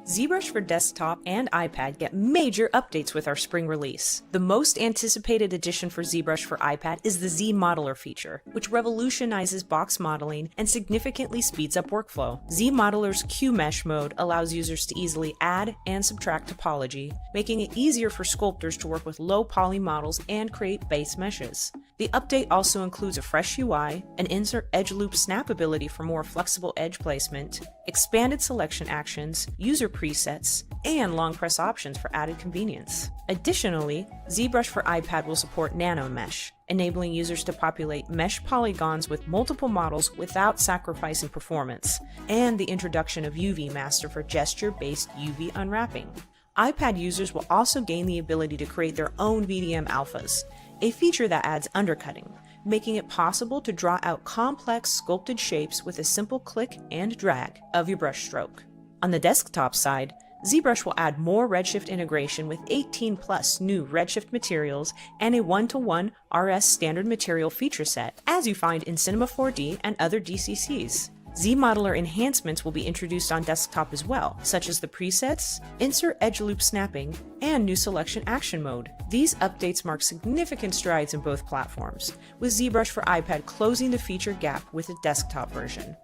ZBrush for desktop and iPad get major updates with our spring release. The most anticipated addition for ZBrush for iPad is the ZModeler feature, which revolutionizes box modeling and significantly speeds up workflow. ZModeler's Q-Mesh mode allows users to easily add and subtract topology, making it easier for sculptors to work with low-poly models and create base meshes. The update also includes a fresh UI, an insert edge loop snap ability for more flexible edge placement, expanded selection actions, user presets, and long press options for added convenience. Additionally, ZBrush for iPad will support nano mesh, enabling users to populate mesh polygons with multiple models without sacrificing performance, and the introduction of UV Master for gesture-based UV unwrapping. iPad users will also gain the ability to create their own VDM alphas, a feature that adds undercutting, making it possible to draw out complex sculpted shapes with a simple click and drag of your brush stroke. On the desktop side, ZBrush will add more Redshift integration with 18+ new Redshift materials and a 1-to-1 RS standard material feature set, as you find in Cinema 4D and other DCCs. ZModeler enhancements will be introduced on desktop as well, such as the presets, insert edge loop snapping, and new selection action mode. These updates mark significant strides in both platforms, with ZBrush for iPad closing the feature gap with the desktop version.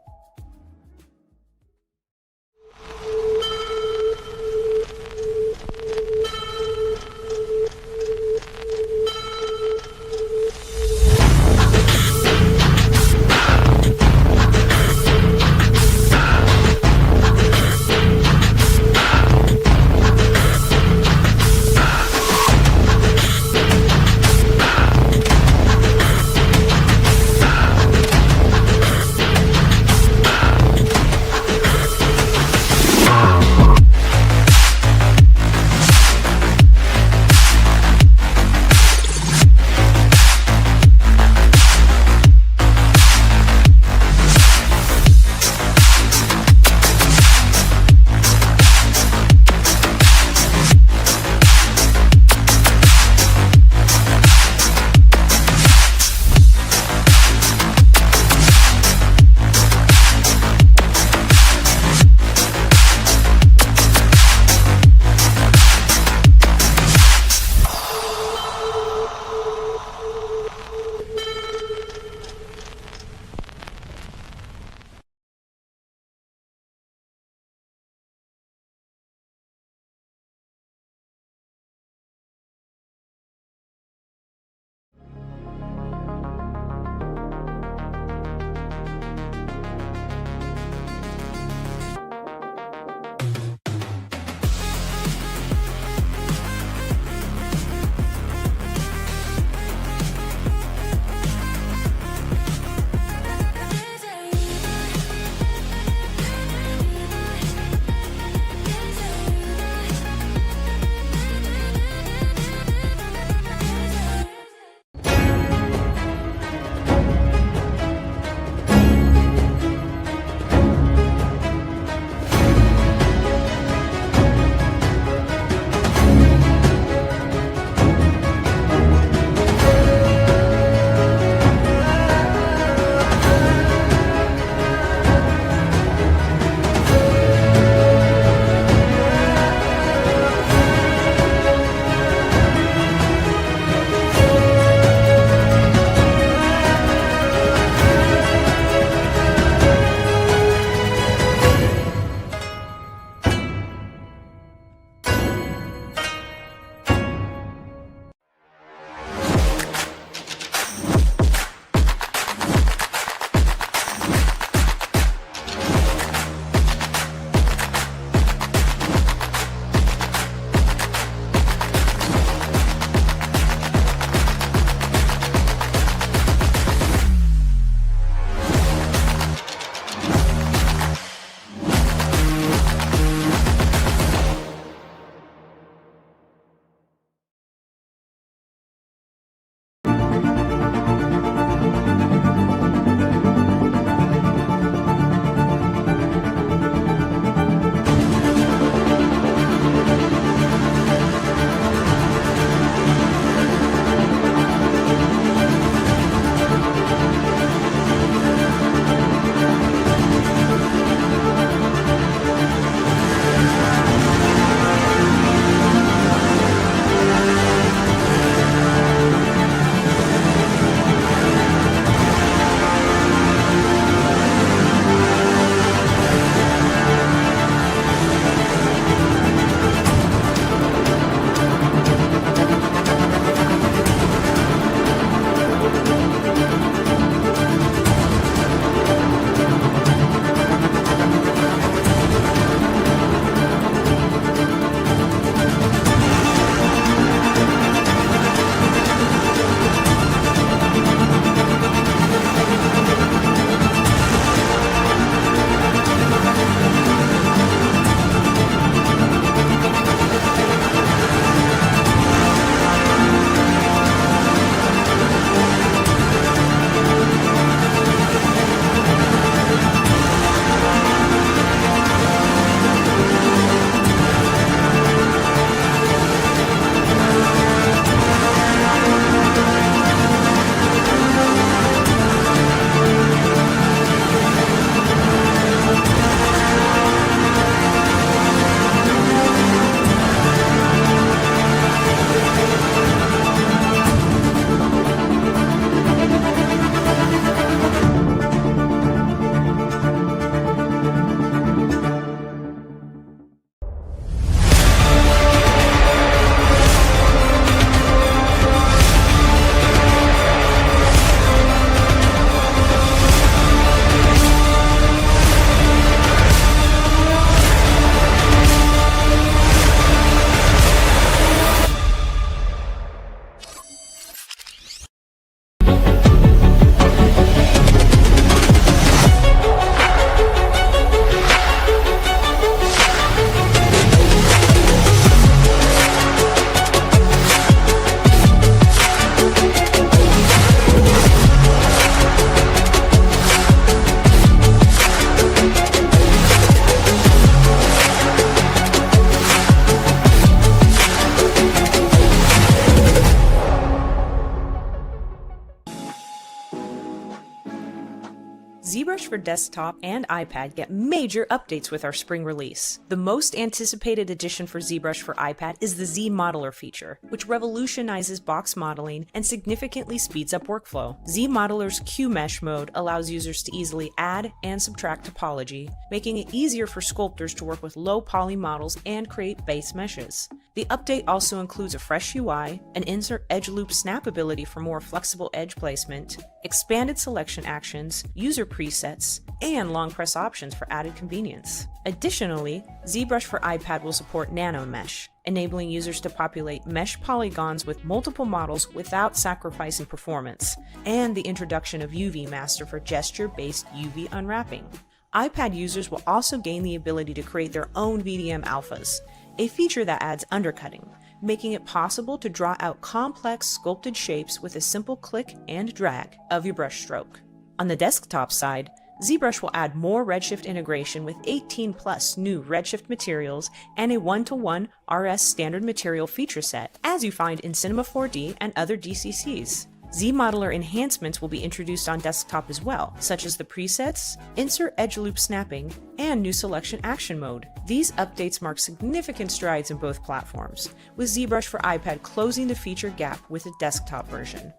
for desktop and iPad get major updates with our spring release. The most anticipated addition for ZBrush for iPad is the ZModeler feature, which revolutionizes box modeling and significantly speeds up workflow. ZModeler's Q-Mesh mode allows users to easily add and subtract topology, making it easier for sculptors to work with low-poly models and create base meshes. The update also includes a fresh UI, an insert edge loop snap ability for more flexible edge placement, expanded selection actions, user presets, and long press options for added convenience. Additionally, ZBrush for iPad will support nano mesh, enabling users to populate mesh polygons with multiple models without sacrificing performance, and the introduction of UV Master for gesture-based UV unwrapping. iPad users will also gain the ability to create their own VDM alphas, a feature that adds undercutting, making it possible to draw out complex sculpted shapes with a simple click and drag of your brush stroke. On the desktop side, ZBrush will add more Redshift integration with 18 plus new Redshift materials and a 1-to-1 RS standard material feature set, as you find in Cinema 4D and other DCCs. ZModeler enhancements will be introduced on desktop as well, such as the presets, insert edge loop snapping, and new selection action mode. These updates mark significant strides in both platforms, with ZBrush for iPad closing the feature gap with the desktop version.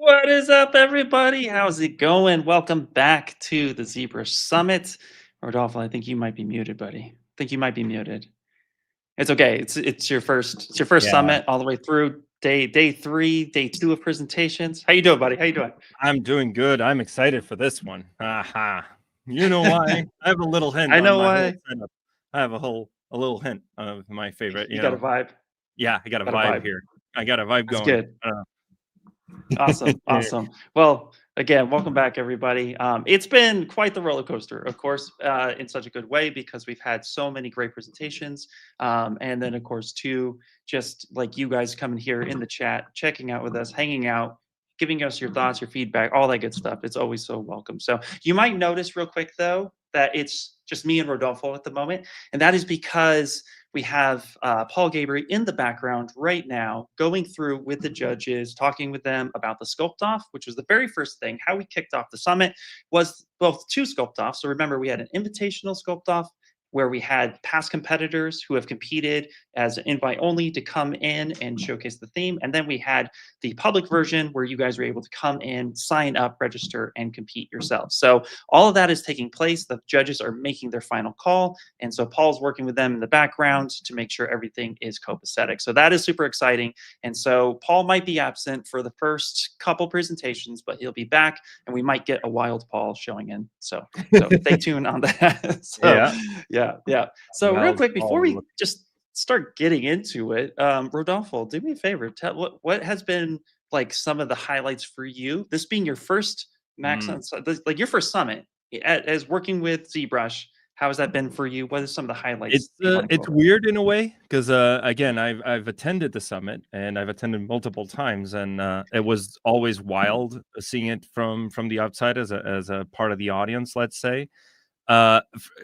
What is up, everybody? How's it going? Welcome back to the ZBrush Summit. Rodolfo, I think you might be muted, buddy. I think you might be muted. It's okay. It's your first summit all the way through day 3, day 2 of presentations. How you doing, buddy? How you doing? I'm doing good. I'm excited for this one. Aha. You know why? I have a little hint. I know why. I have a little hint of my favorite. You got a vibe. Yeah, I got a vibe here. I got a vibe That's going. Good. Awesome. Well, again, welcome back, everybody. It's been quite the roller coaster, of course, in such a good way, because we've had so many great presentations. And then, of course, too, just like you guys coming here in the chat, checking out with us, hanging out, giving us your thoughts, your feedback, all that good stuff. It's always so welcome. So you might notice real quick though that it's just me and Rodolfo at the moment, and that is because we have Paul Gabriel in the background right now, going through with the judges, talking with them about the Sculpt-off, which was the very first thing. How we kicked off the summit was both two Sculpt-offs. So remember, we had an invitational Sculpt-off where we had past competitors who have competed as an invite only to come in and showcase the theme. And then we had the public version where you guys were able to come in, sign up, register, and compete yourselves. So all of that is taking place. The judges are making their final call. And so Paul's working with them in the background to make sure everything is copacetic. So that is super exciting. And so Paul might be absent for the first couple presentations, but he'll be back and we might get a wild Paul showing in. So stay tuned on that. So, yeah. So real quick, before we just start getting into it, Rodolfo, do me a favor. Tell what has been like some of the highlights for you. This being your first Maxon, like your first summit as working with ZBrush. How has that been for you? What are some of the highlights? It's weird in a way because again, I've attended the summit and I've attended multiple times, and it was always wild seeing it from the outside as a part of the audience, let's say.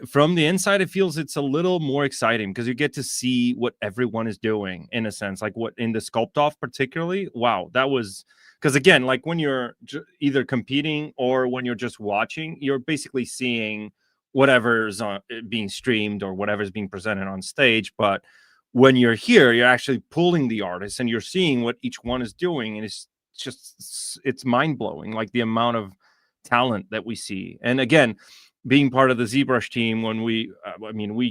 From the inside, it feels it's a little more exciting because you get to see what everyone is doing in a sense, like what in the Sculpt-off particularly. Wow, that was because again, like when you're either competing or when you're just watching, you're basically seeing whatever's being streamed or whatever's being presented on stage. But when you're here, you're actually pulling the artists and you're seeing what each one is doing, and it's mind blowing, like the amount of talent that we see. And again, being part of the ZBrush team, when we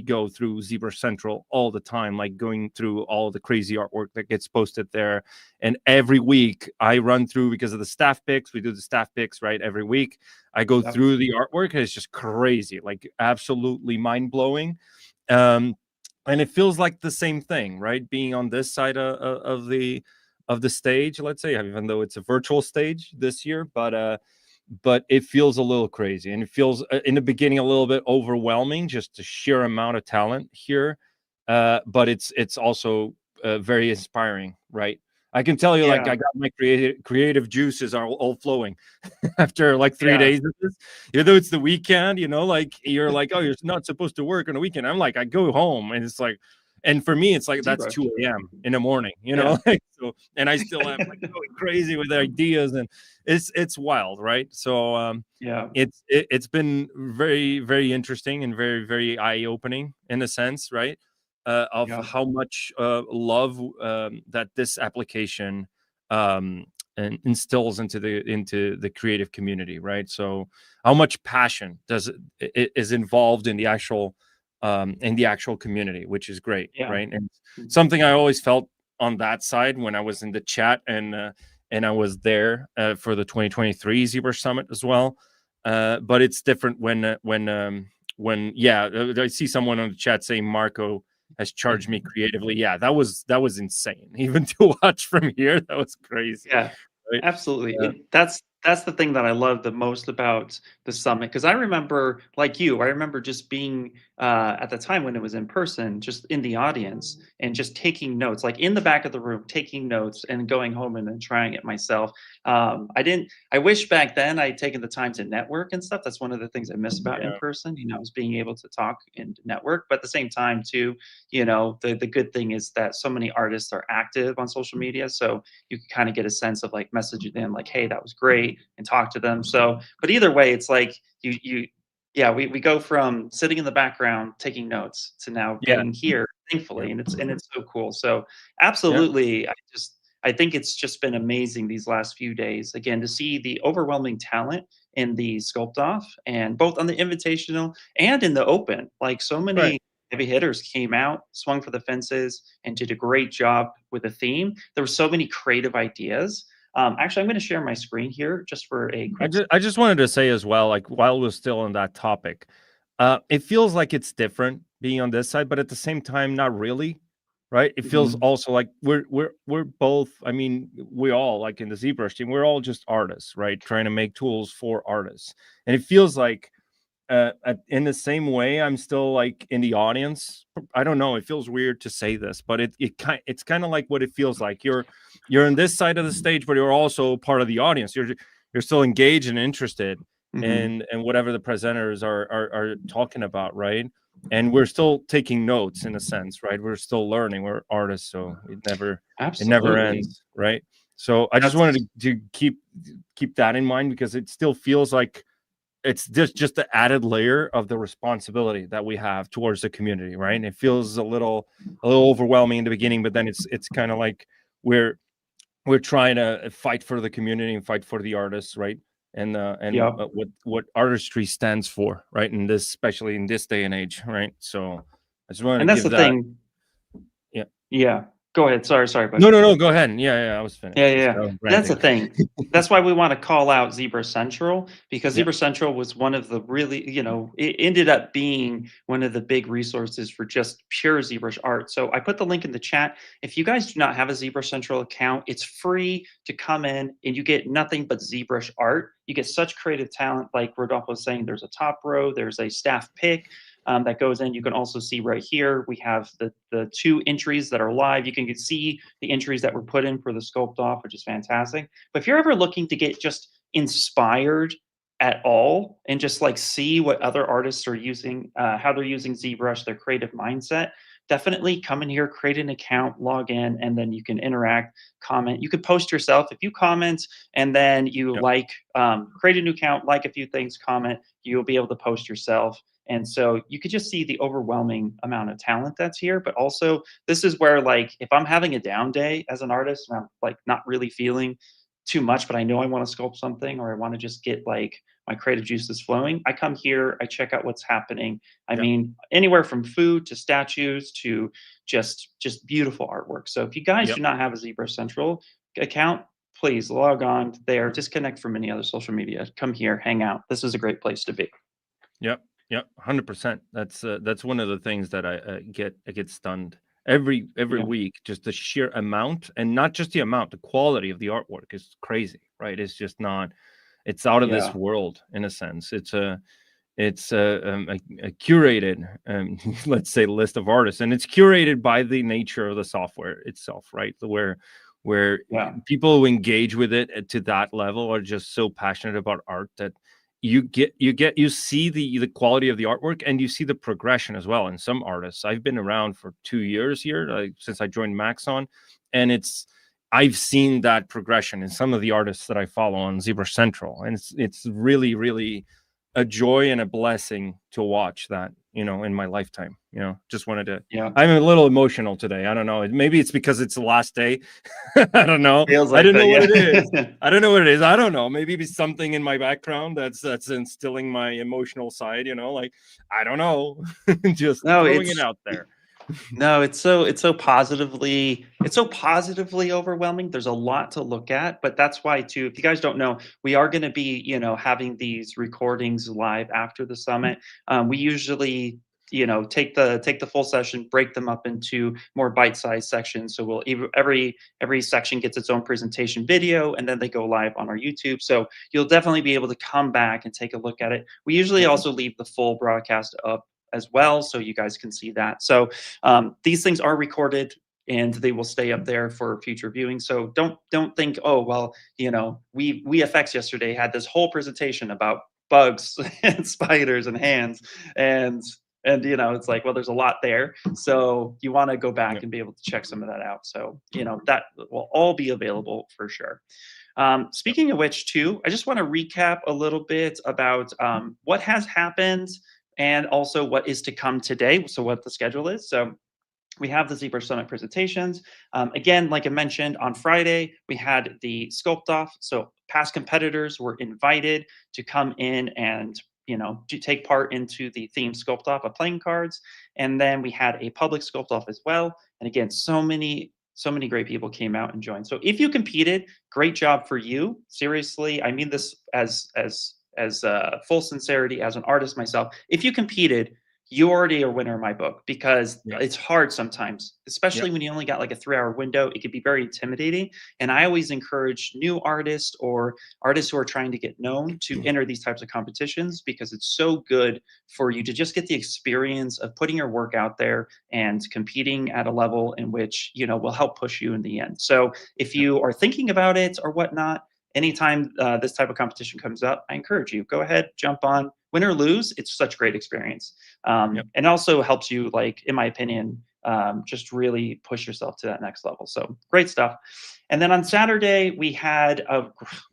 go through ZBrush Central all the time, like going through all the crazy artwork that gets posted there. And every week I run through, because of the staff picks, we do the staff picks, right? Every week I go through the artwork, and it's just crazy, like absolutely mind blowing. And it feels like the same thing, right? Being on this side of the stage, let's say, even though it's a virtual stage this year, but it feels a little crazy, and it feels in the beginning a little bit overwhelming, just the sheer amount of talent here. But it's also very inspiring, right? I can tell you, like, I got my creative juices are all flowing after like 3 days of this. Even though it's the weekend, like you're like, oh, you're not supposed to work on a weekend. I'm like, I go home and it's like, and for me, it's like that's 2 a.m. in the morning, like, so, and I still am like going crazy with ideas, and it's wild, right? So it's been very, very interesting and very, very eye-opening in a sense, right? Of how much love that this application and instills into the creative community, right? So how much passion is involved in the actual community, which is great, right? And something I always felt on that side when I was in the chat and I was there for the 2023 ZBrush Summit as well. But it's different when I see someone on the chat saying Marco has charged me creatively. Yeah, that was insane. Even to watch from here, that was crazy. Yeah, right? Absolutely. That's the thing that I love the most about the summit, because I remember, like you, I remember just being at the time when it was in person, just in the audience and just taking notes, like in the back of the room, taking notes and going home and then trying it myself. I wish back then I'd taken the time to network and stuff. That's one of the things I miss about in person, is being able to talk and network. But at the same time, too, the good thing is that so many artists are active on social media. So you can kind of get a sense of like messaging them like, hey, that was great, and talk to them. So, but either way, it's like we go from sitting in the background taking notes to now being here, thankfully, and it's so cool. So absolutely, I think it's just been amazing these last few days, again, to see the overwhelming talent in the Sculpt-off, and both on the invitational and in the open. Like so many heavy hitters came out, swung for the fences, and did a great job with the theme. There were so many creative ideas. Actually, I'm going to share my screen here just for a quick. I just wanted to say as well, like while we're still on that topic, it feels like it's different being on this side, but at the same time, not really, right? It feels also like we're both. I mean, we all, like in the ZBrush team, we're all just artists, right? Trying to make tools for artists, and it feels like in the same way, I'm still like in the audience. I don't know. It feels weird to say this, but it's kind of like what it feels like. You're you're on this side of the stage, but you're also part of the audience. You're still engaged and interested in whatever the presenters are talking about, right? And we're still taking notes in a sense, right? We're still learning. We're artists, so it never ends, right? So I just wanted to keep that in mind, because it still feels like it's just the added layer of the responsibility that we have towards the community, right? And it feels a little overwhelming in the beginning, but then it's kind of like we're trying to fight for the community and fight for the artists, right? And what artistry stands for, right? And this, especially in this day and age, right? So I just wanted to give that. Thing. Yeah. Go ahead. Sorry, but no. Go ahead. Yeah. I was finished. Yeah. That's the thing. That's why we want to call out ZBrush Central, because ZBrush Central was one of the really, it ended up being one of the big resources for just pure ZBrush art. So I put the link in the chat. If you guys do not have a ZBrush Central account, it's free to come in and you get nothing but ZBrush art. You get such creative talent. Like Rodolfo was saying, there's a top row, there's a staff pick. That goes in. You can also see right here, we have the 2 entries that are live. You can see the entries that were put in for the Sculpt-off, which is fantastic. But if you're ever looking to get just inspired at all and just like see what other artists are using, how they're using ZBrush, their creative mindset, definitely come in here, create an account, log in, and then you can interact, comment. You can post yourself. If you comment and then you create a new account, like a few things, comment, you'll be able to post yourself. And so you could just see the overwhelming amount of talent that's here. But also, this is where, like, if I'm having a down day as an artist and I'm like not really feeling too much, but I know I want to sculpt something, or I want to just get like my creative juices flowing, I come here, I check out what's happening. I mean, anywhere from food to statues to just beautiful artwork. So if you guys do not have a ZBrush Central account, please log on there, disconnect from any other social media, come here, hang out. This is a great place to be. Yep, 100%. That's one of the things that I get stunned every week. Just the sheer amount, and not just the amount, the quality of the artwork is crazy, right? It's just not. It's out of this world in a sense. It's a curated, let's say, list of artists, and it's curated by the nature of the software itself, right? Where people who engage with it to that level are just so passionate about art that you see the quality of the artwork, and you see the progression as well in some artists. I've been around for 2 years here, since I joined Maxon, and I've seen that progression in some of the artists that I follow on ZBrush Central, and it's really, really a joy and a blessing to watch that, in my lifetime. Just wanted to. I'm a little emotional today. I don't know. Maybe it's because it's the last day. I don't know. I don't know what it is. I don't know what it is. I don't know. Maybe it's something in my background that's instilling my emotional side. Like, I don't know. Just throwing it out there. No, it's so positively overwhelming. There's a lot to look at, but that's why too, if you guys don't know, we are going to be, having these recordings live after the summit. We usually, take the full session, break them up into more bite-sized sections. So every section gets its own presentation video, and then they go live on our YouTube. So you'll definitely be able to come back and take a look at it. We usually also leave the full broadcast up as well, so you guys can see that. So these things are recorded and they will stay up there for future viewing. So don't think, oh well, VFX yesterday had this whole presentation about bugs and spiders and hands, and it's like, well, there's a lot there. So you want to go back and be able to check some of that out. So that will all be available for sure. Speaking of which, too, I just want to recap a little bit about what has happened and also what is to come today. So what the schedule is. So we have the ZBrush Summit presentations. Again, like I mentioned, on Friday, we had the Sculpt-off. So past competitors were invited to come in and to take part into the theme Sculpt-off of playing cards. And then we had a public Sculpt-off as well. And again, so many great people came out and joined. So if you competed, great job for you. Seriously, I mean this as full sincerity as an artist myself. If you competed, you already are a winner in my book, because Yeah. it's hard sometimes, especially Yep. when you only got like a 3-hour window. It can be very intimidating. And I always encourage new artists or artists who are trying to get known to enter these types of competitions, because it's so good for you to just get the experience of putting your work out there and competing at a level in which, will help push you in the end. So if Yep. you are thinking about it or whatnot, anytime this type of competition comes up, I encourage you, go ahead, jump on. Win or lose, it's such a great experience. Yep. And also helps you, like, in my opinion, just really push yourself to that next level. So great stuff. And then on Saturday, we had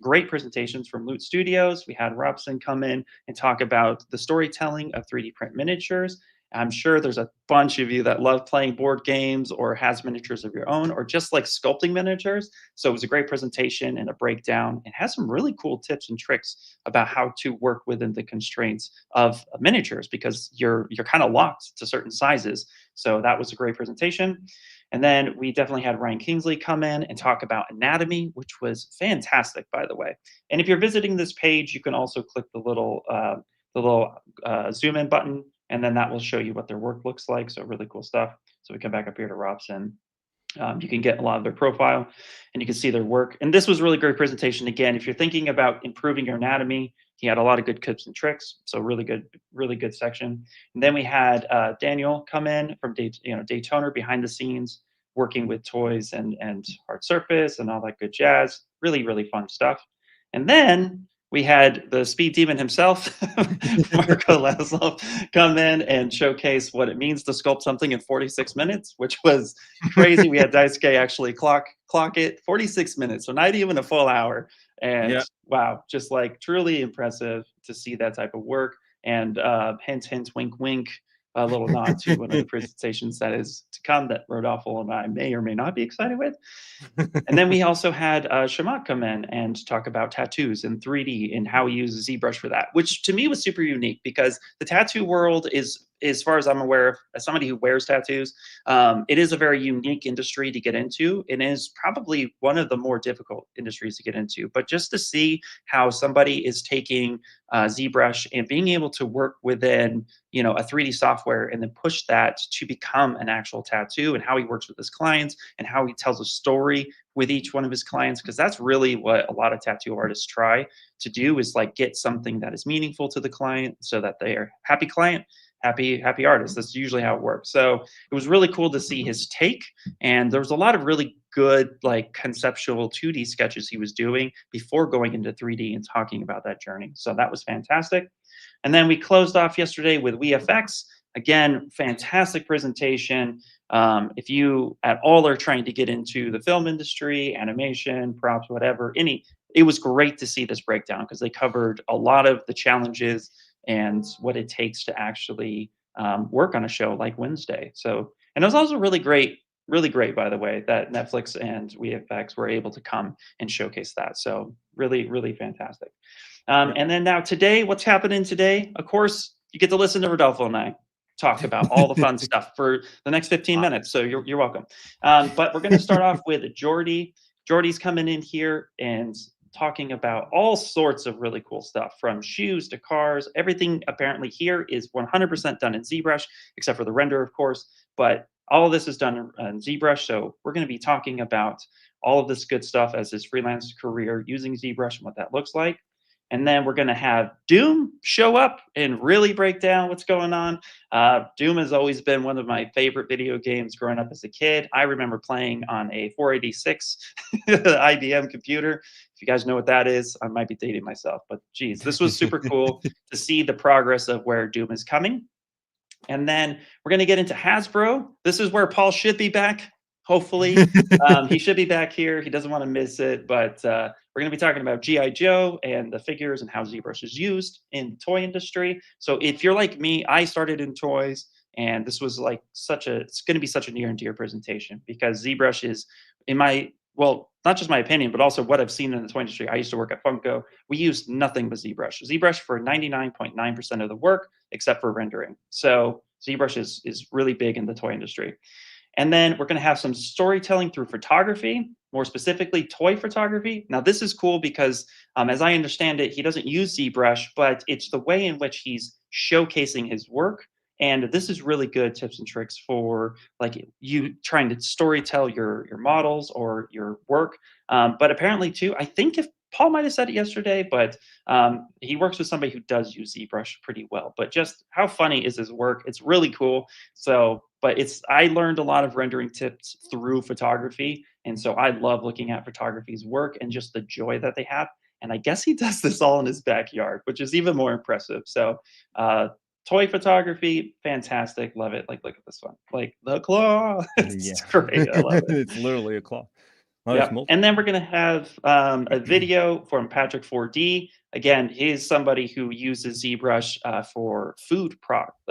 great presentations from Loot Studios. We had Robson come in and talk about the storytelling of 3D print miniatures. I'm sure there's a bunch of you that love playing board games or has miniatures of your own, or just like sculpting miniatures. So it was a great presentation and a breakdown. It has some really cool tips and tricks about how to work within the constraints of miniatures, because you're kind of locked to certain sizes. So that was a great presentation. And then we definitely had Ryan Kingsley come in and talk about anatomy, which was fantastic, by the way. And if you're visiting this page, you can also click the little zoom in button, and then that will show you what their work looks like. So really cool stuff. So we come back up here to Robson. You can get a lot of their profile and you can see their work. And this was a really great presentation. Again, if you're thinking about improving your anatomy, he had a lot of good tips and tricks. So really good section. And then we had Daniel come in from Daytona, behind the scenes, working with toys and hard surface and all that good jazz. Really fun stuff. And then we had the speed demon himself, Marco Laszlo, come in and showcase what it means to sculpt something in 46 minutes, which was crazy. We had Daisuke actually clock it 46 minutes, so not even a full hour. And Yeah. wow, just like truly impressive to see that type of work. And hint, hint, wink, wink, a little nod to one of the presentations that is to come that Rodolfo and I may or may not be excited with. And then we also had Shamat come in and talk about tattoos in 3D and how he uses ZBrush for that, which to me was super unique, because the tattoo world is, as far as I'm aware of, as somebody who wears tattoos, it is a very unique industry to get into. It is probably one of the more difficult industries to get into. But just to see how somebody is taking ZBrush and being able to work within, a 3D software, and then push that to become an actual tattoo, and how he works with his clients and how he tells a story with each one of his clients, because that's really what a lot of tattoo artists try to do, is like get something that is meaningful to the client so that they are happy client, happy artist. That's usually how it works. So it was really cool to see his take, and there was a lot of really good like conceptual 2D sketches he was doing before going into 3D and talking about that journey. So that was fantastic. And then we closed off yesterday with WeFX. Again, fantastic presentation. If you at all are trying to get into the film industry, animation, props, whatever, it was great to see this breakdown, because they covered a lot of the challenges and what it takes to actually work on a show like Wednesday. So, and it was also really great, by the way, that Netflix and WeFX were able to come and showcase that. So really fantastic. Yep. And then now today, what's happening today? Of course, you get to listen to Rodolfo and I talk about all the fun stuff for the next 15 minutes. So you're welcome. But we're going to start off with Jordi. Jordi's coming in here and talking about all sorts of really cool stuff, from shoes to cars. Everything apparently here is 100% done in ZBrush, except for the render, of course. But all of this is done in ZBrush. So we're going to be talking about all of this good stuff as his freelance career using ZBrush and what that looks like. And then we're going to have Doom show up and really break down what's going on. Doom has always been one of my favorite video games growing up as a kid. I remember playing on a 486 IBM computer. If you guys know what that is, I might be dating myself. But geez, this was super cool to see the progress of where Doom is coming. And then we're going to get into Hasbro. This is where Paul should be back. Hopefully, he should be back here. He doesn't want to miss it, but we're going to be talking about G.I. Joe and the figures and how ZBrush is used in the toy industry. So if you're like me, I started in toys, and this was like it's going to be such a near and dear presentation, because ZBrush is, not just my opinion, but also what I've seen in the toy industry. I used to work at Funko. We used nothing but ZBrush. ZBrush for 99.9% of the work, except for rendering. So ZBrush is really big in the toy industry. And then we're going to have some storytelling through photography, more specifically toy photography. Now, this is cool because, as I understand it, he doesn't use ZBrush, but it's the way in which he's showcasing his work And this is really good tips and tricks for like you trying to story tell your models or your work. But apparently too, I think if Paul might have said it yesterday, but he works with somebody who does use ZBrush pretty well. But just how funny is his work? It's really cool. So, but I learned a lot of rendering tips through photography, and so I love looking at photography's work and just the joy that they have. And I guess he does this all in his backyard, which is even more impressive. So, toy photography, fantastic, love it. Like, look at this one, like the claw. Yeah. It's great. I love it. It's literally a claw. Oh, Yeah, and then we're gonna have a video from Patrick 4D. Again, he's somebody who uses ZBrush for food products.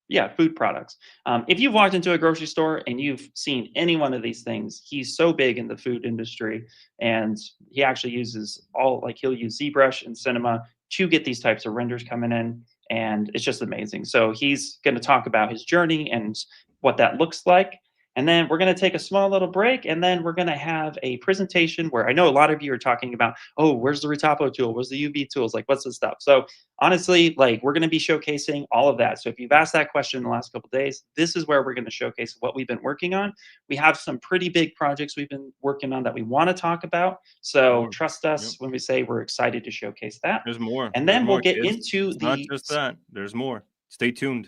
If you've walked into a grocery store and you've seen any one of these things, he's so big in the food industry, and he actually uses he'll use ZBrush and Cinema to get these types of renders coming in, and it's just amazing. So he's going to talk about his journey and what that looks like. And then we're going to take a small little break, and then we're going to have a presentation where I know a lot of you are talking about, oh, where's the Retopo tool? Where's the UV tools? Like, what's this stuff? So honestly, like, we're going to be showcasing all of that. So if you've asked that question in the last couple of days, this is where we're going to showcase what we've been working on. We have some pretty big projects we've been working on that we want to talk about. So trust us when we say we're excited to showcase that. There's more. And then we'll get kids. into It's not just that. There's more. Stay tuned.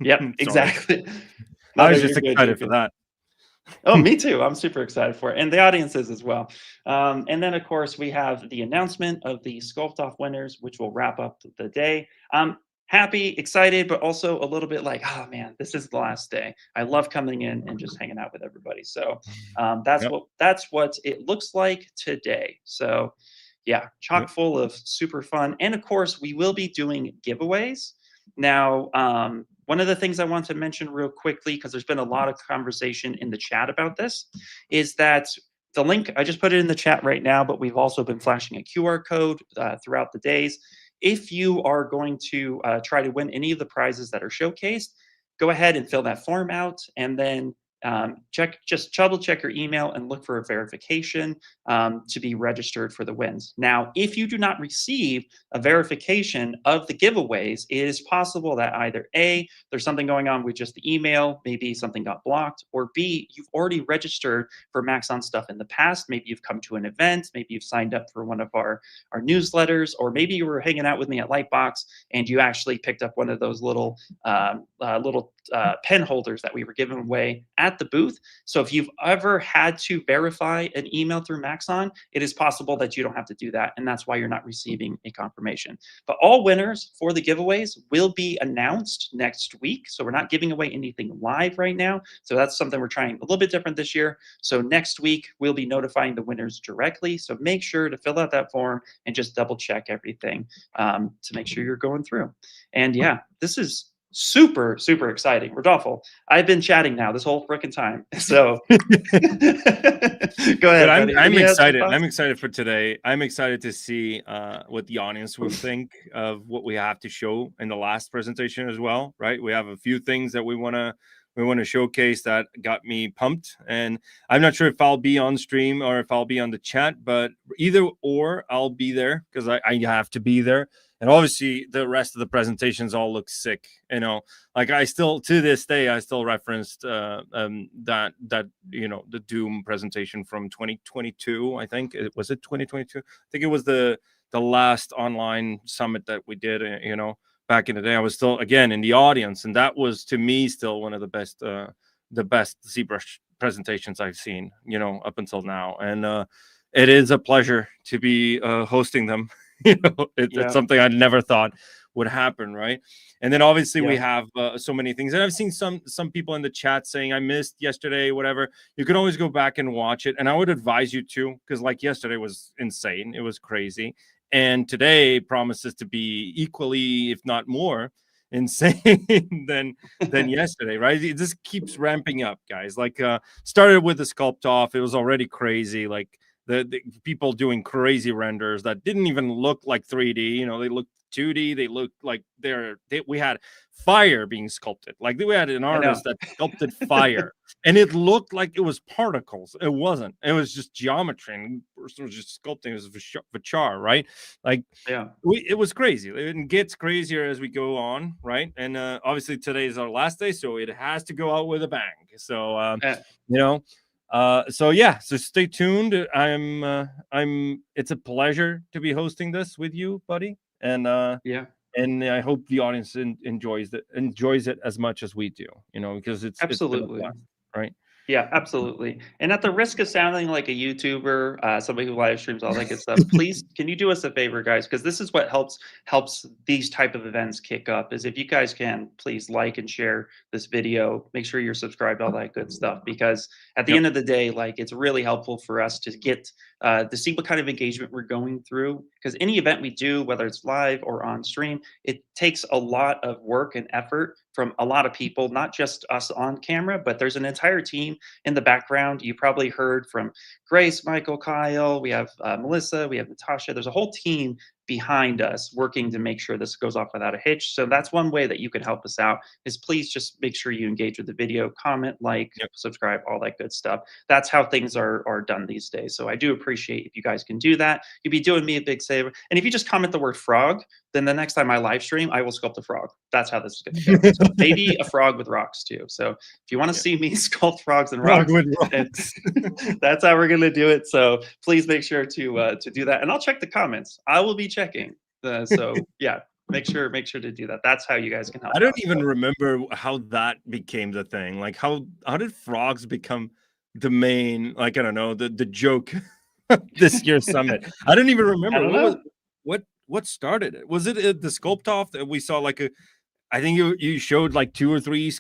Yep, exactly. I was just excited for that. Oh, me too. I'm super excited for it. And the audience is as well. And then, of course, we have the announcement of the Sculpt-off winners, which will wrap up the day. I'm happy, excited, but also a little bit like, oh, man, this is the last day. I love coming in and just hanging out with everybody. So that's what it looks like today. So, yeah, chock full of super fun. And, of course, we will be doing giveaways. Now, one of the things I want to mention real quickly, because there's been a lot of conversation in the chat about this, is that the link, I just put it in the chat right now, but we've also been flashing a QR code throughout the days. If you are going to try to win any of the prizes that are showcased, go ahead and fill that form out, and then just double check your email and look for a verification to be registered for the wins. Now, if you do not receive a verification of the giveaways, it is possible that either A, there's something going on with just the email, maybe something got blocked, or B, you've already registered for Maxon stuff in the past. Maybe you've come to an event, maybe you've signed up for one of our newsletters, or maybe you were hanging out with me at Lightbox and you actually picked up one of those little pen holders that we were giving away at the booth. So if you've ever had to verify an email through Maxon, it is possible that you don't have to do that, and that's why you're not receiving a confirmation. But all winners for the giveaways will be announced next week. So we're not giving away anything live right now. So that's something we're trying a little bit different this year. So next week, we'll be notifying the winners directly. So make sure to fill out that form and just double check everything to make sure you're going through. And yeah, this is super, super exciting. Rodolfo, I've been chatting now this whole freaking time. So go ahead. I'm excited. I'm excited for today. I'm excited to see what the audience will think of what we have to show in the last presentation as well, right? We have a few things that we want to showcase that got me pumped, and I'm not sure if I'll be on stream or if I'll be on the chat, but either or I'll be there because I have to be there. And obviously the rest of the presentations all look sick, you know, like I still, to this day, I still referenced that, you know, the Doom presentation from 2022. I think was it 2022. I think it was the last online summit that we did, you know, back in the day. I was still, again, in the audience, and that was, to me, still one of the best ZBrush presentations I've seen, you know, up until now. And it is a pleasure to be hosting them. You know, it's something I never thought would happen, right? And then obviously we have so many things, and I've seen some people in the chat saying I missed yesterday, whatever. You can always go back and watch it, and I would advise you to, because like yesterday was insane, it was crazy, and today promises to be equally, if not more, insane than yesterday, right? It just keeps ramping up, guys. Like started with the Sculpt-off, it was already crazy, like the people doing crazy renders that didn't even look like 3D. You know, they looked 2D. They looked like we had fire being sculpted. Like we had an I know. artist that sculpted fire, and it looked like it was particles. It wasn't. It was just geometry, and the person was just sculpting. It was Vachar, right? Like Yeah. it was crazy. It gets crazier as we go on, right? And obviously today is our last day, so it has to go out with a bang. So you know, so yeah, so stay tuned. It's a pleasure to be hosting this with you, buddy. And Yeah. and I hope the audience enjoys it as much as we do, you know, because it's been a Absolutely. blast, right? Yeah, absolutely. And at the risk of sounding like a YouTuber, somebody who live streams, all that good stuff, please, can you do us a favor, guys? Because this is what helps these type of events kick up. Is if you guys can please like and share this video, make sure you're subscribed, all that good stuff. Because at the Yep. end of the day, like it's really helpful for us to get to see what kind of engagement we're going through. Because any event we do, whether it's live or on stream, it takes a lot of work and effort from a lot of people, not just us on camera, but there's an entire team in the background. You probably heard from Grace, Michael, Kyle. We have Melissa. We have Natasha. There's a whole team behind us working to make sure this goes off without a hitch. So that's one way that you could help us out is please just make sure you engage with the video, comment, like, subscribe, all that good stuff. That's how things are done these days. So I do appreciate if you guys can do that. You'd be doing me a big favor. And if you just comment the word frog, then the next time I live stream, I will sculpt a frog. That's how this is going to go. So maybe a frog with rocks too. So if you want to see me sculpt frogs and rocks, that's how we're going to do it. So please make sure to do that, and I'll check the comments. I will be checking. So yeah, make sure to do that. That's how you guys can help. I don't even remember how that became the thing. Like how did frogs become the main? Like I don't know the joke this year's summit. I don't even remember. I don't know. What started it? Was it the Sculpt-off that we saw? Like I think you showed like 2 or 3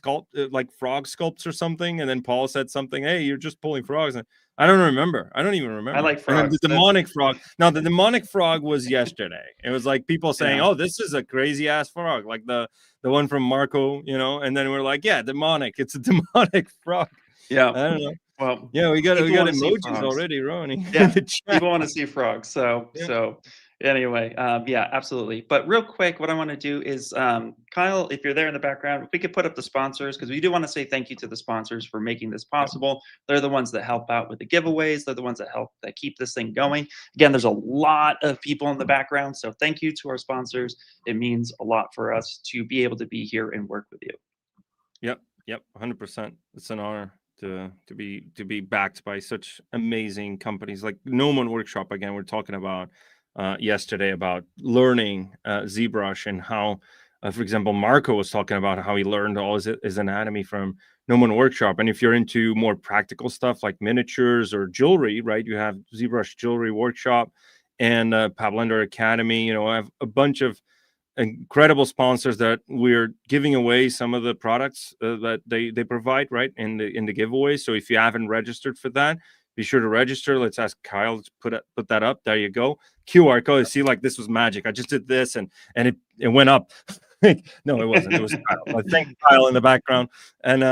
like frog sculpts or something, and then Paul said something. Hey, you're just pulling frogs. And I don't remember. I don't even remember. I like And then frogs. the demonic frog. No, the demonic frog was yesterday. It was like people saying, "Oh, this is a crazy ass frog," like the one from Marco, you know. And then we're like, "Yeah, demonic. It's a demonic frog." Yeah. I don't know. Well, yeah, we got emojis frogs already, Ronnie. Yeah, people want to see frogs. So anyway, yeah, absolutely. But real quick, what I want to do is, Kyle, if you're there in the background, if we could put up the sponsors, because we do want to say thank you to the sponsors for making this possible. They're the ones that help out with the giveaways. They're the ones that keep this thing going. Again, there's a lot of people in the background. So thank you to our sponsors. It means a lot for us to be able to be here and work with you. Yep, 100%. It's an honor to be backed by such amazing companies like Gnome Workshop. Again, we're talking about yesterday about learning ZBrush and how, for example, Marco was talking about how he learned all his anatomy from Gnome Workshop. And if you're into more practical stuff like miniatures or jewelry, right, you have ZBrush Jewelry Workshop and Pavlender Academy. You know, I have a bunch of incredible sponsors that we're giving away some of the products that they provide right in the giveaway. So if you haven't registered for that, be sure to register. Let's ask Kyle to put that up. There you go. QR code. See, like this was magic. I just did this and it went up. No, it wasn't. It was Kyle. I thank Kyle in the background and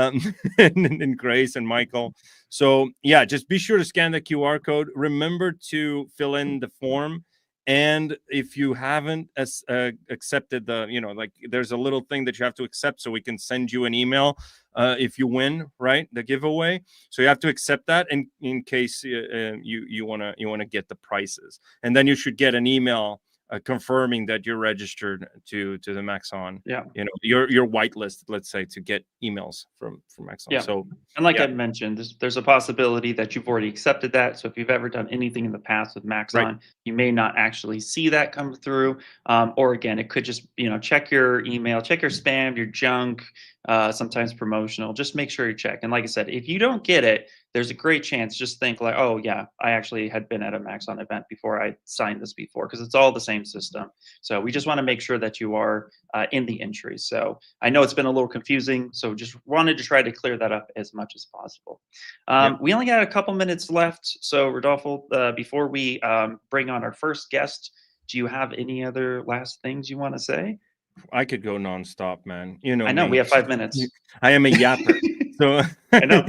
and Grace and Michael. So yeah, just be sure to scan the QR code. Remember to fill in the form. And if you haven't accepted like there's a little thing that you have to accept so we can send you an email if you win, right, the giveaway. So you have to accept that in case you want to get the prices. And then you should get an email confirming that you're registered to the Maxon. Yeah. You know, you're whitelisted, let's say, to get emails from Maxon. Yeah. So and like I mentioned, there's a possibility that you've already accepted that. So if you've ever done anything in the past with Maxon, you may not actually see that come through. Or again, it could just, check your email, check your spam, your junk, sometimes promotional. Just make sure you check. And like I said, if you don't get it, there's a great chance. Just think like, oh yeah, I actually had been at a Maxon event before I signed this before, because it's all the same system. So we just want to make sure that you are in the entry. So I know it's been a little confusing, so just wanted to try to clear that up as much as possible. We only got a couple minutes left. So Rodolfo, before we bring on our first guest, do you have any other last things you want to say? I could go nonstop, man. You know, I know me. we have 5 minutes. I am a yapper. So I know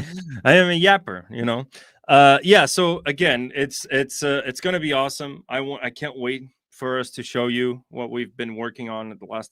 I am a yapper, yeah. So again, it's going to be awesome. I can't wait for us to show you what we've been working on the last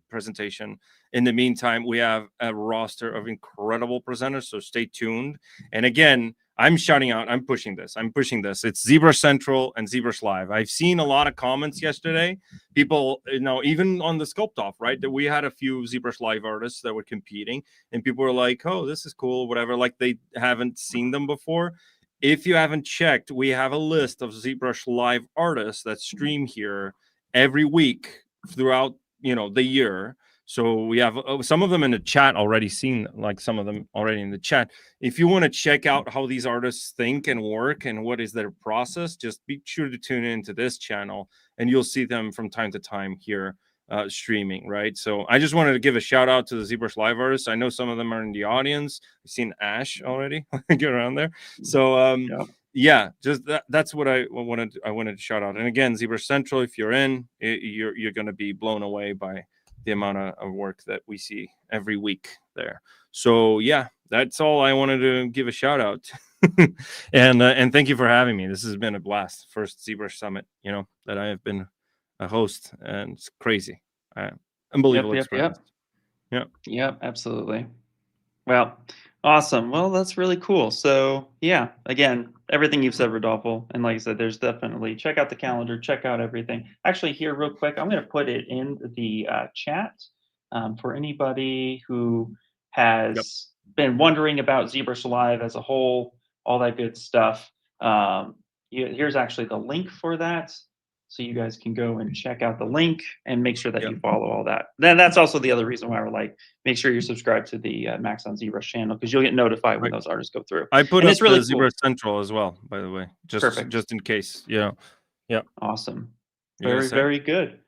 presentation. In the meantime, we have a roster of incredible presenters, so stay tuned. And again, I'm shouting out, I'm pushing this. It's ZBrush Central and ZBrush Live. I've seen a lot of comments yesterday. People, even on the Sculpt-off, right? That we had a few ZBrush Live artists that were competing, and people were like, oh, this is cool, whatever. Like they haven't seen them before. If you haven't checked, we have a list of ZBrush Live artists that stream here every week throughout, the year. So we have some of them in the chat already, seen like some of them already in the chat. If you want to check out how these artists think and work and what is their process, just be sure to tune into this channel and you'll see them from time to time here streaming, right? So I just wanted to give a shout out to the ZBrush Live artists. I know some of them are in the audience. I've seen Ash already get around there. So yeah, just that's what I wanted to shout out. And again, ZBrush Central, if you're in, you're going to be blown away by the amount of work that we see every week there. So yeah, that's all I wanted to give a shout out. And thank you for having me. This has been a blast. First ZBrush Summit, that I have been a host, and it's crazy. Unbelievable experience. Yep, absolutely. Well, awesome. Well, that's really cool. So yeah, again, everything you've said, Rodolfo, and like I said, there's definitely, check out the calendar, check out everything. Actually, here real quick, I'm going to put it in the chat for anybody who has been wondering about ZBrush Live as a whole, all that good stuff. Here's actually the link for that. So you guys can go and check out the link and make sure that you follow all that. Then that's also the other reason why we're like, make sure you're subscribed to the Maxon ZBrush channel, because you'll get notified when those artists go through. I put and up it's really the ZBrush Central as well, by the way, just in case. Yeah. Awesome. Very good.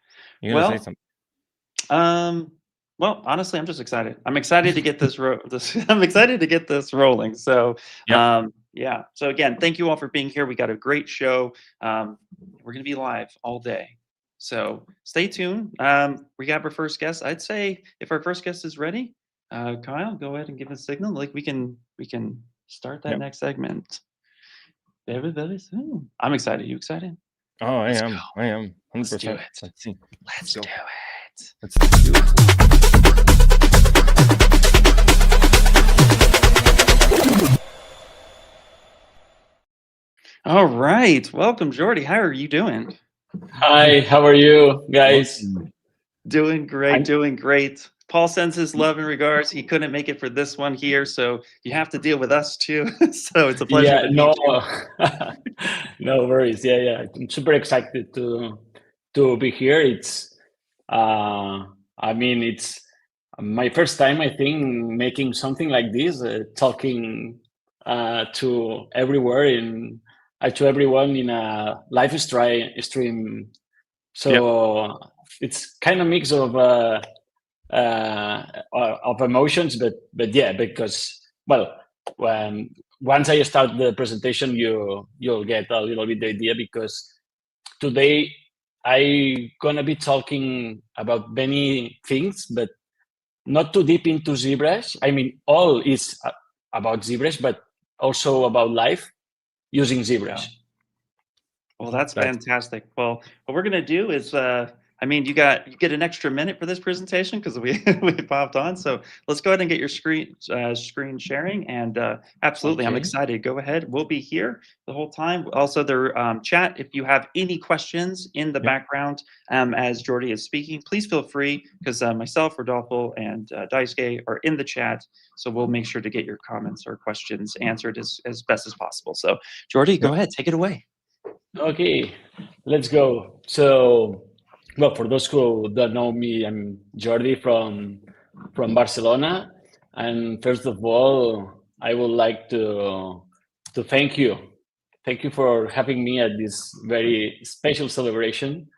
You're gonna say something. Well, honestly, I'm just excited. I'm excited to get this. I'm excited to get this rolling. So, yeah. So again, thank you all for being here. We got a great show. We're going to be live all day. So stay tuned. We got our first guest. I'd say if our first guest is ready, Kyle, go ahead and give a signal. Like we can start that next segment very, very soon. I'm excited. You excited? Oh, I am. 100%. Let's do it. Let's see. Let's do it. Let's do it. All right. Welcome, Jordi. How are you doing? Hi, how are you guys? Doing great, doing great. Paul sends his love and regards. He couldn't make it for this one here, so you have to deal with us too. So it's a pleasure. Yeah, no, no worries. Yeah. I'm super excited to be here. It's, I mean, it's my first time, I think, making something like this, talking to everywhere to everyone in a live stream. So it's kind of mix of emotions, but yeah, because once I start the presentation, you'll get a little bit the idea, because today I'm gonna be talking about many things, but not too deep into ZBrush. I mean, all is about ZBrush, but also about life using ZBrush. Well, that's fantastic. Well, what we're gonna do is, you get an extra minute for this presentation because we popped on. So let's go ahead and get your screen sharing. And absolutely, I'm excited. Go ahead. We'll be here the whole time. Also, the chat. If you have any questions in the background as Jordi is speaking, please feel free, because myself, Rodolfo, and Daisuke are in the chat. So we'll make sure to get your comments or questions answered as best as possible. So Jordi, go ahead. Take it away. Okay, let's go. So, well, for those who don't know me, I'm Jordi from Barcelona. And first of all, I would like to thank you. Thank you for having me at this very special celebration.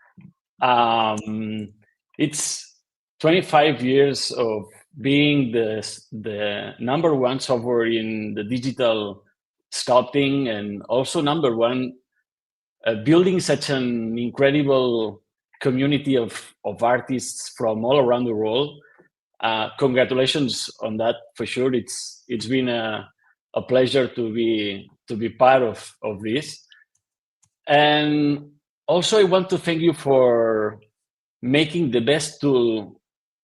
It's 25 years of being the number one software in the digital sculpting, and also number one building such an incredible community of artists from all around the world. Congratulations on that, for sure. It's been a pleasure to be part of this. And also I want to thank you for making the best tool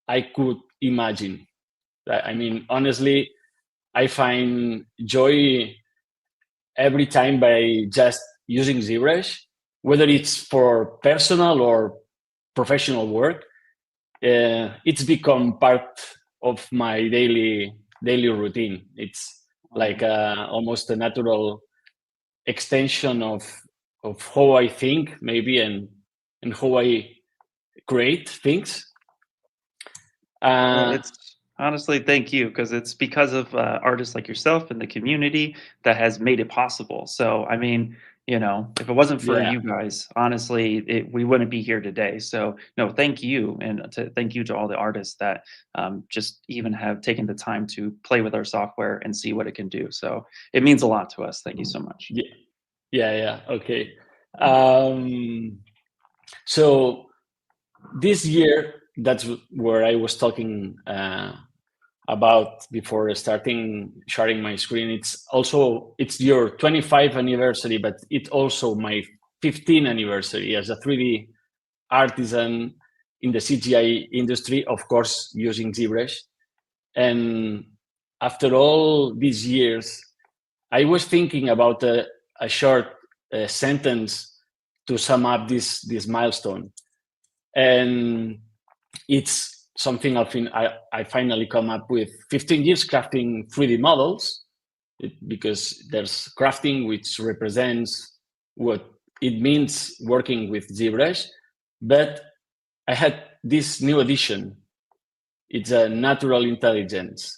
I could imagine. I mean, honestly, I find joy every time by just using ZBrush, whether it's for personal or professional work. It's become part of my daily routine. It's like almost a natural extension of how I think, maybe, and how I create things. Well, it's honestly, thank you, because it's because of artists like yourself and the community that has made it possible. So, I mean, you know, if it wasn't for Yeah. you guys, honestly, we wouldn't be here today. So, no, thank you, and thank you to all the artists that just even have taken the time to play with our software and see what it can do. So, it means a lot to us. Thank you so much. Yeah. Okay. So this year, that's where I was talking about before starting sharing my screen. It's your 25th anniversary, but it's also my 15th anniversary as a 3D artisan in the CGI industry, of course, using ZBrush. And after all these years, I was thinking about a short sentence to sum up this milestone. And it's something I finally come up with 15 years crafting 3D models, because there's crafting, which represents what it means working with ZBrush. But I had this new addition. It's a natural intelligence.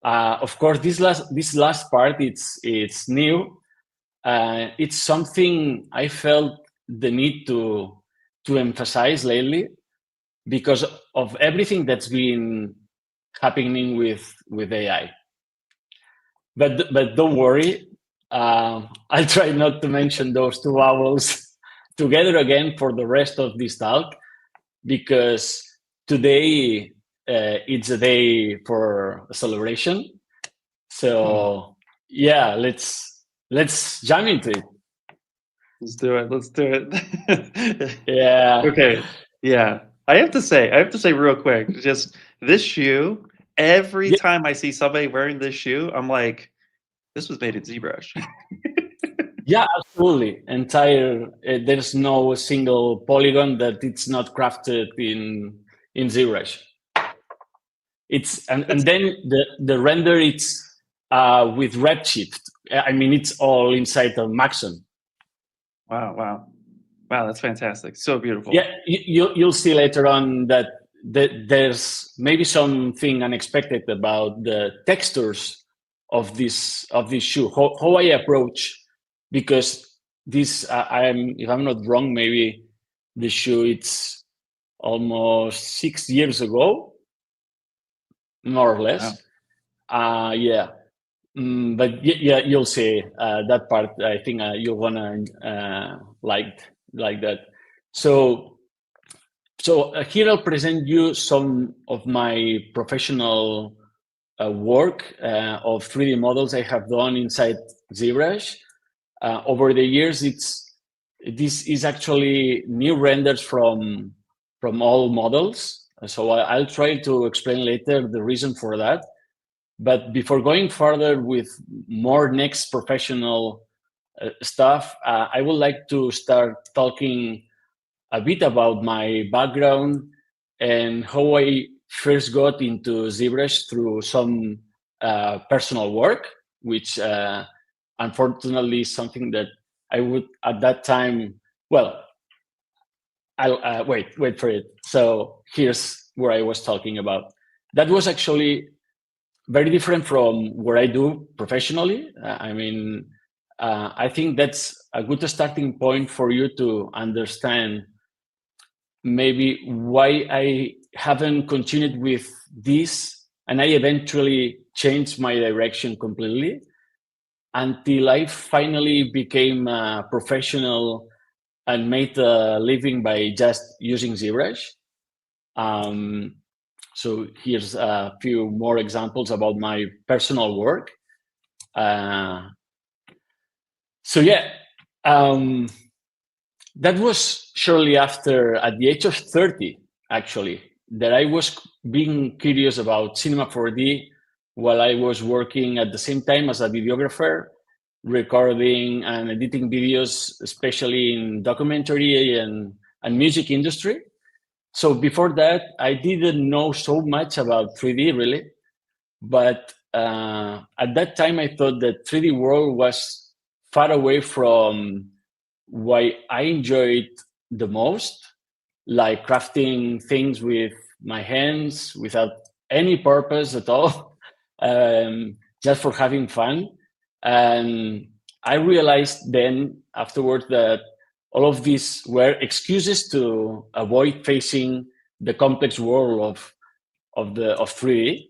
Of course, this last part, it's new. It's something I felt the need to emphasize lately, because of everything that's been happening with AI. But don't worry, I'll try not to mention those two vowels together again for the rest of this talk, because today it's a day for a celebration. So yeah, let's jump into it. Let's do it. Let's do it. Yeah. Okay. Yeah. I have to say real quick, just this shoe, every time I see somebody wearing this shoe, I'm like, this was made in ZBrush. Yeah, absolutely. There's no single polygon that it's not crafted in ZBrush. And then the render, it's with Redshift. I mean, it's all inside of Maxon. Wow, that's fantastic. So beautiful. Yeah, you'll see later on that there's maybe something unexpected about the textures of this shoe. How I approach, because this if I'm not wrong, maybe the shoe, it's almost 6 years ago, more or less. Wow. Yeah. But yeah, you'll see that part. I think you're gonna like that. So here I'll present you some of my professional work of 3D models I have done inside ZBrush. Over the years, this is actually new renders from all models. So I'll try to explain later the reason for that. But before going further with more next professional stuff, I would like to start talking a bit about my background and how I first got into ZBrush through some personal work, which unfortunately is something that I would at that time, well, I'll wait for it. So here's where I was talking about. That was actually very different from what I do professionally. I think that's a good starting point for you to understand maybe why I haven't continued with this, and I eventually changed my direction completely until I finally became a professional and made a living by just using ZBrush. So here's a few more examples about my personal work. So yeah, that was shortly after, at the age of 30, actually. that I was being curious about Cinema 4D while I was working at the same time as a videographer, recording and editing videos, especially in documentary and music industry. So before that, I didn't know so much about 3D really, but at that time I thought that 3D world was far away from what I enjoyed the most, like crafting things with my hands without any purpose at all, just for having fun. And I realized then afterwards that all of these were excuses to avoid facing the complex world of 3D.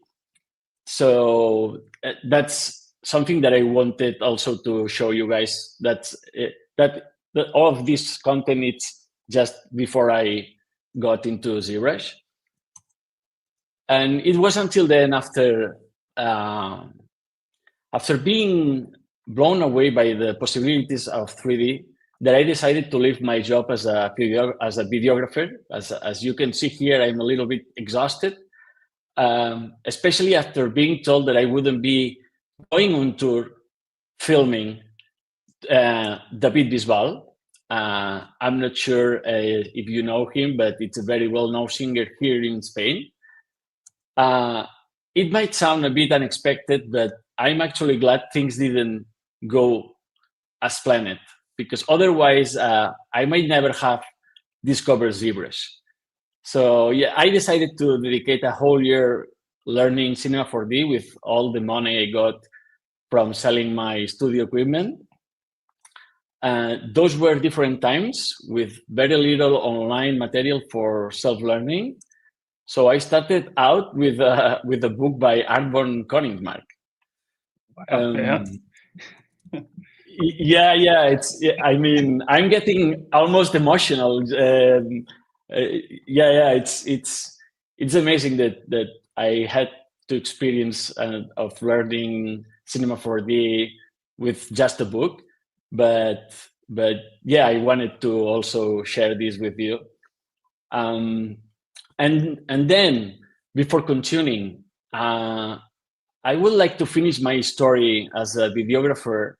So that's something that I wanted also to show you guys. That all of this content is just before I got into ZBrush. And it was until then, after being blown away by the possibilities of 3D, that I decided to leave my job as a videographer. As you can see here, I'm a little bit exhausted, especially after being told that I wouldn't be going on tour filming David Bisbal. I'm not sure if you know him, but it's a very well-known singer here in Spain. It might sound a bit unexpected, but I'm actually glad things didn't go as planned, because otherwise I might never have discovered ZBrush. So yeah, I decided to dedicate a whole year learning Cinema 4D with all the money I got from selling my studio equipment. Those were different times with very little online material for self-learning. So I started out with a book by Artborn Koningsmark. Yeah. I mean, I'm getting almost emotional. It's amazing that I had to experience of learning Cinema 4D with just a book, but yeah, I wanted to also share this with you. And then before continuing, I would like to finish my story as a videographer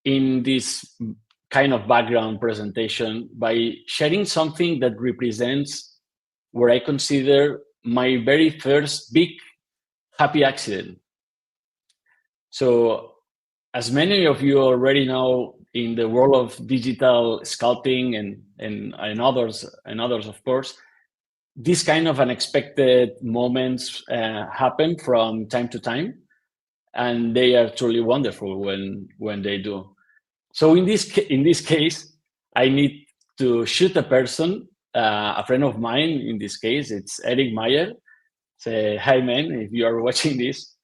in this kind of background presentation by sharing something that represents what I consider my very first big happy accident. So, as many of you already know, in the world of digital sculpting and others, of course, these kind of unexpected moments happen from time to time, and they are truly wonderful when they do. So in this case, I need to shoot a person, a friend of mine. In this case, it's Eric Meyer. Say hi, man, if you are watching this.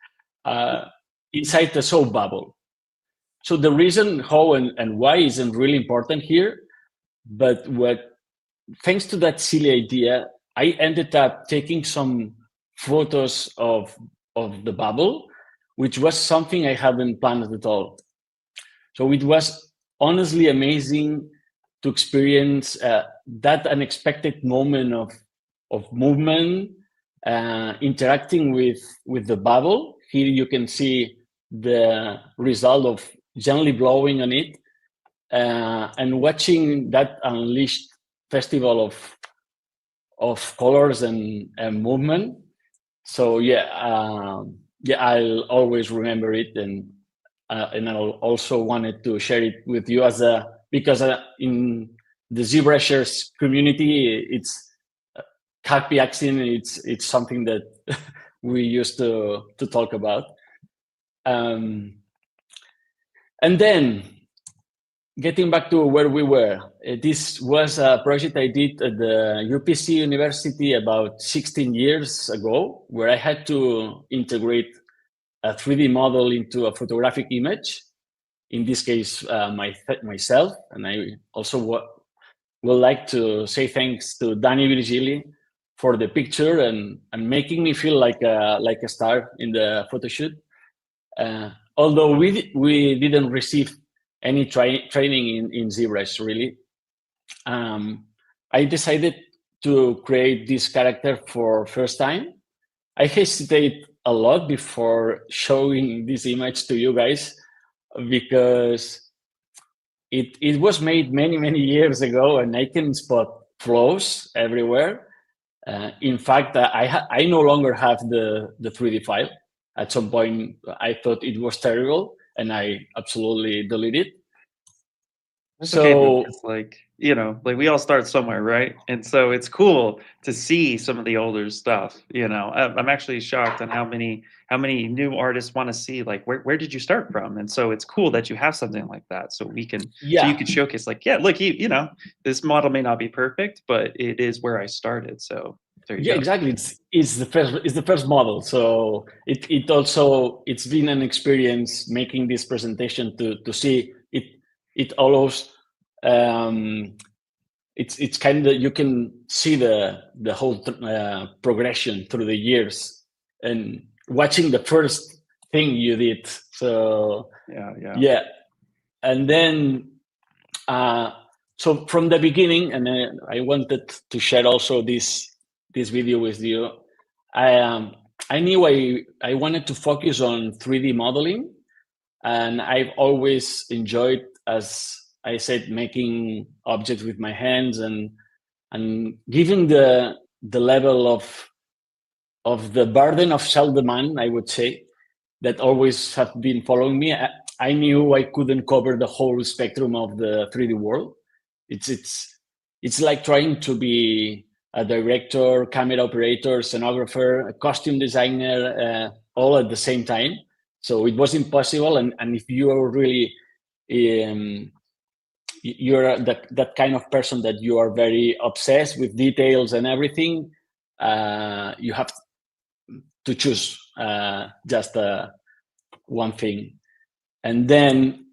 Inside the soap bubble. So the reason how and why isn't really important here, but thanks to that silly idea, I ended up taking some photos of the bubble, which was something I hadn't planned at all. So it was honestly amazing to experience that unexpected moment of movement, interacting with the bubble. Here you can see the result of gently blowing on it, and watching that unleashed festival of colors and movement. So yeah, I'll always remember it, and I also wanted to share it with you because in the ZBrushers community, it's happy accident. It's something that we used to talk about. And then, getting back to where we were, this was a project I did at the UPC University about 16 years ago, where I had to integrate a 3D model into a photographic image. In this case, myself. And I also would like to say thanks to Danny Virgili for the picture and making me feel like a star in the photo shoot. Although we didn't receive any training in ZBrush, really. I decided to create this character for first time, I hesitate a lot before showing this image to you guys, because it was made many years ago, and I can spot flaws everywhere. In fact, I no longer have the 3D file. At some point, I thought it was terrible, and I absolutely deleted it. It's okay, though, 'cause, like, you know, like we all start somewhere, right? And so it's cool to see some of the older stuff. You know, I'm actually shocked on how many new artists want to see, like, where did you start from? And so it's cool that you have something like that, so we can, so you can showcase, like, yeah, look, you know, this model may not be perfect, but it is where I started. So there you go. Exactly. It's the first model. So it's been an experience making this presentation to see it. It allows, it's kind of, you can see the whole progression through the years and watching the first thing you did. So yeah. And then so from the beginning, and I wanted to share also this video with you. I knew I wanted to focus on 3D modeling, and I've always enjoyed, as I said, making objects with my hands, and given the level of the burden of self-demand, I would say, that always have been following me. I knew I couldn't cover the whole spectrum of the 3D world. It's like trying to be a director, camera operator, scenographer, a costume designer, all at the same time. So it was impossible. And if you are really, you're that kind of person that you are very obsessed with details and everything, you have to choose just one thing. And then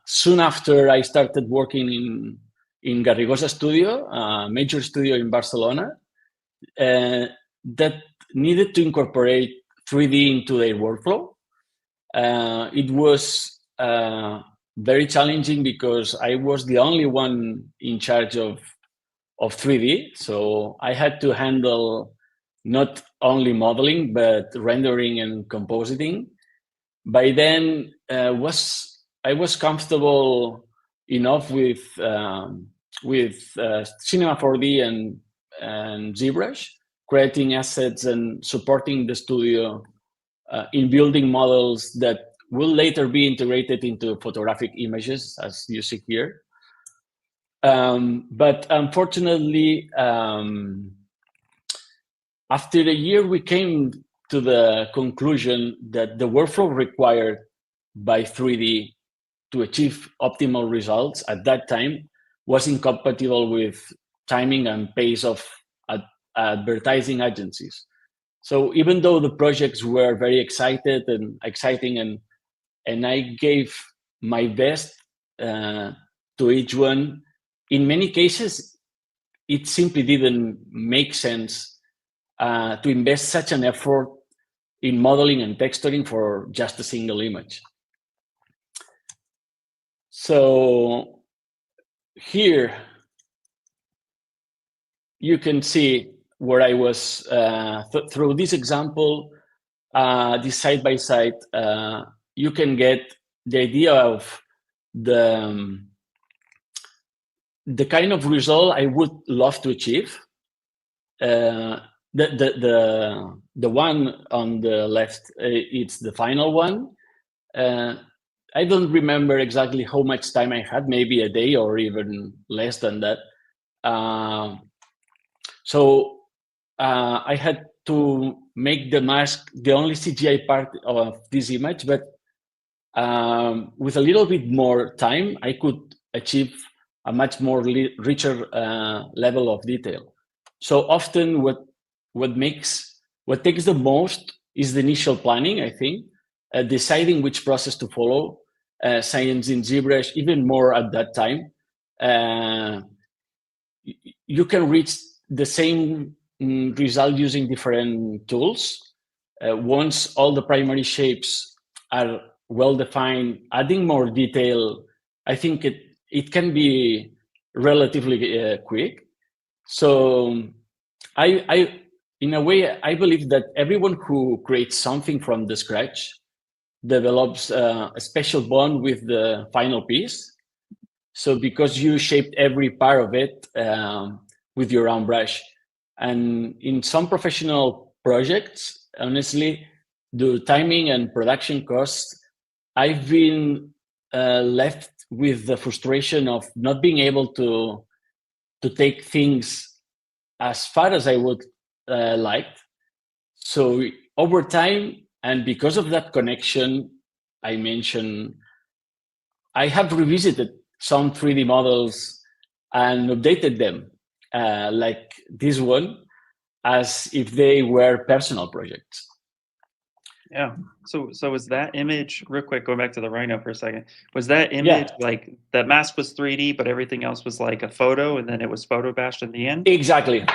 soon after, I started working in Garrigosa Studio, a major studio in Barcelona, that needed to incorporate 3D into their workflow. It was very challenging because I was the only one in charge of 3D. So I had to handle not only modeling, but rendering and compositing. By then, I was comfortable enough with Cinema 4D and ZBrush, creating assets and supporting the studio in building models that will later be integrated into photographic images, as you see here. But unfortunately, after a year, we came to the conclusion that the workflow required by 3D to achieve optimal results at that time was incompatible with timing and pace of advertising agencies. So even though the projects were very exciting and I gave my best to each one, in many cases, it simply didn't make sense to invest such an effort in modeling and texturing for just a single image. So here you can see where I was through this example, this side by side, you can get the idea of the kind of result I would love to achieve. The one on the left, it's the final one. I don't remember exactly how much time I had, maybe a day or even less than that. So I had to make the mask the only CGI part of this image, but with a little bit more time, I could achieve a much more richer level of detail. So often what takes the most is the initial planning, I think, deciding which process to follow, science in ZBrush, even more at that time. You can reach the same result using different tools. Once all the primary shapes are well defined, adding more detail, I think it can be relatively quick. So I, in a way, I believe that everyone who creates something from the scratch develops a special bond with the final piece. So because you shaped every part of it with your own brush. And in some professional projects, honestly, the timing and production costs, I've been left with the frustration of not being able to take things as far as I would like. So over time, and because of that connection I mentioned, I have revisited some 3D models and updated them, like this one, as if they were personal projects. Yeah. So was that image, real quick, going back to the Rhino for a second, was that image like that mask was 3D, but everything else was like a photo, and then it was photo bashed in the end? Exactly.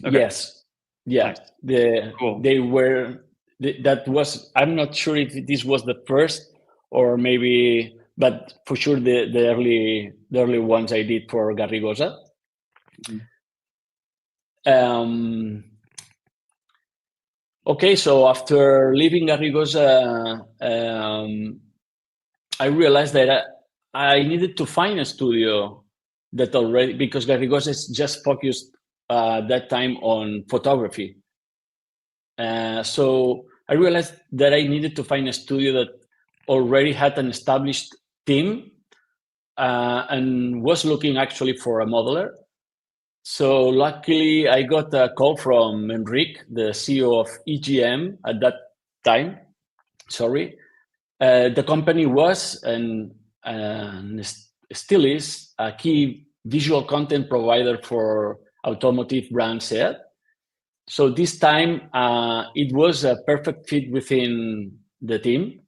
Okay. Yes. Yeah. Nice. Cool. They were. That was. I'm not sure if this was the first, or maybe, but for sure the early ones I did for Garrigosa. Mm-hmm. Okay, so after leaving Garrigosa, I realized that I needed to find a studio that already, because Garrigosa is just focused that time on photography. So I realized that I needed to find a studio that already had an established team and was looking actually for a modeler. So luckily, I got a call from Enrique, the CEO of EGM at that time. Sorry. The company was and still is a key visual content provider for automotive brand SEAT. So this time, it was a perfect fit within the team,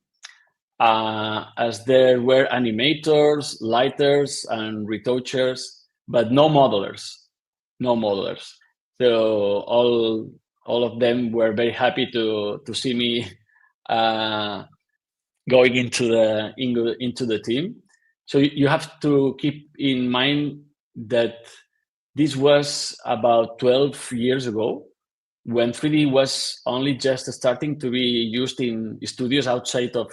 as there were animators, lighters, and retouchers, but no modelers. So all of them were very happy to see me going into the team. So you have to keep in mind that this was about 12 years ago, when 3D was only just starting to be used in studios outside of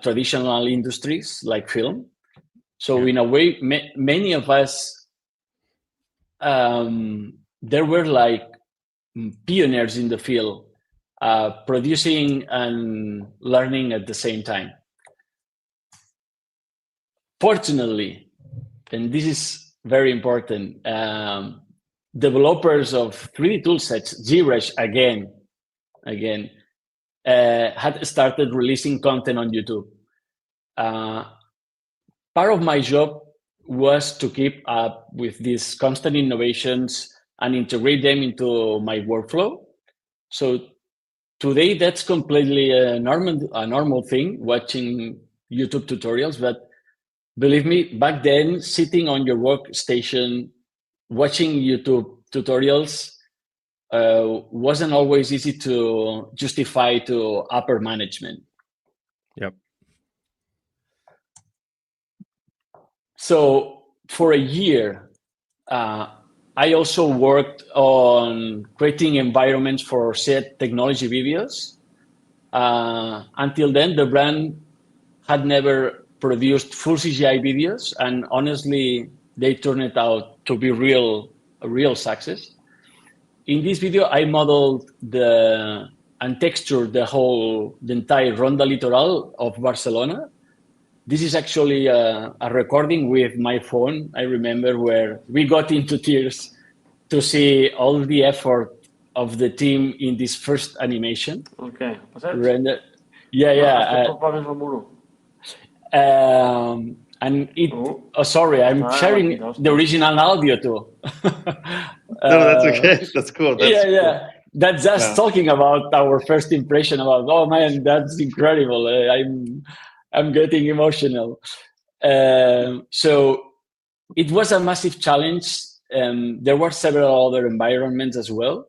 traditional industries like film. So in a way, many of us, there were like pioneers in the field, producing and learning at the same time. Fortunately, and this is very important, developers of 3D toolsets, ZBrush again, had started releasing content on YouTube. Part of my job was to keep up with these constant innovations and integrate them into my workflow. So today, that's completely a normal thing, watching YouTube tutorials. But believe me, back then, sitting on your workstation, watching YouTube tutorials wasn't always easy to justify to upper management. Yep. So for a year, I also worked on creating environments for SEAT technology videos. Until then, the brand had never produced full CGI videos, and honestly, they turned out to be a real success. In this video, I modeled and textured the entire Ronda Litoral of Barcelona. This is actually a recording with my phone, I remember, where we got into tears to see all the effort of the team in this first animation. Okay. Render. Yeah. And it. Oh, sorry, I'm sharing the original audio too. No, that's okay. That's cool. That's cool. That's just talking about our first impression about. Oh man, that's incredible. I'm getting emotional. So it was a massive challenge. There were several other environments as well,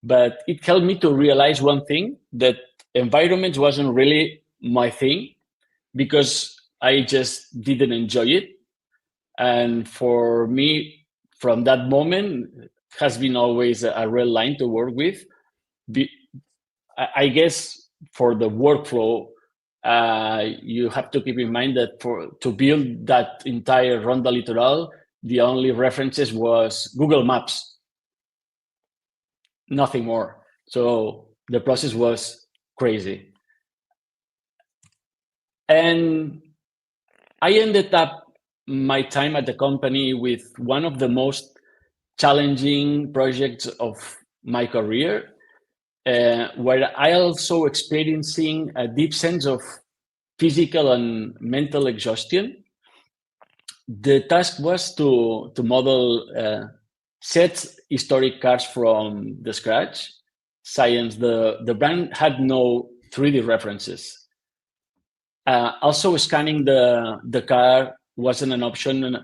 but it helped me to realize one thing, that environments wasn't really my thing, because I just didn't enjoy it. And for me, from that moment has been always a red line to work with. I guess for the workflow, you have to keep in mind that to build that entire Ronda Litoral, the only references was Google Maps, nothing more. So the process was crazy. And I ended up my time at the company with one of the most challenging projects of my career, where I also experiencing a deep sense of physical and mental exhaustion. The task was to model set historic cars from the scratch. Science, the brand had no 3D references. Also, scanning the car wasn't an option,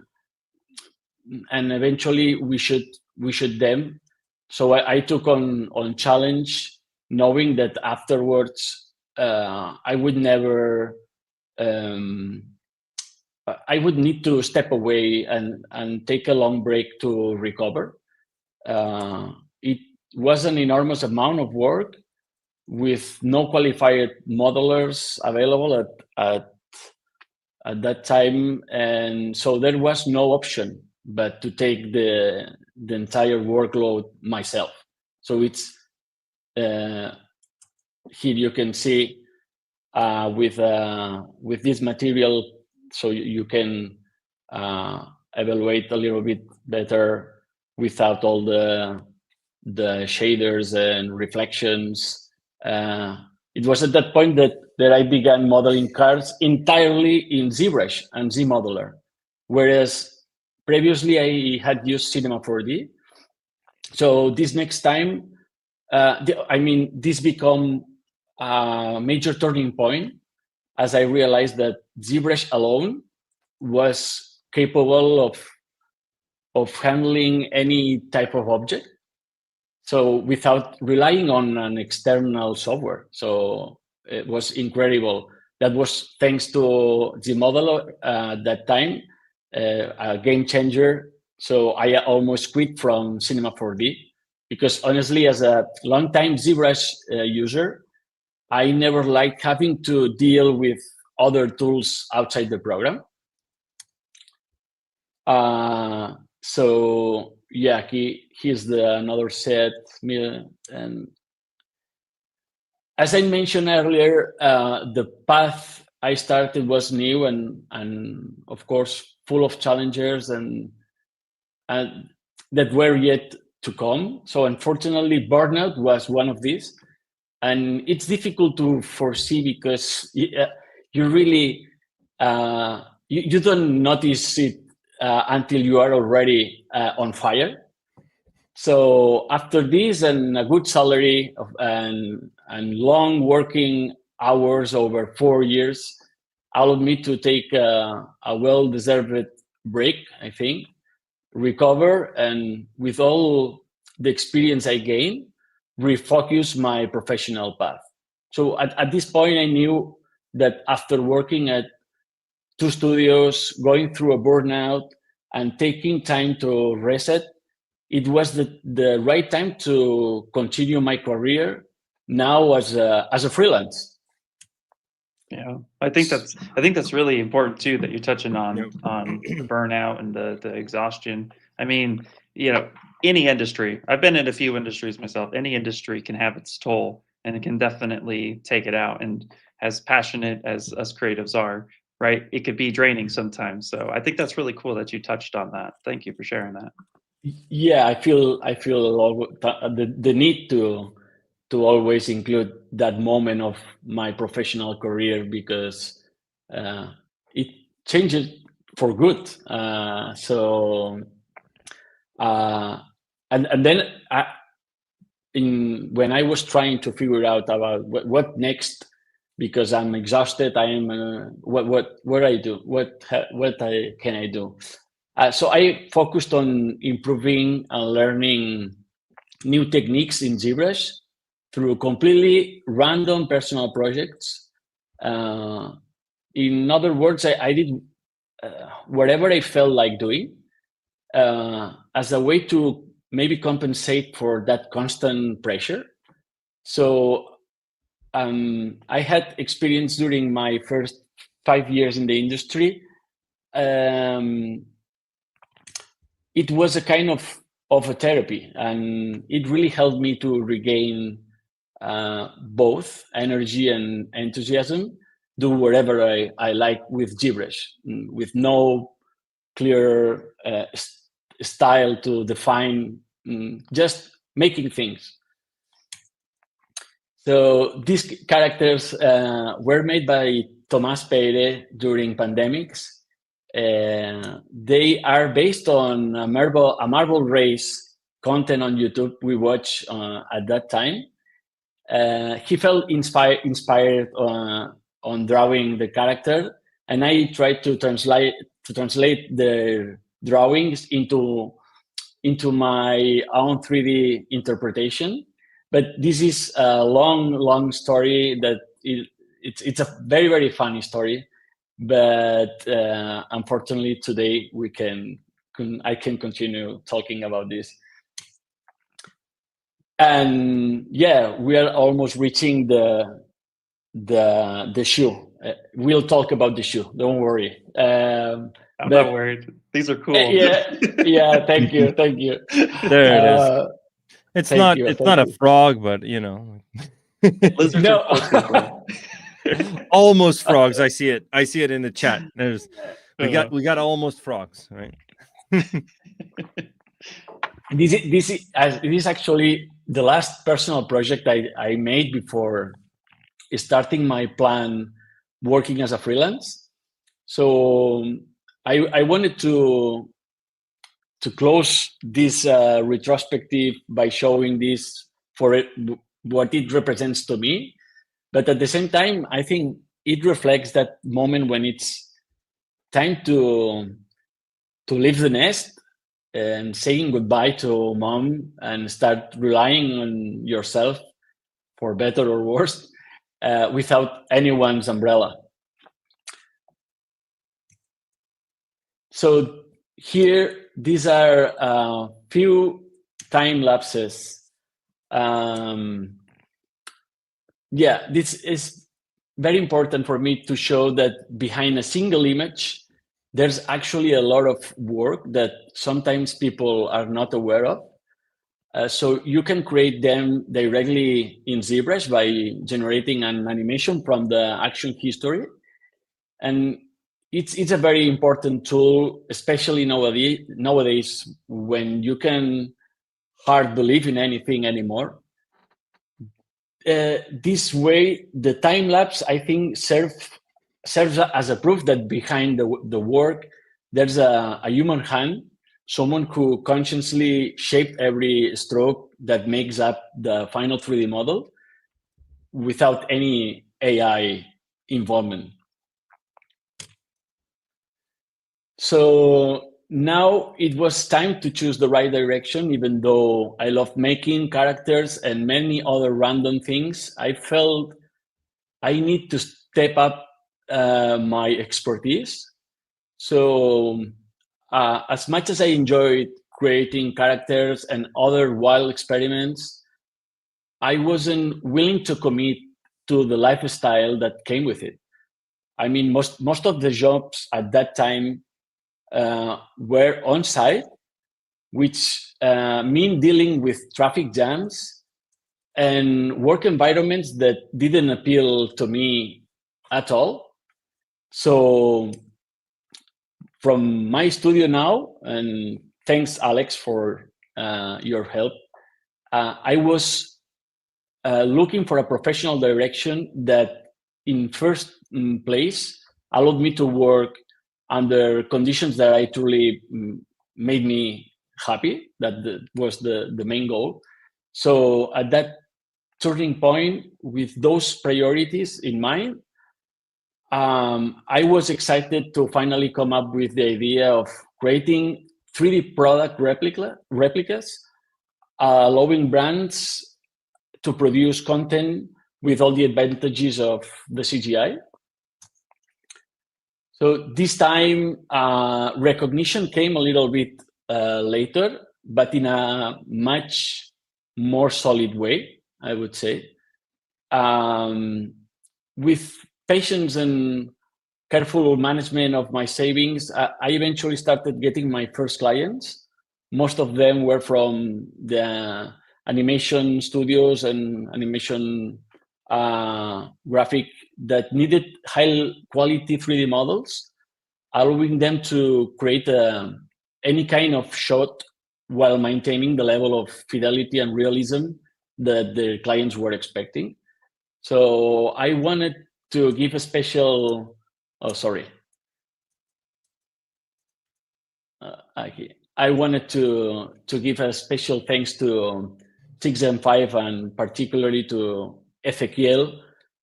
and eventually we should them. So I took on challenge, knowing that afterwards I would never. I would need to step away and take a long break to recover. It was an enormous amount of work with no qualified modelers available at that time, and so there was no option but to take the entire workload myself. So it's here you can see with this material, so you can evaluate a little bit better without all the shaders and reflections. It was at that point that I began modeling cars entirely in ZBrush and ZModeler, whereas previously I had used Cinema 4D. So this next time, this became a major turning point as I realized that ZBrush alone was capable of handling any type of object, so without relying on an external software. So it was incredible. That was thanks to ZModeler at that time, a game changer. So I almost quit from Cinema 4D because honestly, as a long-time ZBrush user, I never liked having to deal with other tools outside the program. So yeah, here's another set. And as I mentioned earlier, the path I started was new and of course full of challenges and that were yet to come. So unfortunately, burnout was one of these. And it's difficult to foresee because you really, you don't notice it until you are already on fire. So after this and a good salary and long working hours over 4 years, allowed me to take a well-deserved break, I think, recover, and with all the experience I gained, refocus my professional path. So at this point, I knew that after working at 2 studios, going through a burnout, and taking time to reset, it was the right time to continue my career now as a freelance. Yeah, I think that's really important too, that you're touching on the burnout and the exhaustion. I mean, any industry, I've been in a few industries myself, any industry can have its toll and it can definitely take it out. And as passionate as us creatives are, right, it could be draining sometimes. So I think that's really cool that you touched on that. Thank you for sharing that. Yeah, I feel the need to always include that moment of my professional career because it changes for good. And then when I was trying to figure out about what next, because I'm exhausted, I am what I do, can I do? So I focused on improving and learning new techniques in ZBrush through completely random personal projects. In other words, I did whatever I felt like doing. as a way to maybe compensate for that constant pressure. So I had experience during my first 5 years in the industry. It was a kind of a therapy, and it really helped me to regain both energy and enthusiasm, do whatever I like with ZBrush, with no clear style to define, just making things. So these characters were made by Tomás Peire during pandemics. They are based on a marble race content on YouTube we watched at that time. He felt inspired on drawing the character, and I tried to translate the drawings into my own 3D interpretation. But this is a long story that it's a very, very funny story. But unfortunately, today I can continue talking about this. And yeah, we are almost reaching the shoe. We'll talk about the shoe. Don't worry. I'm not worried. These are cool. Yeah. Thank you. There it is. It's not a frog, but you know. Lizards are almost frogs. I see it in the chat. We got almost frogs, right? This is actually the last personal project I made before starting my plan working as a freelance. So I wanted to close this retrospective by showing this for what it represents to me. But at the same time, I think it reflects that moment when it's time to leave the nest and saying goodbye to mom and start relying on yourself, for better or worse, without anyone's umbrella. So here, these are a few time lapses. This is very important for me to show that behind a single image, there's actually a lot of work that sometimes people are not aware of. So you can create them directly in ZBrush by generating an animation from the action history. And it's a very important tool, especially nowadays when you can hardly believe in anything anymore. This way, the time lapse, I think, serves as a proof that behind the work, there's a human hand, someone who consciously shaped every stroke that makes up the final 3D model without any AI involvement. So now it was time to choose the right direction. Even though I love making characters and many other random things, I felt I need to step up my expertise. So as much as I enjoyed creating characters and other wild experiments, I wasn't willing to commit to the lifestyle that came with it. I mean, most of the jobs at that time were on site, which mean dealing with traffic jams and work environments that didn't appeal to me at all. So from my studio now, and thanks Alex for your help, I was looking for a professional direction that in first place allowed me to work under conditions that I truly made me happy. That was the main goal. So at that turning point, with those priorities in mind, I was excited to finally come up with the idea of creating 3D product replicas, allowing brands to produce content with all the advantages of the CGI. So this time, recognition came a little bit later, but in a much more solid way, I would say. With patience and careful management of my savings, I eventually started getting my first clients. Most of them were from the animation studios and animation graphic that needed high quality 3D models, allowing them to create any kind of shot while maintaining the level of fidelity and realism that the clients were expecting. So I wanted to give a special, I wanted to give a special thanks to 6M5 and particularly to Ezequiel,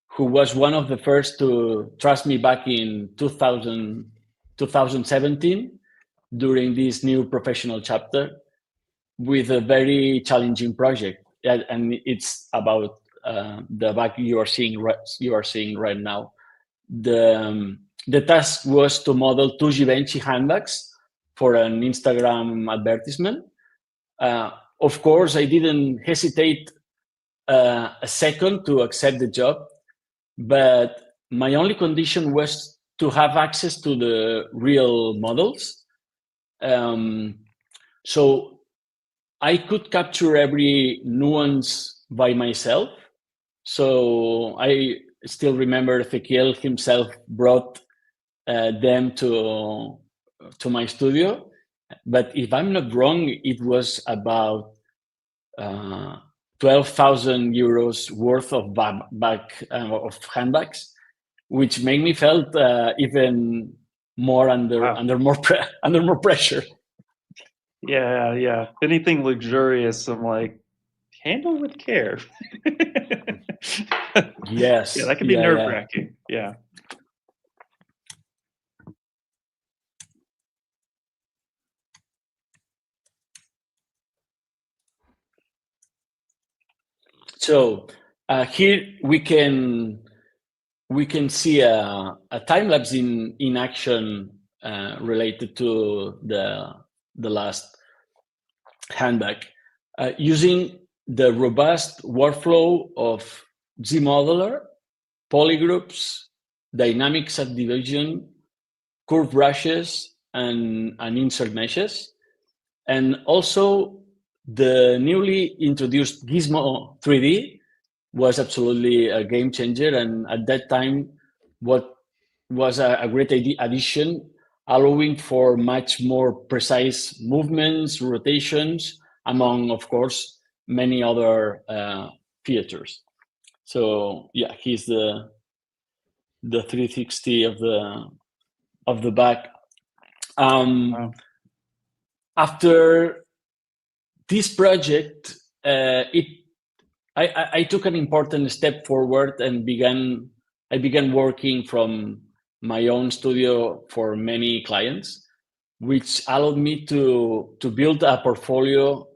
who was one of the first to trust me back in 2017 during this new professional chapter with a very challenging project. And it's about the back you are seeing right now. The task was to model two Givenchy handbags for an Instagram advertisement. Of course, I didn't hesitate a second to accept the job, but my only condition was to have access to the real models. So I could capture every nuance by myself. So I still remember Ezequiel himself brought them to my studio. But if I'm not wrong, it was about 12,000 euros worth of handbags, which made me felt even more under more pressure. Yeah. Anything luxurious, I'm like, handle with care. Yes. Yeah, that can be nerve-wracking. Yeah. So here we can see a time lapse in action related to the last handbag, using the robust workflow of ZModeler, polygroups, dynamic subdivision, curve brushes, and insert meshes, and also the newly introduced Gizmo 3D was absolutely a game changer, and at that time, what was a great addition, allowing for much more precise movements, rotations, among, of course, many other features. So yeah, he's the 360 of the back. Wow. After this project, I took an important step forward and I began working from my own studio for many clients, which allowed me to build a portfolio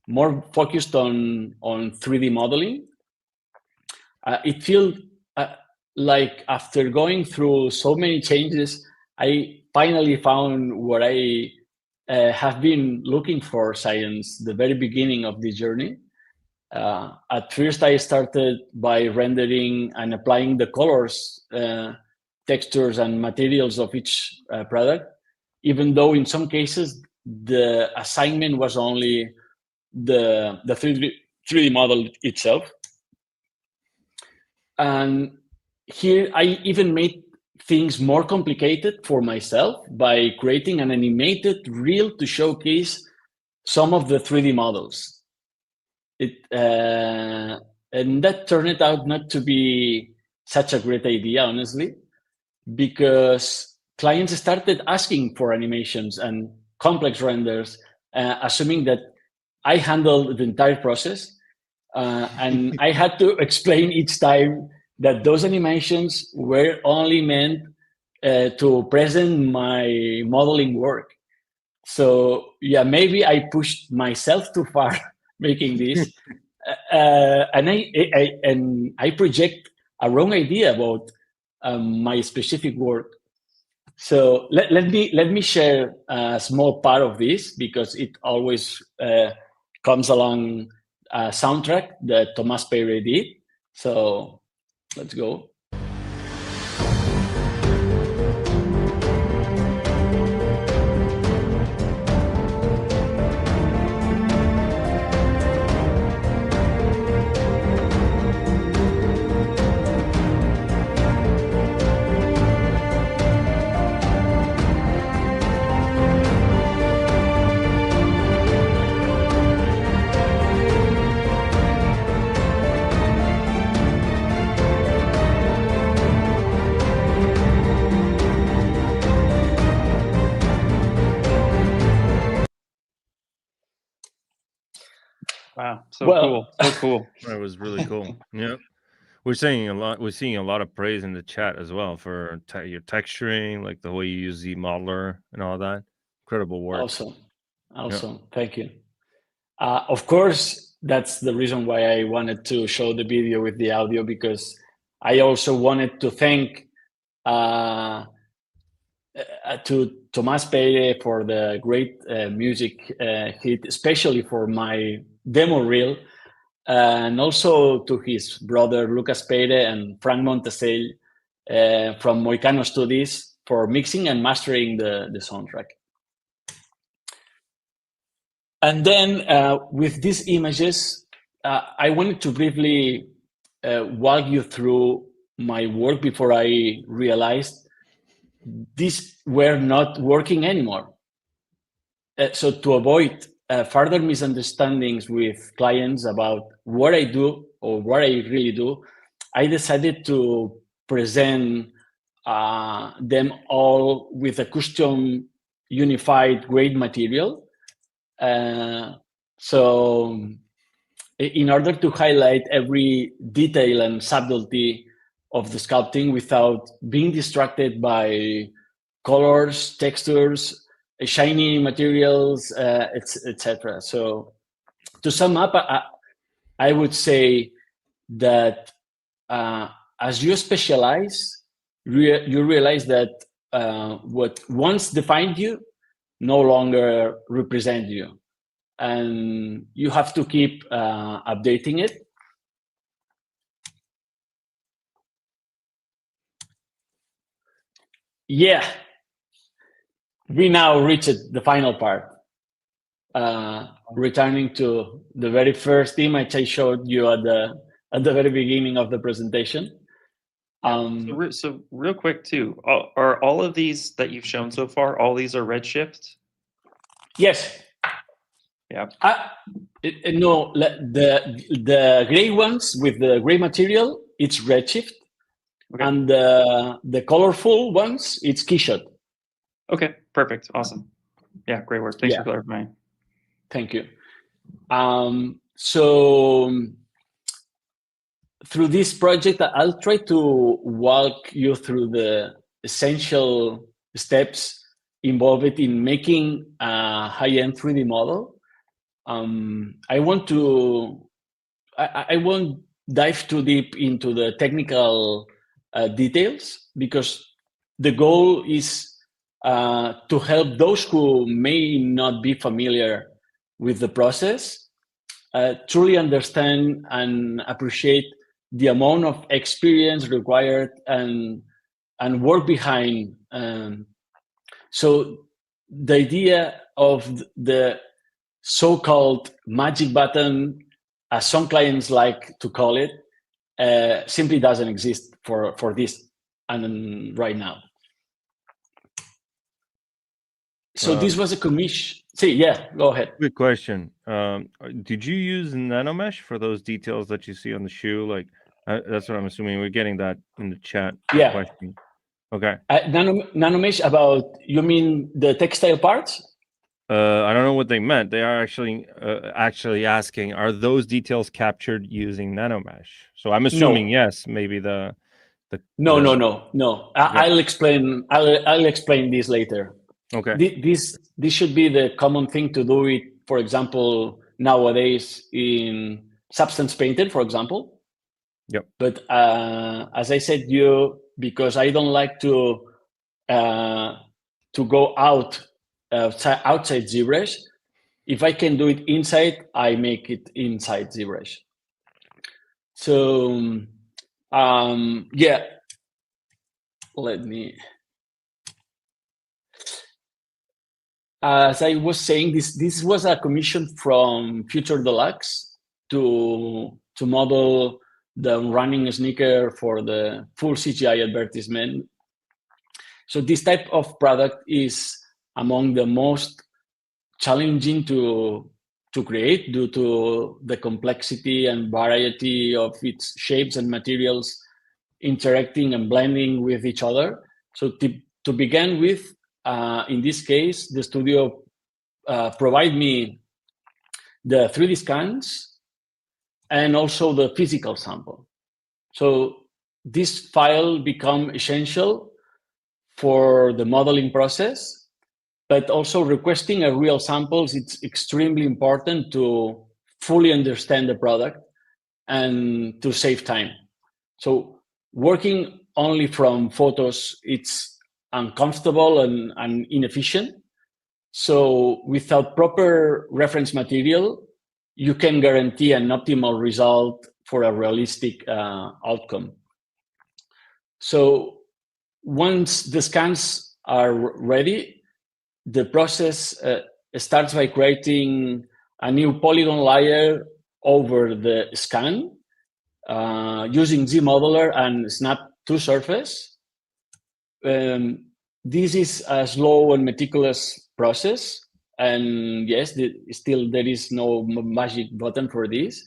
more focused on 3D modeling. It feels like after going through so many changes, I finally found what I have been looking for since the very beginning of this journey. At first, I started by rendering and applying the colors, textures, and materials of each product, even though in some cases the assignment was only the 3D model itself. And here I even made things more complicated for myself by creating an animated reel to showcase some of the 3D models. And that turned out not to be such a great idea, honestly, because clients started asking for animations and complex renders, assuming that I handled the entire process. And I had to explain each time that those animations were only meant to present my modeling work. So yeah, maybe I pushed myself too far making this, and I project a wrong idea about my specific work. So let me share a small part of this because it always comes along a soundtrack that Thomas Peyre did. So let's go. Wow, so Well- cool, so cool. That was really cool. Yep. We're seeing a lot of praise in the chat as well for your texturing, like the way you use ZModeler and all that. Incredible work. Awesome. Thank you. Of course, that's the reason why I wanted to show the video with the audio, because I also wanted to thank to Thomas Peyre for the great music hit, especially for my demo reel, and also to his brother Lucas Peyre and Frank Montesell from Moicano Studios for mixing and mastering the soundtrack. And then with these images, I wanted to briefly walk you through my work before I realized these were not working anymore. So to avoid further misunderstandings with clients about what I do or what I really do, I decided to present them all with a custom unified grade material. So in order to highlight every detail and subtlety of the sculpting without being distracted by colors, textures, shiny materials, etc. So to sum up, I would say that as you specialize, you realize that what once defined you no longer represent you, and you have to keep updating it. Yeah, we now reached the final part. Returning to the very first image I showed you at the very beginning of the presentation. So real quick too, are all of these that you've shown so far, all these are Redshift? Yes. Yeah. No, the gray ones with the gray material, it's Redshift. Okay. And the colorful ones, it's Keyshot. Okay, perfect, awesome. Yeah, great work. Thanks for clarifying. Thank you. So through this project, I'll try to walk you through the essential steps involved in making a high-end 3D model. I won't dive too deep into the technical details, because the goal is to help those who may not be familiar with the process truly understand and appreciate the amount of experience required and work behind. So the idea of the so-called magic button, as some clients like to call it, simply doesn't exist for this and right now. So this was a commission. See, yeah, go ahead. Good question. Did you use nanomesh for those details that you see on the shoe? Like, that's what I'm assuming. We're getting that in the chat. Yeah. Question. Okay. Nanomesh about, you mean the textile parts? I don't know what they meant. They are actually asking, are those details captured using nanomesh? So I'm assuming yes. Maybe the No. I'll explain. I'll explain this later. Okay. This should be the common thing to do it. For example, nowadays in Substance Painter, for example. Yep. But as I said, because I don't like to to go outside ZBrush. If I can do it inside, I make it inside ZBrush. So yeah, let me. As I was saying, this was a commission from Future Deluxe to model the running sneaker for the full CGI advertisement. So this type of product is among the most challenging to create due to the complexity and variety of its shapes and materials interacting and blending with each other. So to begin with, in this case, the studio provide me the 3D scans and also the physical sample. So this file become essential for the modeling process, but also requesting a real samples, it's extremely important to fully understand the product and to save time. So working only from photos, it's uncomfortable and inefficient. So without proper reference material, you can guarantee an optimal result for a realistic outcome. So once the scans are ready, the process starts by creating a new polygon layer over the scan using ZModeler and Snap to Surface. This is a slow and meticulous process. And yes, still there is no magic button for this,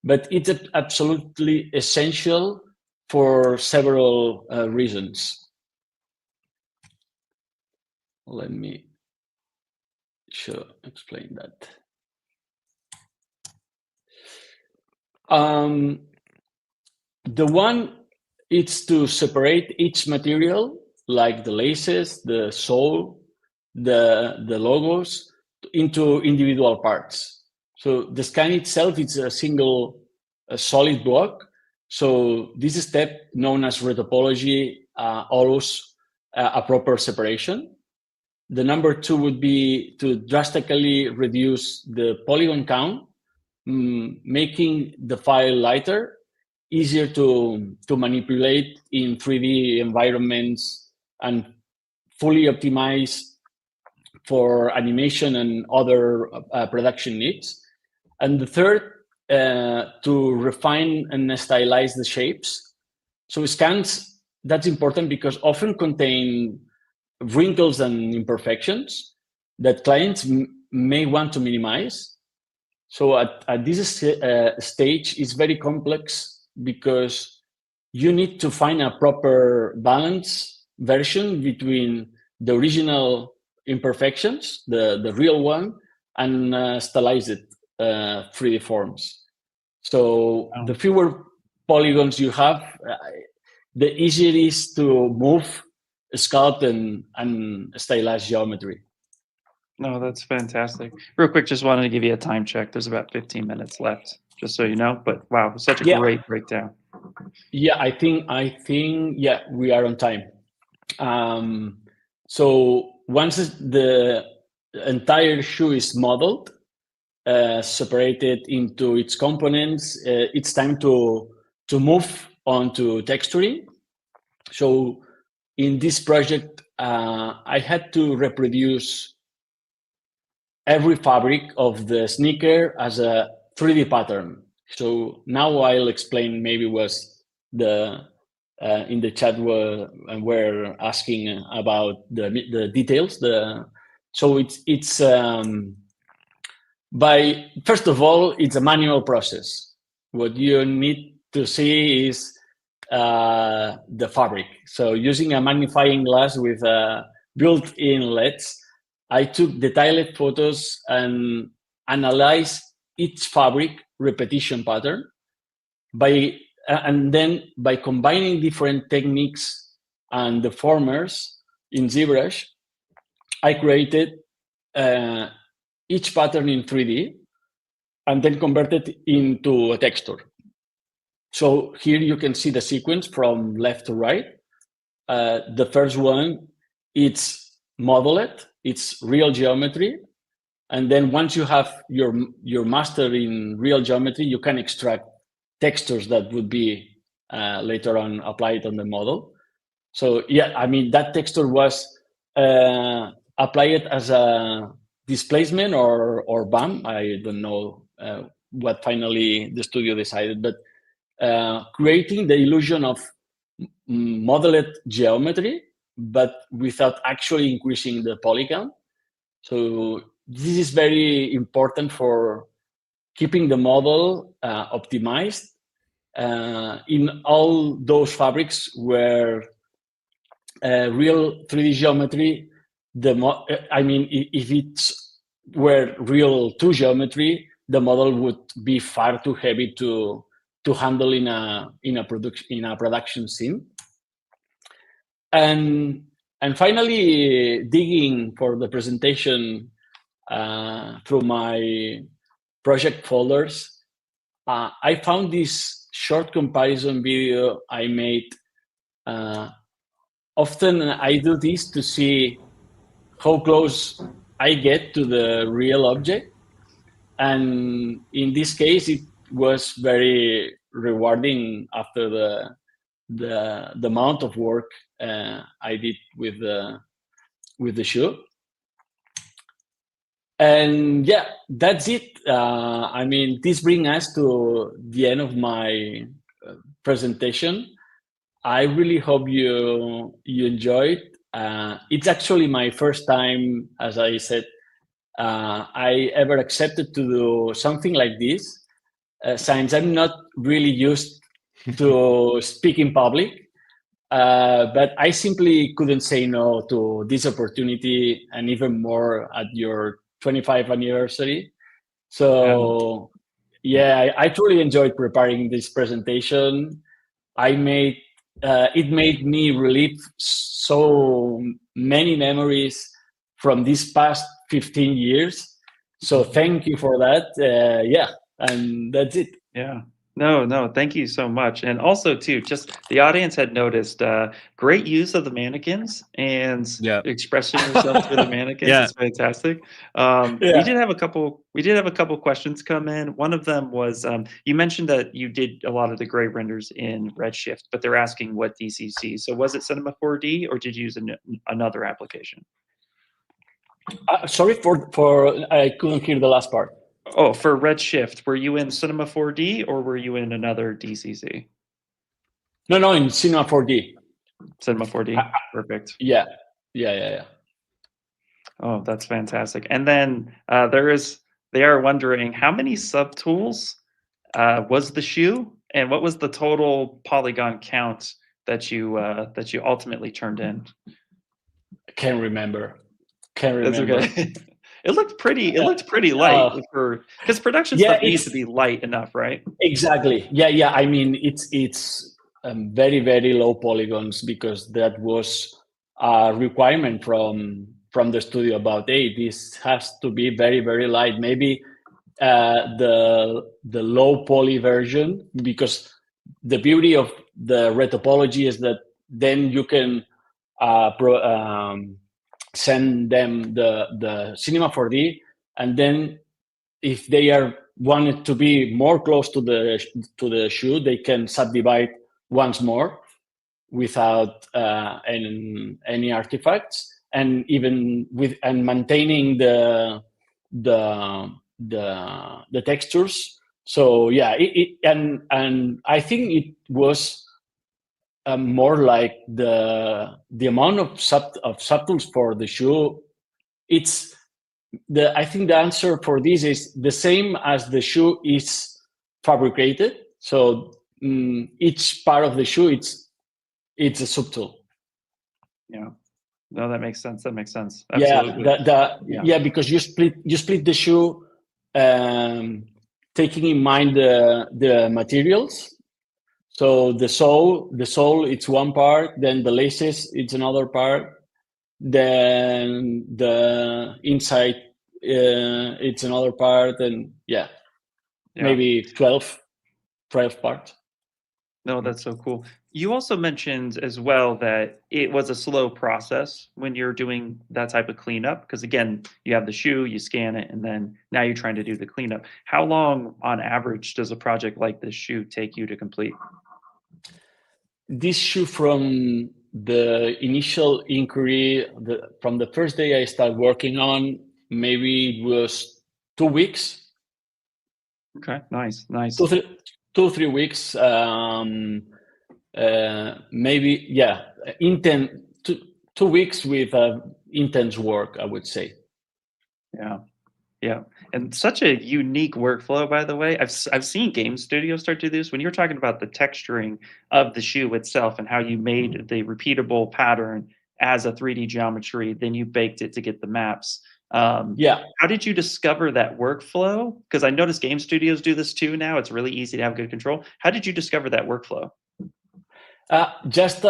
but it's absolutely essential for several reasons. Let me explain that. The one is to separate each material, like the laces, the sole, the logos, into individual parts. So the scan itself is a single solid block. So this step, known as retopology, allows a proper separation. The number two would be to drastically reduce the polygon count, making the file lighter, easier to manipulate in 3D environments, and fully optimized for animation and other production needs. And the third, to refine and stylize the shapes. So scans, that's important because often contain wrinkles and imperfections that clients may want to minimize. So at this stage, it's very complex because you need to find a proper balance version between the original imperfections, the real one, and stylize it 3D forms. So the fewer polygons you have, the easier it is to move, sculpt, and stylize geometry. No, that's fantastic. Real quick, just wanted to give you a time check. There's about 15 minutes left, just so you know. But wow, such a great breakdown. Yeah, I think yeah, we are on time. So once the entire shoe is modeled, separated into its components, it's time to move on to texturing. So in this project, I had to reproduce every fabric of the sneaker as a 3D pattern. So now I'll explain, maybe was the in the chat we're asking about the details. So it's first of all, it's a manual process. What you need to see is the fabric. So using a magnifying glass with built-in LEDs, I took detailed photos and analyzed each fabric repetition pattern. And then by combining different techniques and deformers in ZBrush, I created each pattern in 3D and then converted into a texture. So here you can see the sequence from left to right. The first one it's modeled, it's real geometry, and then once you have your master in real geometry, you can extract textures that would be later on applied on the model. So yeah, I mean, that texture was applied as a displacement or BAM. I don't know what finally the studio decided, but creating the illusion of modeled geometry, but without actually increasing the polygon. So this is very important for keeping the model optimized in all those fabrics where real 3D geometry, if it's were real 2 geometry, the model would be far too heavy to handle in a production scene. And finally, digging for the presentation through my project folders, I found this short comparison video I made. Often I do this to see how close I get to the real object. And in this case, it was very rewarding after the amount of work I did with the shoe. And yeah, that's it. I mean, this brings us to the end of my presentation. I really hope you enjoyed. It's actually my first time, as I said, I ever accepted to do something like this, since I'm not really used to speak in public. But I simply couldn't say no to this opportunity, and even more at your 25th anniversary. So yeah, I truly enjoyed preparing this presentation. It made me relive so many memories from these past 15 years. So thank you for that. Yeah, and that's it. Yeah. No, thank you so much. And also, too, just the audience had noticed great use of the mannequins and expressing yourself through the mannequins. Yeah. It's fantastic. We did have a couple questions come in. One of them was you mentioned that you did a lot of the gray renders in Redshift, but they're asking what DCC. So was it Cinema 4D, or did you use another application? Sorry for I couldn't hear the last part. Oh, for Redshift, were you in Cinema 4D or were you in another DCC? No, in Cinema 4D. Cinema 4D, perfect. Yeah. Oh, that's fantastic. And then they are wondering how many subtools was the shoe, and what was the total polygon count that you ultimately turned in? Can't remember. That's okay. It looked pretty light because production stuff needs to be light enough, right? Exactly. Yeah. I mean, it's very, very low polygons, because that was a requirement from the studio about, hey, this has to be very, very light. Maybe the low poly version, because the beauty of the retopology is that then you can send them the Cinema 4D, and then if they are wanted to be more close to the shoe, they can subdivide once more without any artifacts, and even maintaining the textures. So yeah, and I think it was more like the amount of subtools for the shoe. I think the answer for this is the same as the shoe is fabricated. So each part of the shoe, it's a subtool. Yeah. No, that makes sense. Absolutely. Yeah, because you split the shoe, taking in mind the materials. So the sole, it's one part. Then the laces, it's another part. Then the inside, it's another part, and maybe 12 parts. No, that's so cool. You also mentioned as well that it was a slow process when you're doing that type of cleanup, because again, you have the shoe, you scan it, and then now you're trying to do the cleanup. How long on average does a project like this shoe take you to complete? This shoe, from the initial inquiry, from the first day I started working on, maybe it was 2 weeks. Okay, nice. 3 weeks. Maybe, yeah, intense. 2 weeks with intense work, I would say. Yeah, and such a unique workflow, by the way. I've seen game studios start to do this. When you're talking about the texturing of the shoe itself and how you made the repeatable pattern as a 3D geometry, then you baked it to get the maps. Yeah. How did you discover that workflow? Because I noticed game studios do this too now. It's really easy to have good control. How did you discover that workflow? Just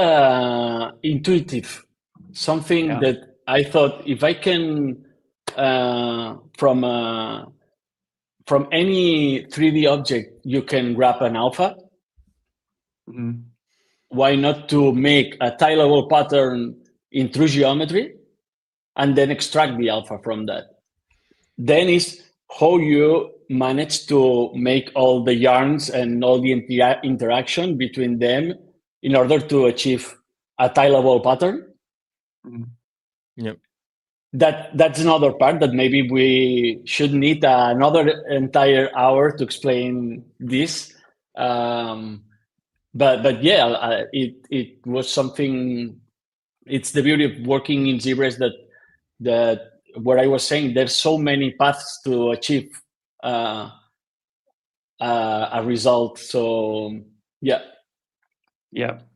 intuitive. Something that I thought, if I can, from any 3D object, you can grab an alpha. Mm-hmm. Why not to make a tileable pattern in true geometry and then extract the alpha from that? Then is how you manage to make all the yarns and all the interaction between them in order to achieve a tileable pattern. Mm-hmm. Yep. That's another part that maybe we should need another entire hour to explain this. But yeah, it was something. It's the beauty of working in ZBrush that what I was saying, there's so many paths to achieve a result. So yeah.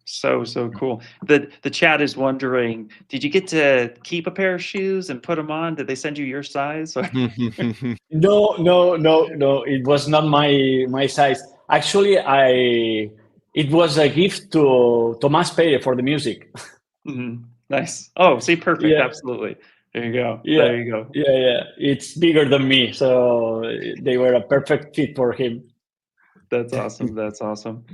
So cool. The chat is wondering, did you get to keep a pair of shoes and put them on? Did they send you your size? No. It was not my size. Actually, it was a gift to Tomas Pere for the music. Mm-hmm. Nice. Oh, see, perfect. Yeah. Absolutely. There you go. Yeah. There you go. Yeah. It's bigger than me, so they were a perfect fit for him. That's awesome. That's awesome.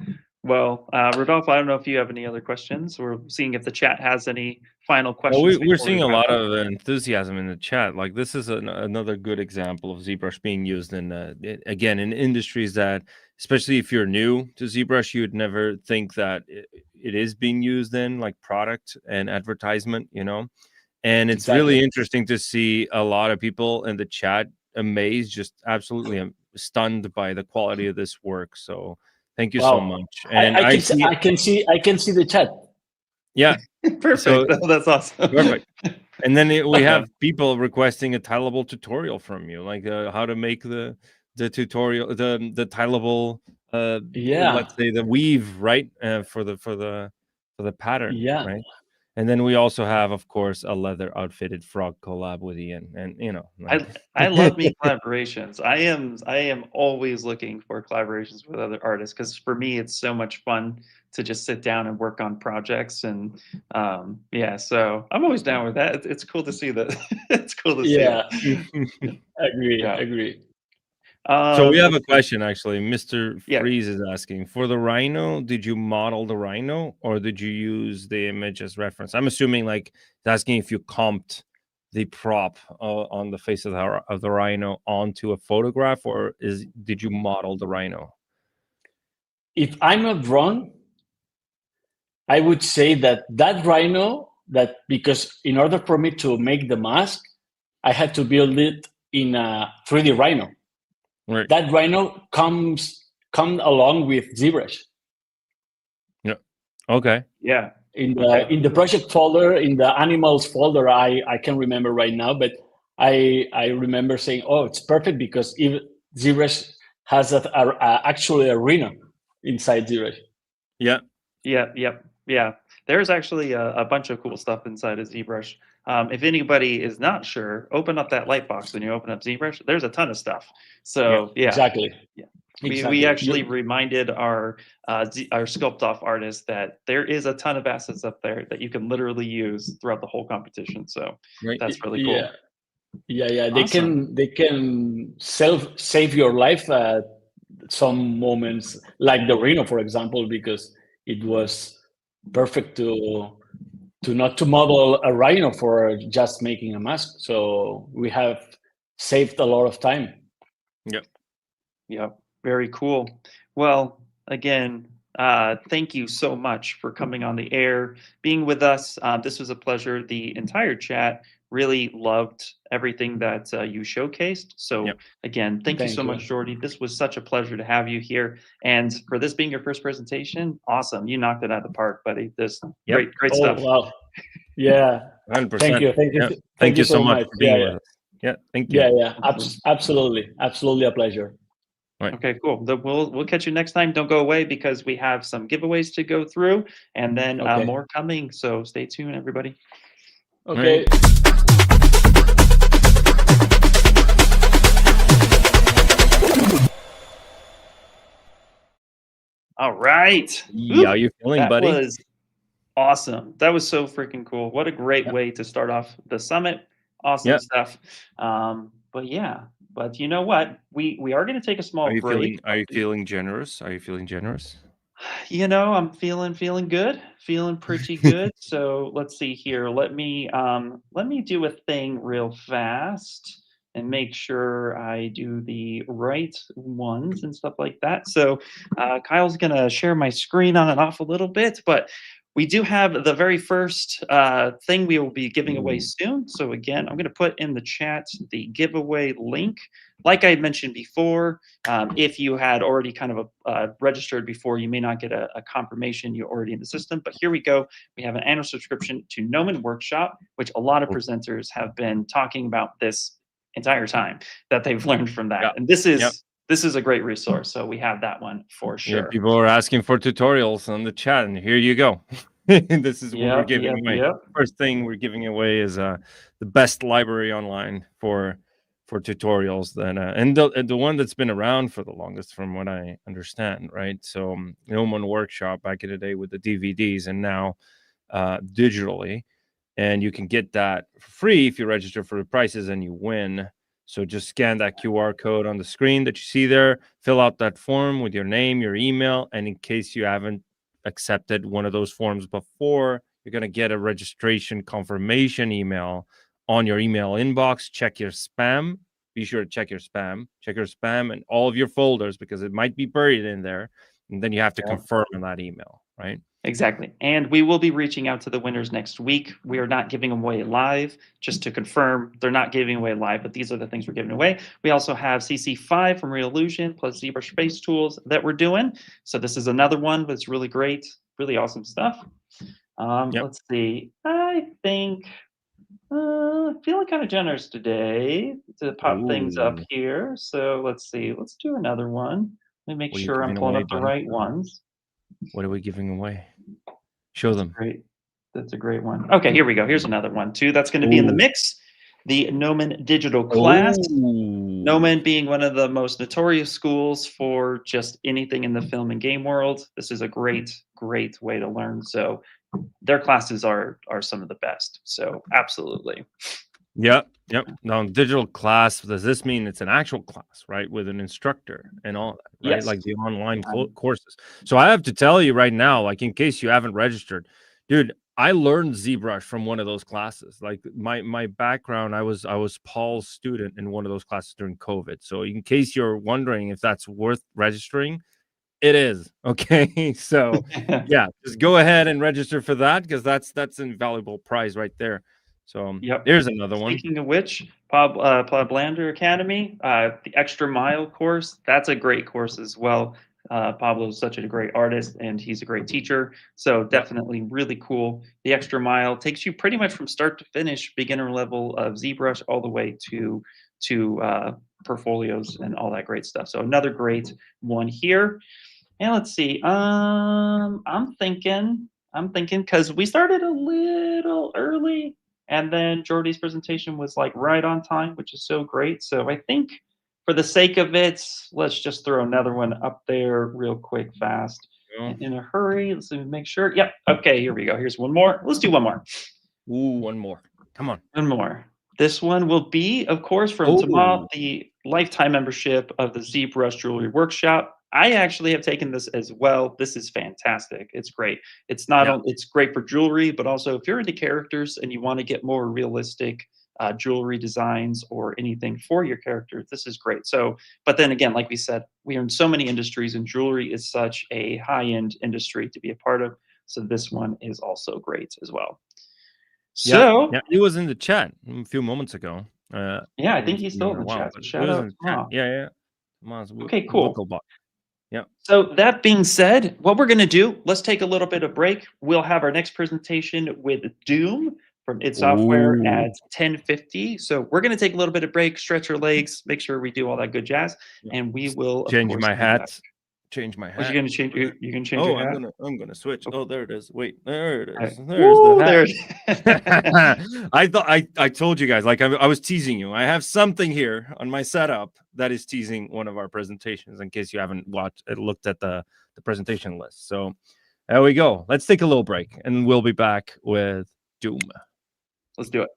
Well, Rodolfo, I don't know if you have any other questions. We're seeing if the chat has any final questions. Well, we're seeing a lot of enthusiasm in the chat. Like, this is another good example of ZBrush being used in, again, in industries that, especially if you're new to ZBrush, you would never think that it is being used in, like product and advertisement, you know? And it's really interesting to see a lot of people in the chat amazed, just absolutely stunned by the quality of this work. So thank you so much. And I can see the chat. Yeah. Perfect. So, that's awesome. Perfect. And then we have people requesting a tileable tutorial from you, like how to make the tutorial, the tileable, let's say the weave, right, for the pattern, right? And then we also have, of course, a leather outfitted frog collab with Ian, and you know, I love me collaborations. I am always looking for collaborations with other artists, because for me it's so much fun to just sit down and work on projects, and yeah, so I'm always down with that. It's cool to see that. It's cool to see. Agree. So we have a question, actually. Mr. Freeze is asking, for the rhino, did you model the rhino or did you use the image as reference? I'm assuming, like, it's asking if you comped the prop on the face of the rhino onto a photograph, or did you model the rhino? If I'm not wrong, I would say that rhino, because in order for me to make the mask, I had to build it in a 3D rhino. Right. That rhino comes along with ZBrush. Yeah. Okay. Yeah. In the project folder, in the animals folder, I can't remember right now, but I remember saying, "Oh, it's perfect because even ZBrush has actually a rhino inside ZBrush." Yeah. Yeah. There's actually a bunch of cool stuff inside of ZBrush. If anybody is not sure, open up that light box when you open up ZBrush. There's a ton of stuff. So yeah. Exactly. Yeah. We actually reminded our Sculpt-off artists that there is a ton of assets up there that you can literally use throughout the whole competition. So that's really cool. Yeah. Awesome. They can save your life at some moments, like the rhino, for example, because it was perfect to not to model a rhino for just making a mask. So we have saved a lot of time. Yep. Very cool. Well, again, thank you so much for coming on the air, being with us. This was a pleasure. The entire chat really loved everything that you showcased. So Yep. again, thank you Thank so you. much, Jordi. This was such a pleasure to have you here. And for this being your first presentation, awesome. You knocked it out of the park, buddy. This Yep. great Oh, stuff. wow. Yeah. 100%. Thank you. Yeah. Thank you so much. for being with us. Yeah, thank you. Yeah. Absolutely a pleasure. Right. Okay, cool. We'll catch you next time. Don't go away because we have some giveaways to go through, and then Okay. more coming. So stay tuned, everybody. Okay. All right. Yeah, how you feeling, That buddy? was awesome. That was so freaking cool. What a great way to start off the summit. Awesome stuff. But yeah, but you know what? We are going to take a small break. Are you feeling generous? Are you feeling generous? You know, I'm feeling good, feeling pretty good. So let's see here. Let me do a thing real fast and make sure I do the right ones and stuff like that. So Kyle's gonna share my screen on and off a little bit, but we do have the very first thing we will be giving away soon. So again, I'm gonna put in the chat the giveaway link. Like I had mentioned before, if you had already kind of registered before, you may not get a confirmation you're already in the system. But here we go. We have an annual subscription to Gnomon Workshop, which a lot of presenters have been talking about this entire time that they've learned from that. Yep. And this is a great resource. So we have that one for sure. Yeah, people are asking for tutorials on the chat, and here you go. This is what we're giving away. First thing we're giving away is the best library online for tutorials. That and the one that's been around for the longest, from what I understand, right? So Gnomon Workshop back in the day with the DVDs, and now digitally, and you can get that for free if you register for the prices and you win. So just scan that QR code on the screen that you see there, fill out that form with your name, your email, and in case you haven't accepted one of those forms before, you're going to get a registration confirmation email on your email inbox. Check your spam. Be sure to check your spam. Check your spam and all of your folders, because it might be buried in there, and then you have to confirm in that email, right? Exactly. And we will be reaching out to the winners next week. We are not giving them away live, just to confirm. They're not giving away live, but these are the things we're giving away. We also have CC5 from Real Illusion plus ZBrush Face Tools that we're doing. So this is another one that's really great, really awesome stuff. Let's see. I think feeling kind of generous today to pop things up here. So let's see. Let's do another one. Let me make sure I'm pulling up the right ones. What are we giving away? Show them. Great. That's a great one. Okay, here we go. Here's another one too. That's going to be in the mix. The Gnomon digital class. Gnomon being one of the most notorious schools for just anything in the film and game world. This is a great way to learn. So their classes are some of the best. So absolutely. Yep. Now, digital class, does this mean it's an actual class, right, with an instructor and all that, right? Yes. Like the online courses. So I have to tell you right now, like in case you haven't registered, dude, I learned ZBrush from one of those classes. Like my background, I was Paul's student in one of those classes during COVID. So in case you're wondering if that's worth registering, it is. Okay. So yeah, just go ahead and register for that, because that's an invaluable prize right there. So there's another one. Speaking of which, Blander Academy, the Extra Mile course, that's a great course as well. Pablo is such a great artist, and he's a great teacher. So definitely really cool. The Extra Mile takes you pretty much from start to finish, beginner level of ZBrush, all the way to portfolios and all that great stuff. So another great one here. And let's see. I'm thinking because we started a little early, and then Jordi's presentation was like right on time, which is so great. So I think for the sake of it, let's just throw another one up there real quick, fast, in a hurry. Let's make sure. Yep. Okay, here we go. Here's one more. Let's do one more. Ooh, one more. Come on. One more. This one will be, of course, from Tamal, the lifetime membership of the ZBrush Jewelry Workshop. I actually have taken this as well. This is fantastic. It's great. It's not Yeah. only it's great for jewelry, but also if you're into characters and you want to get more realistic jewelry designs or anything for your character, this is great. So, but then again, like we said, we are in so many industries, and jewelry is such a high-end industry to be a part of. So this one is also great as well. So yeah, he was in the chat a few moments ago. yeah, I think he's still in the Wow, chat. but Shout he was out in to the chat. Tom. Yeah. Okay, cool. Wigglebot. Yeah. So that being said, what we're going to do, let's take a little bit of break. We'll have our next presentation with Doom from id Software Ooh. at 10:50. So we're going to take a little bit of break, stretch our legs, make sure we do all that good jazz, and we will of Change course, my be back. hat. Change my hat. What you going to change? You going to change Oh, your hat? I'm gonna switch. Oh, there it is. Wait, there it is. Woo, There's the hat. I thought I told you guys, like I was teasing you. I have something here on my setup that is teasing one of our presentations, in case you haven't looked at the presentation list. So there we go. Let's take a little break, and we'll be back with Doom. Let's do it.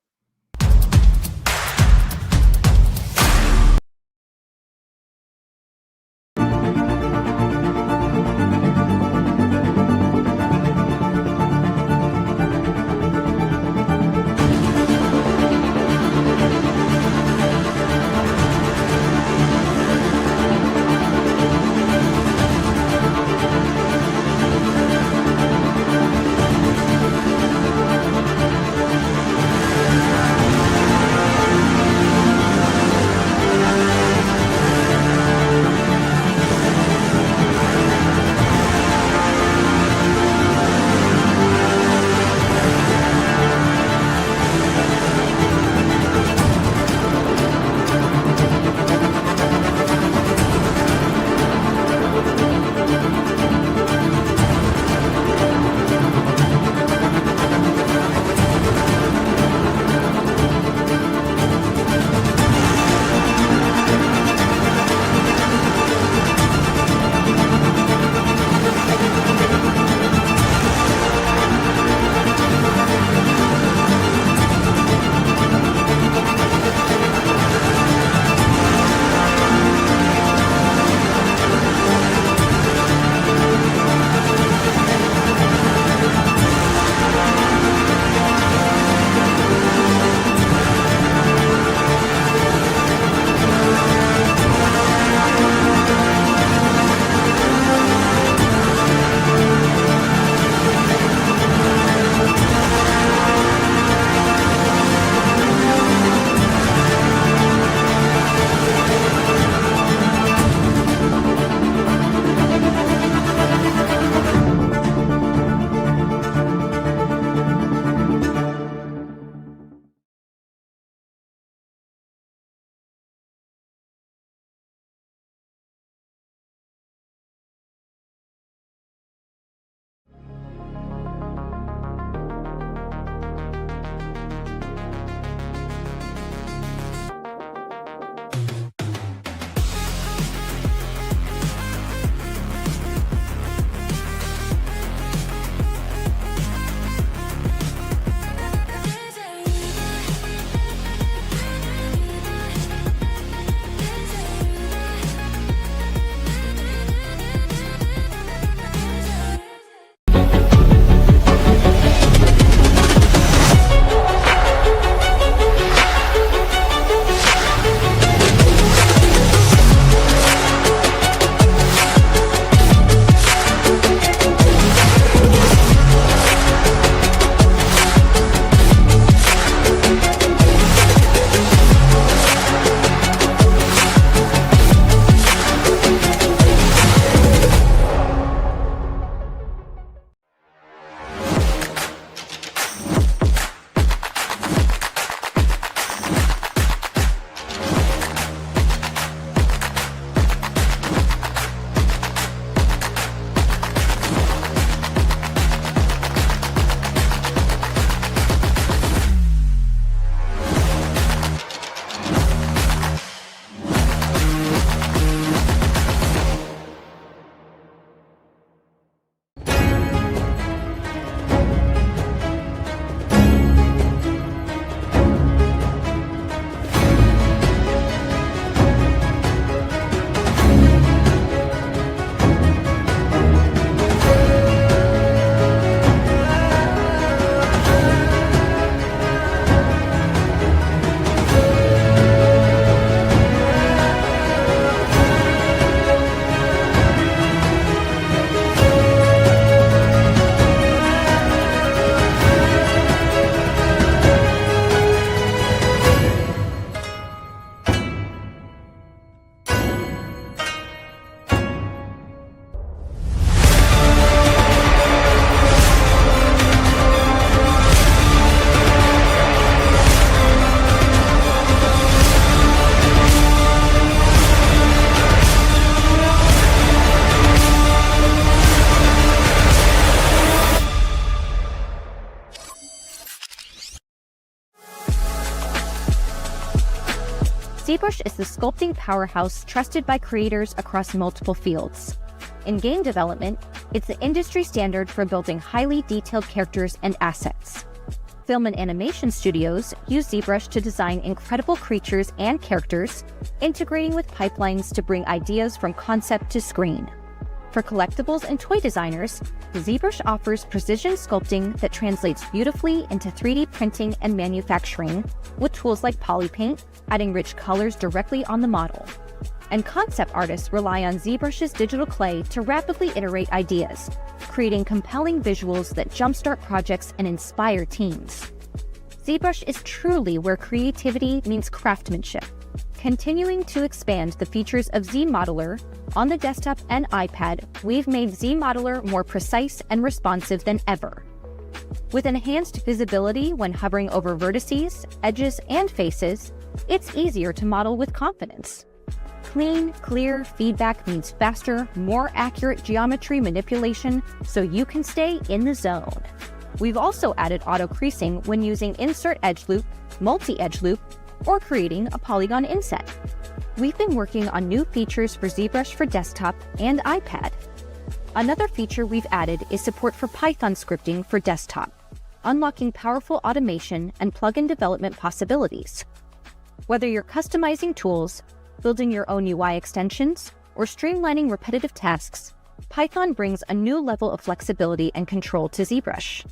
ZBrush is the sculpting powerhouse trusted by creators across multiple fields. In game development, it's the industry standard for building highly detailed characters and assets. Film and animation studios use ZBrush to design incredible creatures and characters, integrating with pipelines to bring ideas from concept to screen. For collectibles and toy designers, ZBrush offers precision sculpting that translates beautifully into 3D printing and manufacturing, with tools like polypaint, adding rich colors directly on the model. And concept artists rely on ZBrush's digital clay to rapidly iterate ideas, creating compelling visuals that jumpstart projects and inspire teams. ZBrush is truly where creativity meets craftsmanship, continuing to expand the features of ZModeler. On the desktop and iPad, we've made ZModeler more precise and responsive than ever. With enhanced visibility when hovering over vertices, edges, and faces, it's easier to model with confidence. Clean, clear feedback means faster, more accurate geometry manipulation so you can stay in the zone. We've also added auto-creasing when using insert edge loop, multi-edge loop, or creating a polygon inset. We've been working on new features for ZBrush for desktop and iPad. Another feature we've added is support for Python scripting for desktop, unlocking powerful automation and plugin development possibilities. Whether you're customizing tools, building your own UI extensions, or streamlining repetitive tasks, Python brings a new level of flexibility and control to ZBrush.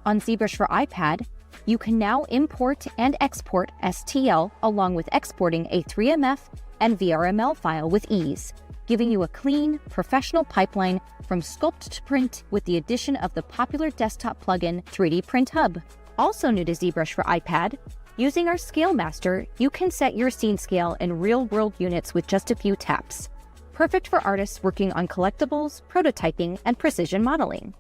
On ZBrush for iPad, you can now import and export STL along with exporting a 3MF and VRML file with ease, giving you a clean, professional pipeline from Sculpt to print with the addition of the popular desktop plugin 3D Print Hub. Also new to ZBrush for iPad, using our Scale Master, you can set your scene scale in real-world units with just a few taps. Perfect for artists working on collectibles, prototyping, and precision modeling.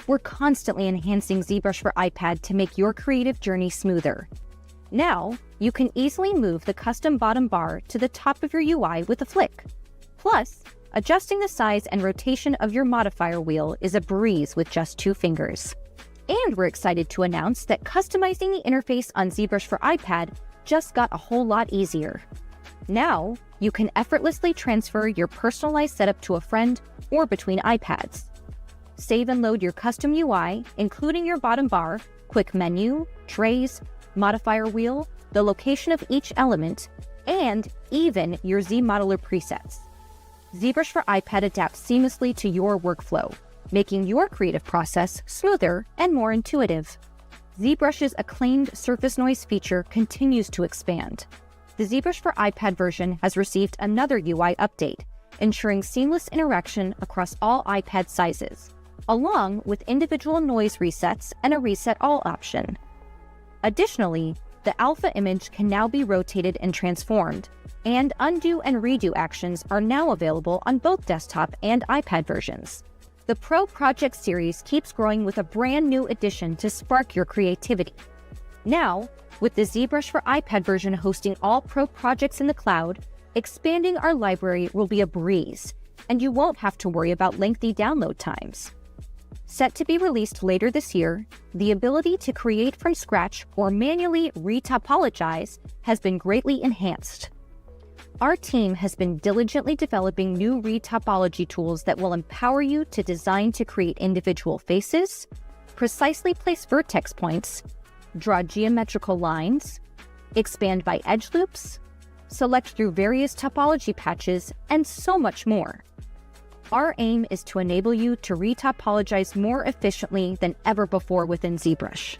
We're constantly enhancing ZBrush for iPad to make your creative journey smoother. Now, you can easily move the custom bottom bar to the top of your UI with a flick. Plus, adjusting the size and rotation of your modifier wheel is a breeze with just 2 fingers. And we're excited to announce that customizing the interface on ZBrush for iPad just got a whole lot easier. Now, you can effortlessly transfer your personalized setup to a friend or between iPads. Save and load your custom UI, including your bottom bar, quick menu, trays, modifier wheel, the location of each element, and even your ZModeler presets. ZBrush for iPad adapts seamlessly to your workflow, making your creative process smoother and more intuitive. ZBrush's acclaimed surface noise feature continues to expand. The ZBrush for iPad version has received another UI update, ensuring seamless interaction across all iPad sizes, along with individual noise resets and a reset all option. Additionally, the alpha image can now be rotated and transformed, and undo and redo actions are now available on both desktop and iPad versions. The Pro Project series keeps growing with a brand new addition to spark your creativity. Now, with the ZBrush for iPad version hosting all Pro projects in the cloud, expanding our library will be a breeze, and you won't have to worry about lengthy download times. Set to be released later this year, the ability to create from scratch or manually retopologize has been greatly enhanced. Our team has been diligently developing new retopology tools that will empower you to design to create individual faces, precisely place vertex points, draw geometrical lines, expand by edge loops, select through various topology patches, and so much more. Our aim is to enable you to retopologize more efficiently than ever before within ZBrush.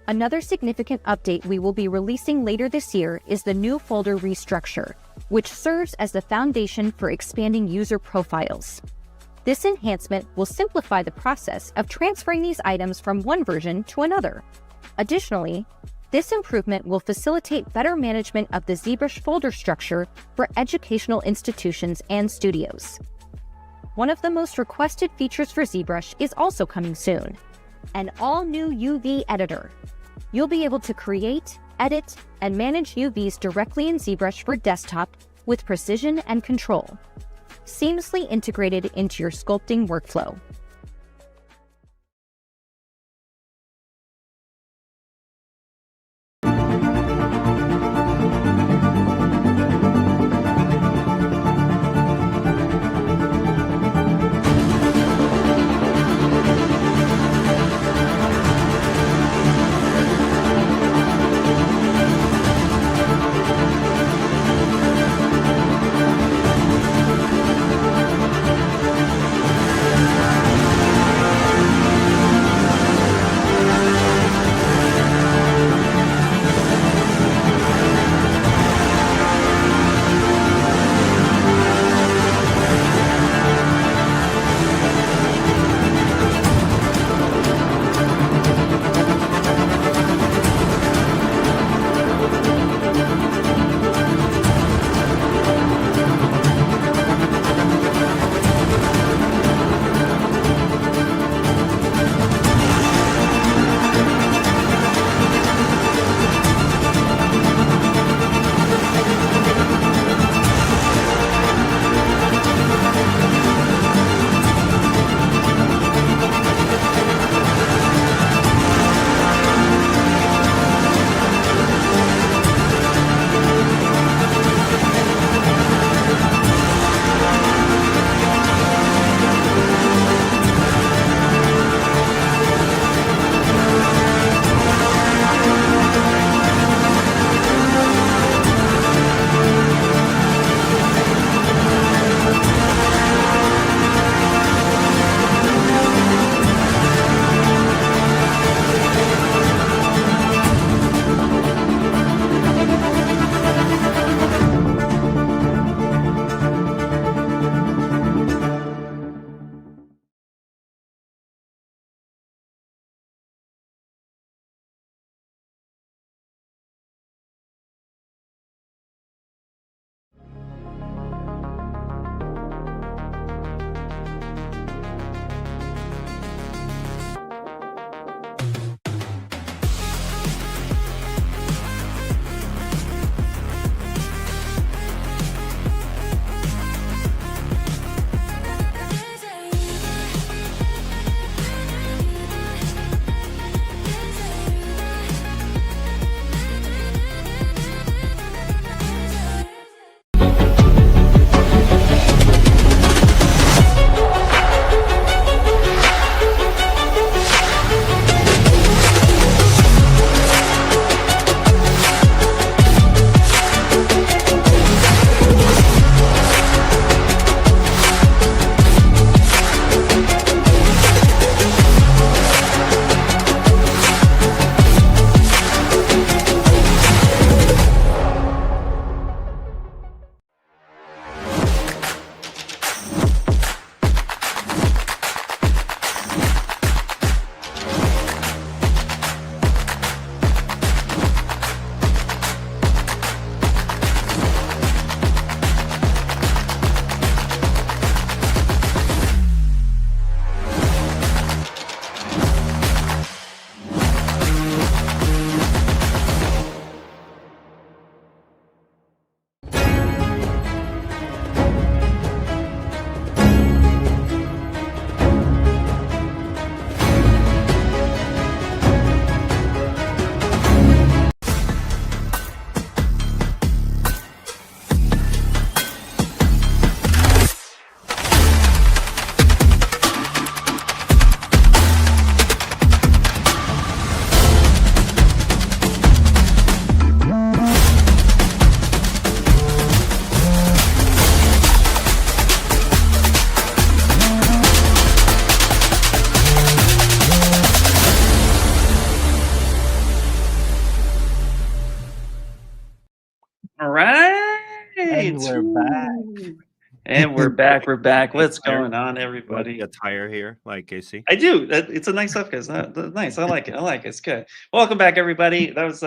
Another significant update we will be releasing later this year is the new folder restructure, which serves as the foundation for expanding user profiles. This enhancement will simplify the process of transferring these items from one version to another. Additionally, this improvement will facilitate better management of the ZBrush folder structure for educational institutions and studios. One of the most requested features for ZBrush is also coming soon, an all-new UV editor. You'll be able to create, edit, and manage UVs directly in ZBrush for desktop with precision and control, seamlessly integrated into your sculpting workflow. right. we're back. And we're back. We're back. What's Attire. going on, You like everybody? the attire here, like Casey. I do. It's a nice look. It's nice. I like it. It's good. Welcome back, everybody. That was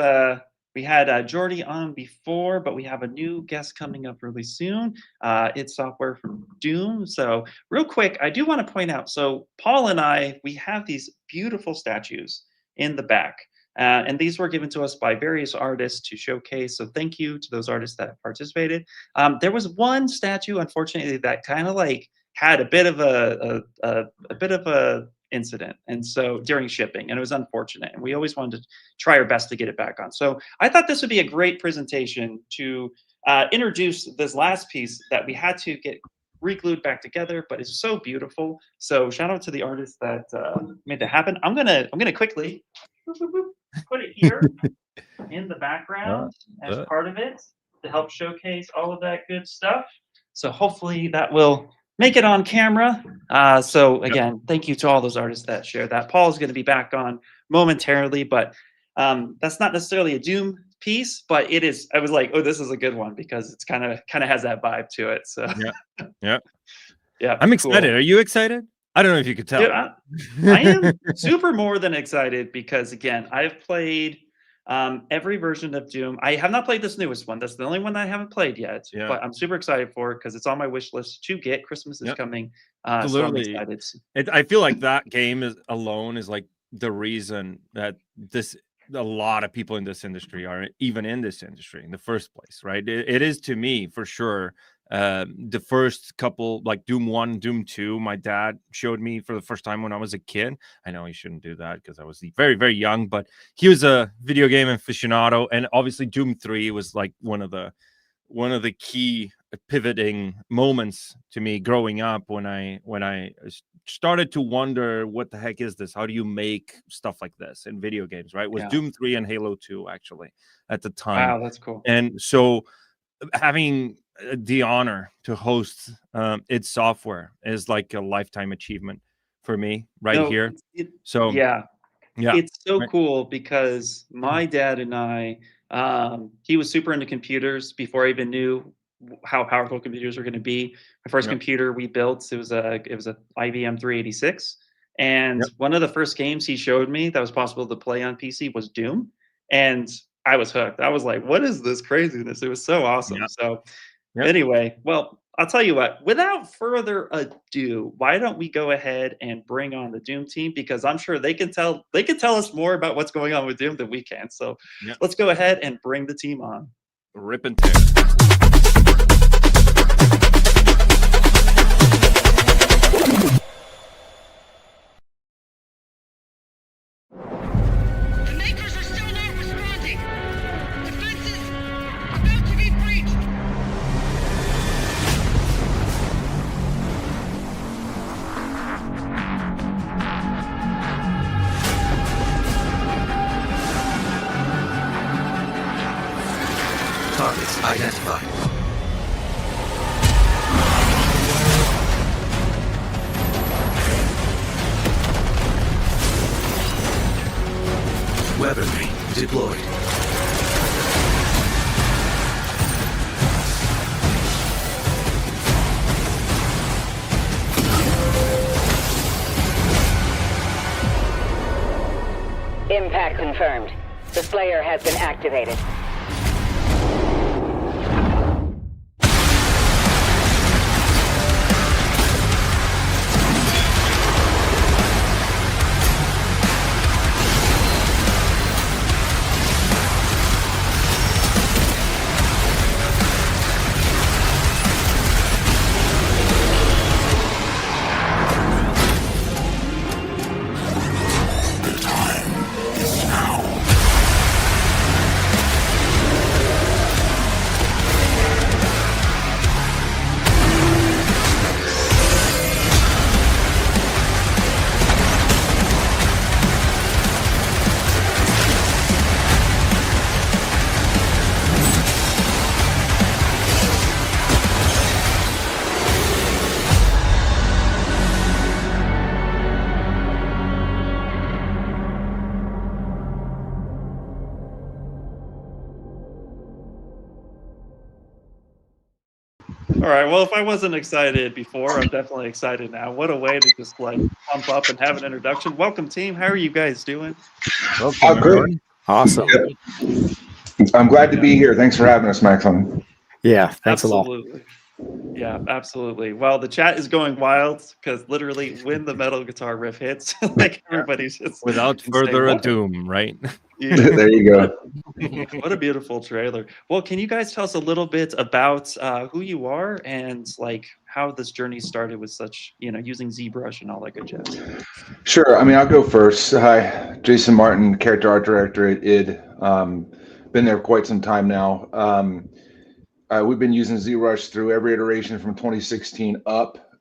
we had Jordi on before, but we have a new guest coming up really soon. It's software from Doom. So real quick, I do want to point out. So Paul and I, we have these beautiful statues in the back. And these were given to us by various artists to showcase. So thank you to those artists that participated. There was one statue, unfortunately, that kind of like had a bit of a incident, and so during shipping, and it was unfortunate. And we always wanted to try our best to get it back on. So I thought this would be a great presentation to introduce this last piece that we had to get re-glued back together, but it's so beautiful. So shout out to the artists that made that happen. I'm gonna quickly put it here in the background as part of it to help showcase all of that good stuff. So hopefully that will make it on camera. So again, thank you to all those artists that shared that. Paul is going to be back on momentarily, but that's not necessarily a Doom piece, but it is. I was like, oh, this is a good one because it's kind of has that vibe to it. So yeah. cool. I'm excited. Are you excited? I don't know if you could tell. Yeah, I am super more than excited because again, I've played every version of Doom. I have not played this newest one. That's the only one that I haven't played yet. Yeah. But I'm super excited for it because it's on my wish list to get. Christmas is coming. So I'm excited. I feel like that game alone is like the reason that a lot of people in this industry are even in this industry in the first place, right? It is to me for sure. The first couple, like Doom 1, Doom 2, my dad showed me for the first time when I was a kid. I know he shouldn't do that because I was very, very young, but he was a video game aficionado, and obviously Doom 3 was like one of the key pivoting moments to me growing up when I started to wonder, what the heck is this? How do you make stuff like this in video games, right? It was Doom 3 and Halo 2 actually at the time. Wow, that's cool. And so having the honor to host its software is like a lifetime achievement for me here. So it's so cool because my dad and I, he was super into computers before I even knew how powerful computers were going to be. My first computer we built, it was a IBM 386, and one of the first games he showed me that was possible to play on PC was Doom, and I was hooked. I was like, what is this craziness? It was so awesome. So anyway, well, I'll tell you what, without further ado, why don't we go ahead and bring on the Doom team, because I'm sure they can tell us more about what's going on with Doom than we can. So let's go ahead and bring the team on. Rip and tear. Targets identified. Weaponry deployed. Impact confirmed. The Slayer has been activated. All right. Well, if I wasn't excited before, I'm definitely excited now. What a way to just like pump up and have an introduction. Welcome, team. How are you guys doing? Welcome, great. everyone. Awesome. I'm glad to be here. Thanks for having us, Maxon. Yeah, thanks a lot. Absolutely. Yeah, absolutely. Well, the chat is going wild because literally when the metal guitar riff hits, like everybody's just Without saying, further "What?" ado, right? Yeah. There you go. What a beautiful trailer. Well, can you guys tell us a little bit about who you are and like how this journey started with such, using ZBrush and all that good jazz? Sure. I mean, I'll go first. Hi, Jason Martin, character art director at ID. Been there quite some time now. We've been using ZBrush through every iteration from 2016 up.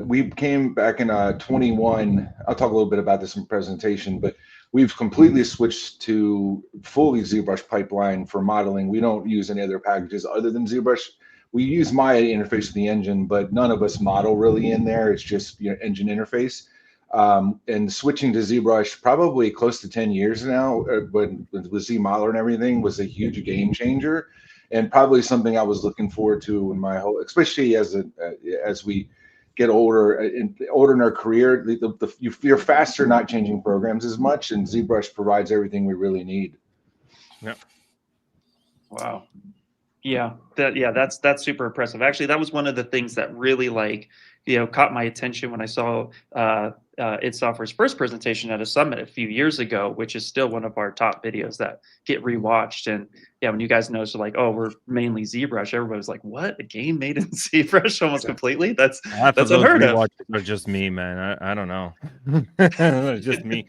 We came back in 21. I'll talk a little bit about this in presentation, but we've completely switched to fully ZBrush pipeline for modeling. We don't use any other packages other than ZBrush. We use Maya interface with the engine, but none of us model really in there. It's just engine interface. And switching to ZBrush probably close to 10 years now, but with ZModeler and everything was a huge game changer, and probably something I was looking forward to in my whole, especially as we get older in our career, you're faster not changing programs as much, and ZBrush provides everything we really need. Yeah. Wow. Yeah, that's super impressive. Actually, that was one of the things that really caught my attention when I saw id Software's first presentation at a summit a few years ago, which is still one of our top videos that get rewatched. And yeah, when you guys noticed like, oh, we're mainly ZBrush, everybody was like, what? A game made in ZBrush almost completely? That's unheard of. Are just me, man. I don't know. It's just me.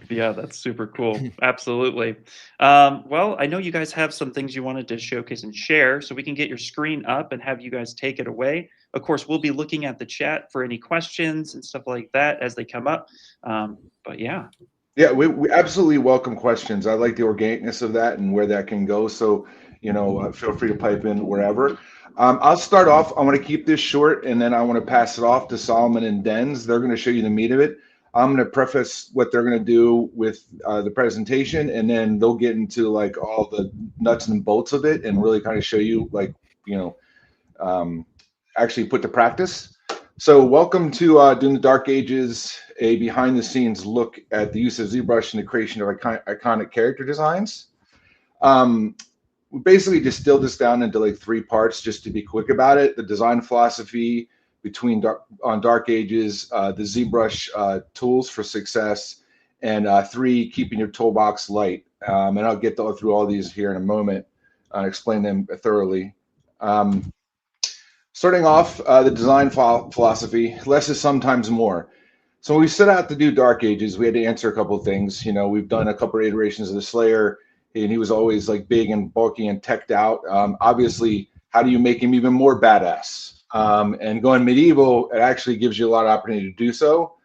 Yeah, that's super cool. Absolutely. Well, I know you guys have some things you wanted to showcase and share, so we can get your screen up and have you guys take it away. Of course, we'll be looking at the chat for any questions and stuff like that as they come up. But yeah. Yeah, we absolutely welcome questions. I like the organicness of that and where that can go. So, feel free to pipe in wherever. I'll start off. I want to keep this short, and then I want to pass it off to Solomon and Denz. They're going to show you the meat of it. I'm going to preface what they're going to do with the presentation, and then they'll get into like all the nuts and bolts of it and really kind of show you actually put to practice. So welcome to Doing the Dark Ages, a behind the scenes look at the use of ZBrush in the creation of iconic character designs. We basically distilled this down into like 3 parts just to be quick about it: the design philosophy on Dark Ages, the ZBrush tools for success, and 3, keeping your toolbox light. And I'll get through all these here in a moment and explain them thoroughly. Starting off, the design philosophy: less is sometimes more. So when we set out to do Dark Ages, we had to answer a couple of things. We've done a couple of iterations of the Slayer, and he was always like big and bulky and teched out. Obviously, how do you make him even more badass? And going medieval, it actually gives you a lot of opportunity to do so.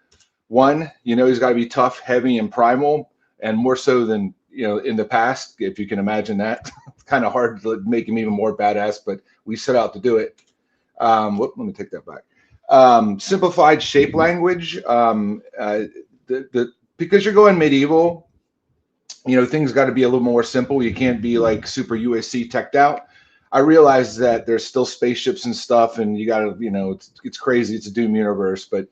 One, he's got to be tough, heavy, and primal, and more so than in the past, if you can imagine that. It's kind of hard to make him even more badass, but we set out to do it. Let me take that back. Simplified shape language. Because you're going medieval, things got to be a little more simple. You can't be like super USC teched out. I realize that there's still spaceships and stuff, and you got to, it's crazy. It's a Doom universe, but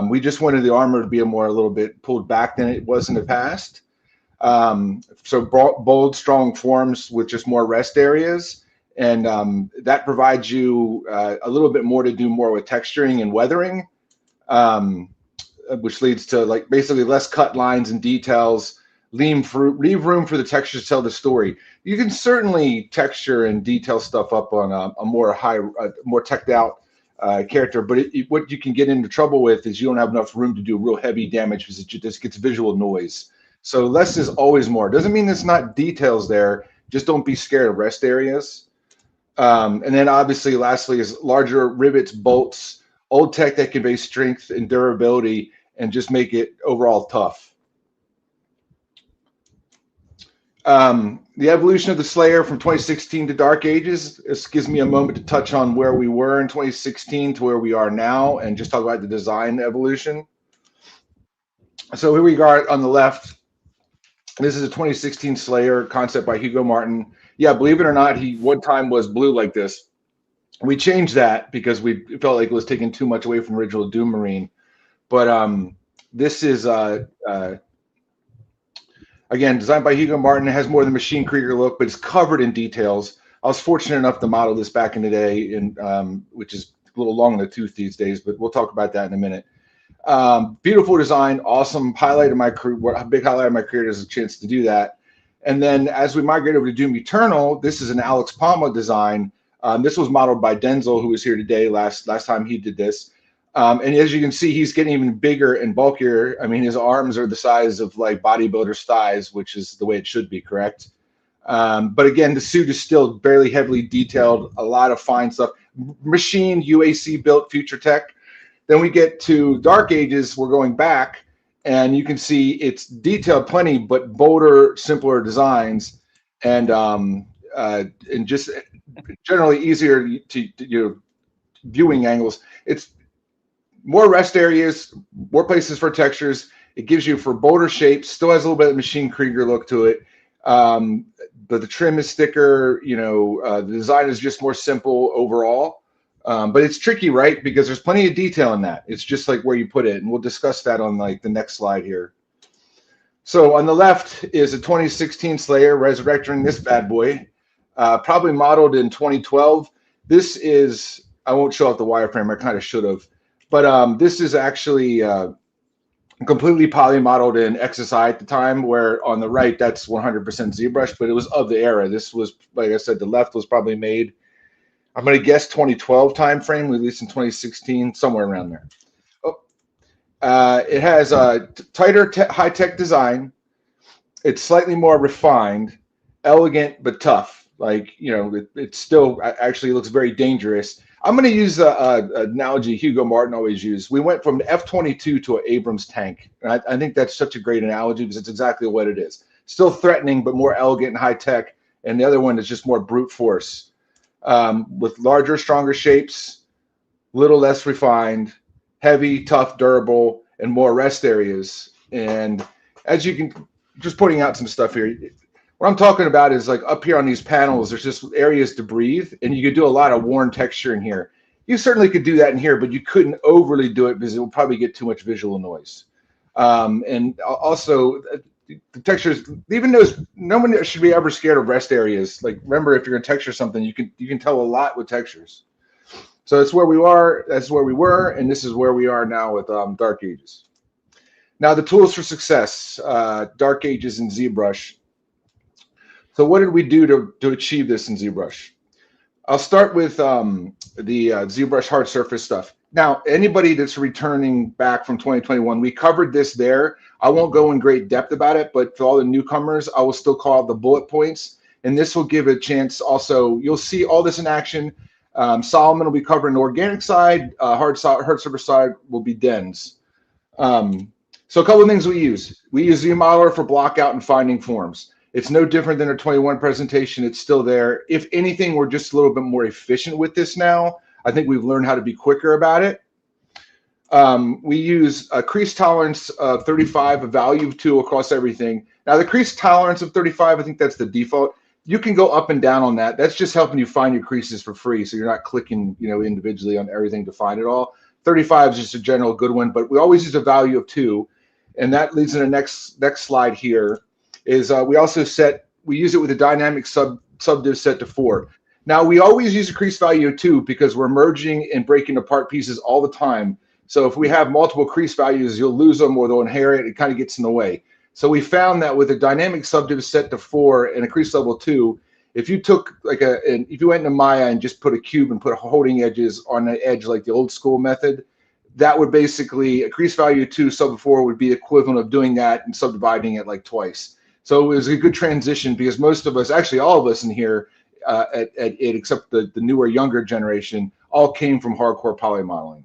we just wanted the armor to be a little bit pulled back than it was in the past. So bold, strong forms with just more rest areas, and that provides you a little bit more to do more with texturing and weathering, which leads to like basically less cut lines and details. Leave room for the texture to tell the story. You can certainly texture and detail stuff up on a more teched out character, but what you can get into trouble with is you don't have enough room to do real heavy damage because it just gets visual noise. So less is always more. Doesn't mean there's not details there. Just don't be scared of rest areas. And then obviously, lastly, is larger rivets, bolts, old tech that conveys strength and durability, and just make it overall tough. The evolution of the Slayer from 2016 to Dark Ages. This gives me a moment to touch on where we were in 2016 to where we are now, and just talk about the design evolution. So here we are on the left. This is a 2016 Slayer concept by Hugo Martin. Yeah, believe it or not, he one time was blue like this. We changed that because we felt like it was taking too much away from the original Doom Marine. But this is again designed by Hugo Martin. It has more of the Machine Krieger look, but it's covered in details. I was fortunate enough to model this back in the day, and which is a little long in the tooth these days, but we'll talk about that in a minute. Beautiful design, awesome highlight of my career. A big highlight of my career is a chance to do that. And then as we migrate over to Doom Eternal, this is an Alex Palma design. This was modeled by Denzel, who was here today last time he did this. And as you can see, he's getting even bigger and bulkier. I mean, his arms are the size of like bodybuilder's thighs, which is the way it should be, correct? But again, the suit is still barely heavily detailed, a lot of fine stuff. Machined, UAC built, future tech. Then we get to Dark Ages, we're going back, and you can see it's detailed plenty, but bolder, simpler designs, and just generally easier to viewing angles. It's more rest areas, more places for textures. It gives you for bolder shapes. Still has a little bit of Machine Krieger look to it, but the trim is thicker. The design is just more simple overall. But it's tricky, right? Because there's plenty of detail in that. It's just like where you put it, and we'll discuss that on like the next slide here. So on the left is a 2016 Slayer resurrecting this bad boy, probably modeled in 2012. This is, I won't show off the wireframe, I kind of should have, but this is actually completely poly modeled in XSI at the time, where on the right, that's 100% ZBrush, but it was of the era. This was, like I said, the left was probably made, I'm going to guess 2012 timeframe, released in 2016, somewhere around there. It has a tighter high-tech design. It's slightly more refined, elegant, but tough. Like, it still actually looks very dangerous. I'm going to use an analogy Hugo Martin always used. We went from an F-22 to an Abrams tank. And I think that's such a great analogy because it's exactly what it is. Still threatening, but more elegant and high-tech. And the other one is just more brute force. With larger, stronger shapes, little less refined, heavy, tough, durable, and more rest areas. And as you can, just putting out some stuff here, what I'm talking about is like up here on these panels, there's just areas to breathe, and you could do a lot of worn texture in here. You certainly could do that in here, but you couldn't overly do it because it will probably get too much visual noise. And also, the textures, even those, no one should be ever scared of rest areas. Like, remember, if you're gonna texture something, you can tell a lot with textures. So that's where we are, that's where we were, and this is where we are now with Dark Ages. Now the tools for success, Dark Ages and ZBrush. So what did we do to achieve this in ZBrush? I'll start with the ZBrush hard surface stuff. Now, anybody that's returning back from 2021, we covered this there. I won't go in great depth about it, but for all the newcomers, I will still call out the bullet points. And this will give a chance also, you'll see all this in action. Solomon will be covering the organic side, hard surface side will be dens. So a couple of things we use. We use ZModeler for block out and finding forms. It's no different than our 21 presentation. It's still there. If anything, we're just a little bit more efficient with this now. I think we've learned how to be quicker about it. We use a crease tolerance of 35, a value of 2 across everything. Now, the crease tolerance of 35, I think that's the default. You can go up and down on that. That's just helping you find your creases for free, so you're not clicking, individually on everything to find it all. 35 is just a general good one, but we always use a value of 2, and that leads to the next slide here. Is we also use it with a dynamic subdiv set to 4. Now, we always use a crease value of 2 because we're merging and breaking apart pieces all the time. So if we have multiple crease values, you'll lose them or they'll inherit. It kind of gets in the way. So we found that with a dynamic subdiv set to 4 and a crease level 2, if you took if you went into Maya and just put a cube and put holding edges on the edge like the old school method, that would basically, a crease value 2 sub 4 would be equivalent of doing that and subdividing it like twice. So it was a good transition because most of us, actually all of us in here at it, except the newer, younger generation, all came from hardcore poly modeling.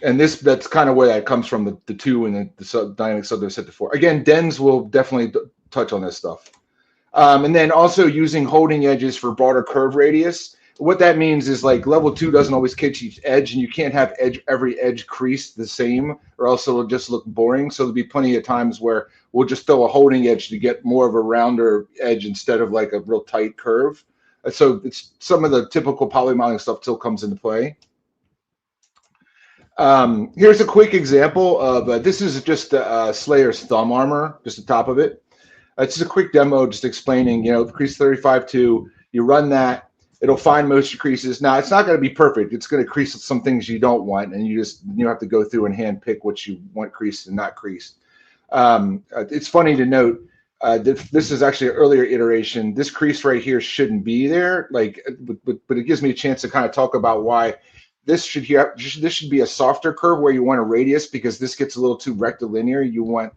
And that's kind of where that comes from, the 2 and the dynamic subdiv set to 4. Again, Dens will definitely touch on this stuff. And then also using holding edges for broader curve radius. what that means is like level 2 doesn't always catch each edge, and you can't have every edge creased the same, or else it'll just look boring. So there'll be plenty of times where we'll just throw a holding edge to get more of a rounder edge instead of like a real tight curve. So it's some of the typical polymodeling stuff still comes into play. Here's a quick example of this is just Slayer's thumb armor, just the top of it. It's just a quick demo just explaining, you know, crease 35.2, you run that. It'll find most of your creases. Now, it's not going to be perfect. It's going to crease some things you don't want, and you have to go through and hand pick what you want creased and not creased. It's funny to note this is actually an earlier iteration. This crease right here shouldn't be there, like, but it gives me a chance to kind of talk about why this should be a softer curve where you want a radius, because this gets a little too rectilinear. You want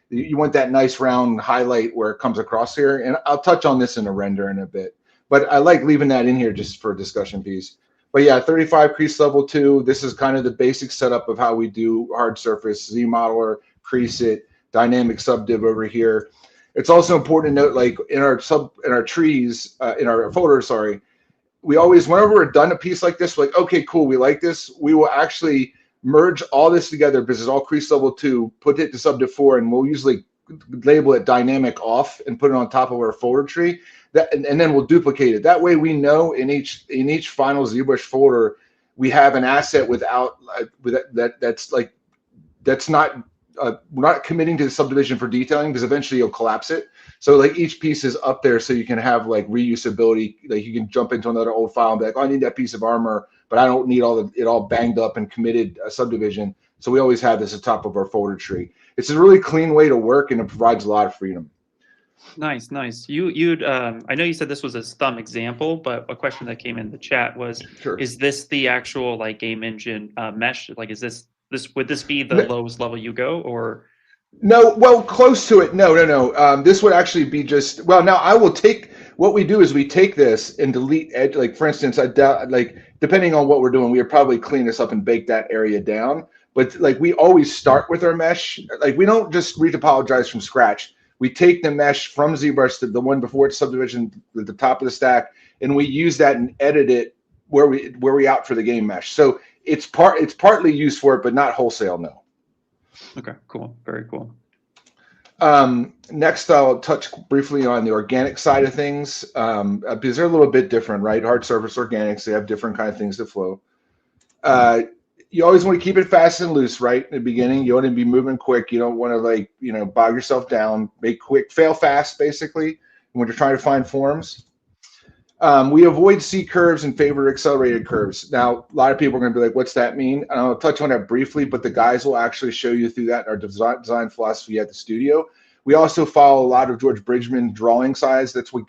that nice round highlight where it comes across here, and I'll touch on this in a render in a bit. But I like leaving that in here just for a discussion piece. But yeah, 35 crease level 2. This is kind of the basic setup of how we do hard surface, ZModeler, crease it, dynamic subdiv over here. It's also important to note, like in our trees, in our folder, sorry, we always, whenever we're done a piece like this, we're like, okay, cool, we like this. We will actually merge all this together because it's all crease level 2, put it to subdiv 4, and we'll usually label it dynamic off and put it on top of our folder tree. And then we'll duplicate it. That way we know in each final ZBrush folder we have an asset without that's not we're not committing to the subdivision for detailing, because eventually you'll collapse it. So like each piece is up there so you can have like reusability. Like you can jump into another old file and be like, oh, I need that piece of armor, but I don't need it all banged up and committed subdivision. So we always have this at the top of our folder tree. It's a really clean way to work, and it provides a lot of freedom. Nice, nice. I know you said this was a thumb example, but a question that came in the chat was, Sure. Is this the actual like game engine mesh? Like, is would this be the lowest level you go, or? No, well, close to it. No. This would actually be just, well, now I will take, what we do is we take this and delete edge. Like for instance, like depending on what we're doing, we would probably clean this up and bake that area down. But like we always start with our mesh. Like we don't just retopologize from scratch. We take the mesh from ZBrush, the one before it's subdivision at the top of the stack, and we use that and edit it where we out for the game mesh. So it's partly used for it, but not wholesale, no. Okay, cool, very cool. Next, I'll touch briefly on the organic side of things, because they're a little bit different, right? Hard surface organics, they have different kind of things that flow. You always want to keep it fast and loose, right? In the beginning, you want to be moving quick. You don't want to like, bog yourself down. Make quick, fail fast, basically, when you're trying to find forms. We avoid C curves and favor accelerated curves. Now, a lot of people are going to be like, what's that mean? And I'll touch on that briefly, but the guys will actually show you through that in our design philosophy at the studio. We also follow a lot of George Bridgman drawing size. That's what,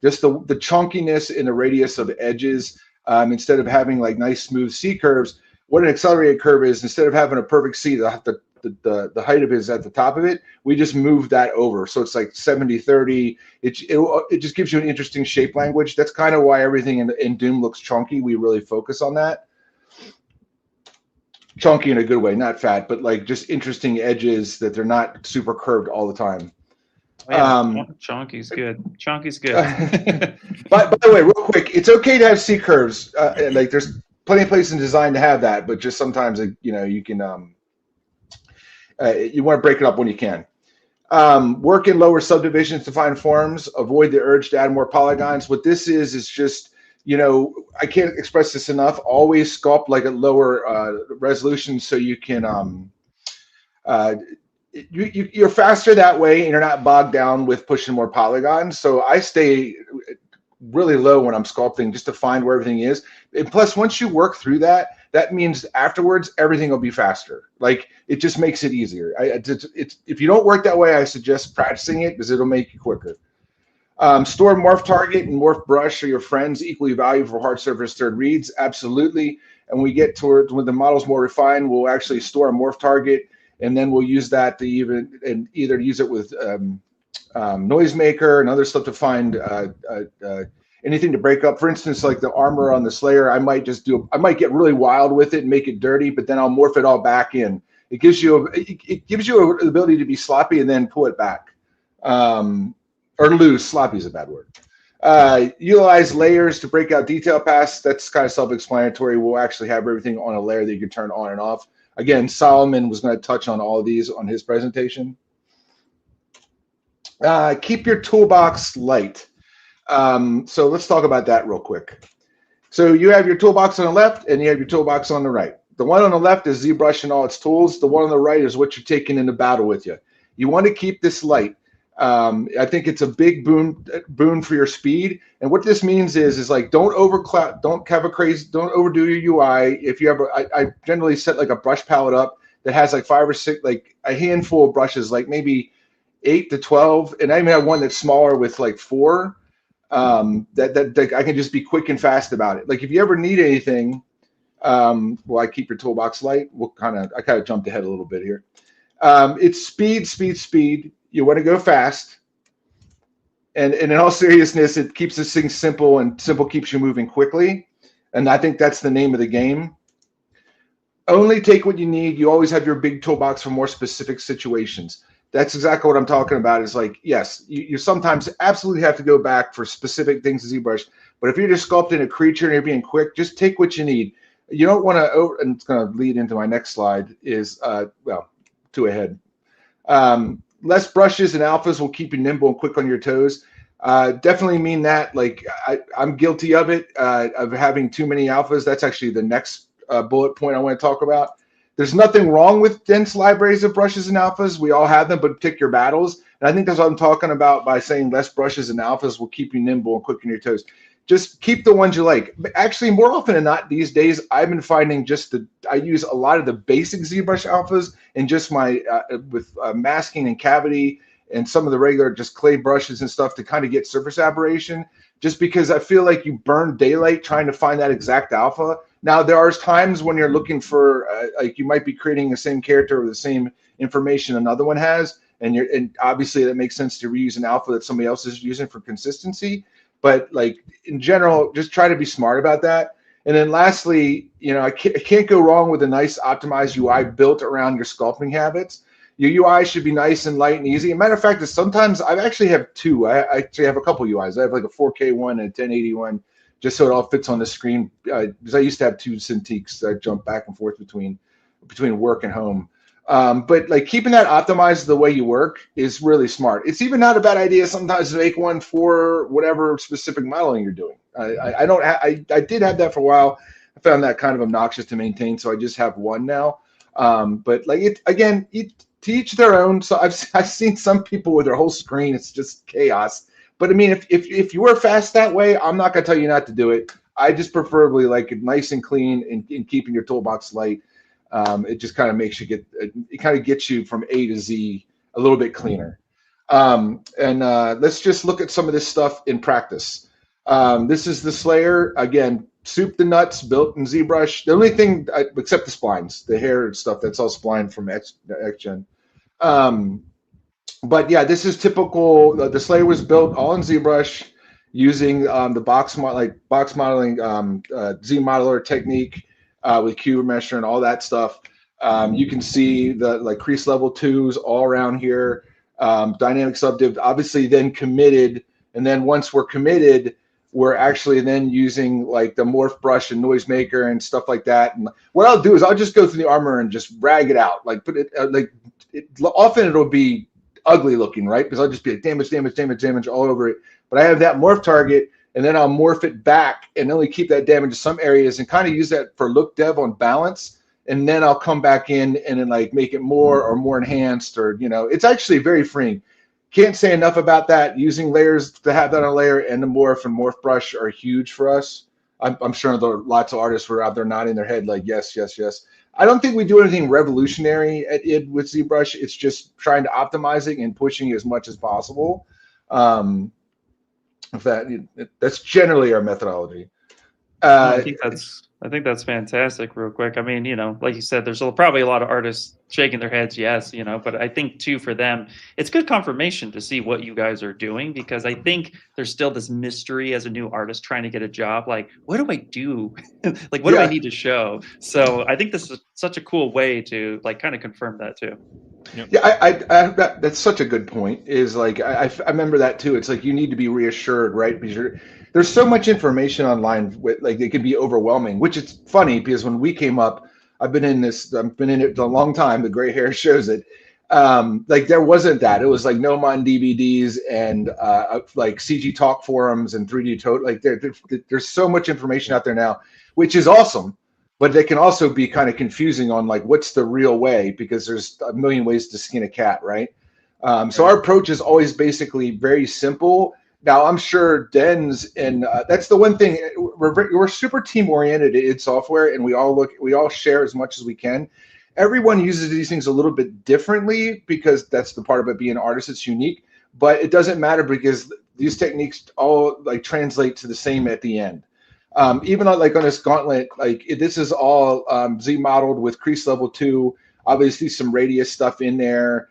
just the chunkiness in the radius of edges. Instead of having like nice smooth C curves, what an accelerated curve is, instead of having a perfect C, the height of it is at the top of it, we just move that over. So it's like 70-30. It just gives you an interesting shape language. That's kind of why everything in Doom looks chunky. We really focus on that. Chunky in a good way, not fat, but like just interesting edges that they're not super curved all the time. Yeah, chunky's good. Chunky's good. By the way, real quick, it's okay to have C curves. Like there's plenty of places in design to have that, but just sometimes you can you want to break it up when you can. Work in lower subdivisions to find forms. Avoid the urge to add more polygons. What this is just, I can't express this enough. Always sculpt like a lower resolution so you can you're faster that way, and you're not bogged down with pushing more polygons. So I stay really low when I'm sculpting just to find where everything is. And plus, once you work through that, that means afterwards everything will be faster. Like it just makes it easier. If you don't work that way, I suggest practicing it because it'll make you quicker. Store morph target and morph brush are your friends, equally valuable for hard surface third reads. Absolutely. And we get towards when the model's more refined, we'll actually store a morph target, and then we'll use that to either use it with noisemaker and other stuff to find anything to break up. For instance, like the armor on the Slayer, I might get really wild with it and make it dirty, but then I'll morph it all back in. It gives you the ability to be sloppy and then pull it back, or loose. Sloppy is a bad word. Utilize layers to break out detail paths. That's kind of self-explanatory. We'll actually have everything on a layer that you can turn on and off. Again, Solomon was going to touch on all of these on his presentation. Keep your toolbox light. So let's talk about that real quick. So you have your toolbox on the left and you have your toolbox on the right. The one on the left is ZBrush and all its tools. The one on the right is what you're taking into battle with you. You want to keep this light. I think it's a big boon for your speed. And what this means is like don't overcloud, don't overdo your UI. If you have, I generally set like a brush palette up that has like 5 or 6, like a handful of brushes, like maybe 8 to 12, and I even have one that's smaller with like 4. That I can just be quick and fast about it. Like if you ever need anything, well, I keep your toolbox light. I kind of jumped ahead a little bit here. It's speed. You want to go fast. And in all seriousness, it keeps this thing simple, and simple keeps you moving quickly. And I think that's the name of the game. Only take what you need. You always have your big toolbox for more specific situations. That's exactly what I'm talking about. Is like, yes, you sometimes absolutely have to go back for specific things in ZBrush. But if you're just sculpting a creature and you're being quick, just take what you need. You don't want to, and it's going to lead into my next slide, is, well, 2 ahead. Less brushes and alphas will keep you nimble and quick on your toes. Definitely mean that. Like I'm guilty of it, of having too many alphas. That's actually the next bullet point I want to talk about. There's nothing wrong with dense libraries of brushes and alphas. We all have them, but pick your battles. And I think that's what I'm talking about by saying less brushes and alphas will keep you nimble and quick on your toes. Just keep the ones you like. Actually, more often than not these days, I've been finding I use a lot of the basic ZBrush alphas and just my, with masking and cavity and some of the regular just clay brushes and stuff to kind of get surface aberration, just because I feel like you burn daylight trying to find that exact alpha. Now, there are times when you're looking for, like you might be creating the same character with the same information another one has, and obviously that makes sense to reuse an alpha that somebody else is using for consistency. But like in general, just try to be smart about that. And then lastly, you know, I can't go wrong with a nice optimized UI built around your sculpting habits. Your UI should be nice and light and easy. As a matter of fact, sometimes I actually have 2. I actually have a couple UIs. I have like a 4K one and a 1080 one, just so it all fits on the screen. Because I used to have 2 Cintiqs that I jump back and forth between work and home. But like keeping that optimized the way you work is really smart. It's even not a bad idea sometimes to make one for whatever specific modeling you're doing. I did have that for a while. I found that kind of obnoxious to maintain, so I just have one now. But like to each their own. So I've seen some people with their whole screen, it's just chaos. But I mean, if you were fast that way, I'm not gonna tell you not to do it. I just preferably like it nice and clean and keeping your toolbox light. It just kind of makes you it kind of gets you from A to Z a little bit cleaner. Let's just look at some of this stuff in practice. This is the Slayer. Again, soup the nuts, built in ZBrush. The only thing, except the splines, the hair and stuff, that's all spline from XGen. But yeah, this is typical. The Slayer was built all in ZBrush using the box modeling ZModeler technique with cube mesher and all that stuff. You can see the like crease level 2s all around here. Dynamic subdiv, obviously then committed, and then once we're committed, we're actually then using like the morph brush and noisemaker and stuff like that. And what I'll do is I'll just go through the armor and just rag it out, like put it often it'll be ugly looking, right? Because I'll just be like damage all over it. But I have that morph target, and then I'll morph it back and only keep that damage in some areas and kind of use that for look dev on balance. And then I'll come back in and then like make it more enhanced, or, you know, it's actually very freeing. Can't say enough about that. Using layers to have that on a layer and the morph and morph brush are huge for us. I'm sure there are lots of artists who are out there nodding their head like, yes, yes, yes. I don't think we do anything revolutionary at id with ZBrush. It's just trying to optimize it and pushing as much as possible. That's generally our methodology. I think that's fantastic. Real quick, I mean, you know, like you said, there's probably a lot of artists shaking their heads, yes, you know, but I think too for them, it's good confirmation to see what you guys are doing, because I think there's still this mystery as a new artist trying to get a job. Like, what do I do? Like, what do I need to show? So I think this is such a cool way to like kind of confirm that too. Yeah, that's such a good point. Is like I remember that too. It's like you need to be reassured, right? Because there's so much information online. With like it can be overwhelming. Which is funny because when we came up, I've been in it a long time. The gray hair shows it. Like there wasn't that. It was like Nomon DVDs and like CG Talk forums and 3D Total. Like there's so much information out there now, which is awesome. But they can also be kind of confusing on like what's the real way, because there's a million ways to skin a cat, right? So our approach is always basically very simple. Now I'm sure Dens and that's the one thing we're super team oriented in software, and we all share as much as we can. Everyone uses these things a little bit differently because that's the part of it being an artist. It's unique, but it doesn't matter because these techniques all like translate to the same at the end. Even like on this gauntlet, like this is all Z-modeled with crease level 2, obviously some radius stuff in there.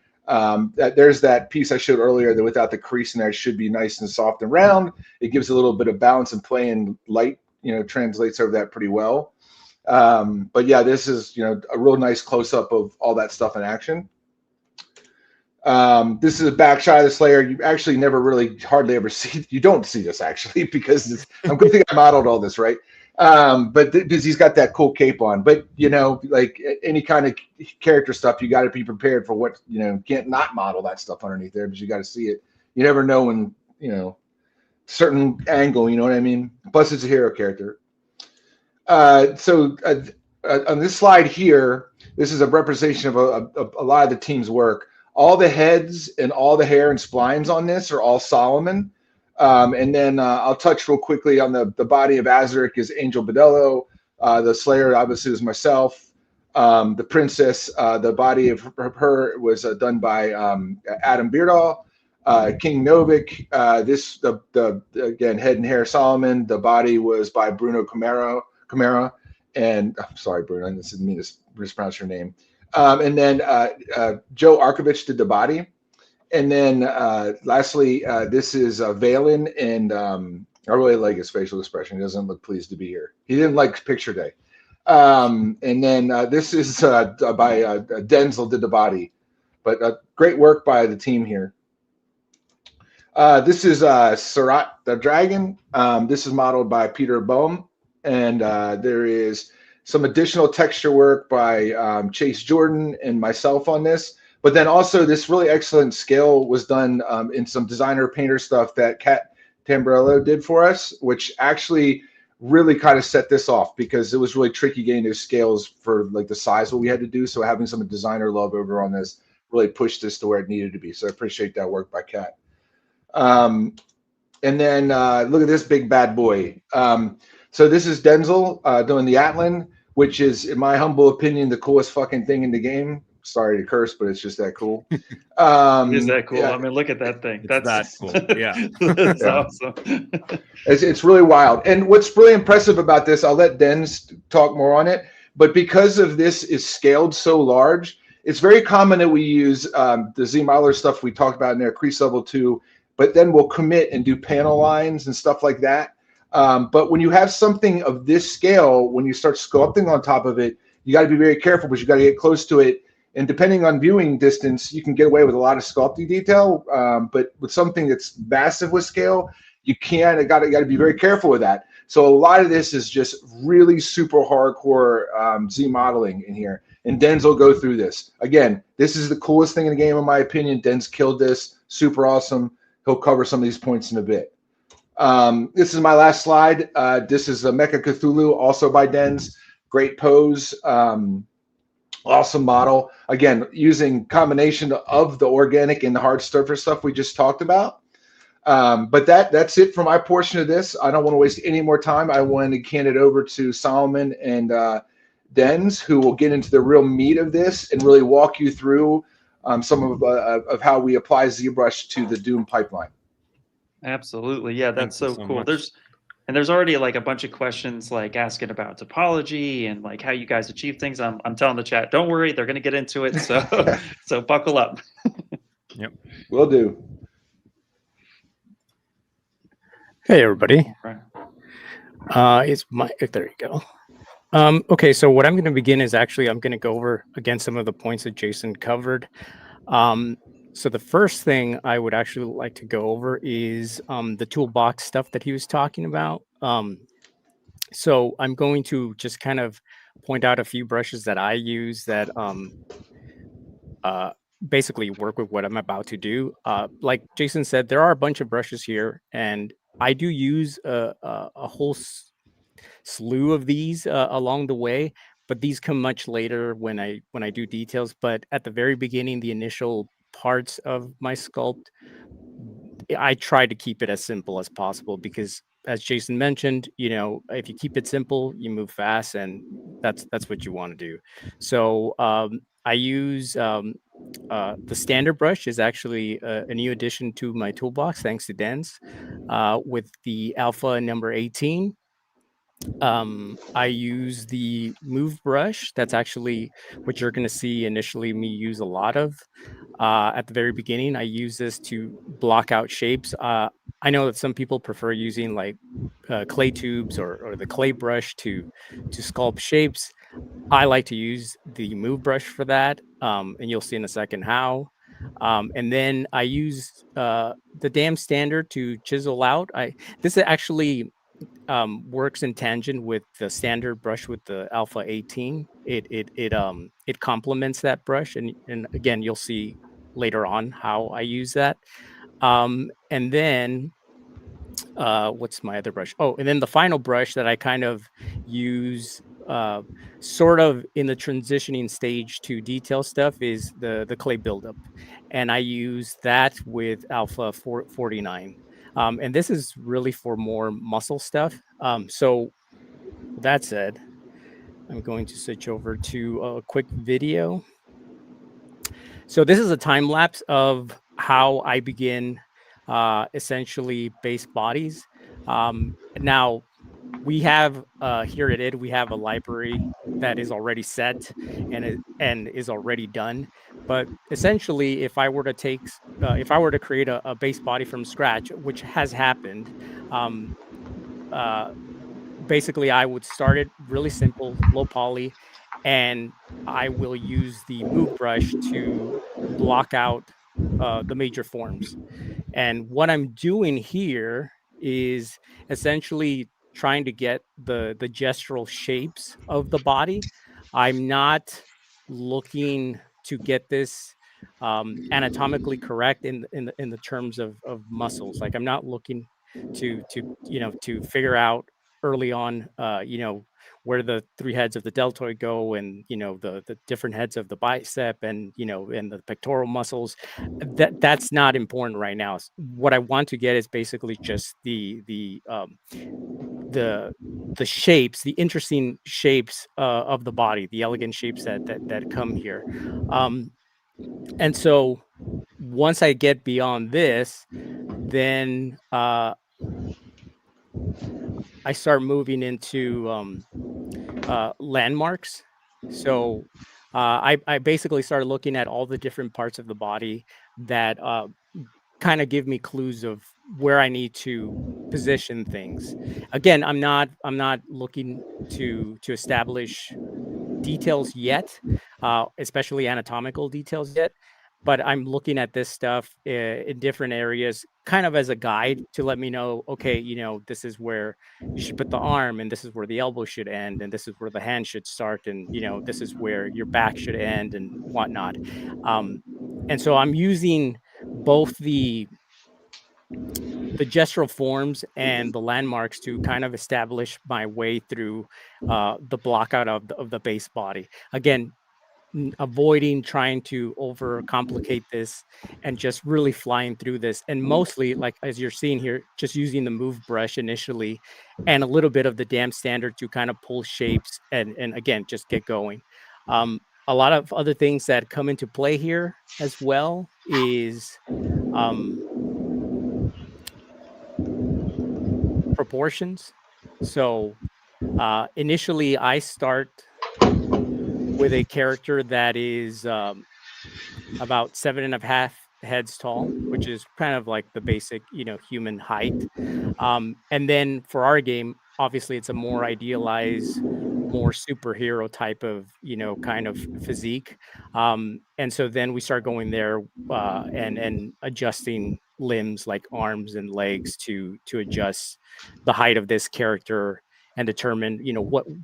There's that piece I showed earlier that without the crease in there should be nice and soft and round. It gives a little bit of balance and play, and light, translates over that pretty well. But yeah, this is, a real nice close up of all that stuff in action. This is a back shot of this layer. You actually never really hardly ever see. You don't see this actually because I'm good thing I modeled all this, right? But because he's got that cool cape on. But like any kind of character stuff, you got to be prepared for what can't not model that stuff underneath there, because you got to see it. You never know when certain angle. You know what I mean? Plus, it's a hero character. So on this slide here, this is a representation of a lot of the team's work. All the heads and all the hair and splines on this are all Solomon. And then I'll touch real quickly on the body of Azaric is Angel Bedello. The Slayer obviously is myself. The Princess, the body of her was done by Adam Beardall. King Novik, again, head and hair Solomon. The body was by Bruno Camara. And I'm sorry, Bruno, I didn't mean to mispronounce your name. And then Joe Arkovich did the body. And then lastly, this is Valen, and I really like his facial expression. He doesn't look pleased to be here. He didn't like picture day. And then this is by Denzel did the body. But great work by the team here. This is Surat the Dragon. This is modeled by Peter Bohm. And there is some additional texture work by Chase Jordan and myself on this. But then also this really excellent scale was done in some designer painter stuff that Kat Tamburello did for us, which actually really kind of set this off because it was really tricky getting those scales for like the size what we had to do. So having some designer love over on this really pushed this to where it needed to be. So I appreciate that work by Kat. And then look at this big bad boy. So this is Denzel doing the Atlan, which is, in my humble opinion, the coolest fucking thing in the game. Sorry to curse, but it's just that cool. Is that cool? Yeah. I mean, look at that thing. That's that cool. Yeah. That's Yeah. awesome. It's really wild. And what's really impressive about this, I'll let Denz talk more on it, but because of this is scaled so large, it's very common that we use the ZModeler stuff we talked about in there, crease level 2, but then we'll commit and do panel lines and stuff like that. But when you have something of this scale, when you start sculpting on top of it, you got to be very careful because you got to get close to it. And depending on viewing distance, you can get away with a lot of sculpting detail. But with something that's massive with scale, you can't. Got to be very careful with that. So a lot of this is just really super hardcore Z modeling in here. And Denz will go through this. Again, this is the coolest thing in the game, in my opinion. Denz killed this. Super awesome. He'll cover some of these points in a bit. This is my last slide. This is a Mecha Cthulhu, also by Denz. Great pose. Awesome model. Again, using combination of the organic and the hard surface stuff we just talked about. But that's it for my portion of this. I don't want to waste any more time. I want to hand it over to Solomon and Denz, who will get into the real meat of this and really walk you through some of how we apply ZBrush to the Doom pipeline. Absolutely. Yeah, that's Thank you so so cool. much. There's already like a bunch of questions like asking about topology and like how you guys achieve things. I'm telling the chat, don't worry, they're going to get into it. So so buckle up. Yep. Will do. Hey everybody. Right. It's my there you go. Okay, so what I'm going to begin is actually I'm going to go over again some of the points that Jason covered. So the first thing I would actually like to go over is the toolbox stuff that he was talking about. So I'm going to just kind of point out a few brushes that I use that uh, basically work with what I'm about to do. Like Jason said, there are a bunch of brushes here, and I do use a whole slew of these along the way, but these come much later when I do details. But at the very beginning, the initial parts of my sculpt, I try to keep it as simple as possible because, as Jason mentioned, if you keep it simple, you move fast, and that's what you want to do. So I use the standard brush is actually a new addition to my toolbox, thanks to Den's, with the alpha number 18. I use the move brush. That's actually what you're going to see initially me use a lot of. At the very beginning, I use this to block out shapes. I know that some people prefer using like clay tubes or the clay brush to sculpt shapes. I like to use the move brush for that, and you'll see in a second how. And then I use the dam standard to chisel out. This actually works in tangent with the standard brush with the alpha 18. It complements that brush, and again you'll see later on how I use that. And then what's my other brush? Oh, and then the final brush that I kind of use sort of in the transitioning stage to detail stuff is the clay buildup, and I use that with alpha 49. And this is really for more muscle stuff. So that said, I'm going to switch over to a quick video. So this is a time lapse of how I begin essentially base bodies. Now we have here at ID, we have a library that is already set and is already done. But essentially, if I were to create a base body from scratch, which has happened, basically I would start it really simple, low poly, and I will use the move brush to block out the major forms. And what I'm doing here is essentially trying to get the gestural shapes of the body. I'm not looking to get this anatomically correct in the terms of muscles. Like I'm not looking to figure out early on where the three heads of the deltoid go, and the different heads of the bicep, and and the pectoral muscles. That's not important right now. What I want to get is basically just the shapes, the interesting shapes of the body, the elegant shapes that come here. And so once I get beyond this, then I start moving into landmarks. So I basically started looking at all the different parts of the body that kind of give me clues of where I need to position things. Again, I'm not looking to establish details yet, especially anatomical details yet. But I'm looking at this stuff in different areas, kind of as a guide to let me know, okay, this is where you should put the arm, and this is where the elbow should end, and this is where the hand should start, and this is where your back should end, and whatnot. And so I'm using both the gestural forms and the landmarks to kind of establish my way through the blockout of the base body. Again, avoiding trying to overcomplicate this and just really flying through this, and mostly, like as you're seeing here, just using the move brush initially and a little bit of the dam standard to kind of pull shapes and again just get going. A lot of other things that come into play here as well is proportions. So initially I start with a character that is about 7.5 heads tall, which is kind of like the basic, human height. And then for our game, obviously it's a more idealized more superhero type of, kind of physique. And so then we start going there and adjusting limbs like arms and legs to adjust the height of this character and determine,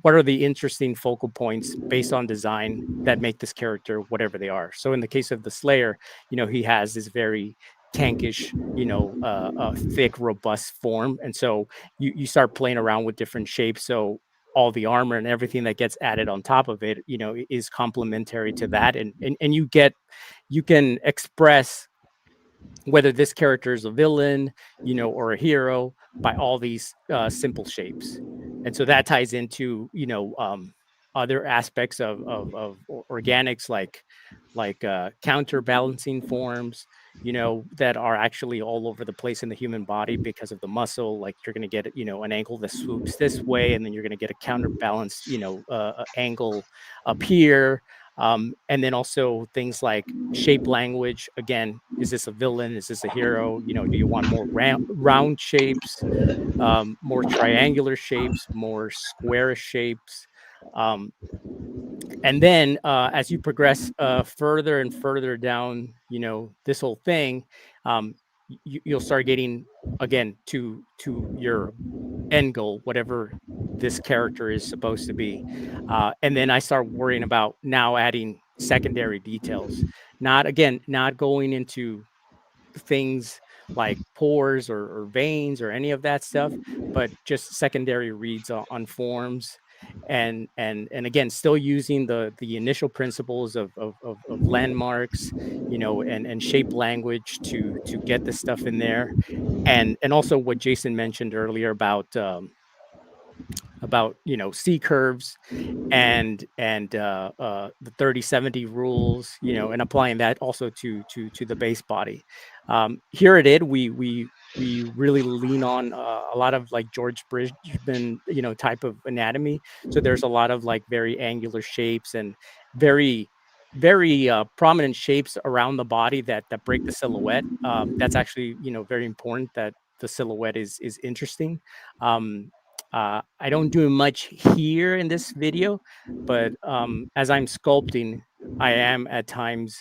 what are the interesting focal points based on design that make this character whatever they are. So in the case of the Slayer, he has this very tankish, thick, robust form. And so you start playing around with different shapes. So all the armor and everything that gets added on top of it, is complementary to that. And you can express whether this character is a villain, or a hero by all these simple shapes. And so that ties into, other aspects of organics like counterbalancing forms, that are actually all over the place in the human body because of the muscle. Like you're going to get, an ankle that swoops this way, and then you're going to get a counterbalanced, angle up here. And then also things like shape language. Again, is this a villain? Is this a hero? Do you want more round shapes, more triangular shapes, more squarish shapes? And then as you progress further and further down, this whole thing, you'll start getting again to your end goal, whatever this character is supposed to be. And then I start worrying about now adding secondary details, not going into things like pores or veins or any of that stuff, but just secondary reads on forms. And again, still using the initial principles of landmarks, and shape language to get this stuff in there. And also what Jason mentioned earlier about C curves and the 30-70 rules, and applying that also to the base body. Here at ID, we really lean on a lot of like George Bridgman, type of anatomy. So there's a lot of like very angular shapes and very prominent shapes around the body that break the silhouette. That's actually, very important that the silhouette is interesting. I don't do much here in this video, but as I'm sculpting, I am at times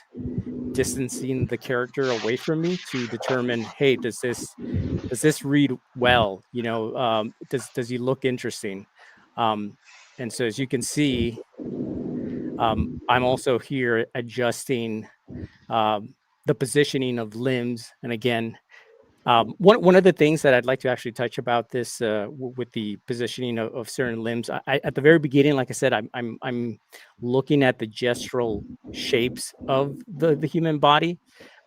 distancing the character away from me to determine, hey, does this read well? Does he look interesting? And so as you can see, I'm also here adjusting the positioning of limbs. And again, one of the things that I'd like to actually touch about this with the positioning of certain limbs, at the very beginning, like I said, I'm looking at the gestural shapes of the human body,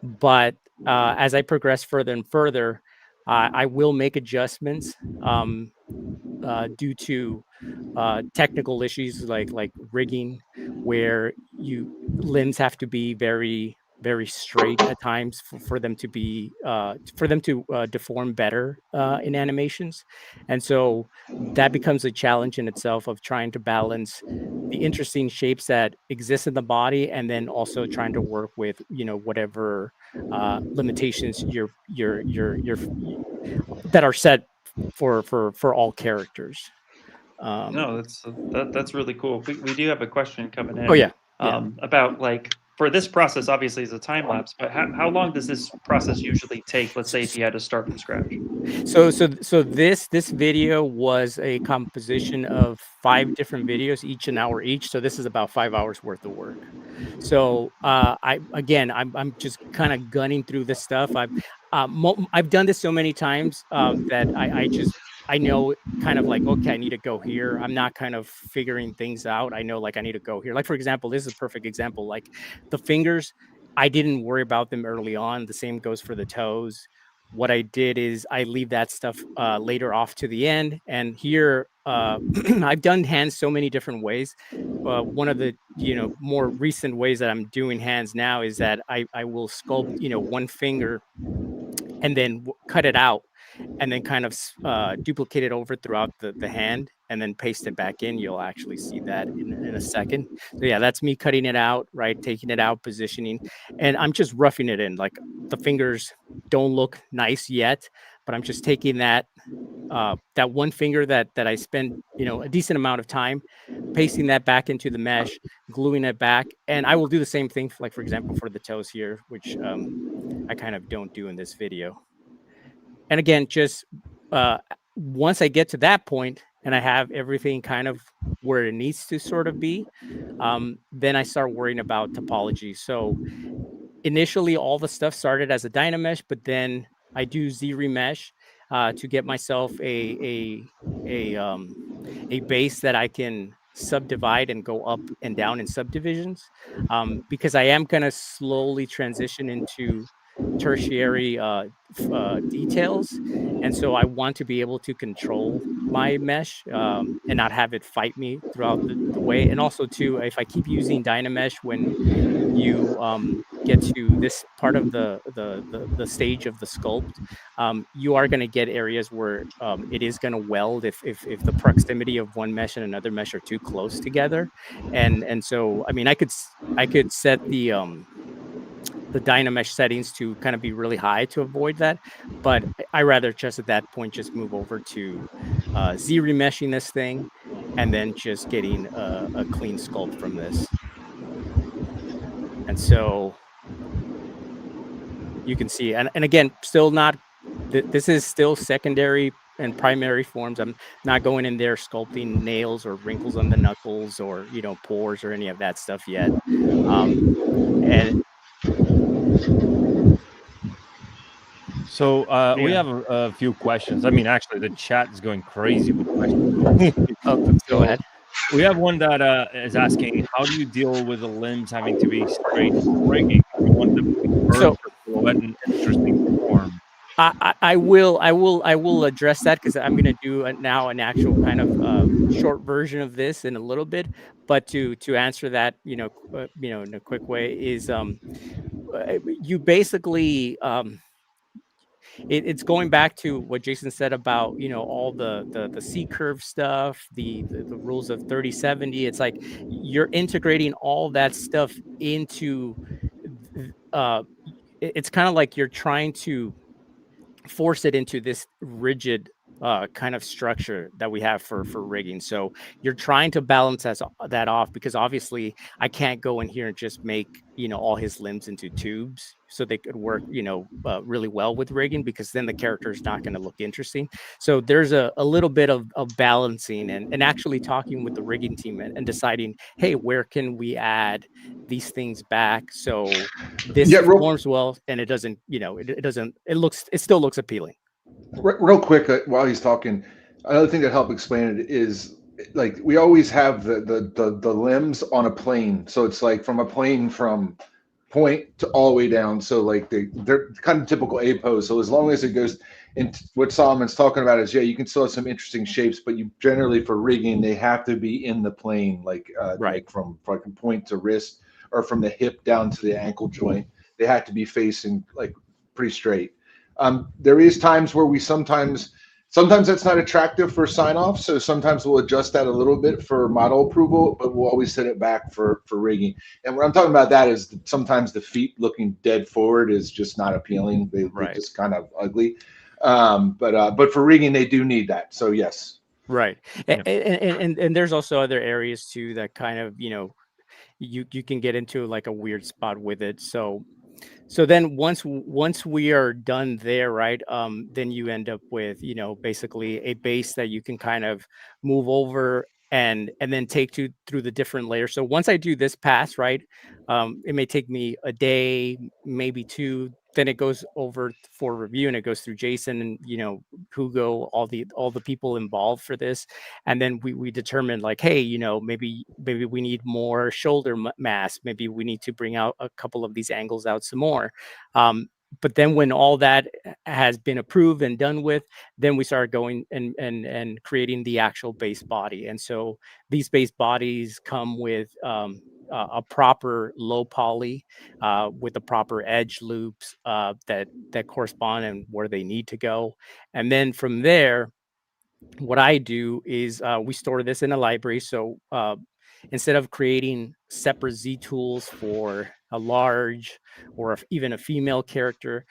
but as I progress further and further, I will make adjustments due to technical issues like rigging, where limbs have to be very straight at times for them to be deform better in animations. And so that becomes a challenge in itself of trying to balance the interesting shapes that exist in the body, and then also trying to work with whatever limitations that are set for all characters. No, that's really cool. We do have a question coming in. Oh yeah. About like, for this process, obviously it's a time lapse, but how long does this process usually take? Let's say if you had to start from scratch. So this video was a composition of 5 different videos, each an hour each. So this is about 5 hours worth of work. So I'm just kind of gunning through this stuff. I've done this so many times that I know kind of like, okay, I need to go here. I'm not kind of figuring things out. I know like I need to go here. Like, for example, this is a perfect example. Like the fingers, I didn't worry about them early on. The same goes for the toes. What I did is I leave that stuff later off to the end. And here, I've done hands so many different ways. One of the more recent ways that I'm doing hands now is that I will sculpt one finger and then cut it out, and then kind of duplicate it over throughout the hand, and then paste it back in. You'll actually see that in a second. So yeah, that's me cutting it out, right? Taking it out, positioning, and I'm just roughing it in. Like the fingers don't look nice yet, but I'm just taking that that one finger that I spent, a decent amount of time pasting that back into the mesh, gluing it back. And I will do the same thing, like, for example, for the toes here, which I kind of don't do in this video. And again, just once I get to that point and I have everything kind of where it needs to sort of be, then I start worrying about topology. So initially, all the stuff started as a Dynamesh, but then I do ZRemesh to get myself a base that I can subdivide and go up and down in subdivisions, because I am going to slowly transition into tertiary details, and so I want to be able to control my mesh and not have it fight me throughout the way. And also too, if I keep using Dynamesh, when you get to this part of the stage of the sculpt, you are going to get areas where it is going to weld if the proximity of one mesh and another mesh are too close together. And so, I mean, I could set the Dynamesh settings to kind of be really high to avoid that, but I rather just at that point just move over to Z-remeshing this thing and then just getting a clean sculpt from this. And so you can see, and again, still not, this is still secondary and primary forms. I'm not going in there sculpting nails or wrinkles on the knuckles or, pores or any of that stuff yet. And so we have a few questions. I mean, actually, the chat is going crazy with questions. Go ahead. We have one that is asking, how do you deal with the limbs having to be straight for rigging? You want them to be curved or in interesting form. I will address that, because I'm going to do now an actual kind of short version of this in a little bit. But to answer that, in a quick way, is you basically it's going back to what Jason said about all the C curve stuff, the rules of 30-70. It's like you're integrating all that stuff into. It's kind of like you're trying to force it into this rigid kind of structure that we have for rigging. So you're trying to balance that off, because obviously I can't go in here and just make all his limbs into tubes so they could work really well with rigging, because then the character is not going to look interesting. So there's a little bit of balancing and actually talking with the rigging team and deciding, hey, where can we add these things back so this performs well and it doesn't it still looks appealing. Real quick, while he's talking, another thing that helped explain it is, like, we always have the limbs on a plane, so it's like from a plane from point to all the way down. So like they're kind of typical A pose. So as long as it goes, and what Solomon's talking about is, you can still have some interesting shapes, but you generally, for rigging, they have to be in the plane, like like from point to wrist, or from the hip down to the ankle joint. They have to be facing like pretty straight. There is times where we sometimes that's not attractive for sign off. So sometimes we'll adjust that a little bit for model approval, but we'll always set it back for rigging. And what I'm talking about that is sometimes the feet looking dead forward is just not appealing. They look just kind of ugly. But for rigging, they do need that. So yes. Right. And there's also other areas too that kind of, you can get into like a weird spot with it. So then once we are done there, right, then you end up with, basically a base that you can kind of move over and then take through the different layers. So once I do this pass, right, it may take me a day, maybe two. Then it goes over for review, and it goes through Jason and Hugo, all the people involved for this, and then we determine like, hey, maybe we need more shoulder mass, maybe we need to bring out a couple of these angles out some more. But then when all that has been approved and done with, then we start going and creating the actual base body. And so these base bodies come with a proper low poly with the proper edge loops that correspond and where they need to go. And then from there, what I do is we store this in a library. So instead of creating separate Z tools for a large or even a female character,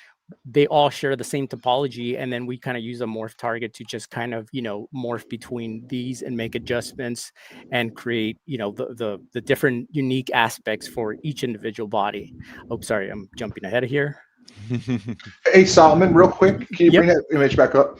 they all share the same topology, and then we kind of use a morph target to just kind of, you know, morph between these and make adjustments and create, you know, the different unique aspects for each individual body. Oh, sorry, I'm jumping ahead of here. Hey, Solomon, real quick, can you bring that image back up?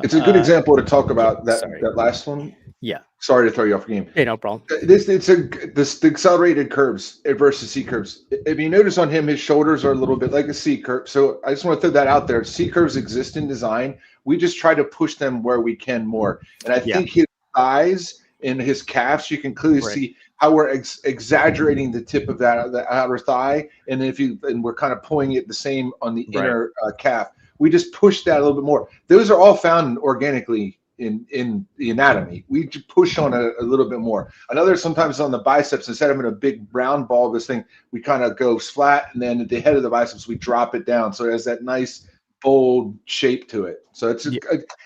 It's a good example to talk about that last one. Yeah. Sorry to throw you off game. Hey, no problem. The accelerated curves versus C curves. If you notice on him, his shoulders are a little bit like a C curve. So I just want to throw that out there. C curves exist in design. We just try to push them where we can more. And I think his thighs and his calves, you can clearly see how we're exaggerating the tip of the outer thigh, and then we're kind of pulling it the same on the inner calf. We just push that a little bit more. Those are all found organically in the anatomy. We push on a little bit more. Another, sometimes on the biceps, instead of in a big round ball, this thing, we kind of go flat, and then at the head of the biceps, we drop it down. So it has that nice bold shape to it. So it's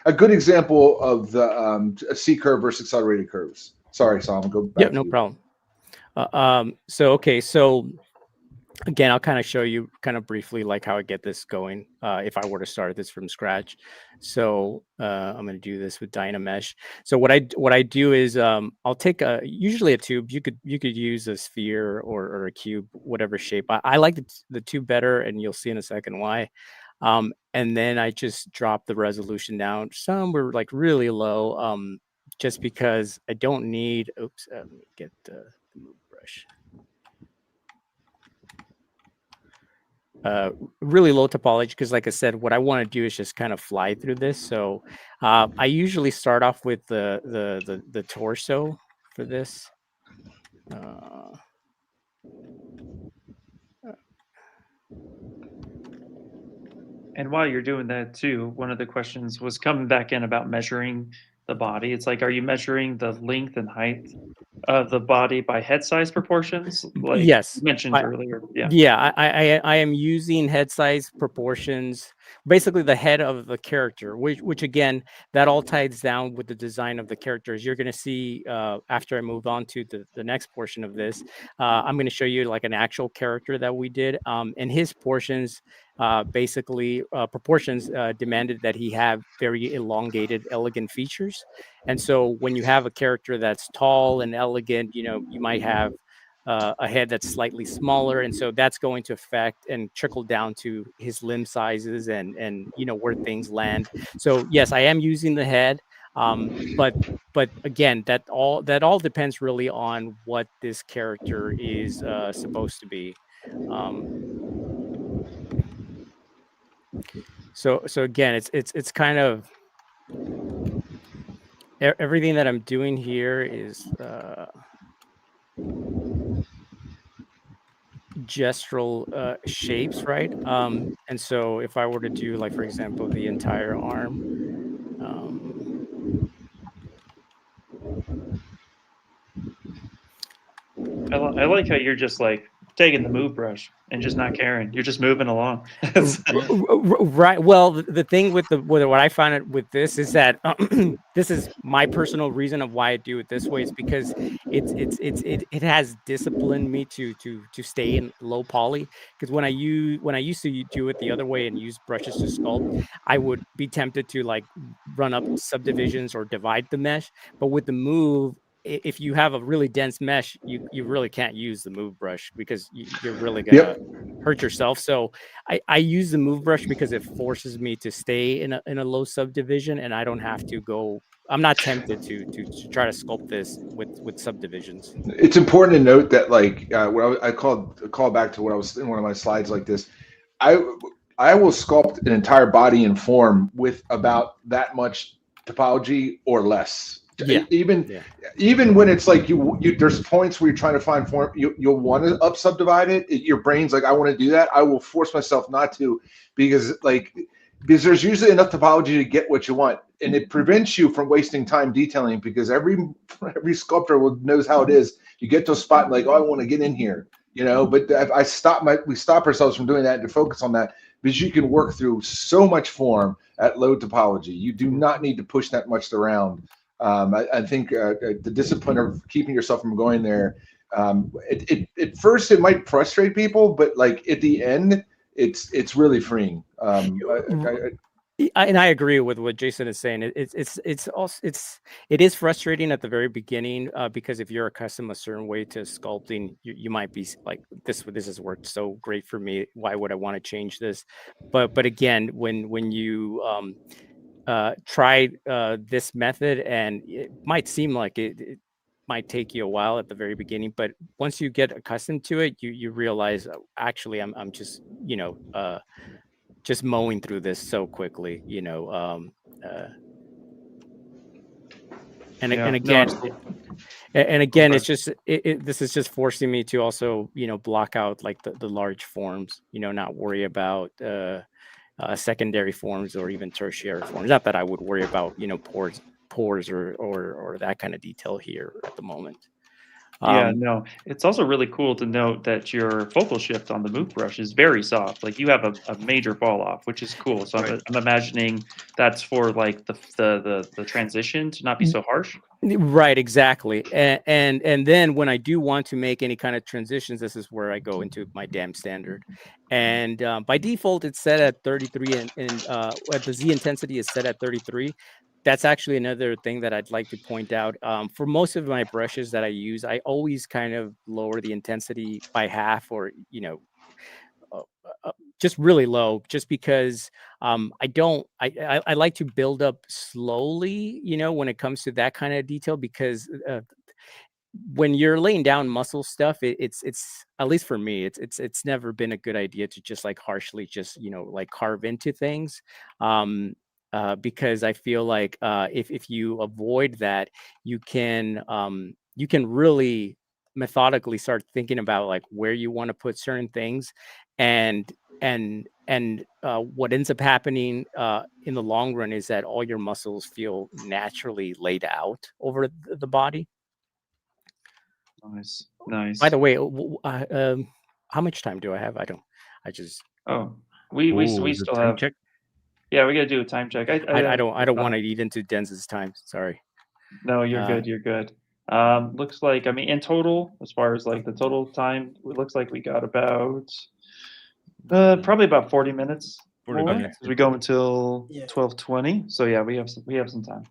a good example of the C curve versus accelerated curves. Sorry, Solomon, go back. Yeah, no problem. So again, I'll kind of show you kind of briefly like how I get this going if I were to start this from scratch. So I'm going to do this with Dynamesh. So what I do is I'll take usually a tube. You could use a sphere or a cube, whatever shape. I like the tube better, and you'll see in a second why. And then I just drop the resolution down somewhere like really low, just because I don't need. Oops, let me get the move brush. Really low topology, because like I said, what I want to do is just kind of fly through this. So I usually start off with the torso for this. And while you're doing that too, one of the questions was coming back in about measuring the body. It's like, are you measuring the length and height of the body by head size proportions? Like yes, you mentioned earlier. I am using head size proportions, basically the head of the character, which again, that all ties down with the design of the characters. You're going to see after I move on to the next portion of this, I'm going to show you like an actual character that we did, and his portions proportions demanded that he have very elongated, elegant features. And so when you have a character that's tall and elegant, you know, you might have a head that's slightly smaller, and so that's going to affect and trickle down to his limb sizes and you know, where things land. So yes, I am using the head, but again, that all depends really on what this character is supposed to be. So again, it's kind of everything that I'm doing here is gestural shapes, right? And so if I were to do, like, for example, the entire arm, I like how you're just like taking the move brush and just not caring. You're just moving along. Right. Well, the thing with what I find it with this is that this is my personal reason of why I do it this way. Is because it has disciplined me to stay in low poly. Because when I used to do it the other way and use brushes to sculpt, I would be tempted to like run up subdivisions or divide the mesh. But with the move, if you have a really dense mesh, you really can't use the move brush because you're really gonna hurt yourself. So I use the move brush because it forces me to stay in a low subdivision, and I don't have to go. I'm not tempted to try to sculpt this with subdivisions. It's important to note that, like, what I call back to what I was in one of my slides like this. I will sculpt an entire body and form with about that much topology or less. Yeah. Even when it's like you there's points where you're trying to find form, you'll want to up subdivide it. Your brain's like, I want to do that. I will force myself not to, because there's usually enough topology to get what you want, and it prevents you from wasting time detailing, because every sculptor knows how it is. You get to a spot and like, oh, I want to get in here, you know. But we stop ourselves from doing that and to focus on that, because you can work through so much form at low topology. You do not need to push that much around. I think the discipline of keeping yourself from going there, at first it might frustrate people, but like at the end, it's really freeing. And I agree with what Jason is saying. It is frustrating at the very beginning because if you're accustomed a certain way to sculpting, you might be like, this has worked so great for me. Why would I want to change this? But again, when you try this method, and it might seem like it might take you a while at the very beginning, but once you get accustomed to it, you realize, actually, I'm just just mowing through this so quickly, and again, it's just this is just forcing me to also block out like the large forms, not worry about secondary forms or even tertiary forms. Not that I would worry about pores or that kind of detail here at the moment. Yeah, no, it's also really cool to note that your focal shift on the move brush is very soft. Like you have a major fall off, which is cool. So I'm imagining that's for like the transition to not be so harsh. Right, exactly. And then when I do want to make any kind of transitions, this is where I go into my damn standard. And by default, it's set at 33, and the Z intensity is set at 33. That's actually another thing that I'd like to point out. For most of my brushes that I use, I always kind of lower the intensity by half, or just really low, just because I like to build up slowly, when it comes to that kind of detail, because when you're laying down muscle stuff, it's at least for me, it's never been a good idea to just like harshly just like carve into things. Because I feel like if you avoid that, you can really methodically start thinking about like where you want to put certain things, and what ends up happening in the long run is that all your muscles feel naturally laid out over the body. Nice. By the way, how much time do I have? We still have. Check. Yeah, we got to do a time check. I don't want to eat into Denz's time. Sorry. No, you're good. You're good. Looks like, I mean, in total, as far as like the total time, it looks like we got about probably about 40 minutes. 40 minutes. As we go until 12:20. So yeah, we have some time.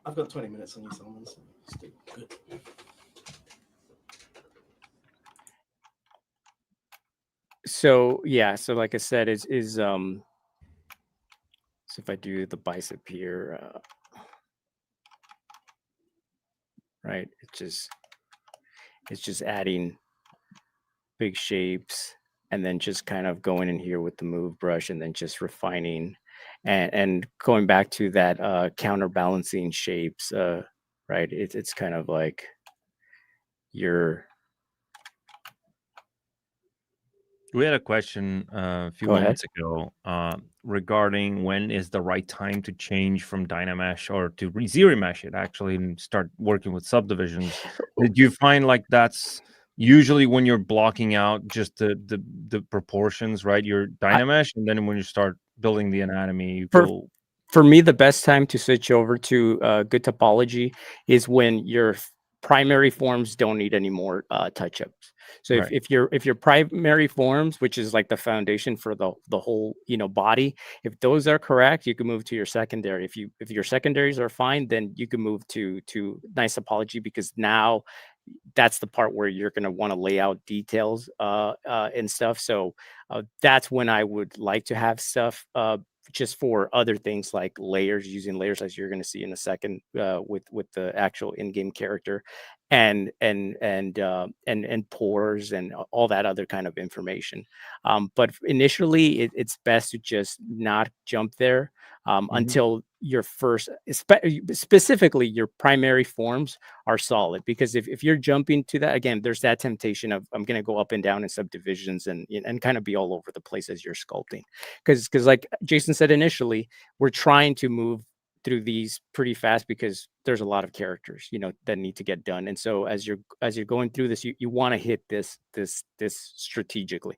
I've got 20 minutes on you, Solomon. So still good. So yeah, so like I said, so if I do the bicep here, right, it's just adding big shapes, and then just kind of going in here with the move brush, and then just refining and going back to that counterbalancing shapes, right? It's kind of like We had a question a few minutes ago regarding when is the right time to change from Dynamesh or to ZRemesh it actually and start working with subdivisions. Did you find like that's usually when you're blocking out just the proportions, right? Your Dynamesh, and then when you start building the anatomy, for me, the best time to switch over to good topology is when your primary forms don't need any more touch-ups. So Right. if your primary forms, which is like the foundation for the whole body, if those are correct, you can move to your secondary. If your secondaries are fine, then you can move to nice topology, because now that's the part where you're going to want to lay out details and stuff. So that's when I would like to have stuff just for other things like layers, using layers, as you're going to see in a second with the actual in-game character, and pores and all that other kind of information. But initially, it's best to just not jump there until your first, specifically your primary forms are solid. Because if you're jumping to that, again, there's that temptation of I'm going to go up and down in subdivisions and kind of be all over the place as you're sculpting. Because like Jason said initially, we're trying to move through these pretty fast because there's a lot of characters, that need to get done. And so as you're going through this, you want to hit this strategically.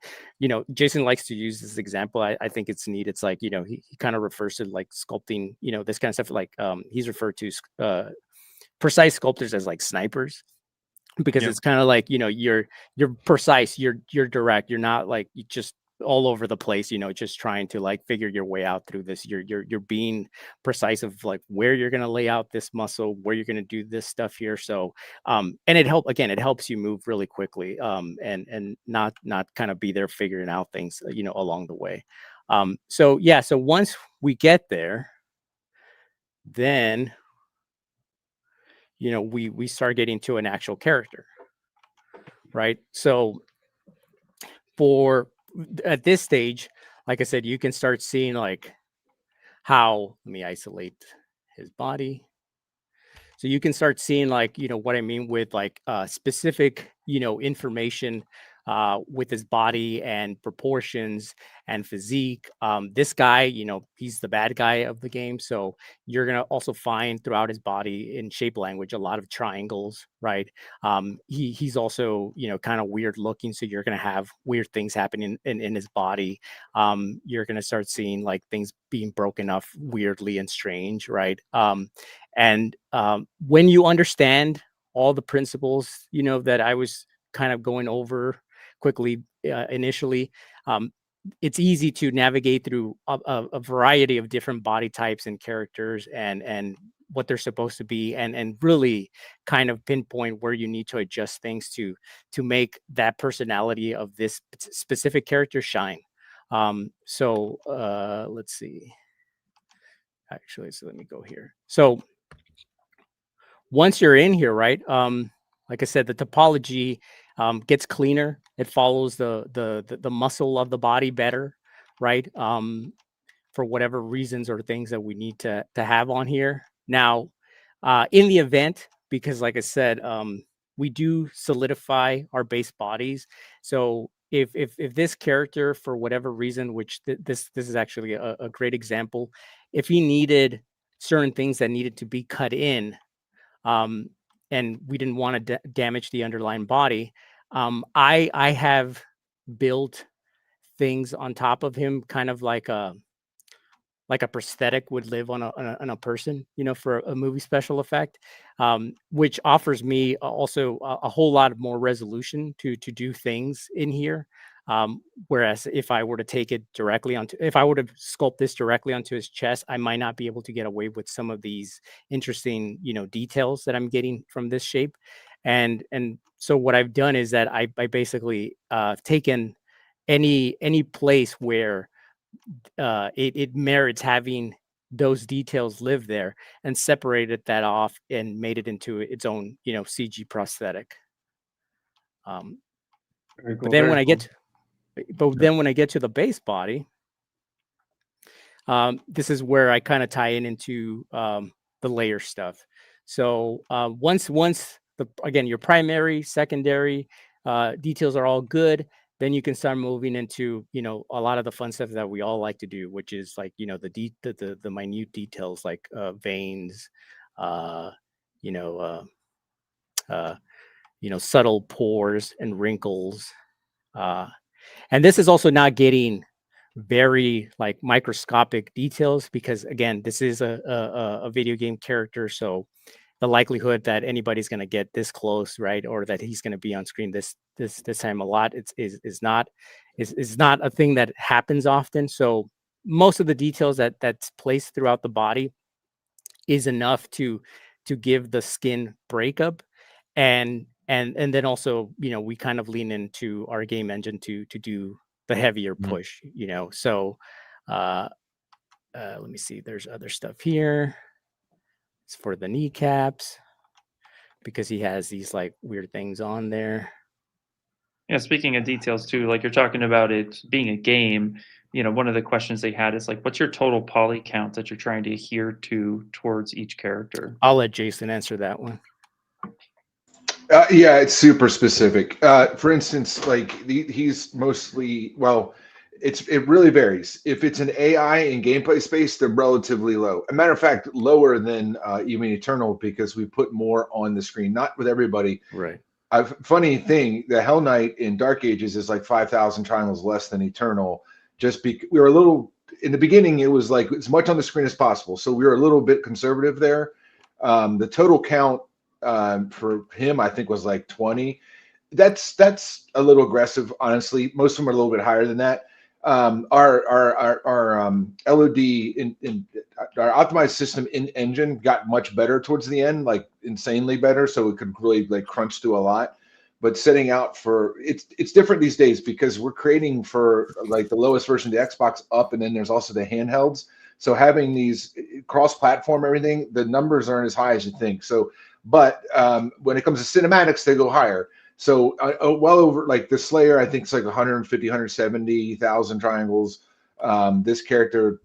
Jason likes to use this example. I think it's neat. It's like, he kind of refers to like sculpting, this kind of stuff. Like he's referred to precise sculptors as like snipers, because it's kind of like, you're precise, you're direct, you're not like you just all over the place, just trying to like figure your way out through this. You're being precise of like where you're going to lay out this muscle, where you're going to do this stuff here. So and it helps you move really quickly, and not kind of be there figuring out things along the way. So once we get there, then we start getting to an actual character, right? So at this stage, like I said, you can start seeing like how, let me isolate his body. So you can start seeing like, what I mean with like specific, information with his body and proportions and physique. This guy, he's the bad guy of the game. So you're going to also find throughout his body in shape language, a lot of triangles, right? He's also, kind of weird looking. So you're going to have weird things happening in his body. You're going to start seeing like things being broken up weirdly and strange, right? And when you understand all the principles, that I was kind of going over quickly initially, it's easy to navigate through a variety of different body types and characters and what they're supposed to be, and really kind of pinpoint where you need to adjust things to make that personality of this specific character shine. So let's see. Actually, so let me go here. So once you're in here, right? Like I said, the topology gets cleaner. It follows the muscle of the body better, right? For whatever reasons or things that we need to have on here. Now, in the event, because like I said, we do solidify our base bodies. So if this character, for whatever reason, which this is actually a great example, if he needed certain things that needed to be cut in, and we didn't want to damage the underlying body, I have built things on top of him, kind of like a prosthetic would live on a person, for a movie special effect, which offers me also a whole lot more resolution to do things in here. Whereas if I were to take it directly if I were to sculpt this directly onto his chest, I might not be able to get away with some of these interesting, details that I'm getting from this shape. And so what I've done is that I basically taken any place where it merits having those details live there, and separated that off and made it into its own, CG prosthetic. Very cool, But then very when I cool. then when I get to the base body, this is where I kind of tie into the layer stuff. So once again, your primary, secondary details are all good, then you can start moving into, a lot of the fun stuff that we all like to do, which is like, the minute details like veins, subtle pores and wrinkles. And this is also not getting very like microscopic details, because again, this is a video game character. So the likelihood that anybody's going to get this close, right, or that he's going to be on screen this time a lot, is not a thing that happens often. So most of the details that's placed throughout the body is enough to give the skin breakup, and then also, we kind of lean into our game engine to do the heavier push, So let me see. There's other stuff here. It's for the kneecaps, because he has these like weird things on there. Yeah, speaking of details too, like you're talking about it being a game, one of the questions they had is like, what's your total poly count that you're trying to adhere to towards each character? I'll let Jason answer that one. Yeah, it's super specific. For instance, like he's mostly, well, it really varies. If it's an AI in gameplay space, they're relatively low. A matter of fact, lower than even Eternal, because we put more on the screen. Not with everybody. Right. Funny thing, the Hell Knight in Dark Ages is like 5,000 triangles less than Eternal. Just because we were a little in the beginning, it was like as much on the screen as possible. So we were a little bit conservative there. The total count for him, I think, was like 20. That's a little aggressive, honestly. Most of them are a little bit higher than that. Our LOD in our optimized system in engine got much better towards the end, like insanely better. So it could really like crunch through a lot. But setting out for it's different these days because we're creating for like the lowest version of the Xbox up, and then there's also the handhelds. So having these cross-platform everything, the numbers aren't as high as you think. So, but when it comes to cinematics, they go higher. So well over like the Slayer, I think it's like 150, 170,000 triangles. This character,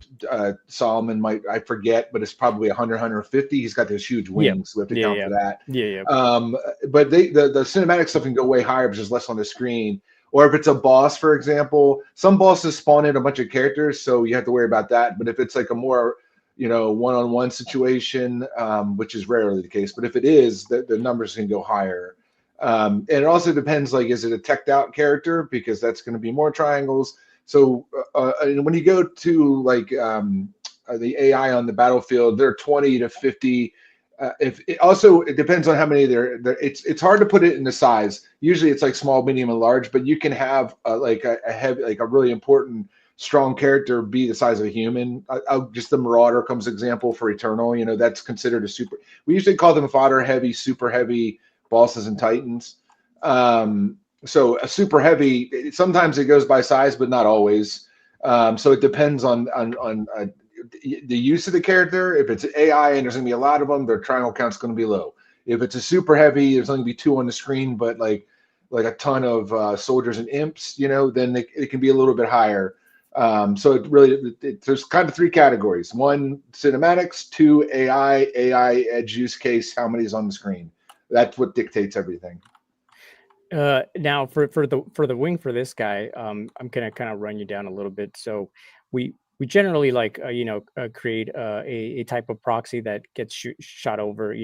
Solomon, I forget, but it's probably 100, 150. He's got those huge wings. So we have to count for that. Yeah. But the cinematic stuff can go way higher because there's less on the screen. Or if it's a boss, for example, some bosses spawn in a bunch of characters, so you have to worry about that. But if it's like a more, one-on-one situation, which is rarely the case, but if it is, the numbers can go higher. And it also depends, like, is it a teched out character? Because that's going to be more triangles. So when you go to like the AI on the battlefield, they're 20 to 50. It depends on how many there. It's hard to put it in the size. Usually it's like small, medium, and large. But you can have like a heavy, like a really important, strong character be the size of a human. Just the Marauder comes example for Eternal. That's considered a super. We usually call them fodder heavy, super heavy bosses and titans. So a super heavy, sometimes it goes by size, but not always. So it depends on the use of the character. If it's AI and there's going to be a lot of them, their triangle count's going to be low. If it's a super heavy, there's only going to be 2 on the screen, but like a ton of soldiers and imps, then it can be a little bit higher. So there's kind of 3 categories. 1, cinematics. 2, AI edge use case. How many is on the screen? That's what dictates everything. Now for the wing for this guy, I'm gonna kind of run you down a little bit. So we generally like create a type of proxy that gets shot over,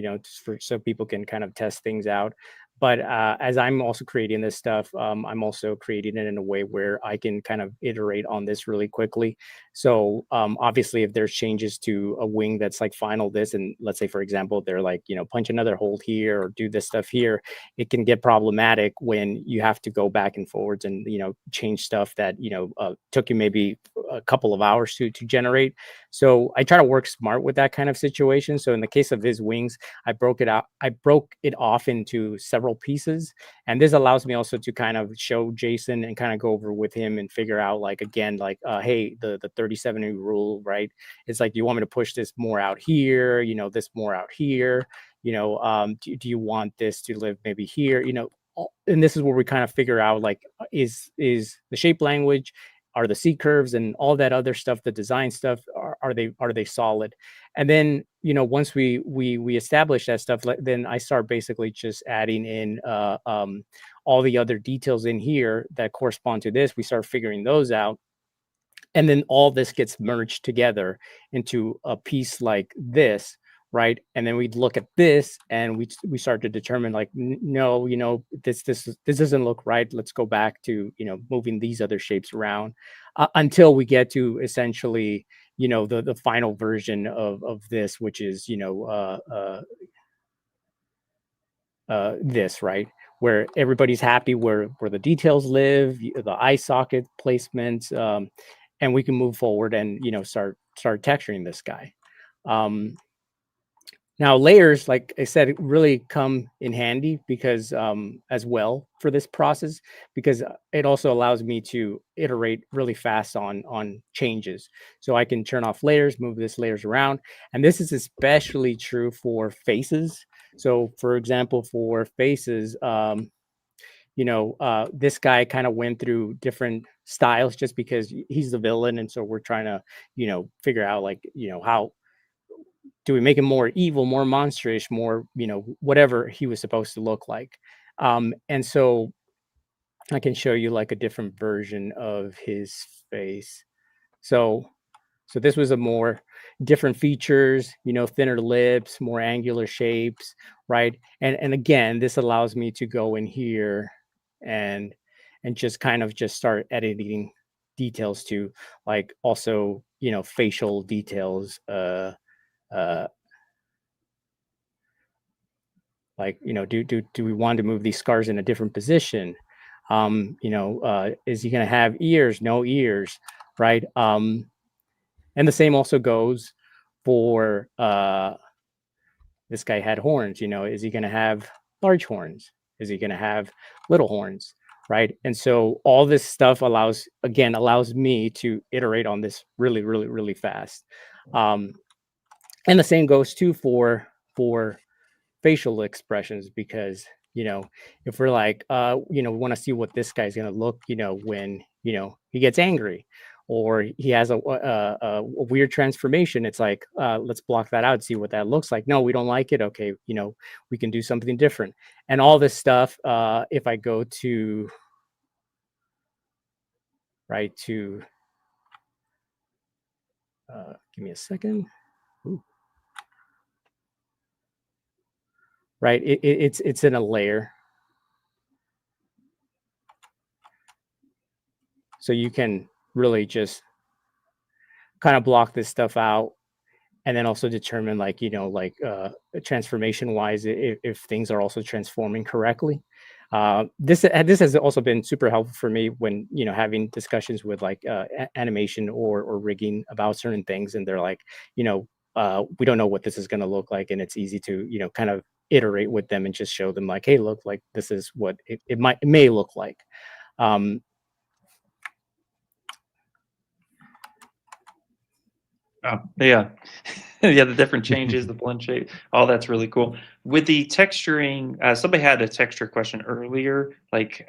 so people can kind of test things out. But as I'm also creating this stuff, I'm also creating it in a way where I can kind of iterate on this really quickly. So obviously, if there's changes to a wing that's like final this, and let's say, for example, they're like, punch another hole here or do this stuff here, it can get problematic when you have to go back and forwards and, change stuff that, took you maybe a couple of hours to generate. So I try to work smart with that kind of situation. So in the case of his wings, I broke it off into several pieces, and this allows me also to kind of show Jason and kind of go over with him and figure out, like, again, like hey, the 30-70 rule, right? It's like, do you want me to push this more out here, this more out here, do you want this to live maybe here, and this is where we kind of figure out, like, is the shape language, are the C curves and all that other stuff, the design stuff, are they solid? And then, once we establish that stuff, then I start basically just adding in all the other details in here that correspond to this. We start figuring those out. And then all this gets merged together into a piece like this, right? And then we'd look at this and we start to determine, like, no, this doesn't look right. Let's go back to, moving these other shapes around until we get to essentially, the final version of this, which is, this, right? Where everybody's happy, where the details live, the eye socket placements, and we can move forward and, start texturing this guy. Now, layers, like I said, really come in handy because as well for this process, because it also allows me to iterate really fast on changes. So I can turn off layers, move this layers around. And this is especially true for faces. So for example, for faces, this guy kind of went through different styles just because he's the villain. And so we're trying to, figure out, like, how do we make him more evil, more monstrous, more, whatever he was supposed to look like. And so I can show you like a different version of his face. So this was a more different features, thinner lips, more angular shapes, right? And again, this allows me to go in here and just kind of just start editing details to, like, also, facial details, like, do we want to move these scars in a different position? Is he going to have ears? No ears, right? And the same also goes for this guy had horns. Is he going to have large horns? Is he going to have little horns? Right. And so all this stuff allows me to iterate on this really, really, really fast. And the same goes too for facial expressions, because, if we're like, we want to see what this guy's going to look, when, he gets angry, or he has a weird transformation. It's like, let's block that out, see what that looks like. No, we don't like it. Okay. We can do something different. And all this stuff, if I go to, give me a second. Ooh. Right. It's in a layer. So you can really just kind of block this stuff out, and then also determine transformation wise, if things are also transforming correctly. This has also been super helpful for me when, having discussions with animation or rigging about certain things. And they're like, we don't know what this is going to look like. And it's easy to, kind of iterate with them and just show them like, hey, look, like this is what it may look like. Oh, yeah. Yeah, the different changes, the blend shape, all that's really cool. With the texturing, somebody had a texture question earlier, like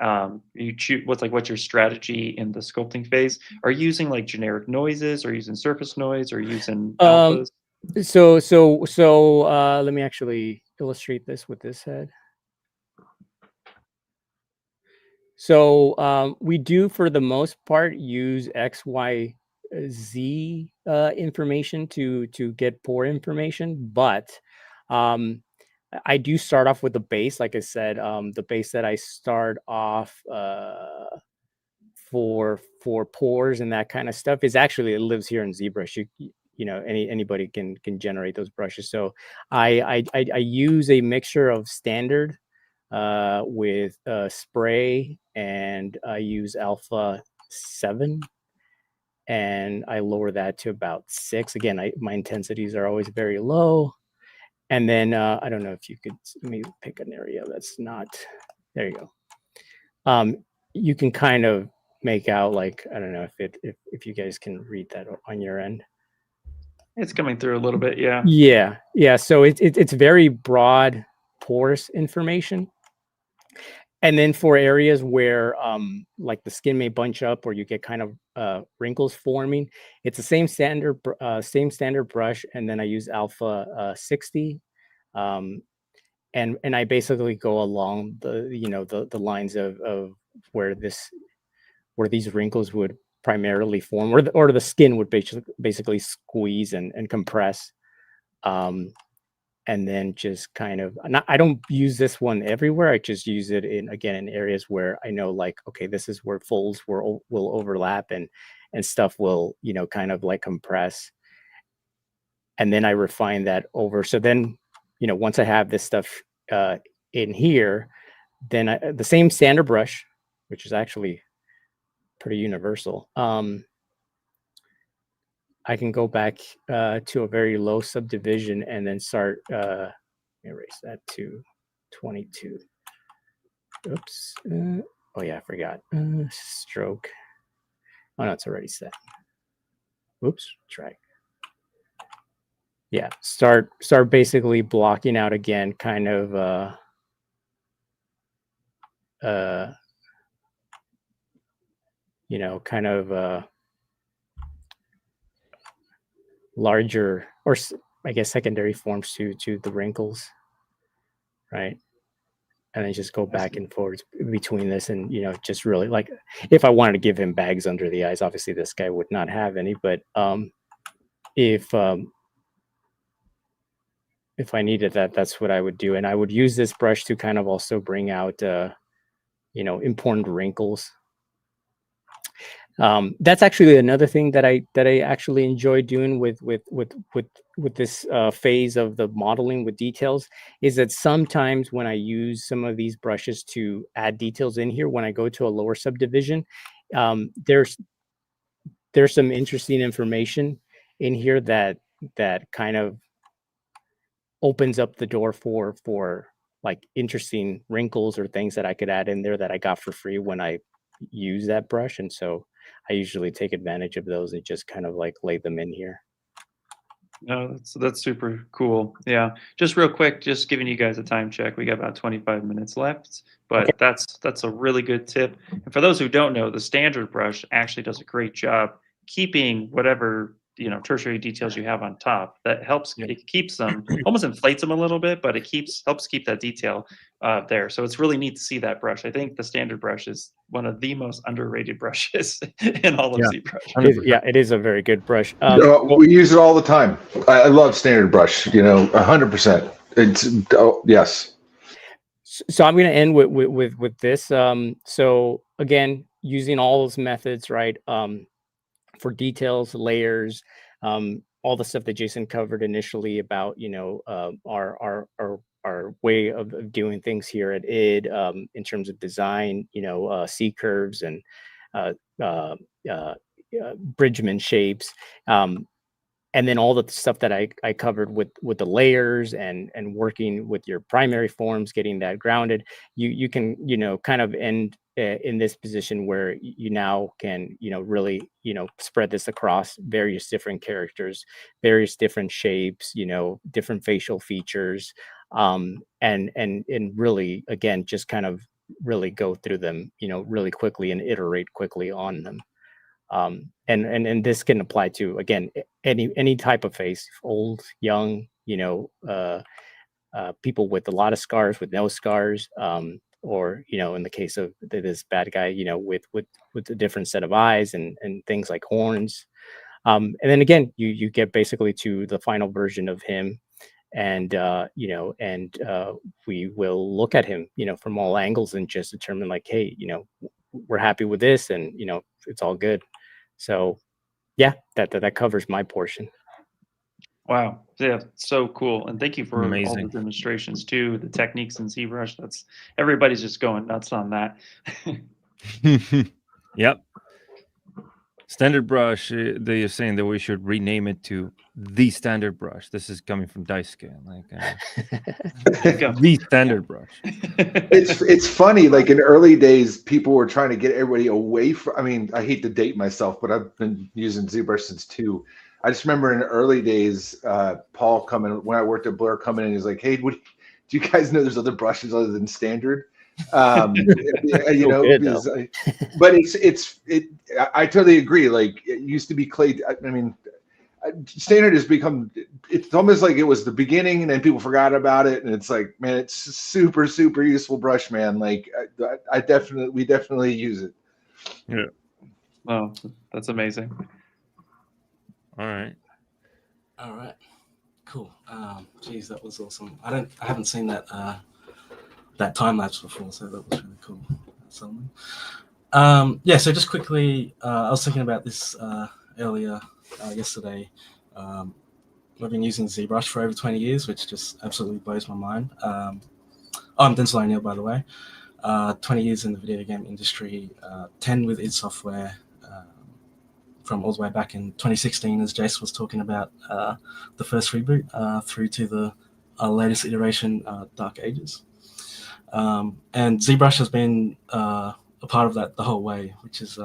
you choose what's your strategy in the sculpting phase? Are you using like generic noises, or using surface noise, or using alphas? So let me actually illustrate this with this head. So we do, for the most part, use X, Y, Z information to get pore information, but I do start off with the base. Like I said, the base that I start off for pores and that kind of stuff is actually, it lives here in ZBrush. Anybody can generate those brushes. So I use a mixture of standard with spray, and I use alpha 7, and I lower that to about 6. Again, my intensities are always very low. And then I don't know if you could maybe pick an area that's not, there you go. You can kind of make out, like, I don't know if you guys can read that on your end. It's coming through a little bit, yeah. Yeah. So it's very broad, porous information. And then for areas where like the skin may bunch up, or you get kind of wrinkles forming, it's the same standard brush, and then I use alpha 60, and I basically go along the lines of where these wrinkles would primarily form, or the skin would basically squeeze and compress. And then just kind of, I don't use this one everywhere. I just use it in areas where I know, like, okay, this is where folds will overlap, and stuff will, kind of like compress. And then I refine that over. So then, once I have this stuff in here, then the same standard brush, which is actually pretty universal. I can go back to a very low subdivision, and then start, erase that to 22. Oops. Oh yeah, I forgot. Stroke. Oh no, it's already set. Oops, drag. Yeah, start basically blocking out again, kind of larger, or I guess secondary forms to the wrinkles, right? And then just go back and forth between this, and just really, like, if I wanted to give him bags under the eyes, obviously this guy would not have any, but if I needed that, that's what I would do. And I would use this brush to kind of also bring out important wrinkles. That's actually another thing that I actually enjoy doing with this phase of the modeling with details, is that sometimes when I use some of these brushes to add details in here, when I go to a lower subdivision, there's some interesting information in here that kind of opens up the door for like interesting wrinkles or things that I could add in there that I got for free when I use that brush. And so I usually take advantage of those and just kind of like lay them in here. No, that's super cool. Yeah, just real quick, just giving you guys a time check. We got about 25 minutes left, but Okay. that's a really good tip. And for those who don't know, the standard brush actually does a great job keeping whatever tertiary details you have on top. That helps. Yeah. It keeps them, almost inflates them a little bit, but it helps keep that detail there. So it's really neat to see that brush. I think the standard brush is one of the most underrated brushes in all of Yeah. ZBrush. Yeah, it is a very good brush. We use it all the time. I love standard brush. 100%. It's yes. So I'm going to end with this. So again, using all those methods, right? For details, layers, all the stuff that Jason covered initially about our way of doing things here at ID, in terms of design, C curves and Bridgman shapes, and then all the stuff that I covered with the layers and working with your primary forms, getting that grounded. You can kind of end in this position where you now can really spread this across various different characters, various different shapes, different facial features, and really, again, just kind of really go through them really quickly and iterate quickly on them. And this can apply to, again, any type of face, old, young, people with a lot of scars, with no scars, or in the case of this bad guy, with a different set of eyes and things like horns. And then again, you get basically to the final version of him, and we will look at him from all angles and just determine, like, hey, we're happy with this, and it's all good. So yeah, that covers my portion. Wow. Yeah, so cool. And thank you for all Amazing. the demonstrations too, the techniques in ZBrush. Everybody's just going nuts on that. Yep. Standard brush, they're saying that we should rename it to the standard brush. This is coming from Daisuke, the standard brush. It's funny, like in early days, people were trying to get everybody away from, I mean, I hate to date myself, but I've been using ZBrush since 2. I just remember in the early days, Paul coming, when I worked at Blur, coming in, he's like, hey, do you guys know there's other brushes other than standard? But I totally agree. Like, it used to be clay. I mean, standard has become, it's almost like it was the beginning and then people forgot about it. And it's like, man, it's super, super useful brush, man. Like we definitely use it. Yeah. Oh, that's amazing. All right. Cool. Geez, that was awesome. I haven't seen that that time lapse before, so that was really cool. Solomon. Yeah, so just quickly, I was thinking about this earlier yesterday. I've been using ZBrush for over 20 years, which just absolutely blows my mind. I'm Denzel O'Neill, by the way. 20 years in the video game industry, 10 with id Software, from all the way back in 2016, as Jace was talking about, the first reboot, through to the latest iteration, Dark Ages. And ZBrush has been a part of that the whole way, which is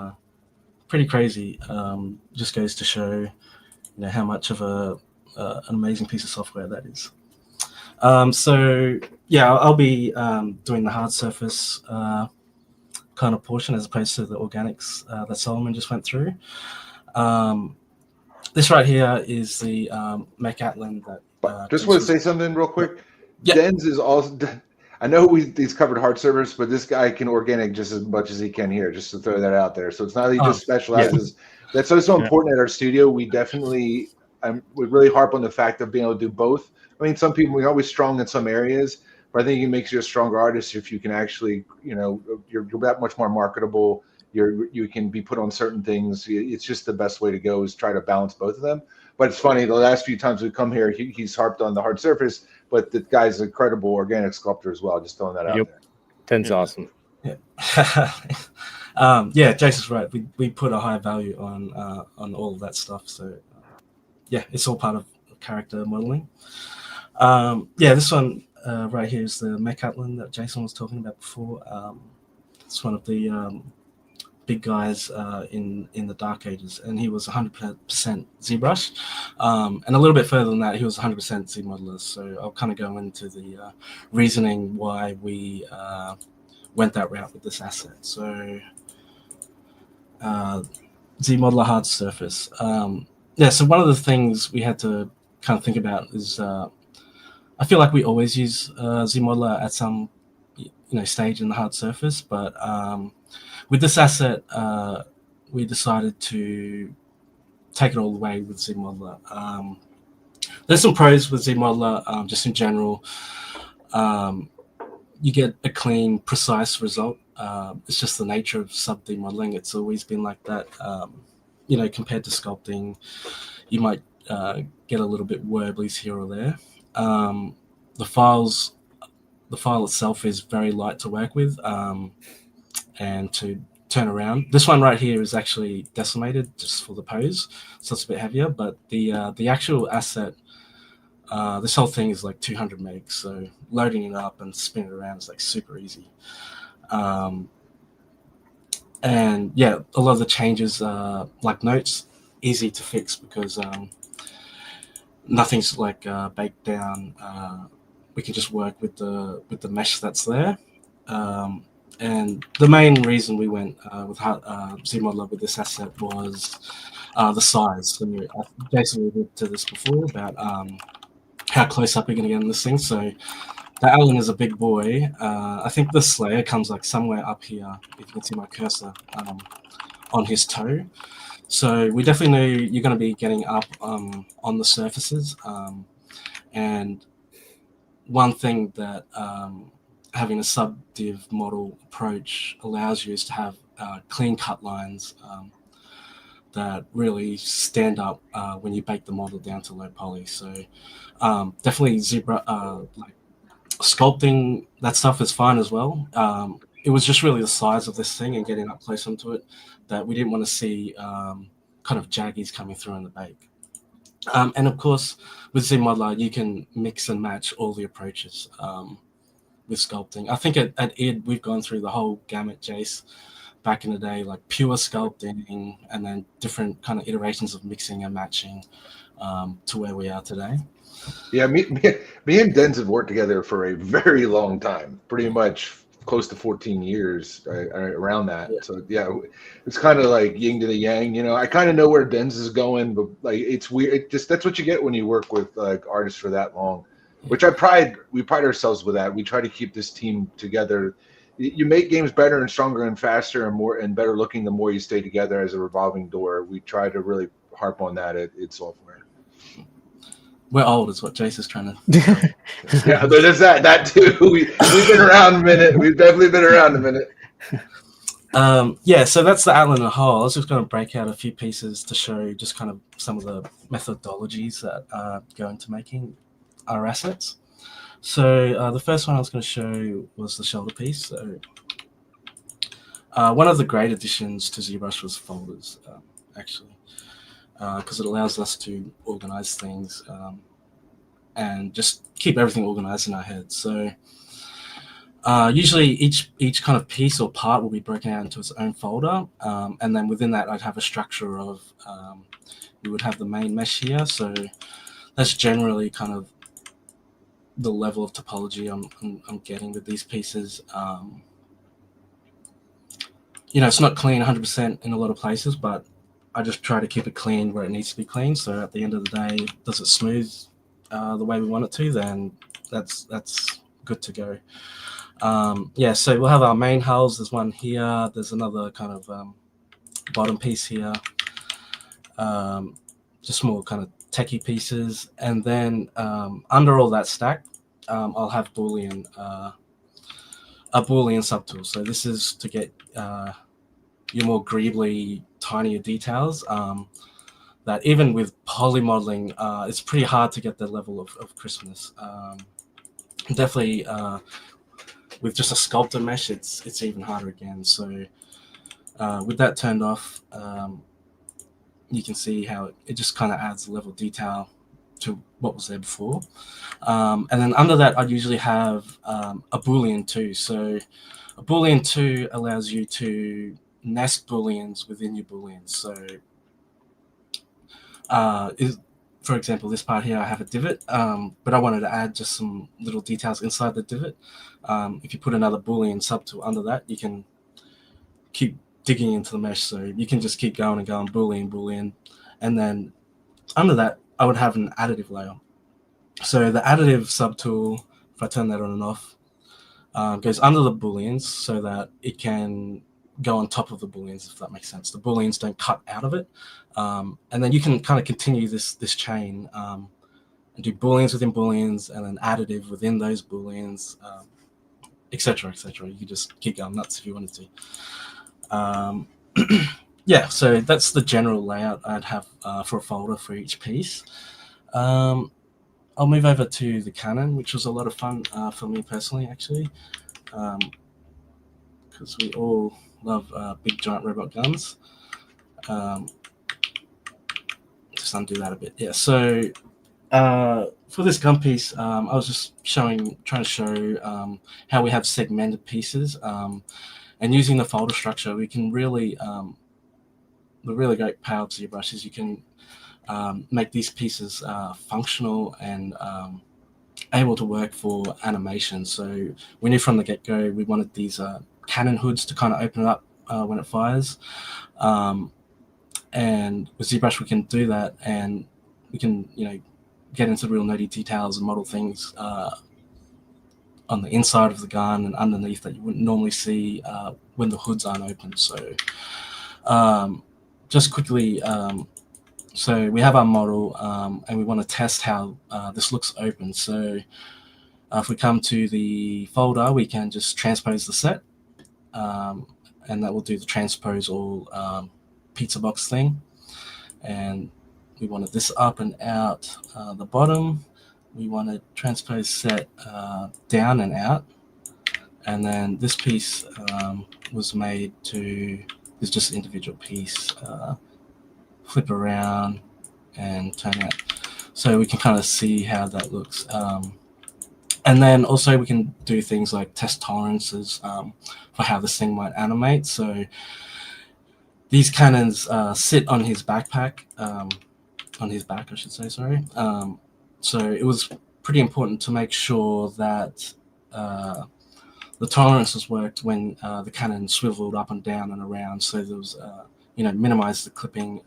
pretty crazy. Just goes to show, how much of an amazing piece of software that is. So yeah, I'll be doing the hard surface kind of portion as opposed to the organics that Solomon just went through. This right here is the Macatlan that. Just want to say something real quick. Yeah. Denz is also. I know he's covered hard surface, but this guy can organic just as much as he can here. Just to throw that out there. So it's not that he just specializes. Yeah. That's so important at our studio. We definitely we really harp on the fact of being able to do both. I mean, some people, we're always strong in some areas, but I think it makes you a stronger artist if you can actually, you're that much more marketable you can be put on certain things. It's just the best way to go is try to balance both of them. But it's funny, the last few times we've come here, he's harped on the hard surface, but the guy's an incredible organic sculptor as well. Just throwing that out there. 10's awesome. Yeah. Yeah, Jason's right. We put a high value on all of that stuff. So yeah, it's all part of character modeling. Yeah, this one right here is the mech outline that Jason was talking about before. It's one of the big guys in the Dark Ages, and he was 100% ZBrush, and a little bit further than that, he was 100% ZModeler. So I'll kind of go into the reasoning why we went that route with this asset. So ZModeler hard surface. Yeah, so one of the things we had to kind of think about is I feel like we always use ZModeler at some stage in the hard surface, but with this asset, we decided to take it all the way with ZModeler. There's some pros with ZModeler, just in general. You get a clean, precise result. It's just the nature of sub-D modeling. It's always been like that. Compared to sculpting, you might get a little bit warblies here or there. The file itself is very light to work with and to turn around. This one right here is actually decimated just for the pose, so it's a bit heavier, but the actual asset, this whole thing is like 200 megs, so loading it up and spinning it around is like super easy. And yeah, a lot of the changes, like notes, easy to fix because nothing's like baked down. We can just work with the mesh that's there. And the main reason we went with ZModeler with this asset was the size. So Jason alluded to this before about how close up we're going to get in this thing. So the Allen is a big boy. I think the Slayer comes like somewhere up here, if you can see my cursor, on his toe. So we definitely know you're going to be getting up on the surfaces. And one thing that having a sub-div model approach allows you is to have clean cut lines that really stand up when you bake the model down to low poly. So definitely like sculpting, that stuff is fine as well. It was just really the size of this thing and getting up close onto it that we didn't want to see kind of jaggies coming through in the bake. And of course, with ZModeler, you can mix and match all the approaches with sculpting. I think at ID, we've gone through the whole gamut, Jace, back in the day, like pure sculpting and then different kind of iterations of mixing and matching to where we are today. Yeah, me and Denz have worked together for a very long time, pretty much close to 14 years around that. Yeah. So yeah, it's kind of like yin to the yang, I kind of know where Denz is going, but like it's weird. That's what you get when you work with like artists for that long, which we pride ourselves with that. We try to keep this team together. You make games better and stronger and faster and more and better looking the more you stay together as a revolving door. We try to really harp on that at software. We're old, is what Jace is trying to. Yeah, there's that too. We've been around a minute. We've definitely been around a minute. Yeah, so that's the outline in a whole. I was just going to break out a few pieces to show just kind of some of the methodologies that go into making our assets. So the first one I was going to show was the shoulder piece. So one of the great additions to ZBrush was folders, actually. Because it allows us to organize things and just keep everything organized in our head. So usually each kind of piece or part will be broken out into its own folder. And then within that, I'd have a structure of, we would have the main mesh here. So that's generally kind of the level of topology I'm getting with these pieces. It's not clean 100% in a lot of places, but I just try to keep it clean where it needs to be clean. So at the end of the day, does it smooth the way we want it to, then that's good to go. Yeah, so we'll have our main hulls. There's one here. There's another kind of bottom piece here. Just more kind of techie pieces. And then under all that stack, I'll have a Boolean subtool. So this is to get your more greebly, tinier details. That even with poly modeling, it's pretty hard to get that level of crispness. Definitely with just a sculptor mesh, it's even harder again. So with that turned off, you can see how it just kind of adds a level of detail to what was there before. And then under that, I'd usually have a Boolean 2. So a Boolean 2 allows you to nest Booleans within your Booleans. So for example, this part here, I have a divot, but I wanted to add just some little details inside the divot. If you put another Boolean subtool under that, you can keep digging into the mesh. So you can just keep going and going, Boolean, and then under that, I would have an additive layer. So the additive subtool, if I turn that on and off, goes under the Booleans so that it can go on top of the Booleans, if that makes sense. The Booleans don't cut out of it. And then you can kind of continue this chain and do Booleans within Booleans and then additive within those Booleans, etc., etc. You can just keep going nuts if you wanted to. Yeah, so that's the general layout I'd have for a folder for each piece. I'll move over to the cannon, which was a lot of fun for me personally, actually, because we all love big giant robot guns. Just undo that a bit. Yeah, so for this gun piece, I was just trying to show how we have segmented pieces, and using the folder structure, we can really the really great power of ZBrush is you can make these pieces functional and able to work for animation. So we knew from the get-go we wanted these cannon hoods to kind of open up when it fires. And with ZBrush we can do that, and we can, you know, get into real nerdy details and model things on the inside of the gun and underneath that you wouldn't normally see when the hoods aren't open. So just quickly, so we have our model and we want to test how this looks open. So if we come to the folder, we can just transpose the set, and that will do the transpose all pizza box thing. And we wanted this up and out the bottom. We want to transpose set down and out. And then this piece was made to, is just an individual piece. Flip around and turn out. So we can kind of see how that looks. And then also we can do things like test tolerances for how this thing might animate. So these cannons sit on his backpack, on his back, I should say, sorry. So it was pretty important to make sure that the tolerances worked when the cannon swiveled up and down and around. So there was, you know, minimize the clipping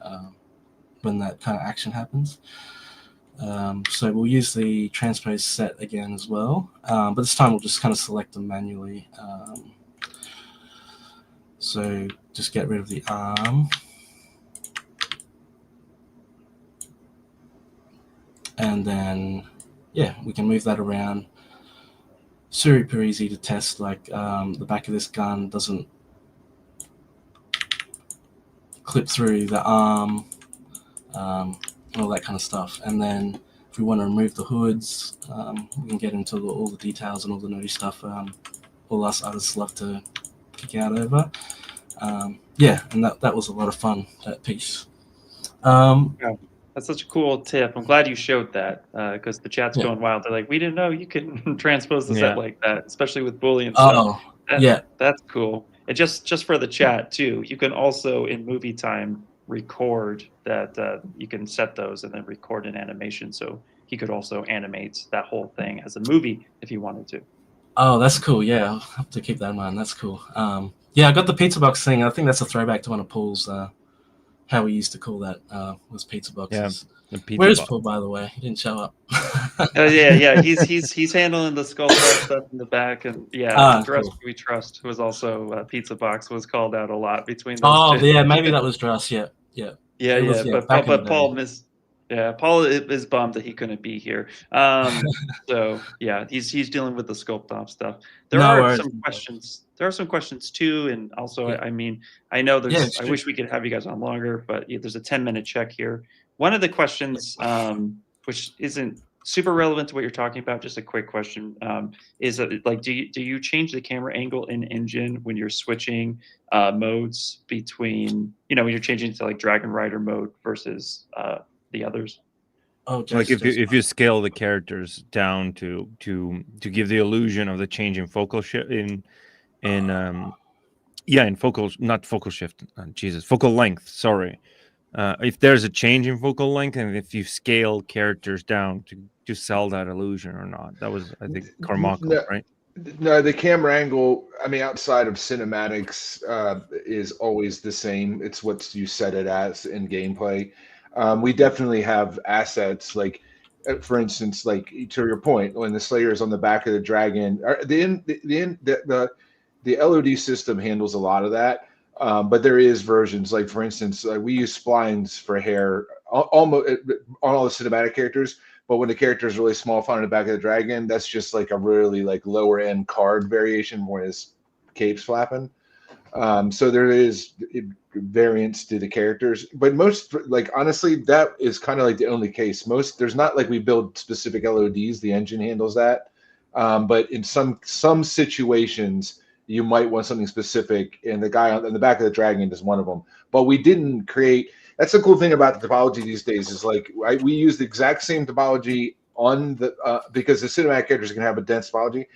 when that kind of action happens. So we'll use the transpose set again as well, but this time we'll just kind of select them manually. So just get rid of the arm. And then, yeah, we can move that around. Super easy to test, like the back of this gun doesn't clip through the arm, and all that kind of stuff. And then if we want to remove the hoods, we can get into all the details and all the nerdy stuff all us artists love to kick out over. Yeah, and that was a lot of fun, that piece. Yeah, that's such a cool tip. I'm glad you showed that, because the chat's going wild. They're like, we didn't know you can transpose the set like that, especially with Boolean stuff. That's cool. And just for the chat too, you can also in movie time record that. You can set those and then record an animation, so he could also animate that whole thing as a movie if he wanted to. Oh, that's cool. Yeah, I'll have to keep that in mind. That's cool. Yeah, I got the pizza box thing. I think that's a throwback to one of Paul's, how we used to call that, was pizza boxes. Yeah, Where's Paul, by the way? He didn't show up. Yeah. He's handling the Sculpt-off stuff in the back, and Dress cool. We Trust was also pizza box was called out a lot between those two. Yeah, maybe that was Dress. Yeah. But Paul missed. Yeah, Paul is bummed that he couldn't be here. So yeah, he's dealing with the Sculpt-off stuff. There are some questions there are some questions too, and also, Yeah. I mean, I know there's. Yeah, I sure. wish we could have you guys on longer, but there's a 10-minute check here. One of the questions, which isn't super relevant to what you're talking about, just a quick question, is that, like, do you change the camera angle in engine when you're switching modes between, when you're changing to like Dragon Rider mode versus the others? Oh, Like just, if you scale the characters down to give the illusion of the change in focal shift in focal, not focal shift, focal length, sorry. If there's a change in focal length and if you scale characters down to sell that illusion or not. That was, I think, Carmichael, right? No, the camera angle, I mean, outside of cinematics, is always the same. It's what you set it as in gameplay. We definitely have assets, like, for instance, like, to your point, when the Slayer is on the back of the dragon, the LOD system handles a lot of that. But there is versions, like, for instance, we use splines for hair almost on all the cinematic characters. But when the character is really small, font on the back of the dragon, that's just like a really like lower end card variation where his cape's flapping. So there is variance to the characters, but most, like, honestly, that is kind of like the only case. There's not like we build specific LODs. The engine handles that. But in some situations, you might want something specific, and the guy on the back of the dragon is one of them. But we didn't create. That's the cool thing about the topology these days is, like, we use the exact same topology on the because the cinematic characters can have a dense topology,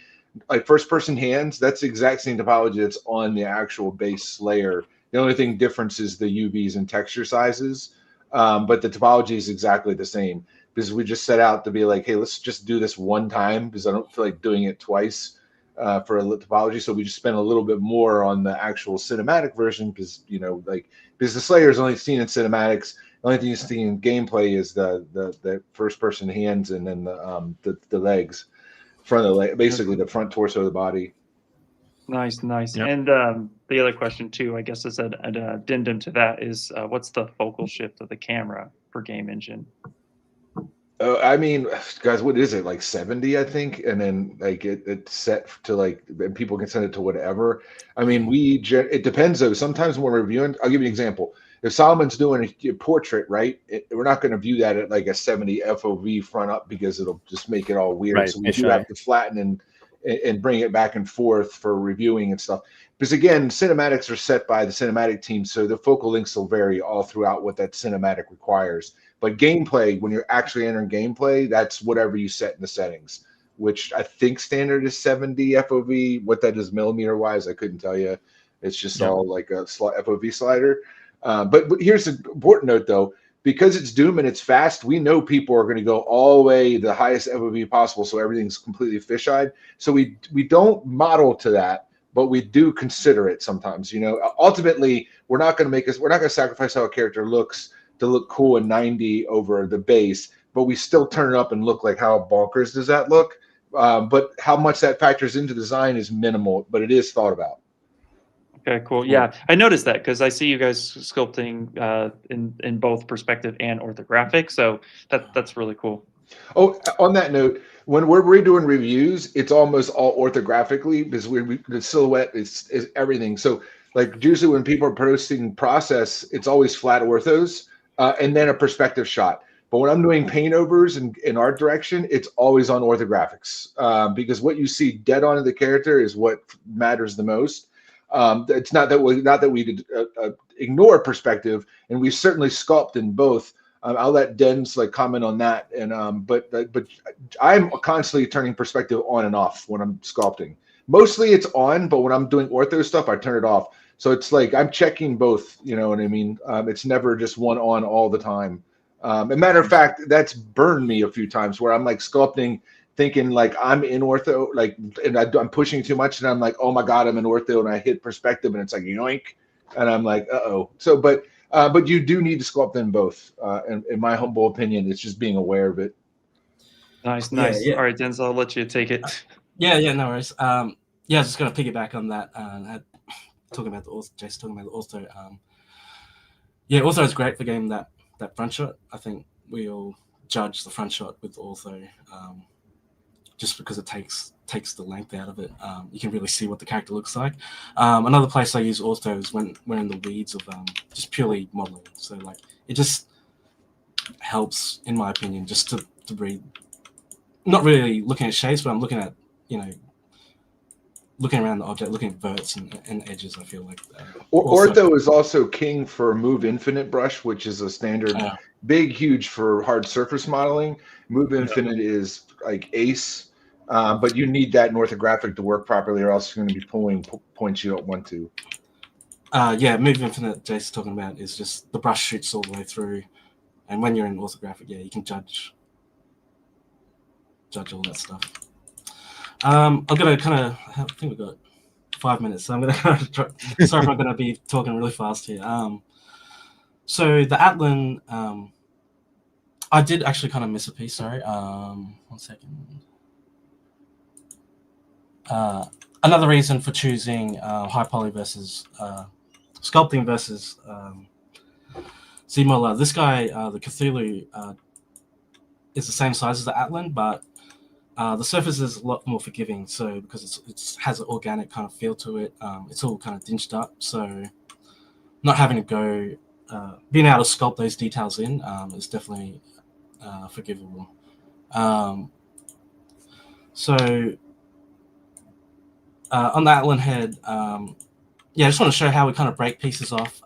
like first person hands. That's the exact same topology that's on the actual base layer. The only thing difference is the UVs and texture sizes, but the topology is exactly the same because we just set out to be like, hey, let's just do this one time because I don't feel like doing it twice for a topology. So we just spent a little bit more on the actual cinematic version because, because the Slayer is only seen in cinematics. The only thing you see in gameplay is the first person hands and then the legs, front of the leg, basically the front torso of the body. Nice. Yep. And the other question too, I guess, is an addendum to that is, what's the focal shift of the camera for game engine? I mean, guys, what is it, like 70, I think, and then like it's set to like, and people can send it to whatever. I mean, it depends though. Sometimes when we're reviewing, I'll give you an example. If Solomon's doing a portrait, right, we're not going to view that at like a 70 FOV front up because it'll just make it all weird. Right, So we do have to flatten and bring it back and forth for reviewing and stuff. Because again, cinematics are set by the cinematic team, so the focal lengths will vary all throughout what that cinematic requires. But gameplay, when you're actually entering gameplay, that's whatever you set in the settings, which I think standard is 70 FOV. What that is millimeter wise, I couldn't tell you. It's just all like a FOV slider. But here's the important note though, because it's Doom and it's fast, we know people are going to go all the way the highest FOV possible, so everything's completely fisheye. So we don't model to that, but we do consider it sometimes. Ultimately, we're not going to sacrifice how a character looks to look cool in 90 over the base, but we still turn it up and look like, how bonkers does that look? But how much that factors into design is minimal, but it is thought about. Okay, cool. Yeah, I noticed that because I see you guys sculpting in both perspective and orthographic, so that's really cool. Oh, on that note, when we're redoing reviews, it's almost all orthographically because the silhouette is everything. So, like, usually when people are posting process, it's always flat orthos and then a perspective shot. But when I'm doing paint overs in art direction, it's always on orthographics because what you see dead on in the character is what matters the most. It's not that we ignore perspective, and we certainly sculpt in both. I'll let Denz comment on that, and but I'm constantly turning perspective on and off when I'm sculpting. Mostly it's on, but when I'm doing ortho stuff, I turn it off. So it's like I'm checking both. You know what I mean? It's never just one on all the time. As a matter of fact, that's burned me a few times where I'm like sculpting, thinking like I'm in ortho, like, and I'm pushing too much, and I'm like, oh my god, I'm in ortho, and I hit perspective, and it's like yoink, and I'm like, uh-oh. So, but you do need to sculpt in both. In my humble opinion, it's just being aware of it. Nice. Yeah. All right, Denzel, I'll let you take it. Yeah, no worries. I was just gonna piggyback on that. Talking about the author, Jason talking about the author. Author is great for getting that front shot. I think we all judge the front shot with the author just because it takes the length out of it. You can really see what the character looks like. Another place I use ortho is when we're in the weeds of just purely modeling. So like it just helps, in my opinion, just to read. Not really looking at shapes, but I'm looking at, looking around the object, looking at verts and edges. I feel like ortho is also king for Move Infinite brush, which is a standard, huge for hard surface modeling. Move Infinite is like ace, but you need that in orthographic to work properly, or else you're going to be pulling points you don't want to. Move Infinite, Jason's talking about, is just the brush shoots all the way through, and when you're in orthographic, you can judge all that stuff. I'm gonna I think we've got 5 minutes, so I'm gonna sorry if I'm gonna be talking really fast here. So the Atlan, I did actually kind of miss a piece. Sorry, 1 second. Another reason for choosing high poly versus sculpting versus ZModeler. This guy, the Cthulhu, is the same size as the Atlan, but the surface is a lot more forgiving. So because it has an organic kind of feel to it, it's all kind of dinched up. So not having to go, being able to sculpt those details in is definitely forgivable. So on the Atlan head, I just want to show how we kind of break pieces off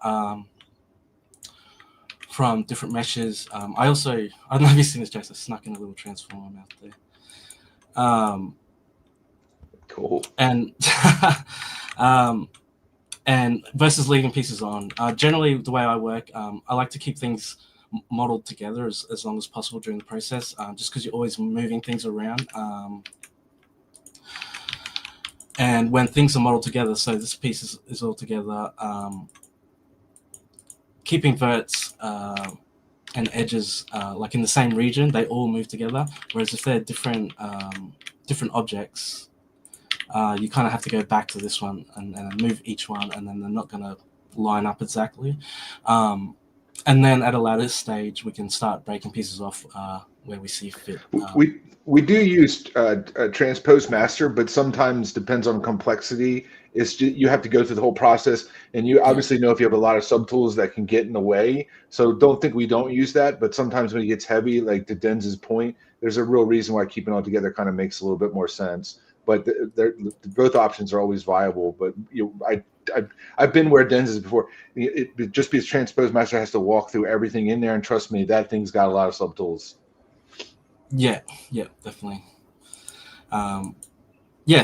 from different meshes. I don't know if you've seen this, Jason, I snuck in a little transform out there. Cool. And and versus leaving pieces on. Generally, the way I work, I like to keep things modeled together as long as possible during the process, just because you're always moving things around. And when things are modeled together, so this piece is all together, keeping verts and edges like in the same region, they all move together. Whereas if they're different objects, you kind of have to go back to this one and move each one, and then they're not going to line up exactly. And then at a later stage, we can start breaking pieces off where we see fit. We do use transpose master, but sometimes depends on complexity. It's just, you have to go through the whole process, and you obviously know if you have a lot of subtools that can get in the way. So don't think we don't use that, but sometimes when it gets heavy, like to Denz's point, there's a real reason why keeping it all together kind of makes a little bit more sense. But both options are always viable. But I've been where Denz is before. It just because transpose master has to walk through everything in there, and trust me, that thing's got a lot of subtools. Yeah, definitely.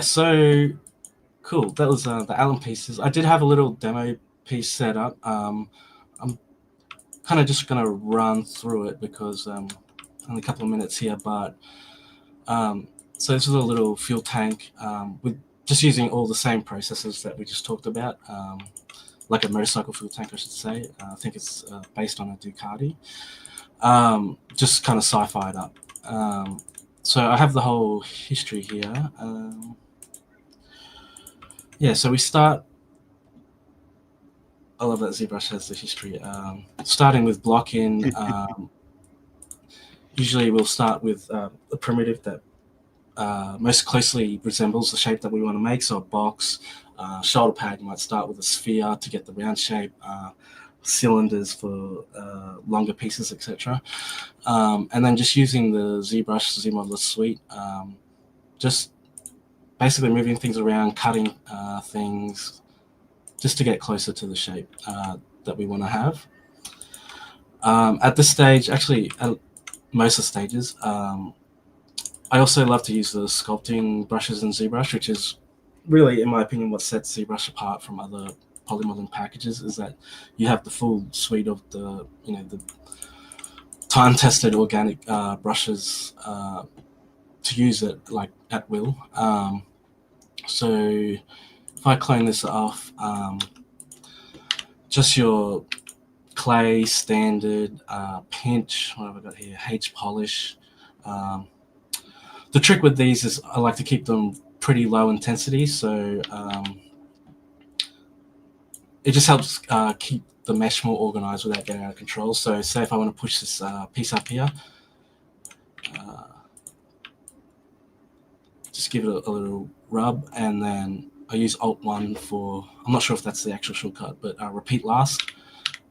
So cool. That was the Allen pieces. I did have a little demo piece set up. I'm kind of just going to run through it because only a couple of minutes here. But so this is a little fuel tank with just using all the same processes that we just talked about, like a motorcycle fuel tank, I should say. I think it's based on a Ducati. Just kind of sci-fi'd up. So I have the whole history here. So we start. I love that ZBrush has the history. Starting with blocking. Usually we'll start with a primitive that most closely resembles the shape that we want to make. So a box, shoulder pad, you might start with a sphere to get the round shape. Cylinders for longer pieces, etc. And then just using the ZBrush ZModeler suite, just basically moving things around, cutting things, just to get closer to the shape that we want to have. At this stage, actually, at most of the stages, I also love to use the sculpting brushes in ZBrush, which is really, in my opinion, what sets ZBrush apart from other polymodeling packages, is that you have the full suite of the time-tested organic brushes to use it like at will. So if I clone this off, just your clay standard pinch, what have I got here? H polish. The trick with these is I like to keep them pretty low intensity, so it just helps keep the mesh more organized without getting out of control. So say if I want to push this piece up here, just give it a little rub, and then I use Alt-1 for, I'm not sure if that's the actual shortcut, but repeat last.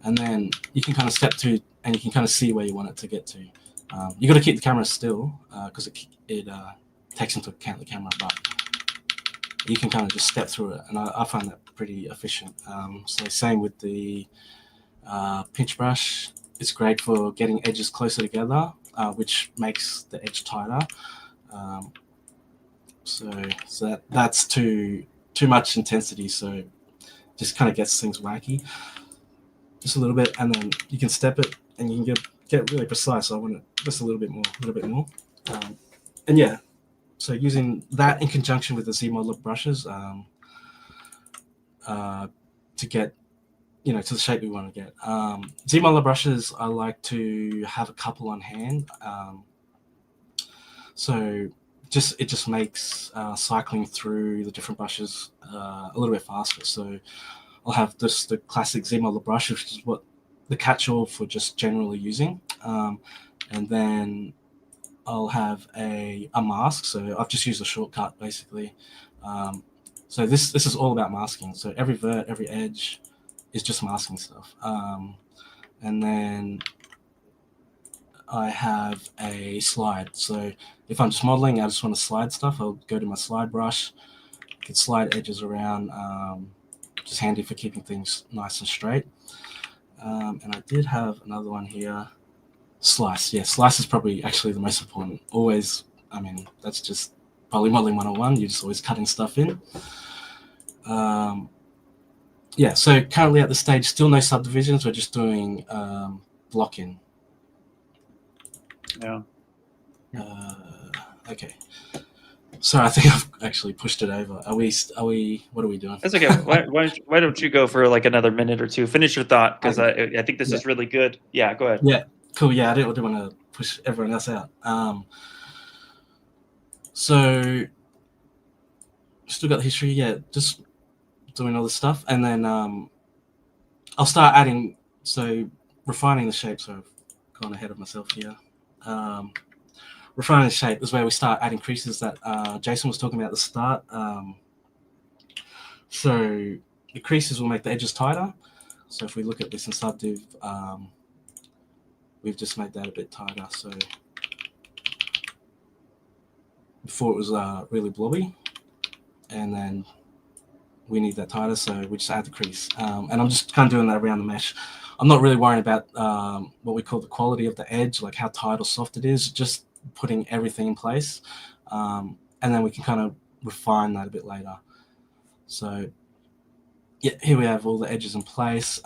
And then you can kind of step through and you can kind of see where you want it to get to. You got to keep the camera still because it takes into account the camera, but you can kind of just step through it. And I find that pretty efficient. So same with the pinch brush. It's great for getting edges closer together, which makes the edge tighter. So that's too much intensity. So just kind of gets things wacky. Just a little bit, and then you can step it, and you can get really precise. So I want it just a little bit more. And yeah, so using that in conjunction with the ZModeler brushes to get, to the shape we want to get. ZModeler brushes, I like to have a couple on hand. So it just makes cycling through the different brushes a little bit faster. So I'll have just the classic ZModeler brush, which is what the catch-all for just generally using. And then I'll have a mask. So I've just used a shortcut, basically. So this is all about masking. So every vert, every edge is just masking stuff. And then I have a slide. So if I'm just modeling, I just want to slide stuff, I'll go to my slide brush, can slide edges around, just handy for keeping things nice and straight. And I did have another one here, slice. Yeah, slice is probably actually the most important. Always, I mean, that's just polymodeling 101. You're just always cutting stuff in. Yeah, so currently at this stage, still no subdivisions. We're just doing block-in. Yeah. Okay. Sorry, I think I've actually pushed it over. Are we? What are we doing? That's okay. Why don't you go for like another minute or two? Finish your thought, because I think this is really good. Yeah, go ahead. Yeah, cool. Yeah, I didn't want to push everyone else out. So still got the history. Yeah, just doing all this stuff, and then I'll start adding. So refining the shape. So I've gone ahead of myself here. Refining the shape is where we start adding creases that Jason was talking about at the start. So the creases will make the edges tighter. So if we look at this in subdiv, we've just made that a bit tighter. So before it was really blobby, and then we need that tighter, so we just add the crease. And I'm just kind of doing that around the mesh. I'm not really worrying about what we call the quality of the edge, like how tight or soft it is, just putting everything in place. And then we can kind of refine that a bit later. So yeah, here we have all the edges in place.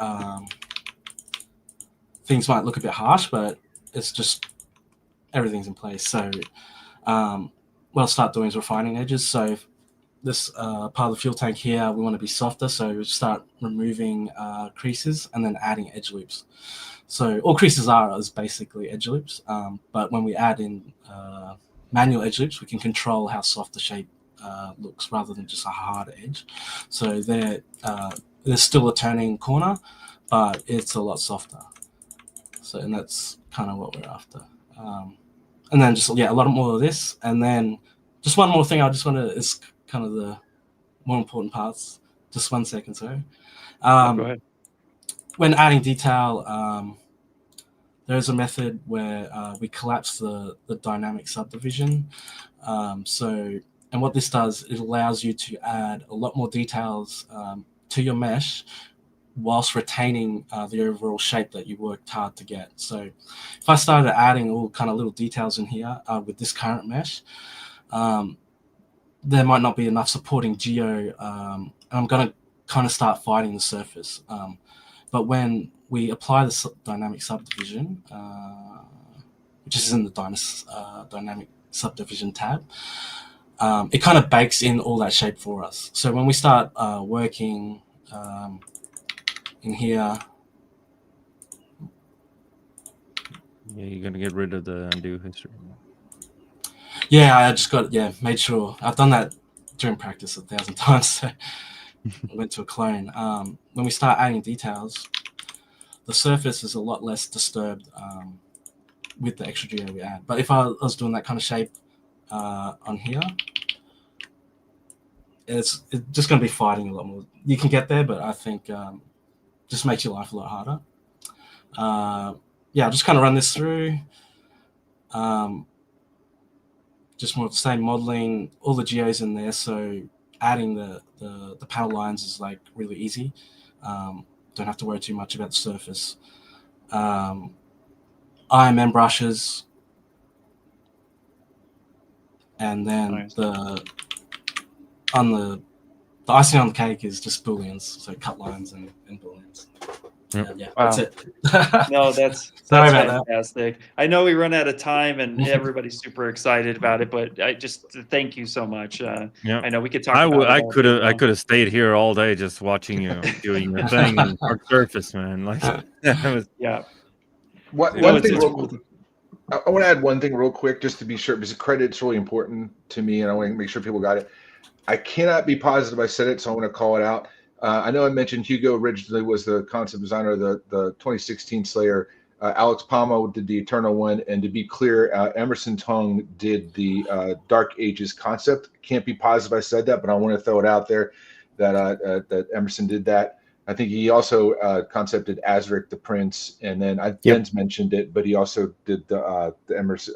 Things might look a bit harsh, but it's just everything's in place. So what I'll start doing is refining edges. So this part of the fuel tank here, we want to be softer, so we start removing creases and then adding edge loops. So all creases is basically edge loops, but when we add in manual edge loops, we can control how soft the shape looks rather than just a hard edge. So there's still a turning corner, but it's a lot softer. So, and that's kind of what we're after. And then just, a lot more of this. And then just one more thing I just want to, is kind of the more important parts. Just 1 second, sorry. Go ahead. When adding detail, there's a method where we collapse the dynamic subdivision. And what this does, it allows you to add a lot more details to your mesh whilst retaining the overall shape that you worked hard to get. So if I started adding all kind of little details in here with this current mesh, there might not be enough supporting geo, and I'm going to kind of start fighting the surface. But when we apply the dynamic subdivision, which is in the dynamic subdivision tab, it kind of bakes in all that shape for us. So when we start working in here, yeah, you're gonna get rid of the undo history. Yeah, I just made sure. I've done that during practice 1,000 times. So I went to a clone. When we start adding details, the surface is a lot less disturbed with the extra geo we add. But if I was doing that kind of shape on here, it's just going to be fighting a lot more. You can get there, but I think just makes your life a lot harder. Yeah, I'll just kind of run this through. Just more of the same modeling, all the geos in there. So adding the panel lines is like really easy. Don't have to worry too much about the surface. IMM brushes. And then Nice. the icing on the cake is just booleans, so cut lines and booleans. Yep. And yeah, Wow. that's it. No, that's Sorry about that. fantastic. I know we run out of time, and everybody's super excited about it. But I just thank you so much. Yeah. I know we could talk. I about it I all could day have long. stayed here all day just watching you doing your thing on hard surface, man. Like that was, Yeah. One No, thing it's real cool. quick. I want to add one thing real quick, just to be sure, because credit's really important to me, and I want to make sure people got it. I cannot be positive I said it, so I want to call it out. I know I mentioned Hugo originally was the concept designer of the 2016 Slayer. Alex Palma did the Eternal one, and to be clear, Emerson Tong did the Dark Ages concept. Can't be positive I said that, but I want to throw it out there that Emerson did that. I think he also concepted Azric the Prince, and then Ben's mentioned it, but he also did the Emerson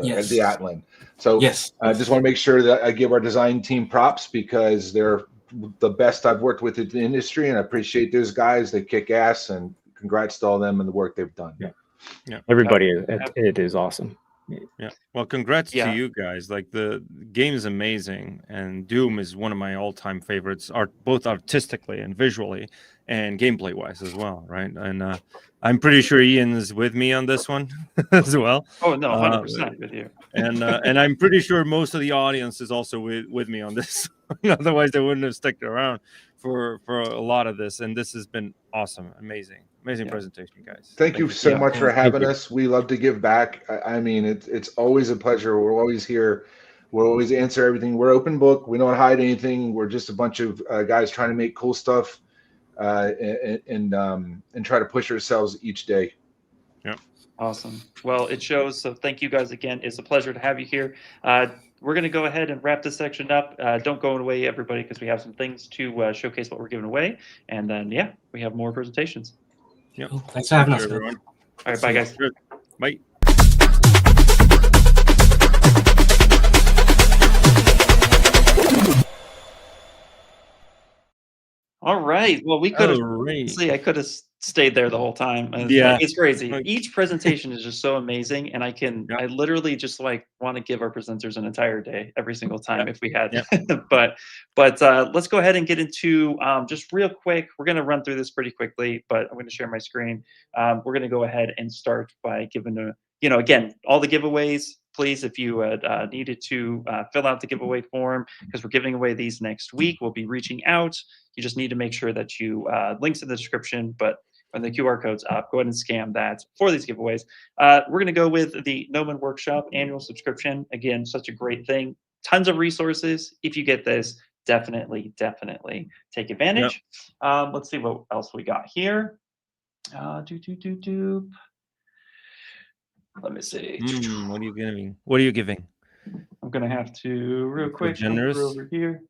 Yes. the Atlan. So Yes. I just want to make sure that I give our design team props, because they're the best I've worked with in the industry, and I appreciate those guys. They kick ass, and congrats to all them and the work they've done. Yeah. Everybody, it is awesome. yeah. Well, congrats Yeah. to you guys. Like the game is amazing, and Doom is one of my all-time favorites, both artistically and visually, and gameplay-wise as well, right? And I'm pretty sure Ian is with me on this one as well. Oh no, 100% with you. And I'm pretty sure most of the audience is also with me on this. Otherwise, they wouldn't have stuck around for a lot of this. And this has been awesome, amazing presentation, guys. Thank you so much for having you. us. We love to give back. I mean, it's always a pleasure. We're always here. We'll always answer everything. We're open book. We don't hide anything. We're just a bunch of guys trying to make cool stuff and try to push ourselves each day. Yeah. Awesome. Well, it shows. So thank you guys again. It's a pleasure to have you here. We're going to go ahead and wrap this section up. Don't go away, everybody, because we have some things to showcase what we're giving away. And then, yeah, we have more presentations. Yep. Cool. Thanks for having us, everyone. All right, bye, guys. Bye. All right. Well, we could have. Right. See, I could have stayed there the whole time. Yeah. It's crazy. Like- Each presentation is just so amazing, and I literally just like want to give our presenters an entire day every single time if we had. but let's go ahead and get into just real quick. We're going to run through this pretty quickly, but I'm going to share my screen. We're going to go ahead and start by giving again, all the giveaways. Please, if you needed to fill out the giveaway form, because we're giving away these next week. We'll be reaching out. You just need to make sure that you links in the description, but when the QR code's up, go ahead and scan that for these giveaways. We're going to go with the Gnomon Workshop annual subscription. Again, such a great thing. Tons of resources. If you get this, definitely take advantage. Let's see what else we got here. Let me see. What are you giving? What are you giving? I'm gonna have to real quick generous. over here.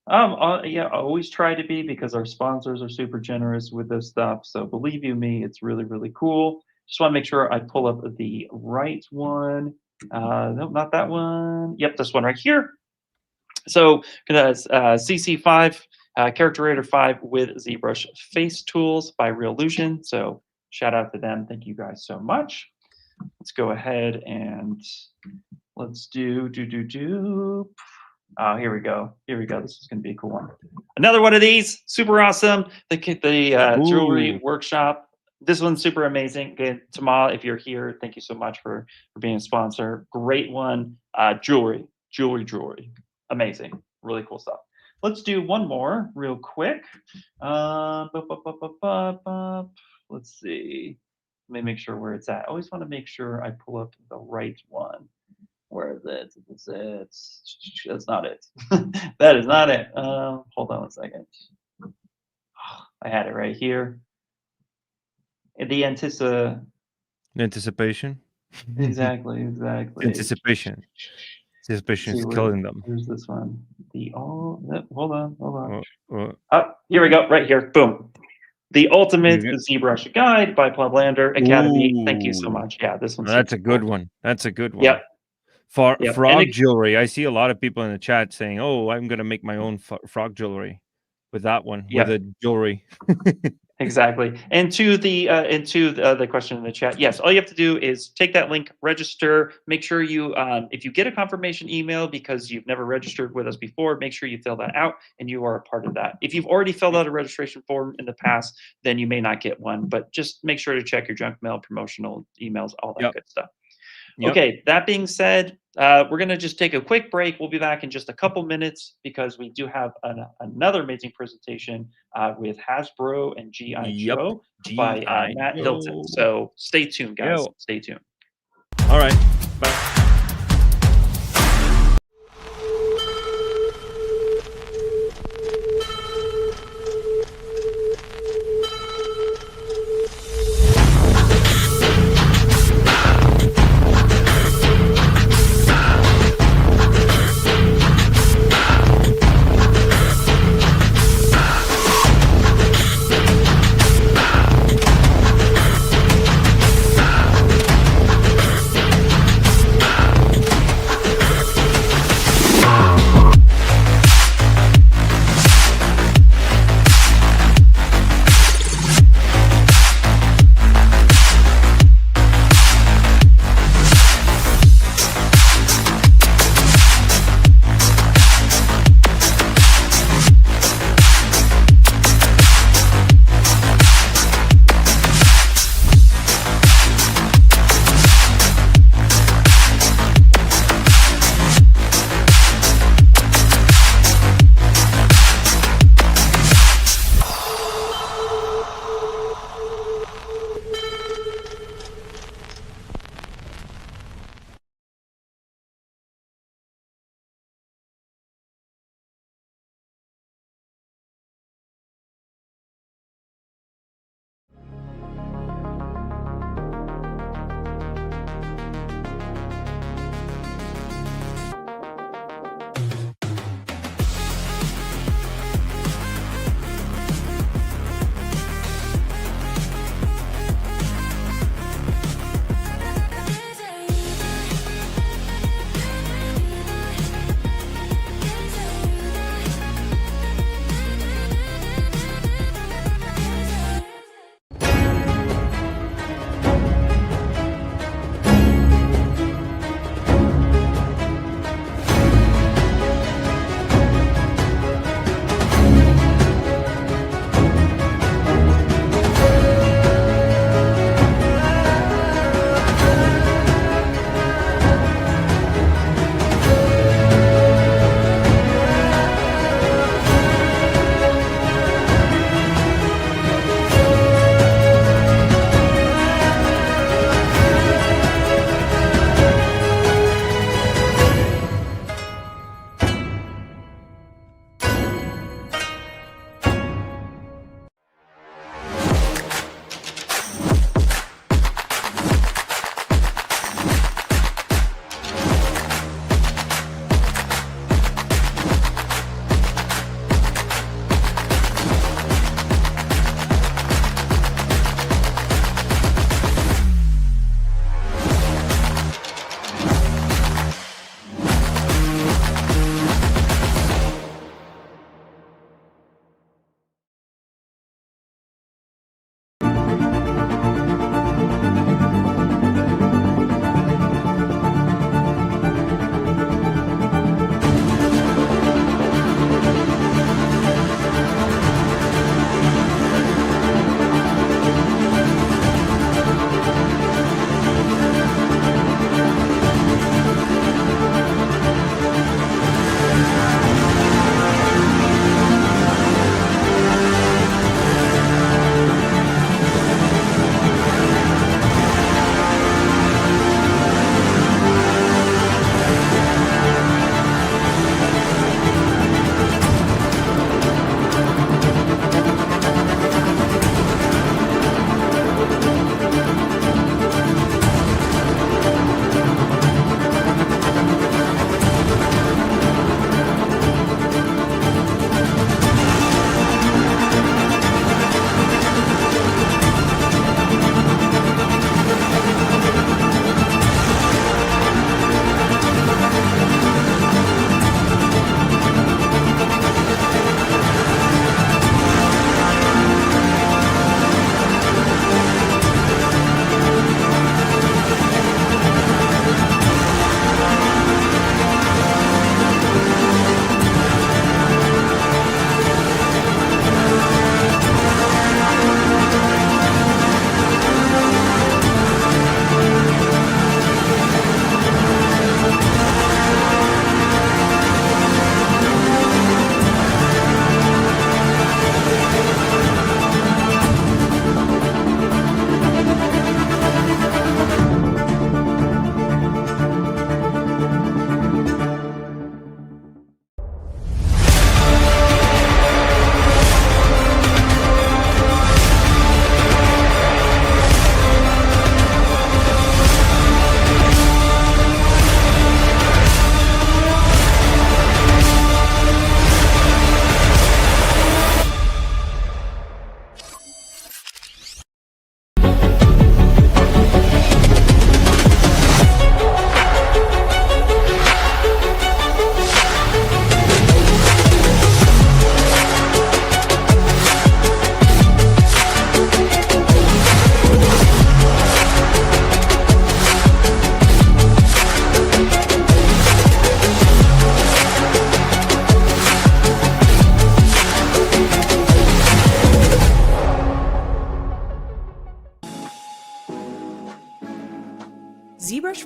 Yeah, I always try to be, because our sponsors are super generous with this stuff. So believe you me, it's really cool. Just want to make sure I pull up the right one. No, not that one. Yep, this one right here. So CC5 Character Editor 5 with ZBrush Face Tools by Reallusion. So shout out to them. Thank you guys so much. Let's go ahead and let's do. Oh, here we go. This is going to be a cool one. Another one of these, super awesome. The jewelry workshop. This one's super amazing. Again, Tamal, if you're here, thank you so much for being a sponsor. Great one. Jewelry. Amazing. Really cool stuff. Let's do one more real quick. Let's see. Let me make sure where it's at. I always want to make sure I pull up the right one. Where is it? That's not it. That is not it. Hold on 1 second. I had it right here. The Anticipation. Exactly. Anticipation. suspicion See is where- killing them. Where's this one? Hold on. Uh, Here we go. Right here. Boom. The Ultimate You ZBrush Guide by Plumlander Academy. Thank you so Ooh. much. Yeah, this one's That's a super good cool. one. That's a good one. Yep. For Yep. frog And it- jewelry, I see a lot of people in the chat saying, "Oh, I'm gonna make my own frog jewelry with that one, Yeah. with the jewelry." Exactly. And to the question in the chat, yes, all you have to do is take that link, register, make sure you, if you get a confirmation email because you've never registered with us before, make sure you fill that out and you are a part of that. If you've already filled out a registration form in the past, then you may not get one, but just make sure to check your junk mail, promotional emails, all that Yep. good stuff. Yep. Okay, that being said, we're going to just take a quick break. We'll be back in just a couple minutes because we do have another amazing presentation with Hasbro and G.I. Yep. Joe by G.I. Matt Hilton. Joe. So stay tuned, guys. Yo. Stay tuned. All right. Bye.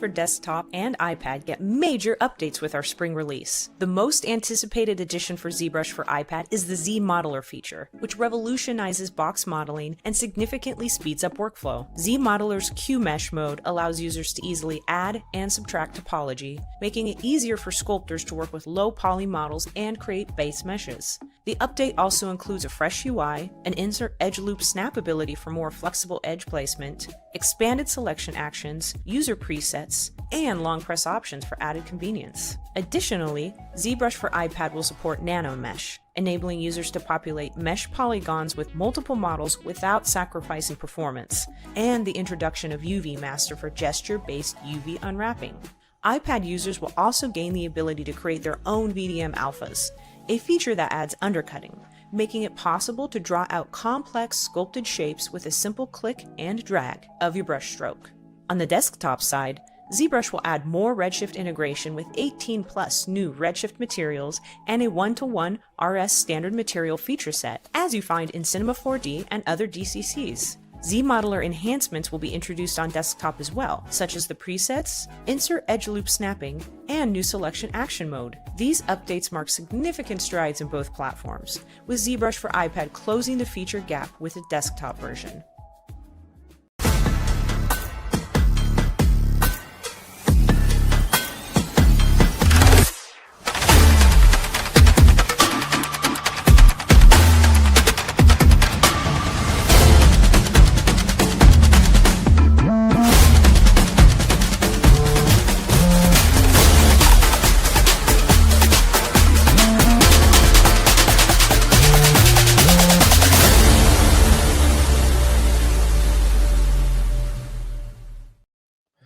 for desktop and iPad get major updates with our spring release. The most anticipated addition for ZBrush for iPad is the ZModeler feature, which revolutionizes box modeling and significantly speeds up workflow. ZModeler's QMesh mode allows users to easily add and subtract topology, making it easier for sculptors to work with low poly models and create base meshes. The update also includes a fresh UI, an insert edge loop snap ability for more flexible edge placement, expanded selection actions, user presets, and long press options for added convenience. Additionally, ZBrush for iPad will support nano mesh, enabling users to populate mesh polygons with multiple models without sacrificing performance, and the introduction of UV Master for gesture-based UV unwrapping. iPad users will also gain the ability to create their own VDM alphas, a feature that adds undercutting, making it possible to draw out complex sculpted shapes with a simple click and drag of your brush stroke. On the desktop side, ZBrush will add more Redshift integration with 18 plus new Redshift materials and a 1-to-1 RS standard material feature set, as you find in Cinema 4D and other DCCs. ZModeler enhancements will be introduced on desktop as well, such as the presets, insert edge loop snapping, and new selection action mode. These updates mark significant strides in both platforms, with ZBrush for iPad closing the feature gap with the desktop version.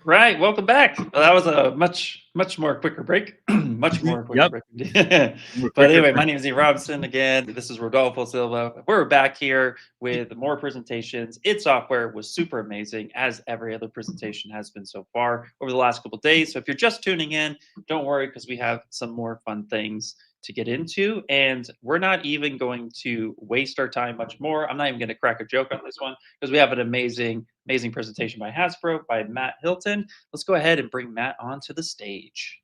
Right, welcome back. Well, that was a much more quicker break. Much more quicker break. But anyway, my name is Ian Robinson again. This is Rodolfo Silva. We're back here with more presentations. Id Software was super amazing, as every other presentation has been so far over the last couple of days. So if you're just tuning in, don't worry, because we have some more fun things to get into, and we're not even going to waste our time much more. I'm not even going to crack a joke on this one, because we have an amazing presentation by Hasbro, by Matt Hilton. Let's go ahead and bring Matt onto the stage.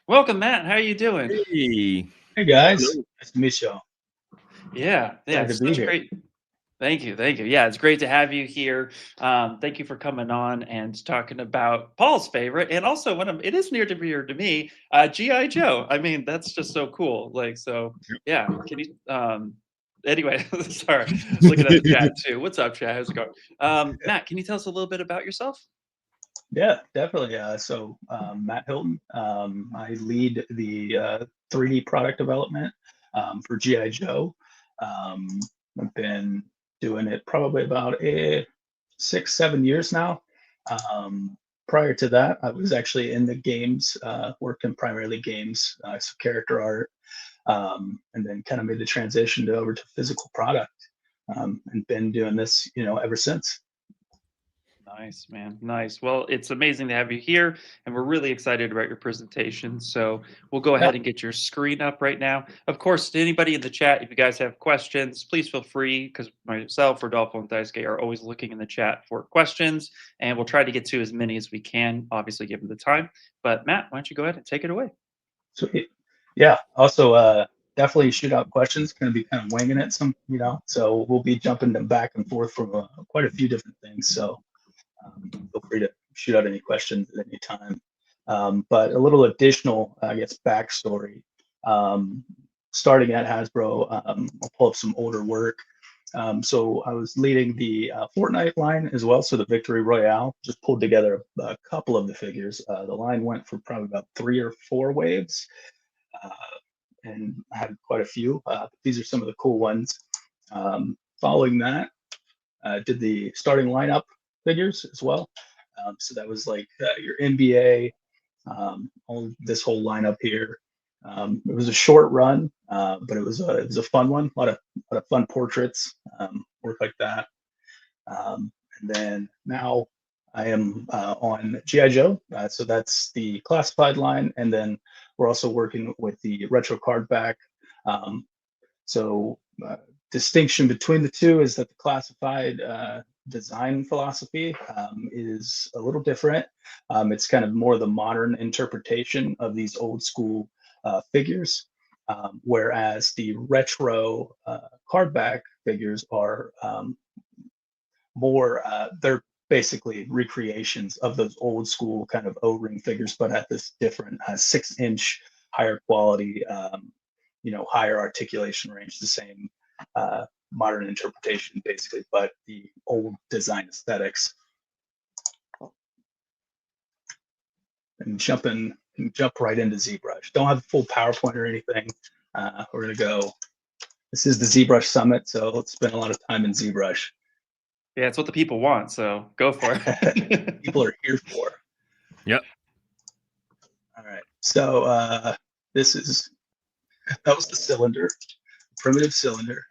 Welcome, Matt. How are you doing? Hey guys. Hello. Nice to meet y'all. Yeah, it's such great. Thank you. Yeah, it's great to have you here. Thank you for coming on and talking about Paul's favorite, and also it is near to me, G.I. Joe. I mean, that's just so cool. Like, so yeah. Can you? Anyway, sorry, looking at the chat too. What's up, chat? How's it going? Matt, can you tell us a little bit about yourself? Yeah, definitely. So Matt Hilton. I lead the 3D product development for G.I. Joe. I've been doing it probably about 6-7 years now. Prior to that, I was actually in the games, working primarily games, so character art, and then kind of made the transition over to physical product, and been doing this, ever since. Nice, man. Nice. Well, it's amazing to have you here, and we're really excited about your presentation. So we'll go ahead and get your screen up right now. Of course, to anybody in the chat, if you guys have questions, please feel free, because myself, Rodolfo, and Daisuke are always looking in the chat for questions, and we'll try to get to as many as we can, obviously given the time. But Matt, why don't you go ahead and take it away? Sweet. Yeah. Also, definitely shoot out questions. Going to be kind of winging it so we'll be jumping them back and forth from quite a few different things. So feel free to shoot out any questions at any time. But a little additional, I guess, backstory. Starting at Hasbro, I'll pull up some older work. So I was leading the Fortnite line as well. So the Victory Royale, just pulled together a couple of the figures. The line went for probably about 3 or 4 waves, and I had quite a few. These are some of the cool ones. Following that, did the starting lineup figures as well. So that was like your NBA, this whole lineup here. It was a short run, but it was a fun one. A lot of fun portraits, work like that. And then now I am on G.I. Joe. So that's the classified line, and then we're also working with the retro card back. So distinction between the two is that the classified design philosophy is a little different. It's kind of more the modern interpretation of these old school figures, whereas the retro cardback figures are more, they're basically recreations of those old school kind of O-ring figures, but at this different 6-inch higher quality, higher articulation range, the same modern interpretation basically, but the old design aesthetics. And jump right into ZBrush. Don't have a full PowerPoint or anything. We're gonna go. This is the ZBrush Summit, so let's spend a lot of time in ZBrush. Yeah, it's what the people want, so go for it. People are here for. Yep. All right. So that was the cylinder, primitive cylinder.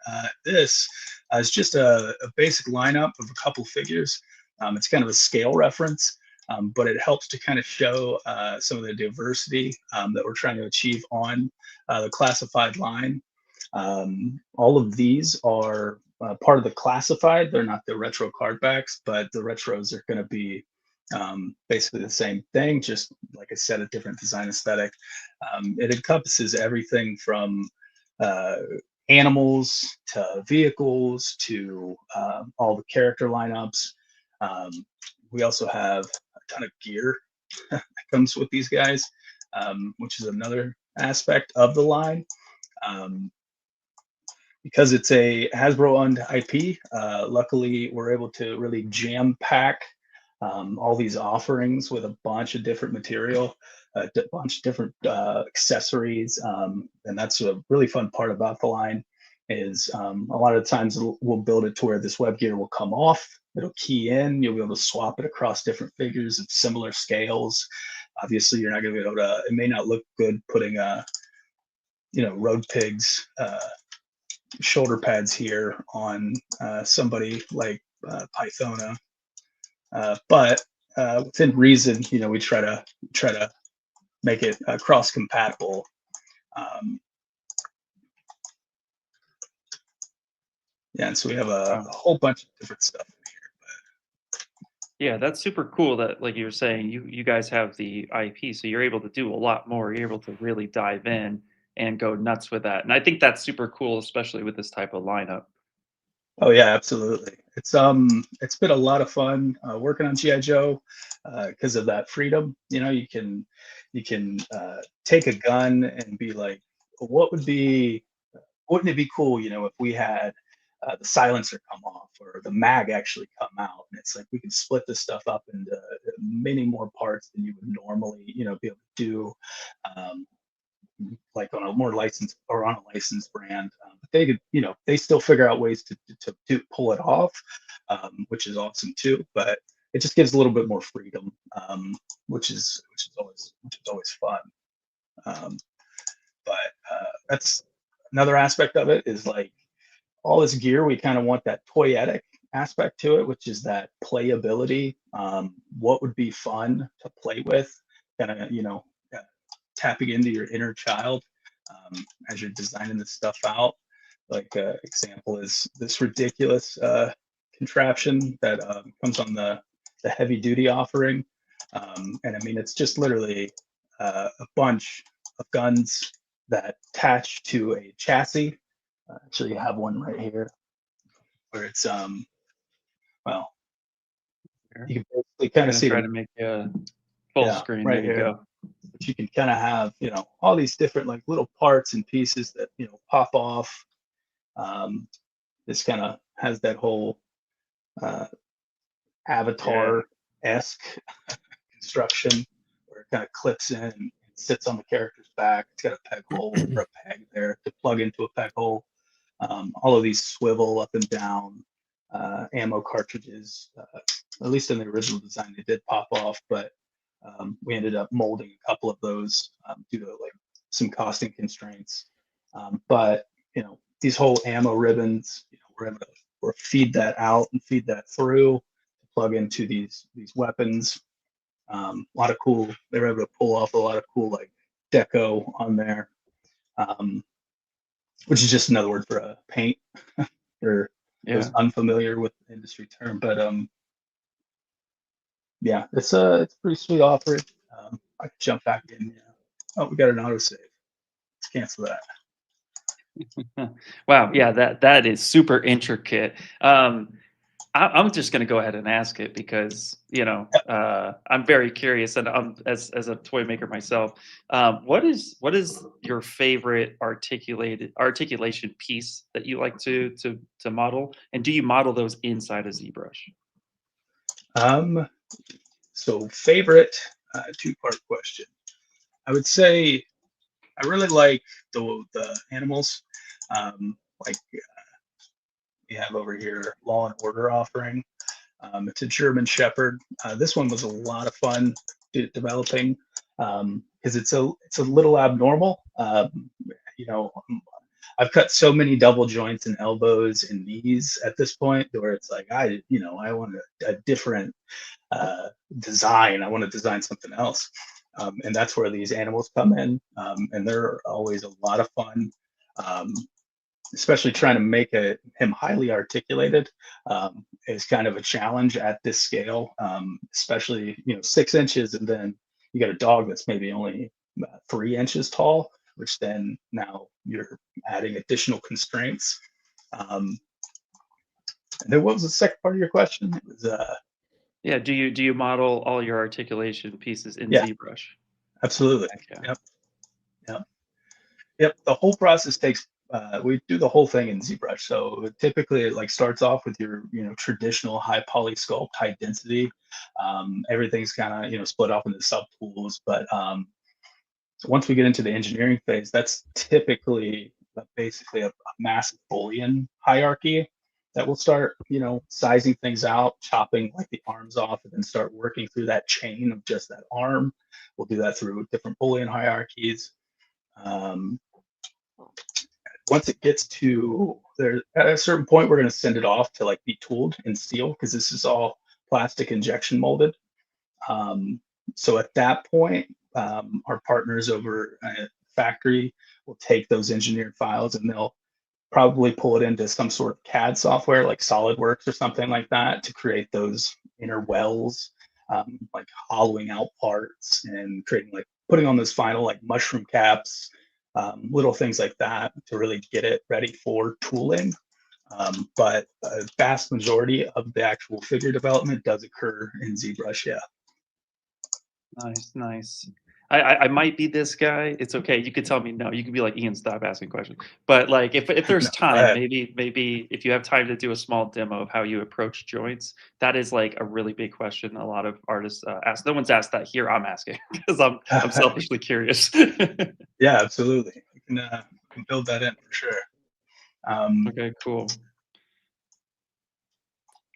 This is just a basic lineup of a couple figures. It's kind of a scale reference, but it helps to kind of show some of the diversity that we're trying to achieve on the classified line. All of these are part of the classified. They're not the retro cardbacks, but the retros are going to be basically the same thing, just like I said, a different design aesthetic. It encompasses everything from animals to vehicles to all the character lineups. We also have a ton of gear that comes with these guys, which is another aspect of the line. Because it's a Hasbro-owned IP, luckily we're able to really jam pack all these offerings with a bunch of different material, a bunch of different accessories, and that's a really fun part about the line. Is a lot of times we'll build it to where this web gear will come off, it'll key in, you'll be able to swap it across different figures of similar scales. Obviously, you're not going to be able to. It may not look good putting Road Pigs shoulder pads here on somebody like Pythona, but within reason, we try to make it cross compatible. Yeah, and so we have a whole bunch of different stuff in here. Yeah, that's super cool that, like you were saying, you guys have the IP, so you're able to do a lot more. You're able to really dive in and go nuts with that. And I think that's super cool, especially with this type of lineup. Oh yeah, absolutely. It's been a lot of fun working on G.I. Joe because of that freedom. You can take a gun and be like, wouldn't it be cool, if we had the silencer come off or the mag actually come out? And it's like we can split this stuff up into many more parts than you would normally, be able to do. Like on a more licensed or on a licensed brand, but they could, they still figure out ways to pull it off, which is awesome too. But it just gives a little bit more freedom, which is always fun. But that's another aspect of it is like all this gear. We kind of want that toyetic aspect to it, which is that playability. What would be fun to play with? Kind of, tapping into your inner child as you're designing this stuff out. Like example is this ridiculous contraption that comes on the heavy duty offering. And I mean, it's just literally a bunch of guns that attach to a chassis. Actually, I have one right here where it's, well, you can basically kind of see try to make a full screen. Right there you here. go. But you can kind of have, all these different like little parts and pieces that, pop off. This kind of has that whole Avatar-esque construction where it kind of clips in and sits on the character's back. It's got a peg hole or a peg there to plug into a peg hole. All of these swivel up and down. Ammo cartridges, at least in the original design, they did pop off, but we ended up molding a couple of those due to like some costing constraints. But these whole ammo ribbons, we're able to feed that out and feed that through to plug into these weapons. A lot of cool. They were able to pull off a lot of cool like deco on there. which is just another word for a paint for those unfamiliar with the industry term. But yeah, it's a pretty sweet offering. I can jump back in. Yeah. Oh, we got an autosave. Let's cancel that. Wow, yeah, that is super intricate. I'm just going to go ahead and ask it because I'm very curious, and I'm as a toy maker myself. What is your favorite articulation piece that you like to model, and do you model those inside of ZBrush? So favorite two-part question. I would say I really like the animals, like we have over here Law and Order offering. It's a German Shepherd. This one was a lot of fun developing because it's a little abnormal. I've cut so many double joints and elbows and knees at this point where it's like I want a different design. I want to design something else, and that's where these animals come in, and they're always a lot of fun. Especially trying to make him highly articulated is kind of a challenge at this scale, especially 6 inches, and then you got a dog that's maybe only 3 inches tall, which then now you're adding additional constraints. And then what was the second part of your question? It was yeah. Do you model all your articulation pieces in Yeah. ZBrush? Absolutely. Yeah. Yep. The whole process takes. We do the whole thing in ZBrush. So typically it starts off with your traditional high poly sculpt, high density. Everything's kind of split off into sub tools. But once we get into the engineering phase, that's typically basically a massive Boolean hierarchy that will start sizing things out, chopping like the arms off, and then start working through that chain of just that arm. We'll do that through different Boolean hierarchies. Once it gets to there, at a certain point, we're going to send it off to be tooled in steel because this is all plastic injection molded. So at that point, our partners over at the factory will take those engineered files and they'll probably pull it into some sort of CAD software like SolidWorks or something like that to create those inner wells, like hollowing out parts and creating putting on those final mushroom caps. Little things like that to really get it ready for tooling. But a vast majority of the actual figure development does occur in ZBrush, yeah. Nice. I might be this guy. It's okay. You could tell me no. You could be like, Ian, stop asking questions. But if there's time, maybe if you have time to do a small demo of how you approach joints, that is a really big question. A lot of artists ask. No one's asked that here. I'm asking because I'm selfishly curious. Yeah, absolutely. We can build that in for sure. Okay, cool.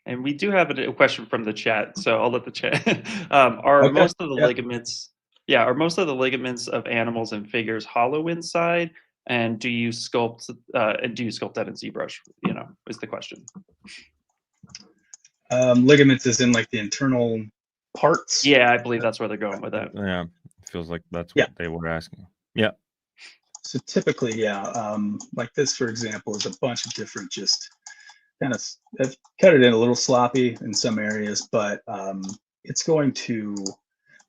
And we do have a question from the chat, so I'll let the chat. Most of the ligaments? Yeah, are most of the ligaments of animals and figures hollow inside? And do you sculpt? And do you sculpt that in ZBrush? Is the question. Ligaments is in the internal parts. Yeah, I believe that's where they're going with that. Yeah, it feels like that's what they were asking. Yeah. So typically, yeah, like this, for example, is a bunch of different just kind of. I've cut it in a little sloppy in some areas, but it's going to.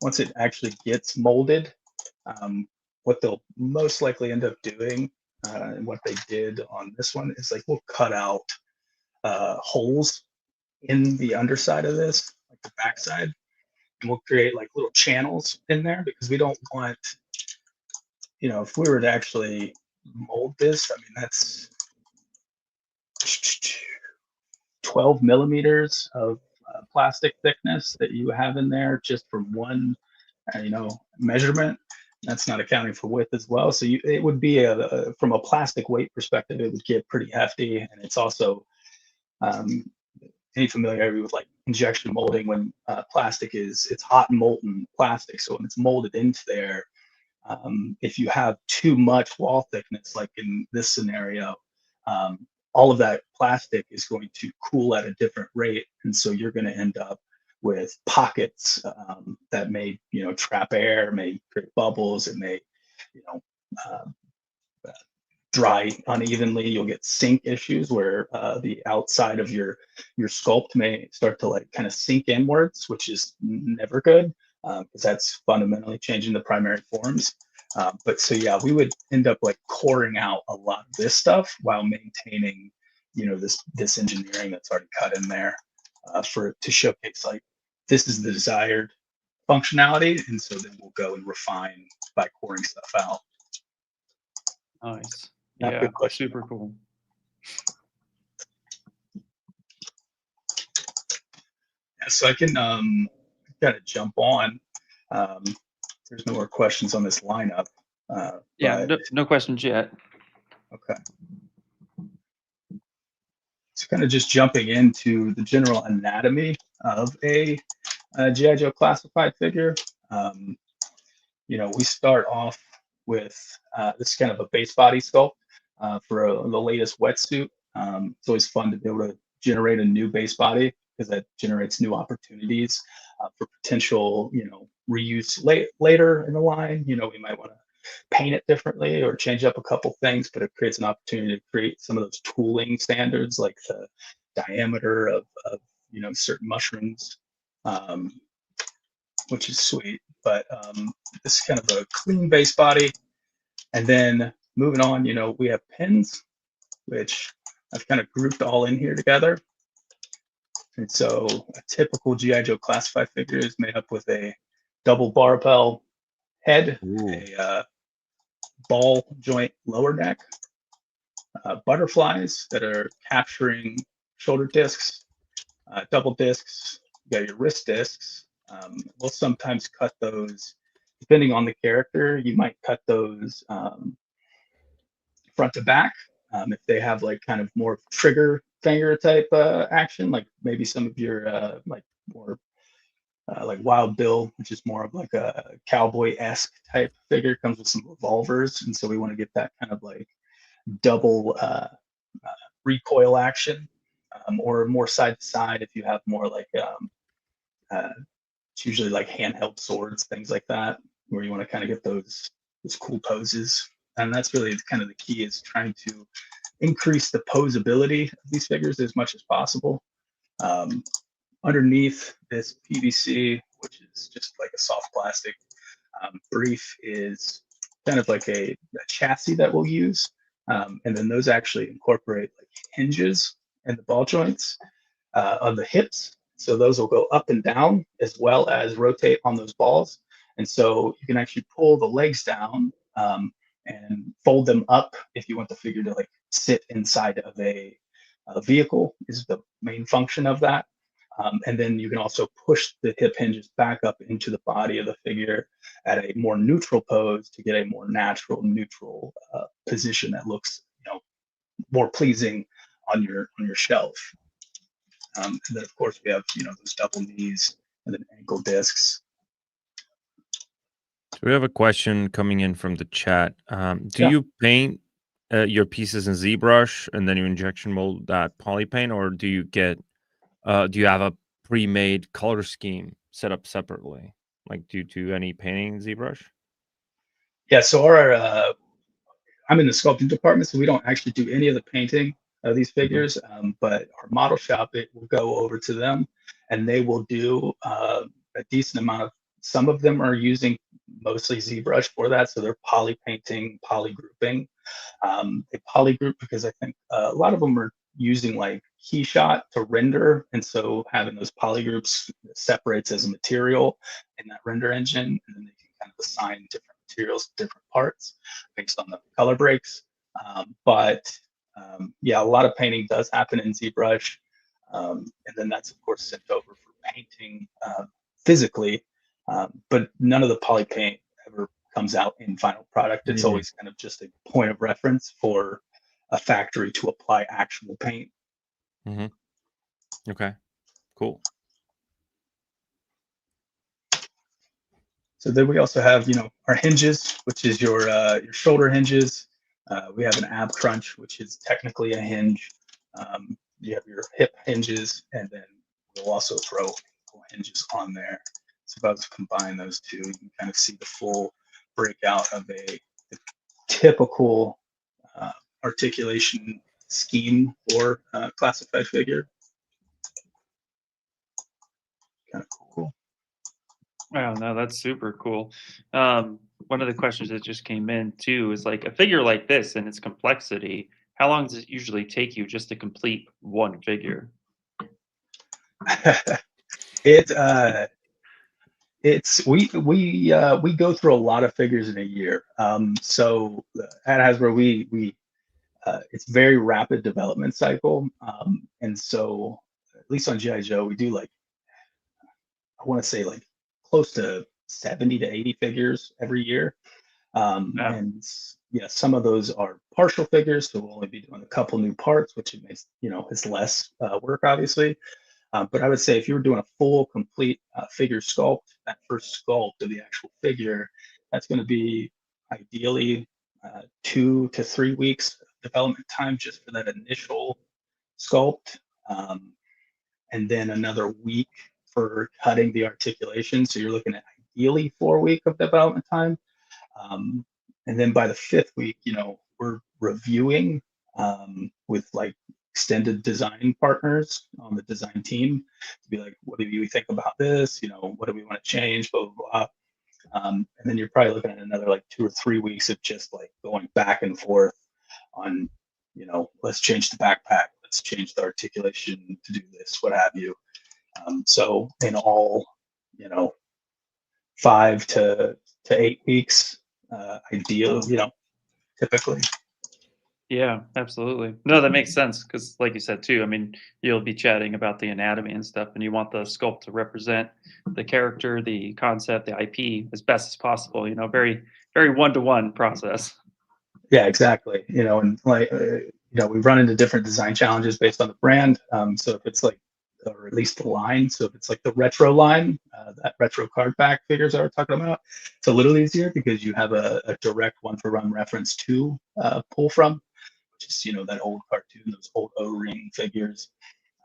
Once it actually gets molded, what they'll most likely end up doing, and what they did on this one is we'll cut out holes in the underside of this, like the backside, and we'll create little channels in there because we don't want, if we were to actually mold this, I mean, that's 12 millimeters of plastic thickness that you have in there just from one measurement. That's not accounting for width as well. So it would be from a plastic weight perspective, it would get pretty hefty. And it's also any familiarity with injection molding when plastic it's hot and molten plastic. So when it's molded into there, if you have too much wall thickness, like in this scenario, all of that plastic is going to cool at a different rate. And so you're going to end up with pockets that may, trap air, may create bubbles, it may, dry unevenly. You'll get sink issues where the outside of your sculpt may start to like kind of sink inwards, which is never good because that's fundamentally changing the primary forms. But so yeah, we would end up like coring out a lot of this stuff while maintaining, you know, this engineering that's already cut in there to showcase like this is the desired functionality, and so then we'll go and refine by coring stuff out. Nice. Yeah, Yeah, good question. super cool. Yeah, so I can kind of jump on. There's no more questions on this lineup. Yeah, but, no questions yet. okay. So kind of just jumping into the general anatomy of a G.I. Joe classified figure. You know, we start off with this kind of a base body sculpt for the latest wetsuit. It's always fun to be able to generate a new base body because that generates new opportunities for potential, you know, reuse later in the line. You know, we might want to paint it differently or change up a couple things, but it creates an opportunity to create some of those tooling standards, like the diameter of you know, certain mushrooms, which is sweet. But this is kind of a clean base body. And then moving on, you know, we have pins, which I've kind of grouped all in here together. And so a typical G.I. Joe classified figure is made up with a double barbell head, a ball joint lower neck, butterflies that are capturing shoulder discs, double discs, you got your wrist discs. We'll sometimes cut those, depending on the character, you might cut those front to back. If they have like kind of more trigger finger type action, like maybe some of your like more like Wild Bill, which is more of like a cowboy-esque type figure, comes with some revolvers, and so we want to get that kind of like double recoil action, or more side to side if you have more like it's usually like handheld swords, things like that, where you want to kind of get those cool poses. And that's really kind of the key, is trying to increase the posability of these figures as much as possible. Underneath this PVC, which is just like a soft plastic brief, is kind of like a chassis that we'll use. And then those actually incorporate like hinges in the ball joints of the hips. So those will go up and down as well as rotate on those balls. And so you can actually pull the legs down and fold them up if you want the figure to like sit inside of a vehicle, is the main function of that. And then you can also push the hip hinges back up into the body of the figure at a more neutral pose to get a more natural, neutral position that looks, you know, more pleasing on your shelf. And then of course we have, you know, those double knees and then ankle discs. So we have a question coming in from the chat. Do you paint your pieces in ZBrush and then you injection mold that poly paint, or do you get do you have a pre-made color scheme set up separately? Like, do you do any painting in ZBrush? Yeah, so I'm in the sculpting department, so we don't actually do any of the painting of these figures, but our model shop, it will go over to them and they will do a decent amount of, some of them are using mostly ZBrush for that, so they're poly painting, poly grouping. They poly group because I think a lot of them are using like KeyShot to render, and so having those poly groups separates as a material in that render engine, and then they can kind of assign different materials to different parts based on the color breaks. Yeah, a lot of painting does happen in ZBrush, and then that's of course sent over for painting physically, but none of the poly paint ever comes out in final product. It's always kind of just a point of reference for a factory to apply actual paint. Okay, cool. So then we also have, you know, our hinges, which is your shoulder hinges. We have an ab crunch, which is technically a hinge. You have your hip hinges, and then we'll also throw hinges on there. So if I was to combine those two, you can kind of see the full breakout of a typical articulation scheme for classified figure. Kind of cool. Wow, no, that's super cool. One of the questions that just came in too is like a figure like this and its complexity. How long does it usually take you just to complete one figure? It's we go through a lot of figures in a year. So at Hasbro, we it's very rapid development cycle, and so at least on GI Joe, we do like, I want to say like close to 70 to 80 figures every year. And yeah, some of those are partial figures, so we'll only be doing a couple new parts, which it makes, it's less work, obviously. But I would say if you were doing a full, complete figure sculpt, that first sculpt of the actual figure, that's going to be ideally 2 to 3 weeks of development time just for that initial sculpt, and then another week for cutting the articulation. So you're looking at ideally 4 weeks of development time. And then by the 5th week, we're reviewing with like extended design partners on the design team to be like, what do you think about this? What do we want to change? Blah, blah, blah. And then you're probably looking at another like 2 or 3 weeks of just like going back and forth on, let's change the backpack, let's change the articulation to do this, what have you. So in all, 5 to 8 weeks, ideal, typically. Yeah, absolutely. No, that makes sense because, like you said too, I mean, you'll be chatting about the anatomy and stuff, and you want the sculpt to represent the character, the concept, the IP as best as possible. Very, very one-to-one process. Yeah, exactly. And like, we run into different design challenges based on the brand. So if it's like, or at least the line, so if it's like the retro line, that retro card back figures I was talking about, it's a little easier because you have a direct one-for-one reference to pull from, which is, that old cartoon, those old O-ring figures.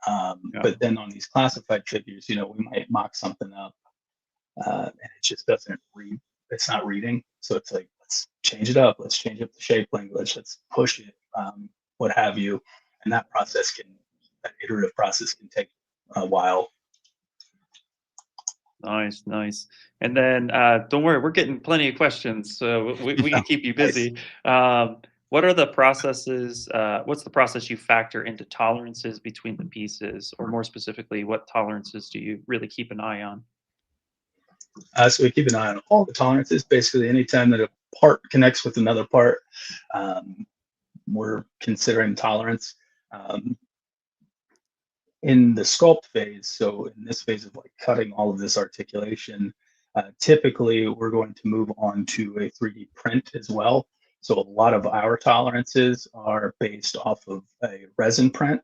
But then on these classified figures, we might mock something up and it just doesn't read, it's not reading. So it's like, let's change it up. Let's change up the shape language. Let's push it, what have you. And that iterative process can take a while. Nice. And then don't worry, we're getting plenty of questions, so we can keep you busy. Nice. What are the processes? What's the process you factor into tolerances between the pieces, or more specifically, what tolerances do you really keep an eye on? So we keep an eye on all the tolerances. Basically, anytime that a part connects with another part, we're considering tolerance. In the sculpt phase, so in this phase of like cutting all of this articulation, typically we're going to move on to a 3D print as well. So a lot of our tolerances are based off of a resin print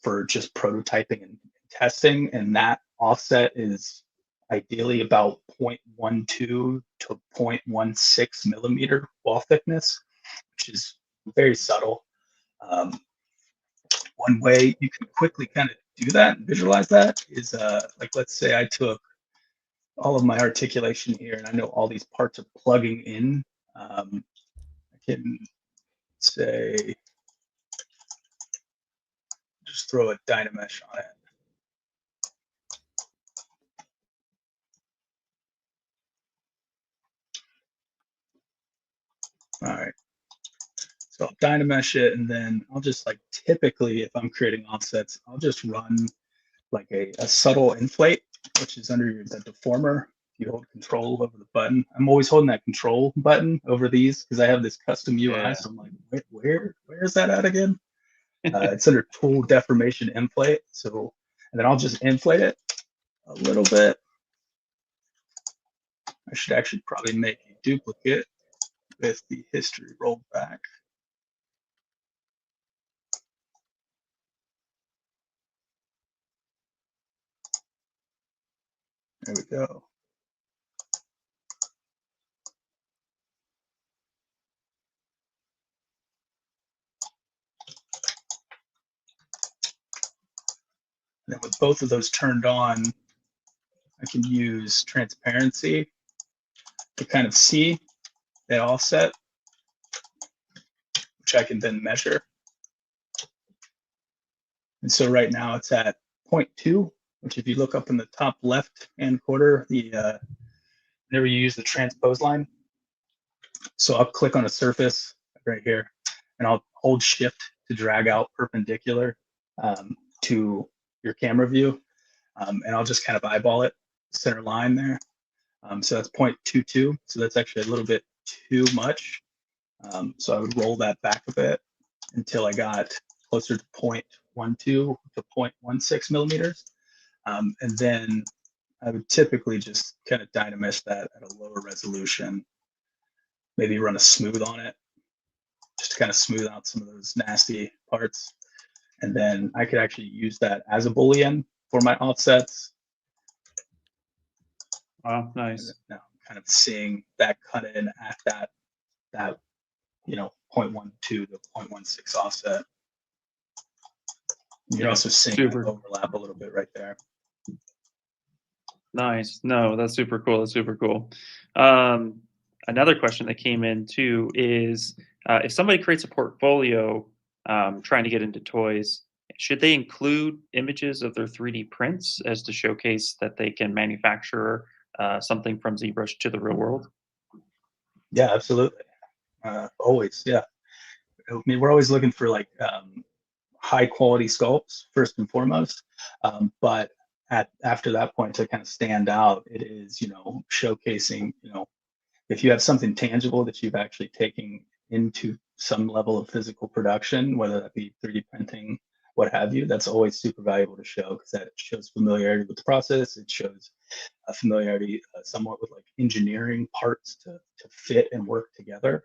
for just prototyping and testing, and that offset is ideally about 0.12 to 0.16 millimeter wall thickness, which is very subtle. One way you can quickly kind of do that and visualize that is like, let's say I took all of my articulation here and I know all these parts are plugging in. I can say, just throw a Dynamesh on it. All right. So I'll Dynamesh it, and then I'll just like, typically if I'm creating offsets, I'll just run like a subtle inflate, which is under the deformer. You hold control over the button. I'm always holding that control button over these because I have this custom UI. Yeah. So I'm like, where is that at again? It's under tool deformation inflate. So, and then I'll just inflate it a little bit. I should actually probably make a duplicate with the history rolled back. There we go. And then with both of those turned on, I can use transparency to kind of see that offset, which I can then measure. And so right now it's at 0.2, which if you look up in the top left-hand corner, whenever you use the transpose line, so I'll click on a surface right here, and I'll hold shift to drag out perpendicular to your camera view, and I'll just kind of eyeball it, center line there. So that's 0.22, so that's actually a little bit too much. So I would roll that back a bit until I got closer to 0.12 to 0.16 millimeters. And then I would typically just kind of dynamesh that at a lower resolution, maybe run a smooth on it, just to kind of smooth out some of those nasty parts. And then I could actually use that as a Boolean for my offsets. Wow, nice. Now kind of seeing that cut in at that 0.12 to 0.16 offset. You're also seeing that overlap a little bit right there. Nice. No, that's super cool. That's super cool. Another question that came in too is if somebody creates a portfolio trying to get into toys, should they include images of their 3D prints as to showcase that they can manufacture something from ZBrush to the real world? Yeah, absolutely. Always, yeah. I mean, we're always looking for like high quality sculpts first and foremost, but after that point to kind of stand out, it is showcasing if you have something tangible that you've actually taken into some level of physical production, whether that be 3D printing, what have you, that's always super valuable to show because that shows familiarity with the process. It shows a familiarity somewhat with like engineering parts to fit and work together.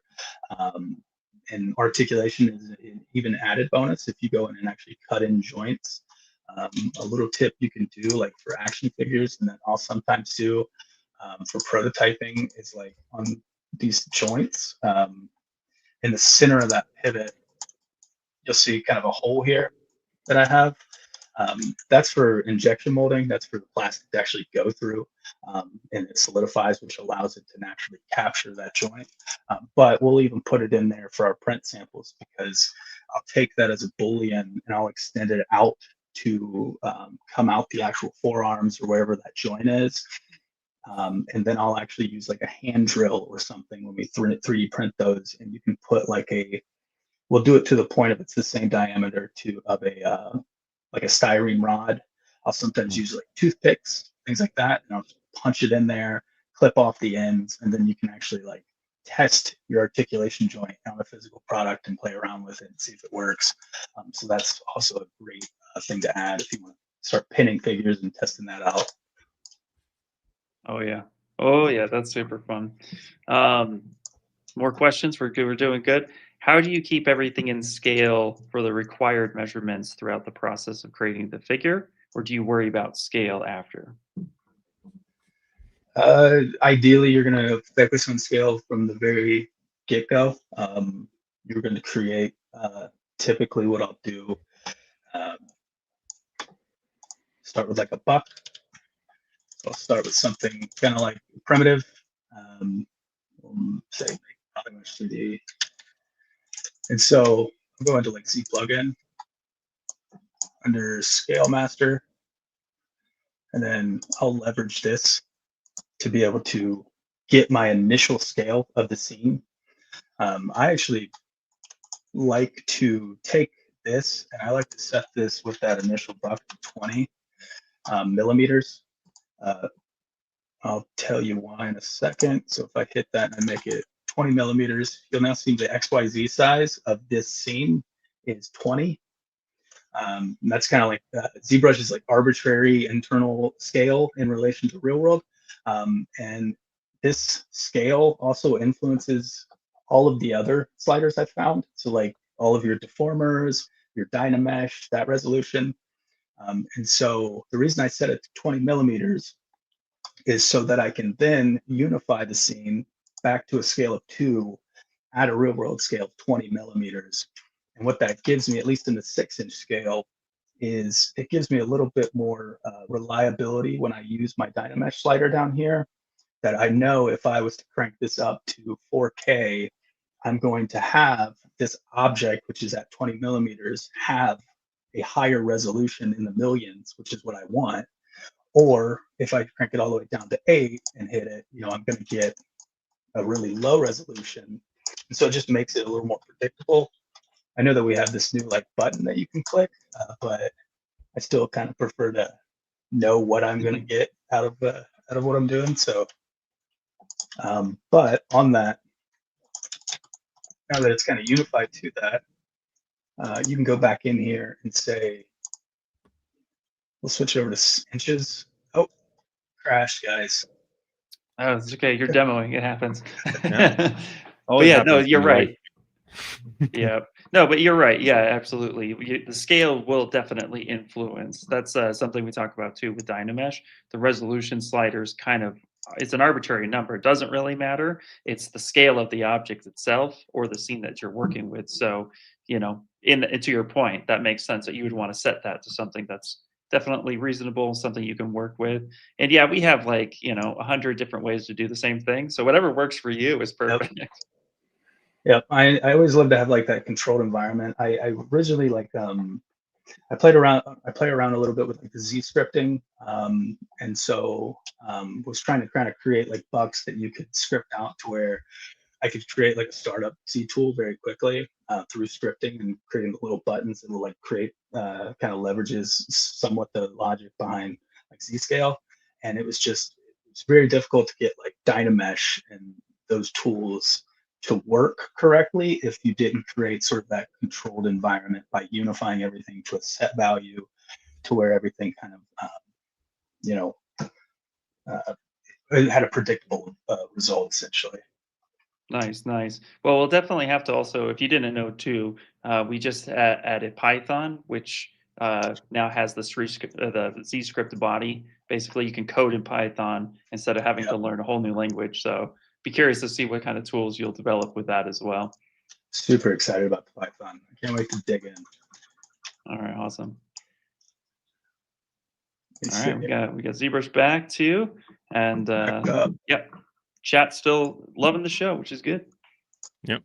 And articulation is an even added bonus if you go in and actually cut in joints. A little tip you can do like for action figures, and then I'll sometimes do for prototyping is like on these joints in the center of that pivot, you'll see kind of a hole here that I have. That's for injection molding. That's for the plastic to actually go through, and it solidifies, which allows it to naturally capture that joint. But we'll even put it in there for our print samples because I'll take that as a Boolean and I'll extend it out to come out the actual forearms or wherever that joint is. And then I'll actually use like a hand drill or something when we 3D print those, and you can put like we'll do it to the point of it's the same diameter of a like a styrene rod. I'll sometimes use like toothpicks, things like that, and I'll just punch it in there, clip off the ends, and then you can actually like test your articulation joint on a physical product and play around with it and see if it works. So that's also a great thing to add if you want to start pinning figures and testing that out. Oh yeah, that's super fun. More questions? We're good. We're doing good. How do you keep everything in scale for the required measurements throughout the process of creating the figure, or do you worry about scale after? Ideally, you're going to focus on scale from the very get-go. You're going to create, typically what I'll do, start with like a buck. I'll start with something kind of like primitive, say nothing much 3D. And so I'll go into like Z plugin under Scale Master, and then I'll leverage this to be able to get my initial scale of the scene. I actually like to take this and I like to set this with that initial buck to 20 millimeters. I'll tell you why in a second. So if I hit that and I make it 20 millimeters, you'll now see the XYZ size of this scene is 20. That's kind of like ZBrush is like arbitrary internal scale in relation to real world. And this scale also influences all of the other sliders I've found. So like all of your deformers, your Dynamesh, that resolution. And so the reason I set it to 20 millimeters is so that I can then unify the scene back to a scale of 2 at a real world scale of 20 millimeters. And what that gives me, at least in the 6-inch scale, is it gives me a little bit more reliability when I use my Dynamesh slider down here, that I know if I was to crank this up to 4K, I'm going to have this object, which is at 20 millimeters, have a higher resolution in the millions, which is what I want. Or if I crank it all the way down to 8 and hit it, I'm going to get a really low resolution. And so it just makes it a little more predictable. I know that we have this new button that you can click, but I still kind of prefer to know what I'm going to get out of what I'm doing. So, but on that, now that it's kind of unified to that, you can go back in here and say, we'll switch over to inches. Oh, crash, guys. Oh, it's okay. You're demoing. It happens. Yeah. But yeah, no, happens you're in right. life. Yeah. No, but you're right. Yeah, absolutely. The scale will definitely influence. That's something we talk about too with Dynamesh. The resolution sliders it's an arbitrary number. It doesn't really matter. It's the scale of the object itself or the scene that you're working with. So, to your point, that makes sense that you would want to set that to something that's definitely reasonable, something you can work with. And yeah, we have 100 different ways to do the same thing. So whatever works for you is perfect. Yep. I always love to have that controlled environment. I originally I play around a little bit with the Z scripting, and so was trying to kind of create bucks that you could script out to where I could create a startup Z tool very quickly through scripting and creating the little buttons that will create kind of leverages somewhat the logic behind Z scale. And it's very difficult to get Dynamesh and those tools to work correctly if you didn't create sort of that controlled environment by unifying everything to a set value to where everything kind of it had a predictable result essentially. Nice. Well, we'll definitely have to also, if you didn't know too, we just added Python, which now has the Z script body. Basically, you can code in Python instead of having to learn a whole new language. So be curious to see what kind of tools you'll develop with that as well. Super excited about the Python. I can't wait to dig in. All right, awesome. All right, we got ZBrush back too, and yep, chat still loving the show, which is good. Yep,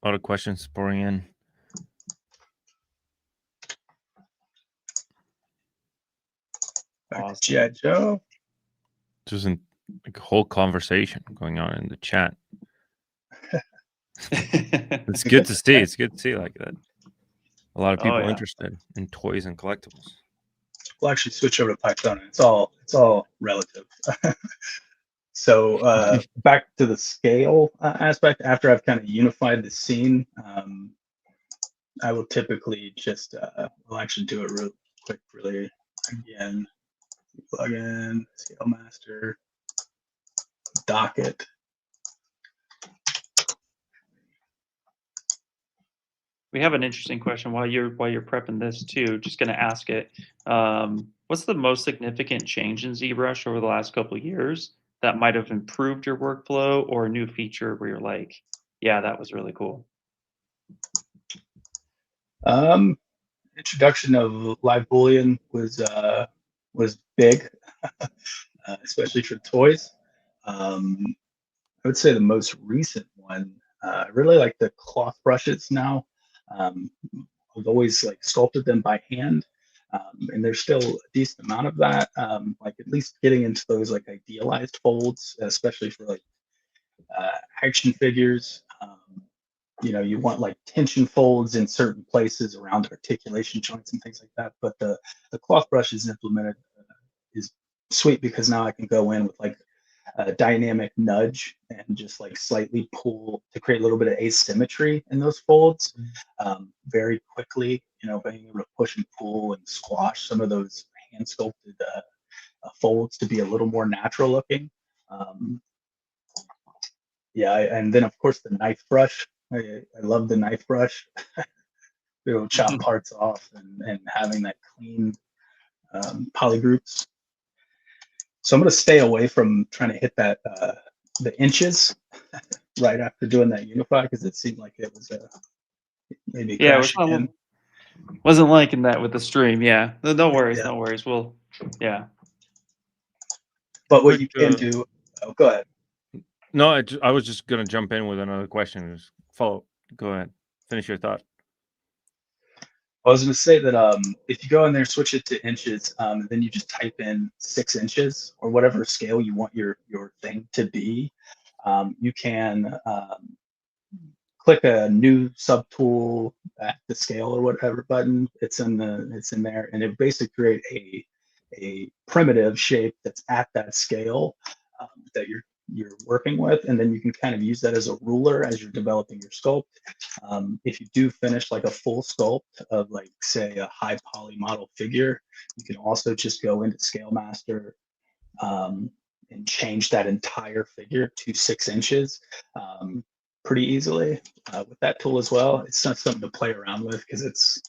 a lot of questions pouring in. Awesome. Yeah, Joe. There's a whole conversation going on in the chat. It's good to see. It's good to see like that. A lot of people interested in toys and collectibles. We'll actually switch over to Python. It's all relative. So back to the scale aspect. After I've kind of unified the scene, I will typically just we'll actually do it real quick. Really, again, plugin, scale master, docket. We have an interesting question while you're prepping this too. Just going to ask it. What's the most significant change in ZBrush over the last couple of years that might have improved your workflow, or a new feature where you're like, yeah, that was really cool? Introduction of live Boolean was big, especially for toys. I would say the most recent one. I really like the cloth brushes now. I've always sculpted them by hand, and there's still a decent amount of that. At least getting into those idealized folds, especially for action figures. You want tension folds in certain places around articulation joints and things like that. But the cloth brush is implemented is sweet because now I can go in with a dynamic nudge and just slightly pull to create a little bit of asymmetry in those folds very quickly, being able to push and pull and squash some of those hand sculpted folds to be a little more natural looking. And then of course the knife brush. I love the knife brush. Be able to chop parts off and having that clean polygroups. So I'm going to stay away from trying to hit that the inches right after doing that unify, because it seemed like it was maybe crashing in. Wasn't liking that with the stream. Yeah, no worries, no worries. Well, yeah. But what you can do? Oh, go ahead. No, I was just going to jump in with another question. Just follow. Go ahead. Finish your thought. I was going to say that if you go in there, switch it to inches, and then you just type in 6 inches or whatever scale you want your thing to be, you can click a new subtool at the scale or whatever button. It's in there, and it basically create a primitive shape that's at that scale that you're working with, and then you can kind of use that as a ruler as you're developing your sculpt. If you do finish like a full sculpt of like say a high poly model figure, you can also just go into Scale Master and change that entire figure to 6 inches pretty easily with that tool as well. It's not something to play around with because it's,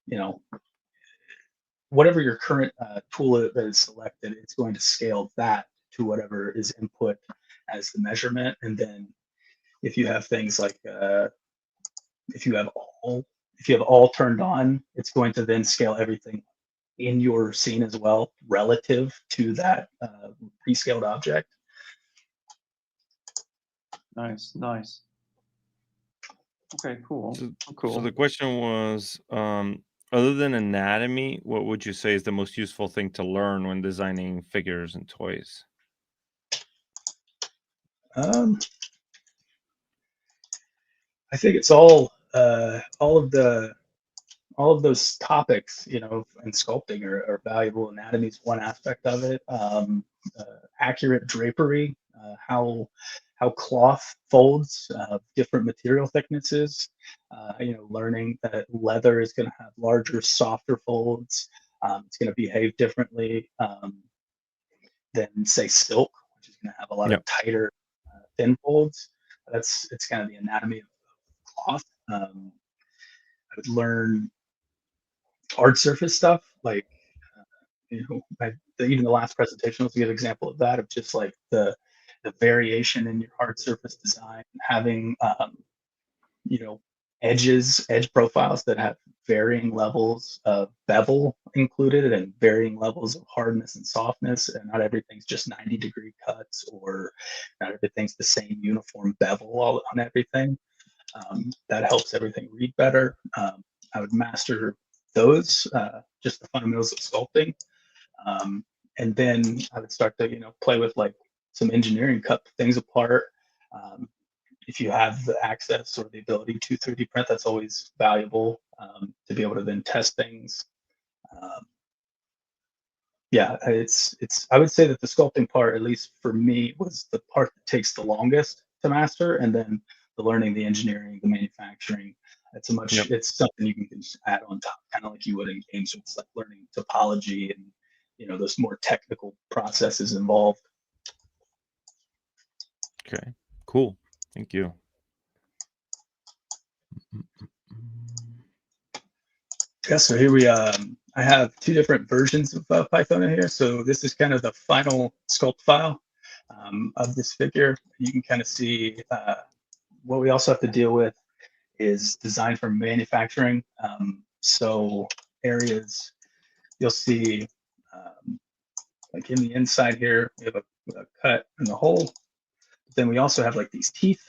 you know, whatever your current tool is selected, it's going to scale that to whatever is input as the measurement. And then if you have things like if you have all turned on, it's going to then scale everything in your scene as well relative to that pre-scaled object. Nice. Okay, cool. So the question was, other than anatomy, what would you say is the most useful thing to learn when designing figures and toys? I think it's all of those topics, you know, in sculpting are valuable. Anatomy is one aspect of it. Accurate drapery, how cloth folds, different material thicknesses. You know, learning that leather is going to have larger, softer folds. It's going to behave differently than say silk, which is going to have a lot of tighter, thin folds. It's kind of the anatomy of cloth. I would learn hard surface stuff, like you know, even the last presentation was a good example of that, of just like the variation in your hard surface design, having you know, edge profiles that have varying levels of bevel included and varying levels of hardness and softness, and not everything's just 90-degree cuts, or not everything's the same uniform bevel on everything. That helps everything read better. I would master those, just the fundamentals of sculpting. And then I would start to, you know, play with like some engineering, cut things apart. If you have the access or the ability to 3D print, that's always valuable to be able to then test things. Yeah, I would say that the sculpting part, at least for me, was the part that takes the longest to master, and then the learning, the engineering, the manufacturing. It's it's something you can just add on top, kind of like you would in games. So it's like learning topology and, you know, those more technical processes involved. Okay, cool. Thank you. Yeah, so here I have 2 different versions of Python in here. So this is kind of the final sculpt file of this figure. You can kind of see what we also have to deal with is design for manufacturing. So areas you'll see, like in the inside here, we have a cut in the hole. But then we also have like these teeth.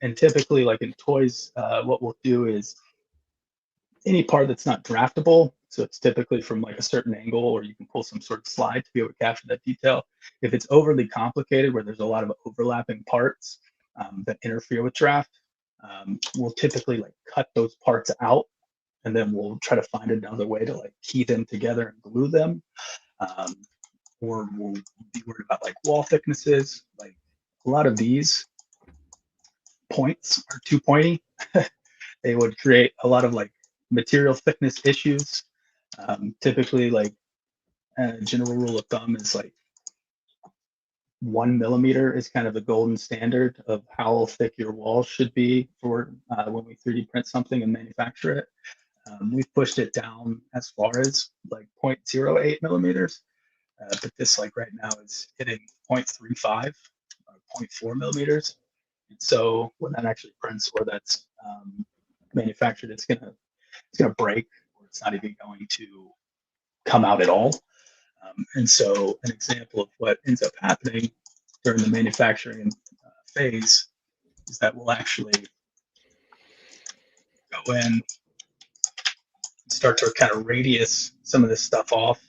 And typically, like in toys, what we'll do is any part that's not draftable, so it's typically from like a certain angle, or you can pull some sort of slide to be able to capture that detail. If it's overly complicated, where there's a lot of overlapping parts that interfere with draft, we'll typically like cut those parts out, and then we'll try to find another way to like key them together and glue them. Or we'll be worried about like wall thicknesses. Like a lot of these points are too pointy. They would create a lot of like material thickness issues. Typically, like a general rule of thumb is like 1 millimeter is kind of the golden standard of how thick your walls should be for when we 3D print something and manufacture it. We've pushed it down as far as like 0.08 millimeters, but this like right now is hitting 0.35 or 0.4 millimeters. And so when that actually prints, or that's manufactured, it's gonna break, or it's not even going to come out at all. And so an example of what ends up happening during the manufacturing phase is that we'll actually go in and start to kind of radius some of this stuff off,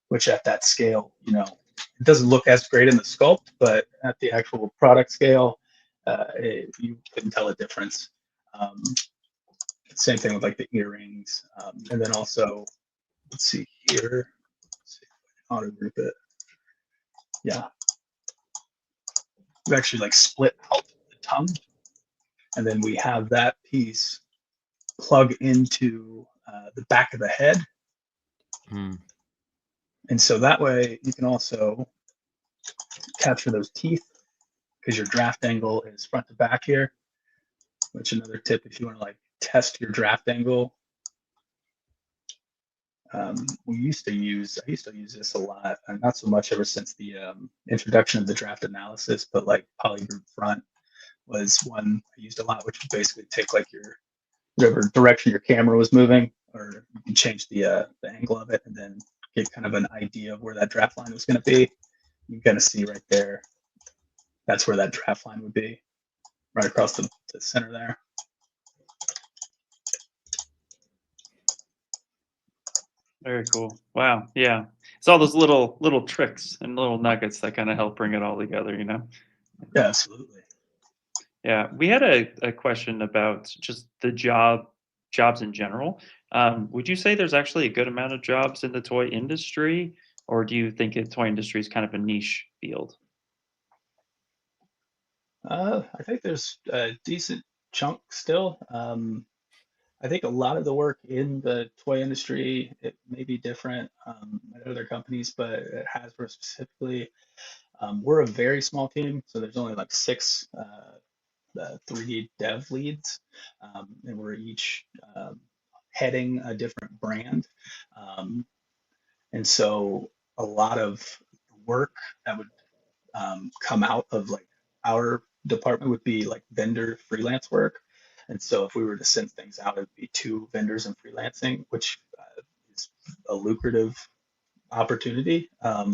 which at that scale, it doesn't look as great in the sculpt, but at the actual product scale, you couldn't tell a difference. Same thing with like the earrings, and then also, let's see here, let's see if I can auto group it. Yeah, we actually like split out the tongue, and then we have that piece plug into the back of the head. And so that way you can also capture those teeth, because your draft angle is front to back here, which another tip if you want to like test your draft angle. I used to use this a lot, and not so much ever since the introduction of the draft analysis, but like polygroup front was one I used a lot, which would basically take like your whatever direction your camera was moving, or you can change the angle of it and then get kind of an idea of where that draft line was going to be. You can kind of see right there, that's where that draft line would be, right across the center there. Very cool. Wow. Yeah. It's all those little tricks and little nuggets that kind of help bring it all together, Yeah, absolutely. Yeah. We had a question about just the jobs in general. Would you say there's actually a good amount of jobs in the toy industry, or do you think the toy industry is kind of a niche field? I think there's a decent chunk still. I think a lot of the work in the toy industry, it may be different at other companies, but at Hasbro specifically, we're a very small team. So there's only like 6 3D dev leads, and we're each heading a different brand. And so a lot of work that would come out of like our department would be like vendor freelance work. And so if we were to send things out, it'd be 2 vendors and freelancing, which is a lucrative opportunity. At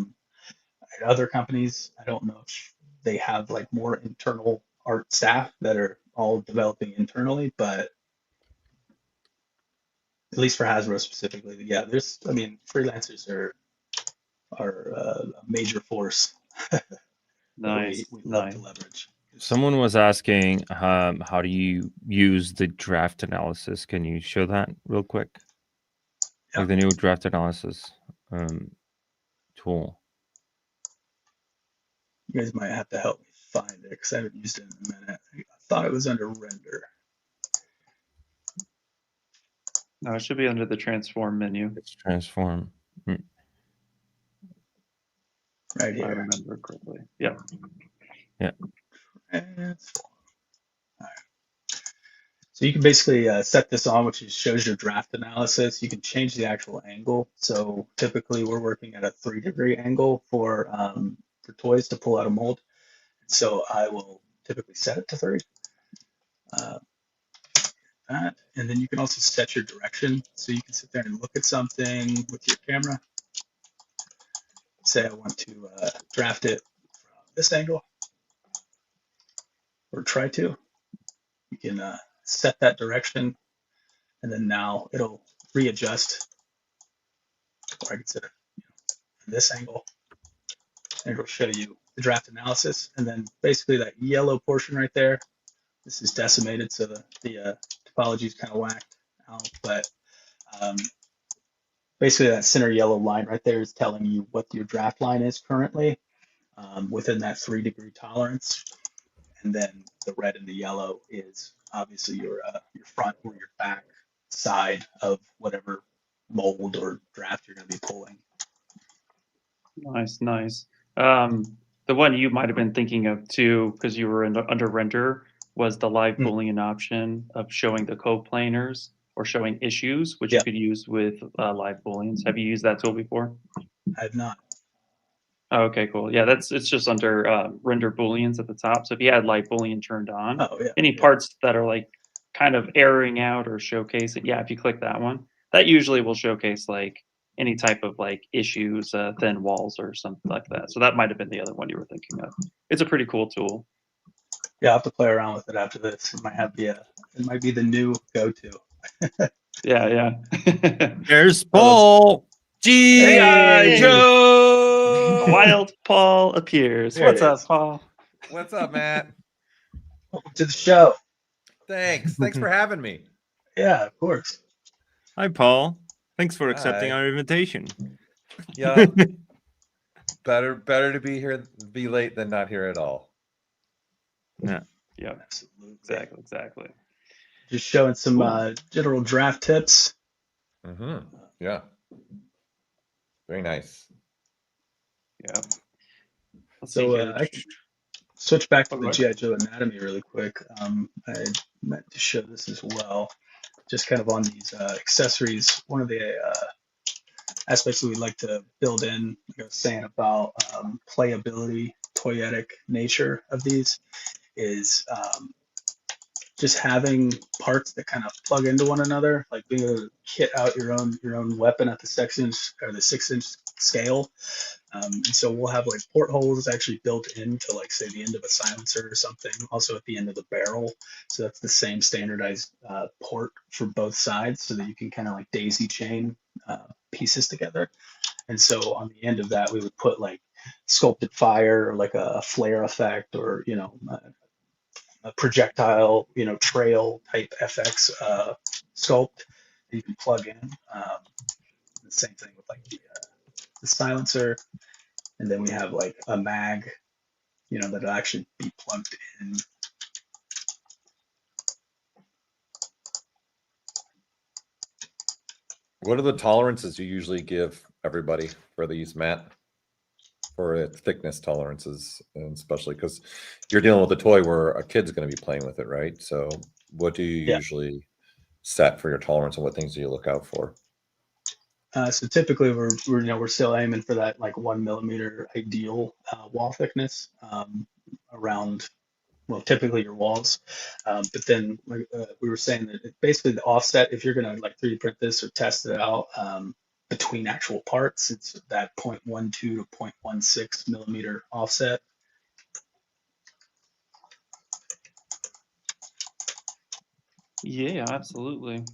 other companies, I don't know if they have like more internal art staff that are all developing internally, but at least for Hasbro specifically, yeah, freelancers are a major force. Nice. We love to leverage. Someone was asking, how do you use the draft analysis? Can you show that real quick? Yeah. Like the new draft analysis tool. You guys might have to help me find it because I haven't used it in a minute. I thought it was under render. No, it should be under the transform menu. It's transform. Right If I here. remember correctly. Yeah. Yeah. Transform. All right. So you can basically set this on, which shows your draft analysis. You can change the actual angle. So typically we're working at a 3-degree angle for toys to pull out a mold. So I will typically set it to 30. That, and then you can also set your direction. So you can sit there and look at something with your camera. Say I want to draft it from this angle, or try to. You can set that direction, and then now it'll readjust. Or I can set it from this angle, and it'll show you the draft analysis. And then basically that yellow portion right there, this is decimated, so the topology is kind of whacked out. But basically that center yellow line right there is telling you what your draft line is currently within that 3-degree tolerance. And then the red and the yellow is obviously your front or your back side of whatever mold or draft you're going to be pulling. Nice. The one you might have been thinking of too, because you were under render, was the live Boolean option of showing the coplanars or showing issues, which you could use with live Booleans. Have you used that tool before? I have not. Oh, okay, cool. Yeah, it's just under render Booleans at the top. So if you had live Boolean turned on, any parts that are like kind of airing out or showcase it, if you click that one, that usually will showcase like any type of like issues, thin walls or something like that. So that might have been the other one you were thinking of. It's a pretty cool tool. Yeah, I'll have to play around with it after this. It might be the new go-to. Yeah. There's Paul. G.I. Hey! Joe! Wild Paul appears. There What's it up, is. Paul? What's up, Matt? Welcome to the show. Thanks for having me. Yeah, of course. Hi, Paul. Thanks for accepting Hi. our invitation. Yeah, better to be here, be late than not here at all. Yeah. Yep. Absolutely. Exactly. Just showing some general draft tips. Yeah. Very nice. Yep. Let's So see here. I can switch back to Oh, the go G.I. Joe anatomy really quick. I meant to show this as well. Just kind of on these accessories. One of the aspects that we like to build in, like I was saying about playability, toyetic nature of these, is just having parts that kind of plug into one another, like being able to kit out your own weapon at the 6-inch or the 6-inch scale. And so we'll have like portholes actually built into, like, say, the end of a silencer or something, also at the end of the barrel. So that's the same standardized port for both sides, so that you can kind of like daisy chain pieces together. And so on the end of that, we would put like sculpted fire, or like a flare effect, or a projectile, trail type FX sculpt that you can plug in. The same thing with like the silencer. And then we have like a mag, that'll actually be plugged in. What are the tolerances you usually give everybody for these, Matt? For thickness tolerances, and especially because you're dealing with a toy where a kid's going to be playing with it, right? So what do you usually set for your tolerance, and what things do you look out for? So typically we're still aiming for that like 1 millimeter ideal wall thickness around, well, typically your walls. But then we were saying that basically the offset, if you're going to like 3D print this or test it out between actual parts, it's that 0.12 to 0.16 millimeter offset. Yeah, absolutely.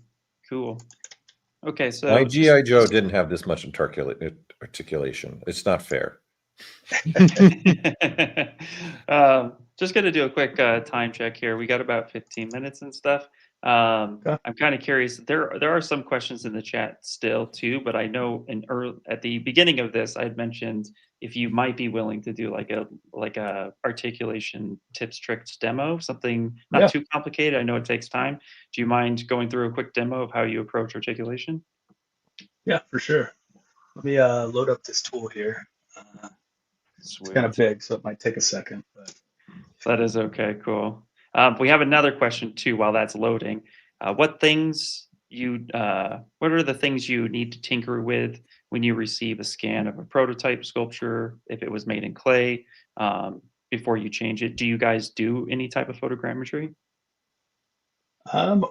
Cool. Okay, so My G.I. Joe didn't have this much articulation. It's not fair. Just going to do a quick time check here. We got about 15 minutes and stuff. I'm kind of curious. There are some questions in the chat still too, but I know at the beginning of this, I had mentioned if you might be willing to do like a articulation tips tricks demo, something not too complicated. I know it takes time. Do you mind going through a quick demo of how you approach articulation? Yeah, for sure. Let me load up this tool here. It's kind of big, so it might take a second. But that is okay. Cool. We have another question too while that's loading. What are the things you need to tinker with when you receive a scan of a prototype sculpture, if it was made in clay, before you change it? Do you guys do any type of photogrammetry?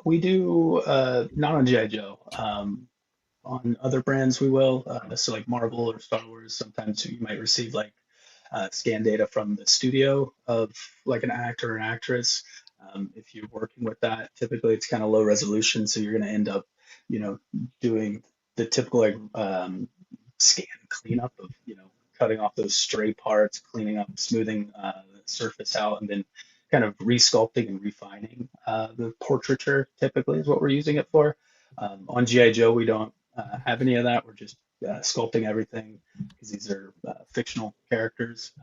we do not on G.I. Joe. On other brands, we will. So like Marvel or Star Wars, sometimes you might receive like scan data from the studio of like an actor or an actress. If you're working with that, typically it's kind of low resolution, so you're going to end up, doing the typical like scan cleanup of, cutting off those stray parts, cleaning up, smoothing the surface out, and then kind of resculpting and refining the portraiture. Typically is what we're using it for. On G.I. Joe, we don't have any of that. We're just sculpting everything because these are fictional characters.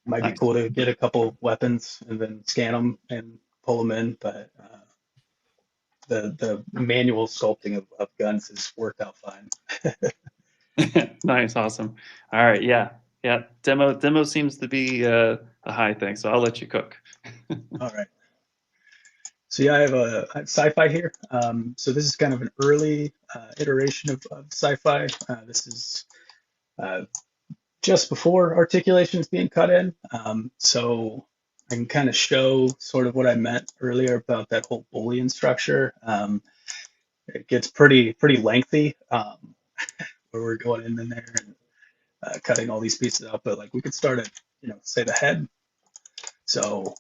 Might be cool to get a couple weapons and then scan them and pull them in, but the manual sculpting of guns has worked out fine. Nice, awesome. All right, yeah. Demo seems to be a high thing, so I'll let you cook. All right. So yeah, I have a sci-fi here. So this is kind of an early iteration of sci-fi. This is just before articulation is being cut in. So I can kind of show sort of what I meant earlier about that whole Boolean structure. It gets pretty lengthy where we're going in there and cutting all these pieces out. But like we could start at, say the head. So,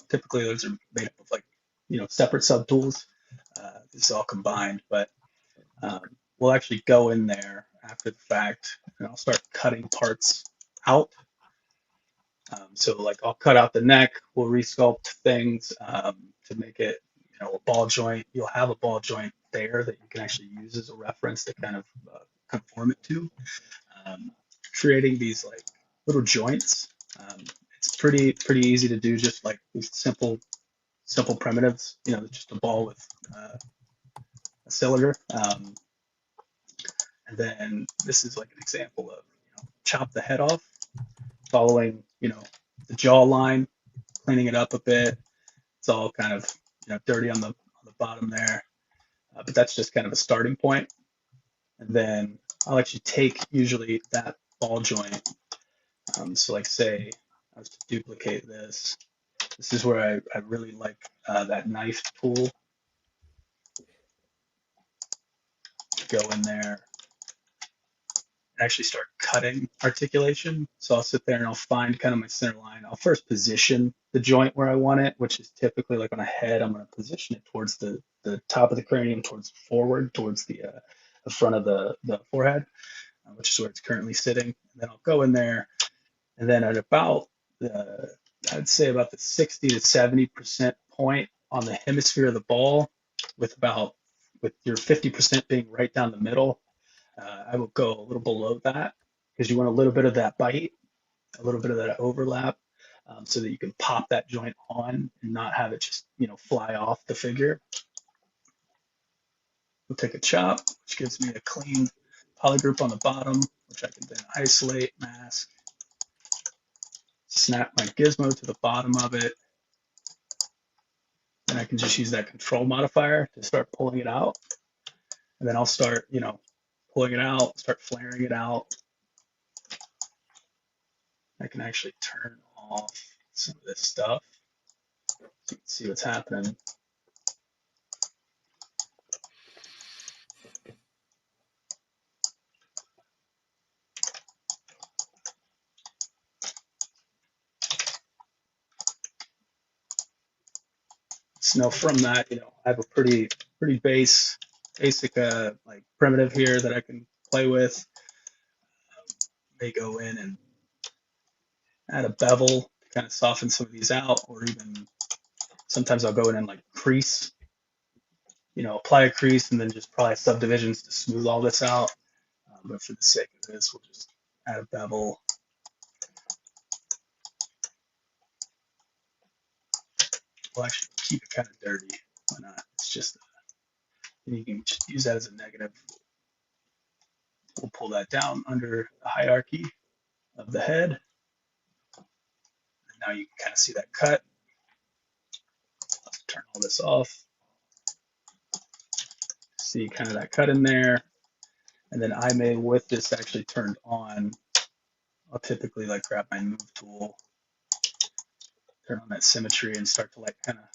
typically those are made up of like, separate subtools. This is all combined, but we'll actually go in there after the fact and I'll start cutting parts out. So like I'll cut out the neck, we'll resculpt things to make it, a ball joint. You'll have a ball joint there that you can actually use as a reference to kind of conform it to. Creating these like little joints. It's pretty easy to do, just like these simple primitives, just a ball with a cylinder. And then this is like an example of, chop the head off, following, the jaw line, cleaning it up a bit. It's all kind of, dirty on the bottom there, but that's just kind of a starting point. And then I'll actually take usually that ball joint. So like say I was to duplicate this. This is where I really like that knife tool. Go in there and actually start cutting articulation. So I'll sit there and I'll find kind of my center line. I'll first position the joint where I want it, which is typically like on a head. I'm going to position it towards the top of the cranium, towards forward, towards the front of the forehead, which is where it's currently sitting. And then I'll go in there, and then at about I'd say about the 60 to 70% point on the hemisphere of the ball, with your 50% being right down the middle, I will go a little below that because you want a little bit of that bite, a little bit of that overlap, so that you can pop that joint on and not have it just, fly off the figure. We'll take a chop, which gives me a clean polygroup on the bottom, which I can then isolate, mask, snap my gizmo to the bottom of it. Then I can just use that control modifier to start pulling it out. And then I'll start, pulling it out, start flaring it out. I can actually turn off some of this stuff so you can see what's happening. So now from that, I have a pretty basic like primitive here that I can play with. May go in and add a bevel to kind of soften some of these out, or even sometimes I'll go in and like crease, apply a crease and then just probably subdivisions to smooth all this out. But for the sake of this, we'll just add a bevel. We'll actually keep it kind of dirty. Why not? It's just, you can just use that as a negative. We'll pull that down under the hierarchy of the head. And now you can kind of see that cut. Let's turn all this off. See kind of that cut in there. And then I may, with this actually turned on, I'll typically like grab my move tool, turn on that symmetry and start to like kind of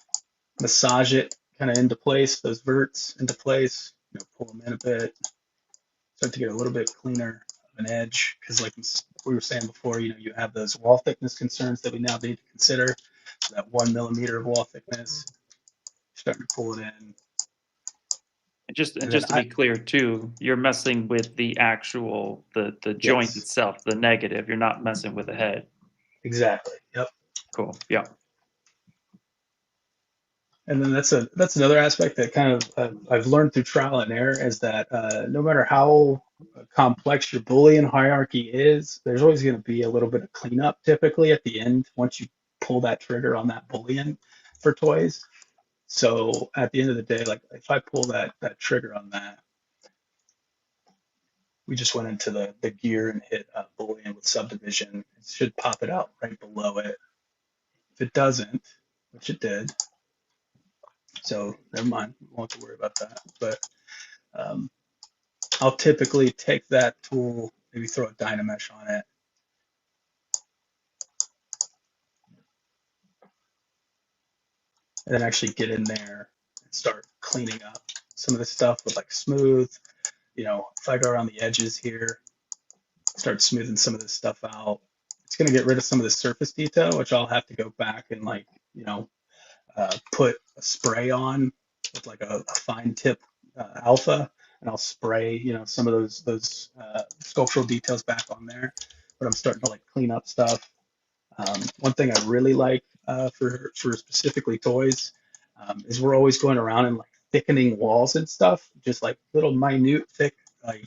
massage it kind of into place, those verts into place, pull them in a bit, start to get a little bit cleaner of an edge. Because like we were saying before, you have those wall thickness concerns that we now need to consider. So that 1 millimeter of wall thickness, starting to pull it in. And just to be clear too, you're messing with the actual, the joint itself, the negative. You're not messing with the head. Exactly. Yep. Cool. Yeah. And then that's another aspect that kind of I've learned through trial and error, is that no matter how complex your Boolean hierarchy is, there's always going to be a little bit of cleanup typically at the end once you pull that trigger on that Boolean for toys. So at the end of the day, like if I pull that trigger on that, we just went into the gear and hit Boolean with subdivision. It should pop it out right below it. If it doesn't, which it did, so never mind, won't have to worry about that. But I'll typically take that tool, maybe throw a Dynamesh on it. And then actually get in there and start cleaning up some of this stuff with like smooth, if I go around the edges here, start smoothing some of this stuff out, it's going to get rid of some of the surface detail, which I'll have to go back and like, put a spray on with like a fine tip alpha, and I'll spray, some of those sculptural details back on there. But I'm starting to like clean up stuff. One thing I really like for specifically toys is we're always going around and like thickening walls and stuff, just like little minute thick like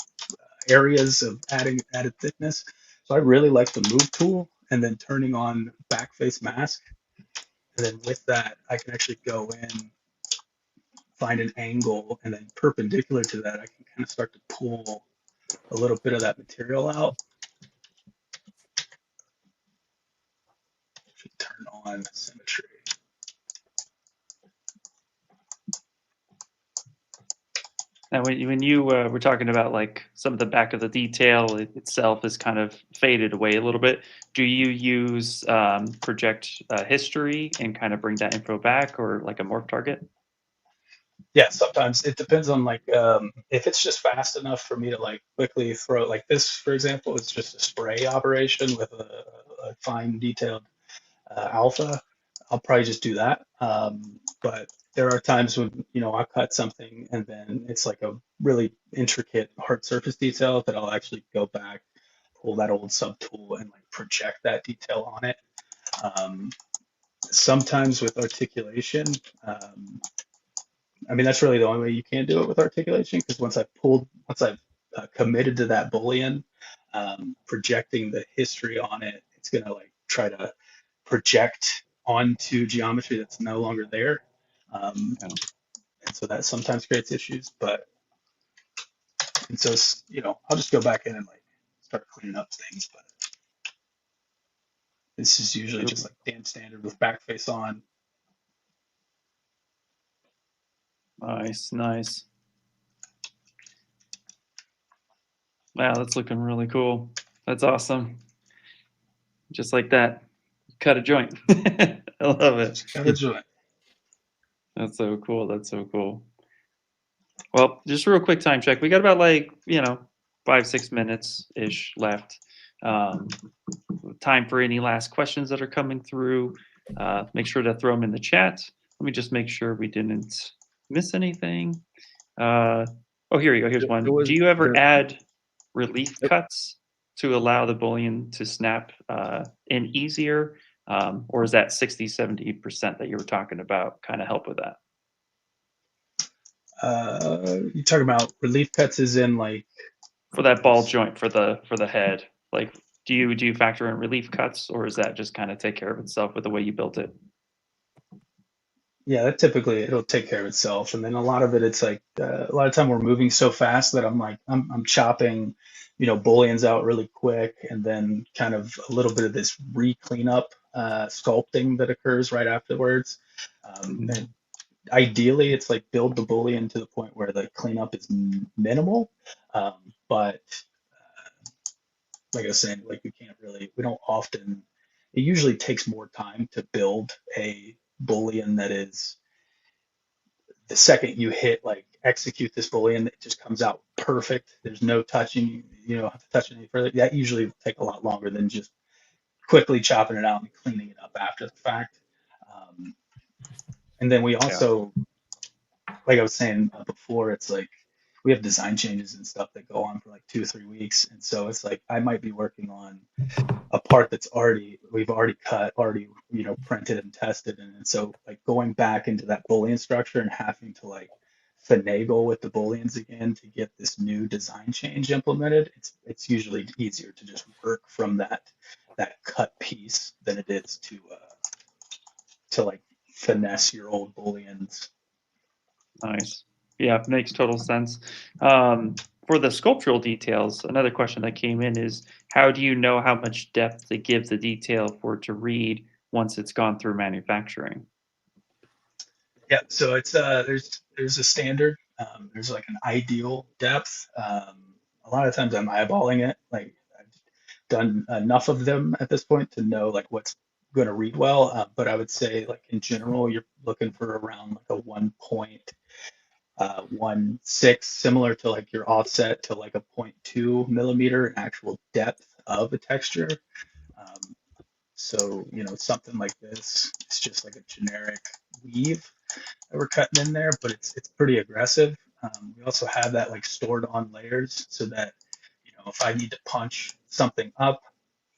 areas of added thickness. So I really like the move tool and then turning on back face mask. And then with that, I can actually go in, find an angle, and then perpendicular to that, I can kind of start to pull a little bit of that material out. Should turn on symmetry. Now, when you were talking about like some of the back of the detail itself is kind of faded away a little bit, do you use project history and kind of bring that info back, or like a morph target? Yeah, sometimes it depends on like if it's just fast enough for me to like quickly throw, like this, for example, is just a spray operation with a fine detailed alpha. I'll probably just do that. But there are times when, I'll cut something and then it's like a really intricate hard surface detail that I'll actually go back, pull that old subtool and like project that detail on it. Sometimes with articulation, that's really the only way you can do it with articulation, because once I've committed to that Boolean, projecting the history on it, it's gonna like try to project onto geometry that's no longer there. And so that sometimes creates issues, and so, I'll just go back in and like start cleaning up things, but this is usually just like damn standard with back face on. Nice. Wow, that's looking really cool. That's awesome. Just like that. Cut a joint. I love it. Cut a joint. That's so cool. Well, just a real quick time check. We got about 5-6 minutes ish left. Time for any last questions that are coming through. Make sure to throw them in the chat. Let me just make sure we didn't miss anything. Here we go. Here's one. Do you ever add relief cuts to allow the Boolean to snap in easier? Or is that 60-70% that you were talking about kind of help with that? You're talking about relief cuts as in like for that ball joint for the head. Like, do you factor in relief cuts, or is that just kind of take care of itself with the way you built it? Yeah, that typically it'll take care of itself, and then a lot of it, it's like a lot of time we're moving so fast that I'm chopping, Booleans out really quick, and then kind of a little bit of this re-cleanup sculpting that occurs right afterwards. And ideally, it's like build the Boolean to the point where the cleanup is minimal, but like I was saying, like we don't often. It usually takes more time to build a Boolean that is, the second you hit like execute this Boolean, it just comes out perfect. There's no touching, you don't have to touch it any further. That usually will take a lot longer than just quickly chopping it out and cleaning it up after the fact. And then we also, like I was saying before, it's like we have design changes and stuff that go on for like 2 or 3 weeks. And so it's like I might be working on a part that's we've already cut, printed and tested. And so like going back into that Boolean structure and having to like finagle with the Booleans again to get this new design change implemented, it's usually easier to just work from that cut piece than it is to like finesse your old Booleans. Nice. Yeah, makes total sense. For the sculptural details, another question that came in is, how do you know how much depth to give the detail for it to read once it's gone through manufacturing? Yeah, so it's there's a standard. There's like an ideal depth. A lot of times I'm eyeballing it. Like I've done enough of them at this point to know like what's going to read well. But I would say like in general, you're looking for around like a 1.16, similar to like your offset to like a 0.2 millimeter in actual depth of a texture. So, something like this, it's just like a generic weave that we're cutting in there, but it's pretty aggressive. We also have that like stored on layers so that, if I need to punch something up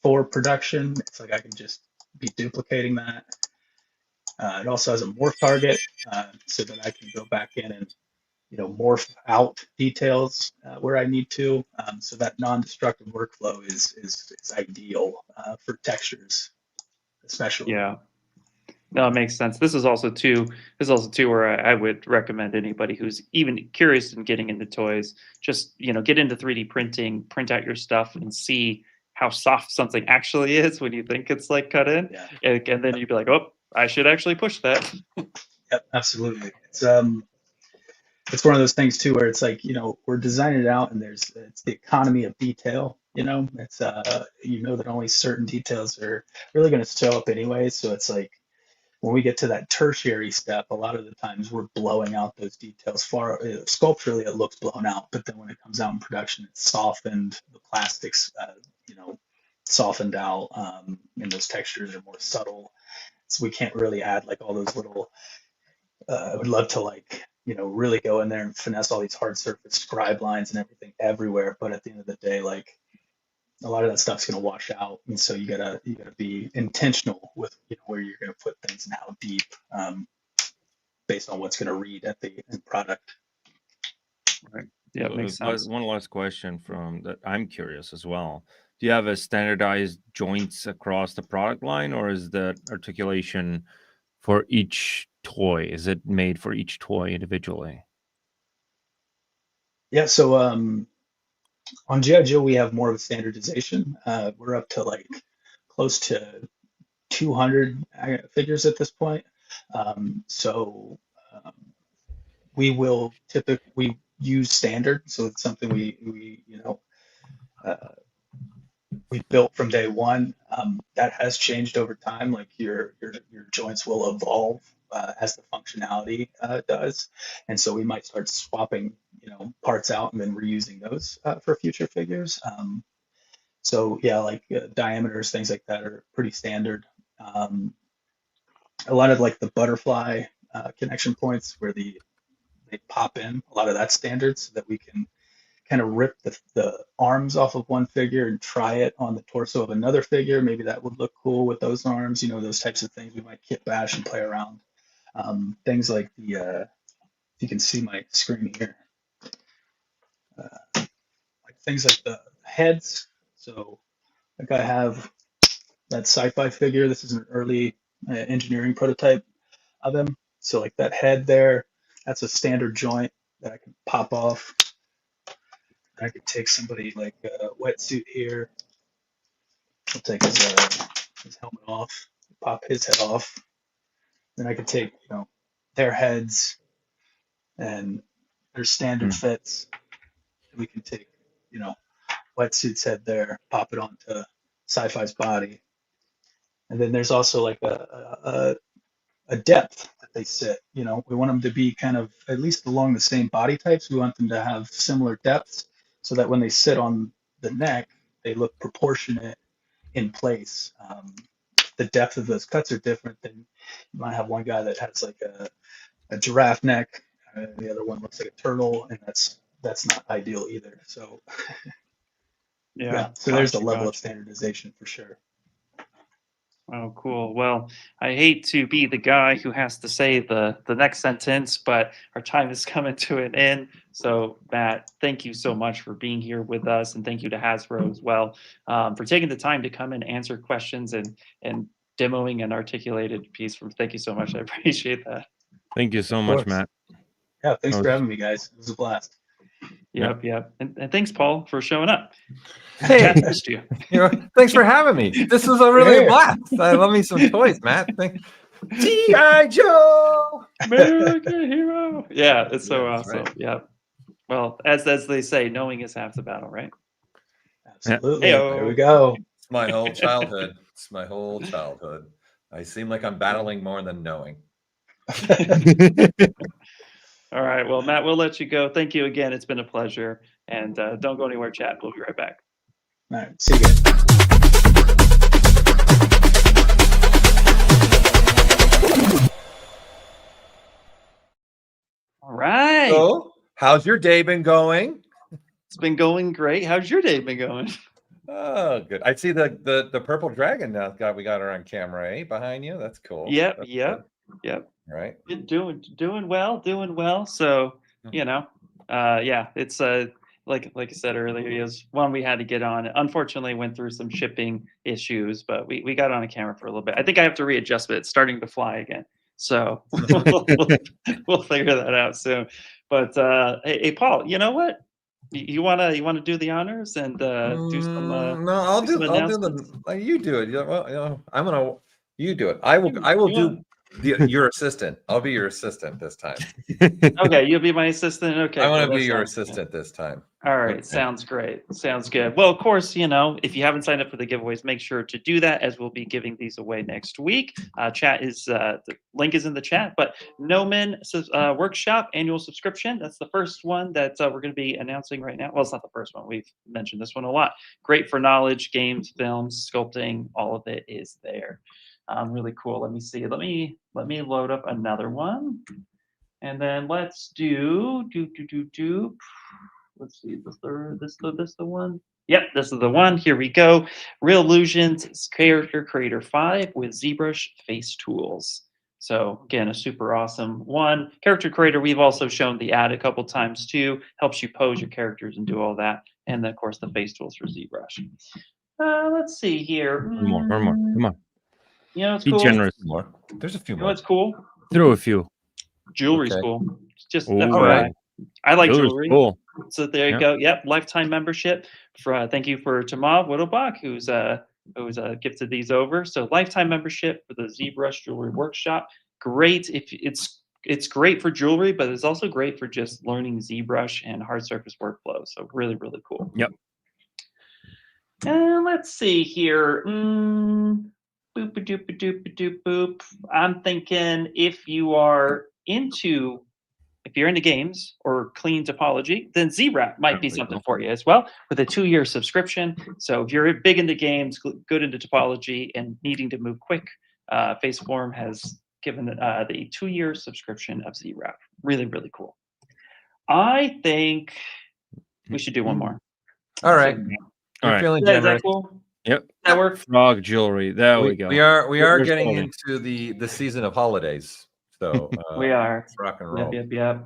for production, it's like I can just be duplicating that. It also has a morph target so that I can go back in and morph out details where I need to. So that non-destructive workflow is ideal for textures, especially. Yeah. No, it makes sense. This is also too where I would recommend anybody who's even curious in getting into toys, just get into 3D printing, print out your stuff, and see how soft something actually is when you think it's like cut in, and then you'd be like, oh, I should actually push that. Yep, absolutely. It's one of those things too where it's like, we're designing it out and it's the economy of detail, it's that only certain details are really going to show up anyway. So it's like when we get to that tertiary step, a lot of the times we're blowing out those details sculpturally it looks blown out, but then when it comes out in production, it's softened, the plastics, softened out, and those textures are more subtle. So we can't really add like all those little, I would love to really go in there and finesse all these hard surface scribe lines and everything everywhere. But at the end of the day, like a lot of that stuff's going to wash out. And so you gotta be intentional with, where you're going to put things and how deep, based on what's going to read at the end product. Right. Yeah, it makes sense. One last question from that I'm curious as well. Do you have a standardized joints across the product line, or is the articulation for each toy? Is it made for each toy individually? Yeah, so on G.I. Joe, we have more of a standardization. We're up to like close to 200 figures at this point. We will typically use standard. So it's something we built from day one. That has changed over time. Like your joints will evolve as the functionality does, and so we might start swapping parts out and then reusing those for future figures. So yeah, like diameters, things like that are pretty standard. A lot of like the butterfly connection points where they pop in, a lot of that's standard, so that we can kind of rip the arms off of one figure and try it on the torso of another figure. Maybe that would look cool with those arms, those types of things. We might kit bash and play around. Things like if you can see my screen here, like things like the heads. So like I have that sci-fi figure. This is an early engineering prototype of him. So like that head there, that's a standard joint that I can pop off. I could take somebody like a wetsuit here. I'll take his helmet off, pop his head off. Then I could take, their heads and their standard fits. We can take, wetsuit's head there, pop it onto sci-fi's body. And then there's also like a depth that they sit. We want them to be kind of at least along the same body types. We want them to have similar depths so that when they sit on the neck, they look proportionate in place. The depth of those cuts are different. Than you might have one guy that has like a giraffe neck, the other one looks like a turtle, and that's not ideal either. So yeah, so there's the level of standardization for sure. Oh, cool. Well, I hate to be the guy who has to say the next sentence, but our time is coming to an end. So, Matt, thank you so much for being here with us, and thank you to Hasbro as well for taking the time to come and answer questions and demoing an articulated piece. Thank you so much. I appreciate that. Thank you so much, Matt. Yeah, thanks for having me, guys. It was a blast. Yep. And thanks, Paul, for showing up. Hey, thanks for having me. This was really a blast. I love me some toys, Matt. G.I. Joe, American hero. Yeah, it's so awesome. Right. Yeah. Well, as they say, knowing is half the battle, right? Absolutely. There we go. It's my whole childhood. I seem like I'm battling more than knowing. All right. Well, Matt, we'll let you go. Thank you again. It's been a pleasure. And don't go anywhere, chat. We'll be right back. All right. See you guys. All right. So, how's your day been going? It's been going great. How's your day been going? Oh, good. I see the purple dragon now. We got her on camera, eh? Behind you. That's cool. Yep, That's yep, good. yep. Right. Doing well. So, yeah, it's like I said earlier, is one we had to get on. Unfortunately, went through some shipping issues, but we got on a camera for a little bit. I think I have to readjust, but it's starting to fly again. So we'll figure that out soon. But hey, Paul, you know what? You wanna do the honors and do some? No, I'll do announcements? you do it. You do it. I will do your assistant. I'll be your assistant this time. Okay, you'll be my assistant. Okay, I want cool. to be That your sounds good. assistant this time. All right, Okay. sounds great. Sounds good. Well, of course, if you haven't signed up for the giveaways, make sure to do that, as we'll be giving these away next week. Chat is the link is in the chat, but Nomen Workshop annual subscription. That's the first one that we're going to be announcing right now. Well, it's not the first one. We've mentioned this one a lot. Great for knowledge, games, films, sculpting. All of it is there. Really cool. Let me see. Let me load up another one, and then let's do. Let's see. This the one. Yep, this is the one. Here we go. Real Illusions Character Creator 5 with ZBrush Face Tools. So again, a super awesome one. Character Creator, we've also shown the ad a couple times too. Helps you pose your characters and do all that. And then of course the face tools for ZBrush. Let's see here. One more. Come on. It's Be cool. generous. More. There's a few You know more. what's cool? Throw a few. Jewelry's Okay. cool. Just Ooh, FYI. I like Jewelry's jewelry. cool. So there you Yep. go. Yep, lifetime membership. Thank you for Tamal Whittlebach, who's gifted these over. So lifetime membership for the ZBrush Jewelry Workshop. Great if it's great for jewelry, but it's also great for just learning ZBrush and hard surface workflow. So really, really cool. Yep. Let's see here. Boop a doop a doop a doop boop. I'm thinking if you're into games or clean topology, then ZWrap might be something for you as well, with a 2-year subscription. So if you're big into games, good into topology, and needing to move quick, Faceform has given the 2-year subscription of ZWrap. Really, really cool. I think we should do one more. All right. All right. Feeling Is that generous. cool? Yep. That work? Frog jewelry. There we go. We are There's getting Tony. into the season of holidays. So We are. let's rock and roll. Yep.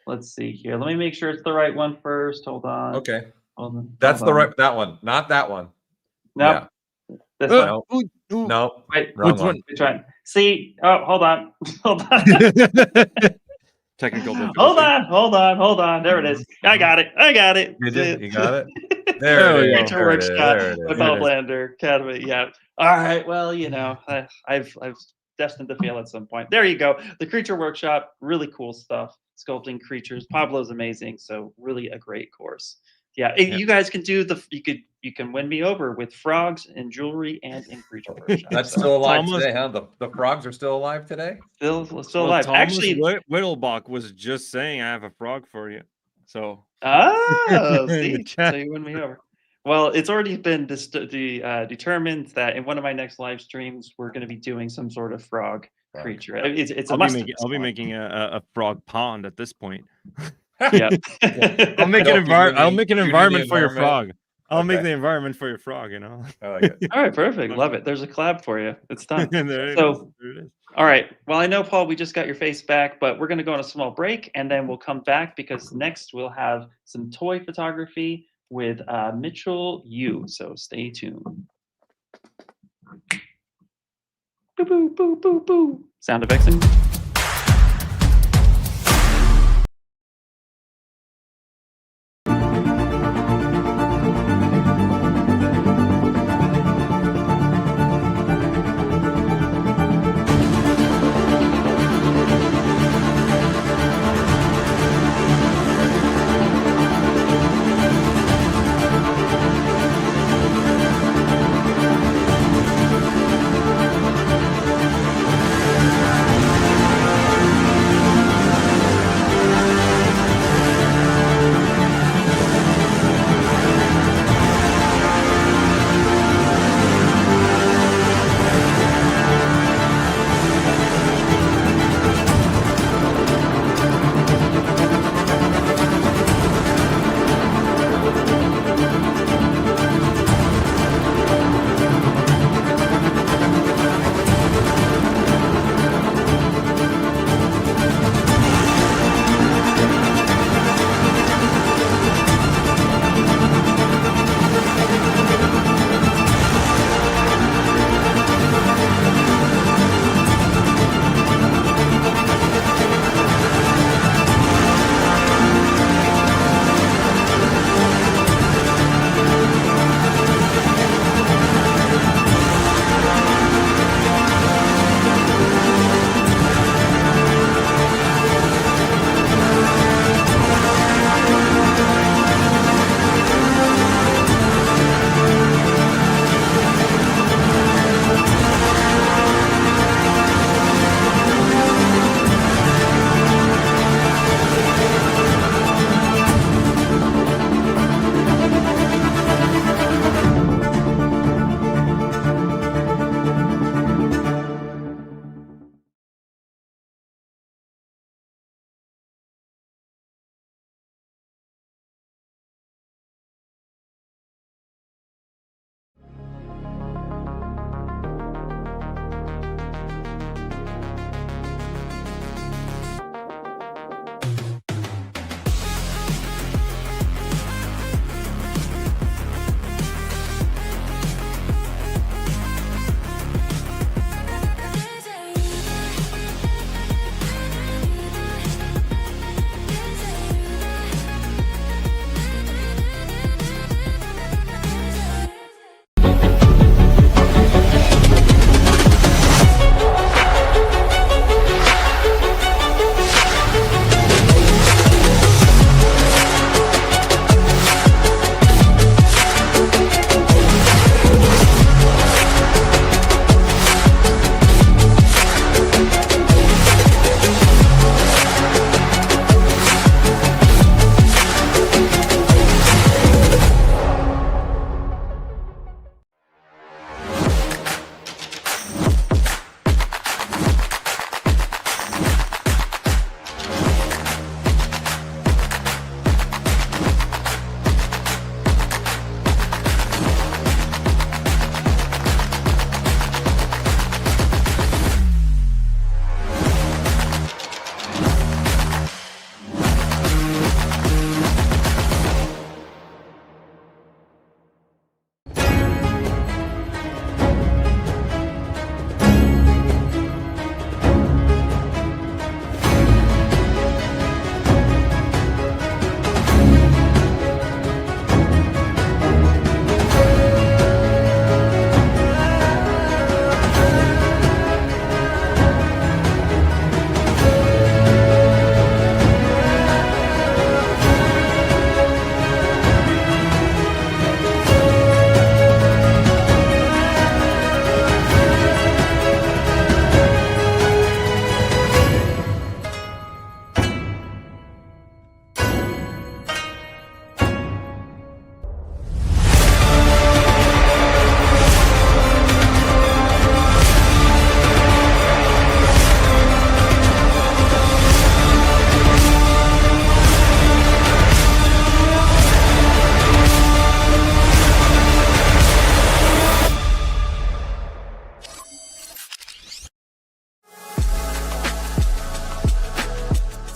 Let's see here. Let me make sure it's the right one first. Hold on. Okay. Hold on. That's Hold the on. right that one, not that one. Nope. This No. one. No. Wait. Wrong Which one. Which one? See? Oh, hold on. Hold on. Technical difficulty. Hold on. There it is. I got it. Did you? You got it? There There we it go. is. Creature There it is. Workshop There it with is. Outlander Academy. Yeah. All right. Well, I've destined to fail at some point. There you go. The Creature Workshop, really cool stuff. Sculpting creatures. Pablo's amazing. So really a great course. Yeah. You guys can do you can win me over with frogs and jewelry and in Creature Workshop. That's So, still alive Thomas- today, huh? The frogs are still alive today? still Well, alive. Thomas Actually, Whittlebach was just saying I have a frog for you. So oh, In see, the chat. so you win me over. Well, it's already been determined that in one of my next live streams, we're going to be doing some sort of frog creature. It's a I'll must. be making a frog pond at this point. Yeah. I'll make an environment for your environment. frog. I'll make Okay. the environment for your frog, you know. I like it. All right, perfect. Love it. There's a collab for you. It's done. There it So- is. There it is. All right. Well, I know, Paul, we just got your face back, but we're going to go on a small break, and then we'll come back because next we'll have some toy photography with Mitchell Yu. So stay tuned. Boo, boo, boo, boo, boo. Sound effects.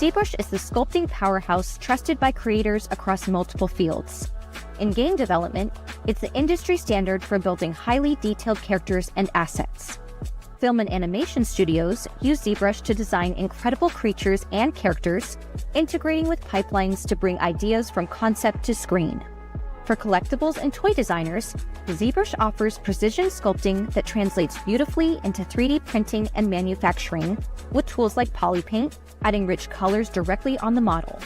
ZBrush is the sculpting powerhouse trusted by creators across multiple fields. In game development, it's the industry standard for building highly detailed characters and assets. Film and animation studios use ZBrush to design incredible creatures and characters, integrating with pipelines to bring ideas from concept to screen. For collectibles and toy designers, ZBrush offers precision sculpting that translates beautifully into 3D printing and manufacturing with tools like polypaint, adding rich colors directly on the model.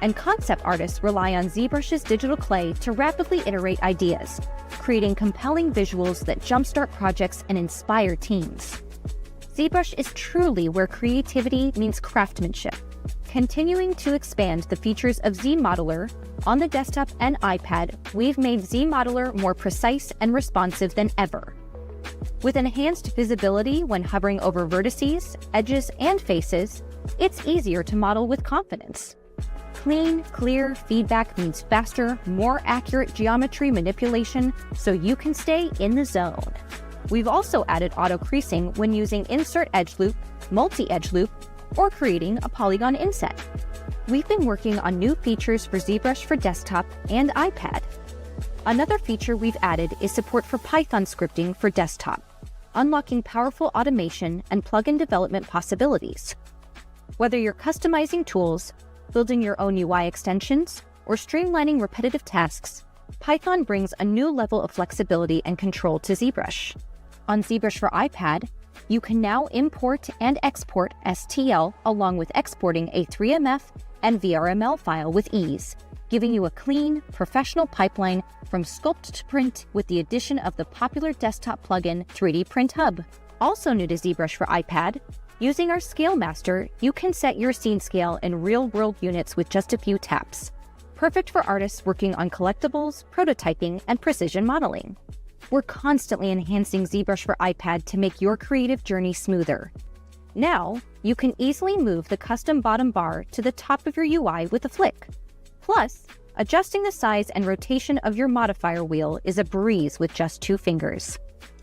And concept artists rely on ZBrush's digital clay to rapidly iterate ideas, creating compelling visuals that jumpstart projects and inspire teams. ZBrush is truly where creativity meets craftsmanship, continuing to expand the features of ZModeler. On the desktop and iPad, we've made ZModeler more precise and responsive than ever. With enhanced visibility when hovering over vertices, edges, and faces, it's easier to model with confidence. Clean, clear feedback means faster, more accurate geometry manipulation so you can stay in the zone. We've also added auto creasing when using insert edge loop, multi-edge loop, or creating a polygon inset. We've been working on new features for ZBrush for desktop and iPad. Another feature we've added is support for Python scripting for desktop, unlocking powerful automation and plugin development possibilities. Whether you're customizing tools, building your own UI extensions, or streamlining repetitive tasks, Python brings a new level of flexibility and control to ZBrush. On ZBrush for iPad, you can now import and export STL along with exporting a 3MF and VRML file with ease, giving you a clean, professional pipeline from sculpt to print with the addition of the popular desktop plugin 3D Print Hub. Also new to ZBrush for iPad, using our Scale Master, you can set your scene scale in real-world units with just a few taps. Perfect for artists working on collectibles, prototyping, and precision modeling. We're constantly enhancing ZBrush for iPad to make your creative journey smoother. Now, you can easily move the custom bottom bar to the top of your UI with a flick. Plus, adjusting the size and rotation of your modifier wheel is a breeze with just 2 fingers.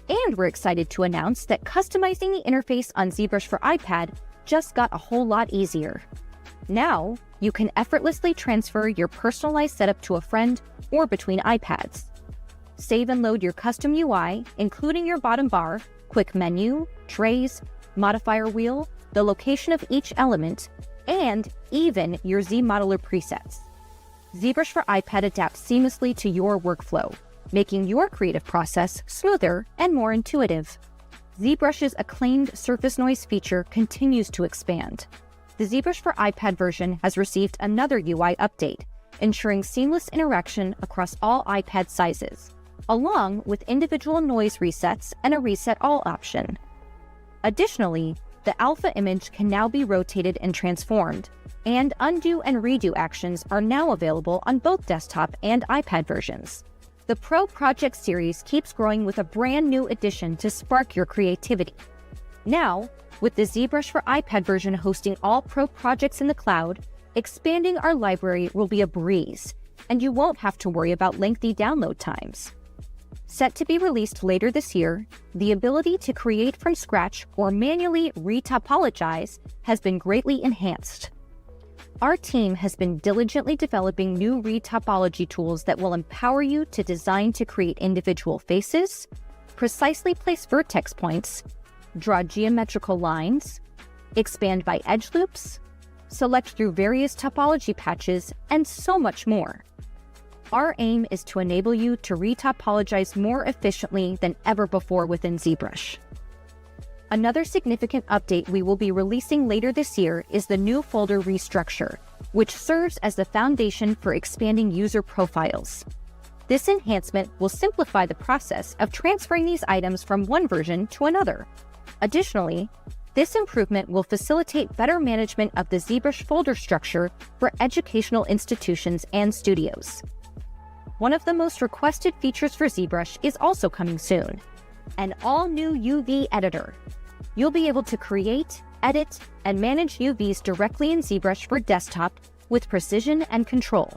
And we're excited to announce that customizing the interface on ZBrush for iPad just got a whole lot easier. Now, you can effortlessly transfer your personalized setup to a friend or between iPads. Save and load your custom UI, including your bottom bar, quick menu, trays, modifier wheel, the location of each element, and even your ZModeler presets. ZBrush for iPad adapts seamlessly to your workflow, making your creative process smoother and more intuitive. ZBrush's acclaimed surface noise feature continues to expand. The ZBrush for iPad version has received another UI update, ensuring seamless interaction across all iPad sizes, along with individual noise resets and a reset all option. Additionally, the alpha image can now be rotated and transformed, and undo and redo actions are now available on both desktop and iPad versions. The Pro Project series keeps growing with a brand new addition to spark your creativity. Now, with the ZBrush for iPad version hosting all Pro projects in the cloud, expanding our library will be a breeze, and you won't have to worry about lengthy download times. Set to be released later this year, the ability to create from scratch or manually retopologize has been greatly enhanced. Our team has been diligently developing new retopology tools that will empower you to design to create individual faces, precisely place vertex points, draw geometrical lines, expand by edge loops, select through various topology patches, and so much more. Our aim is to enable you to retopologize more efficiently than ever before within ZBrush. Another significant update we will be releasing later this year is the new folder restructure, which serves as the foundation for expanding user profiles. This enhancement will simplify the process of transferring these items from one version to another. Additionally, this improvement will facilitate better management of the ZBrush folder structure for educational institutions and studios. One of the most requested features for ZBrush is also coming soon, an all-new UV editor. You'll be able to create, edit, and manage UVs directly in ZBrush for desktop with precision and control,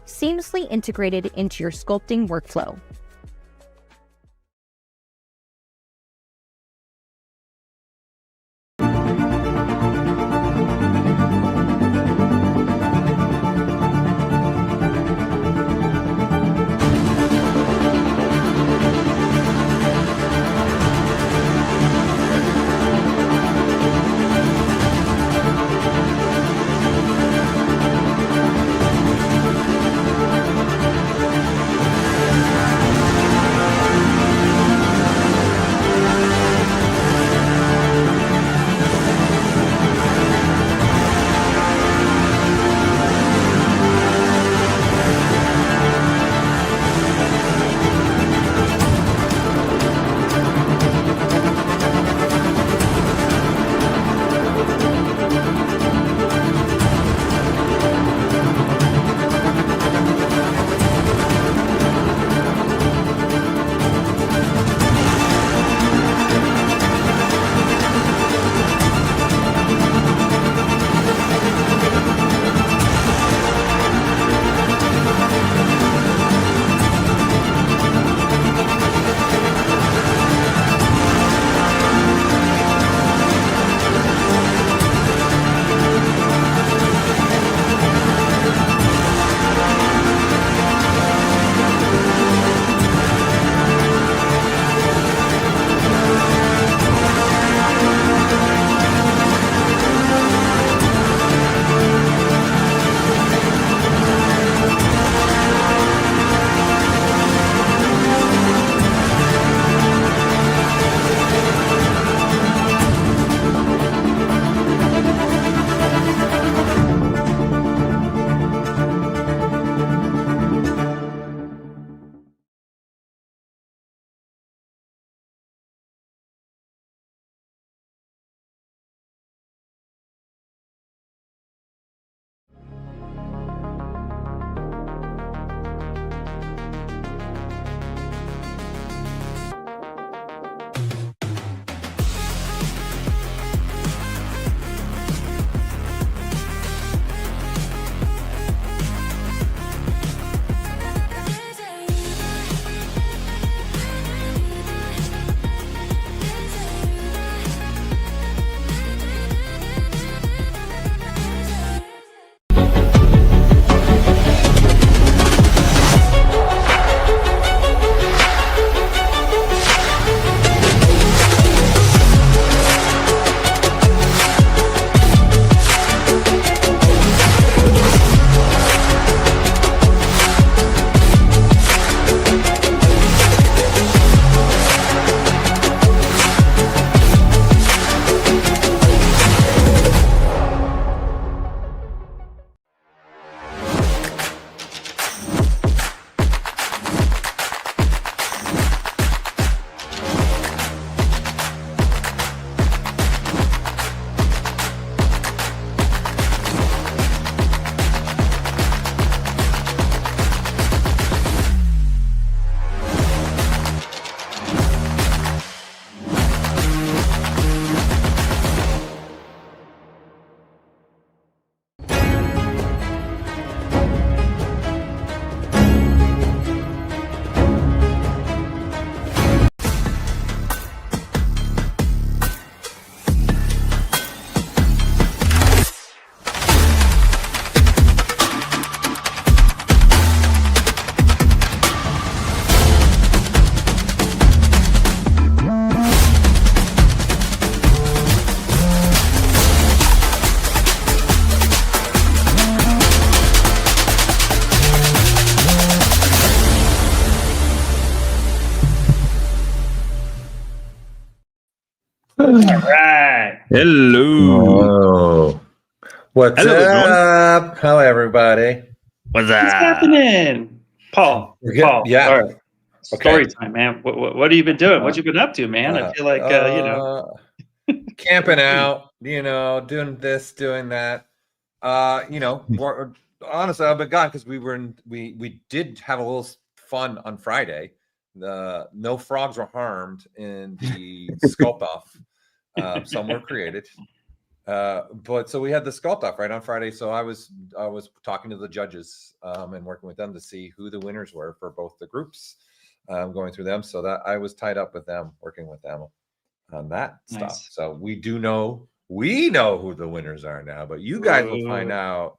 seamlessly integrated into your sculpting workflow. right. Hello. Oh, what's Hello, everyone. up? How everybody? What's What's happening? Paul. We're good. Paul. Yeah. All right. Story Okay. time, man. What have you been doing? What you been up to, man? I feel like camping out, doing this, doing that. We're, honestly, I've been gone because we did have a little fun on Friday. No frogs were harmed in the Sculpt-off. Some were created. But so we had the Sculpt-off right on Friday. So I was talking to the judges and working with them to see who the winners were for both the groups, going through them. So that I was tied up with them, working with them on that stuff. So we know who the winners are now, but you guys will find out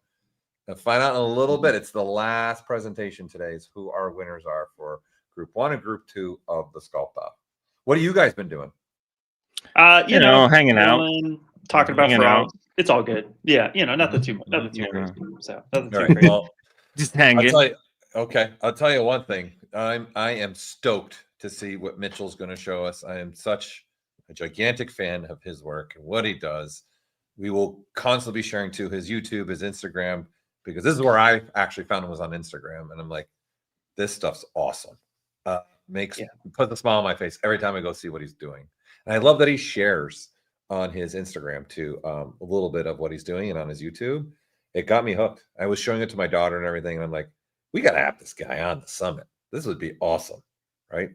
in a little bit. It's the last presentation today is who our winners are for group 1 and group 2 of the Sculpt-off. What have you guys been doing? Hanging out, talking about hanging frogs. It's all good. Yeah, nothing too much, nothing too crazy. So nothing too All right, crazy. well, just hanging. I'll tell you one thing. I am stoked to see what Mitchell's going to show us. I am such a gigantic fan of his work and what he does. We will constantly be sharing to his YouTube, his Instagram, because this is where I actually found him, was on Instagram, and I'm like, this stuff's awesome. Puts a smile on my face every time I go see what he's doing. And I love that he shares on his Instagram too, a little bit of what he's doing, and on his YouTube. It got me hooked. I was showing it to my daughter and everything, and I'm like, we got to have this guy on the summit. This would be awesome, right?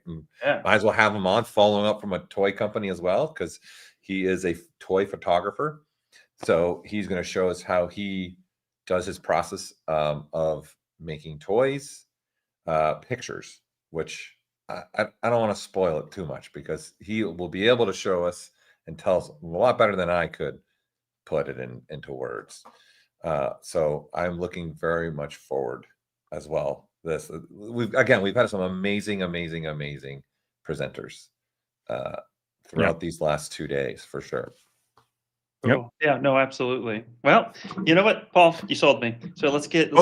Might as well have him on, following up from a toy company as well, because he is a toy photographer. So he's going to show us how he does his process of making toys, pictures, which I don't want to spoil it too much, because he will be able to show us and tell us a lot better than I could put it into words. So I'm looking very much forward as well. We've had some amazing presenters throughout these last 2 days for sure. Cool. Yeah, no, absolutely. Well, you know what, Paul, you sold me. So let's get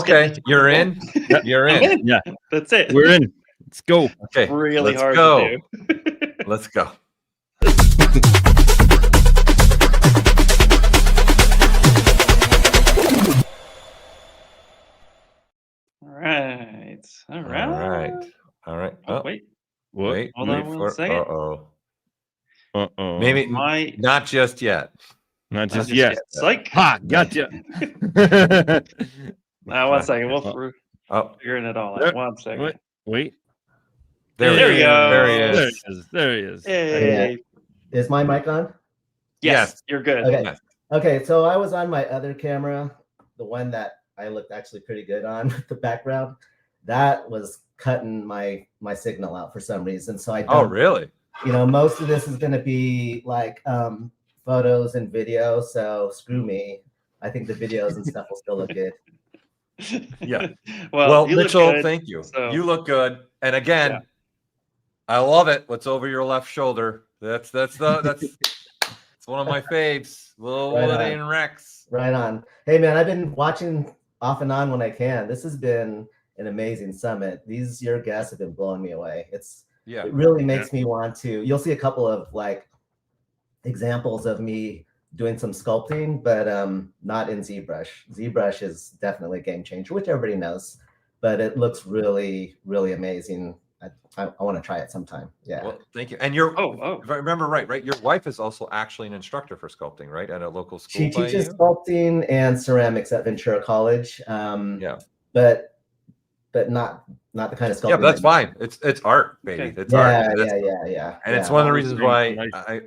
you're in. You're in. Yeah, that's it. We're in. Let's go. Okay, really let's hard go. to do. Let's go. All right. Oh, wait. What? Wait. Hold on one second. Uh-oh. Maybe not just yet. Not just yet. Psych. Ha, gotcha. 1 second. We'll figuring it all out. 1 second. Wait. There we go. There he is. There he is. Hey. Is my mic on? Yes, you're good. Okay. Yes. Okay, so I was on my other camera, the one that I looked actually pretty good on with the background. That was cutting my signal out for some reason. So I don't, Oh, really? Most of this is going to be like photos and video. So screw me. I think the videos and stuff will still look good. Yeah. Well, Mitchell, thank you. So. You look good. And again, I love it. What's over your left shoulder? That's it's one of my faves. Little Woody and Rex. Right on. Hey man, I've been watching off and on when I can. This has been an amazing summit. Your guests have been blowing me away. It really makes me want to. You'll see a couple of like examples of me doing some sculpting, but not in ZBrush. ZBrush is definitely a game changer, which everybody knows, but it looks really, really amazing. I want to try it sometime. Yeah. Well, thank you. And if I remember right, your wife is also actually an instructor for sculpting, right? At a local school. She teaches sculpting and ceramics at Ventura College. But not the kind of sculpting. Yeah, but that's fine. It's art, baby. It's art. Yeah. And it's one of the reasons why I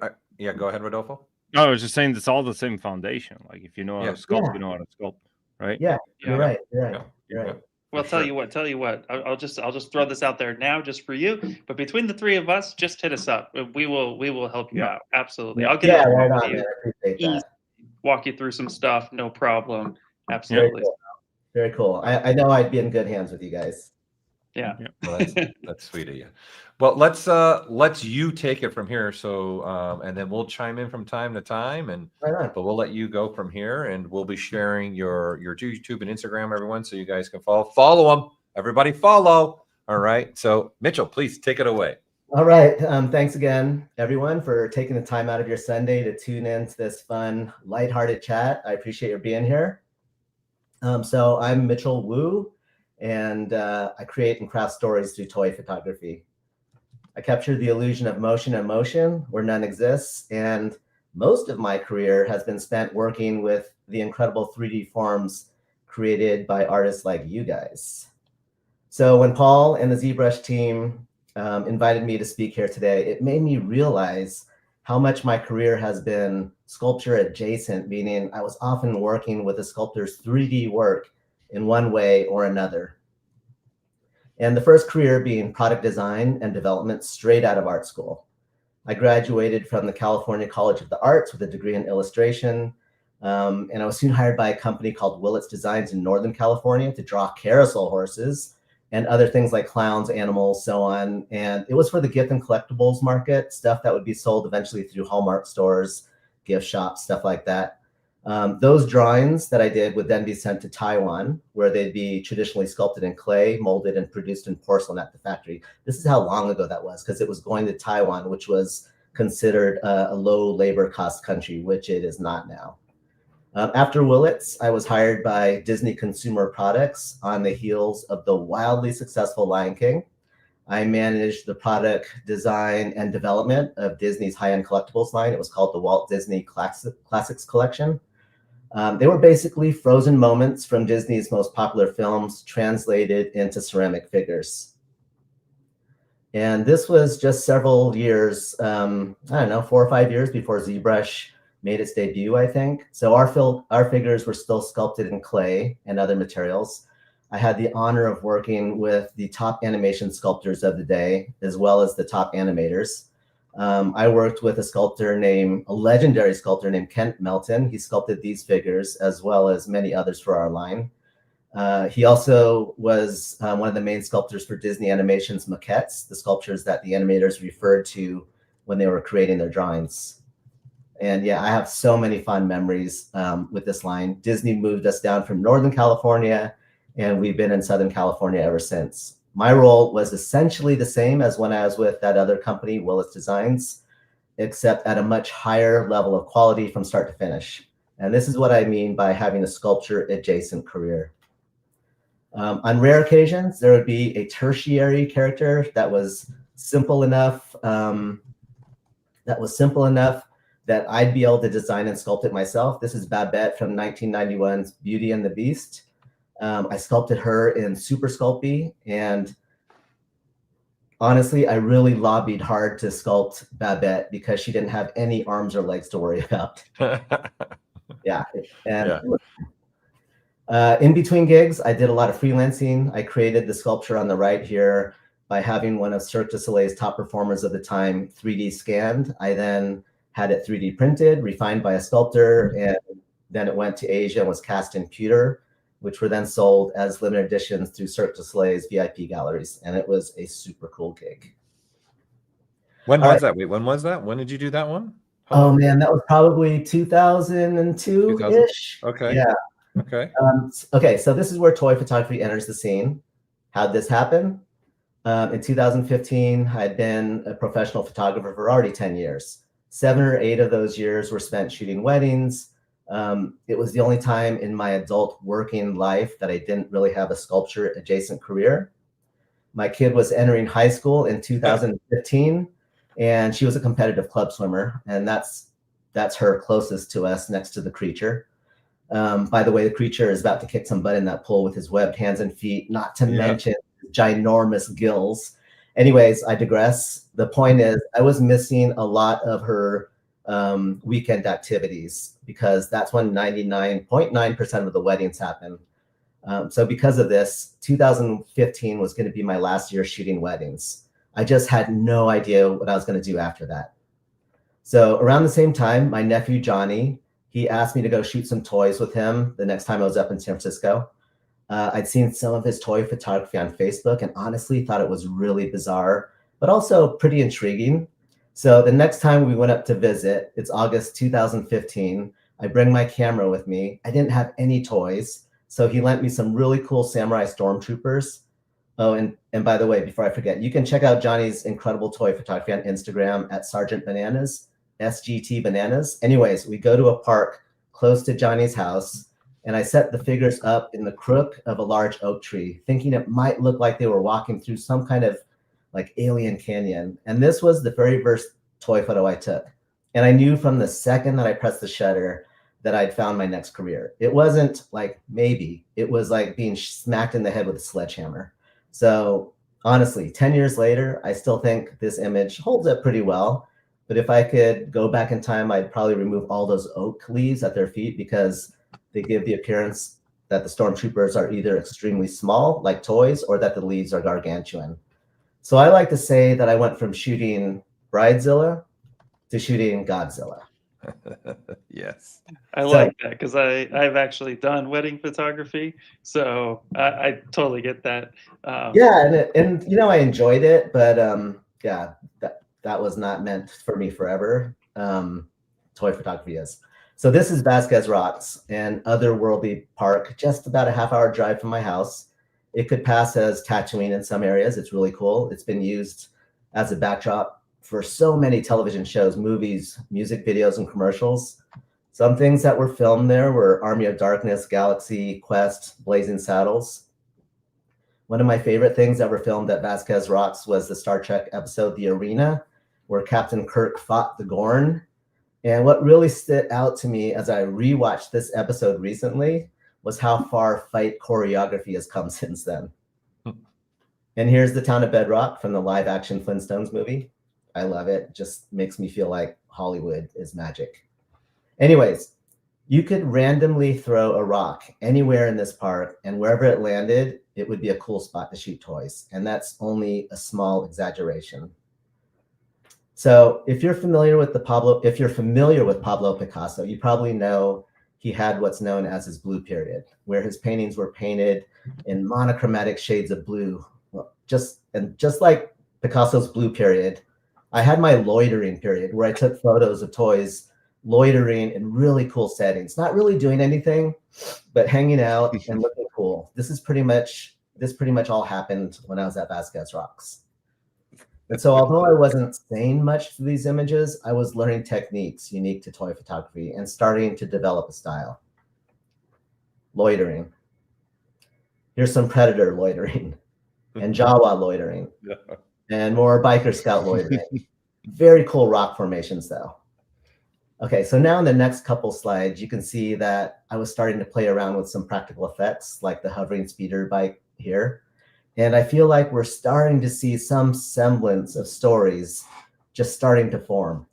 go ahead, Rodolfo. No, I was just saying it's all the same foundation. Like if you know how to sculpt, you know how to sculpt, right? Yeah, you're right. You're right. Well, tell you what. I'll just throw this out there now, just for you. But between the three of us, just hit us up. We will help you out. Absolutely. I'll get right on. I appreciate that. Walk you through some stuff. No problem. Absolutely. Very cool. I know I'd be in good hands with you guys. Yeah. Well, that's sweet of you. Well, let's you take it from here. So and then we'll chime in from time to time, but we'll let you go from here, and we'll be sharing your YouTube and Instagram, everyone, so you guys can follow them. Everybody follow. All right. So Mitchell, please take it away. All right. Thanks again, everyone, for taking the time out of your Sunday to tune in to this fun, lighthearted chat. I appreciate your being here. So I'm Mitchell Wu, and I create and craft stories through toy photography. I capture the illusion of motion and motion where none exists, and most of my career has been spent working with the incredible 3D forms created by artists like you guys. So when Paul and the ZBrush team invited me to speak here today, it made me realize how much my career has been sculpture adjacent, meaning I was often working with a sculptor's 3D work in one way or another. And the first career being product design and development straight out of art school. I graduated from the California College of the Arts with a degree in illustration. And I was soon hired by a company called Willits Designs in Northern California to draw carousel horses and other things like clowns, animals, so on. And it was for the gift and collectibles market, stuff that would be sold eventually through Hallmark stores, gift shops, stuff like that. Those drawings that I did would then be sent to Taiwan, where they'd be traditionally sculpted in clay, molded, and produced in porcelain at the factory. This is how long ago that was, because it was going to Taiwan, which was considered a low labor cost country, which it is not now. After Willits, I was hired by Disney Consumer Products on the heels of the wildly successful Lion King. I managed the product design and development of Disney's high-end collectibles line. It was called the Walt Disney Classics Collection. They were basically frozen moments from Disney's most popular films translated into ceramic figures. And this was just several years, I don't know, 4 or 5 years before ZBrush made its debut, I think. So our figures were still sculpted in clay and other materials. I had the honor of working with the top animation sculptors of the day, as well as the top animators. I worked with a legendary sculptor named Kent Melton. He sculpted these figures as well as many others for our line. He also was one of the main sculptors for Disney Animation's maquettes, the sculptures that the animators referred to when they were creating their drawings. And yeah, I have so many fond memories with this line. Disney moved us down from Northern California, and we've been in Southern California ever since. My role was essentially the same as when I was with that other company, Willits Designs, except at a much higher level of quality from start to finish. And this is what I mean by having a sculpture adjacent career. On rare occasions, there would be a tertiary character that was simple enough that I'd be able to design and sculpt it myself. This is Babette from 1991's Beauty and the Beast. I sculpted her in Super Sculpt, and honestly, I really lobbied hard to sculpt Babette because she didn't have any arms or legs to worry about. Yeah. And in between gigs, I did a lot of freelancing. I created the sculpture on the right here by having one of Cirque du Soleil's top performers of the time 3D scanned. I then had it 3D printed, refined by a sculptor, and then it went to Asia and was cast in pewter, which were then sold as limited editions through Cirque du Soleil's VIP galleries. And it was a super cool gig. When was that? Wait, when was that? When did you do that one? Oh man, that was probably 2002-ish. Okay. Yeah. Okay. Okay, so this is where toy photography enters the scene. How'd this happen? In 2015, I had been a professional photographer for already 10 years. 7 or 8 of those years were spent shooting weddings. It was the only time in my adult working life that I didn't really have a sculpture adjacent career. My kid was entering high school in 2015, and she was a competitive club swimmer, and that's her closest to us next to the creature. By the way, the creature is about to kick some butt in that pool with his webbed hands and feet, not to mention ginormous gills. Anyways, I digress. The point is, I was missing a lot of her weekend activities because that's when 99.9% of the weddings happen. So because of this, 2015 was going to be my last year shooting weddings. I just had no idea what I was going to do after that. So around the same time, my nephew, Johnny, he asked me to go shoot some toys with him the next time I was up in San Francisco. I'd seen some of his toy photography on Facebook and honestly thought it was really bizarre, but also pretty intriguing. So the next time we went up to visit, it's August 2015, I bring my camera with me. I didn't have any toys, so he lent me some really cool samurai stormtroopers. Oh, and by the way, before I forget, you can check out Johnny's incredible toy photography on Instagram at Sergeant Bananas, SGT Bananas. Anyways, we go to a park close to Johnny's house, and I set the figures up in the crook of a large oak tree, thinking it might look like they were walking through some kind of like alien canyon. And this was the very first toy photo I took. And I knew from the second that I pressed the shutter that I'd found my next career. It wasn't like maybe, it was like being smacked in the head with a sledgehammer. So honestly, 10 years later, I still think this image holds up pretty well. But if I could go back in time, I'd probably remove all those oak leaves at their feet because they give the appearance that the stormtroopers are either extremely small, like toys, or that the leaves are gargantuan. So I like to say that I went from shooting Bridezilla to shooting Godzilla. Yes. I like that because I've actually done wedding photography, so I totally get that. Yeah, and you know, I enjoyed it, but yeah, that was not meant for me forever. Toy photography is. So this is Vasquez Rocks, an otherworldly park, just about a half-hour drive from my house. It could pass as Tatooine in some areas. It's really cool. It's been used as a backdrop for so many television shows, movies, music videos, and commercials. Some things that were filmed there were Army of Darkness, Galaxy Quest, Blazing Saddles. One of my favorite things that were filmed at Vasquez Rocks was the Star Trek episode, The Arena, where Captain Kirk fought the Gorn. And what really stood out to me as I rewatched this episode recently was how far fight choreography has come since then. And here's the town of Bedrock from the live action Flintstones movie. I love it. Just makes me feel like Hollywood is magic. Anyways, you could randomly throw a rock anywhere in this park, and wherever it landed, it would be a cool spot to shoot toys. And that's only a small exaggeration. So if you're familiar with Pablo Picasso, you probably know he had what's known as his blue period, where his paintings were painted in monochromatic shades of blue. Just like Picasso's blue period, I had my loitering period where I took photos of toys loitering in really cool settings, not really doing anything, but hanging out and looking cool. This pretty much all happened when I was at Vasquez Rocks. And so although I wasn't saying much to these images, I was learning techniques unique to toy photography and starting to develop a style. Loitering. Here's some Predator loitering and Jawa loitering and more Biker Scout loitering. Very cool rock formations though. Okay, so now in the next couple slides, you can see that I was starting to play around with some practical effects like the hovering speeder bike here. And I feel like we're starting to see some semblance of stories just starting to form.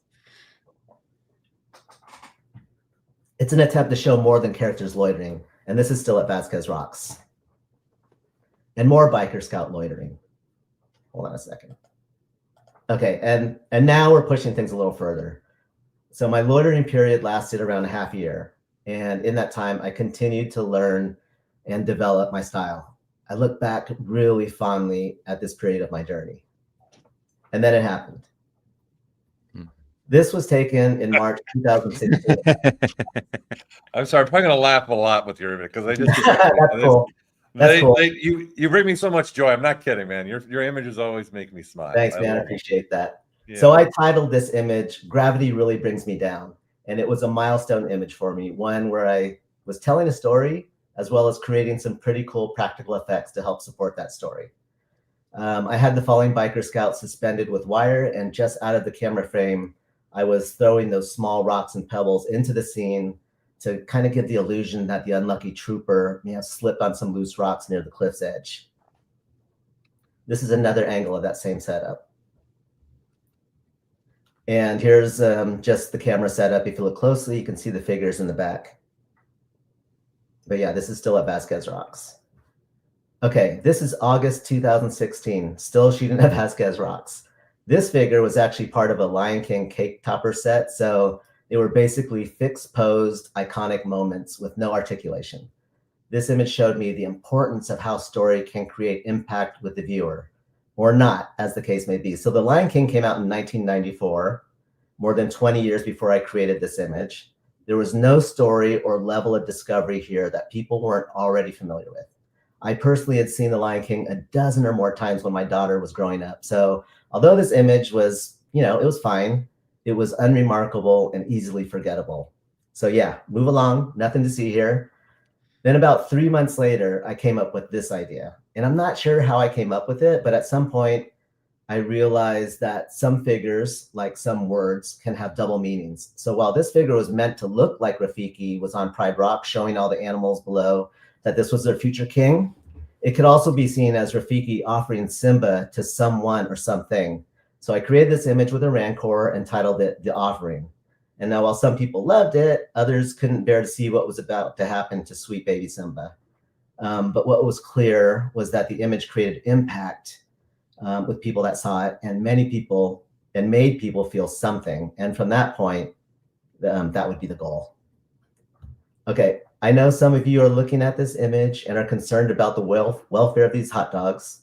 It's an attempt to show more than characters loitering, and this is still at Vasquez Rocks. And more Biker Scout loitering. Hold on a second. Okay, and now we're pushing things a little further. So my loitering period lasted around a half year. And in that time, I continued to learn and develop my style. I look back really fondly at this period of my journey. And then it happened. This was taken in March 2016. I'm sorry, I'm probably going to laugh a lot with your image because I just That's cool. That's cool. You bring me so much joy. I'm not kidding, man. Your images always make me smile. Thanks, man. I appreciate that. Yeah. So I titled this image, Gravity Really Brings Me Down. And it was a milestone image for me, one where I was telling a story as well as creating some pretty cool practical effects to help support that story. I had the falling Biker Scout suspended with wire, and just out of the camera frame, I was throwing those small rocks and pebbles into the scene to kind of give the illusion that the unlucky trooper may have slipped on some loose rocks near the cliff's edge. This is another angle of that same setup. And here's just the camera setup. If you look closely, you can see the figures in the back. But yeah, this is still at Vasquez Rocks. Okay, this is August 2016, still shooting at Vasquez Rocks. This figure was actually part of a Lion King cake topper set, so they were basically fixed posed, iconic moments with no articulation. This image showed me the importance of how story can create impact with the viewer, or not, as the case may be. So the Lion King came out in 1994, more than 20 years before I created this image. There was no story or level of discovery here that people weren't already familiar with. I personally had seen The Lion King a dozen or more times when my daughter was growing up. So although this image was, it was fine, it was unremarkable and easily forgettable. So yeah, move along, nothing to see here. Then about 3 months later, I came up with this idea. And I'm not sure how I came up with it, but at some point, I realized that some figures, like some words, can have double meanings. So while this figure was meant to look like Rafiki was on Pride Rock, showing all the animals below that this was their future king, it could also be seen as Rafiki offering Simba to someone or something. So I created this image with a rancor and titled it The Offering. And now while some people loved it, others couldn't bear to see what was about to happen to sweet baby Simba. But what was clear was that the image created impact with people that saw it, and many people, and made people feel something. And from that point, that would be the goal. Okay, I know some of you are looking at this image and are concerned about the welfare of these hot dogs.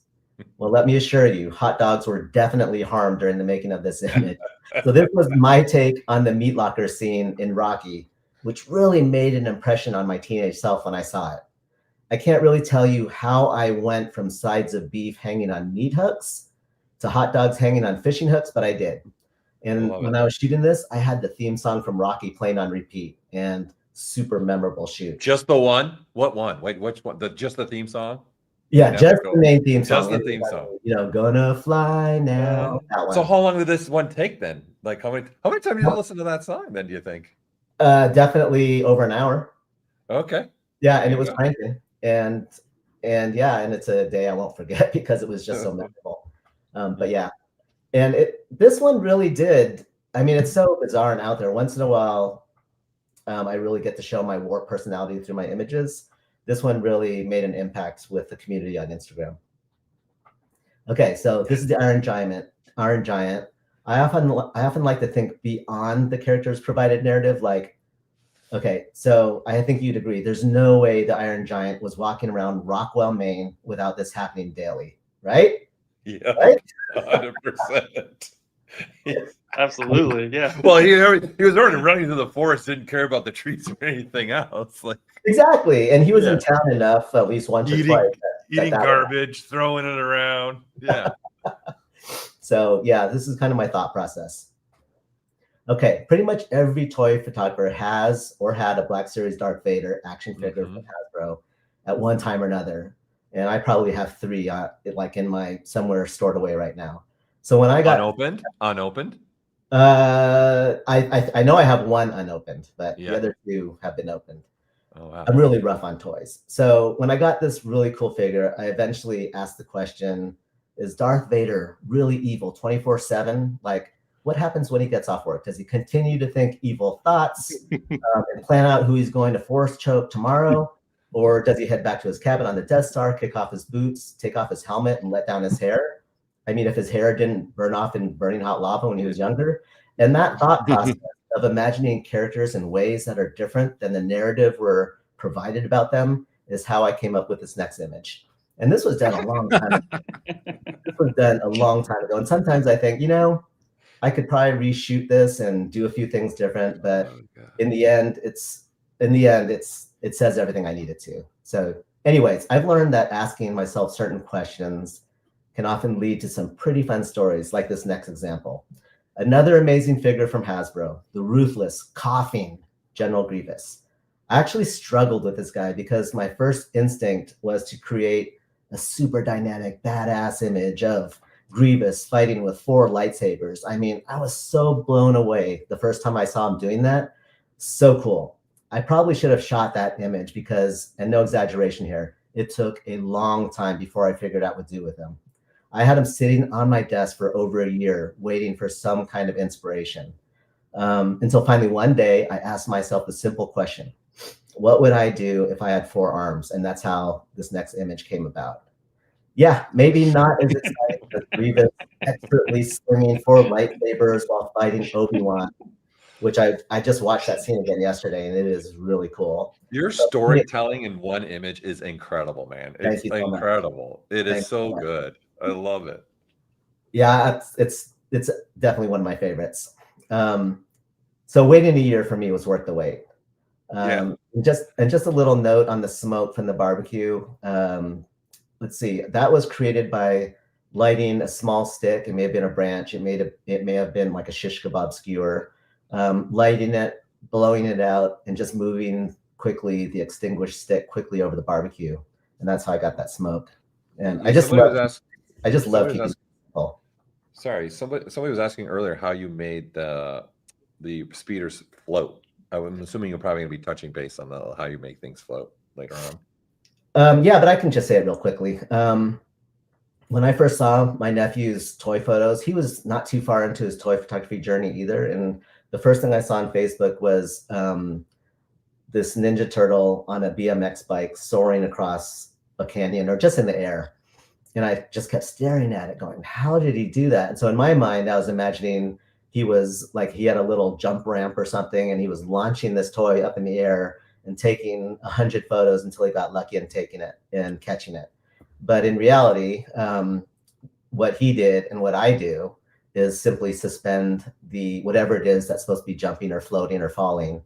Well, let me assure you, hot dogs were definitely harmed during the making of this image. So this was my take on the meat locker scene in Rocky, which really made an impression on my teenage self when I saw it. I can't really tell you how I went from sides of beef hanging on meat hooks to hot dogs hanging on fishing hooks, but I did. And when I was shooting this, I had the theme song from Rocky playing on repeat, and super memorable shoot. Just the one? What one? Wait, which one? Just the theme song? Yeah, just the main theme song. Just the theme song. Gonna fly now. That one. So how long did this one take then? Like how many times did you listen to that song then, do you think? Definitely over an hour. Okay. Yeah, and it was cranking. And yeah, and it's a day I won't forget because it was just so memorable. But yeah, and this one really did. I mean, it's so bizarre and out there. Once in a while, I really get to show my warped personality through my images. This one really made an impact with the community on Instagram. Okay, so this is the Iron Giant. I often like to think beyond the character's provided narrative, like, okay, so I think you'd agree, there's no way the Iron Giant was walking around Rockwell, Maine without this happening daily, right? Yeah, right? 100%. Absolutely, yeah. Well, he was already running through the forest, didn't care about the trees or anything else. Like exactly, and he was in town enough at least once or twice. Eating garbage, throwing it around. Yeah. So yeah, this is kind of my thought process. Okay, pretty much every toy photographer has or had a Black Series Darth Vader action figure from Hasbro at one time or another, and I probably have 3 like in my somewhere stored away right now. So when I got unopened. I know I have 1 unopened, but the other 2 have been opened. Oh wow! I'm really rough on toys. So when I got this really cool figure, I eventually asked the question: is Darth Vader really evil 24/7? Like, what happens when he gets off work? Does he continue to think evil thoughts and plan out who he's going to force choke tomorrow? Or does he head back to his cabin on the Death Star, kick off his boots, take off his helmet, and let down his hair? I mean, if his hair didn't burn off in burning hot lava when he was younger. And that thought process of imagining characters in ways that are different than the narrative were provided about them is how I came up with this next image. And this was done a long time ago. And sometimes I think, I could probably reshoot this and do a few things different, but in the end, it says everything I needed to. So anyways, I've learned that asking myself certain questions can often lead to some pretty fun stories, like this next example. Another amazing figure from Hasbro, the ruthless, coughing General Grievous. I actually struggled with this guy because my first instinct was to create a super dynamic, badass image of Grievous fighting with 4 lightsabers. I mean, I was so blown away the first time I saw him doing that. So cool. I probably should have shot that image because, and no exaggeration here, it took a long time before I figured out what to do with him. I had him sitting on my desk for over a year, waiting for some kind of inspiration. Until finally one day, I asked myself the simple question: what would I do if I had 4 arms? And that's how this next image came about. Yeah, maybe not as exciting as Grievous expertly swinging 4 lightsabers while fighting Obi-Wan, which I just watched that scene again yesterday, and it is really cool. Your storytelling in one image is incredible, man. It's incredible. It is so good. I love it. Yeah, it's definitely one of my favorites. So waiting a year for me was worth the wait. And just a little note on the smoke from the barbecue. Let's see, that was created by lighting a small stick. It may have been a branch. It may have been like a shish kebab skewer. Lighting it, blowing it out, and just moving quickly the extinguished stick quickly over the barbecue, and that's how I got that smoke. And I just love keeping it simple. Sorry, somebody was asking earlier how you made the speeders float. I'm assuming you're probably gonna be touching base on how you make things float later on. Yeah, but I can just say it real quickly. When I first saw my nephew's toy photos, he was not too far into his toy photography journey either. And the first thing I saw on Facebook was this Ninja Turtle on a BMX bike soaring across a canyon or just in the air. And I just kept staring at it going, how did he do that? And so in my mind, I was imagining he was like, he had a little jump ramp or something, and he was launching this toy up in the air and taking 100 photos until he got lucky and taking it and catching it. But in reality, what he did and what I do is simply suspend whatever it is that's supposed to be jumping or floating or falling,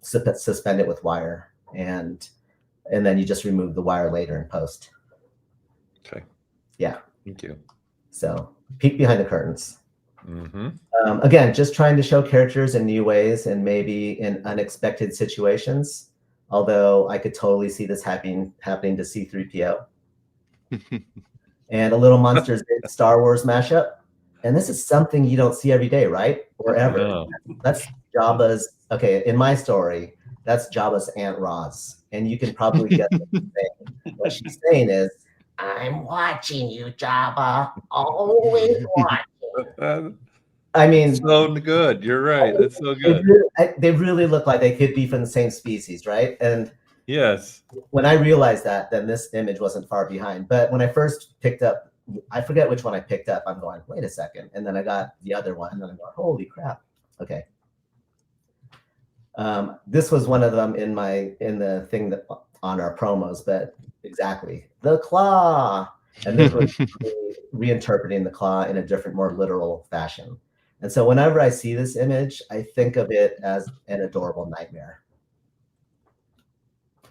suspend it with wire, and then you just remove the wire later in post. Okay. Yeah. Thank you. So peek behind the curtains. Mm-hmm. Again, just trying to show characters in new ways and maybe in unexpected situations. Although I could totally see this happening to C-3PO. And a little Monsters Inc. Star Wars mashup. And this is something you don't see every day, right? Or ever. No. That's Jabba's, okay, in my story, that's Jabba's Aunt Roz. And you can probably get what she's saying. What she's saying is, I'm watching you, Jabba. Always watching. I mean, so good. You're right. That's so good. They really look like they could be from the same species, right? And yes, when I realized that, then this image wasn't far behind. But when I first picked up, I forget which one I picked up. I'm going, wait a second, and then I got the other one, and then I'm going, holy crap. Okay. This was one of them in the thing that on our promos, but exactly the claw, and this was reinterpreting the claw in a different, more literal fashion. And so whenever I see this image, I think of it as an adorable nightmare.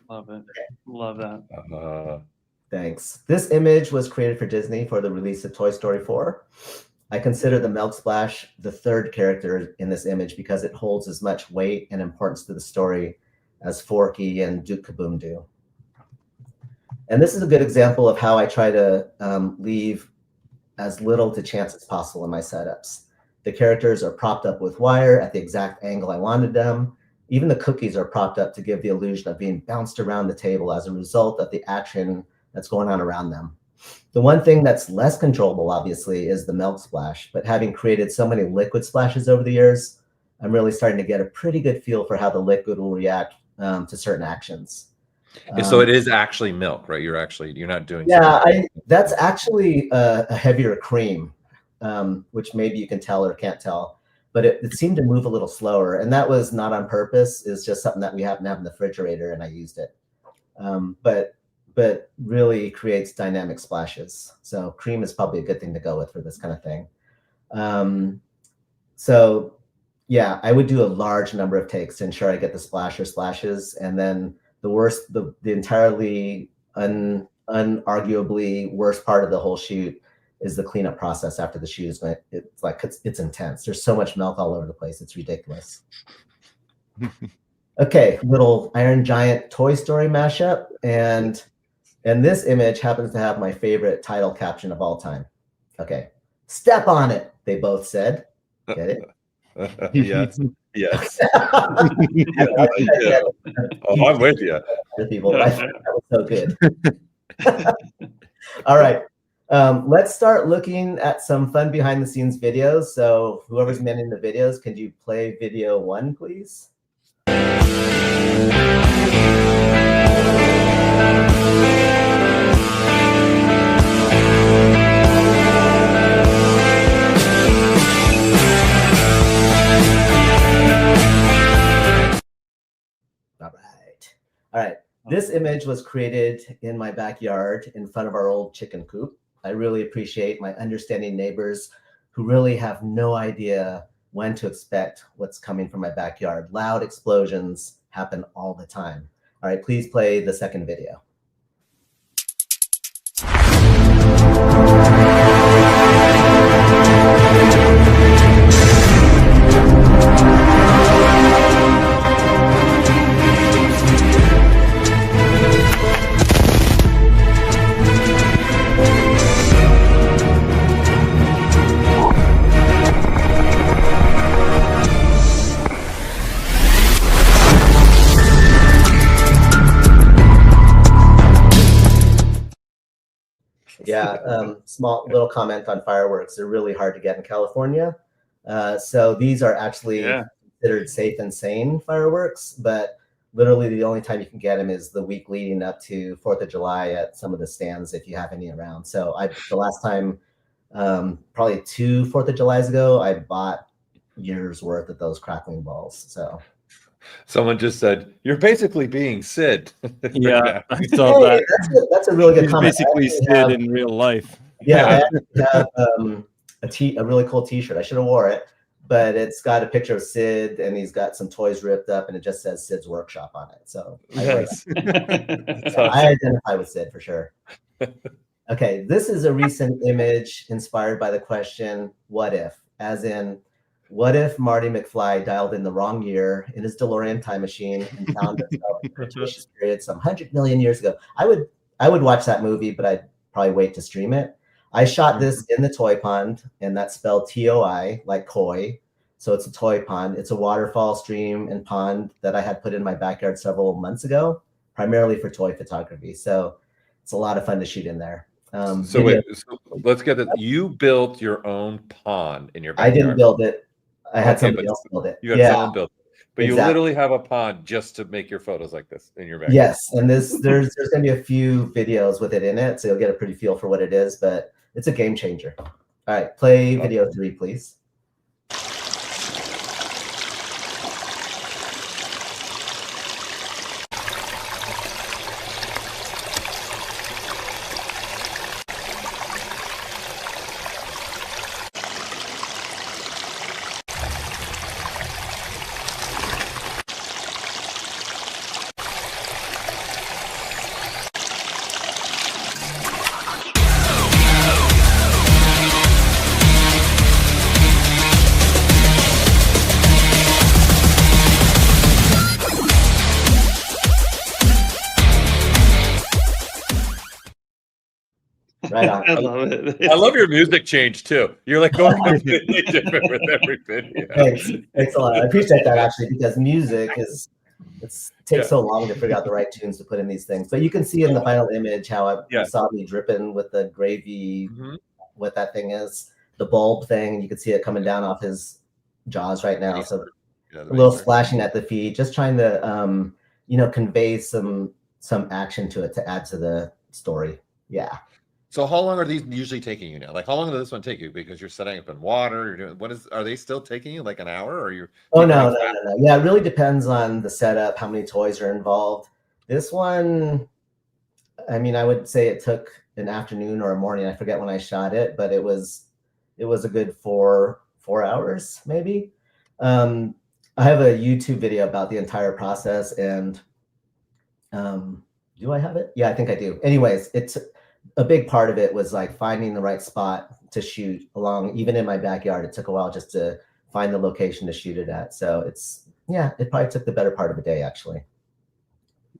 Love it. Love that. Thanks. This image was created for Disney for the release of Toy Story 4. I consider the Milk Splash the third character in this image because it holds as much weight and importance to the story as Forky and Duke Kaboom do. And this is a good example of how I try to leave as little to chance as possible in my setups. The characters are propped up with wire at the exact angle I wanted them. Even the cookies are propped up to give the illusion of being bounced around the table as a result of the action that's going on around them. The one thing that's less controllable, obviously, is the milk splash. But having created so many liquid splashes over the years, I'm really starting to get a pretty good feel for how the liquid will react to certain actions. So it is actually milk, right? You're not doing. Yeah, that's actually a heavier cream, which maybe you can tell or can't tell, but it seemed to move a little slower, and that was not on purpose. It's just something that we happen to have in the refrigerator, and I used it. But really creates dynamic splashes. So cream is probably a good thing to go with for this kind of thing. So yeah, I would do a large number of takes to ensure I get the splash or splashes, and then the entirely unarguably worst part of the whole shoot is the cleanup process after the shoot is going. It's intense. There's so much milk all over the place. It's ridiculous. Okay, little Iron Giant Toy Story mashup, and this image happens to have my favorite title caption of all time. Okay, step on it, they both said. Get it? Yes. Yes. Oh, I'm with you. People, I thought that was so good. All right. Let's start looking at some fun behind the scenes videos. So whoever's manning the videos, can you play video 1, please? All right. This image was created in my backyard in front of our old chicken coop. I really appreciate my understanding neighbors who really have no idea when to expect what's coming from my backyard. Loud explosions happen all the time. All right, please play the second video. Yeah, small little comment on fireworks. They're really hard to get in California. So these are actually considered safe and sane fireworks, but literally the only time you can get them is the week leading up to 4th of July at some of the stands, if you have any around. So the last time, probably 2 4th of Julys ago, I bought years worth of those crackling balls. So someone just said, "You're basically being Sid." Yeah, I saw that. That's a really good comment. Basically, Sid in real life. Yeah, I actually have a really cool T-shirt. I should have wore it, but it's got a picture of Sid, and he's got some toys ripped up, and it just says Sid's Workshop on it. So yes. I identify with Sid for sure. Okay, this is a recent image inspired by the question, "What if?" As in, what if Marty McFly dialed in the wrong year in his DeLorean time machine and found himself in a Cretaceous period some 100 million years ago? I would watch that movie, but I'd probably wait to stream it. I shot this in the toy pond, and that's spelled TOI, like koi. So it's a toy pond. It's a waterfall, stream, and pond that I had put in my backyard several months ago, primarily for toy photography. So it's a lot of fun to shoot in there. So let's get it. You built your own pond in your backyard. I didn't build it. I had somebody else build it. You had someone build it. But you literally have a pond just to make your photos like this in your backyard. Yes, and there's going to be a few videos with it in it, so you'll get a pretty feel for what it is, but it's a game changer. All right, play video 3, please. Right on. I love it. I love your music change too. You're like going completely different with every video. Thanks a lot. I appreciate that actually, because music takes so long to figure out the right tunes to put in these things. But you can see in the final image how you saw me dripping with the gravy, what that thing is, the bulb thing. You can see it coming down off his jaws right now. So a little splashing at the feet, just trying to convey some action to it to add to the story. Yeah. So how long are these usually taking you now? Like how long does this one take you? Because you're setting up in water, you're doing are they still taking you like an hour, or you're no. Yeah, it really depends on the setup, how many toys are involved. This one, I mean, I would say it took an afternoon or a morning. I forget when I shot it, but it was a good four hours maybe. I have a YouTube video about the entire process, and do I have it? Yeah, I think I do. Anyways, it's a big part of it was like finding the right spot to shoot along. Even in my backyard, it took a while just to find the location to shoot it at. So it probably took the better part of a day actually.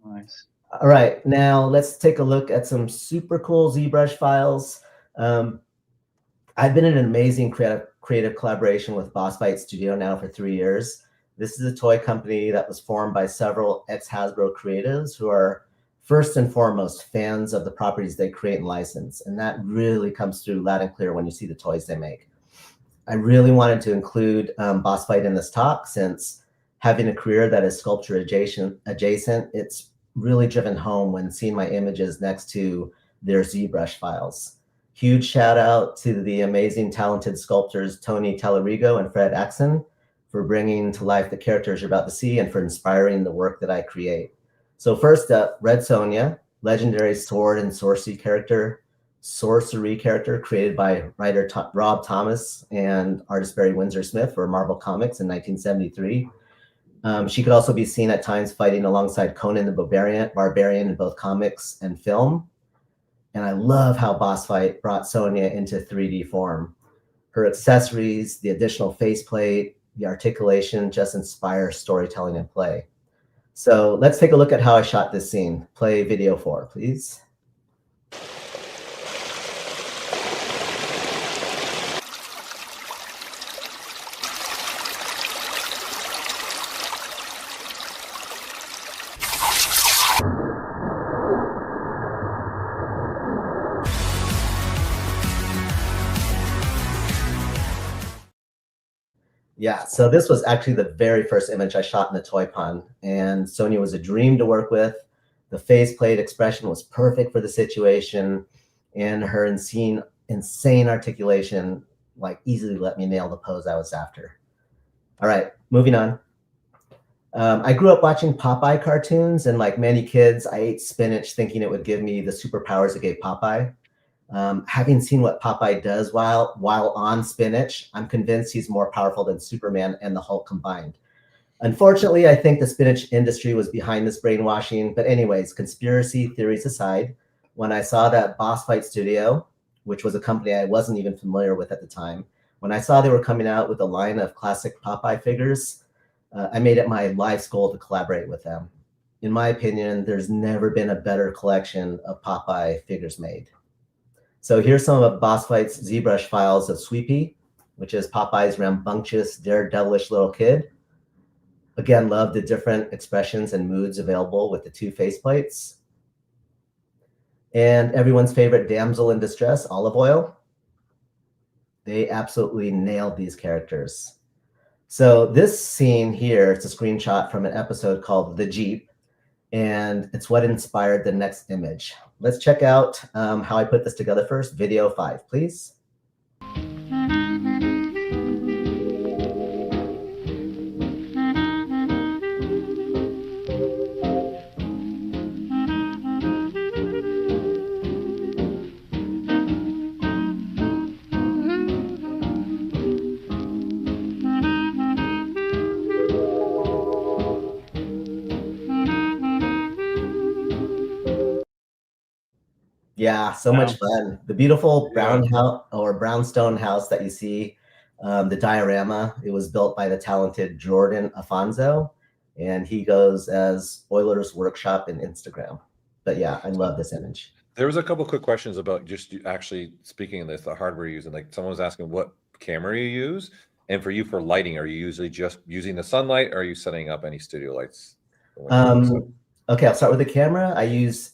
Nice. All right, now let's take a look at some super cool ZBrush files. I've been in an amazing creative collaboration with Boss Fight Studio now for 3 years. This is a toy company that was formed by several ex-Hasbro creatives who are first and foremost fans of the properties they create and license. And that really comes through loud and clear when you see the toys they make. I really wanted to include Boss Fight in this talk, since having a career that is sculpture adjacent, it's really driven home when seeing my images next to their ZBrush files. Huge shout out to the amazing, talented sculptors Tony Tellerigo and Fred Axon for bringing to life the characters you're about to see and for inspiring the work that I create. So first up, Red Sonja, legendary sword and sorcery character created by writer Rob Thomas and artist Barry Windsor Smith for Marvel Comics in 1973. She could also be seen at times fighting alongside Conan the Barbarian in both comics and film. And I love how Boss Fight brought Sonya into 3D form. Her accessories, the additional faceplate, the articulation just inspire storytelling and play. So let's take a look at how I shot this scene. Play video 4, please. Yeah, so this was actually the very first image I shot in the toy pond, and Sonya was a dream to work with. The faceplate expression was perfect for the situation, and her insane articulation like easily let me nail the pose I was after. All right, moving on. I grew up watching Popeye cartoons, and like many kids, I ate spinach thinking it would give me the superpowers it gave Popeye. Having seen what Popeye does while on spinach, I'm convinced he's more powerful than Superman and the Hulk combined. Unfortunately, I think the spinach industry was behind this brainwashing. But anyways, conspiracy theories aside, when I saw that Boss Fight Studio, which was a company I wasn't even familiar with at the time, when I saw they were coming out with a line of classic Popeye figures, I made it my life's goal to collaborate with them. In my opinion, there's never been a better collection of Popeye figures made. So here's some of Boss Fight's ZBrush files of Sweepy, which is Popeye's rambunctious, daredevilish little kid. Again, love the different expressions and moods available with the two faceplates. And everyone's favorite damsel in distress, Olive Oil. They absolutely nailed these characters. So this scene here, it's a screenshot from an episode called The Jeep, and it's what inspired the next image. Let's check out how I put this together first. Video 5, please. Yeah, so much fun. The beautiful brownstone house that you see, the diorama, it was built by the talented Jordan Afonso, and he goes as Euler's Workshop in Instagram. But yeah, I love this image. There was a couple quick questions about just actually speaking of this, the hardware you're using. Like someone was asking what camera you use, and for you for lighting, are you usually just using the sunlight, or are you setting up any studio lights? Okay, I'll start with the camera. I use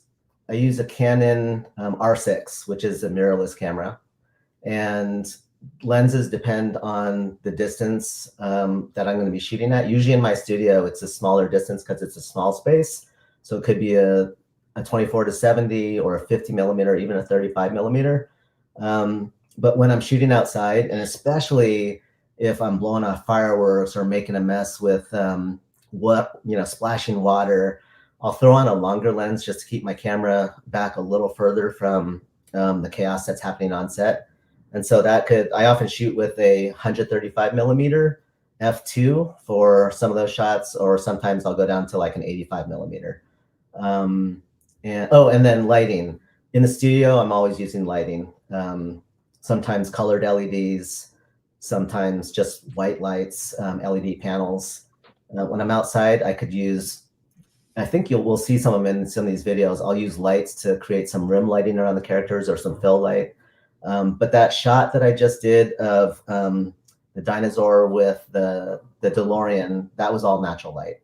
a Canon R6, which is a mirrorless camera, and lenses depend on the distance that I'm going to be shooting at. Usually in my studio, it's a smaller distance because it's a small space. So it could be a 24-70 or a 50 millimeter, even a 35 millimeter. But when I'm shooting outside, and especially if I'm blowing off fireworks or making a mess with splashing water, I'll throw on a longer lens just to keep my camera back a little further from the chaos that's happening on set. And so I often shoot with a 135 millimeter f2 for some of those shots, or sometimes I'll go down to like an 85 millimeter. And then lighting. In the studio, I'm always using lighting. Sometimes colored LEDs, sometimes just white lights, LED panels. When I'm outside, I could use, I think we'll see some of them in some of these videos. I'll use lights to create some rim lighting around the characters or some fill light. But that shot that I just did of the dinosaur with the DeLorean, that was all natural light.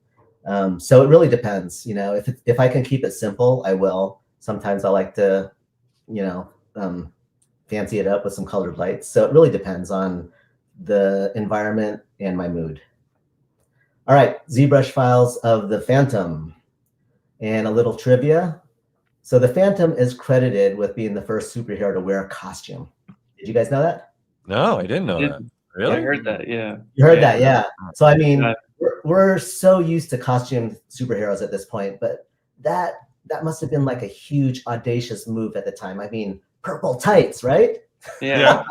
So it really depends. If I can keep it simple, I will. Sometimes I like to, fancy it up with some colored lights. So it really depends on the environment and my mood. All right, ZBrush files of the Phantom. And a little trivia. So the Phantom is credited with being the first superhero to wear a costume. Did you guys know that? No, I didn't know that. Really? I heard that, yeah. You heard that, yeah. So I mean, we're so used to costumed superheroes at this point, but that must have been like a huge audacious move at the time. I mean, purple tights, right? Yeah.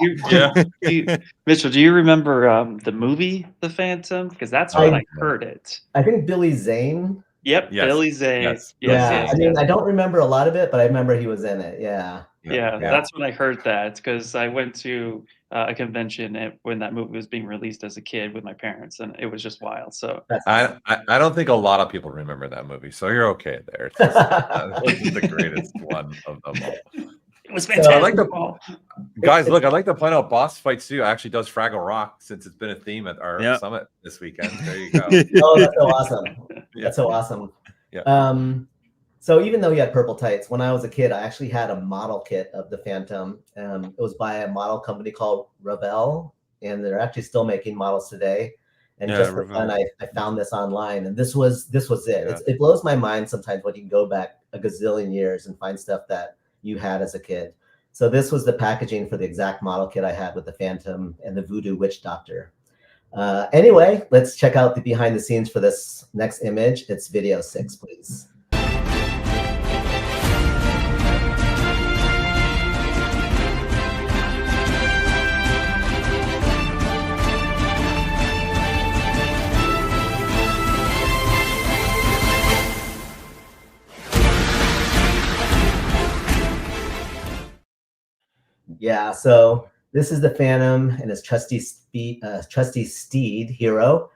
Mitchell, do you remember the movie The Phantom? Because that's when I heard it. I think Billy Zane. Yep, Yes. Billy Zane. Yes. Yeah, I mean, I don't remember a lot of it, but I remember he was in it. Yeah. Yeah, that's when I heard that, because I went to a convention when that movie was being released as a kid with my parents, and it was just wild. So I don't think a lot of people remember that movie, so you're okay there. It's just, the greatest one of them all. It was fantastic. I like guys, look, I'd like to point out Boss Fight Studio actually does Fraggle Rock, since it's been a theme at our summit this weekend. There you go. Oh, that's so awesome. That's so awesome. Yeah. So even though he had purple tights, when I was a kid, I actually had a model kit of the Phantom. It was by a model company called Revell, and they're actually still making models today. And just for fun, I found this online, and this was it. It blows my mind sometimes when you can go back a gazillion years and find stuff that you had as a kid. So this was the packaging for the exact model kit I had with the Phantom and the Voodoo Witch Doctor. Anyway, let's check out the behind the scenes for this next image. It's video 6, please. Yeah, so this is the Phantom and his trusty steed, Hero.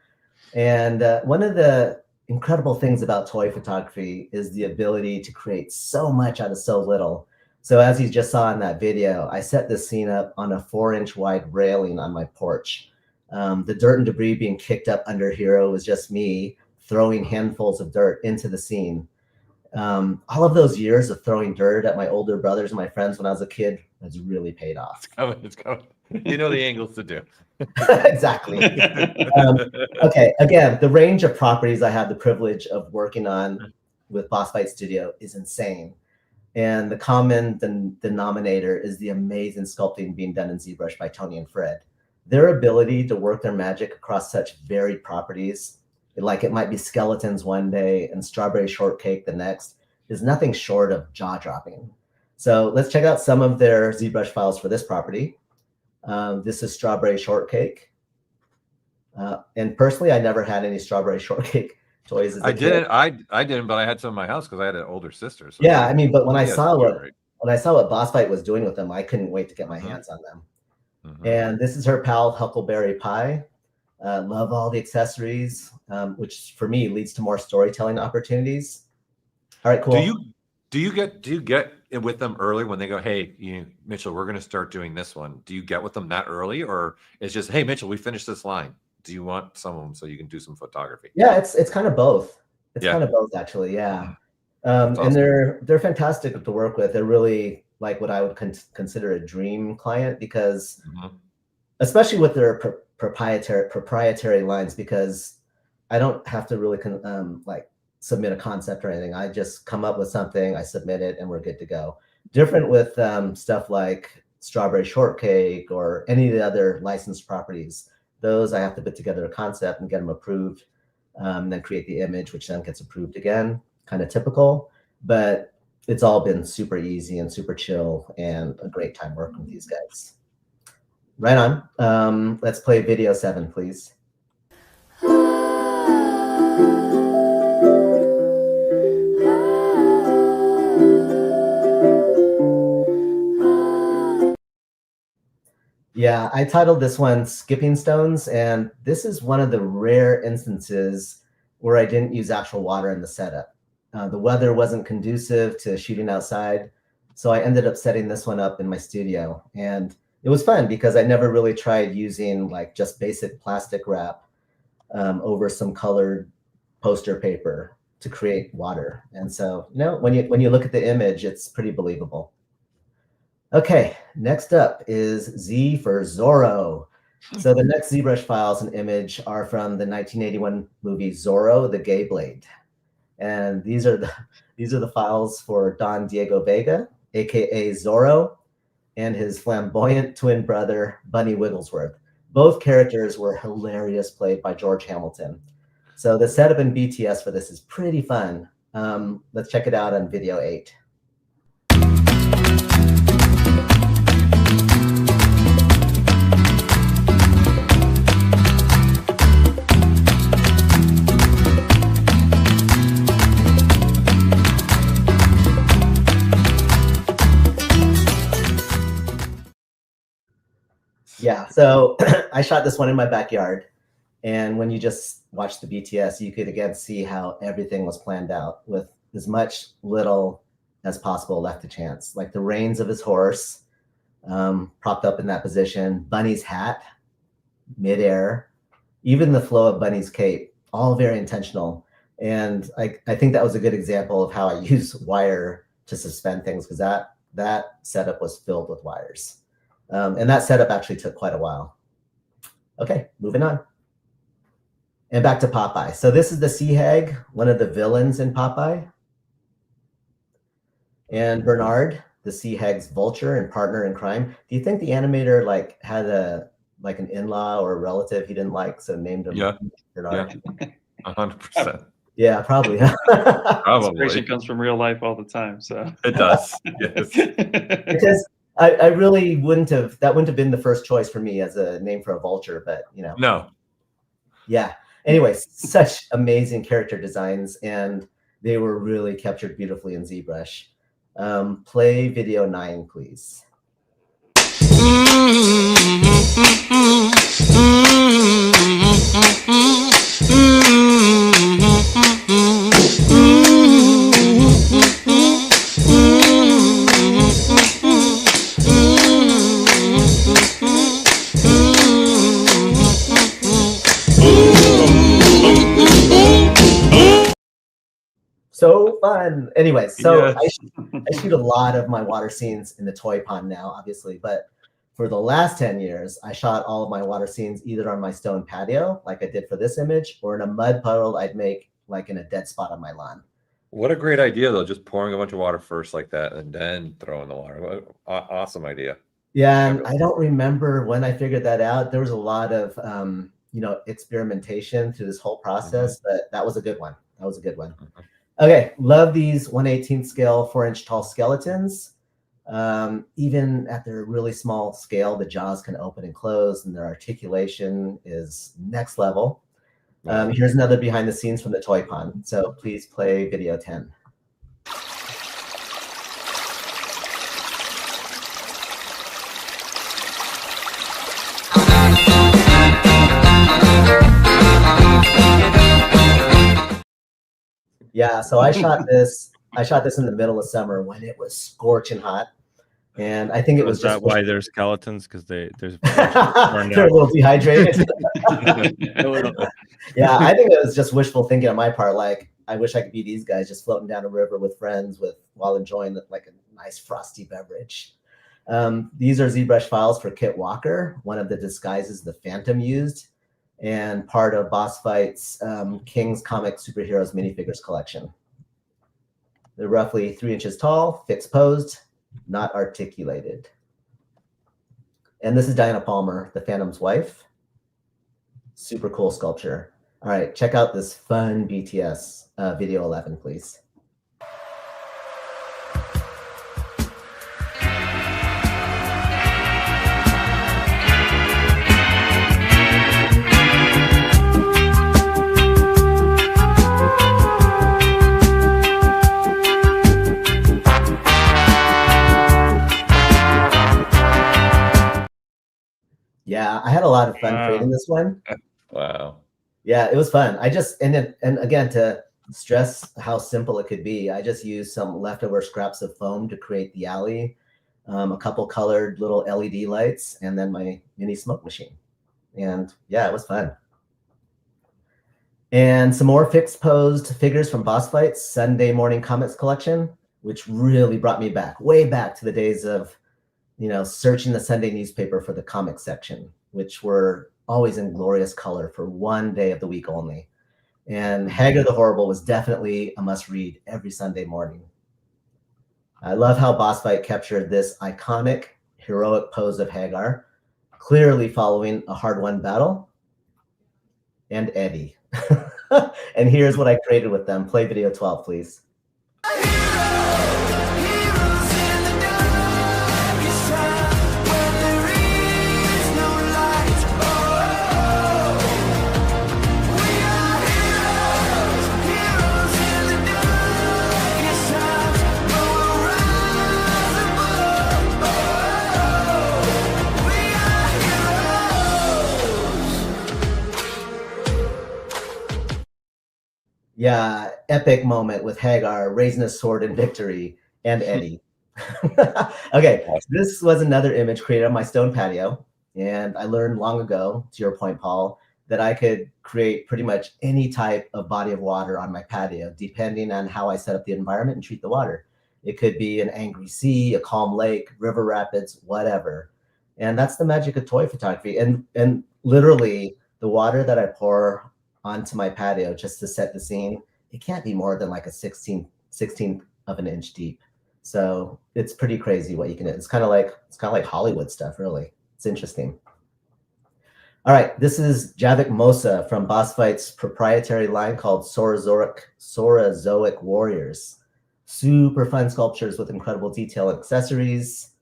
And one of the incredible things about toy photography is the ability to create so much out of so little. So as you just saw in that video, I set this scene up on a 4-inch wide railing on my porch. The dirt and debris being kicked up under Hero was just me throwing handfuls of dirt into the scene. All of those years of throwing dirt at my older brothers and my friends when I was a kid has really paid off. It's coming. You know the angles to do. Exactly. Okay, again, the range of properties I have the privilege of working on with Boss Fight Studio is insane. And the common denominator is the amazing sculpting being done in ZBrush by Tony and Fred. Their ability to work their magic across such varied properties, like it might be skeletons one day and strawberry shortcake the next, is nothing short of jaw-dropping. So let's check out some of their ZBrush files for this property. This is strawberry shortcake. And personally, I never had any strawberry shortcake toys as a kid. I didn't, but I had some in my house because I had an older sister. So yeah, I mean, but when I saw what Boss Fight was doing with them, I couldn't wait to get my hands on them. And this is her pal Huckleberry Pie. Love all the accessories, which for me leads to more storytelling opportunities. All right, cool. Do you get it with them early when they go, hey, Mitchell, we're going to start doing this one? Do you get with them that early, or it's just, hey, Mitchell, we finished this line. Do you want some of them so you can do some photography? Yeah, it's kind of both. It's kind of both, actually. Yeah, awesome. And they're fantastic to work with. They're really like what I would consider a dream client, because especially with their proprietary lines, because I don't have to really like submit a concept or anything. I just come up with something, I submit it, and we're good to go. Different with stuff like strawberry shortcake or any of the other licensed properties. Those I have to put together a concept and get them approved, then create the image, which then gets approved again. Kind of typical, but it's all been super easy and super chill and a great time working with these guys. Right on. Let's play video 7, please. Yeah, I titled this one Skipping Stones, and this is one of the rare instances where I didn't use actual water in the setup. The weather wasn't conducive to shooting outside, so I ended up setting this one up in my studio. And it was fun because I never really tried using like just basic plastic wrap over some colored poster paper to create water. And so, when you look at the image, it's pretty believable. Okay, next up is Z for Zorro. So the next ZBrush files and image are from the 1981 movie Zorro, the Gay Blade. And these are the files for Don Diego Vega, aka Zorro, and his flamboyant twin brother, Bunny Wigglesworth. Both characters were hilarious, played by George Hamilton. So the setup in BTS for this is pretty fun. Let's check it out on video 8. So I shot this one in my backyard. And when you just watch the BTS, you could again see how everything was planned out with as much little as possible left to chance. Like the reins of his horse propped up in that position, Bunny's hat, midair, even the flow of Bunny's cape, all very intentional. And I think that was a good example of how I use wire to suspend things, because that setup was filled with wires. And that setup actually took quite a while. Okay, moving on. And back to Popeye. So this is the sea hag, one of the villains in Popeye. And Bernard, the sea hag's vulture and partner in crime. Do you think the animator like had an in-law or a relative he didn't like, so named him Bernard? Yeah, 100%. Yeah, probably. Probably. Inspiration comes from real life all the time. So it does. Yes. Because I really wouldn't have been the first choice for me as a name for a vulture, but you know. No. Yeah. Anyway, such amazing character designs, and they were really captured beautifully in ZBrush. Play video 9, please. So fun. Anyway, so Yeah. I shoot a lot of my water scenes in the toy pond now, obviously, but for the last 10 years, I shot all of my water scenes either on my stone patio, like I did for this image, or in a mud puddle I'd make like in a dead spot on my lawn. What a great idea, though, just pouring a bunch of water first like that and then throwing the water. What awesome idea. Yeah, and I don't remember when I figured that out. There was a lot of experimentation through this whole process, but that was a good one. That was a good one. Okay, love these 1/18 scale, 4-inch tall skeletons. Even at their really small scale, the jaws can open and close, and their articulation is next level. Here's another behind the scenes from the toy pond. So please play video 10. Yeah, so I shot this in the middle of summer when it was scorching hot. And I think it was that why there's skeletons, because there's they're a little dehydrated. Yeah, I think it was just wishful thinking on my part. Like, I wish I could be these guys just floating down a river with friends while enjoying like a nice frosty beverage. These are ZBrush files for Kit Walker, one of the disguises the Phantom used, and part of Boss Fight's King's Comic Superheroes minifigures collection. They're roughly 3 inches tall, fixed posed, not articulated. And this is Diana Palmer, the Phantom's wife. Super cool sculpture. All right, check out this fun BTS video 11, please. Yeah, I had a lot of fun creating this one. Wow. Yeah, it was fun. And again, to stress how simple it could be, I just used some leftover scraps of foam to create the alley, a couple colored little LED lights, and then my mini smoke machine. And yeah, it was fun. And some more fixed posed figures from Boss Fight's Sunday Morning Comics collection, which really brought me back, way back to the days of searching the Sunday newspaper for the comics section, which were always in glorious color for one day of the week only. And Hagar the Horrible was definitely a must-read every Sunday morning. I love how Boss Fight captured this iconic, heroic pose of Hagar, clearly following a hard-won battle, and Eddie. And here's what I created with them. Play video 12, please. Yeah, epic moment with Hagar raising a sword in victory and Eddie. Okay, this was another image created on my stone patio. And I learned long ago, to your point, Paul, that I could create pretty much any type of body of water on my patio, depending on how I set up the environment and treat the water. It could be an angry sea, a calm lake, river rapids, whatever. And that's the magic of toy photography. And literally, the water that I pour onto my patio just to set the scene, it can't be more than like a 16th of an inch deep. So it's pretty crazy what you can do. It's kind of like Hollywood stuff, really. It's interesting. All right, this is Javik Mosa from Boss Fight's proprietary line called Saurozoic Warriors. Super fun sculptures with incredible detail and accessories.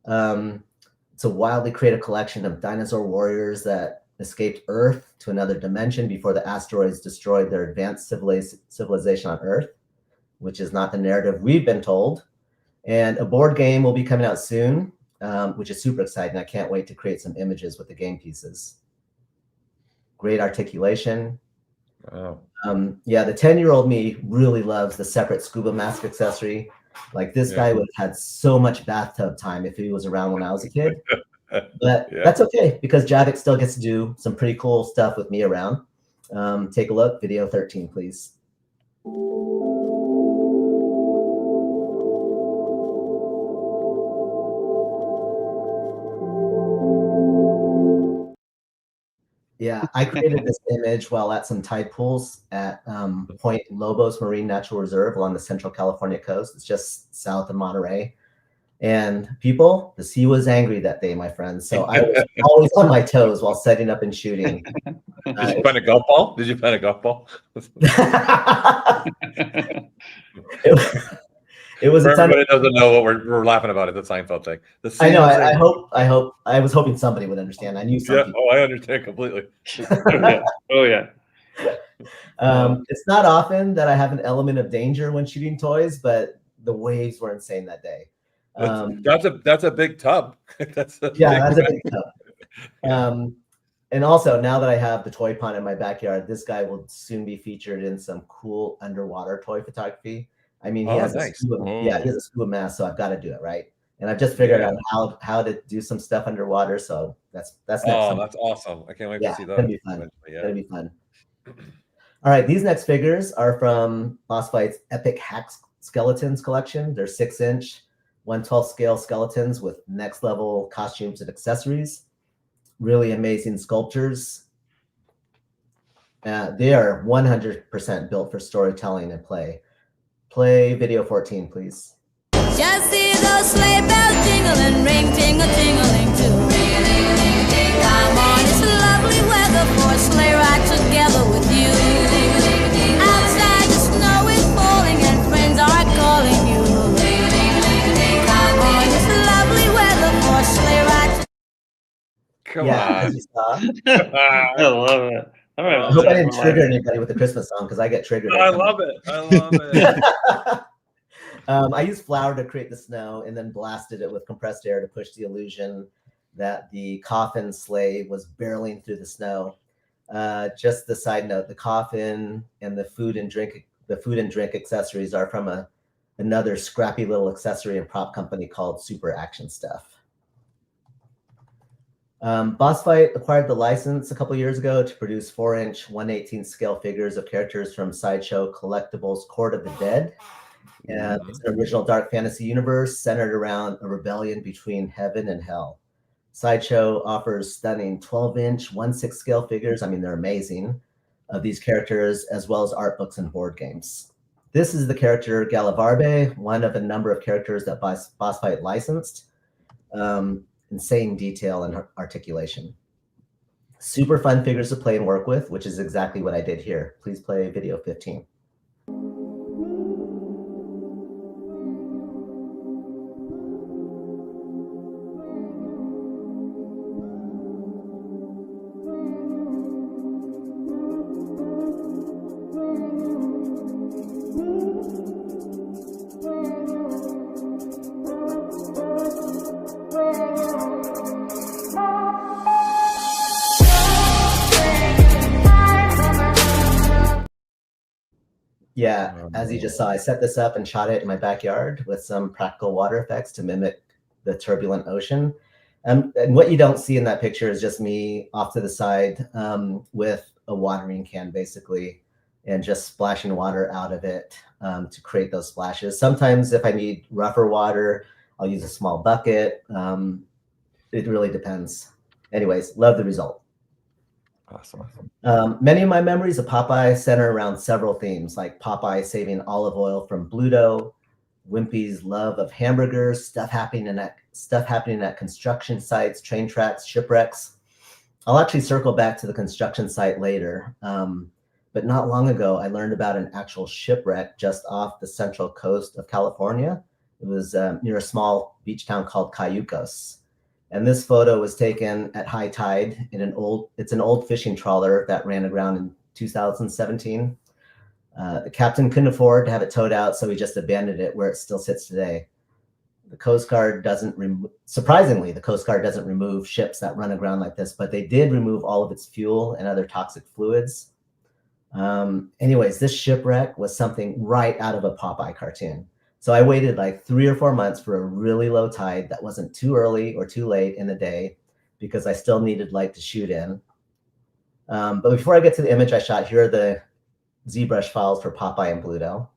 It's a wildly creative collection of dinosaur warriors that escaped Earth to another dimension before the asteroids destroyed their advanced civilization on Earth, which is not the narrative we've been told. And a board game will be coming out soon, which is super exciting. I can't wait to create some images with the game pieces. Great articulation. Wow. Yeah, the 10-year-old me really loves the separate scuba mask accessory. Like this guy would have had so much bathtub time if he was around when I was a kid. But that's okay, because Javik still gets to do some pretty cool stuff with me around. Take a look, video 13, please. Yeah, I created this image while at some tide pools at Point Lobos Marine Natural Reserve along the Central California coast. It's just south of Monterey. And people, the sea was angry that day, my friends. So I was always on my toes while setting up and shooting. Did you find a golf ball? Did you find a golf ball? It was For a ton everybody that doesn't know what we're laughing about at the Seinfeld thing. I know. I hope. I was hoping somebody would understand. I knew somebody. Yeah. Oh, I understand completely. Oh yeah. It's not often that I have an element of danger when shooting toys, but the waves were insane that day. That's a big tub. That's a big tub. And also, now that I have the toy pond in my backyard, this guy will soon be featured in some cool underwater toy photography. I mean, he has a scuba mask, so I've got to do it, right? And I've just figured out how to do some stuff underwater. So that's next. Oh, that's awesome! I can't wait to see that. That'd be fun. That'd be fun. All right, these next figures are from Boss Fight's Epic Hack Skeletons collection. They're 6-inch, 1/12 scale skeletons with next level costumes and accessories. Really amazing sculptures. They are 100% built for storytelling and play. Play video 14, please. Just see those sleigh bells jingling, ring, ting-a-ting-a-ling too. Come on, it's lovely weather for a sleigh ride together with you. Outside the snow is falling and friends are calling you. Come on, it's lovely weather for a sleigh ride. Come on. I love it. I hope I didn't trigger anybody with the Christmas song, because I get triggered. I love it. I love it. I used flour to create the snow and then blasted it with compressed air to push the illusion that the coffin sleigh was barreling through the snow. Just the side note, the coffin and the food and drink accessories are from another scrappy little accessory and prop company called Super Action Stuff. Boss Fight acquired the license a couple years ago to produce 4-inch, 1/18 scale figures of characters from Sideshow Collectibles' Court of the Dead. And it's an original dark fantasy universe centered around a rebellion between heaven and hell. Sideshow offers stunning 12-inch, 1/6 scale figures. I mean, they're amazing, of these characters, as well as art books and board games. This is the character Galavarbe, one of a number of characters that Boss Fight licensed. Insane detail and articulation. Super fun figures to play and work with, which is exactly what I did here. Please play video 15. Yeah, as you just saw, I set this up and shot it in my backyard with some practical water effects to mimic the turbulent ocean. And what you don't see in that picture is just me off to the side with a watering can, basically, and just splashing water out of it to create those splashes. Sometimes if I need rougher water, I'll use a small bucket. It really depends. Anyways, love the result. Awesome. Many of my memories of Popeye center around several themes, like Popeye saving olive oil from Bluto, Wimpy's love of hamburgers, stuff happening at construction sites, train tracks, shipwrecks. I'll actually circle back to the construction site later, but not long ago, I learned about an actual shipwreck just off the central coast of California. It was near a small beach town called Cayucos. And this photo was taken at high tide in it's an old fishing trawler that ran aground in 2017. The captain couldn't afford to have it towed out, so he just abandoned it where it still sits today. The Coast Guard surprisingly, the Coast Guard doesn't remove ships that run aground like this, but they did remove all of its fuel and other toxic fluids. Anyways, this shipwreck was something right out of a Popeye cartoon. So I waited like 3 or 4 months for a really low tide that wasn't too early or too late in the day because I still needed light to shoot in. But before I get to the image I shot, here are the ZBrush files for Popeye and Bluto.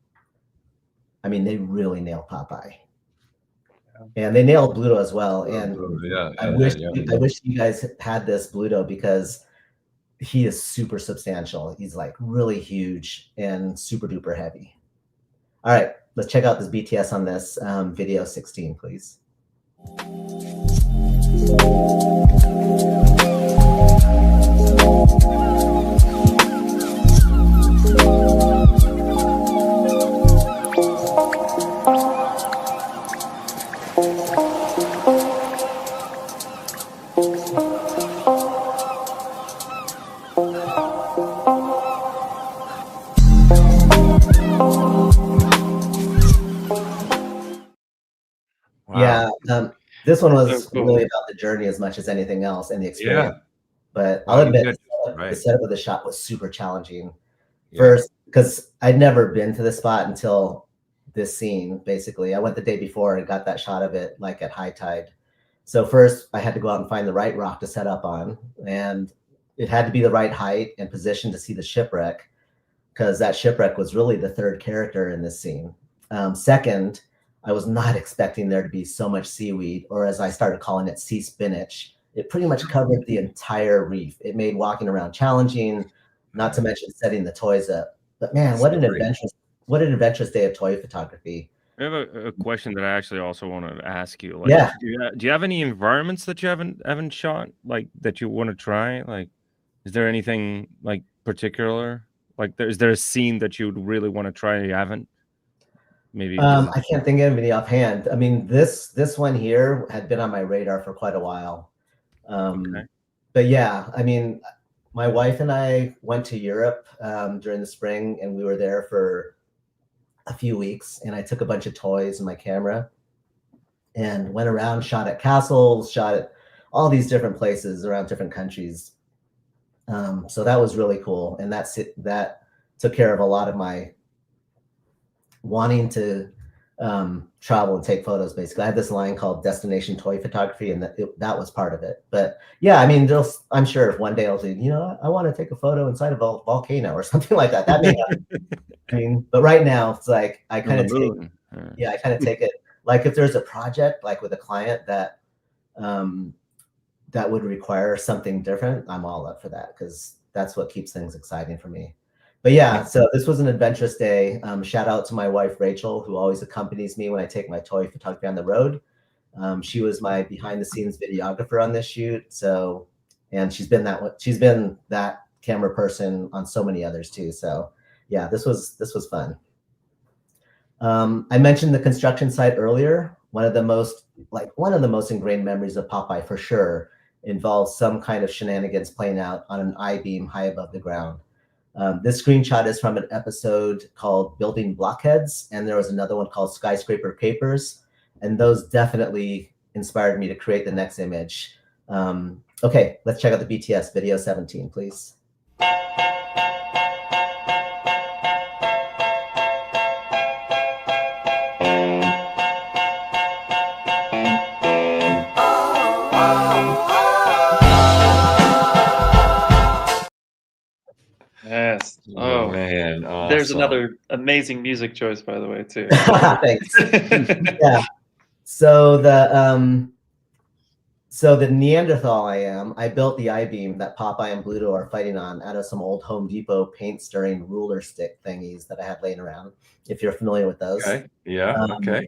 I mean, they really nailed Popeye. And they nailed Bluto as well. And I wish you guys had this Bluto because he is super substantial. He's like really huge and super duper heavy. All right, let's check out this BTS on this video 16, please. Yeah, this one was really about the journey as much as anything else and the experience. Yeah. But I'll admit, the setup of the shot was super challenging. First, because I'd never been to this spot until this scene, basically. I went the day before and got that shot of it like at high tide. So first, I had to go out and find the right rock to set up on. And it had to be the right height and position to see the shipwreck, because that shipwreck was really the third character in this scene. Second, I was not expecting there to be so much seaweed, or as I started calling it, sea spinach. It pretty much covered the entire reef. It made walking around challenging, not to mention setting the toys up. But man, what an adventurous day of toy photography. I have a question that I actually also want to ask you. Like, do you have any environments that you haven't shot, like that you want to try? Like, is there anything like particular? Like, is there a scene that you would really want to try and you haven't? Maybe I can't think of any offhand. I mean, this one here had been on my radar for quite a while. But yeah, I mean, my wife and I went to Europe during the spring, and we were there for a few weeks, and I took a bunch of toys and my camera and went around, shot at castles, shot at all these different places around different countries. So that was really cool. And that took care of a lot of my wanting to travel and take photos. Basically, I had this line called Destination Toy Photography, and that was part of it. But yeah, I mean, I'm sure if one day I'll say, you know, I want to take a photo inside of a volcano or something like that. That may happen. I mean, but right now it's like I kind of take it like if there's a project like with a client that that would require something different, I'm all up for that, because that's what keeps things exciting for me. But yeah, so this was an adventurous day. Shout out to my wife, Rachel, who always accompanies me when I take my toy photography on the road. She was my behind the scenes videographer on this shoot. So, and she's been that camera person on so many others too. So yeah, this was fun. I mentioned the construction site earlier. One of the most ingrained memories of Popeye for sure involves some kind of shenanigans playing out on an I-beam high above the ground. This screenshot is from an episode called Building Blockheads, and there was another one called Skyscraper Capers, and those definitely inspired me to create the next image. Okay, let's check out the BTS video 17, please. Yes. Oh man, there's awesome. another amazing music choice, by the way, too. Thanks. Yeah. So the Neanderthal I built the I-beam that Popeye and Bluto are fighting on out of some old Home Depot paint stirring ruler stick thingies that I had laying around, if you're familiar with those. Okay. Yeah. Okay.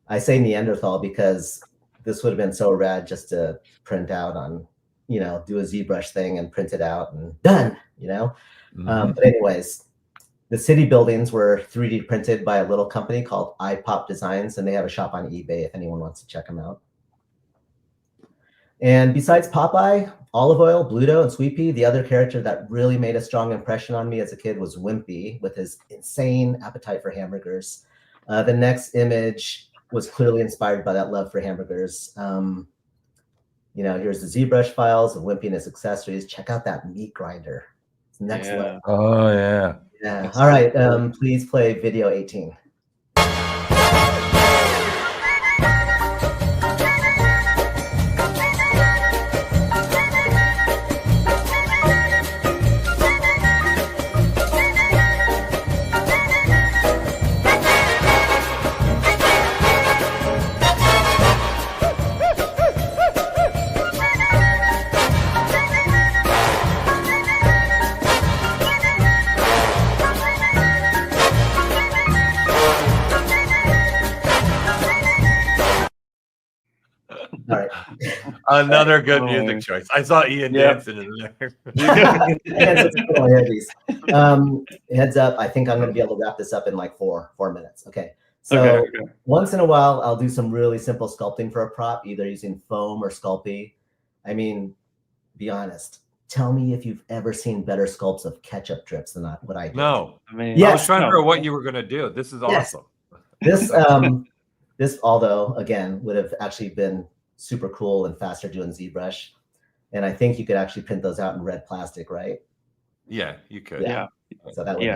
I say Neanderthal because this would have been so rad just to print out on, do a ZBrush thing and print it out and done, But anyways, the city buildings were 3D printed by a little company called iPop Designs, and they have a shop on eBay if anyone wants to check them out. And besides Popeye, Olive Oil, Bluto, and Sweet Pea, the other character that really made a strong impression on me as a kid was Wimpy, with his insane appetite for hamburgers. The next image was clearly inspired by that love for hamburgers. Here's the ZBrush files of Wimpy and his accessories. Check out that meat grinder. It's next level. Oh yeah. Yeah. All right. Please play video 18. All right. Another good music choice. I saw Ian dancing in there. Heads up, I think I'm going to be able to wrap this up in like four minutes. Okay. So once in a while, I'll do some really simple sculpting for a prop, either using foam or Sculpt-off. I mean, be honest. Tell me if you've ever seen better sculpts of ketchup drips than what I did. No. I mean, I was trying to figure out what you were going to do. This is awesome. This, although, again, would have actually been super cool and faster doing ZBrush. And I think you could actually print those out in red plastic, right? Yeah, you could. Yeah. So that would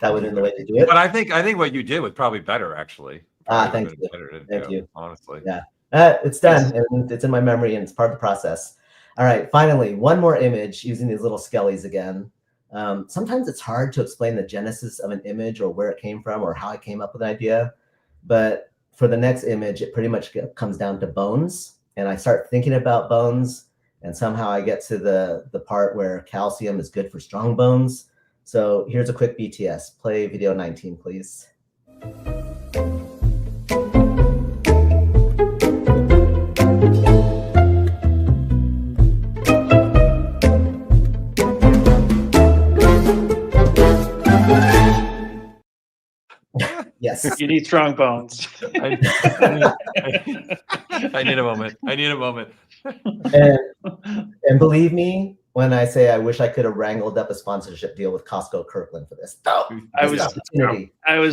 that would have been the way to do it. But I think what you did was probably better, actually. Thank you. Thank you. Honestly. Yeah. It's done, and it's in my memory, and it's part of the process. All right, finally, one more image using these little skellies again. Sometimes it's hard to explain the genesis of an image or where it came from or how I came up with an idea. But for the next image, it pretty much comes down to bones. And I start thinking about bones, and somehow I get to the part where calcium is good for strong bones. So here's a quick BTS. Play video 19, please. Yes. You need strong bones. I need a moment. I need a moment. And believe me when I say I wish I could have wrangled up a sponsorship deal with Costco Kirkland for this. I was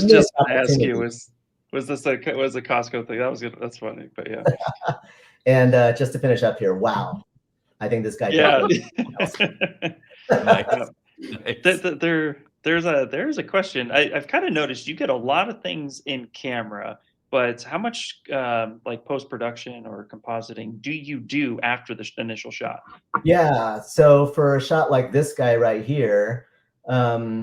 just going to ask you, was this a Costco thing? That was good. That's funny, but yeah. And just to finish up here, wow. I think this guy. Yeah. Nice. There's a question. I've kind of noticed you get a lot of things in camera, but how much like post-production or compositing do you do after the initial shot? Yeah, so for a shot like this guy right here, yeah,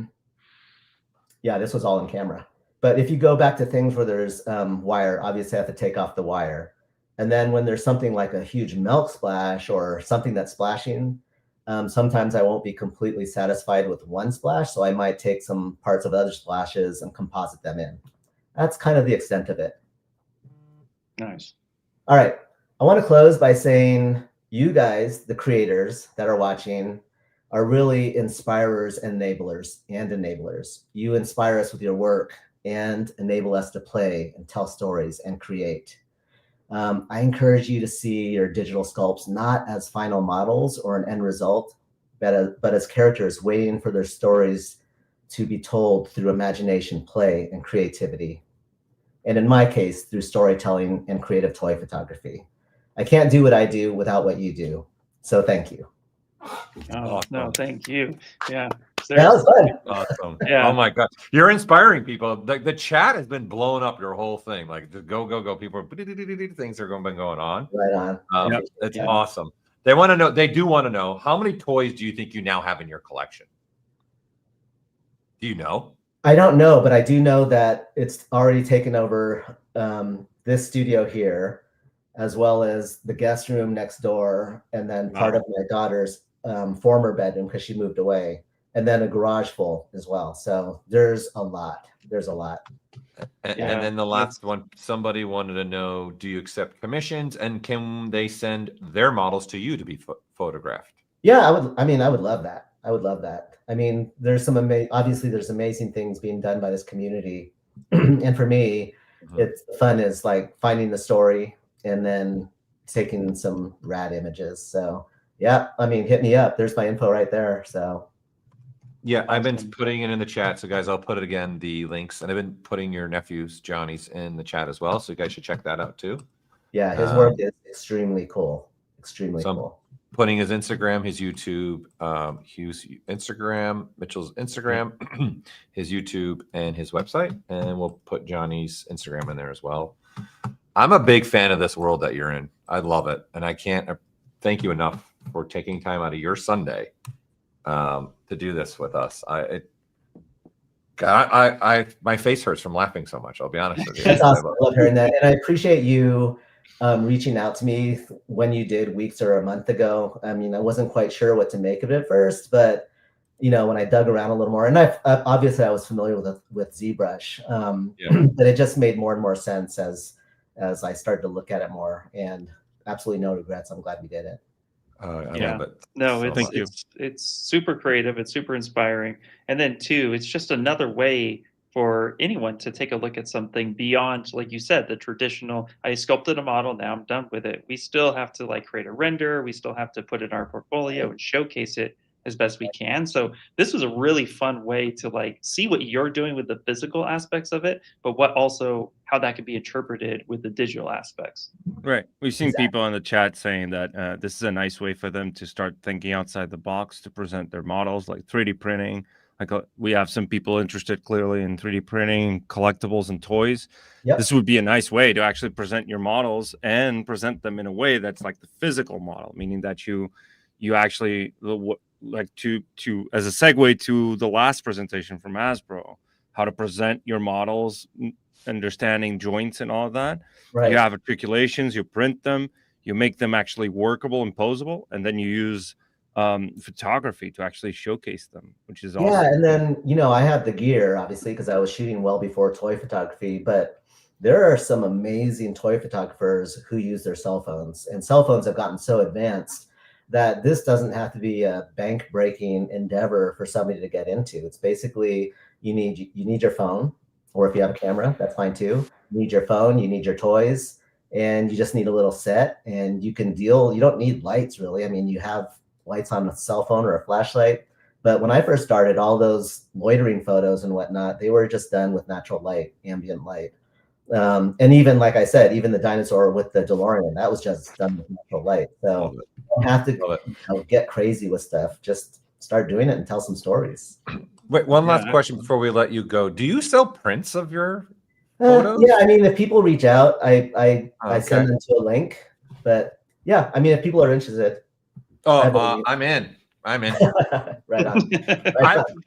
this was all in camera. But if you go back to things where there's wire, obviously I have to take off the wire. And then when there's something like a huge milk splash or something that's splashing, sometimes I won't be completely satisfied with one splash, so I might take some parts of other splashes and composite them in. That's kind of the extent of it. Nice. All right. I want to close by saying you guys, the creators that are watching, are really inspirers and enablers. You inspire us with your work and enable us to play and tell stories and create. I encourage you to see your digital sculpts not as final models or an end result, but as characters waiting for their stories to be told through imagination, play, and creativity. And in my case, through storytelling and creative toy photography. I can't do what I do without what you do. So thank you. Oh, no, thank you. Yeah. That was fun. Awesome. Yeah. Oh my God. You're inspiring people. The chat has been blowing up your whole thing. Like just go. People, things are been going on. Right on. It's awesome. They want to know. They do want to know, how many toys do you think you now have in your collection? Do you know? I don't know, but I do know that it's already taken over this studio here, as well as the guest room next door, and then part of my daughter's former bedroom because she moved away, and then a garage full as well. So there's a lot. There's a lot. And then the last one, somebody wanted to know, do you accept commissions, and can they send their models to you to be photographed? Yeah, I would. I mean, I would love that. I would love that. I mean, there's some obviously there's amazing things being done by this community, and for me, it's fun is like finding the story and then taking some rad images. So yeah, I mean, hit me up. There's my info right there. So. Yeah, I've been putting it in the chat. So guys, I'll put it again, the links, and I've been putting your nephew's, Johnny's, in the chat as well. So you guys should check that out too. Yeah, his work is extremely cool. Extremely cool. Putting his Instagram, his YouTube, Hugh's Instagram, Mitchell's Instagram, his YouTube, and his website. And we'll put Johnny's Instagram in there as well. I'm a big fan of this world that you're in. I love it. And I can't thank you enough for taking time out of your Sunday to do this with us. My face hurts from laughing so much. I'll be honest with you. That's awesome. I love hearing that. And I appreciate you reaching out to me when you did weeks or a month ago. I mean, I wasn't quite sure what to make of it first, but you know, when I dug around a little more, and obviously I was familiar with ZBrush, but it just made more and more sense as I started to look at it more. And absolutely no regrets. I'm glad we did it. I love it. No, it's super creative. It's super inspiring. And then too, it's just another way for anyone to take a look at something beyond, like you said, the traditional, I sculpted a model, now I'm done with it. We still have to like create a render. We still have to put it in our portfolio and showcase it as best we can. So this was a really fun way to like see what you're doing with the physical aspects of it, but how that could be interpreted with the digital aspects. Right. We've seen people in the chat saying that this is a nice way for them to start thinking outside the box to present their models, like 3D printing. Like we have some people interested clearly in 3D printing, collectibles, and toys. Yep. This would be a nice way to actually present your models and present them in a way that's like the physical model, meaning that you actually like to as a segue to the last presentation from Hasbro, how to present your models, understanding joints and all of that. Right. You have articulations, you print them, you make them actually workable and posable, and then you use photography to actually showcase them, which is awesome. Yeah, and then, you know, I have the gear, obviously, because I was shooting well before toy photography, but there are some amazing toy photographers who use their cell phones, and cell phones have gotten so advanced that this doesn't have to be a bank-breaking endeavor for somebody to get into. It's basically, you need your phone, or if you have a camera, that's fine too. You need your phone, you need your toys, and you just need a little set, and you can deal, you don't need lights really. I mean, you have lights on a cell phone or a flashlight. But when I first started, all those loitering photos and whatnot, they were just done with natural light, ambient light. And even, like I said, even the dinosaur with the DeLorean, that was just done with natural light. So you don't have to get crazy with stuff. Just start doing it and tell some stories. Wait, one last question before we let you go. Do you sell prints of your photos? Yeah, I mean, if people reach out, I send them to a link. But yeah, I mean, if people are interested. Oh, I'm in. Right on.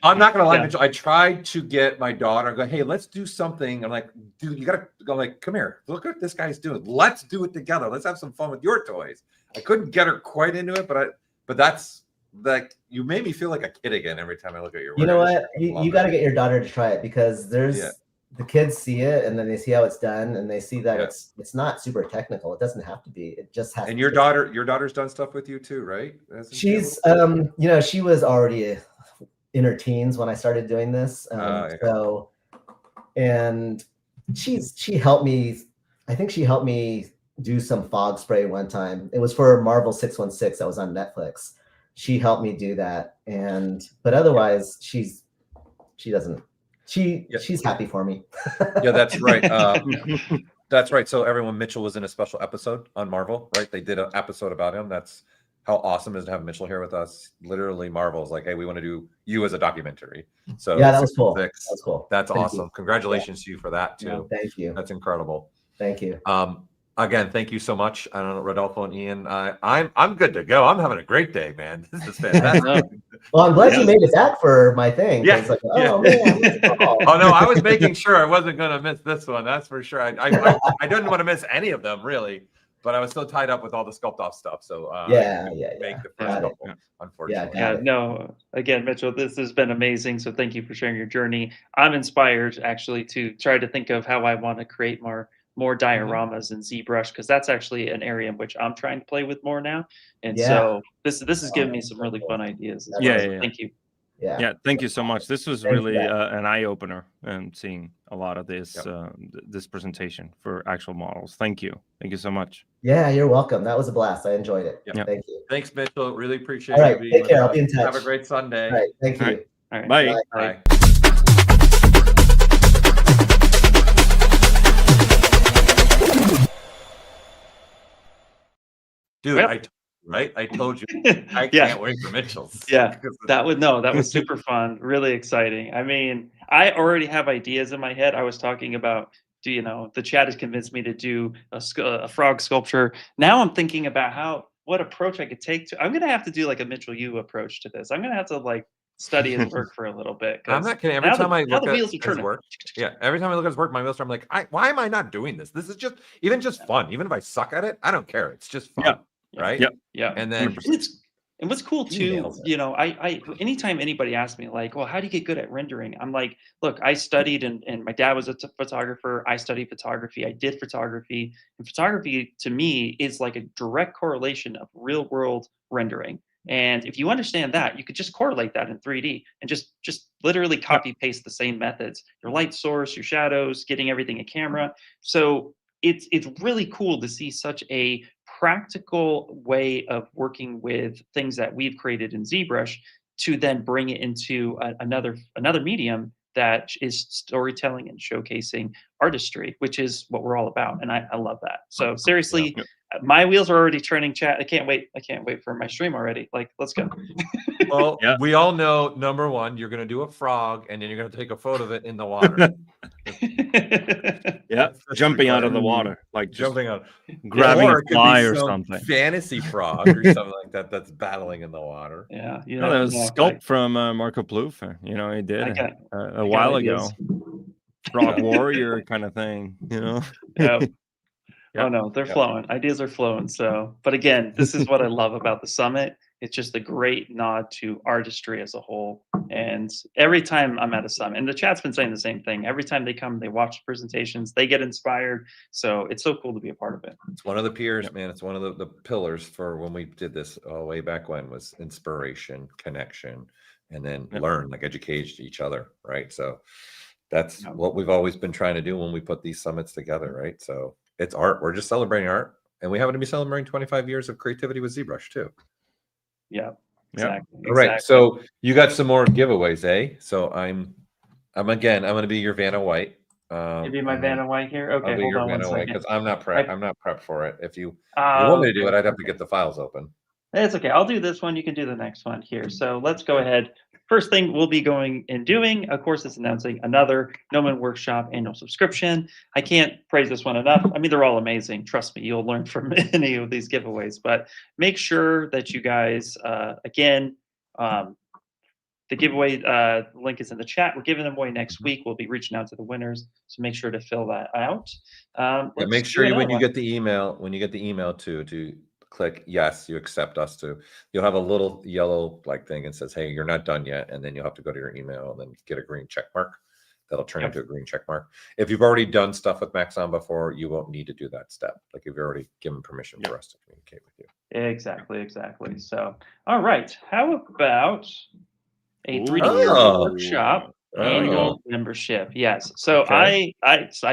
I'm not gonna lie, Mitchell. I tried to get my daughter. Go, hey, let's do something. I'm like, dude, you gotta go. Like, come here. Look what this guy's doing. Let's do it together. Let's have some fun with your toys. I couldn't get her quite into it, but that's like, you made me feel like a kid again every time I look at your work. You know what? You got to get your daughter to try it, because there's the kids see it and then they see how it's done and they see that it's not super technical. It doesn't have to be. It just has. And your daughter's done stuff with you too, right? She's you know, she was already in her teens when I started doing this. So, and she helped me. I think she helped me do some fog spray one time. It was for Marvel 616 that was on Netflix. She helped me do that, but otherwise she's happy for me. Yeah, that's right. That's right. So everyone, Mitchell was in a special episode on Marvel, right? They did an episode about him. That's how awesome it is to have Mitchell here with us. Literally, Marvel's like, hey, we want to do you as a documentary. So yeah, that was cool. That's cool. That's awesome. Congratulations to you for that too. Yeah, thank you. That's incredible. Thank you. Again, thank you so much. I don't know, Rodolfo and Ian. I'm good to go. I'm having a great day, man. This is fantastic. Well, I'm glad you made it back for my thing. Yeah. It's like, oh man. Oh no, I was making sure I wasn't going to miss this one. That's for sure. I didn't want to miss any of them really, but I was so tied up with all the Sculpt-off stuff. So make the first couple, unfortunately. No. Again, Mitchell, this has been amazing. So thank you for sharing your journey. I'm inspired actually to try to think of how I want to create more dioramas in ZBrush, because that's actually an area in which I'm trying to play with more now. And so this is giving me some really fun ideas as well. So thank you. Yeah, thank you so much. This was really an eye opener, and seeing a lot of this this presentation for actual models. Thank you so much. Yeah, you're welcome. That was a blast. I enjoyed it. Yeah. Thank you. Thanks, Mitchell. Really appreciate All right, you. take care. I'll be in touch. Have a great Sunday. All right, thank you. All right. Bye. Bye. Dude, I told you, I can't wait for Mitchell's. Yeah, that was super fun, really exciting. I mean, I already have ideas in my head. I was talking about, the chat has convinced me to do a frog sculpture. Now I'm thinking about what approach I could take to. I'm gonna have to do like a Mitchell Yu approach to this. I'm gonna have to like study his work for a little bit. I'm not kidding. Every time I look at his work, every time I look at his work, my wheels are, I'm like, why am I not doing this? This is just fun. Even if I suck at it, I don't care. It's just fun. Right? Yeah. And then and what's cool too, I anytime anybody asks me like, well, how do you get good at rendering? I'm like, look, I studied and my dad was a photographer. I studied photography. I did photography. And photography to me is like a direct correlation of real world rendering. And if you understand that, you could just correlate that in 3D and just literally copy paste the same methods, your light source, your shadows, getting everything in camera. So it's really cool to see such a practical way of working with things that we've created in ZBrush to then bring it into another medium that is storytelling and showcasing artistry, which is what we're all about. And I love that. So seriously, my wheels are already turning, chat. I can't wait for my stream already. Like, let's go. Well, we all know, number one, you're going to do a frog and then you're going to take a photo of it in the water. Jumping out of the water, like jumping out, grabbing a fly or something. Fantasy frog or something like that. That's battling in the water. Yeah, that was Sculpt from Marco Plouffe. He did a while ago. Frog warrior kind of thing. Oh no, they're flowing. Ideas are flowing. So, but again, this is what I love about the summit. It's just a great nod to artistry as a whole. And every time I'm at a summit, and the chat's been saying the same thing, every time they come, they watch the presentations, they get inspired. So it's so cool to be a part of it. It's one of the piers, man. It's one of the pillars for when we did this way back when, was inspiration, connection, and then learn, like educate each other, right? So that's what we've always been trying to do when we put these summits together, right? So it's art. We're just celebrating art, and we happen to be celebrating 25 years of creativity with ZBrush too. Yeah, exactly. All right. So you got some more giveaways, eh? So I'm going to be your Vanna White. You be my Vanna White here. Okay, hold on 1 second. Because I'm not prepped for it. If you want me to do it, I'd have to get the files open. It's okay. I'll do this one. You can do the next one here. So let's go ahead. First thing we'll be going and doing, of course, is announcing another Gnomon Workshop annual subscription. I can't praise this one enough. I mean, they're all amazing. Trust me, you'll learn from any of these giveaways. But make sure that you guys, again, the giveaway link is in the chat. We're giving them away next week. We'll be reaching out to the winners, so make sure to fill that out. Make sure when you get the email to click yes, you accept us to. You'll have a little yellow thing and says, hey, you're not done yet, and then you'll have to go to your email and then get a green check mark. That'll turn into a green check mark. If you've already done stuff with Maxon before, you won't need to do that step. Like, you've already given permission for us to communicate with you. Exactly. So, all right, how about a 3D workshop annual membership? Yes. So I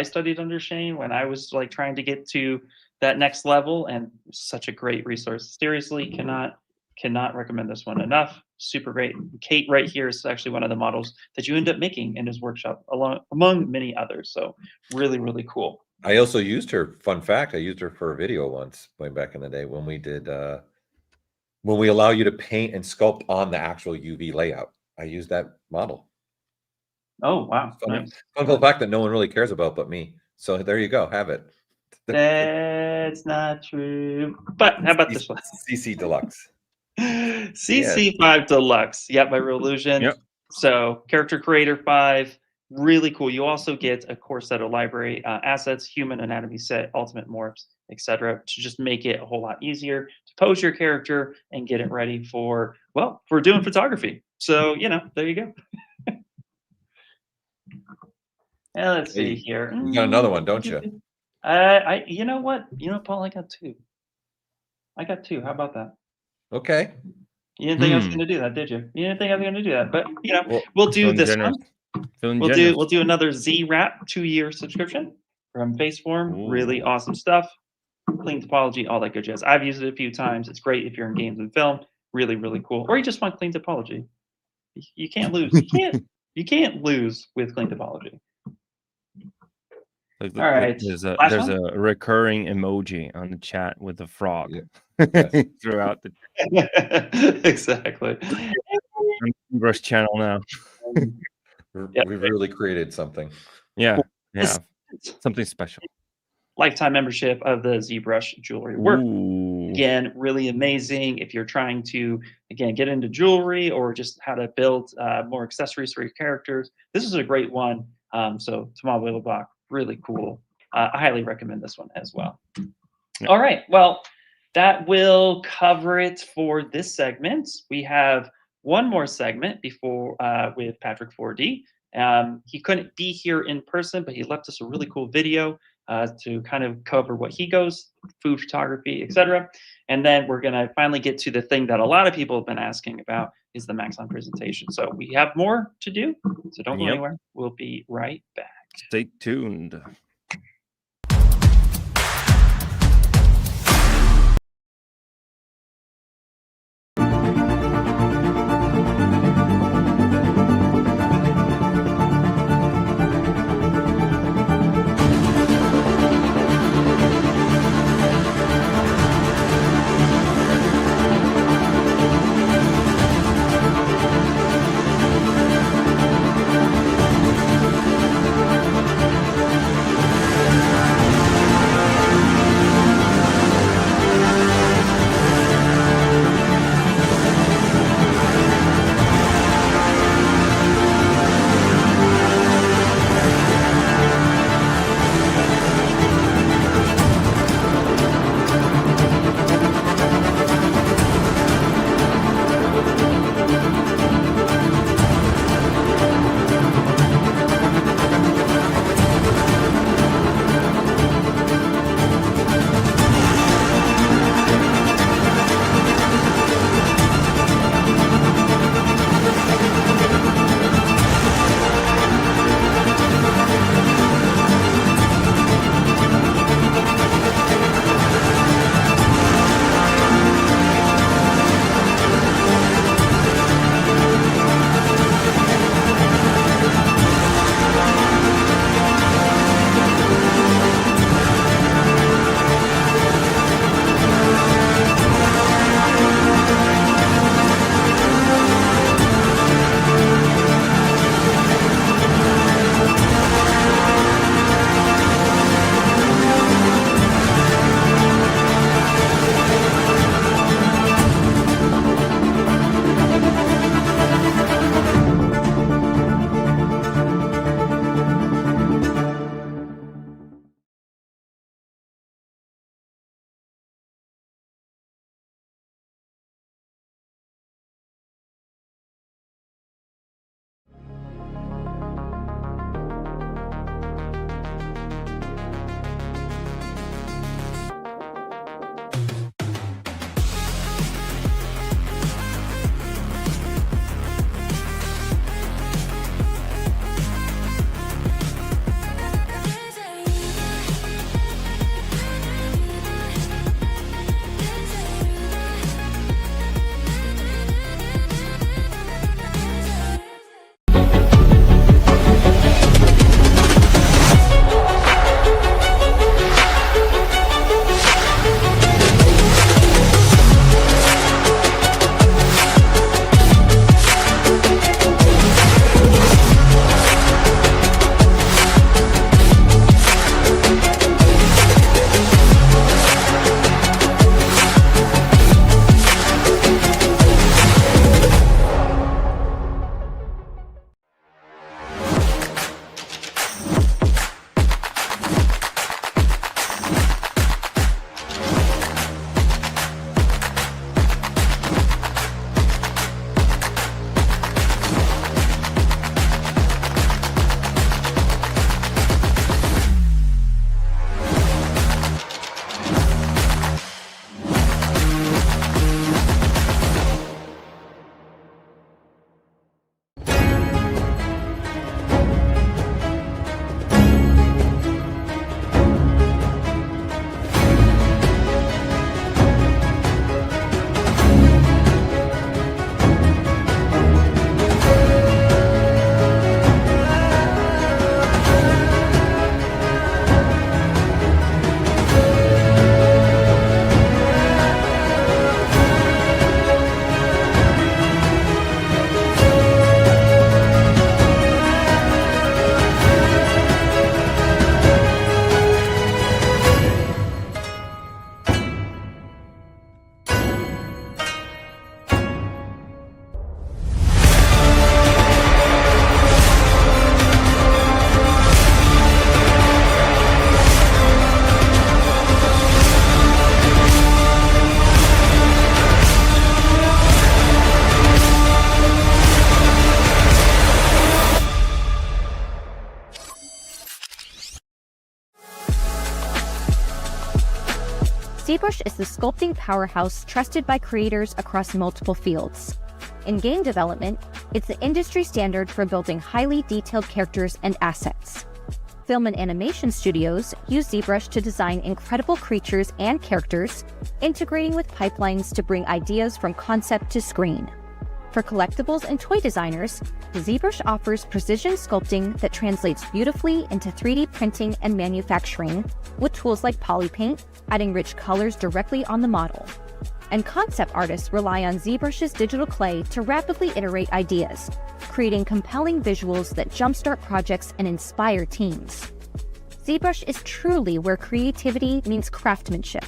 studied under Shane when I was trying to get to that next level, and such a great resource. Seriously, cannot recommend this one enough. Super great. Kate right here is actually one of the models that you end up making in his workshop, among many others. So really, really cool. I also used her. Fun fact: I used her for a video once, way back in the day when we did when we allow you to paint and sculpt on the actual UV layout. I used that model. Oh wow! Fun fact that no one really cares about but me. So there you go. Have it. That's not true. But how about this one? CC Deluxe. CC5 Deluxe. Yep, by Revolution. Yep. So Character Creator 5, really cool. You also get a core set of library assets, human anatomy set, ultimate morphs, etc., to just make it a whole lot easier to pose your character and get it ready for, well, for doing photography. So, you know, there you go. And let's see here. You got another one, don't you? You know what? You know, Paul, I got two. How about that? Okay. You didn't think I was going to do that, did you? You didn't think I was going to do that, but you know, we'll do this one. We'll do another Z-Wrap 2-year subscription from Faceform. Really awesome stuff. Clean topology, all that good jazz. I've used it a few times. It's great if you're in games and film. Really, really cool. Or you just want clean topology. You can't lose. You can't lose with clean topology. All right. There's a recurring emoji on the chat with the frog throughout the exactly. ZBrush channel now. We've really created something. Yeah. Something special. Lifetime membership of the ZBrush jewelry work. Again, really amazing if you're trying to, again, get into jewelry or just how to build more accessories for your characters. This is a great one. So Tamal Willebach, really cool. I highly recommend this one as well. All right. Well, that will cover it for this segment. We have one more segment before with Patrick 4D. He couldn't be here in person, but he left us a really cool video to kind of cover what he goes, food photography, etc. And then we're going to finally get to the thing that a lot of people have been asking about is the Maxon presentation. So we have more to do, so don't go anywhere. We'll be right back. Stay tuned. ZBrush is the sculpting powerhouse trusted by creators across multiple fields. In game development, it's the industry standard for building highly detailed characters and assets. Film and animation studios use ZBrush to design incredible creatures and characters, integrating with pipelines to bring ideas from concept to screen. For collectibles and toy designers, ZBrush offers precision sculpting that translates beautifully into 3D printing and manufacturing with tools like polypaint, adding rich colors directly on the model. And concept artists rely on ZBrush's digital clay to rapidly iterate ideas, creating compelling visuals that jumpstart projects and inspire teams. ZBrush is truly where creativity meets craftsmanship,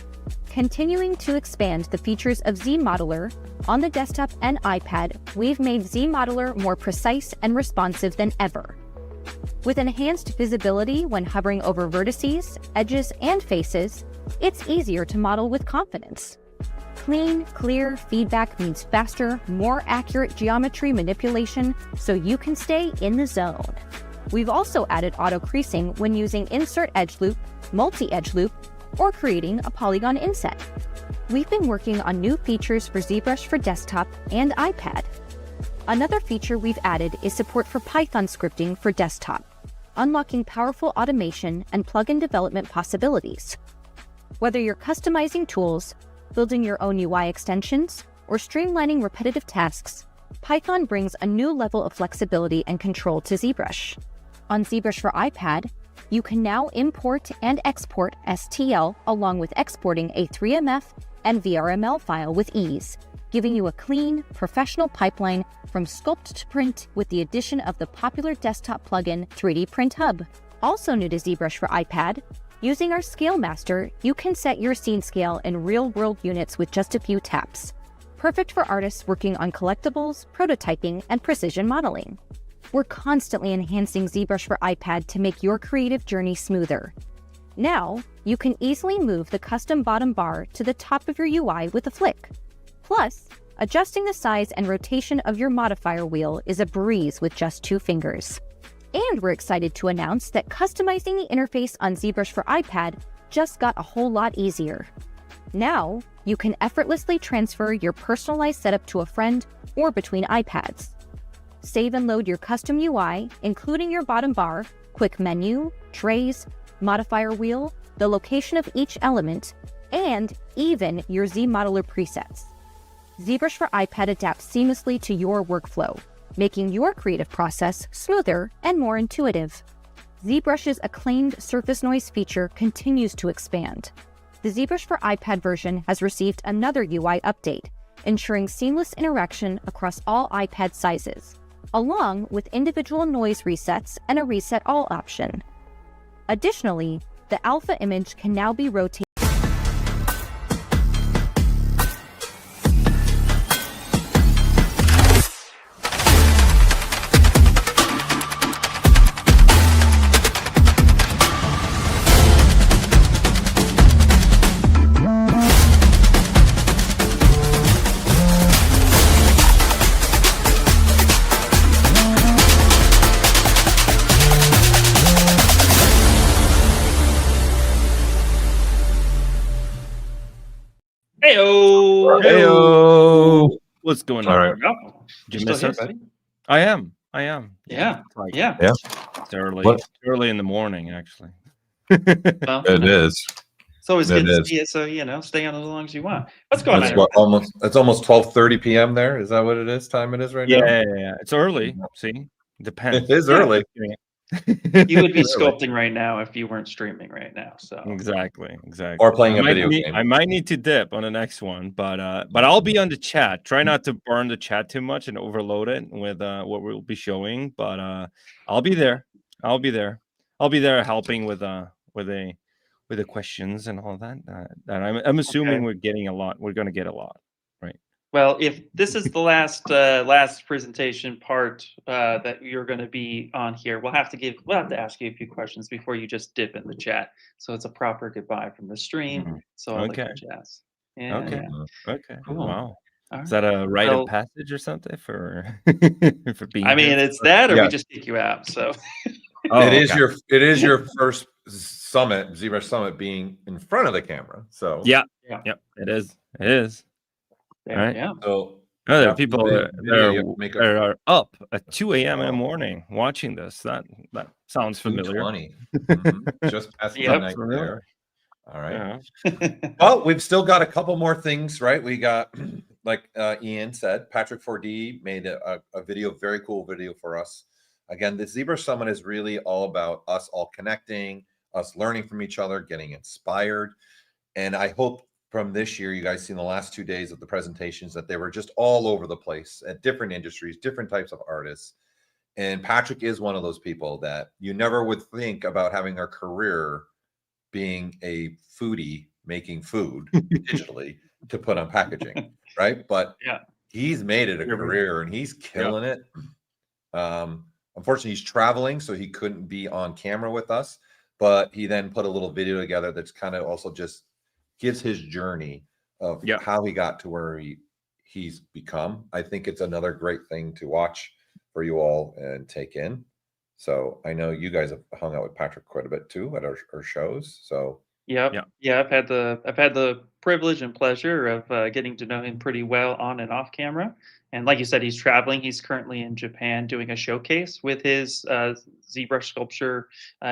continuing to expand the features of ZModeler. On the desktop and iPad, we've made ZModeler more precise and responsive than ever. With enhanced visibility when hovering over vertices, edges, and faces, it's easier to model with confidence. Clean, clear feedback means faster, more accurate geometry manipulation so you can stay in the zone. We've also added auto creasing when using insert edge loop, multi-edge loop, or creating a polygon inset. We've been working on new features for ZBrush for desktop and iPad. Another feature we've added is support for Python scripting for desktop, unlocking powerful automation and plugin development possibilities. Whether you're customizing tools, building your own UI extensions, or streamlining repetitive tasks, Python brings a new level of flexibility and control to ZBrush. On ZBrush for iPad, you can now import and export STL along with exporting a 3MF and VRML file with ease, giving you a clean, professional pipeline from sculpt to print with the addition of the popular desktop plugin 3D Print Hub. Also new to ZBrush for iPad, using our Scale Master, you can set your scene scale in real-world units with just a few taps. Perfect for artists working on collectibles, prototyping, and precision modeling. We're constantly enhancing ZBrush for iPad to make your creative journey smoother. Now, you can easily move the custom bottom bar to the top of your UI with a flick. Plus, adjusting the size and rotation of your modifier wheel is a breeze with just 2 fingers. And we're excited to announce that customizing the interface on ZBrush for iPad just got a whole lot easier. Now, you can effortlessly transfer your personalized setup to a friend or between iPads. Save and load your custom UI, including your bottom bar, quick menu, trays, modifier wheel, the location of each element, and even your ZModeler presets. ZBrush for iPad adapts seamlessly to your workflow, making your creative process smoother and more intuitive. ZBrush's acclaimed surface noise feature continues to expand. The ZBrush for iPad version has received another UI update, ensuring seamless interaction across all iPad sizes, along with individual noise resets and a reset all option. Additionally, the alpha image can now be rotated. Heyo! What's going on? All right. Did you miss us? I am. Yeah. Yeah. It's early. What? It's early in the morning, actually. Well, It is. it's always It good to is. see it, so stay on as long as you want. What's going It's on? what, it's almost 12:30 p.m. there. Is that what it is? Time it is right now. Yeah. It's early. See, depends. It is early. You would be Really? sculpting right now if you weren't streaming right now. So Exactly. Or playing a I might video need- game. I might need to dip on the next one, but I'll be on the chat. Try not to burn the chat too much and overload it with what we'll be showing. But I'll be there. I'll be there helping with the questions and all that. And I'm assuming Okay. we're getting a lot. We're going to get a lot, right? Well, if this is the last presentation part that you're going to be on here, we'll have to ask you a few questions before you just dip in the chat. So it's a proper goodbye from the stream. So I'll Okay. let you jazz. Yeah, Okay. yeah. Okay. Cool. Wow. All Is that a rite Well- of passage or something for for being? I mean, here? it's that, or Yeah. we just kick you out. So Oh, it is okay. your it is your first summit, ZBrush Summit, being in front of the camera. So Yeah. Yep, it is. It is. There, All right. yeah. So Oh, there yeah, are people video- that video you have to make a- are up at 2 a.m. in the morning watching this. That sounds familiar. 2:20. Mhm. Just past Yep. midnight there. All right. Yeah. Well, we've still got a couple more things, right? We got, like Ian said, Patrick 4D made a video, very cool video for us. Again, the ZBrush Summit is really all about us all connecting, us learning from each other, getting inspired. And I hope from this year, you guys seen the last 2 days of the presentations that they were just all over the place at different industries, different types of artists. And Patrick is one of those people that you never would think about having a career being a foodie making food digitally to put on packaging, right? But Yeah. he's made it a career and he's killing it. Unfortunately, he's traveling, so he couldn't be on camera with us, but he then put a little video together that's kind of also just gives his journey of how he got to where he's become. I think it's another great thing to watch for you all and take in. So I know you guys have hung out with Patrick quite a bit too at our shows. So Yep. Yeah, I've had the privilege and pleasure of getting to know him pretty well on and off camera. And like you said, he's traveling. He's currently in Japan doing a showcase with his ZBrush sculpture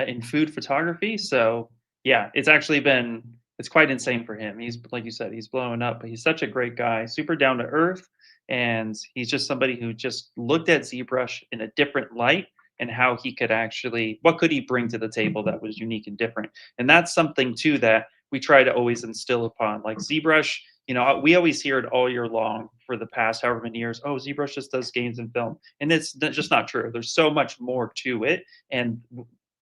in food photography. So yeah, it's quite insane for him. He's, like you said, he's blowing up, but he's such a great guy, super down to earth. And he's just somebody who just looked at ZBrush in a different light and how he could what could he bring to the table that was unique and different. And that's something too that we try to always instill upon. Like ZBrush, we always hear it all year long for the past however many years. Oh, ZBrush just does games and film. And it's just not true. There's so much more to it. And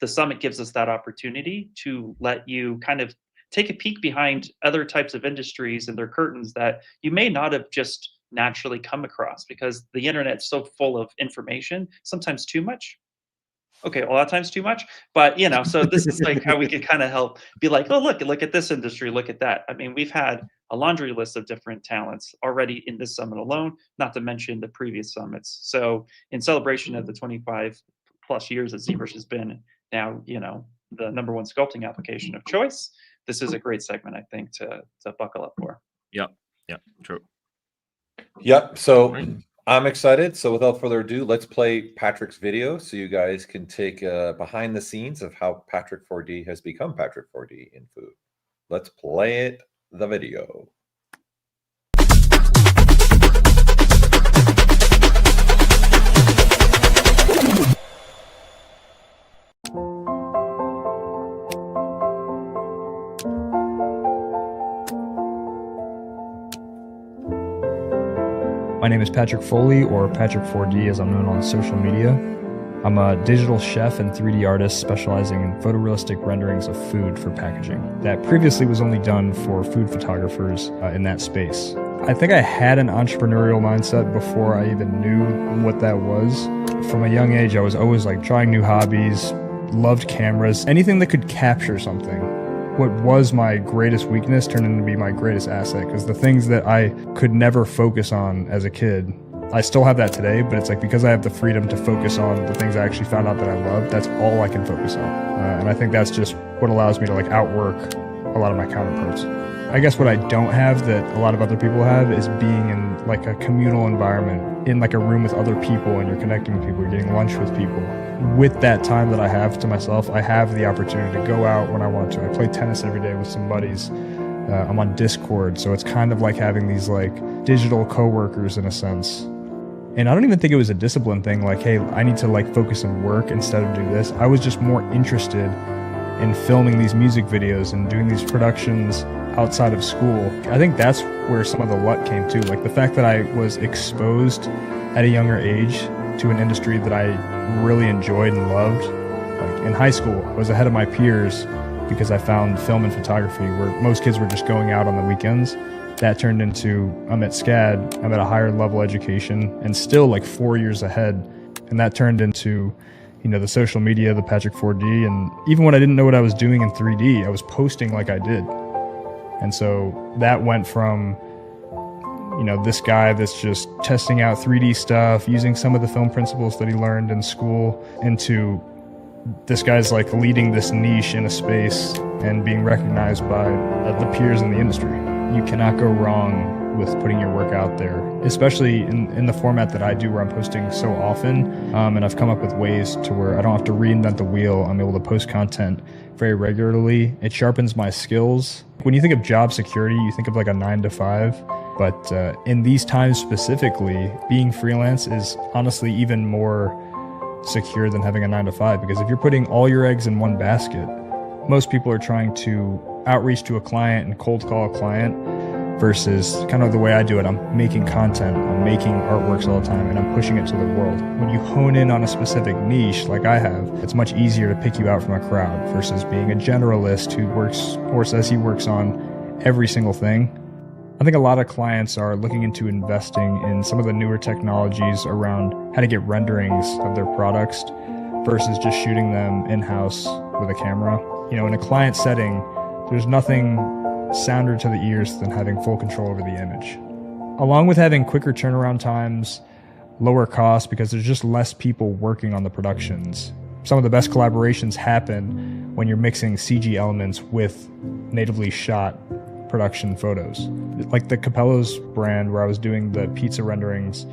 the summit gives us that opportunity to let you kind of take a peek behind other types of industries and their curtains that you may not have just naturally come across, because the internet's so full of information, sometimes too much. Okay, a lot of times too much, but so this is like how we can kind of help be like, oh, look at this industry, look at that. I mean, we've had a laundry list of different talents already in this summit alone, not to mention the previous summits. So in celebration of the 25 plus years that ZBrush has been now, the #1 sculpting application of choice, this is a great segment, I think, to buckle up for. Yep, true. Yep. So I'm excited. So without further ado, let's play Patrick's video so you guys can take behind the scenes of how Patrick 4D has become Patrick 4D in food. Let's play it, the video. My name is Patrick Foley, or Patrick 4D as I'm known on social media. I'm a digital chef and 3D artist specializing in photorealistic renderings of food for packaging. That previously was only done for food photographers in that space. I think I had an entrepreneurial mindset before I even knew what that was. From a young age, I was always like trying new hobbies, loved cameras, anything that could capture something. What was my greatest weakness turned into be my greatest asset, because the things that I could never focus on as a kid, I still have that today, but it's like because I have the freedom to focus on the things I actually found out that I love, that's all I can focus on. And I think that's just what allows me to like outwork a lot of my counterparts. I guess what I don't have that a lot of other people have is being in like a communal environment, in like a room with other people, and you're connecting with people, you're getting lunch with people. With that time that I have to myself, I have the opportunity to go out when I want to. I play tennis every day with some buddies. I'm on Discord, so it's kind of like having these like digital coworkers in a sense. And I don't even think it was a discipline thing, like, hey, I need to like focus on work instead of do this. I was just more interested in filming these music videos and doing these productions outside of school. I think that's where some of the luck came too. Like the fact that I was exposed at a younger age to an industry that I really enjoyed and loved. Like in high school, I was ahead of my peers because I found film and photography where most kids were just going out on the weekends. That turned into, I'm at SCAD, I'm at a higher level education, and still like 4 years ahead. And that turned into, the social media, the Patrick 4D, and even when I didn't know what I was doing in 3D, I was posting like I did. And so that went from, this guy that's just testing out 3D stuff, using some of the film principles that he learned in school, into this guy's like leading this niche in a space and being recognized by the peers in the industry. you cannot go wrong with putting your work out there, especially in the format that I do where I'm posting so often. And I've come up with ways to where I don't have to reinvent the wheel. I'm able to post content very regularly. It sharpens my skills. When you think of job security, you think of like a 9-to-5. But in these times specifically, being freelance is honestly even more secure than having a 9-to-5, because if you're putting all your eggs in one basket, most people are trying to outreach to a client and cold call a client, versus kind of the way I do it. I'm making content, I'm making artworks all the time, and I'm pushing it to the world. When you hone in on a specific niche like I have, it's much easier to pick you out from a crowd versus being a generalist who works or says he works on every single thing. I think a lot of clients are looking into investing in some of the newer technologies around how to get renderings of their products versus just shooting them in-house with a camera. You know, in a client setting, there's nothing sounder to the ears than having full control over the image. Along with having quicker turnaround times, lower costs, because there's just less people working on the productions. Some of the best collaborations happen when you're mixing CG elements with natively shot production photos. Like the Capello's brand where I was doing the pizza renderings,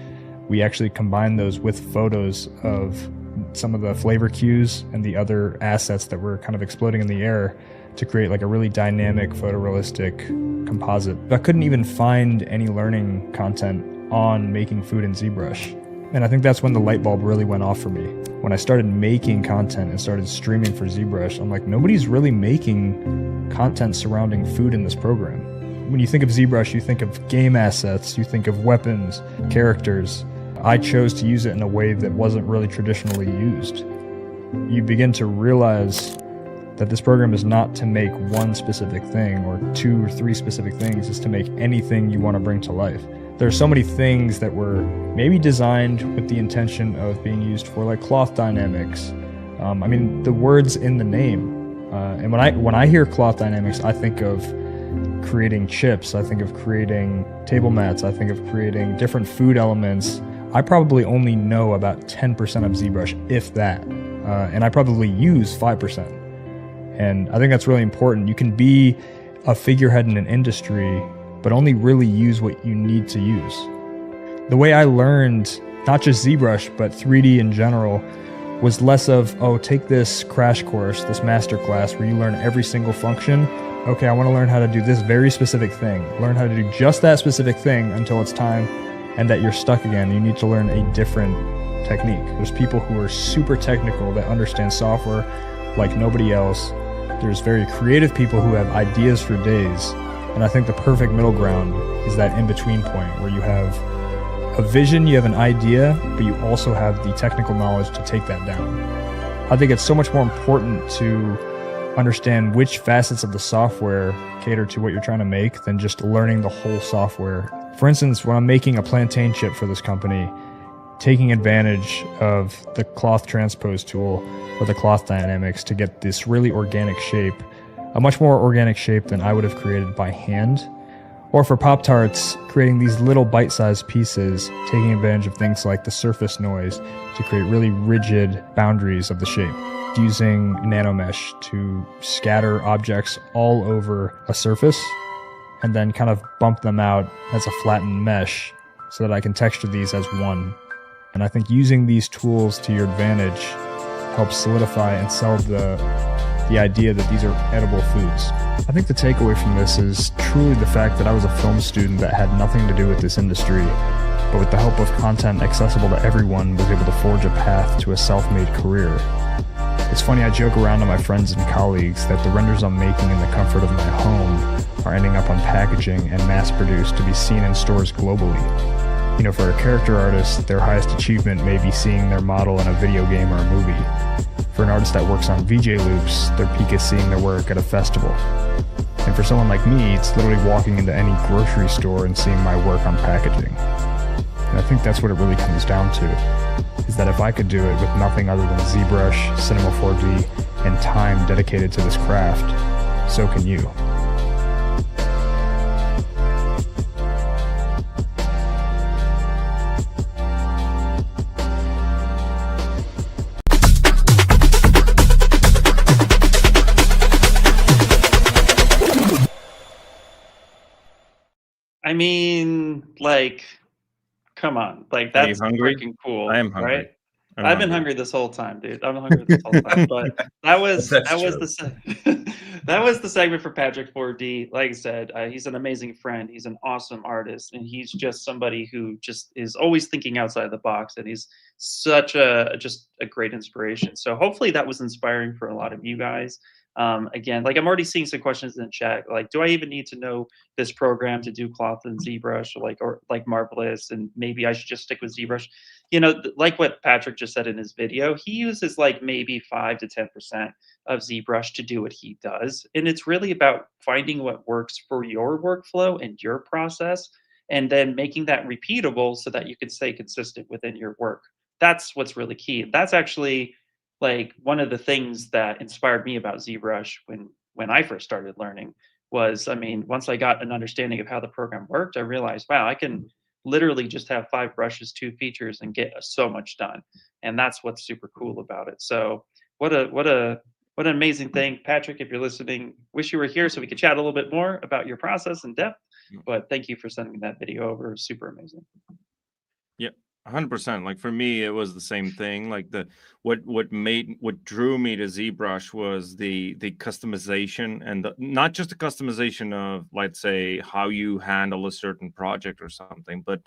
we actually combined those with photos of some of the flavor cues and the other assets that were kind of exploding in the air to create like a really dynamic photorealistic composite. I couldn't even find any learning content on making food in ZBrush. And I think that's when the light bulb really went off for me. When I started making content and started streaming for ZBrush, I'm like, nobody's really making content surrounding food in this program. When you think of ZBrush, you think of game assets, you think of weapons, characters. I chose to use it in a way that wasn't really traditionally used. You begin to realize that this program is not to make one specific thing or 2 or 3 specific things. It's to make anything you want to bring to life. There are so many things that were maybe designed with the intention of being used for like cloth dynamics. I mean, the word's in the name. And when I hear cloth dynamics, I think of creating chips. I think of creating table mats. I think of creating different food elements. I probably only know about 10% of ZBrush, if that. And I probably use 5%. And I think that's really important. You can be a figurehead in an industry, but only really use what you need to use. The way I learned, not just ZBrush, but 3D in general, was less of, oh, take this crash course, this master class where you learn every single function. Okay, I want to learn how to do this very specific thing. Learn how to do just that specific thing until it's time and that you're stuck again. You need to learn a different technique. There's people who are super technical that understand software like nobody else. There's very creative people who have ideas for days. And I think the perfect middle ground is that in-between point where you have a vision, you have an idea, but you also have the technical knowledge to take that down. I think it's so much more important to understand which facets of the software cater to what you're trying to make than just learning the whole software. For instance, when I'm making a plantain chip for this company, taking advantage of the cloth transpose tool or the cloth dynamics to get this really organic shape, a much more organic shape than I would have created by hand. Or for Pop-Tarts, creating these little bite-sized pieces, taking advantage of things like the surface noise to create really rigid boundaries of the shape. Using nanomesh to scatter objects all over a surface and then kind of bump them out as a flattened mesh so that I can texture these as one. And I think using these tools to your advantage helps solidify and sell the idea that these are edible foods. I think the takeaway from this is truly the fact that I was a film student that had nothing to do with this industry, but with the help of content accessible to everyone, was able to forge a path to a self-made career. It's funny, I joke around to my friends and colleagues that the renders I'm making in the comfort of my home are ending up on packaging and mass-produced to be seen in stores globally. You know, for a character artist, their highest achievement may be seeing their model in a video game or a movie. For an artist that works on VJ loops, their peak is seeing their work at a festival. And for someone like me, it's literally walking into any grocery store and seeing my work on packaging. And I think that's what it really comes down to, is that if I could do it with nothing other than ZBrush, Cinema 4D, and time dedicated to this craft, so can you. I mean, like, come on, like Are you that's hungry? freaking cool, I am hungry. right? I've been hungry this whole time, dude. I'm hungry this whole time. But that was That's that was the segment for Patrick 4D. Like I said, he's an amazing friend. He's an awesome artist, and he's just somebody who just is always thinking outside the box. And he's such just a great inspiration. So hopefully that was inspiring for a lot of you guys. Again, like I'm already seeing some questions in the chat. Like, do I even need to know this program to do cloth and ZBrush, or like Marvelous, and maybe I should just stick with ZBrush? You know, like what Patrick just said in his video, he uses like maybe 5 to 10% of ZBrush to do what he does. And it's really about finding what works for your workflow and your process, and then making that repeatable so that you can stay consistent within your work. That's what's really key. That's actually like one of the things that inspired me about ZBrush when I first started learning was, I mean, once I got an understanding of how the program worked, I realized, wow, I can literally just have 5 brushes, 2 features, and get so much done. And that's what's super cool about it. So what an amazing thing. Patrick, if you're listening, wish you were here so we could chat a little bit more about your process in depth. But thank you for sending that video over. It was super amazing. Yeah, 100%. Like for me, it was the same thing. Like what drew me to ZBrush was the customization, and not just the customization of, let's say, how you handle a certain project or something, but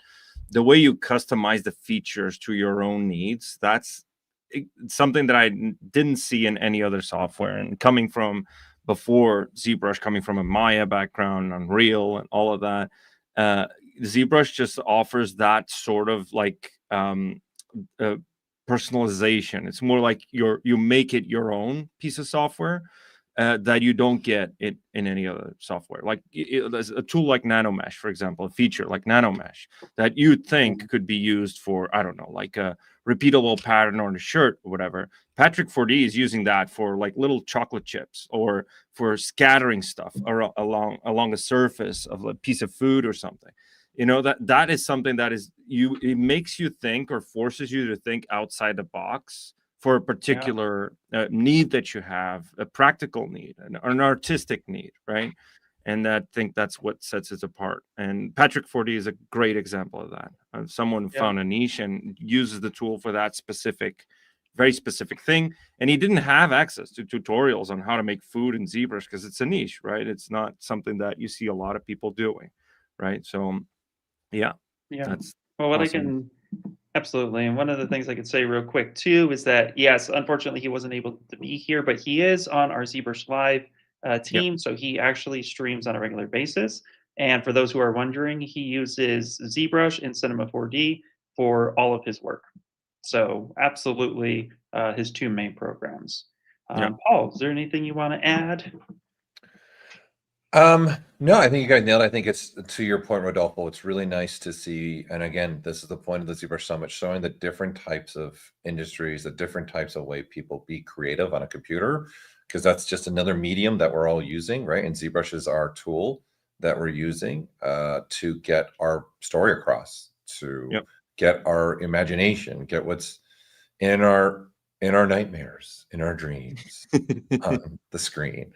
the way you customize the features to your own needs. That's something that I didn't see in any other software. And coming from before ZBrush, coming from a Maya background, Unreal, and all of that, ZBrush just offers that sort of like personalization. It's more like you make it your own piece of software that you don't get it in any other software. Like there's a tool like NanoMesh, for example, a feature like NanoMesh that you'd think could be used for, I don't know, like a repeatable pattern on a shirt or whatever. Patrick 4D is using that for like little chocolate chips, or for scattering stuff along a surface of a piece of food or something. You know, that is something that is it makes you think, or forces you to think outside the box for a particular need that you have, a practical need, an artistic need, right? And I think that's what sets it apart. And Patrick 4D is a great example of that. Someone who found a niche and uses the tool for that very specific thing. And he didn't have access to tutorials on how to make food in ZBrush because it's a niche, right? It's not something that you see a lot of people doing, right? So, yeah. That's well, what awesome. I can absolutely, and one of the things I could say real quick too is that yes, unfortunately he wasn't able to be here, but he is on our ZBrush Live team, so he actually streams on a regular basis. And for those who are wondering, he uses ZBrush and Cinema 4D for all of his work. So absolutely, his 2 main programs. Paul, is there anything you want to add? No, I think you guys nailed it. I think it's, to your point, Rodolfo, it's really nice to see, and again, this is the point of the ZBrush Summit, showing the different types of industries, the different types of way people be creative on a computer, because that's just another medium that we're all using, right? And ZBrush is our tool that we're using to get our story across, to get our imagination, get what's in our nightmares, in our dreams on the screen.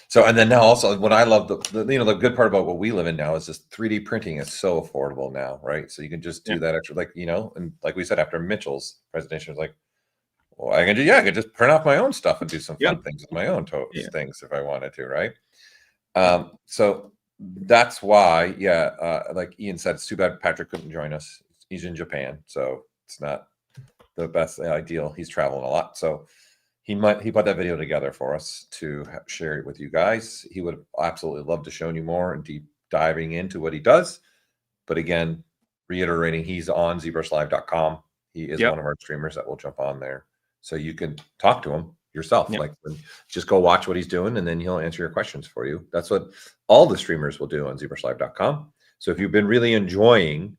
So, and then now also what I love, the good part about what we live in now is just 3D printing is so affordable now, right? So you can just do that extra, like, and like we said, after Mitchell's presentation, it was like, well, I can just print off my own stuff and do some fun things with my own things if I wanted to, right? So that's why, like Ian said, it's too bad Patrick couldn't join us. He's in Japan, so it's not the best ideal. He's traveling a lot, so he put that video together for us to share it with you guys. He would absolutely love to show you more and deep diving into what he does. But again, reiterating, he's on ZBrushLive.com. He is one of our streamers that will jump on there, so you can talk to him yourself. Like, just go watch what he's doing, and then he'll answer your questions for you. That's what all the streamers will do on ZBrushLive.com. So if you've been really enjoying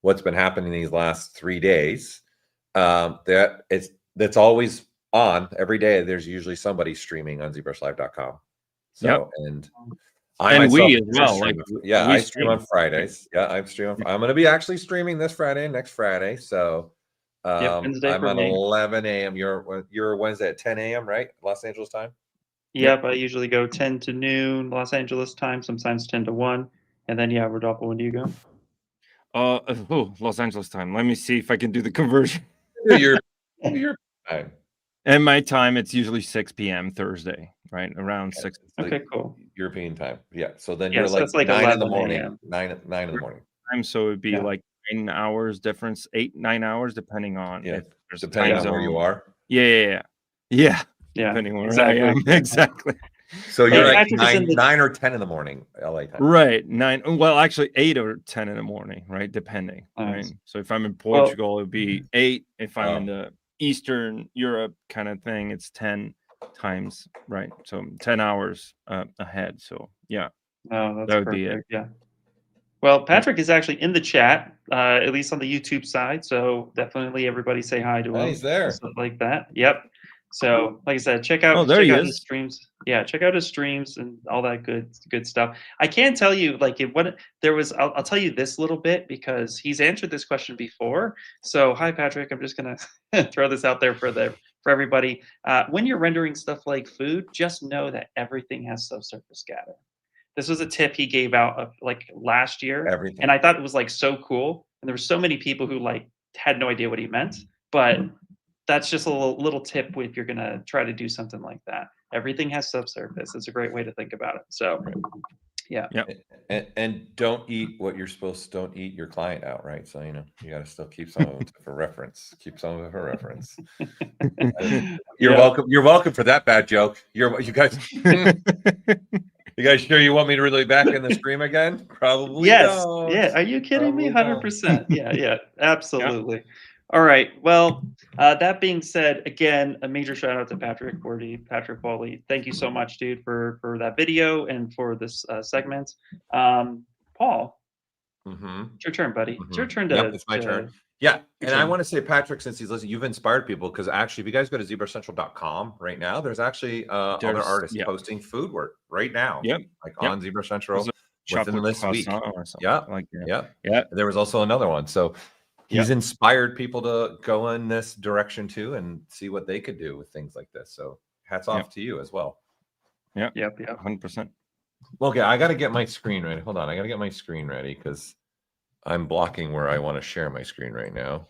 what's been happening these last 3 days, that's always on every day. There's usually somebody streaming on ZBrushLive.com. So and we as well. Like, I stream on Fridays. I'm going to be actually streaming this Friday, next Friday. So I'm at 11 a.m. You're Wednesday at 10 a.m. right? Los Angeles time. Yep, I usually go 10 to noon Los Angeles time, sometimes 10 to 1. And then yeah, Rodolfo, when do you go? Los Angeles time. Let me see if I can do the conversion. Your time. And my time, it's usually 6 p.m. Thursday, right? Around 6. Okay, cool. European time. Yeah. So then Yeah, you're so like it's like 9 in the 11 morning. a.m. 9 in the morning. Time, so it'd be Yeah. like 9 hours difference, 8-9 hours, depending on if there's a Depending time on where you zone. are. Yeah. Yeah, Depending where exactly. I am. Exactly. So you're Hey, like Patrick is in the- 9 or 10 in the morning, LA time. Right. 9. Well, actually 8 or 10 in the morning, right? Depending. Nice. Right. So if I'm in Well- Portugal, it'd be 8. If I'm in Oh. the Eastern Europe kind of thing, it's 10 times, right? So 10 hours ahead. So yeah. Oh, that's That would be perfect. it. Yeah. Well, Patrick is actually in the chat, at least on the YouTube side. So definitely everybody say hi to him. He's there. and Stuff like that. Yep. So, like I said, check out there he his is. streams. Yeah, check out his streams and all that good stuff. I can tell you, like, I'll tell you this little bit because he's answered this question before. So, hi Patrick, I'm just gonna throw this out there for everybody. When you're rendering stuff like food, just know that everything has subsurface scatter. This was a tip he gave out like last year, Everything. and I thought it was like so cool. And there were so many people who like had no idea what he meant, but that's just a little tip if you're gonna try to do something like that. Everything has subsurface. It's a great way to think about it. So, yeah. And don't eat what you're supposed to. Don't eat your client out, right? So you got to still keep some of it for reference. Keep some of it for reference. You're welcome. You're welcome for that bad joke. You guys. You guys sure you want me to really back in the stream again? Probably. Yes. Don't. Yeah. Are you kidding me? Probably 100%. Yeah. Absolutely. All right. Well, that being said, again, a major shout out to Patrick Jordi, Patrick Wally. Thank you so much, dude, for that video and for this segment. Paul, it's your turn, buddy. It's your turn to. Yep, it's my turn. Yeah, and I want to say, Patrick, since he's listening, you've inspired people because actually, if you guys go to ZBrushCentral.com right now, there's actually other artists posting food work right now. On ZBrush Central within this week. Yeah. There was also another one. So he's inspired people to go in this direction too and see what they could do with things like this. So hats off to you as well. Yeah. 100%. Well, okay, I got to get my screen ready. Hold on, I got to get my screen ready because I'm blocking where I want to share my screen right now.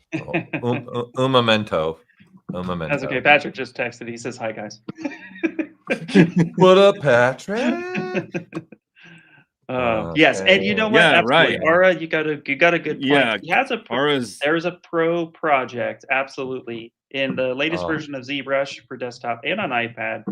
Un momento. That's okay. Patrick just texted. He says, hi, guys. What up, Patrick? Yes, and you know what? Yeah, absolutely. right. Aura, you got a good point. Yeah, He has there's a pro project, absolutely. In the latest version of ZBrush for desktop and on iPad,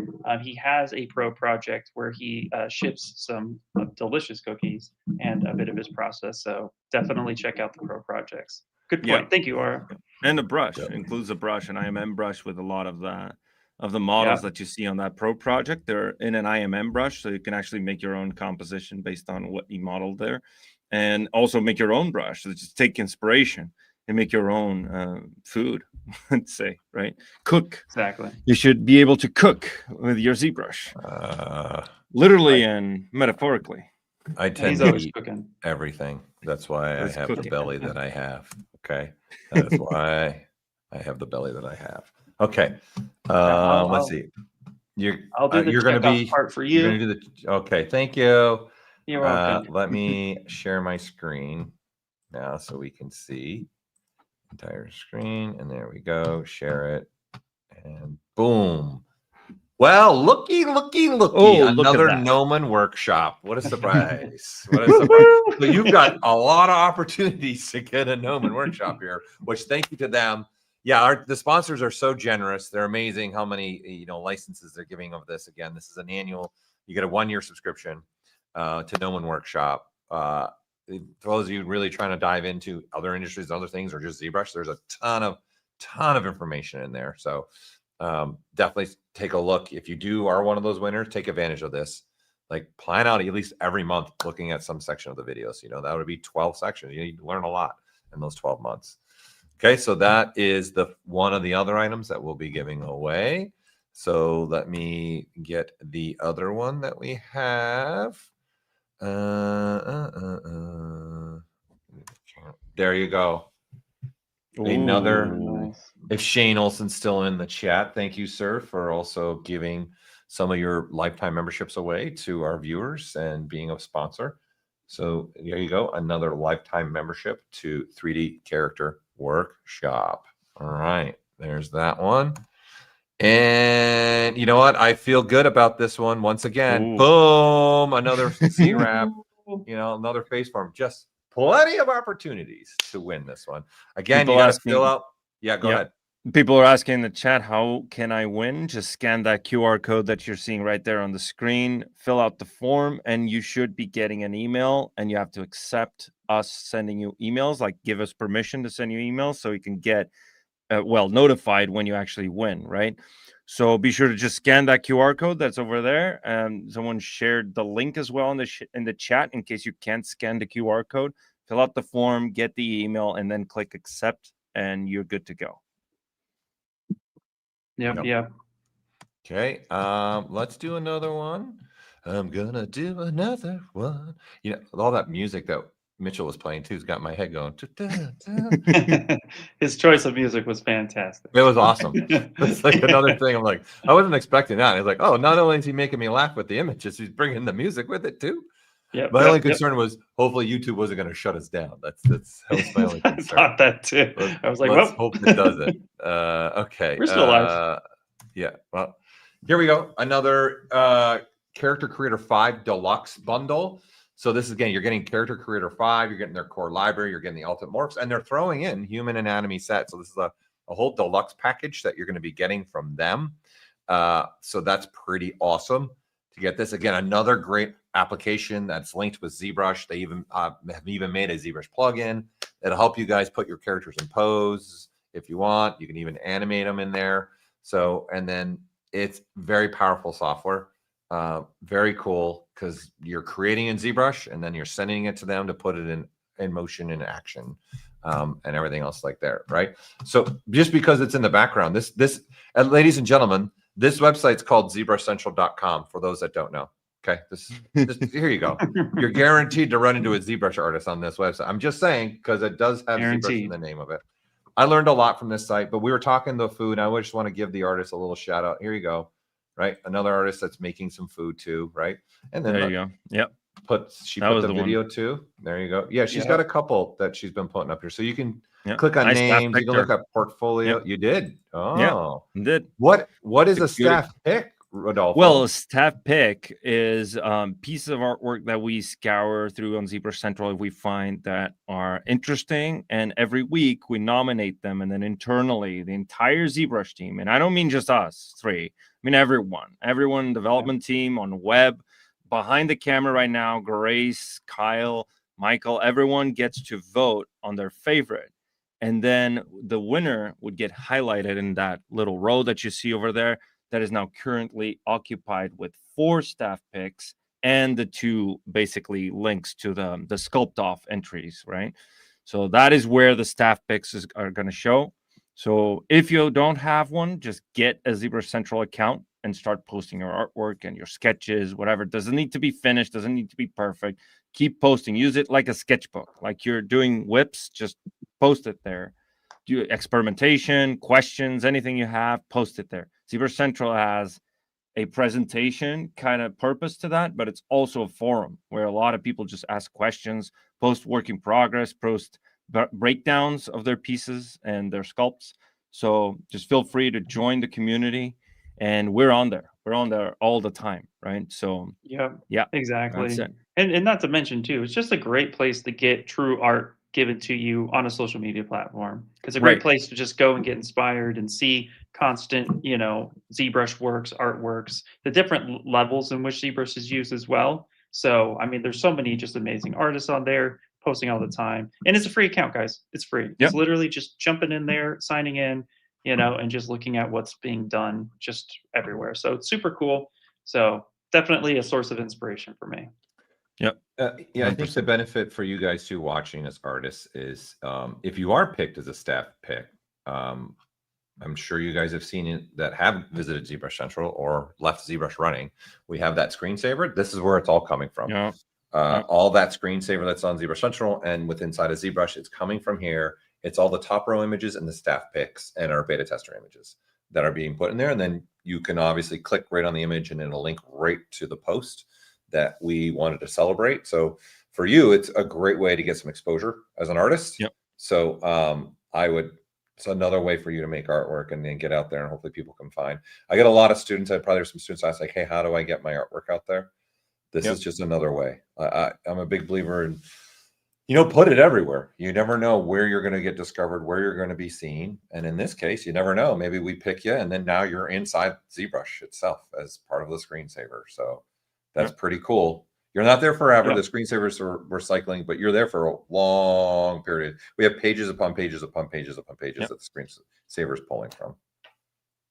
he has a pro project where he ships some delicious cookies and a bit of his process. So definitely check out the pro projects. Good point. Thank you, Aura. And a brush includes a brush, an IMM brush with a lot of the models that you see on that pro project. They're in an IMM brush, so you can actually make your own composition based on what you modeled there, and also make your own brush. So just take inspiration and make your own food. Let's say, right? Cook. Exactly. You should be able to cook with your ZBrush, literally and metaphorically. I tend to eat everything. That's why I have the belly that I have. Okay, that's why I have the belly that I have. Okay, let's see. You're going to be part for you. You're going to do okay, thank you. You're welcome. Let me share my screen now so we can see entire screen, and there we go. Share it, and boom. Well, looky. Another Gnomon workshop. What a surprise. So you've got a lot of opportunities to get a Gnomon workshop here, which thank you to them. Yeah, the sponsors are so generous. They're amazing how many licenses they're giving of this. Again, this is an annual. You get a 1-year subscription to Gnomon Workshop. For those of you really trying to dive into other industries, other things, or just ZBrush, there's a ton of information in there. So definitely take a look. If you are one of those winners, take advantage of this. Like plan out at least every month looking at some section of the videos. That would be 12 sections. You need to learn a lot in those 12 months. Okay, so that is one of the other items that we'll be giving away. So let me get the other one that we have. There you go. Another. Nice. If Shane Olson's still in the chat, thank you, sir, for also giving some of your lifetime memberships away to our viewers and being a sponsor. So there you go. Another lifetime membership to 3D Character Workshop. All right. There's that one. And you know what? I feel good about this one. Once again, boom, another C-Wrap, another face form. Just plenty of opportunities to win this one. Again, People you got to asking- fill out. Yeah, go ahead. People are asking in the chat, how can I win? Just scan that QR code that you're seeing right there on the screen, fill out the form, and you should be getting an email, and you have to accept us sending you emails, like give us permission to send you emails so you can get, notified when you actually win, right? So be sure to just scan that QR code that's over there. Someone shared the link as well in the chat in case you can't scan the QR code. Fill out the form, get the email, and then click accept, and you're good to go. Yep. Okay. Let's do another one. I'm gonna do another one. All that music that Mitchell was playing too has got my head going. His choice of music was fantastic. It was awesome. It's like another thing. I'm like, I wasn't expecting that. It's like, oh, not only is he making me laugh with the images, he's bringing the music with it too. My only concern was hopefully YouTube wasn't going to shut us down. That was my only concern. I thought that too. I was like, let's well, hope it doesn't. Okay. We're still alive. Yeah. Well, here we go. Another Character Creator 5 Deluxe bundle. So this is, again, you're getting Character Creator 5, you're getting their core library, you're getting the Ultimate Morphs, and they're throwing in Human Anatomy set. So this is a whole deluxe package that you're going to be getting from them. So that's pretty awesome to get this. Again, another great application that's linked with ZBrush. They even have made a ZBrush plugin that'll help you guys put your characters in pose if you want. You can even animate them in there. So, and then it's very powerful software. Very cool because you're creating in ZBrush and then you're sending it to them to put it in motion and action and everything else like that, right? So just because it's in the background, ladies and gentlemen, this website's called ZBrushCentral.com for those that don't know. Okay, here you go. You're guaranteed to run into a ZBrush artist on this website. I'm just saying because it does have ZBrush in the name of it. I learned a lot from this site, but we were talking the food. I just want to give the artist a little shout out. Here you go. Right, another artist that's making some food too, right? And then there you go. Yep. She put the video too. There you go. Yeah, she's got a couple that she's been putting up here. So you can click on names. You can look at portfolio. You did. Oh, yeah, did. What is a staff pick, Rodolfo? Well, a staff pick is pieces of artwork that we scour through on ZBrush Central if we find that are interesting, and every week we nominate them, and then internally the entire ZBrush team, and I don't mean just us three. I mean, everyone, development team on web, behind the camera right now, Grace, Kyle, Michael, everyone gets to vote on their favorite. And then the winner would get highlighted in that little row that you see over there that is now currently occupied with 4 staff picks and the 2 basically links to the Sculpt-off entries, right? So that is where the staff picks are going to show. So if you don't have one, just get a ZBrush Central account and start posting your artwork and your sketches, whatever. It doesn't need to be finished, doesn't need to be perfect. Keep posting. Use it like a sketchbook. Like you're doing whips, just post it there. Do experimentation, questions, anything you have, post it there. ZBrush Central has a presentation kind of purpose to that, but it's also a forum where a lot of people just ask questions, post work in progress, post breakdowns of their pieces and their sculpts. So just feel free to join the community, and we're on there all the time, right? So yeah, exactly. And not to mention too, it's just a great place to get true art given to you on a social media platform. It's a great place to just go and get inspired and see constant, ZBrush works, artworks, the different levels in which ZBrush is used as well. So I mean, there's so many just amazing artists on there posting all the time, and it's a free account, guys. It's free. It's literally just jumping in there, signing in, and just looking at what's being done just everywhere. So it's super cool. So definitely a source of inspiration for me. Yep. Yeah, I think the benefit for you guys too watching as artists is if you are picked as a staff pick, I'm sure you guys have seen it that have visited ZBrush Central or left ZBrush running. We have that screensaver. This is where it's all coming from. All that screensaver that's on ZBrush Central and with inside of ZBrush, it's coming from here. It's all the top row images and the staff picks and our beta tester images that are being put in there. And then you can obviously click right on the image and it'll link right to the post that we wanted to celebrate. So for you, it's a great way to get some exposure as an artist. Yep. So it's another way for you to make artwork and then get out there and hopefully people can find. I get a lot of students. I probably have some students ask like, hey, how do I get my artwork out there? This is just another way. I'm a big believer in, put it everywhere. You never know where you're going to get discovered, where you're going to be seen. And in this case, you never know. Maybe we pick you and then now you're inside ZBrush itself as part of the screensaver. So that's pretty cool. You're not there forever. The screensavers are recycling, but you're there for a long period. We have pages upon pages upon pages upon pages that the screensaver is pulling from.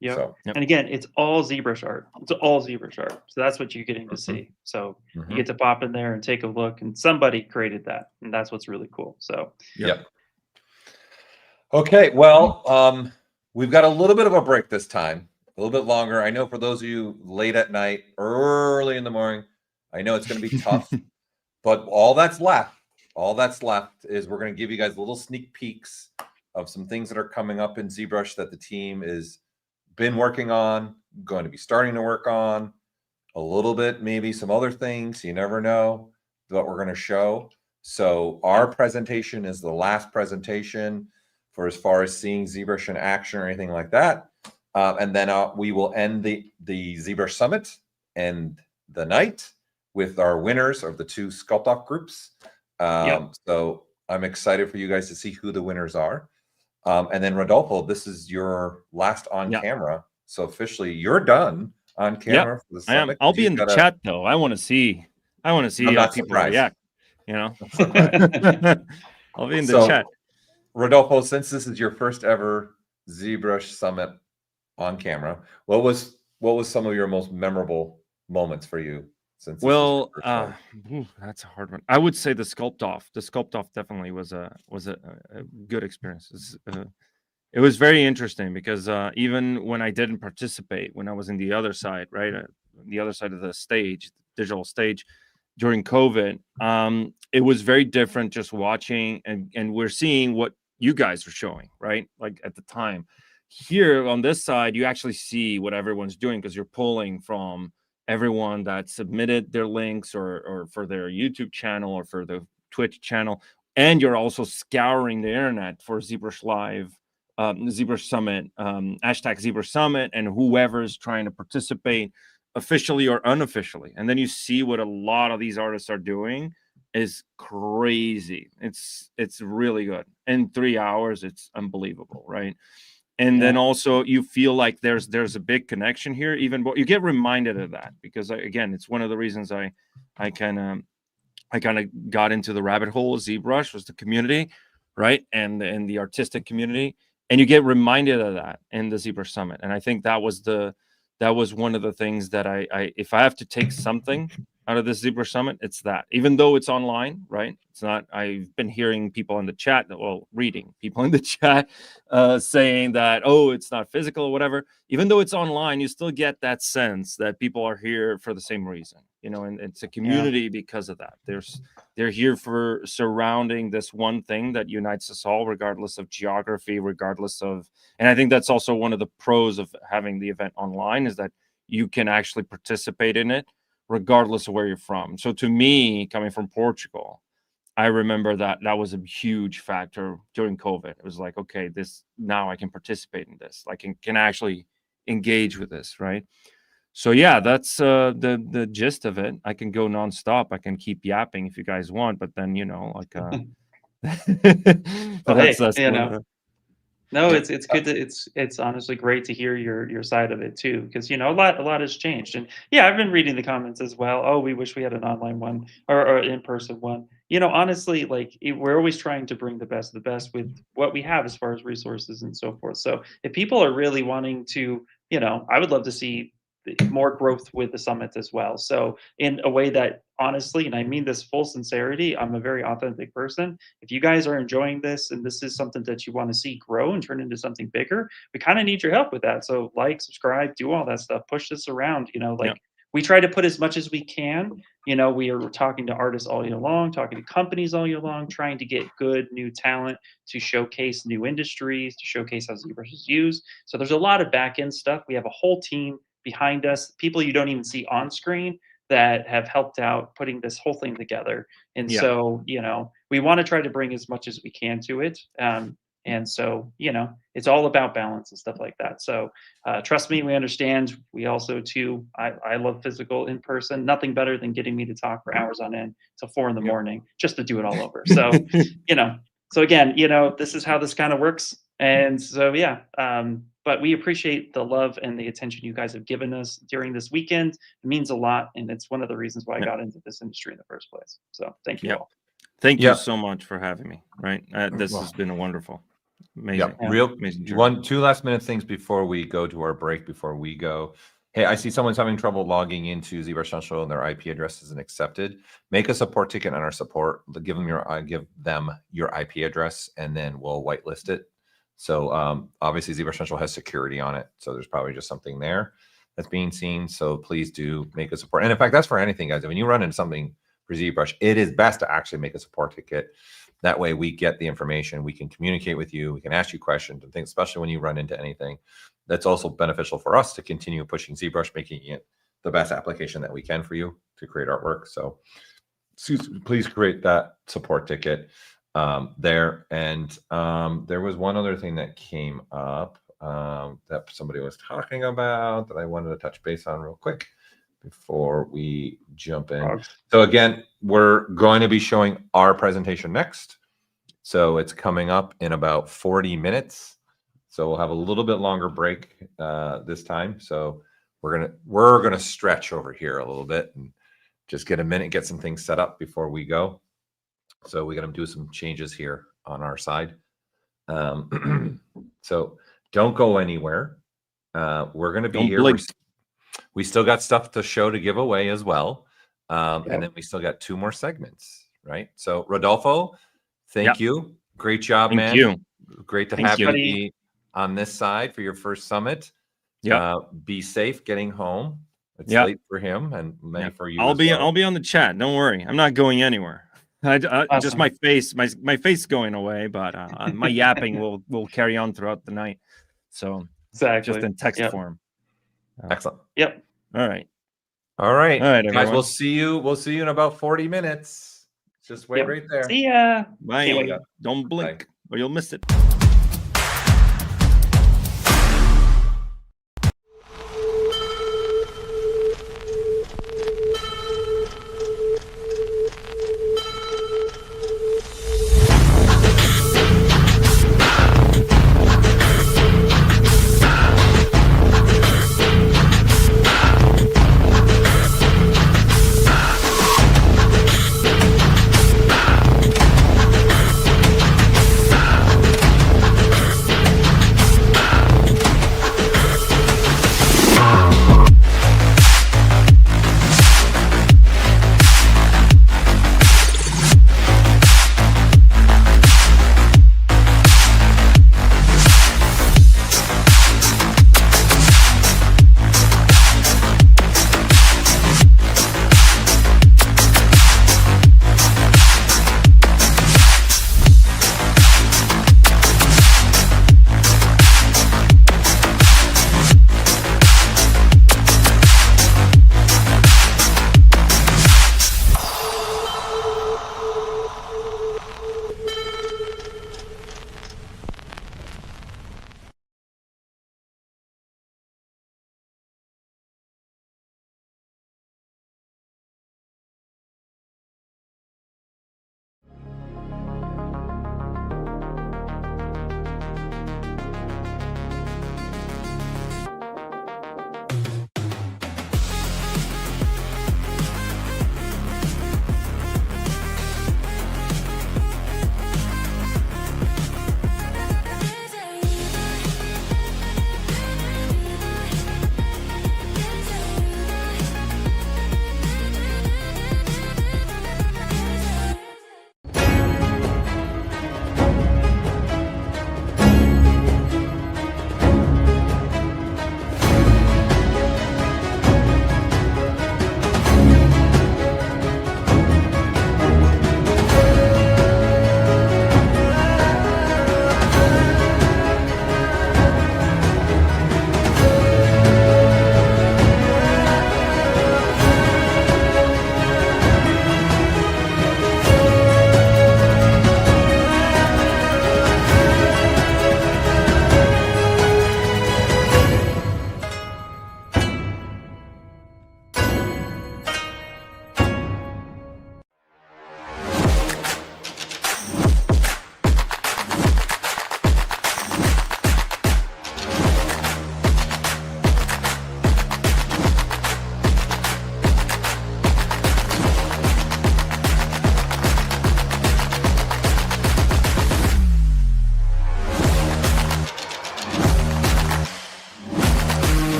Yeah. So, and again, it's all ZBrush art. It's all ZBrush art. So that's what you're getting to see. So you get to pop in there and take a look, and somebody created that, and that's what's really cool. So Okay, well, we've got a little bit of a break this time, a little bit longer. I know for those of you late at night, early in the morning, I know it's going to be tough, but all that's left is we're going to give you guys little sneak peeks of some things that are coming up in ZBrush that the team is been working on, going to be starting to work on, a little bit, maybe some other things. You never know what we're going to show. So our presentation is the last presentation for as far as seeing ZBrush in action or anything like that. And then we will end the ZBrush Summit and the night with our winners of the 2 Sculpt-off groups. So I'm excited for you guys to see who the winners are. And then Rodolfo, this is your last on camera. So officially you're done on camera for the summit. I'll be in the chat though. I want to see how people react. I'll be in the chat. Rodolfo, since this is your first ever ZBrush Summit on camera, what was some of your most memorable moments for you? Since that's a hard one. I would say the Sculpt-off. The Sculpt-off definitely was a good experience. It was very interesting because even when I didn't participate, when I was in the other side, right, the other side of the stage, digital stage, during COVID, it was very different just watching, and we're seeing what you guys are showing, right? Like at the time. Here on this side, you actually see what everyone's doing because you're pulling from everyone that submitted their links or for their YouTube channel or for the Twitch channel. And you're also scouring the internet for ZBrush Live, ZBrush Summit, hashtag ZBrush Summit, and whoever's trying to participate officially or unofficially. And then you see what a lot of these artists are doing is crazy. It's really good. In 3 hours, it's unbelievable, right? And then also you feel like there's a big connection here. Even you get reminded of that because again, it's one of the reasons I kind of got into the rabbit hole of ZBrush was the community, right? And the artistic community, and you get reminded of that in the ZBrush Summit. And I think that was one of the things that I if I have to take something out of this ZBrush Summit, it's that. Even though it's online, right? It's not. I've been hearing people in the chat, reading people in the chat saying that, oh, it's not physical or whatever. Even though it's online, you still get that sense that people are here for the same reason, and it's a community because of that. They're here for surrounding this one thing that unites us all, regardless of geography, regardless of, and I think that's also one of the pros of having the event online is that you can actually participate in it regardless of where you're from. So to me, coming from Portugal, I remember that was a huge factor during COVID. It was like, okay, now I can participate in this. I can actually engage with this, right? So yeah, that's the gist of it. I can go nonstop. I can keep yapping if you guys want, but then No, it's good to it's honestly great to hear your side of it too, because a lot has changed. And yeah, I've been reading the comments as well. Oh, we wish we had an online one or in-person one. Honestly, we're always trying to bring the best of the best with what we have as far as resources and so forth. So if people are really wanting to, I would love to see more growth with the summit as well. So in a way that honestly, and I mean this full sincerity, I'm a very authentic person. If you guys are enjoying this and this is something that you want to see grow and turn into something bigger, we kind of need your help with that. So subscribe, do all that stuff, push this around, we try to put as much as we can. We are talking to artists all year long, talking to companies all year long, trying to get good new talent to showcase new industries, to showcase how ZBrush is used. So there's a lot of back end stuff. We have a whole team behind us, people you don't even see on screen that have helped out putting this whole thing together. And Yeah. so, we want to try to bring as much as we can to it. And so, it's all about balance and stuff like that. So trust me, we understand. We also too, I love physical in person. Nothing better than getting me to talk for hours on end till 4 a.m. just to do it all over. So, so again, this is how this kind of works. And so, yeah, but we appreciate the love and the attention you guys have given us during this weekend. It means a lot. And it's one of the reasons why I got into this industry in the first place. So thank you all. Thank you so much for having me. Right. This has been wonderful. Amazing. Amazing. 2 last minute things before we go to our break, before we go. Hey, I see someone's having trouble logging into ZBrush Central and their IP address isn't accepted. Make a support ticket on our support. Give them your IP address, and then we'll whitelist it. So obviously ZBrush Central has security on it, so there's probably just something there that's being seen. So please do make a support. And in fact, that's for anything, guys. When you run into something for ZBrush, it is best to actually make a support ticket. That way we get the information, we can communicate with you, we can ask you questions and things, especially when you run into anything. That's also beneficial for us to continue pushing ZBrush, making it the best application that we can for you to create artwork. So please create that support ticket there. And there was one other thing that came up that somebody was talking about that I wanted to touch base on real quick before we jump in. So again, we're going to be showing our presentation next. So it's coming up in about 40 minutes. So we'll have a little bit longer break this time. So we're gonna stretch over here a little bit and just get a minute, get some things set up before we go. So we're gonna do some changes here on our side. So don't go anywhere. We're gonna be here. We still got stuff to show to give away as well. And then we still got 2 more segments, right? So Rodolfo, thank you. Great job, man. Thank you. Great to have you be on this side for your first summit. Be safe getting home. It's late for him and many for you. I'll be on the chat. Don't worry. I'm not going anywhere. Awesome. Just my face going away, but my yapping will carry on throughout the night. So just in text form. Excellent. Yep. All right. All right, guys. Everyone. We'll see you in about 40 minutes. Just wait right there. See ya. Bye. Don't blink or you'll miss it.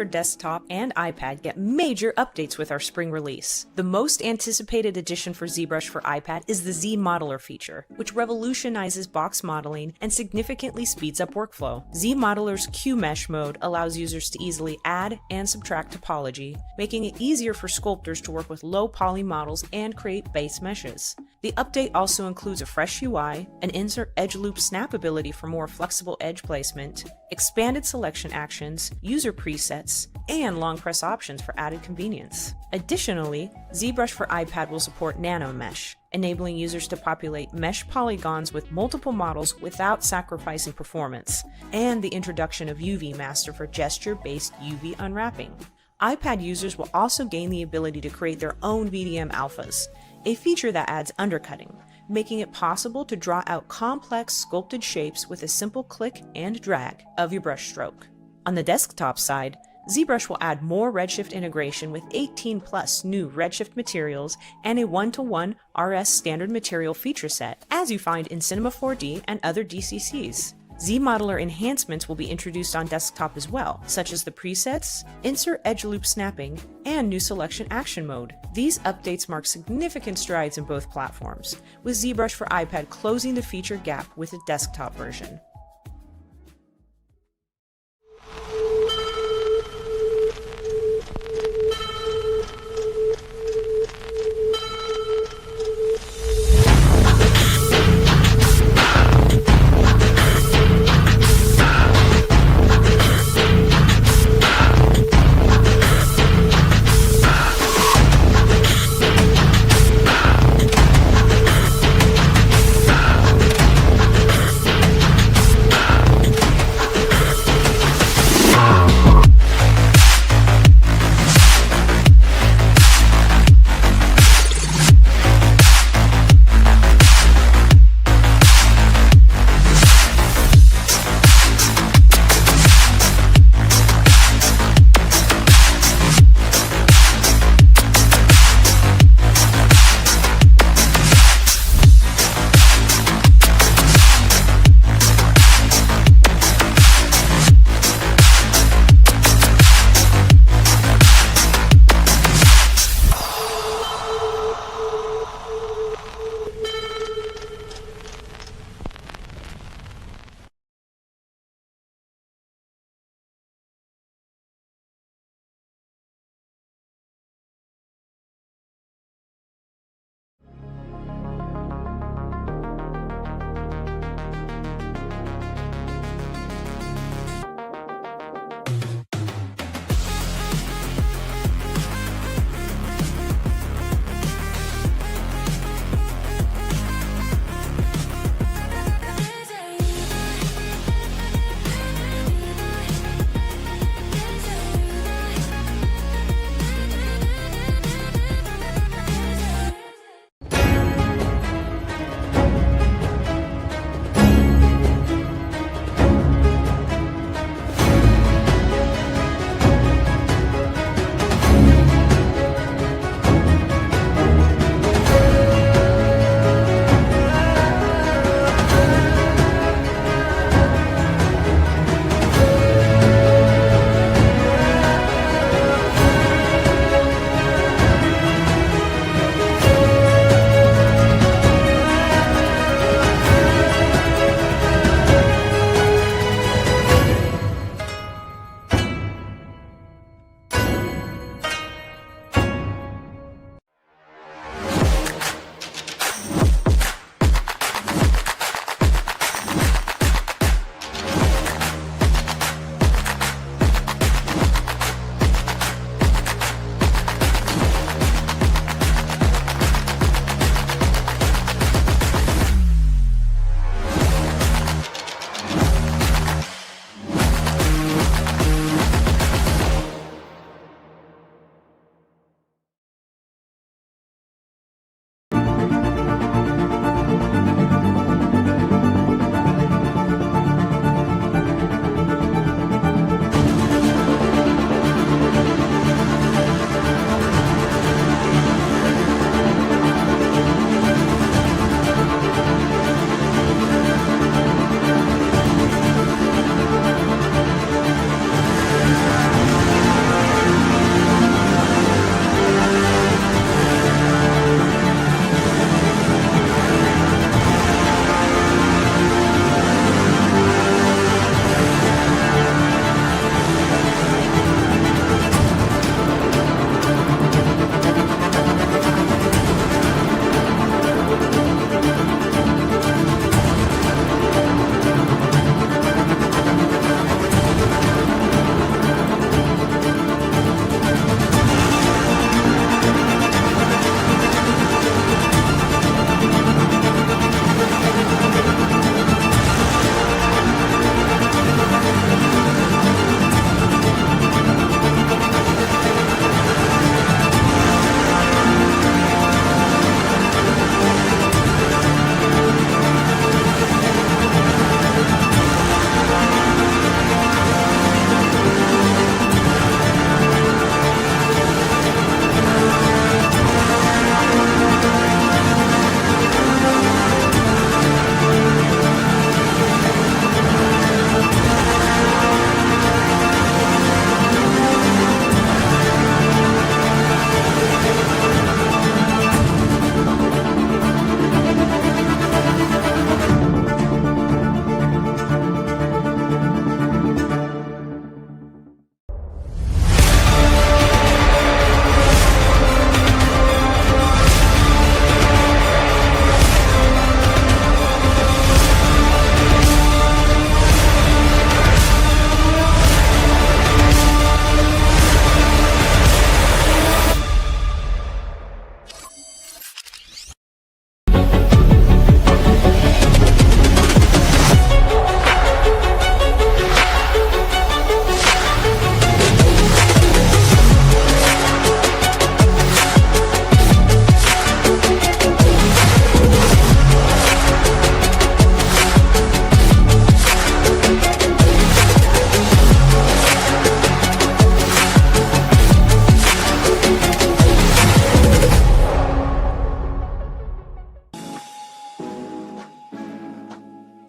for desktop and iPad get major updates with our spring release. The most anticipated addition for ZBrush for iPad is the ZModeler feature, which revolutionizes box modeling and significantly speeds up workflow. ZModeler's Q-Mesh mode allows users to easily add and subtract topology, making it easier for sculptors to work with low poly models and create base meshes. The update also includes a fresh UI, an insert edge loop snap ability for more flexible edge placement, expanded selection actions, user presets, and long press options for added convenience. Additionally, ZBrush for iPad will support nano mesh, enabling users to populate mesh polygons with multiple models without sacrificing performance, and the introduction of UV Master for gesture-based UV unwrapping. iPad users will also gain the ability to create their own VDM alphas, a feature that adds undercutting, making it possible to draw out complex sculpted shapes with a simple click and drag of your brush stroke. On the desktop side, ZBrush will add more Redshift integration with 18+ new Redshift materials and a 1-to-1 RS standard material feature set, as you find in Cinema 4D and other DCCs. ZModeler enhancements will be introduced on desktop as well, such as the presets, insert edge loop snapping, and new selection action mode. These updates mark significant strides in both platforms, with ZBrush for iPad closing the feature gap with the desktop version.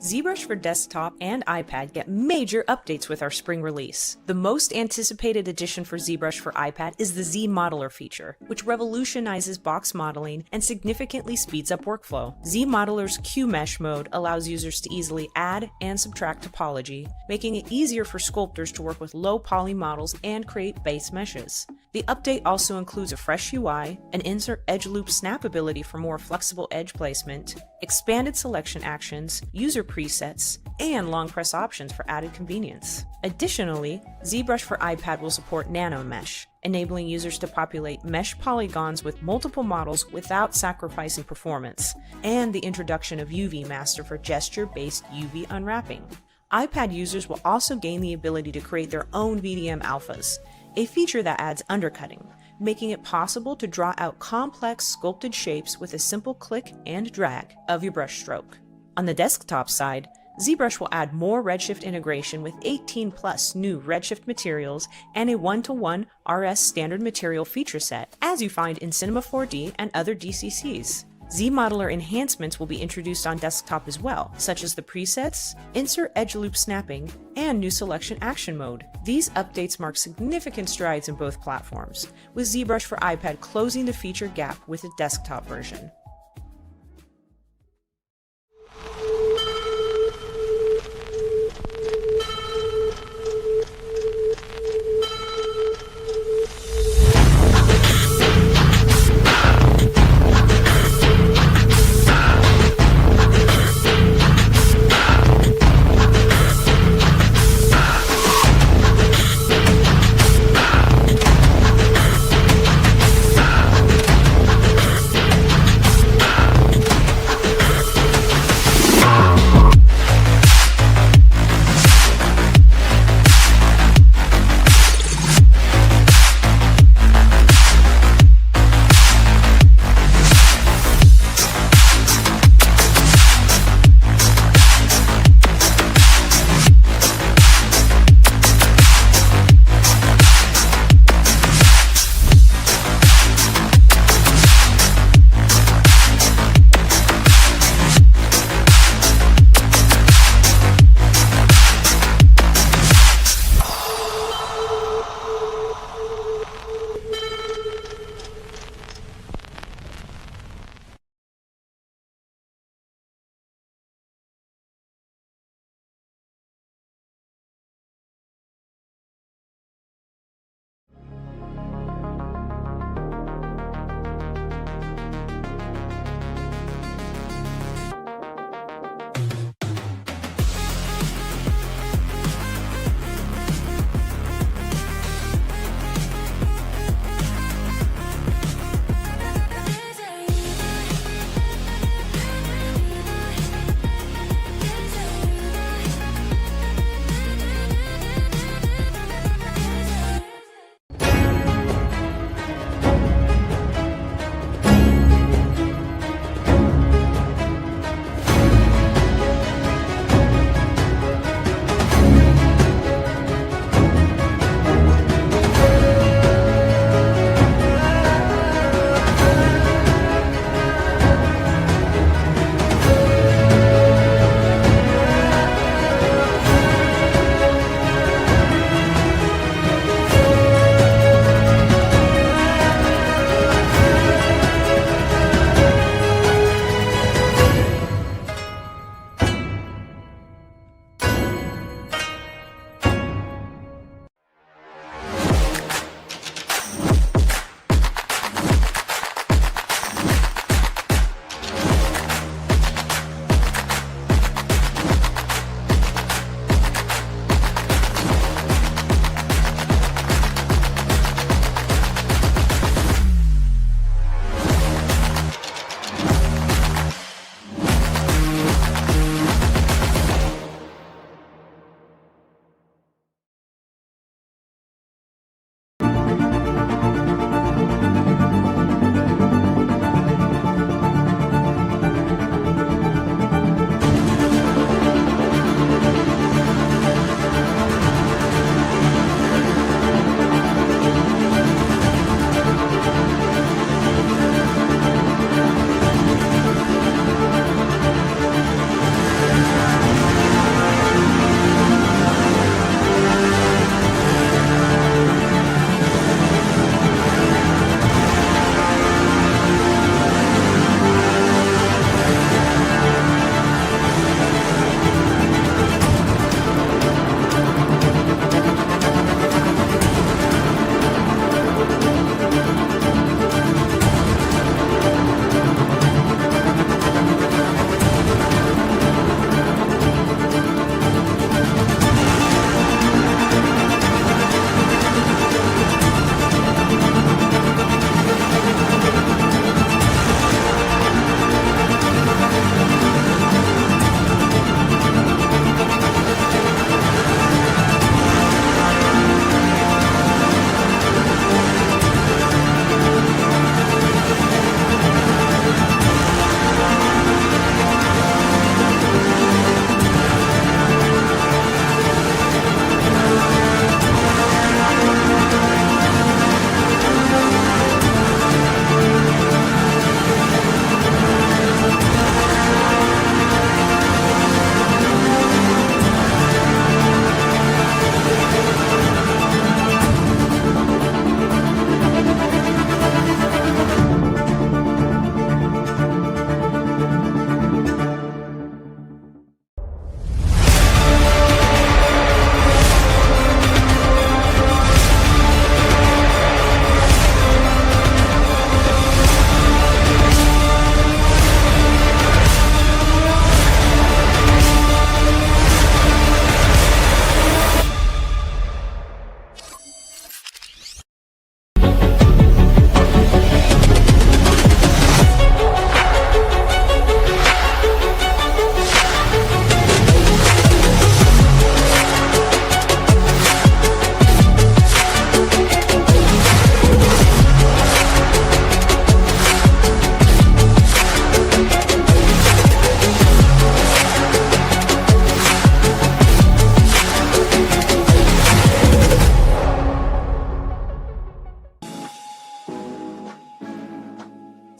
ZBrush for desktop and iPad get major updates with our spring release. The most anticipated addition for ZBrush for iPad is the ZModeler feature, which revolutionizes box modeling and significantly speeds up workflow. ZModeler's Q-Mesh mode allows users to easily add and subtract topology, making it easier for sculptors to work with low poly models and create base meshes. The update also includes a fresh UI, an insert edge loop snap ability for more flexible edge placement, expanded selection actions, user presets, and long press options for added convenience. Additionally, ZBrush for iPad will support nano mesh, enabling users to populate mesh polygons with multiple models without sacrificing performance, and the introduction of UV Master for gesture-based UV unwrapping. iPad users will also gain the ability to create their own VDM alphas, a feature that adds undercutting, making it possible to draw out complex sculpted shapes with a simple click and drag of your brush stroke. On the desktop side, ZBrush will add more Redshift integration with 18+ new Redshift materials and a 1-to-1 RS standard material feature set, as you find in Cinema 4D and other DCCs. ZModeler enhancements will be introduced on desktop as well, such as the presets, insert edge loop snapping, and new selection action mode. These updates mark significant strides in both platforms, with ZBrush for iPad closing the feature gap with the desktop version.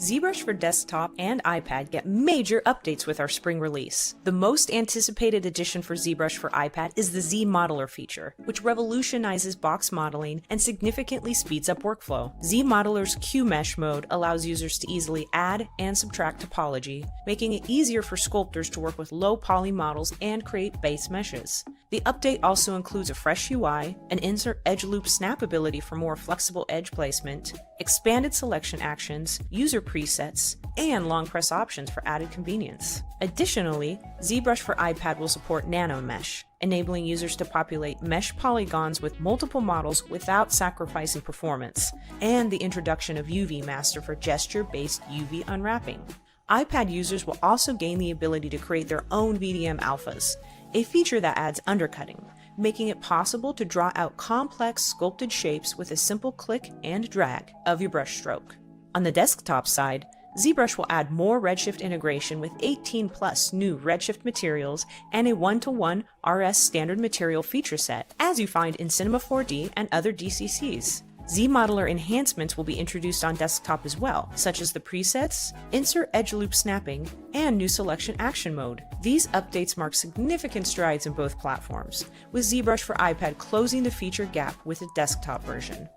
ZBrush for desktop and iPad get major updates with our spring release. The most anticipated addition for ZBrush for iPad is the ZModeler feature, which revolutionizes box modeling and significantly speeds up workflow. ZModeler's Q-Mesh mode allows users to easily add and subtract topology, making it easier for sculptors to work with low poly models and create base meshes. The update also includes a fresh UI, an insert edge loop snap ability for more flexible edge placement, expanded selection actions, user presets, and long press options for added convenience. Additionally, ZBrush for iPad will support nano mesh, enabling users to populate mesh polygons with multiple models without sacrificing performance, and the introduction of UV Master for gesture-based UV unwrapping. iPad users will also gain the ability to create their own VDM alphas, a feature that adds undercutting, making it possible to draw out complex sculpted shapes with a simple click and drag of your brush stroke. On the desktop side, ZBrush will add more Redshift integration with 18+ new Redshift materials and a 1-to-1 RS standard material feature set, as you find in Cinema 4D and other DCCs. ZModeler enhancements will be introduced on desktop as well, such as the presets, insert edge loop snapping, and new selection action mode. These updates mark significant strides in both platforms, with ZBrush for iPad closing the feature gap with the desktop version.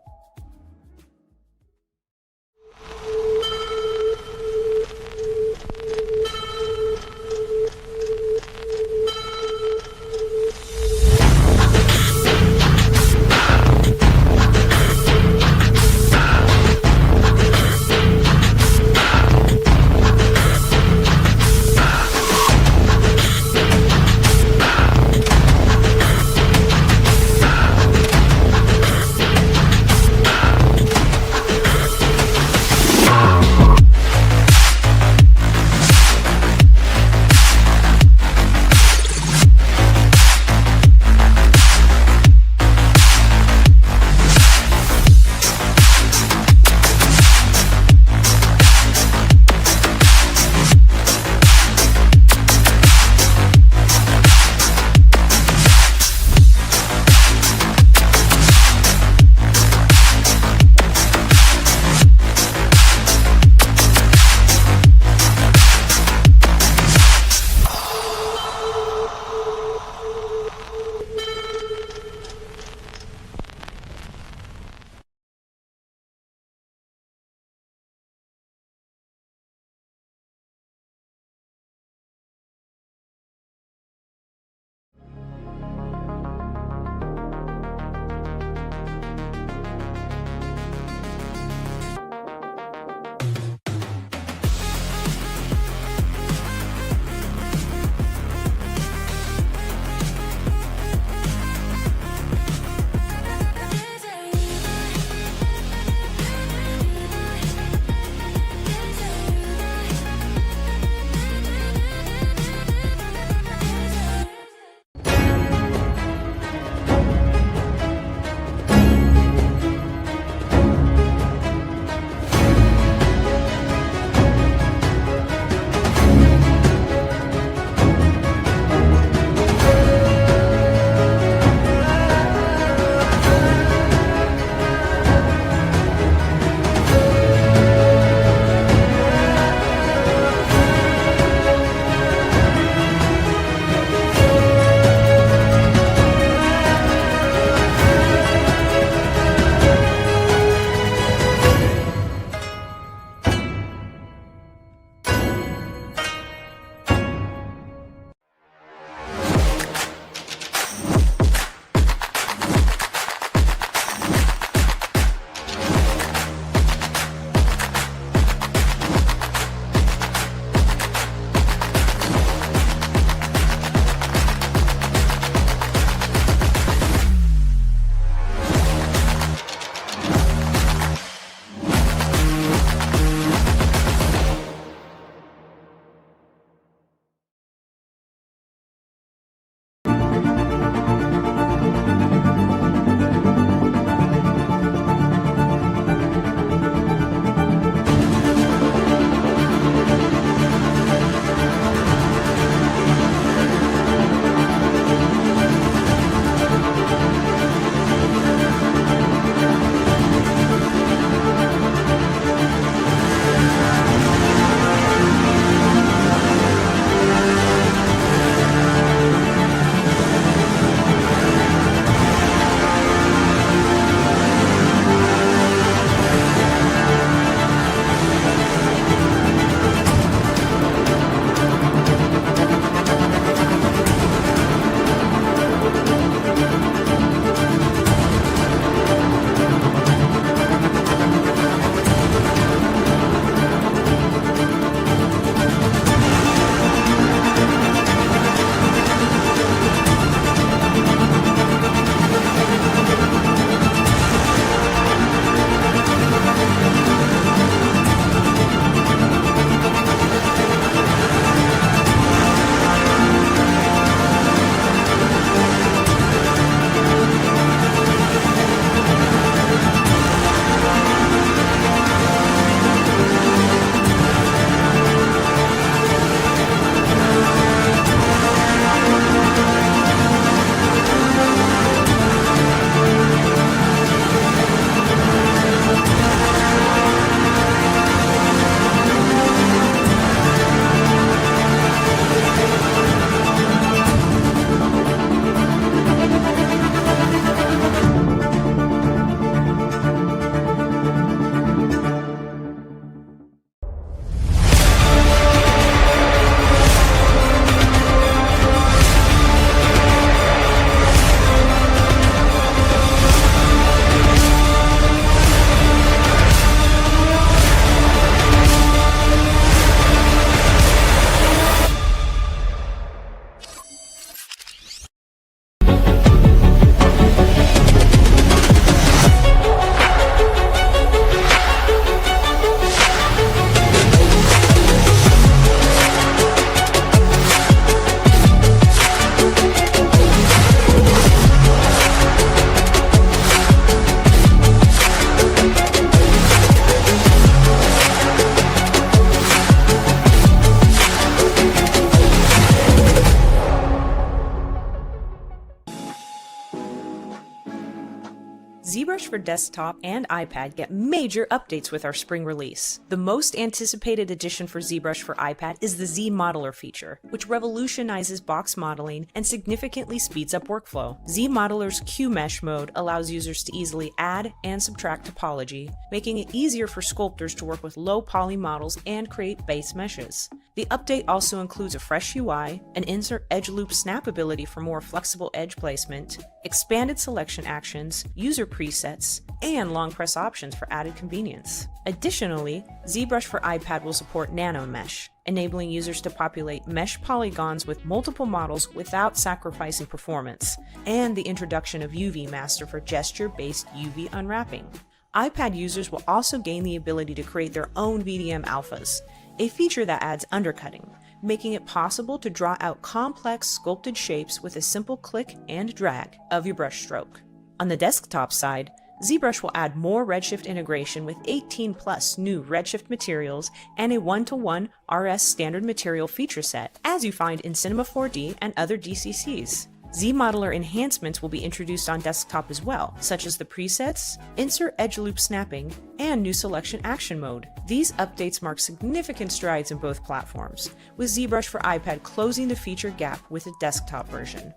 ZBrush for desktop and iPad get major updates with our spring release. The most anticipated addition for ZBrush for iPad is the ZModeler feature, which revolutionizes box modeling and significantly speeds up workflow. ZModeler's Q-Mesh mode allows users to easily add and subtract topology, making it easier for sculptors to work with low poly models and create base meshes. The update also includes a fresh UI, an insert edge loop snap ability for more flexible edge placement, expanded selection actions, user presets, and long press options for added convenience. Additionally, ZBrush for iPad will support nano mesh, enabling users to populate mesh polygons with multiple models without sacrificing performance, and the introduction of UV Master for gesture-based UV unwrapping. iPad users will also gain the ability to create their own VDM alphas, a feature that adds undercutting, making it possible to draw out complex sculpted shapes with a simple click and drag of your brush stroke. On the desktop side, ZBrush will add more Redshift integration with 18+ new Redshift materials and a 1-to-1 RS standard material feature set, as you find in Cinema 4D and other DCCs. ZModeler enhancements will be introduced on desktop as well, such as the presets, insert edge loop snapping, and new selection action mode. These updates mark significant strides in both platforms, with ZBrush for iPad closing the feature gap with a desktop version.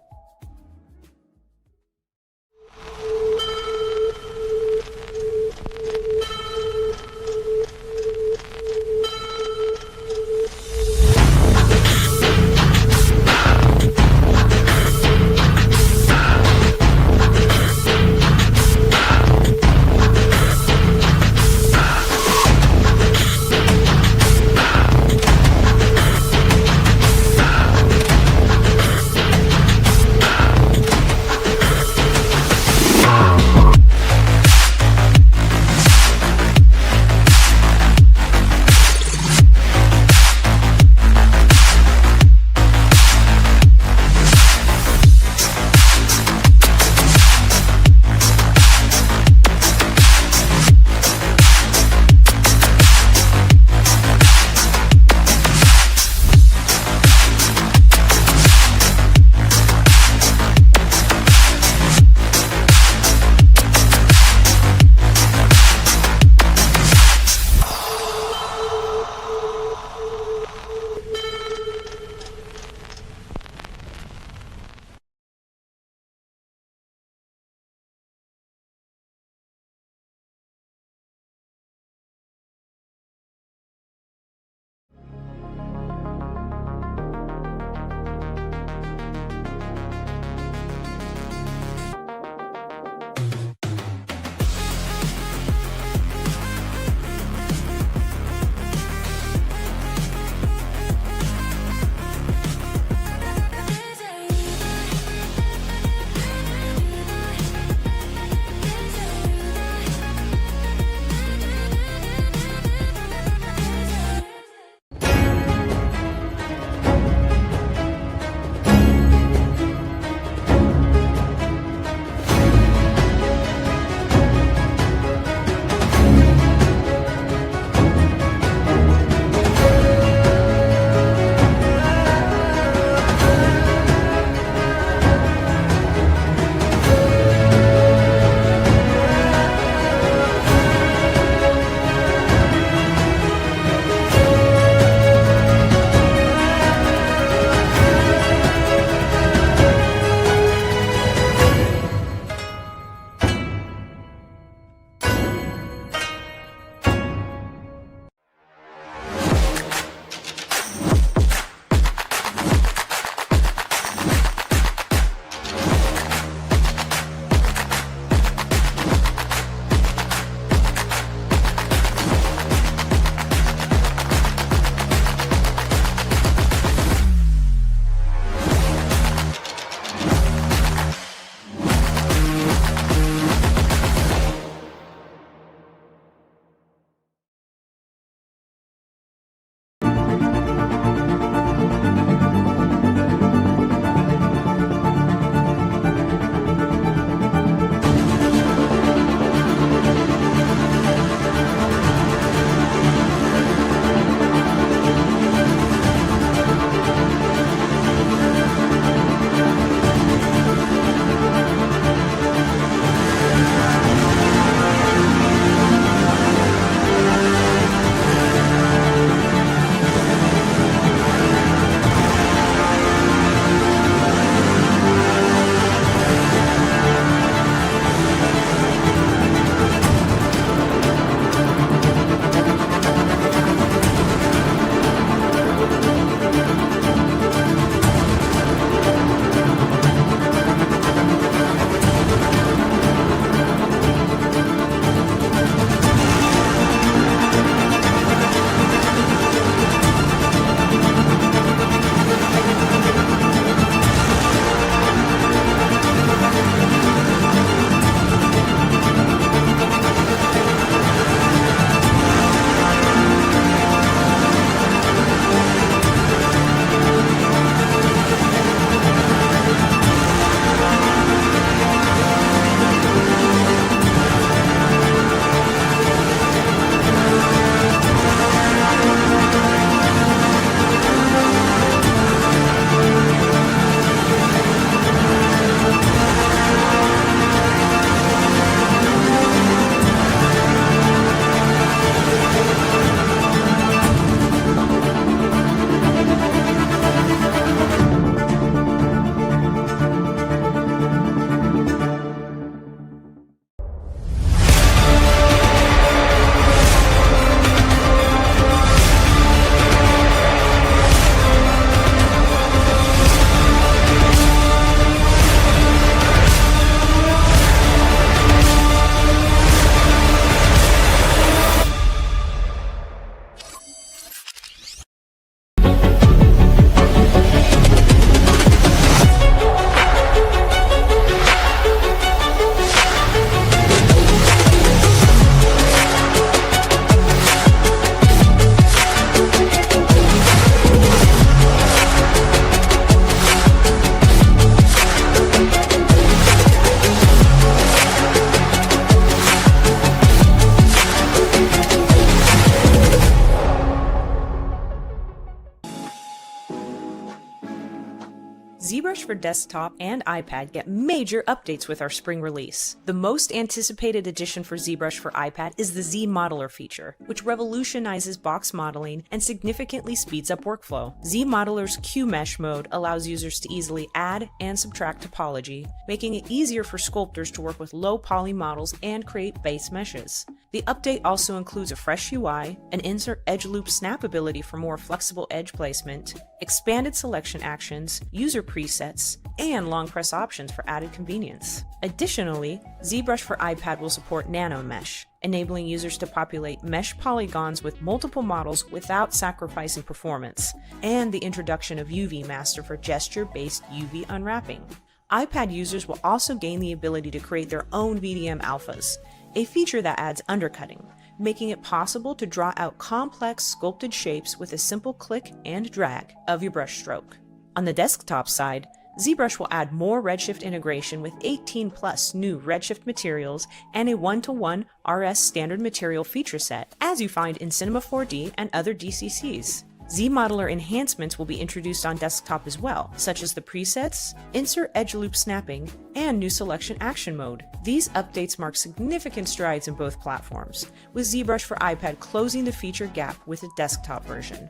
ZBrush for desktop and iPad get major updates with our spring release. The most anticipated addition for ZBrush for iPad is the ZModeler feature, which revolutionizes box modeling and significantly speeds up workflow. ZModeler's Q-Mesh mode allows users to easily add and subtract topology, making it easier for sculptors to work with low-poly models and create base meshes. The update also includes a fresh UI, an insert edge loop snap ability for more flexible edge placement, expanded selection actions, user presets, and long press options for added convenience. Additionally, ZBrush for iPad will support nano mesh, enabling users to populate mesh polygons with multiple models without sacrificing performance, and the introduction of UV Master for gesture-based UV unwrapping. iPad users will also gain the ability to create their own VDM alphas, a feature that adds undercutting, making it possible to draw out complex sculpted shapes with a simple click and drag of your brush stroke. On the desktop side, ZBrush will add more Redshift integration with 18 plus new Redshift materials and a 1-to-1 RS standard material feature set, as you find in Cinema 4D and other DCCs. ZModeler enhancements will be introduced on desktop as well, such as the presets, insert edge loop snapping, and new selection action mode. These updates mark significant strides in both platforms, with ZBrush for iPad closing the feature gap with the desktop version.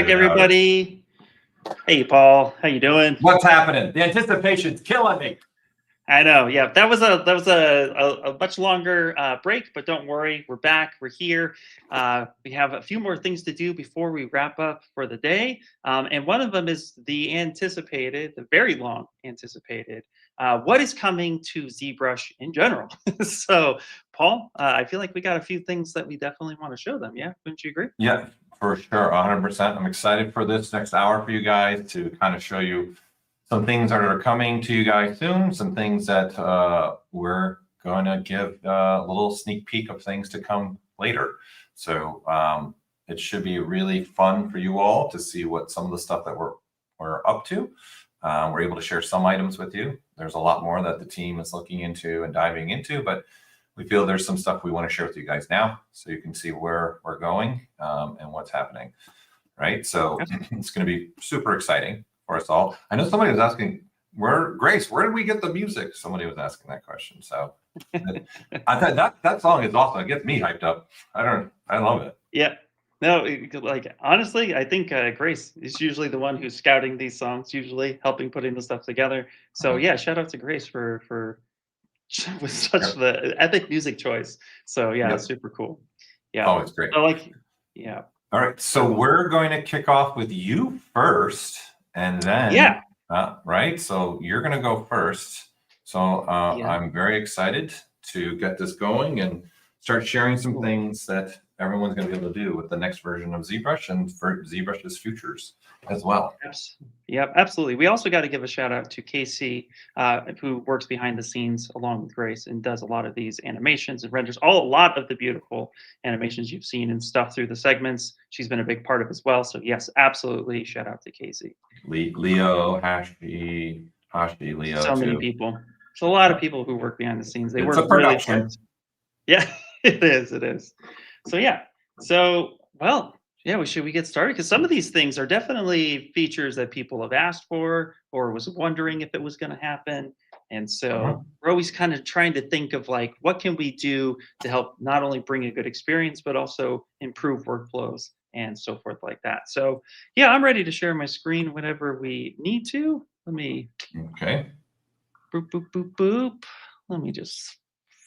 back, everybody. Hey, Paul. How you doing? What's happening? The anticipation's killing me. I know. Yeah, that was a much longer break, but don't worry, we're back. We're here. We have a few more things to do before we wrap up for the day, and one of them is the very long anticipated, what is coming to ZBrush in general. So, Paul, I feel like we got a few things that we definitely want to show them. Yeah, wouldn't you agree? Yeah, for sure, 100%. I'm excited for this next hour for you guys to kind of show you some things that are coming to you guys soon, some things that we're going to give a little sneak peek of things to come later. So it should be really fun for you all to see what some of the stuff that we're up to. We're able to share some items with you. There's a lot more that the team is looking into and diving into, but we feel there's some stuff we want to share with you guys now so you can see where we're going and what's happening, right? So it's going to be super exciting for us all. I know somebody was asking, where did we get the music? Somebody was asking that question. So I thought that song is awesome. It gets me hyped up. I love it. Yeah. No, like honestly, I think Grace is usually the one who's scouting these songs, usually helping putting the stuff together. So yeah, shout out to Grace for with such the epic music choice. So yeah, it's super cool. Yeah. Oh, it's great. All right. So we're going to kick off with you first. And then, right? So you're going to go first. So I'm very excited to get this going and start sharing some things that everyone's going to be able to do with the next version of ZBrush and for ZBrush's futures as well. Yeah, absolutely. We also got to give a shout out to Casey, who works behind the scenes along with Grace and does a lot of these animations and renders a lot of the beautiful animations you've seen and stuff through the segments. She's been a big part of as well. So yes, absolutely. Shout out to Casey. Leo, Hashi, Leo. So many people. There's a lot of people who work behind the scenes. They work really hard. Yeah, it is. It is. So yeah. So yeah, we get started because some of these things are definitely features that people have asked for or was wondering if it was going to happen. And so we're always kind of trying to think of like, what can we do to help not only bring a good experience, but also improve workflows and so forth like that. So yeah, I'm ready to share my screen whenever we need to. Let me. Okay. Boop, boop, boop, boop. Let me just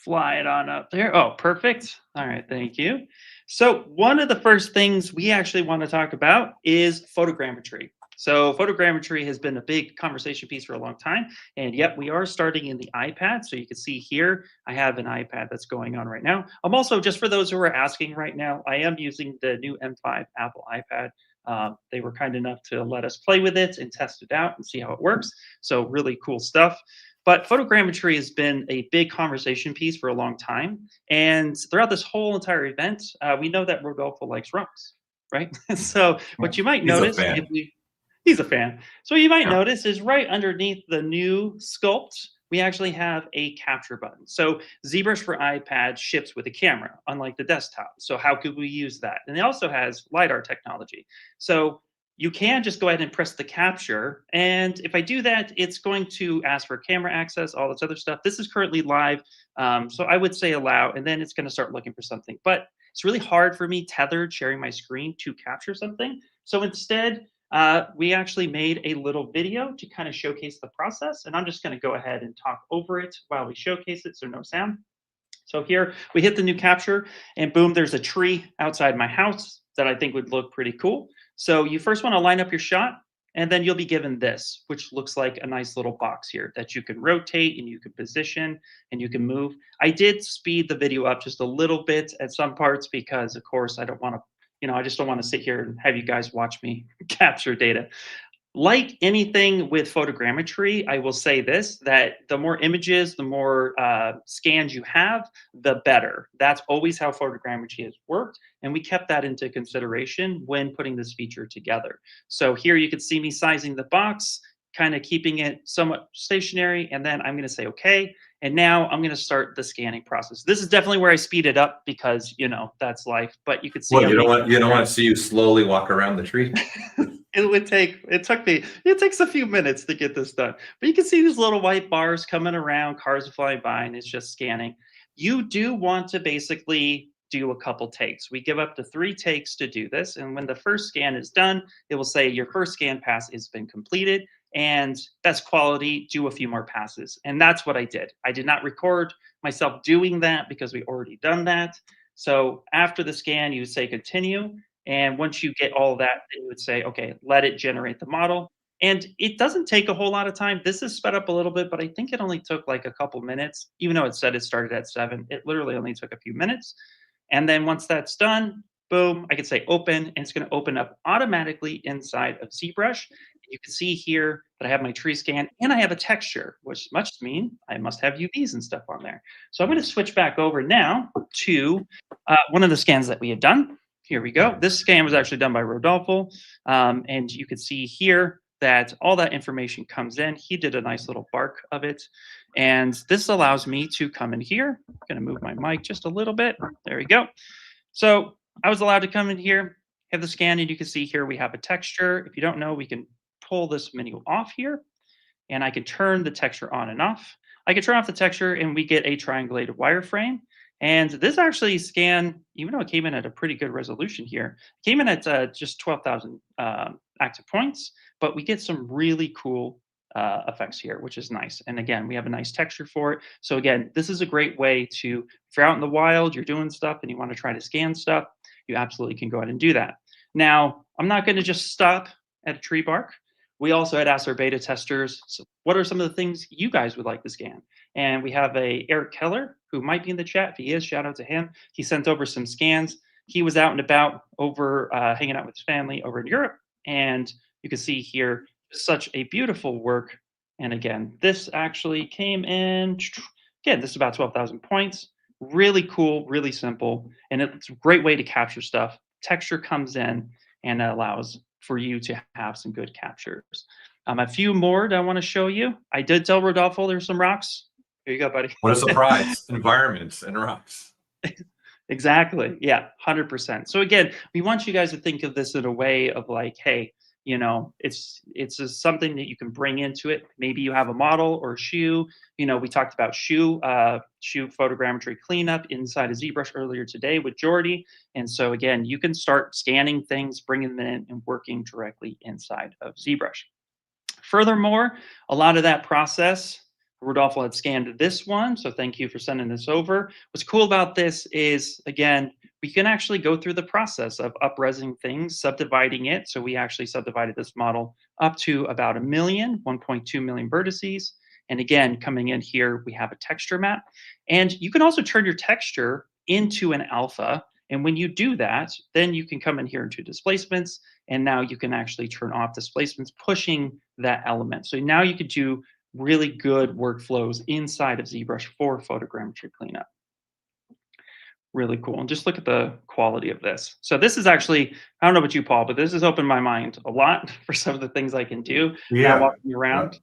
fly it on up there. Oh, perfect. All right, thank you. So one of the first things we actually want to talk about is photogrammetry. So photogrammetry has been a big conversation piece for a long time. And yet we are starting in the iPad. So you can see here, I have an iPad that's going on right now. I'm also, just for those who are asking right now, I am using the new M5 Apple iPad. They were kind enough to let us play with it and test it out and see how it works. So really cool stuff. But photogrammetry has been a big conversation piece for a long time. And throughout this whole entire event, we know that Rodolfo likes rungs, right? So what you might notice, he's a fan. So what you might notice is right underneath the new Sculpt, we actually have a capture button. So ZBrush for iPad ships with a camera, unlike the desktop. So how could we use that? And it also has LiDAR technology. So you can just go ahead and press the capture. And if I do that, it's going to ask for camera access, all this other stuff. This is currently live. So I would say allow, and then it's going to start looking for something. But it's really hard for me tethered sharing my screen to capture something. So instead, we actually made a little video to kind of showcase the process. And I'm just going to go ahead and talk over it while we showcase it, so no sound. So here we hit the new capture and boom, there's a tree outside my house that I think would look pretty cool. So you first want to line up your shot and then you'll be given this, which looks like a nice little box here that you can rotate and you can position and you can move. I did speed the video up just a little bit at some parts because of course I don't want to, I just don't want to sit here and have you guys watch me capture data. Like anything with photogrammetry, I will say this, that the more images, the more scans you have, the better. That's always how photogrammetry has worked. And we kept that into consideration when putting this feature together. So here you can see me sizing the box, kind of keeping it somewhat stationary. And then I'm going to say, okay. And now I'm going to start the scanning process. This is definitely where I speed it up because, that's life. But you could see. Well, you don't want to see you slowly walk around the tree. It takes a few minutes to get this done. But you can see these little white bars coming around, cars are flying by, and it's just scanning. You do want to basically do a couple takes. We give up to 3 takes to do this. And when the first scan is done, it will say your first scan pass has been completed, and that's quality, do a few more passes. And that's what I did. I did not record myself doing that because we already done that. So after the scan, you would say continue. And once you get all that, then you would say, okay, let it generate the model. And it doesn't take a whole lot of time. This is sped up a little bit, but I think it only took like a couple minutes, even though it said it started at 7. It literally only took a few minutes. And then once that's done, boom, I can say open, and it's going to open up automatically inside of ZBrush. You can see here that I have my tree scan and I have a texture, which must mean I must have UVs and stuff on there. So I'm going to switch back over now to one of the scans that we had done. Here we go. This scan was actually done by Rodolfo. And you can see here that all that information comes in. He did a nice little bark of it. And this allows me to come in here. I'm going to move my mic just a little bit. There we go. So I was allowed to come in here, have the scan, and you can see here we have a texture. If you don't know, we can pull this menu off here, and I can turn the texture on and off. I can turn off the texture, and we get a triangulated wireframe. And this actually scan, even though it came in at a pretty good resolution here, came in at just 12,000 active points, but we get some really cool effects here, which is nice. And again, we have a nice texture for it. So again, this is a great way to, if you're out in the wild, you're doing stuff and you want to try to scan stuff, you absolutely can go ahead and do that. Now, I'm not going to just stop at a tree bark. We also had asked our beta testers, so what are some of the things you guys would like to scan? And we have Eric Keller, who might be in the chat. If he is, shout out to him. He sent over some scans. He was out and about over hanging out with his family over in Europe. And you can see here, such a beautiful work. And again, this actually came in, again, this is about 12,000 points. Really cool, really simple. And it's a great way to capture stuff. Texture comes in and allows for you to have some good captures. A few more that I want to show you. I did tell Rodolfo there's some rocks. Here you go, buddy. What a surprise. Environments and rocks. Exactly. Yeah, 100%. So again, we want you guys to think of this in a way of like, hey, you know, it's just something that you can bring into it. Maybe you have a model or a shoe. You know, we talked about shoe photogrammetry cleanup inside of ZBrush earlier today with Jordi. And so again, you can start scanning things, bringing them in, and working directly inside of ZBrush. Furthermore, a lot of that process, Rodolfo had scanned this one, so thank you for sending this over. What's cool about this is, again, we can actually go through the process of up-resing things, subdividing it. So we actually subdivided this model up to about 1.2 million vertices. And again, coming in here, we have a texture map. And you can also turn your texture into an alpha. And when you do that, then you can come in here into displacements. And now you can actually turn off displacements, pushing that element. So now you could do really good workflows inside of ZBrush for photogrammetry cleanup. Really cool. And just look at the quality of this. So this is actually, I don't know about you, Paul, but this has opened my mind a lot for some of the things I can do. Yeah. Walking around. Yeah.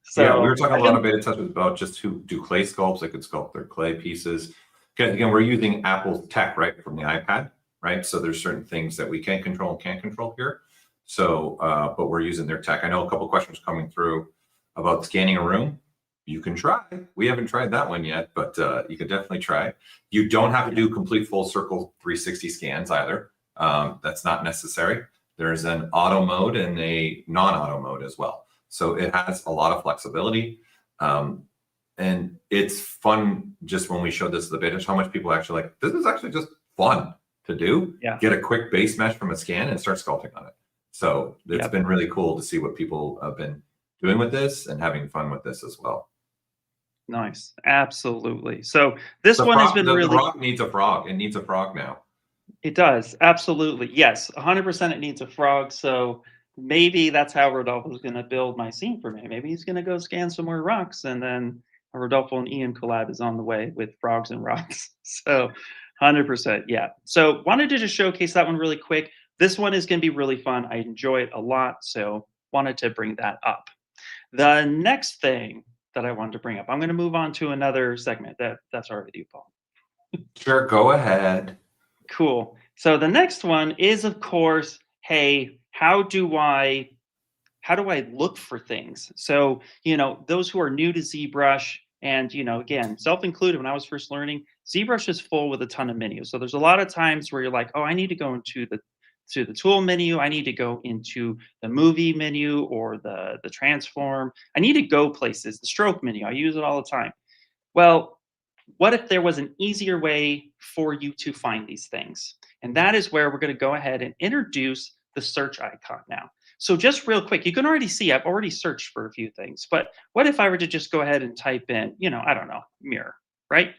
So yeah, we were talking a lot of beta testers about just who do clay sculpts. They could sculpt their clay pieces. Again, we're using Apple tech, right, from the iPad, right? So there's certain things that we can control and can't control here. So, but we're using their tech. I know a couple of questions coming through about scanning a room. You can try. We haven't tried that one yet, but you can definitely try. You don't have to do complete full circle 360 scans either. That's not necessary. There's an auto mode and a non-auto mode as well. So it has a lot of flexibility. And it's fun just when we showed this to the beta, how much people actually like, this is actually just fun to do. Yeah. Get a quick base mesh from a scan and start sculpting on it. So it's been really cool to see what people have been doing with this and having fun with this as well. Nice. Absolutely. So this one has been really... The rock needs a frog. It needs a frog now. It does. Absolutely. Yes. 100% it needs a frog. So maybe that's how Rodolfo is going to build my scene for me. Maybe he's going to go scan some more rocks, and then Rodolfo and Ian collab is on the way with frogs and rocks. So 100%. Yeah. So wanted to just showcase that one really quick. This one is going to be really fun. I enjoy it a lot. So wanted to bring that up. The next thing that I wanted to bring up, I'm going to move on to another segment. That's all right with you, Paul. Sure, go ahead. Cool. So the next one is, of course, hey, how do I look for things? So, you know, those who are new to ZBrush, And, again, self-included, when I was first learning, ZBrush is full with a ton of menus. So there's a lot of times where you're like, oh, I need to go into the tool menu. I need to go into the movie menu or the transform. I need to go places, the stroke menu. I use it all the time. Well, what if there was an easier way for you to find these things? And that is where we're going to go ahead and introduce the search icon now. So just real quick, you can already see I've already searched for a few things, but what if I were to just go ahead and type in, I don't know, mirror, right?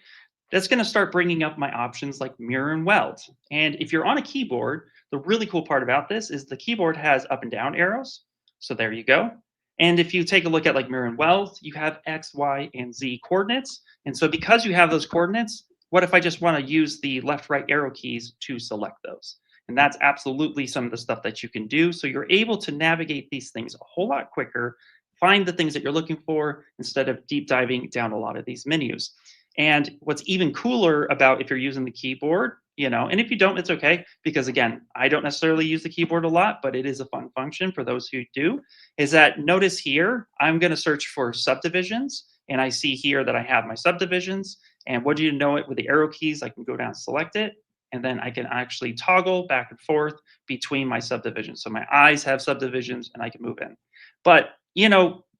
That's going to start bringing up my options like mirror and weld. And if you're on a keyboard, the really cool part about this is the keyboard has up and down arrows. So there you go. And if you take a look at like mirror and weld, you have X, Y, and Z coordinates. And so because you have those coordinates, what if I just want to use the left, right arrow keys to select those? And that's absolutely some of the stuff that you can do. So you're able to navigate these things a whole lot quicker, find the things that you're looking for instead of deep diving down a lot of these menus. And what's even cooler about if you're using the keyboard, and if you don't, it's okay, because again, I don't necessarily use the keyboard a lot, but it is a fun function for those who do, is that notice here, I'm going to search for subdivisions, and I see here that I have my subdivisions, and what do you know it with the arrow keys, I can go down and select it, and then I can actually toggle back and forth between my subdivisions. So my eyes have subdivisions and I can move in. But,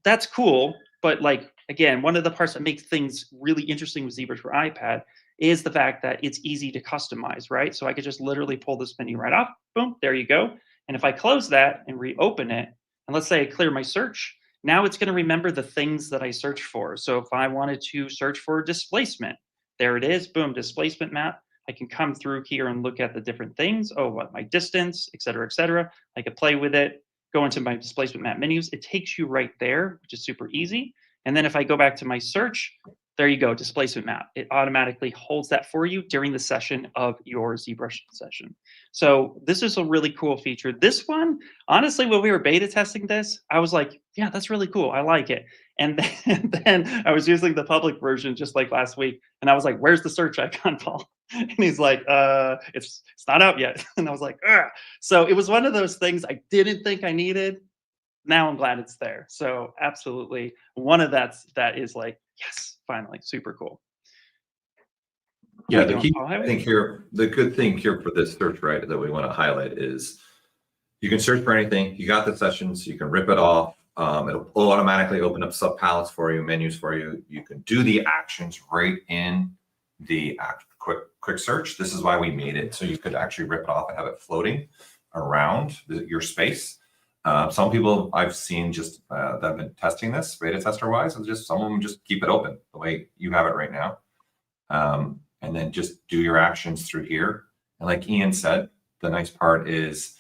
that's cool. But like, again, one of the parts that makes things really interesting with ZBrush for iPad is the fact that it's easy to customize, right? So I could just literally pull this menu right off, boom, there you go. And if I close that and reopen it, and let's say I clear my search, now it's gonna remember the things that I searched for. So if I wanted to search for displacement, there it is, boom, displacement map. I can come through here and look at the different things. Oh, what my distance, et cetera, et cetera. I could play with it, go into my displacement map menus. It takes you right there, which is super easy. And then if I go back to my search, there you go, displacement map. It automatically holds that for you during the session of your ZBrush session. So this is a really cool feature. This one, honestly, when we were beta testing this, I was like, yeah, that's really cool. I like it. And then I was using the public version just like last week. And I was like, where's the search icon, Paul? And he's like, it's not out yet. And I was like, ugh. So it was one of those things I didn't think I needed. Now I'm glad it's there. So absolutely, one of that is like, yes, finally, super cool. Yeah, the key thing here, the good thing here for this search, right, that we want to highlight is you can search for anything. You got the sessions, you can rip it off. It'll automatically open up sub palettes for you, menus for you. You can do the actions right in the quick search. This is why we made it so you could actually rip it off and have it floating around your space. Some people I've seen just that have been testing this beta tester wise, and just some of them just keep it open the way you have it right now, and then just do your actions through here. And like Ian said, the nice part is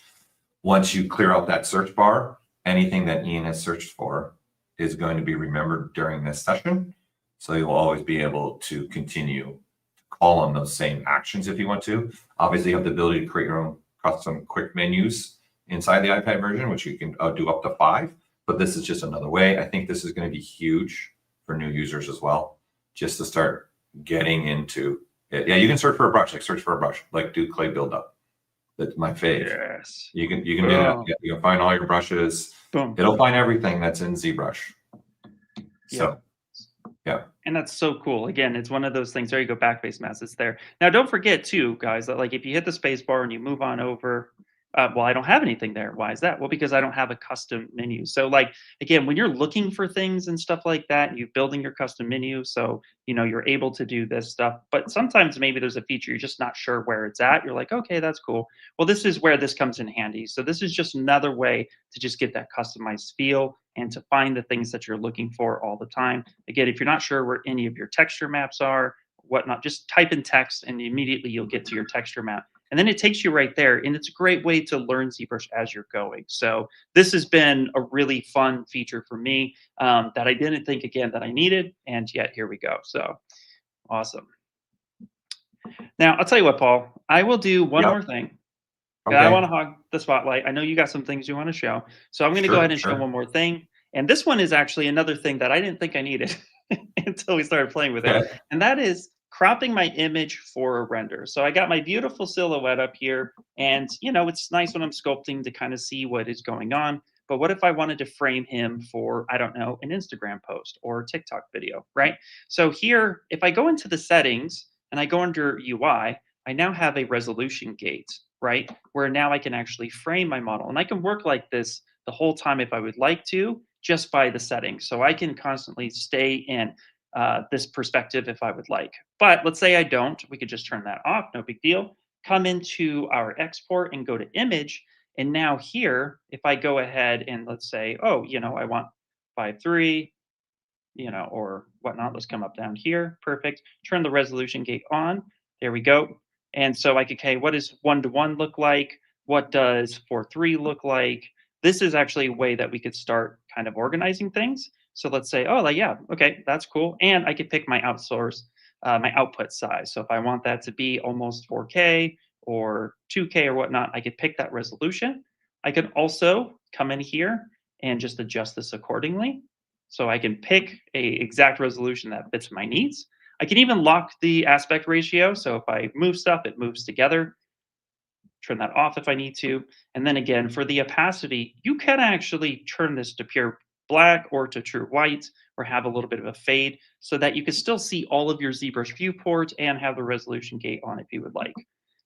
once you clear out that search bar, anything that Ian has searched for is going to be remembered during this session. So you'll always be able to continue to call on those same actions if you want to. Obviously, you have the ability to create your own custom quick menus inside the iPad version, which you can do up to 5, but this is just another way. I think this is going to be huge for new users as well, just to start getting into it. Yeah, you can search for a brush, like do clay buildup. That's my fave. Yes. You can do that. You can find all your brushes. Boom. It'll find everything that's in ZBrush. So, yeah. And that's so cool. Again, it's one of those things. There you go, backface mask. It's there. Now, don't forget too, guys, that like if you hit the space bar and you move on over, well, I don't have anything there. Why is that? Well, because I don't have a custom menu. So like, again, when you're looking for things and stuff like that, you're building your custom menu. So, you're able to do this stuff, but sometimes maybe there's a feature, you're just not sure where it's at. You're like, okay, that's cool. Well, this is where this comes in handy. So this is just another way to just get that customized feel and to find the things that you're looking for all the time. Again, if you're not sure where any of your texture maps are, whatnot, just type in text and immediately you'll get to your texture map. And then it takes you right there. And it's a great way to learn ZBrush as you're going. So this has been a really fun feature for me that I didn't think, again, that I needed. And yet here we go. So awesome. Now, I'll tell you what, Paul, I will do one more thing. Okay. I want to hog the spotlight. I know you got some things you want to show. So I'm going to go ahead and show one more thing. And this one is actually another thing that I didn't think I needed until we started playing with it. And that is cropping my image for a render. So I got my beautiful silhouette up here, and it's nice when I'm sculpting to kind of see what is going on. but what if I wanted to frame him for, I don't know, an Instagram post or TikTok video, right? So here, if I go into the settings and I go under UI, I now have a resolution gate, right? Where now I can actually frame my model, and I can work like this the whole time if I would like to, just by the settings. So I can constantly stay in this perspective if I would like. But let's say I don't, we could just turn that off, no big deal. Come into our export and go to image. And now here, if I go ahead and let's say, oh, you know, I want 5:3, you know, or whatnot, let's come up down here, perfect. Turn the resolution gate on, there we go. And so I could, okay, what does 1:1 look like? What does 4:3 look like? This is actually a way that we could start kind of organizing things. So let's say, oh, like, yeah, okay, that's cool. And I could pick my my output size. So if I want that to be almost 4K or 2K or whatnot, I could pick that resolution. I could also come in here and just adjust this accordingly. So I can pick a exact resolution that fits my needs. I can even lock the aspect ratio. So if I move stuff, it moves together. Turn that off if I need to. And then again, for the opacity, you can actually turn this to pure black or to true white, or have a little bit of a fade so that you can still see all of your ZBrush viewport and have the resolution gate on if you would like.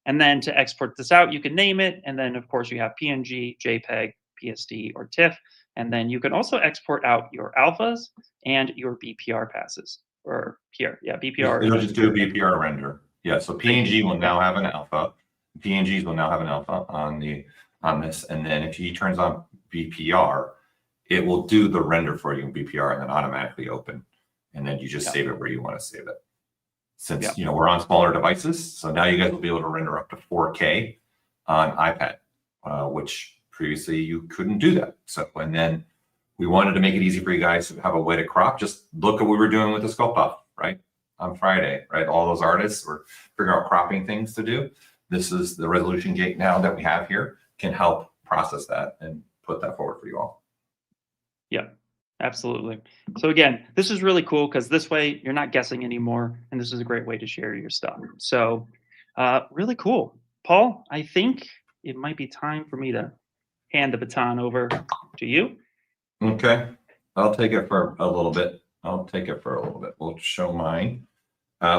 And then to export this out, you can name it. And then of course you have PNG, JPEG, PSD, or TIFF. And then you can also export out your alphas and your BPR passes. Or here, yeah, BPR. It'll just do a BPR render. Yeah, so PNG will now have an alpha. PNGs will now have an alpha on this. And then if he turns on BPR, it will do the render for you in BPR and then automatically open. And then you just save it where you want to save it. Since you know we're on smaller devices, so now you guys will be able to render up to 4K on iPad, which previously you couldn't do that. So, and then we wanted to make it easy for you guys to have a way to crop. Just look at what we were doing with the Sculpt-off, right? On Friday, right? All those artists were figuring out cropping things to do. This is the resolution gate now that we have here can help process that and put that forward for you all. Yeah, absolutely. So again, this is really cool because this way you're not guessing anymore, and this is a great way to share your stuff. So really cool. Paul, I think it might be time for me to hand the baton over to you. Okay, I'll take it for a little bit. We'll show mine.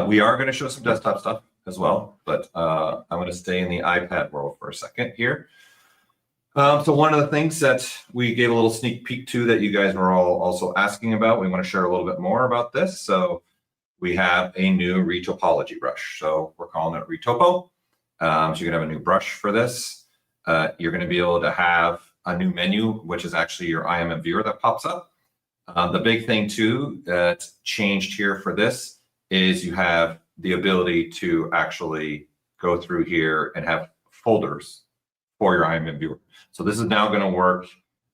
We are going to show some desktop stuff as well, but I'm going to stay in the iPad world for a second here. So one of the things that we gave a little sneak peek to that you guys were all also asking about, we want to share a little bit more about this. So we have a new retopology brush. So we're calling it Retopo. So you're gonna have a new brush for this. You're gonna be able to have a new menu, which is actually your IMM viewer that pops up. The big thing too that's changed here for this is you have the ability to actually go through here and have folders for your IMM viewer. So this is now going to work.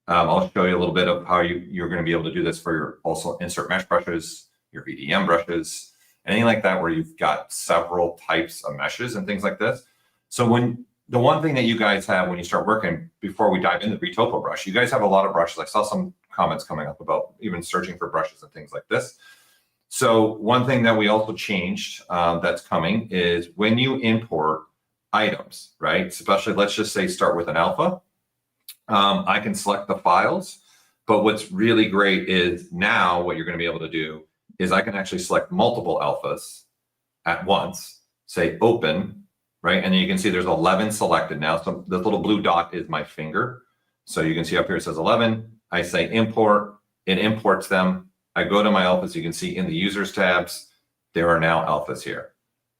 I'll show you a little bit of how you're going to be able to do this for your also insert mesh brushes, your VDM brushes, anything like that where you've got several types of meshes and things like this. So when the one thing that you guys have when you start working, before we dive into the Retopo brush, you guys have a lot of brushes. I saw some comments coming up about even searching for brushes and things like this. So one thing that we also changed that's coming is when you import items, right? Especially, let's just say start with an alpha. I can select the files, but what's really great is now what you're going to be able to do is I can actually select multiple alphas at once, say open, right? And then you can see there's 11 selected now. So the little blue dot is my finger. So you can see up here it says 11. I say import, it imports them. I go to my alphas. You can see in the users tabs, there are now alphas here.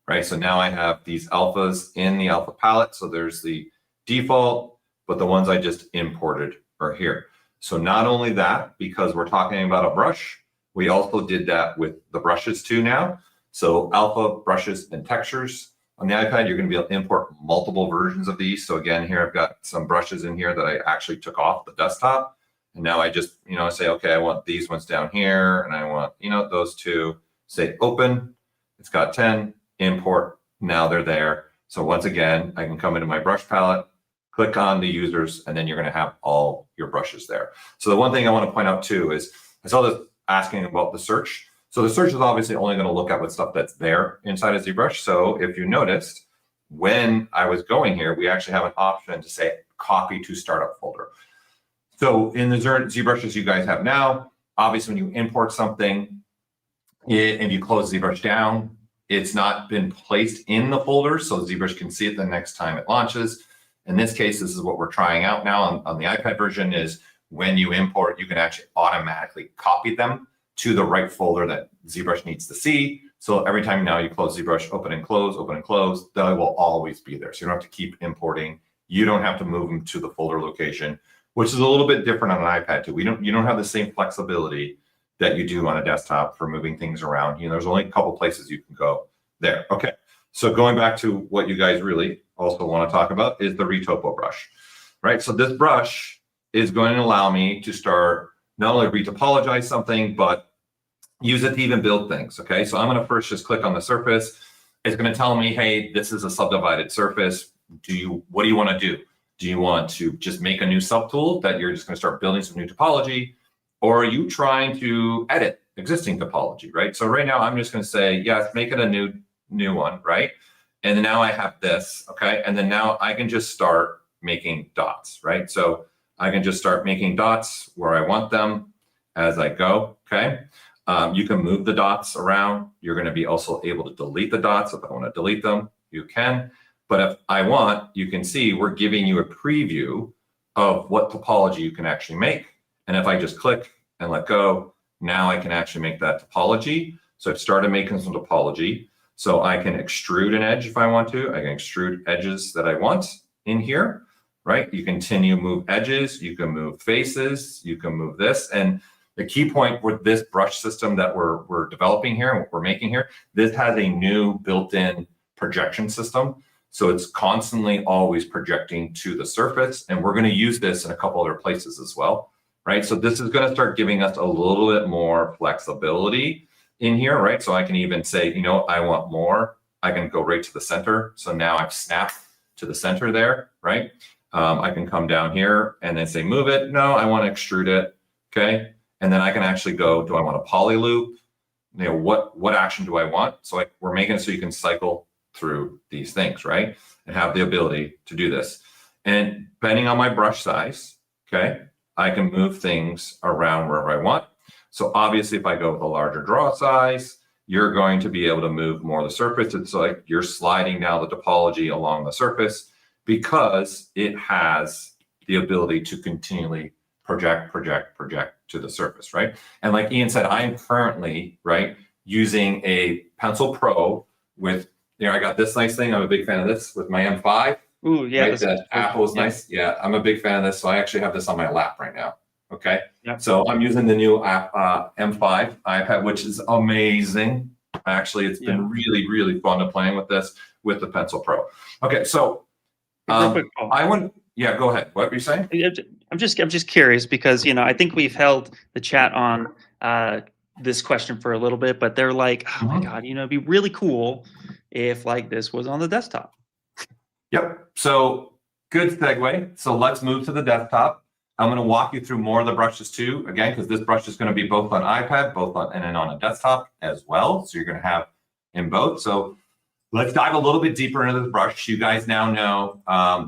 Right, so now I have these alphas in the alpha palette. So there's the default, but the ones I just imported are here. So not only that, because we're talking about a brush, we also did that with the brushes too now. So alpha, brushes, and textures. On the iPad, you're going to be able to import multiple versions of these. So again, here I've got some brushes in here that I actually took off the desktop. And now I just, say, okay, I want these ones down here, and I want, those two. Say open, it's got 10. Import, now they're there. So once again, I can come into my brush palette, click on the users, and then you're going to have all your brushes there. So the one thing I want to point out too is I saw this asking about the search. So the search is obviously only going to look at what stuff that's there inside of ZBrush. So if you noticed, when I was going here, we actually have an option to say copy to startup folder. So in the ZBrushes you guys have now, obviously when you import something and you close ZBrush down, it's not been placed in the folder, so ZBrush can see it the next time it launches. In this case, this is what we're trying out now on the iPad version, is when you import, you can actually automatically copy them to the right folder that ZBrush needs to see. So every time now you close ZBrush, open and close, they will always be there. So you don't have to keep importing. You don't have to move them to the folder location, which is a little bit different on an iPad too. You don't have the same flexibility that you do on a desktop for moving things around. There's only a couple places you can go there. Okay, so going back to what you guys really also want to talk about is the retopo brush, right? So this brush is going to allow me to start not only retopologize something, but use it to even build things. Okay, so I'm going to first just click on the surface. It's going to tell me, hey, this is a subdivided surface. What do you want to do? Do you want to just make a new subtool that you're just going to start building some new topology? Or are you trying to edit existing topology, right? So right now I'm just going to say, yes, make it a new one, right? And then now I have this, okay? And then now I can just start making dots, right? So I can just start making dots where I want them as I go, okay? You can move the dots around. You're going to be also able to delete the dots. If I want to delete them, you can. But if I want, you can see we're giving you a preview of what topology you can actually make. And if I just click and let go, now I can actually make that topology. So I've started making some topology. So I can extrude an edge if I want to. I can extrude edges that I want in here, right? You continue to move edges. You can move faces. You can move this. And the key point with this brush system that we're developing here and what we're making here, this has a new built-in projection system. So it's constantly always projecting to the surface. And we're going to use this in a couple other places as well, right? So this is going to start giving us a little bit more flexibility in here, right? So I can even say, I want more. I can go right to the center. So now I've snapped to the center there, right? I can come down here and then say, move it. No, I want to extrude it. Okay. And then I can actually go, do I want a poly loop? What action do I want? So we're making it so you can cycle through these things, right? And have the ability to do this. And depending on my brush size, okay, I can move things around wherever I want. So obviously if I go with a larger draw size, you're going to be able to move more of the surface. It's like you're sliding now the topology along the surface because it has the ability to continually project to the surface, right? And like Ian said, I'm currently, right, using a Pencil Pro with, I got this nice thing. I'm a big fan of this with my M5. Ooh, yeah. Right? That Apple's nice. Yeah, I'm a big fan of this. So I actually have this on my lap right now. Okay. Yep. So I'm using the new M5 iPad, which is amazing. Actually, it's been really, really fun to playing with this with the Pencil Pro. Okay, so go ahead. What were you saying? I'm just curious because I think we've held the chat on this question for a little bit, but they're like, oh my God, it'd be really cool if like this was on the desktop. Yep. So good segue. So let's move to the desktop. I'm going to walk you through more of the brushes too, again, because this brush is going to be both on iPad, and then on a desktop as well. So you're going to have in both. So let's dive a little bit deeper into the brush. You guys now know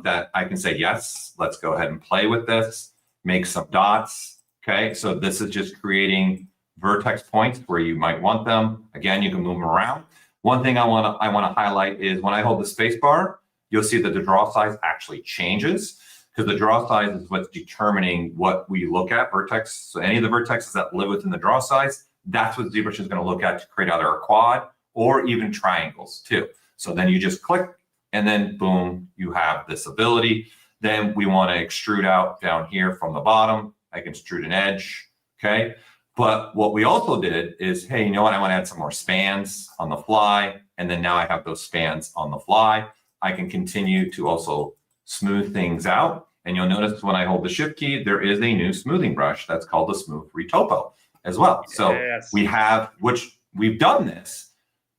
that I can say, yes, let's go ahead and play with this, make some dots. Okay. So this is just creating vertex points where you might want them. Again, you can move them around. One thing I want to highlight is when I hold the space bar, you'll see that the draw size actually changes because the draw size is what's determining what we look at vertex. So any of the vertexes that live within the draw size, that's what ZBrush is going to look at to create either a quad or even triangles too. So then you just click and then boom, you have this ability. Then we want to extrude out down here from the bottom. I can extrude an edge. Okay. But what we also did is, hey, you know what? I want to add some more spans on the fly. And then now I have those spans on the fly. I can continue to also smooth things out. And you'll notice when I hold the shift key, there is a new smoothing brush that's called the Smooth Retopo as well. So we have, which we've done this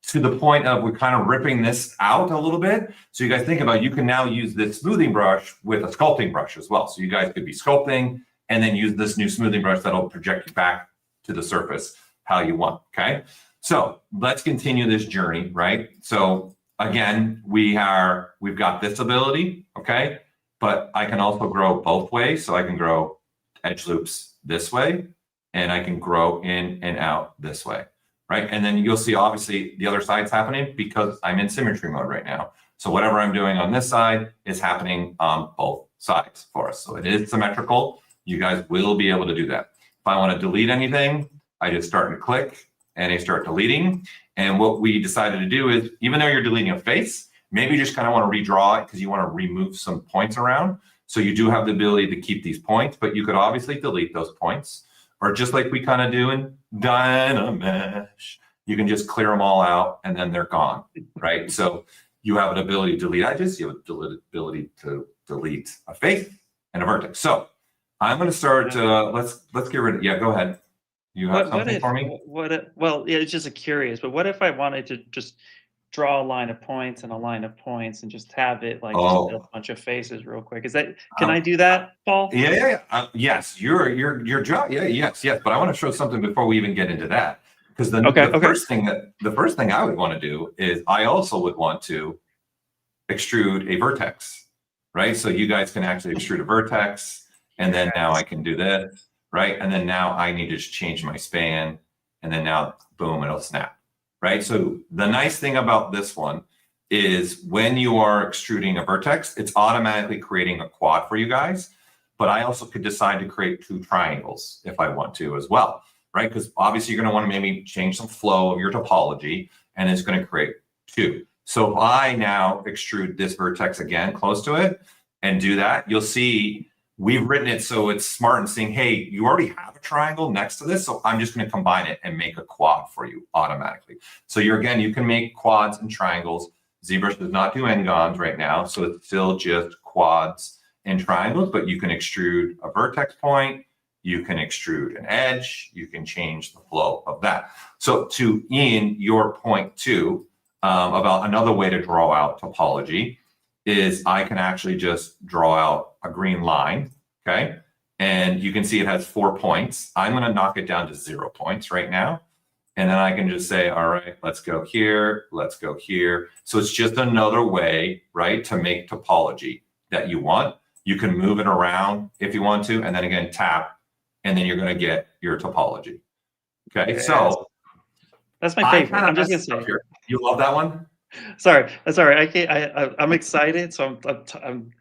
to the point of we're kind of ripping this out a little bit. So you guys think about, you can now use this smoothing brush with a sculpting brush as well. So you guys could be sculpting and then use this new smoothing brush that'll project you back to the surface how you want. Okay. So let's continue this journey, right? So again, we've got this ability, okay? But I can also grow both ways. So I can grow edge loops this way, and I can grow in and out this way, right? And then you'll see obviously the other side's happening because I'm in symmetry mode right now. So whatever I'm doing on this side is happening on both sides for us. So it is symmetrical. You guys will be able to do that. If I want to delete anything, I just start to click and I start deleting. And what we decided to do is, even though you're deleting a face, maybe you just kind of want to redraw it because you want to remove some points around. So you do have the ability to keep these points, but you could obviously delete those points. Or just like we kind of do in Dynamesh, you can just clear them all out and then they're gone, right? So you have an ability to delete edges, you have the ability to delete a face and a vertex. So I'm going to start, let's get rid of, yeah, go ahead. You have something for me? Well, yeah, it's just curious, but what if I wanted to just draw a line of points and a line of points and just have it like just a bunch of faces real quick? Is that, can I do that, Paul? Yeah. Yes, your job. Yeah, yes. But I want to show something before we even get into that. Because the first thing I would want to do is I also would want to extrude a vertex, right? So you guys can actually extrude a vertex, and then now I can do this, right? And then now I need to just change my span, and then now boom, it'll snap, right? So the nice thing about this one is when you are extruding a vertex, it's automatically creating a quad for you guys. But I also could decide to create 2 triangles if I want to as well, right? Because obviously you're going to want to maybe change some flow of your topology, and it's going to create 2. So if I now extrude this vertex again close to it and do that, you'll see we've written it so it's smart and saying, hey, you already have a triangle next to this, so I'm just going to combine it and make a quad for you automatically. So you can make quads and triangles. ZBrush does not do n-gons right now, so it's still just quads and triangles, but you can extrude a vertex point, you can extrude an edge, you can change the flow of that. So to in your point 2 about another way to draw out topology is I can actually just draw out a green line, okay? And you can see it has 4 points. I'm going to knock it down to 0 points right now. And then I can just say, all right, let's go here, let's go here. So it's just another way, right, to make topology that you want. You can move it around if you want to, and then again, tap, and then you're going to get your topology. Okay, yes. So that's my favorite. I'm just going to say. You love that one? Sorry. I can't. I'm excited. So I'm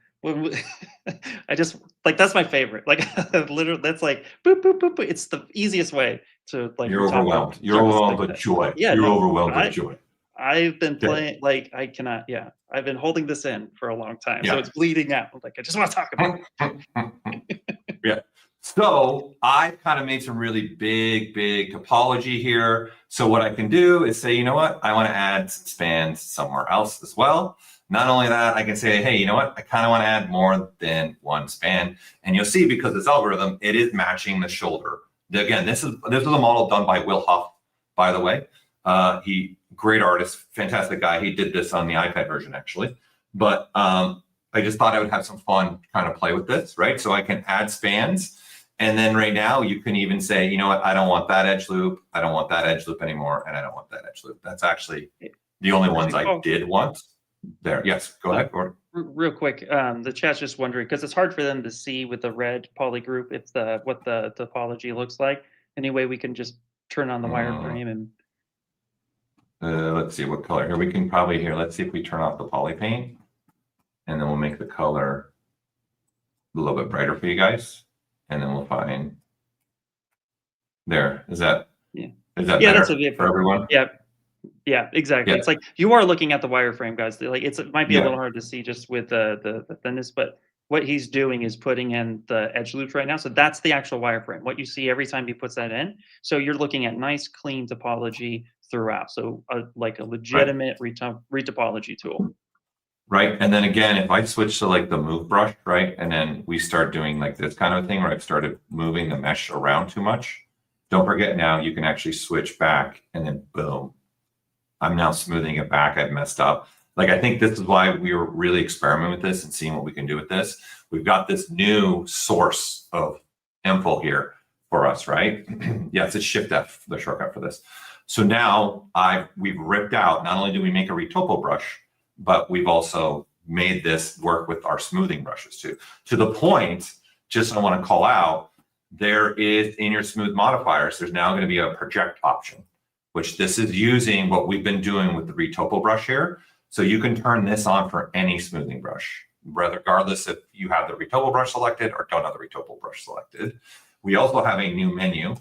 I just like, that's my favorite. Like literally, that's like boop boop boop boop. It's the easiest way to like. You're overwhelmed. You're overwhelmed with joy. Yeah, you're overwhelmed with joy. I've been playing like I cannot. Yeah, I've been holding this in for a long time, so it's bleeding out. Like I just want to talk about it. Yeah. So I kind of made some really big topology here. So what I can do is say, you know what? I want to add spans somewhere else as well. Not only that, I can say, hey, you know what? I kind of want to add more than 1 span. And you'll see, because this algorithm, it is matching the shoulder. Again, this is a model done by Will Huff, by the way. Great artist, fantastic guy. He did this on the iPad version, actually. But I just thought I would have some fun kind of play with this, right? So I can add spans. And then right now you can even say, you know what, I don't want that edge loop. I don't want that edge loop anymore. And I don't want that edge loop. That's actually the only ones I did want there. Yes, go ahead, Gordon. Real quick, the chat's just wondering, because it's hard for them to see with the red poly group if what the topology looks like. Anyway, we can just turn on the wireframe and let's see what color here. We can probably here. Let's see if we turn off the poly paint, and then we'll make the color a little bit brighter for you guys. And then we'll find there. Is that better that's for everyone? Yeah, exactly. Yeah. It's like you are looking at the wireframe, guys. Like it might be a little hard to see just with the thinness, but what he's doing is putting in the edge loops right now. So that's the actual wireframe. What you see every time he puts that in. So you're looking at nice, clean topology throughout. So like a legitimate retopology tool. Right. And then again, if I switch to like the move brush, right, and then we start doing like this kind of thing where I've started moving the mesh around too much, don't forget now you can actually switch back and then boom, I'm now smoothing it back. I've messed up. Like, I think this is why we were really experimenting with this and seeing what we can do with this. We've got this new source of info here for us, right? Yes, it's Shift F, the shortcut for this. So now we've ripped out, not only do we make a retopo brush, but we've also made this work with our smoothing brushes too. To the point, just I want to call out, there is in your smooth modifiers, there's now going to be a project option, which this is using what we've been doing with the retopo brush here. So you can turn this on for any smoothing brush, regardless if you have the retopo brush selected or don't have the retopo brush selected. We also have a new menu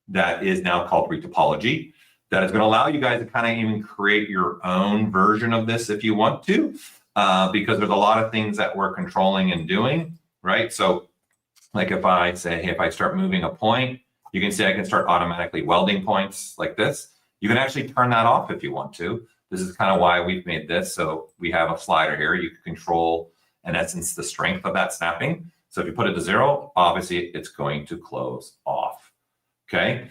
that is now called retopology that is going to allow you guys to kind of even create your own version of this if you want to, because there's a lot of things that we're controlling and doing, right? So like if I say, hey, if I start moving a point, you can see I can start automatically welding points like this. You can actually turn that off if you want to. This is kind of why we've made this. So we have a slider here. You can control, in essence, the strength of that snapping. So if you put it to 0, obviously it's going to close off. Okay.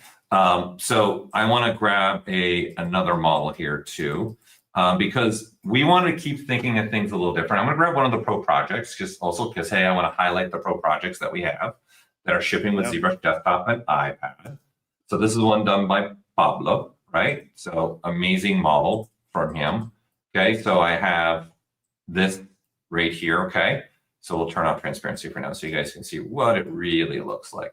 So I want to grab another model here too, because we want to keep thinking of things a little different. I'm going to grab one of the pro projects, just also because, hey, I want to highlight the pro projects that we have that are shipping with ZBrush Desktop and iPad. So this is one done by Pablo, right? So amazing model from him. Okay, so I have this right here. Okay, so we'll turn off transparency for now so you guys can see what it really looks like.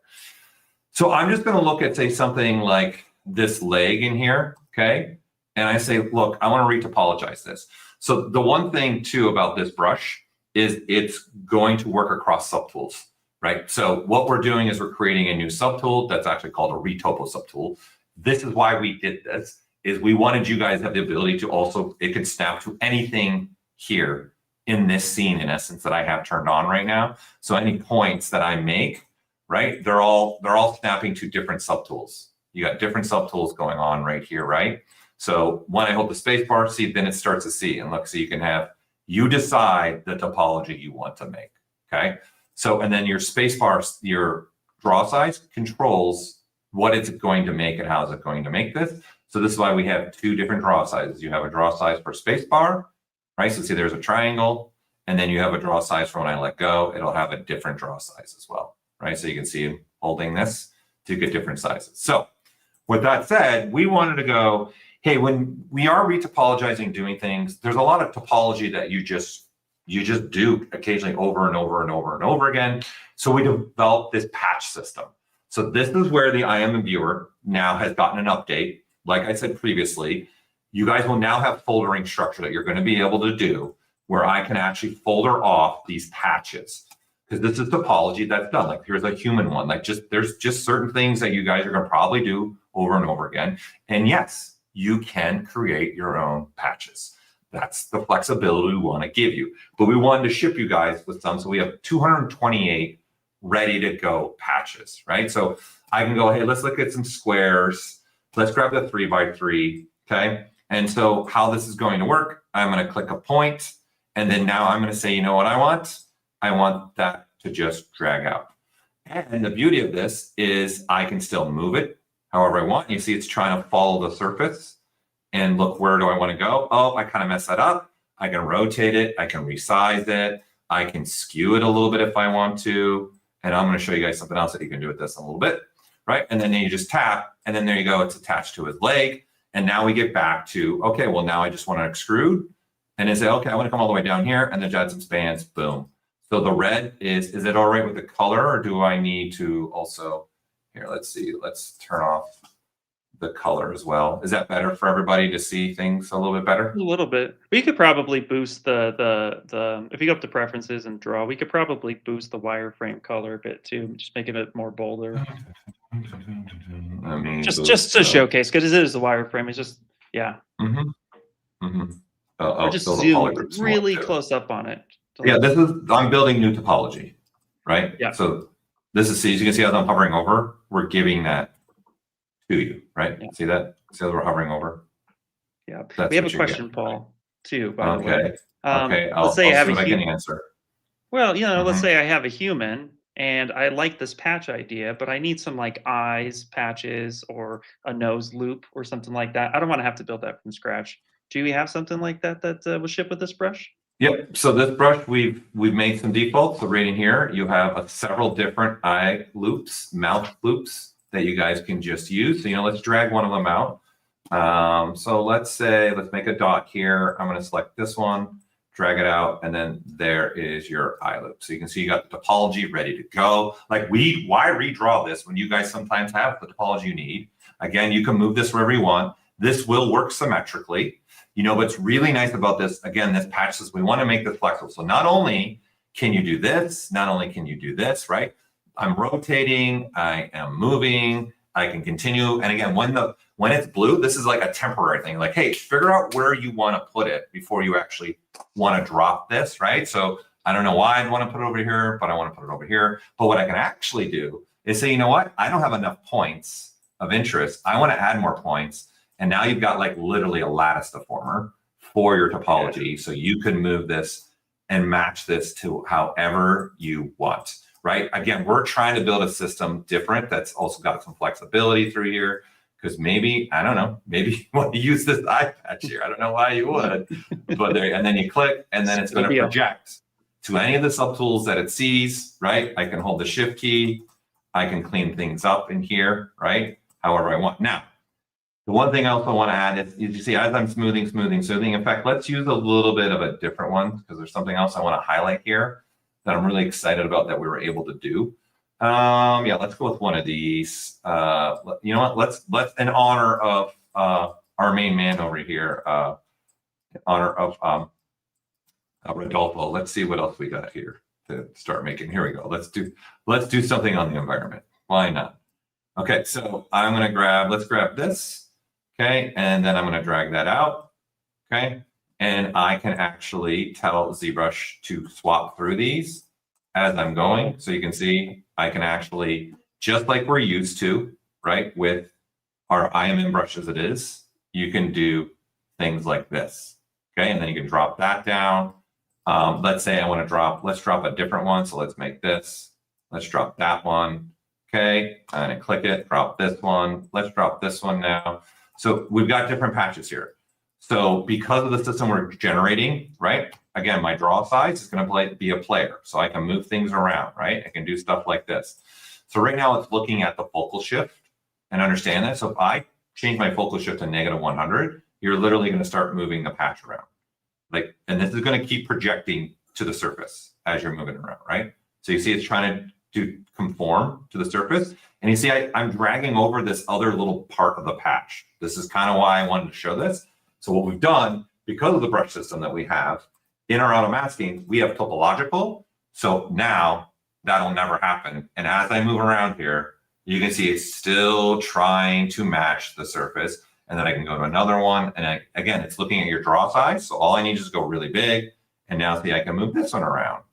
So I'm just going to look at, say, something like this leg in here, okay? And I say, look, I want to retopologize this. So the one thing, too, about this brush is it's going to work across subtools, right? So what we're doing is we're creating a new subtool that's actually called a retopo subtool. This is why we did this, is we wanted you guys to have the ability to also, it could snap to anything here in this scene, in essence, that I have turned on right now. So any points that I make, right? They're all snapping to different subtools. You got different subtools going on right here, right? So when I hold the space bar, see, then it starts to see. And look, so you can have, you decide the topology you want to make, okay? So, and then your space bar, your draw size controls what it's going to make and how is it going to make this. So this is why we have 2 different draw sizes. You have a draw size for space bar, right? So see, there's a triangle, and then you have a draw size for when I let go, it'll have a different draw size as well. Right, so you can see holding this to get different sizes. So with that said, we wanted to go, hey, when we are retopologizing, doing things, there's a lot of topology that you just do occasionally over and over and over and over again. So we developed this patch system. So this is where the I Am a Viewer now has gotten an update. Like I said previously, you guys will now have foldering structure that you're going to be able to do where I can actually folder off these patches. Because this is topology that's done. Like here's a human one. Like there's just certain things that you guys are going to probably do over and over again. And yes, you can create your own patches. That's the flexibility we want to give you. But we wanted to ship you guys with some. So we have 228 ready to go patches, right? So I can go, hey, let's look at some squares. Let's grab the 3x3, okay? And so how this is going to work, I'm going to click a point. And then now I'm going to say, you know what I want? I want that to just drag out. And the beauty of this is I can still move it however I want. You see it's trying to follow the surface. And look, where do I want to go? Oh, I kind of messed that up. I can rotate it. I can resize it. I can skew it a little bit if I want to. And I'm going to show you guys something else that you can do with this in a little bit, right? And then you just tap, and then there you go. It's attached to his leg. And now we get back to, okay, well, now I just want to extrude. And then say, okay, I want to come all the way down here and then add some spans, boom. So the red is it all right with the color, or do I need to also, here, let's see, let's turn off the color as well. Is that better for everybody to see things a little bit better? A little bit. We could probably boost the if you go up to preferences and draw, we could probably boost the wireframe color a bit too, just making it more bolder. I mean, just to showcase, because it is the wireframe. It's just, yeah. Or just zoom really close up on it. Yeah, I'm building new topology, right? Yeah. So this is, as you can see, as I'm hovering over, we're giving that to you, right? Yeah. See that? See how we're hovering over? Yeah. We have a question, Paul, too, by the way. Okay. Let's say I have a human. Answer. Well, let's say I have a human and I like this patch idea, but I need some like eyes patches or a nose loop or something like that. I don't want to have to build that from scratch. Do we have something like that will ship with this brush? Yep. So this brush, we've made some defaults. So right in here, you have several different eye loops, mouth loops that you guys can just use. So, let's drag one of them out. So let's make a dot here. I'm going to select this one, drag it out, and then there is your eye loop. So you can see you got the topology ready to go. Like why redraw this when you guys sometimes have the topology you need? Again, you can move this wherever you want. This will work symmetrically. You know, what's really nice about this, again, this patch says we want to make this flexible. So not only can you do this, not only can you do this, right? I'm rotating, I am moving, I can continue. And again, when it's blue, this is like a temporary thing. Like, hey, figure out where you want to put it before you actually want to drop this, right? So I don't know why I'd want to put it over here, but I want to put it over here. But what I can actually do is say, you know what? I don't have enough points of interest. I want to add more points. And now you've got like literally a lattice deformer for your topology. So you can move this and match this to however you want, right? Again, we're trying to build a system different that's also got some flexibility through here. Because maybe, I don't know, maybe you want to use this eye patch here. I don't know why you would, but there, and then you click, and then it's going to project to any of the subtools that it sees, right? I can hold the shift key. I can clean things up in here, right? However I want. Now, the one thing else I want to add is, you see, as I'm smoothing. In fact, let's use a little bit of a different one because there's something else I want to highlight here that I'm really excited about that we were able to do. Yeah, let's go with one of these. You know what? Let's in honor of our main man over here, in honor of Rodolfo. Let's see what else we got here to start making. Here we go. Let's do something on the environment. Why not? Okay, so I'm gonna let's grab this. Okay, and then I'm gonna drag that out. Okay, and I can actually tell ZBrush to swap through these as I'm going. So you can see I can actually, just like we're used to, right, with our IMM brush as it is, you can do things like this. Okay, and then you can drop that down. Let's say I want to let's drop a different one. So let's make this. Let's drop that one. Okay, and I click it, drop this one. Let's drop this one now. So we've got different patches here. So because of the system we're generating, right? Again, my draw size is going to be a player. So I can move things around, right? I can do stuff like this. So right now it's looking at the focal shift and understand that. So if I change my focal shift to -100, you're literally going to start moving the patch around. Like, and this is going to keep projecting to the surface as you're moving around, right? So you see it's trying to conform to the surface. And you see I'm dragging over this other little part of the patch. This is kind of why I wanted to show this. So what we've done, because of the brush system that we have, in our auto masking, we have topological. So now that'll never happen. And as I move around here, you can see it's still trying to match the surface. And then I can go to another one. And again, it's looking at your draw size. So all I need is to go really big. And now see, I can move this one around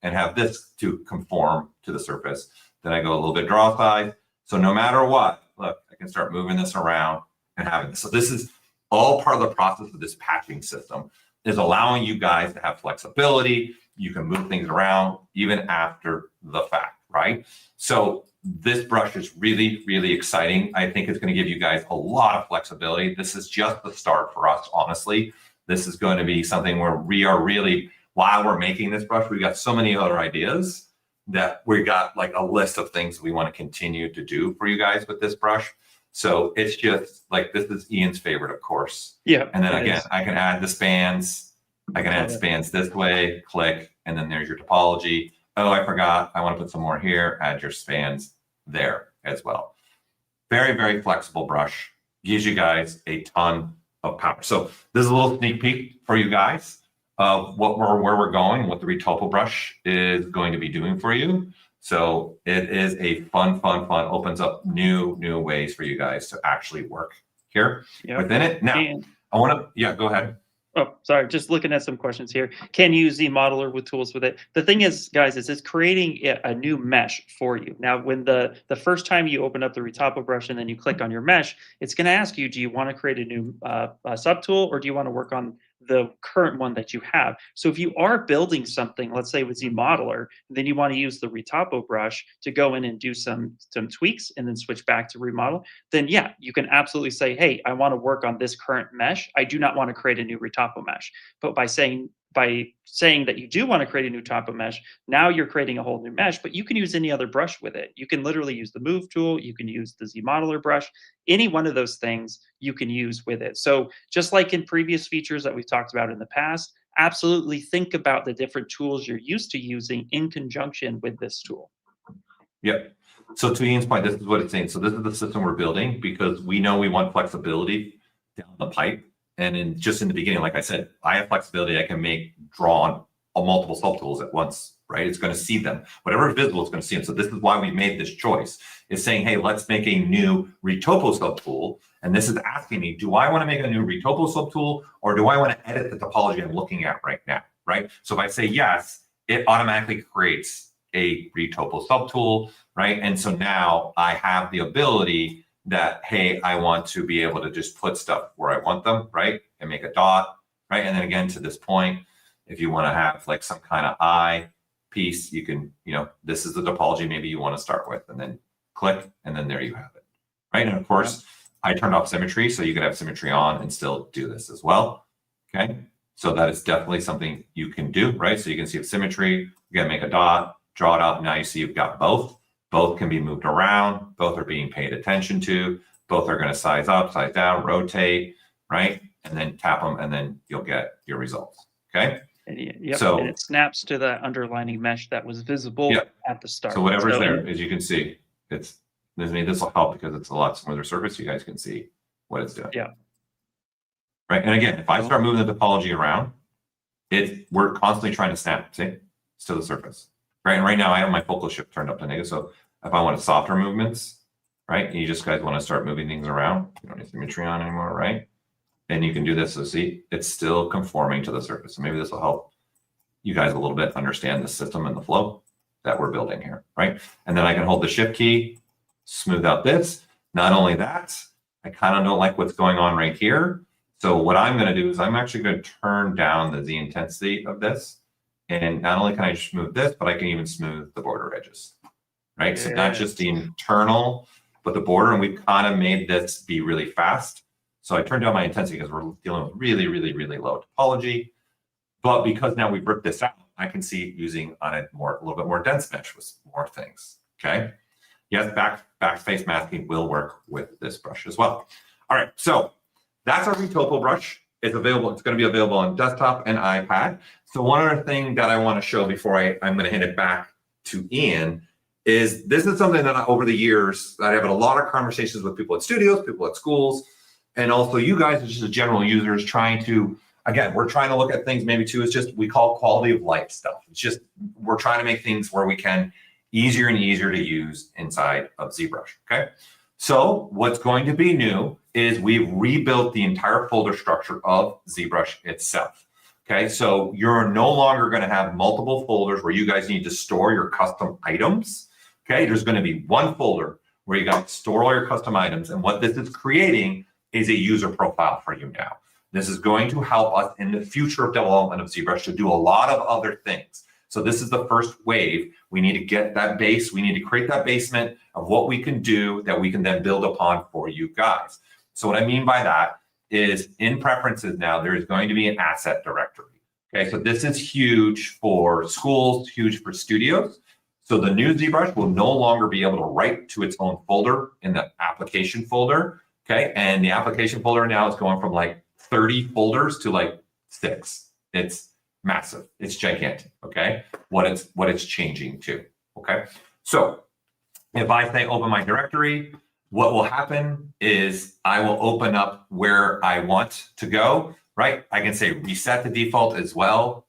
and have this to conform to the surface. Then I go a little bit draw size. So no matter what, look, I can start moving this around and having this. So this is all part of the process of this patching system, is allowing you guys to have flexibility. You can move things around even after the fact, right? So this brush is really, really exciting. I think it's going to give you guys a lot of flexibility. This is just the start for us, honestly. This is going to be something where we are really, while we're making this brush, we've got so many other ideas that we got like a list of things we want to continue to do for you guys with this brush. So it's just like, this is Ian's favorite, of course. Yeah. And then again, I can add the spans. I can add spans this way, click, and then there's your topology. Oh, I forgot. I want to put some more here. Add your spans there as well. Very, very flexible brush. Gives you guys a ton of power. So this is a little sneak peek for you guys of where we're going, what the Retopo brush is going to be doing for you. So it is a fun, opens up new ways for you guys to actually work here within it. Now, I want to, go ahead. Oh, sorry. Just looking at some questions here. Can you use ZModeler with tools with it? The thing is, guys, is it's creating a new mesh for you. Now, when the first time you open up the Retopo brush and then you click on your mesh, it's going to ask you, do you want to create a new subtool, or do you want to work on the current one that you have? So if you are building something, let's say with ZModeler, then you want to use the Retopo brush to go in and do some tweaks and then switch back to remodel, then yeah, you can absolutely say, hey, I want to work on this current mesh. I do not want to create a new Retopo mesh. But by saying that you do want to create a new topo mesh, now you're creating a whole new mesh, but you can use any other brush with it. You can literally use the move tool, you can use the ZModeler brush, any one of those things you can use with it. So just like in previous features that we've talked about in the past, absolutely think about the different tools you're used to using in conjunction with this tool. Yep. So to Ian's point, this is what it's saying. So this is the system we're building because we know we want flexibility down the pipe. And in just in the beginning, like I said, I have flexibility. I can draw on multiple subtools at once, right? It's going to see them. Whatever is visible, it's going to see them. So this is why we made this choice, is saying, hey, let's make a new retopo subtool. And this is asking me, do I want to make a new retopo subtool, or do I want to edit the topology I'm looking at right now, right? So if I say yes, it automatically creates a retopo subtool, right? And so now I have the ability that, hey, I want to be able to just put stuff where I want them, right? And make a dot, right? And then again, to this point, if you want to have like some kind of eye piece, you can, this is the topology maybe you want to start with, and then click, and then there you have it, right? And of course, I turned off symmetry, so you could have symmetry on and still do this as well, okay? So that is definitely something you can do, right? So you can see if symmetry, again, make a dot, draw it out. Now you see you've got both. Both can be moved around. Both are being paid attention to. Both are going to size up, size down, rotate, right? And then tap them, and then you'll get your results, okay? Yep. So and it snaps to the underlining mesh that was visible at the start. So whatever's there, as you can see, this will help because it's a lot smoother surface. You guys can see what it's doing. Yeah. Right. And again, if I start moving the topology around, we're constantly trying to snap, see, it's to the surface. Right. And right now I have my focal shift turned up to negative. So if I want softer movements, right, and you just guys want to start moving things around, you don't need symmetry on anymore, right? Then you can do this. So see, it's still conforming to the surface. So maybe this will help you guys a little bit understand the system and the flow that we're building here, right? And then I can hold the shift key, smooth out this. Not only that, I kind of don't like what's going on right here. So what I'm going to do is I'm actually going to turn down the Z intensity of this. And not only can I smooth this, but I can even smooth the border edges, right? So not just the internal, but the border. And we've kind of made this be really fast. So I turned down my intensity because we're dealing with really, really, really low topology. But because now we've ripped this out, I can see using on a little bit more dense mesh with more things, okay? Yes, backspace masking will work with this brush as well. All right, so that's our retopo brush. It's available. It's going to be available on desktop and iPad. So one other thing that I want to show before I'm going to hand it back to Ian is this is something that over the years that I've had a lot of conversations with people at studios, people at schools, and also you guys as just general users trying to, again, we're trying to look at things maybe too, it's just, we call quality of life stuff. It's just, we're trying to make things where we can easier and easier to use inside of ZBrush, okay? So what's going to be new is we've rebuilt the entire folder structure of ZBrush itself, okay? So you're no longer gonna have multiple folders where you guys need to store your custom items, okay? There's gonna be one folder where you guys store all your custom items, and what this is creating is a user profile for you now. This is going to help us in the future of development of ZBrush to do a lot of other things. So this is the first wave. We need to get that base. We need to create that basement of what we can do that we can then build upon for you guys. So what I mean by that is in preferences now, there is going to be an asset directory. Okay, so this is huge for schools, huge for studios. So the new ZBrush will no longer be able to write to its own folder in the application folder. Okay, and the application folder now is going from like 30 folders to like 6. It's massive. It's gigantic. Okay, what it's changing to. Okay, so if I say open my directory, what will happen is I will open up where I want to go. Right, I can say reset the default as well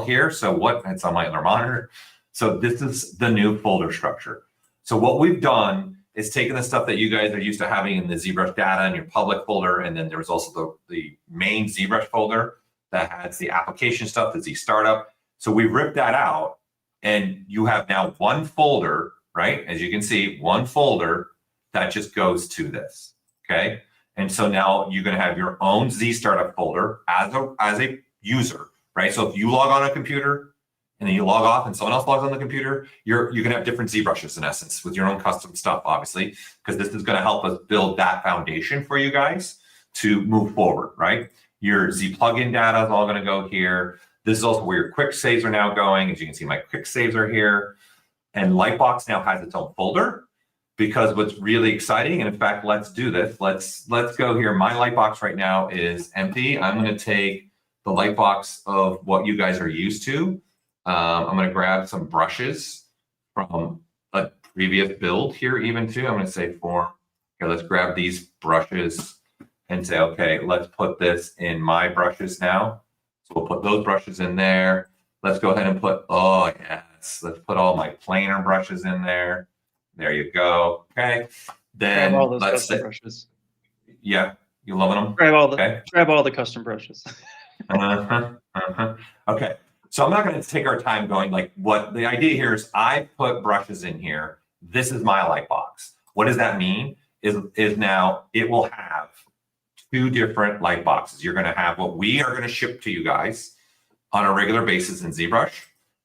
here. So it's on my other monitor. So this is the new folder structure. So what we've done is taking the stuff that you guys are used to having in the ZBrush data and your public folder, and then there's also the main ZBrush folder that has the application stuff, the Z startup. So we ripped that out, and you have now one folder, right? As you can see, one folder that just goes to this, okay? And so now you're gonna have your own Z startup folder as a user, right? So if you log on a computer, and then you log off and someone else logs on the computer, you can have different ZBrushes in essence with your own custom stuff, obviously, because this is going to help us build that foundation for you guys to move forward, right? Your Z plugin data is all going to go here. This is also where your quick saves are now going. As you can see, my quick saves are here. And Lightbox now has its own folder because what's really exciting, and in fact, let's do this. Let's go here. My Lightbox right now is empty. I'm going to take the light box of what you guys are used to. I'm going to grab some brushes from a previous build here even too. I'm going to say form. Okay, let's grab these brushes and say, okay, let's put this in my brushes now. So we'll put those brushes in there. Let's go ahead and put, oh yes, let's put all my planar brushes in there. There you go. Okay. Then grab all those let's custom brushes. Yeah, you loving them? Grab all the custom brushes. Okay. So I'm not going to take our time going like what the idea here is. I put brushes in here. This is my light box. What does that mean? Is now it will have 2 different light boxes. You're going to have what we are going to ship to you guys on a regular basis in ZBrush.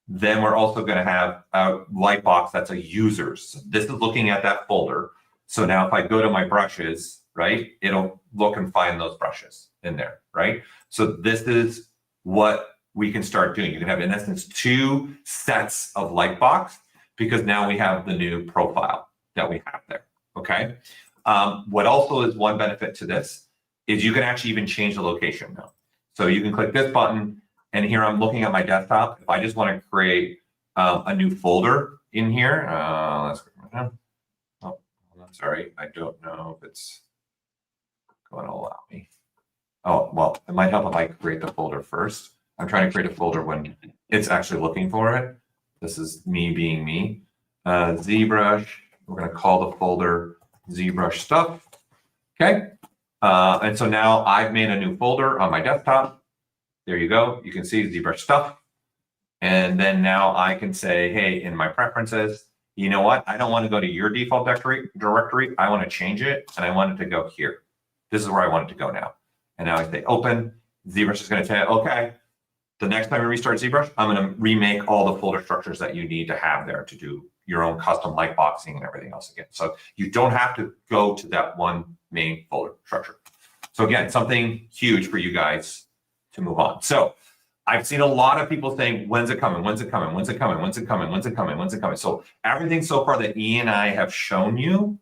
Then we're also going to have a light box that's a user's. So this is looking at that folder. So now if I go to my brushes, right, it'll look and find those brushes in there, right? So this is what we can start doing. You can have, in essence, 2 sets of light box because now we have the new profile that we have there, okay? What also is one benefit to this is you can actually even change the location now. So you can click this button, and here I'm looking at my desktop. If I just want to create a new folder in here, let's, oh, I'm sorry, I don't know if it's going to allow me. Oh, well, it might help if I create the folder first. I'm trying to create a folder when it's actually looking for it. This is me being me. ZBrush, we're going to call the folder ZBrush stuff. Okay. And so now I've made a new folder on my desktop. There you go. You can see ZBrush stuff. And then now I can say, hey, in my preferences, you know what? I don't want to go to your default directory. I want to change it, and I want it to go here. This is where I want it to go now. And now I say open. ZBrush is going to tell you, okay, the next time we restart ZBrush, I'm going to remake all the folder structures that you need to have there to do your own custom light boxing and everything else again. So you don't have to go to that one main folder structure. So again, something huge for you guys to move on. So I've seen a lot of people saying, when's it coming? When's it coming? When's it coming? When's it coming? When's it coming? When's it coming? So everything so far that Ian and I have shown you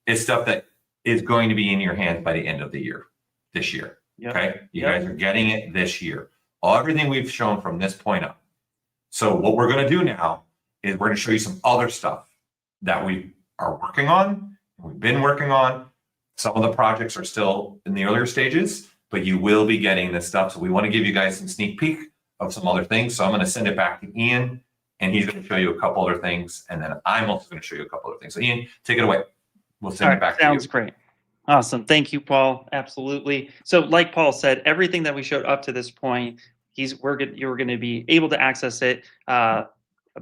is stuff that is going to be in your hands by the end of the year, this year. Yep. Okay. You guys are getting it this year. Everything we've shown from this point up. So what we're going to do now is we're going to show you some other stuff that we are working on. We've been working on. Some of the projects are still in the earlier stages, but you will be getting this stuff. So we want to give you guys some sneak peek of some other things. So I'm going to send it back to Ian, and he's going to show you a couple other things. And then I'm also going to show you a couple other things. So Ian, take it away. We'll send it back to you. Sounds great. Awesome. Thank you, Paul. Absolutely. So like Paul said, everything that we showed up to this point, you're going to be able to access it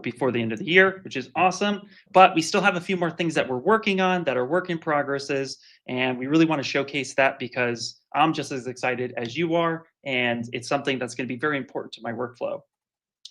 before the end of the year, which is awesome. But we still have a few more things that we're working on that are work in progresses. And we really want to showcase that because I'm just as excited as you are. And it's something that's going to be very important to my workflow.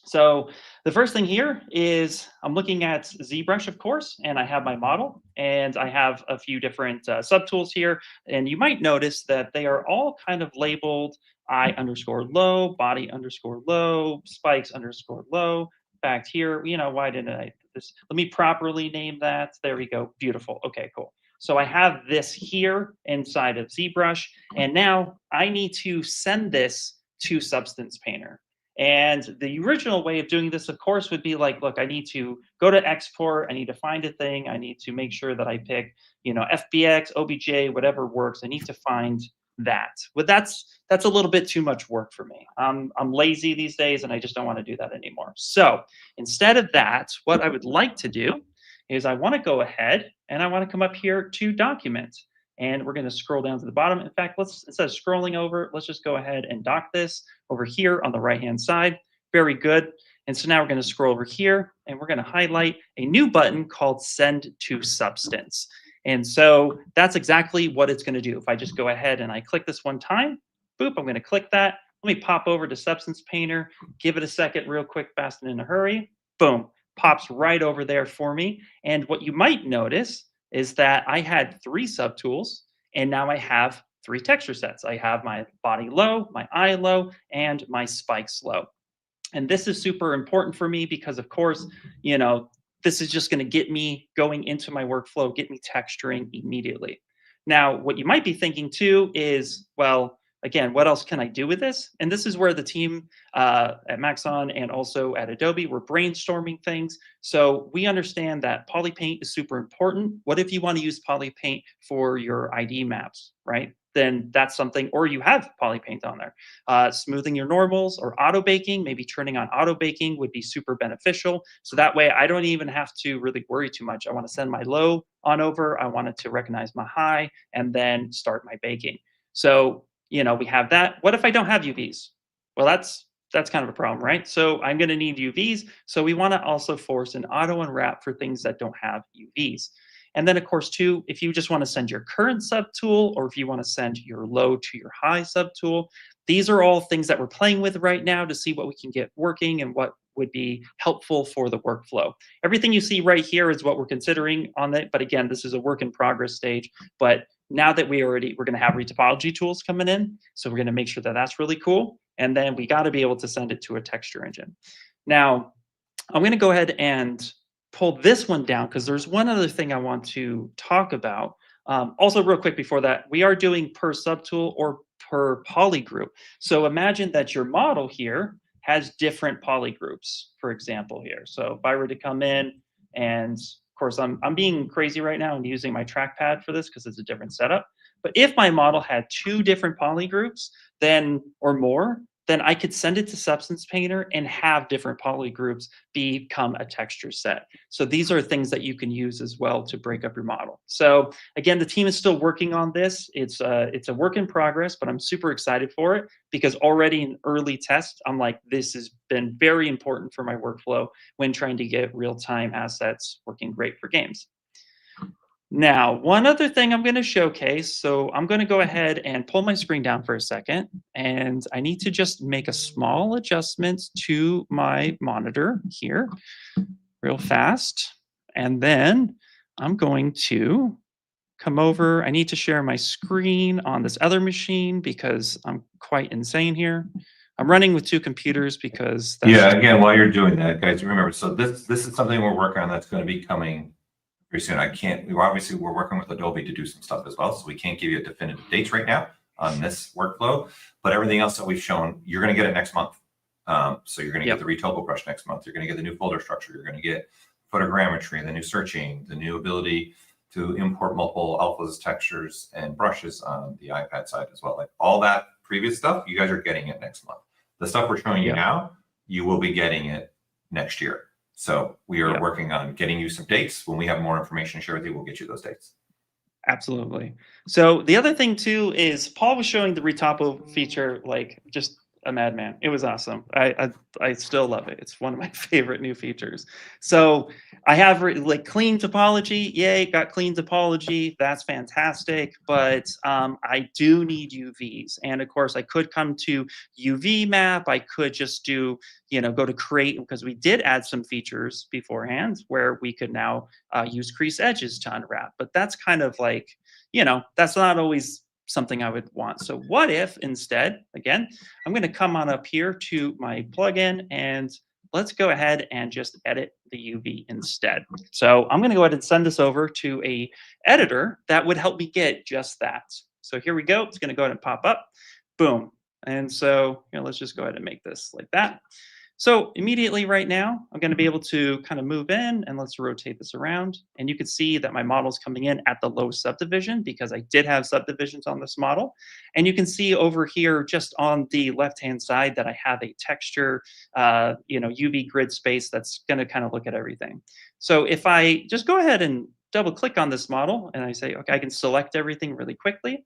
So the first thing here is I'm looking at ZBrush, of course, and I have my model, and I have a few different subtools here. And you might notice that they are all kind of labeled I_low, body_low, spikes_low. In fact, here, why didn't I do this? Let me properly name that. There we go. Beautiful. Okay, cool. So I have this here inside of ZBrush, and now I need to send this to Substance Painter. And the original way of doing this, of course, would be like, look, I need to go to export. I need to find a thing. I need to make sure that I pick, FBX, OBJ, whatever works. I need to find that. But that's a little bit too much work for me. I'm lazy these days, and I just don't want to do that anymore. So instead of that, what I would like to do is I want to go ahead and I want to come up here to Document. And we're going to scroll down to the bottom. In fact, instead of scrolling over, let's just go ahead and dock this over here on the right-hand side. Very good. And so now we're going to scroll over here, and we're going to highlight a new button called Send to Substance. And so that's exactly what it's going to do. If I just go ahead and I click this one time, boop, I'm going to click that. Let me pop over to Substance Painter, give it a second real quick, fast and in a hurry. Boom, pops right over there for me. And what you might notice is that I had 3 subtools, and now I have 3 texture sets. I have my body low, my eye low, and my spikes low. And this is super important for me because, of course, this is just going to get me going into my workflow, get me texturing immediately. Now, what you might be thinking too is, well, again, what else can I do with this? And this is where the team at Maxon and also at Adobe, we're brainstorming things. So we understand that polypaint is super important. What if you want to use polypaint for your ID maps, right? Then that's something, or you have polypaint on there. Smoothing your normals or auto baking, maybe turning on auto baking would be super beneficial. So that way I don't even have to really worry too much. I want to send my low on over. I want it to recognize my high and then start my baking. So, you know, we have that. What if I don't have UVs? Well, that's kind of a problem, right? So I'm going to need UVs. So we want to also force an auto unwrap for things that don't have UVs. And then, of course, too, if you just want to send your current subtool, or if you want to send your low to your high subtool, these are all things that we're playing with right now to see what we can get working and what would be helpful for the workflow. Everything you see right here is what we're considering on it. But again, this is a work in progress stage. But now that we're going to have retopology tools coming in, so we're going to make sure that that's really cool. And then we got to be able to send it to a texture engine. Now, I'm going to go ahead and pull this one down because there's one other thing I want to talk about. Also, real quick before that, we are doing per subtool or per polygroup. So imagine that your model here has different polygroups, for example, here. So if I were to come in, and of course, I'm being crazy right now and using my trackpad for this because it's a different setup. But if my model had 2 different polygroups, then or more, then I could send it to Substance Painter and have different polygroups become a texture set. So these are things that you can use as well to break up your model. So again, the team is still working on this. It's a work in progress, but I'm super excited for it because already in early test, I'm like, this has been very important for my workflow when trying to get real-time assets working great for games. Now, one other thing I'm going to showcase, so I'm going to go ahead and pull my screen down for a second, and I need to just make a small adjustment to my monitor here real fast. And then I'm going to come over. I need to share my screen on this other machine because I'm quite insane here. I'm running with 2 computers because that's again, while you're doing that, guys, remember, so this is something we're working on that's going to be coming very soon. We're working with Adobe to do some stuff as well, so we can't give you a definitive dates right now on this workflow, but everything else that we've shown, you're going to get it next month. So you're going to get the retopo brush next month. You're going to get the new folder structure. You're going to get photogrammetry, the new searching, the new ability to import multiple alphas, textures, and brushes on the iPad side as well. Like all that previous stuff, you guys are getting it next month. The stuff we're showing you now, you will be getting it next year. So we are working on getting you some dates. When we have more information to share with you, we'll get you those dates. Absolutely. So the other thing too is Paul was showing the retopo feature like just a madman. It was awesome. I still love it. It's one of my favorite new features. So I have like clean topology. Yay, got clean topology. That's fantastic. But I do need UVs. And of course, I could come to UV map. I could just do, go to create because we did add some features beforehand where we could now use crease edges to unwrap. But that's kind of like, that's not always something I would want. So what if instead, again, I'm going to come on up here to my plugin and let's go ahead and just edit the UV instead. So I'm going to go ahead and send this over to a editor that would help me get just that. So here we go. It's going to go ahead and pop up. Boom. And so let's just go ahead and make this like that. So immediately right now, I'm going to be able to kind of move in and let's rotate this around. And you can see that my model's coming in at the low subdivision because I did have subdivisions on this model. And you can see over here just on the left-hand side that I have a texture, UV grid space that's going to kind of look at everything. So if I just go ahead and double click on this model and I say, okay, I can select everything really quickly.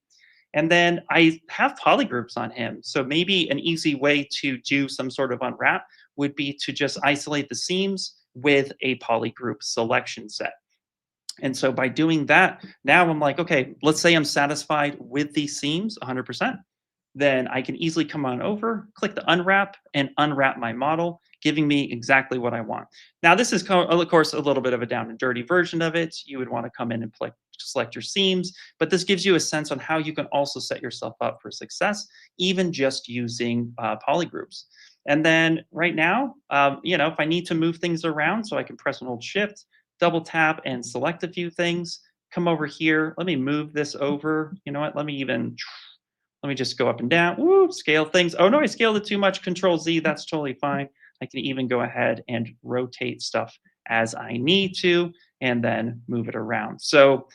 And then I have polygroups on him. So maybe an easy way to do some sort of unwrap would be to just isolate the seams with a polygroup selection set. And so by doing that, now I'm like, okay, let's say I'm satisfied with these seams 100%. Then I can easily come on over, click the unwrap, and unwrap my model, giving me exactly what I want. Now, this is, of course, a little bit of a down and dirty version of it. You would want to come in and select your seams, but this gives you a sense on how you can also set yourself up for success, even just using polygroups. And then right now, if I need to move things around, so I can press and hold Shift, double tap, and select a few things, come over here. Let me move this over. You know what? Let Let me just go up and down. Woo, scale things. Oh no, I scaled it too much. Control Z, that's totally fine. I can even go ahead and rotate stuff as I need to, and then move it around. So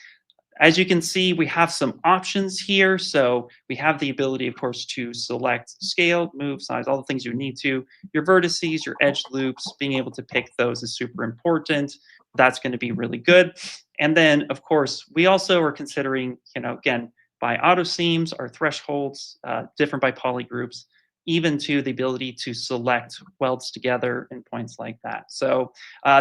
as you can see, we have some options here. So we have the ability, of course, to select scale, move, size, all the things you need to. Your vertices, your edge loops, being able to pick those is super important. That's going to be really good. And then, of course, we also are considering, again, by auto seams, our thresholds, different by poly groups, even to the ability to select welds together and points like that. So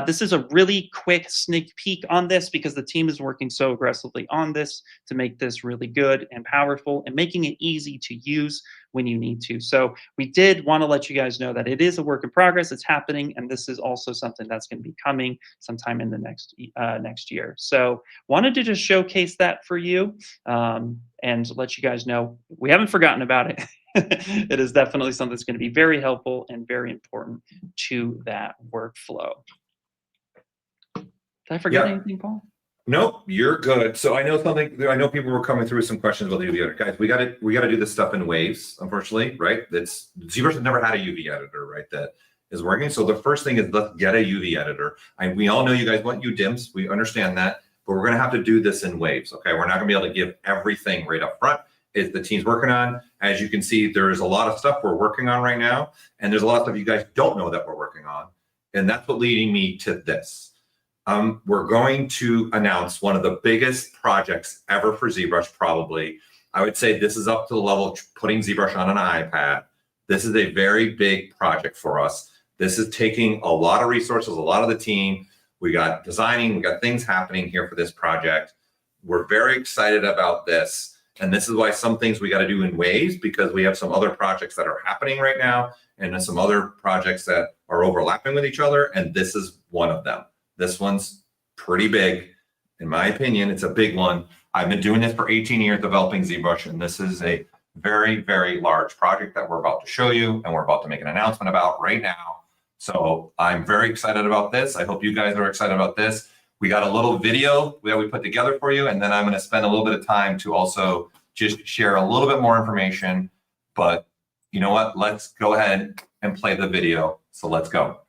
this is a really quick sneak peek on this because the team is working so aggressively on this to make this really good and powerful and making it easy to use when you need to. So we did want to let you guys know that it is a work in progress, it's happening, and this is also something that's going to be coming sometime in the next year. So wanted to just showcase that for you and let you guys know we haven't forgotten about it. It is definitely something that's going to be very helpful and very important to that workflow. Did I forget anything, Paul? Nope, you're good. So I know something. I know people were coming through with some questions about the UV editor. Guys, we got to do this stuff in waves. Unfortunately, right? That's ZBrush has never had a UV editor, right? That is working. So the first thing is let's get a UV editor. We all know you guys want UDIMs. We understand that, but we're going to have to do this in waves. Okay, we're not going to be able to give everything right up front. Is the team's working on. As you can see, there's a lot of stuff we're working on right now, and there's a lot of stuff you guys don't know that we're working on, and that's what leading me to this. We're going to announce one of the biggest projects ever for ZBrush, probably. I would say this is up to the level of putting ZBrush on an iPad. This is a very big project for us. This is taking a lot of resources, a lot of the team. We got designing, we got things happening here for this project. We're very excited about this. And this is why some things we got to do in waves, because we have some other projects that are happening right now and then some other projects that are overlapping with each other. And this is one of them. This one's pretty big. In my opinion, it's a big one. I've been doing this for 18 years developing ZBrush, and this is a very, very large project that we're about to show you and we're about to make an announcement about right now. So I'm very excited about this. I hope you guys are excited about this. We got a little video that we put together for you, and then I'm going to spend a little bit of time to also just share a little bit more information. But you know what? Let's go ahead and play the video. So let's go.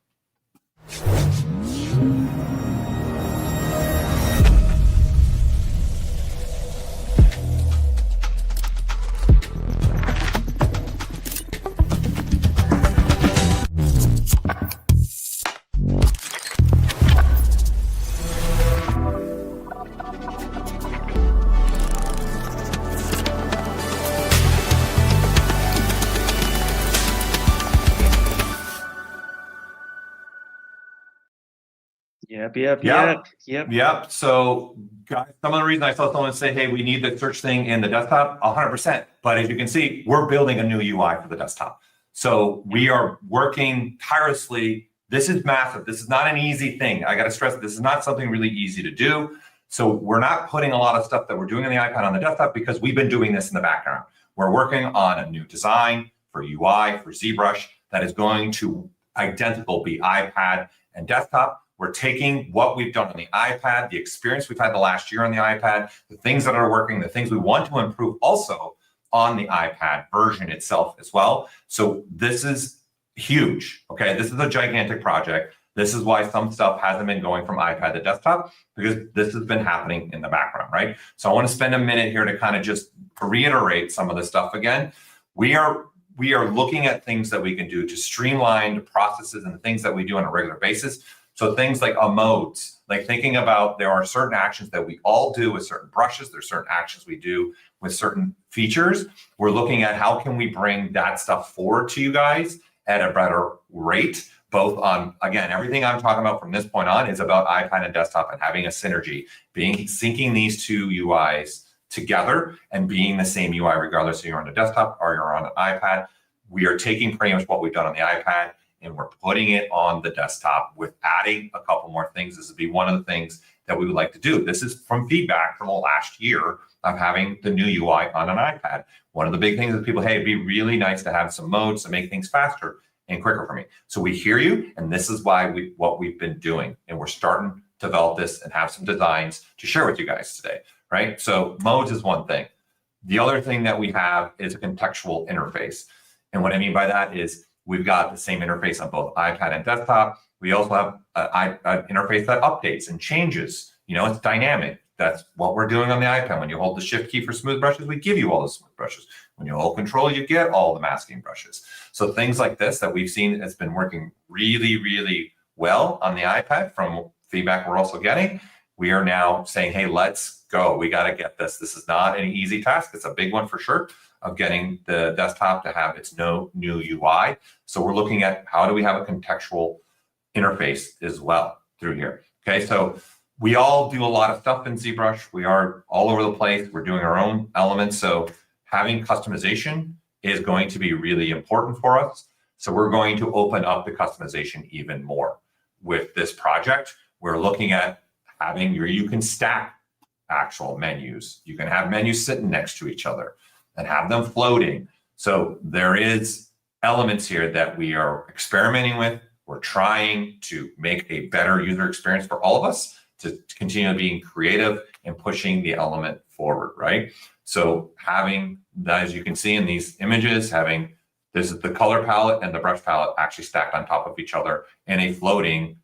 Yep. So guys, some of the reason I saw someone say, hey, we need the search thing in the desktop, 100%. But as you can see, we're building a new UI for the desktop. So we are working tirelessly. This is massive. This is not an easy thing. I got to stress, this is not something really easy to do. So we're not putting a lot of stuff that we're doing on the iPad on the desktop because we've been doing this in the background. We're working on a new design for UI, for ZBrush, that is going to identical be iPad and desktop. We're taking what we've done on the iPad, the experience we've had the last year on the iPad, the things that are working, the things we want to improve also on the iPad version itself as well. So this is huge, okay? This is a gigantic project. This is why some stuff hasn't been going from iPad to desktop, because this has been happening in the background, right? So I want to spend a minute here to kind of just reiterate some of the stuff again. We are looking at things that we can do to streamline the processes and the things that we do on a regular basis. So things like modes, like thinking about there are certain actions that we all do with certain brushes. There's certain actions we do with certain features. We're looking at how can we bring that stuff forward to you guys at a better rate, both on, again, everything I'm talking about from this point on is about iPad and desktop and having a synergy, syncing these two UIs together and being the same UI regardless if you're on a desktop or you're on an iPad. We are taking pretty much what we've done on the iPad and we're putting it on the desktop with adding a couple more things. This would be one of the things that we would like to do. This is from feedback from the last year of having the new UI on an iPad. One of the big things is people, hey, it'd be really nice to have some modes to make things faster and quicker for me. So we hear you, and this is why what we've been doing. And we're starting to develop this and have some designs to share with you guys today, right? So modes is one thing. The other thing that we have is a contextual interface. And what I mean by that is we've got the same interface on both iPad and desktop. We also have an interface that updates and changes. You know, it's dynamic. That's what we're doing on the iPad. When you hold the shift key for smooth brushes, we give you all the smooth brushes. When you hold control, you get all the masking brushes. So things like this that we've seen has been working really, really well on the iPad from feedback we're also getting. We are now saying, hey, let's go. We got to get this. This is not an easy task. It's a big one for sure of getting the desktop to have its new UI. So we're looking at how do we have a contextual interface as well through here. Okay, so we all do a lot of stuff in ZBrush. We are all over the place. We're doing our own elements. So having customization is going to be really important for us. So we're going to open up the customization even more with this project. We're looking at having you can stack actual menus. You can have menus sitting next to each other and have them floating. So there is elements here that we are experimenting with. We're trying to make a better user experience for all of us to continue being creative and pushing the element forward, right? So having that, as you can see in these images, having this is the color palette and the brush palette actually stacked on top of each other in a floating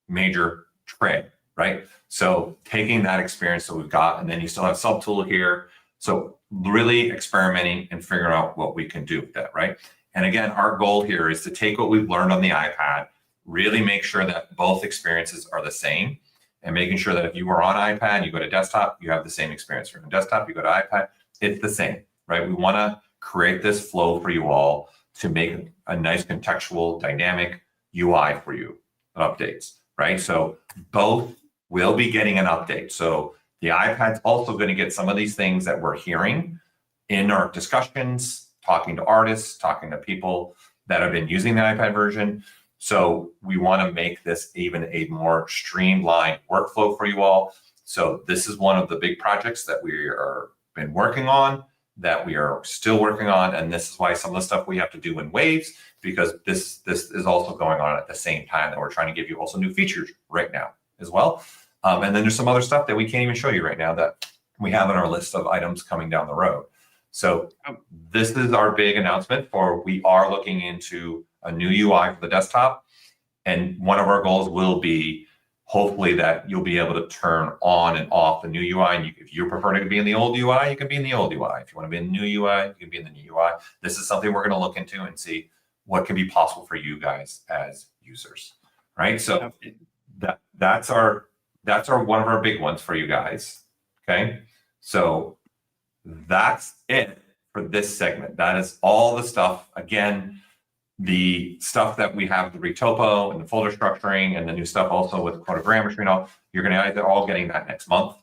major tray, right? So taking that experience that we've got, and then you still have subtool here. So really experimenting and figuring out what we can do with that, right? And again, our goal here is to take what we've learned on the iPad, really make sure that both experiences are the same, and making sure that if you are on iPad, you go to desktop, you have the same experience. If you're on desktop, you go to iPad, it's the same, right? We want to create this flow for you all to make a nice contextual dynamic UI for you, updates, right? So both will be getting an update. So the iPad's also going to get some of these things that we're hearing in our discussions, talking to artists, talking to people that have been using the iPad version. So we want to make this even a more streamlined workflow for you all. So this is one of the big projects that we are been working on, that we are still working on. And this is why some of the stuff we have to do in waves, because this is also going on at the same time that we're trying to give you also new features right now as well. And then there's some other stuff that we can't even show you right now that we have on our list of items coming down the road. So this is our big announcement for we are looking into a new UI for the desktop. And one of our goals will be hopefully that you'll be able to turn on and off the new UI. And if you prefer to be in the old UI, you can be in the old UI. If you want to be in the new UI, you can be in the new UI. This is something we're going to look into and see what can be possible for you guys as users, right? So that's our one of our big ones for you guys. Okay, so that's it for this segment. That is all the stuff. Again, the stuff that we have, the retopo and the folder structuring and the new stuff also with photogrammetry and all, you're going to either all getting that next month.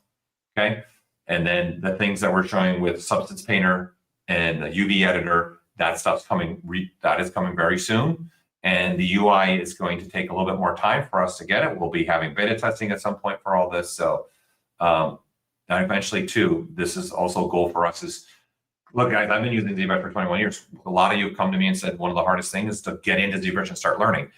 Okay, and then the things that we're showing with Substance Painter and the UV editor, that stuff's coming. That is coming very soon. And the UI is going to take a little bit more time for us to get it. We'll be having beta testing at some point for all this. So and eventually too, this is also a goal for us is, look guys, I've been using ZBrush for 21 years. A lot of you have come to me and said one of the hardest things is to get into ZBrush and start learning.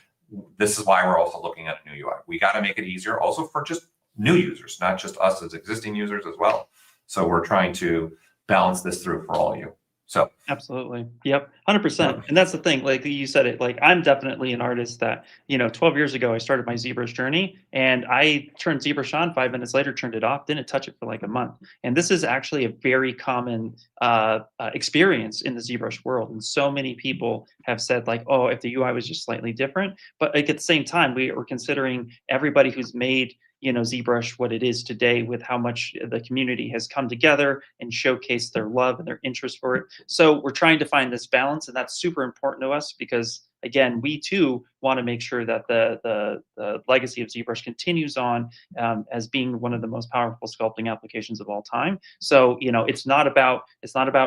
This is why we're also looking at a new UI. We got to make it easier also for just new users, not just us as existing users as well. So we're trying to balance this through for all of you. So absolutely. Yep. 100%. And that's the thing, like you said it, like I'm definitely an artist that, 12 years ago, I started my ZBrush journey and I turned ZBrush on 5 minutes later, turned it off, didn't touch it for like a month. And this is actually a very common experience in the ZBrush world. And so many people have said like, oh, if the UI was just slightly different, but like at the same time, we are considering everybody who's made ZBrush what it is today with how much the community has come together and showcased their love and their interest for it. So we're trying to find this balance, and that's super important to us because, again, we too want to make sure that the legacy of ZBrush continues on as being one of the most powerful sculpting applications of all time. So it's not about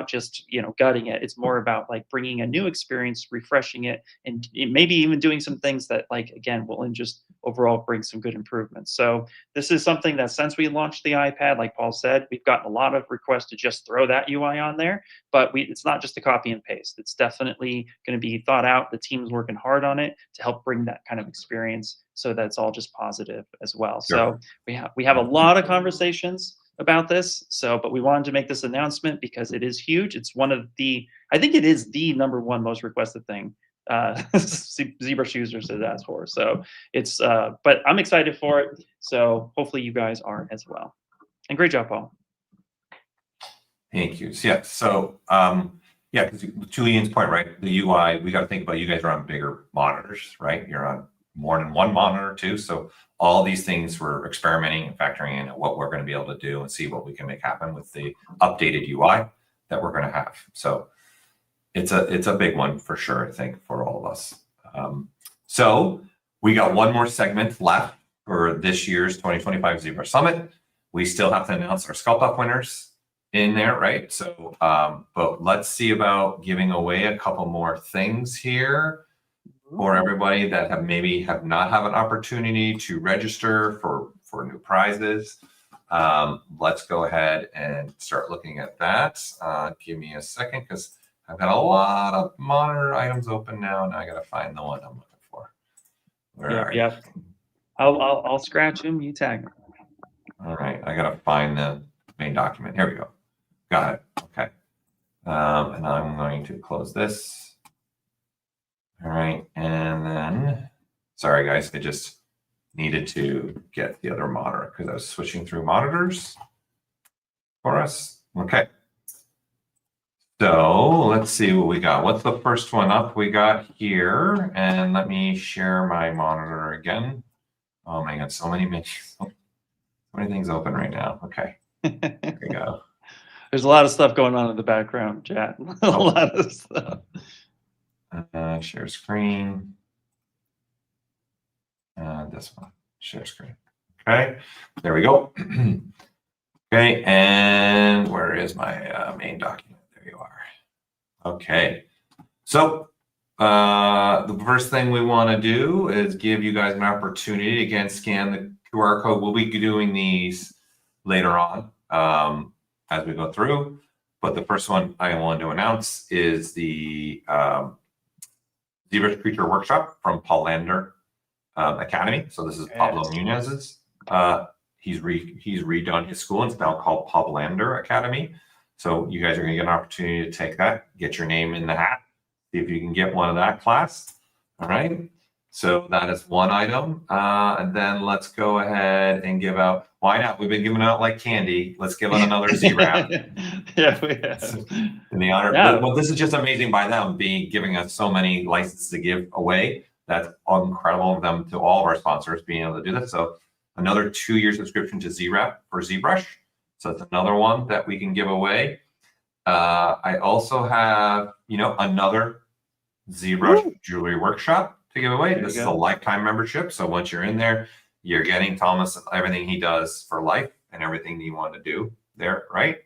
just gutting it. It's more about like bringing a new experience, refreshing it, and maybe even doing some things that like again will just overall bring some good improvements. So this is something that since we launched the iPad, like Paul said, we've gotten a lot of requests to just throw that UI on there. But it's not just a copy and paste. It's definitely going to be thought out. The team's working hard on it to help bring that kind of experience so that it's all just positive as well. Sure. So we have a lot of conversations about this. So, but we wanted to make this announcement because it is huge. It's one of the, I think it is the #1 most requested thing ZBrush users has asked for. So it's, but I'm excited for it. So hopefully you guys are as well. And great job, Paul. Thank you. So, yeah. So, yeah, because to Ian's point, right? The UI, we got to think about you guys are on bigger monitors, right? You're on more than one monitor too. So all these things we're experimenting and factoring in what we're going to be able to do and see what we can make happen with the updated UI that we're going to have. So it's a big one for sure, I think, for all of us. So we got one more segment left for this year's 2025 ZBrush Summit. We still have to announce our Sculpt-off winners in there, right? So, but let's see about giving away a couple more things here for everybody that have not have an opportunity to register for new prizes. Let's go ahead and start looking at that. Give me a second because I've got a lot of monitor items open now, and I got to find the one I'm looking for. Where are you? I'll scratch him. You tag him. All right, I got to find the main document. Here we go. Got it. Okay. And I'm going to close this. All right, and then, sorry guys, I just needed to get the other monitor because I was switching through monitors for us. Okay. So let's see what we got. What's the first one up we got here? And let me share my monitor again. Oh my God, so many things open right now. Okay, there we go. There's a lot of stuff going on in the background, chat. A lot of stuff. Share screen. This one, share screen. Okay, there we go. Okay, and where is my main document? There you are. Okay, so the first thing we want to do is give you guys an opportunity to again scan the QR code. We'll be doing these later on as we go through, but the first one I wanted to announce is the ZBrush Creature Workshop from Paul Lander Academy. So this is Pablo Munez's. He's redone his school and it's now called Paul Lander Academy. So you guys are going to get an opportunity to take that, get your name in the hat, see if you can get one of that class. All right. So that is one item. And then let's go ahead and give out, why not? We've been giving out like candy. Let's give out another Z-Wrap. Yeah, we have. In the honor. Yeah. Well, this is just amazing by them giving us so many licenses to give away. That's incredible of them to all of our sponsors being able to do that. So another 2-year subscription to Z-Wrap for ZBrush. So it's another one that we can give away. I also have, another ZBrush Jewelry Workshop to give away. This is a lifetime membership. So once you're in there, you're getting Thomas everything he does for life and everything you want to do there, right?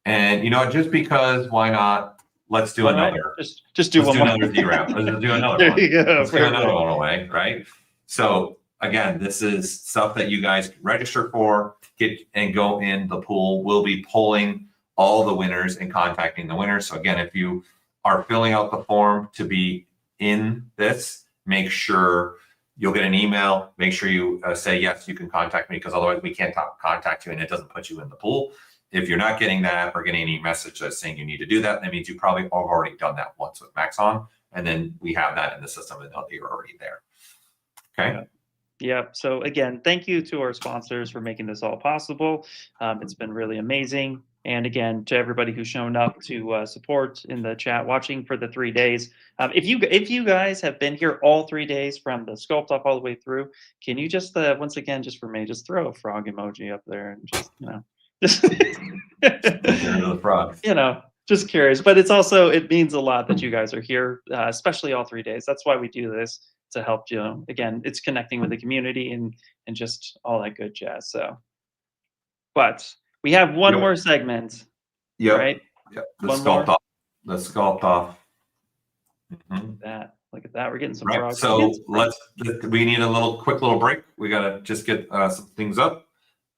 And just because, why not? Let's do another. Just do another Z-Wrap. Let's do another There one. you go. Let's give another one away, right? So again, this is stuff that you guys can register for, get and go in the pool. We'll be pulling all the winners and contacting the winners. So again, if you are filling out the form to be in this, make sure you'll get an email. Make sure you say, yes, you can contact me, because otherwise we can't contact you and it doesn't put you in the pool. If you're not getting that or getting any message that's saying you need to do that, that means you probably have already done that once with Maxon. And then we have that in the system and you're already there. Okay. Yeah. So again, thank you to our sponsors for making this all possible. It's been really amazing. And again, to everybody who's shown up to support in the chat, watching for the 3 days. If you guys have been here all 3 days from the Sculpt-off all the way through, can you just once again, just for me, just throw a frog emoji up there and just just the frog. Just curious. But it means a lot that you guys are here, especially all 3 days. That's why we do this, to help again, it's connecting with the community and just all that good jazz. So, but we have one more segment. Yeah. Right. Yeah. The Sculpt-off. The Sculpt-off. Look at that. We're getting some right. frogs. So we need a quick little break. We got to just get some things up.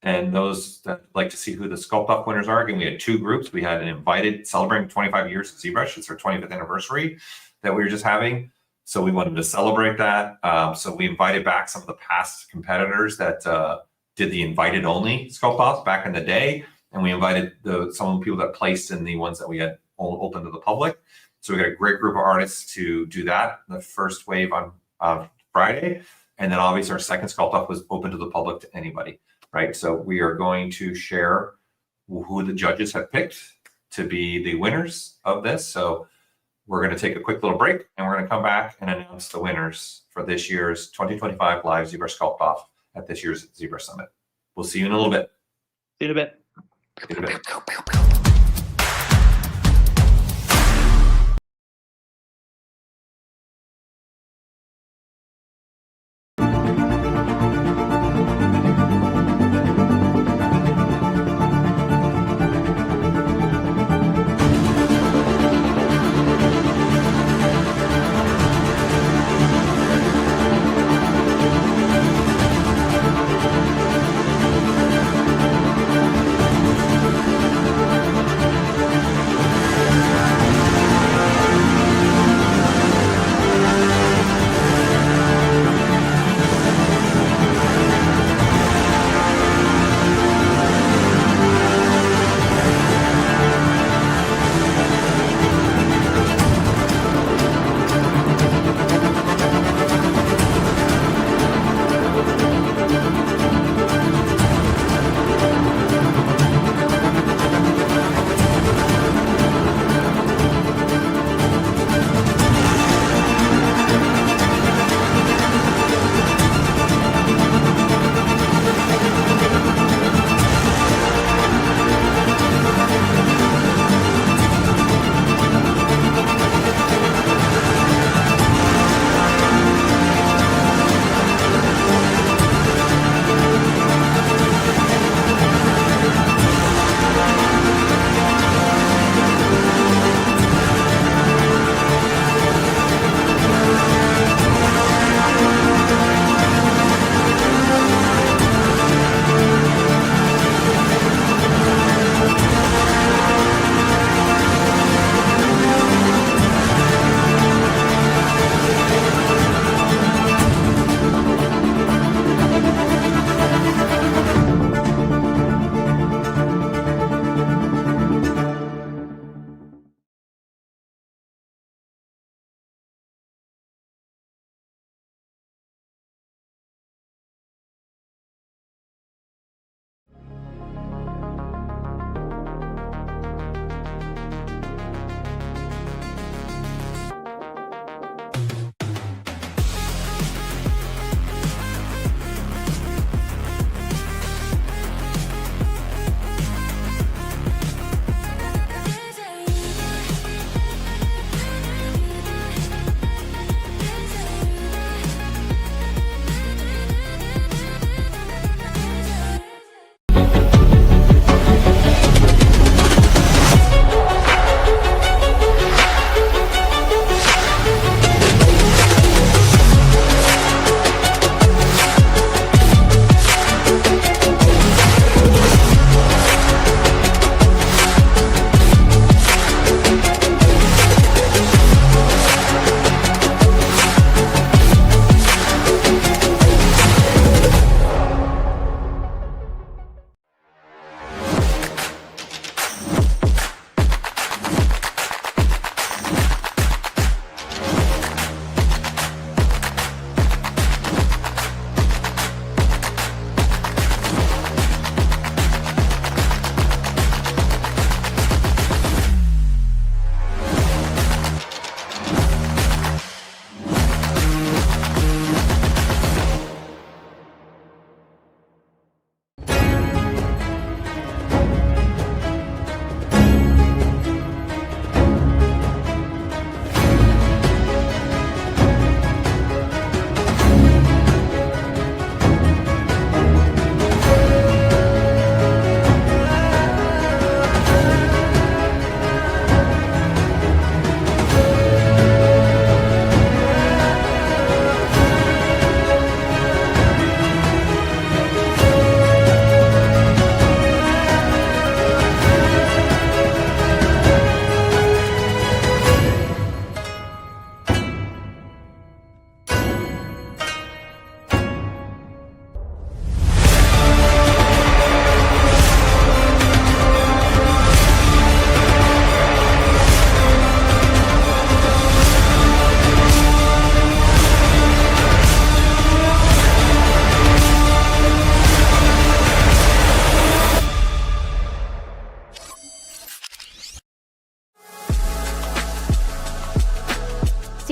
And those that like to see who the Sculpt-off winners are, again, we had 2 groups. We had an invited celebrating 25 years of ZBrush. It's our 25th anniversary that we were just having. So we wanted to celebrate that. So we invited back some of the past competitors that did the invited only Sculpt-off back in the day, and we invited some of the people that placed in the ones that we had open to the public. So we got a great group of artists to do that. The first wave on Friday, and then obviously our second Sculpt-off was open to the public, to anybody, right? So we are going to share who the judges have picked to be the winners of this. So we're going to take a quick little break, and we're going to come back and announce the winners for this year's 2025 live ZBrush Sculpt-off at this year's ZBrush Summit. We'll see you in a little bit. See you in a bit. See you in a bit.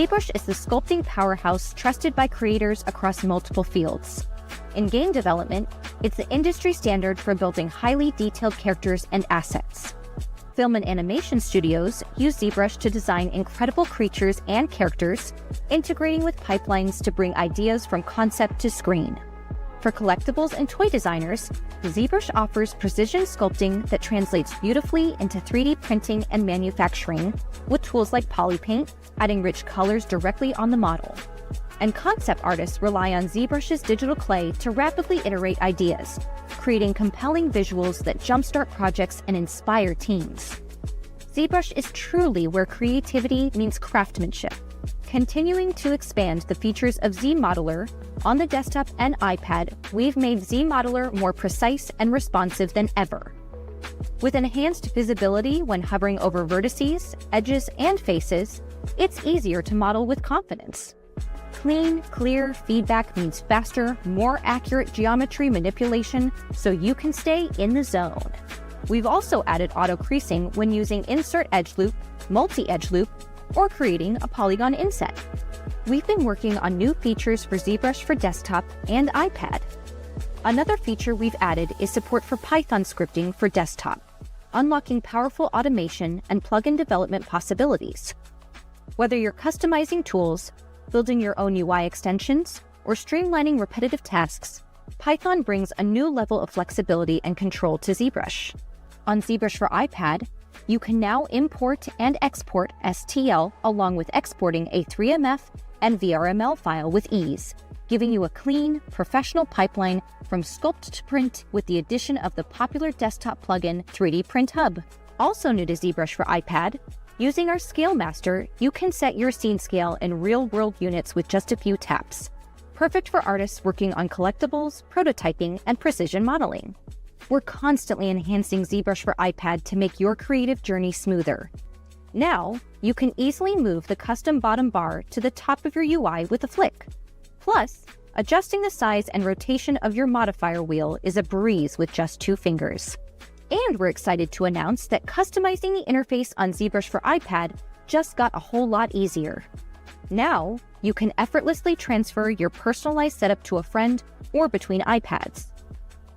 ZBrush is the sculpting powerhouse trusted by creators across multiple fields. In game development, it's the industry standard for building highly detailed characters and assets. Film and animation studios use ZBrush to design incredible creatures and characters, integrating with pipelines to bring ideas from concept to screen. For collectibles and toy designers, ZBrush offers precision sculpting that translates beautifully into 3D printing and manufacturing, with tools like polypaint, adding rich colors directly on the model. And concept artists rely on ZBrush's digital clay to rapidly iterate ideas, creating compelling visuals that jumpstart projects and inspire teams. ZBrush is truly where creativity meets craftsmanship, continuing to expand the features of ZModeler. On the desktop and iPad, we've made ZModeler more precise and responsive than ever. With enhanced visibility when hovering over vertices, edges, and faces, it's easier to model with confidence. Clean, clear feedback means faster, more accurate geometry manipulation so you can stay in the zone. We've also added auto creasing when using insert edge loop, multi-edge loop, or creating a polygon inset. We've been working on new features for ZBrush for desktop and iPad. Another feature we've added is support for Python scripting for desktop, unlocking powerful automation and plugin development possibilities. Whether you're customizing tools, building your own UI extensions, or streamlining repetitive tasks, Python brings a new level of flexibility and control to ZBrush. On ZBrush for iPad, you can now import and export STL along with exporting a 3MF and VRML file with ease, giving you a clean, professional pipeline from Sculpt to print with the addition of the popular desktop plugin 3D Print Hub. Also new to ZBrush for iPad, using our Scale Master, you can set your scene scale in real-world units with just a few taps. Perfect for artists working on collectibles, prototyping, and precision modeling. We're constantly enhancing ZBrush for iPad to make your creative journey smoother. Now, you can easily move the custom bottom bar to the top of your UI with a flick. Plus, adjusting the size and rotation of your modifier wheel is a breeze with just 2 fingers. And we're excited to announce that customizing the interface on ZBrush for iPad just got a whole lot easier. Now, you can effortlessly transfer your personalized setup to a friend or between iPads.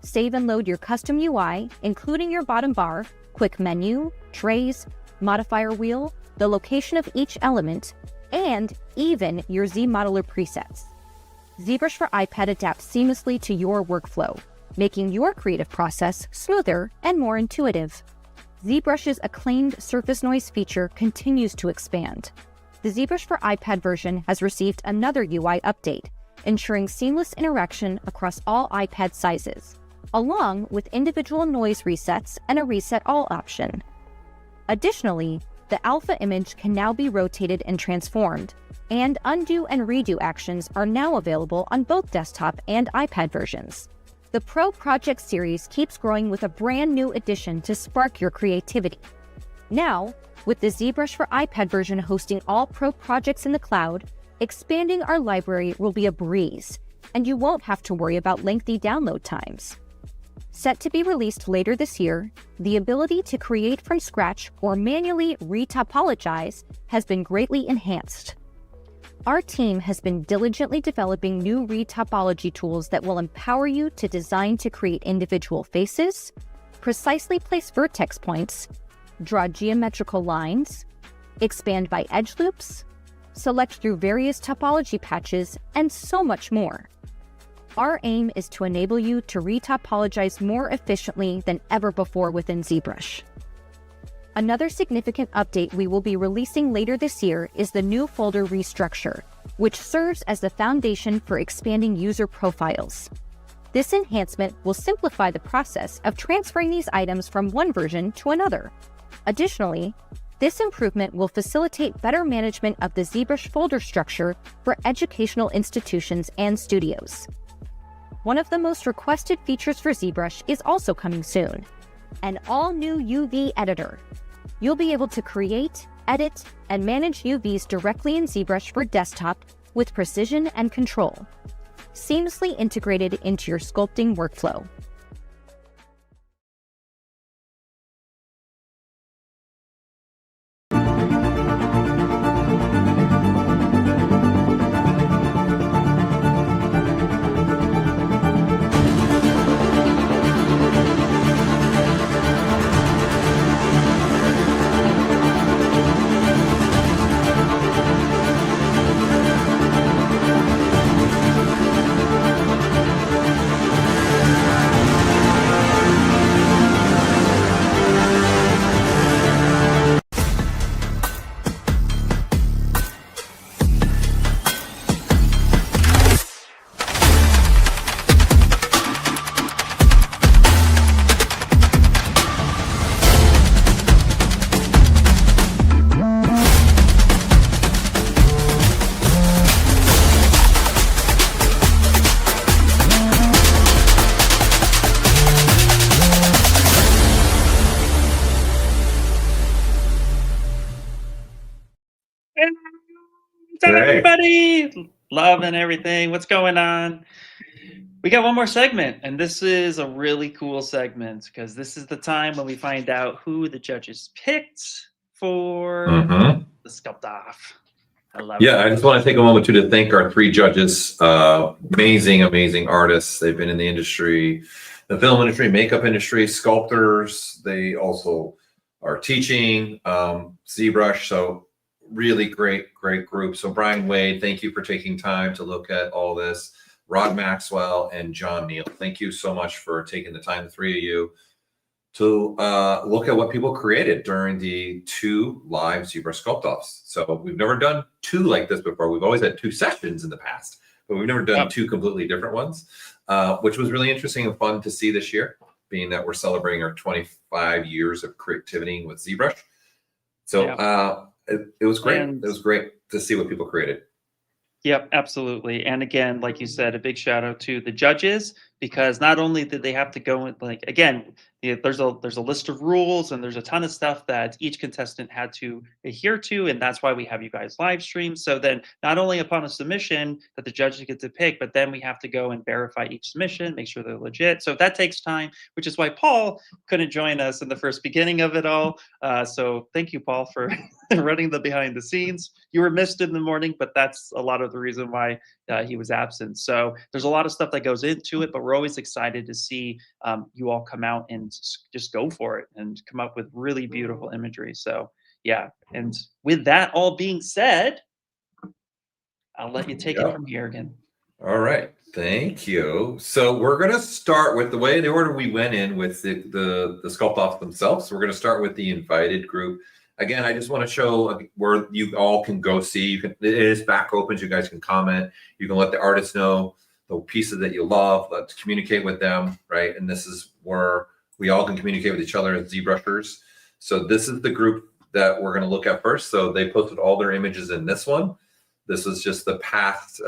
Save and load your custom UI, including your bottom bar, quick menu, trays, modifier wheel, the location of each element, and even your ZModeler presets. ZBrush for iPad adapts seamlessly to your workflow, making your creative process smoother and more intuitive. ZBrush's acclaimed surface noise feature continues to expand. The ZBrush for iPad version has received another UI update, ensuring seamless interaction across all iPad sizes, along with individual noise resets and a reset all option. Additionally, the alpha image can now be rotated and transformed, and undo and redo actions are now available on both desktop and iPad versions. The Pro Project series keeps growing with a brand new addition to spark your creativity. Now, with the ZBrush for iPad version hosting all Pro projects in the cloud, expanding our library will be a breeze, and you won't have to worry about lengthy download times. Set to be released later this year, the ability to create from scratch or manually retopologize has been greatly enhanced. Our team has been diligently developing new retopology tools that will empower you to design to create individual faces, precisely place vertex points, draw geometrical lines, expand by edge loops, select through various topology patches, and so much more. Our aim is to enable you to retopologize more efficiently than ever before within ZBrush. Another significant update we will be releasing later this year is the new folder restructure, which serves as the foundation for expanding user profiles. This enhancement will simplify the process of transferring these items from one version to another. Additionally, this improvement will facilitate better management of the ZBrush folder structure for educational institutions and studios. One of the most requested features for ZBrush is also coming soon, an all-new UV editor. You'll be able to create, edit, and manage UVs directly in ZBrush for desktop with precision and control, seamlessly integrated into your sculpting workflow. What's up, Hey. everybody? Loving everything. What's going on? We got one more segment, and this is a really cool segment because this is the time when we find out who the judges picked for the Sculpt-off. I love it. Yeah, I just want to take a moment too to thank our 3 judges. Amazing artists. They've been in the industry, the film industry, makeup industry, sculptors. They also are teaching ZBrush. So really great group. So Brian Wade, thank you for taking time to look at all this. Rod Maxwell and John Neal, thank you so much for taking the time, the 3 of you, to look at what people created during the 2 live ZBrush Sculpt-offs. So we've never done 2 like this before. We've always had 2 sessions in the past, but we've never done 2 completely different ones, which was really interesting and fun to see this year, being that we're celebrating our 25 years of creativity with ZBrush. So it was great. It was great to see what people created. Yep, absolutely. And again, like you said, a big shout out to the judges, because not only did they have to go in, like, again, there's a list of rules and there's a ton of stuff that each contestant had to adhere to, and that's why we have you guys live stream. So then not only upon a submission that the judges get to pick, but then we have to go and verify each submission, make sure they're legit. So that takes time, which is why Paul couldn't join us in the first beginning of it all. So thank you, Paul, for running the behind the scenes. You were missed in the morning, but that's a lot of the reason why he was absent. So there's a lot of stuff that goes into it, but we're always excited to see you all come out and just go for it and come up with really beautiful imagery. So yeah, and with that all being said, I'll let you take it from here again. All right, thank you. So we're going to start with the order we went in with the Sculpt-off themselves. So we're going to start with the invited group. Again, I just want to show where you all can go see. It is back open. You guys can comment. You can let the artists know the pieces that you love. Let's communicate with them, right? And this is where we all can communicate with each other as ZBrushers. So this is the group that we're going to look at first. So they posted all their images in this one. This is just the past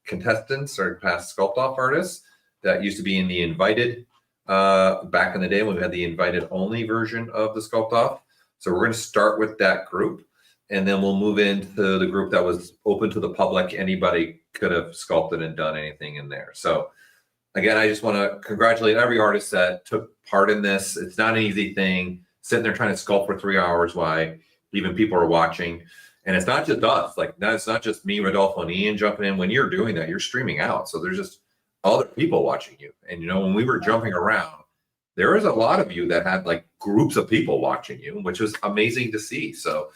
contestants or past Sculpt-off artists that used to be in the invited back in the day when we had the invited only version of the Sculpt-off. So we're going to start with that group, and then we'll move into the group that was open to the public. Anybody could have sculpted and done anything in there. So again, I just want to congratulate every artist that took part in this. It's not an easy thing, sitting there trying to sculpt for 3 hours while even people are watching. And it's not just us, like it's not just me, Rodolfo, and Ian jumping in. When you're doing that, you're streaming out. So there's just other people watching you. And, you know, when we were jumping around, there is a lot of you that had like groups of people watching you, which was amazing to see. So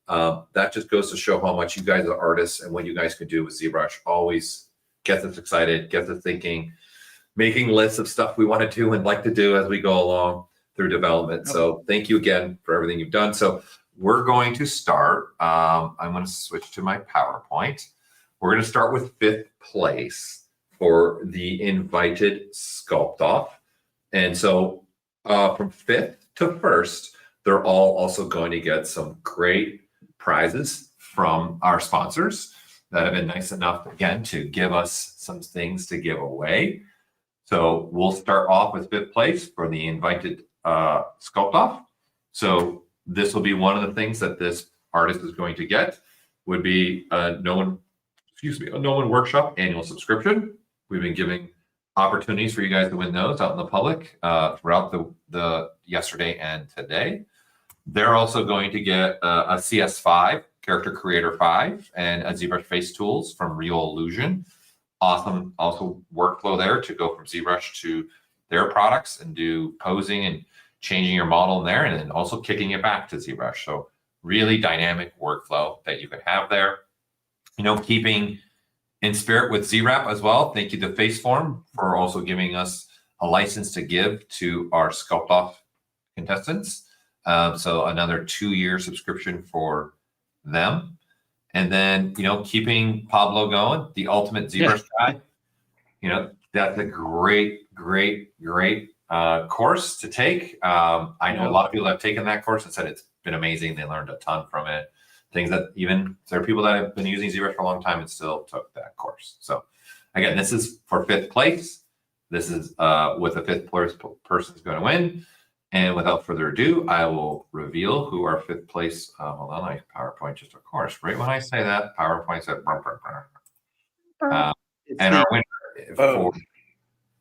that just goes to show how much you guys are artists, and what you guys can do with ZBrush always gets us excited, gets us thinking, making lists of stuff we want to do and like to do as we go along through development. So thank you again for everything you've done. So we're going to start. I'm going to switch to my PowerPoint. We're going to start with 5th place for the invited Sculpt-off. And so from 5th to 1st, they're all also going to get some great prizes from our sponsors that have been nice enough, again, to give us some things to give away. So we'll start off with 5th place for the invited Sculpt-off. So this will be one of the things that this artist is going to get, would be a No One Workshop annual subscription. We've been giving opportunities for you guys to win those out in the public throughout the yesterday and today. They're also going to get a CS5, Character Creator 5, and a ZBrush Face Tools from Real Illusion. Awesome also workflow there to go from ZBrush to their products and do posing and changing your model in there, and then also kicking it back to ZBrush. So really dynamic workflow that you could have there. You know, keeping in spirit with ZWrap as well. Thank you to Faceform for also giving us a license to give to our Sculpt-off contestants. So another 2-year subscription for them. And then, you know, keeping Pablo going, the ultimate ZBrush guy. You know, that's a great course to take. I know a lot of people have taken that course and said it's been amazing. They learned a ton from it. Things that even there are people that have been using ZBrush for a long time and still took that course. So again, this is for 5th place. This is with a 5th place person is going to win. And without further ado, I will reveal who our 5th place. Hold on, my PowerPoint just, of course, right when I say that, PowerPoint said, and our winner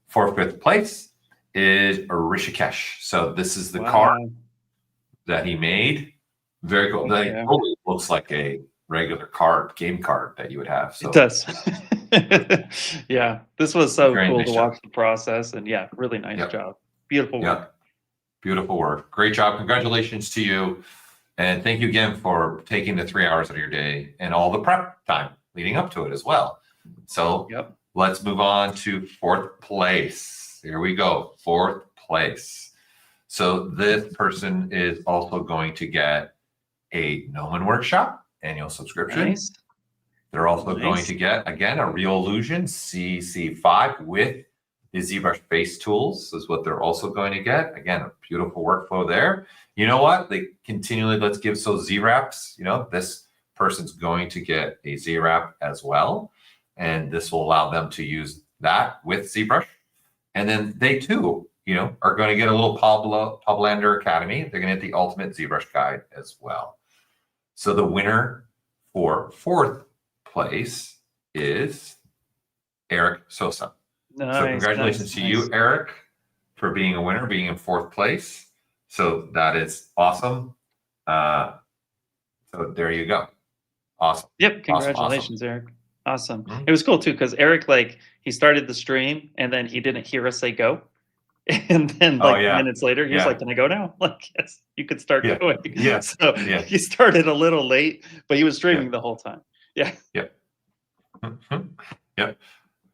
for 5th place is Rishikesh. So this is the card that he made. Very cool. Like, it totally looks like a regular game card that you would have. So it does. Yeah, this was so Very cool nice to job. watch the process, and yeah, really nice job. Beautiful work. Yep. Beautiful work. Great job. Congratulations to you. And thank you again for taking the 3 hours of your day and all the prep time leading up to it as well. So let's move on to 4th place. Here we go. 4th place. So this person is also going to get a Gnomon Workshop annual subscription. Nice. They're also going to get, again, a Real Illusion CC5 with the ZBrush Face tools is what they're also going to get. Again, a beautiful workflow there. You know what? They continually, let's give so Z-Wraps, you know, this person's going to get a Z-Wrap as well. And this will allow them to use that with ZBrush. And then they too, you know, are going to get a little Poblander Academy. They're going to get the Ultimate ZBrush Guide as well. So the winner for 4th place is Eric Sosa. Nice, So congratulations to you, Eric, for being a winner, being in 4th place. So that is awesome. So there you go. Awesome. Yep. Congratulations, Eric. Awesome. It was cool too, because Eric, like, he started the stream and then he didn't hear us say go. And then like minutes later, he was like, can I go now? Like, yes, you could start going. So he started a little late, but he was streaming the whole time. Yeah. Yep. Yep.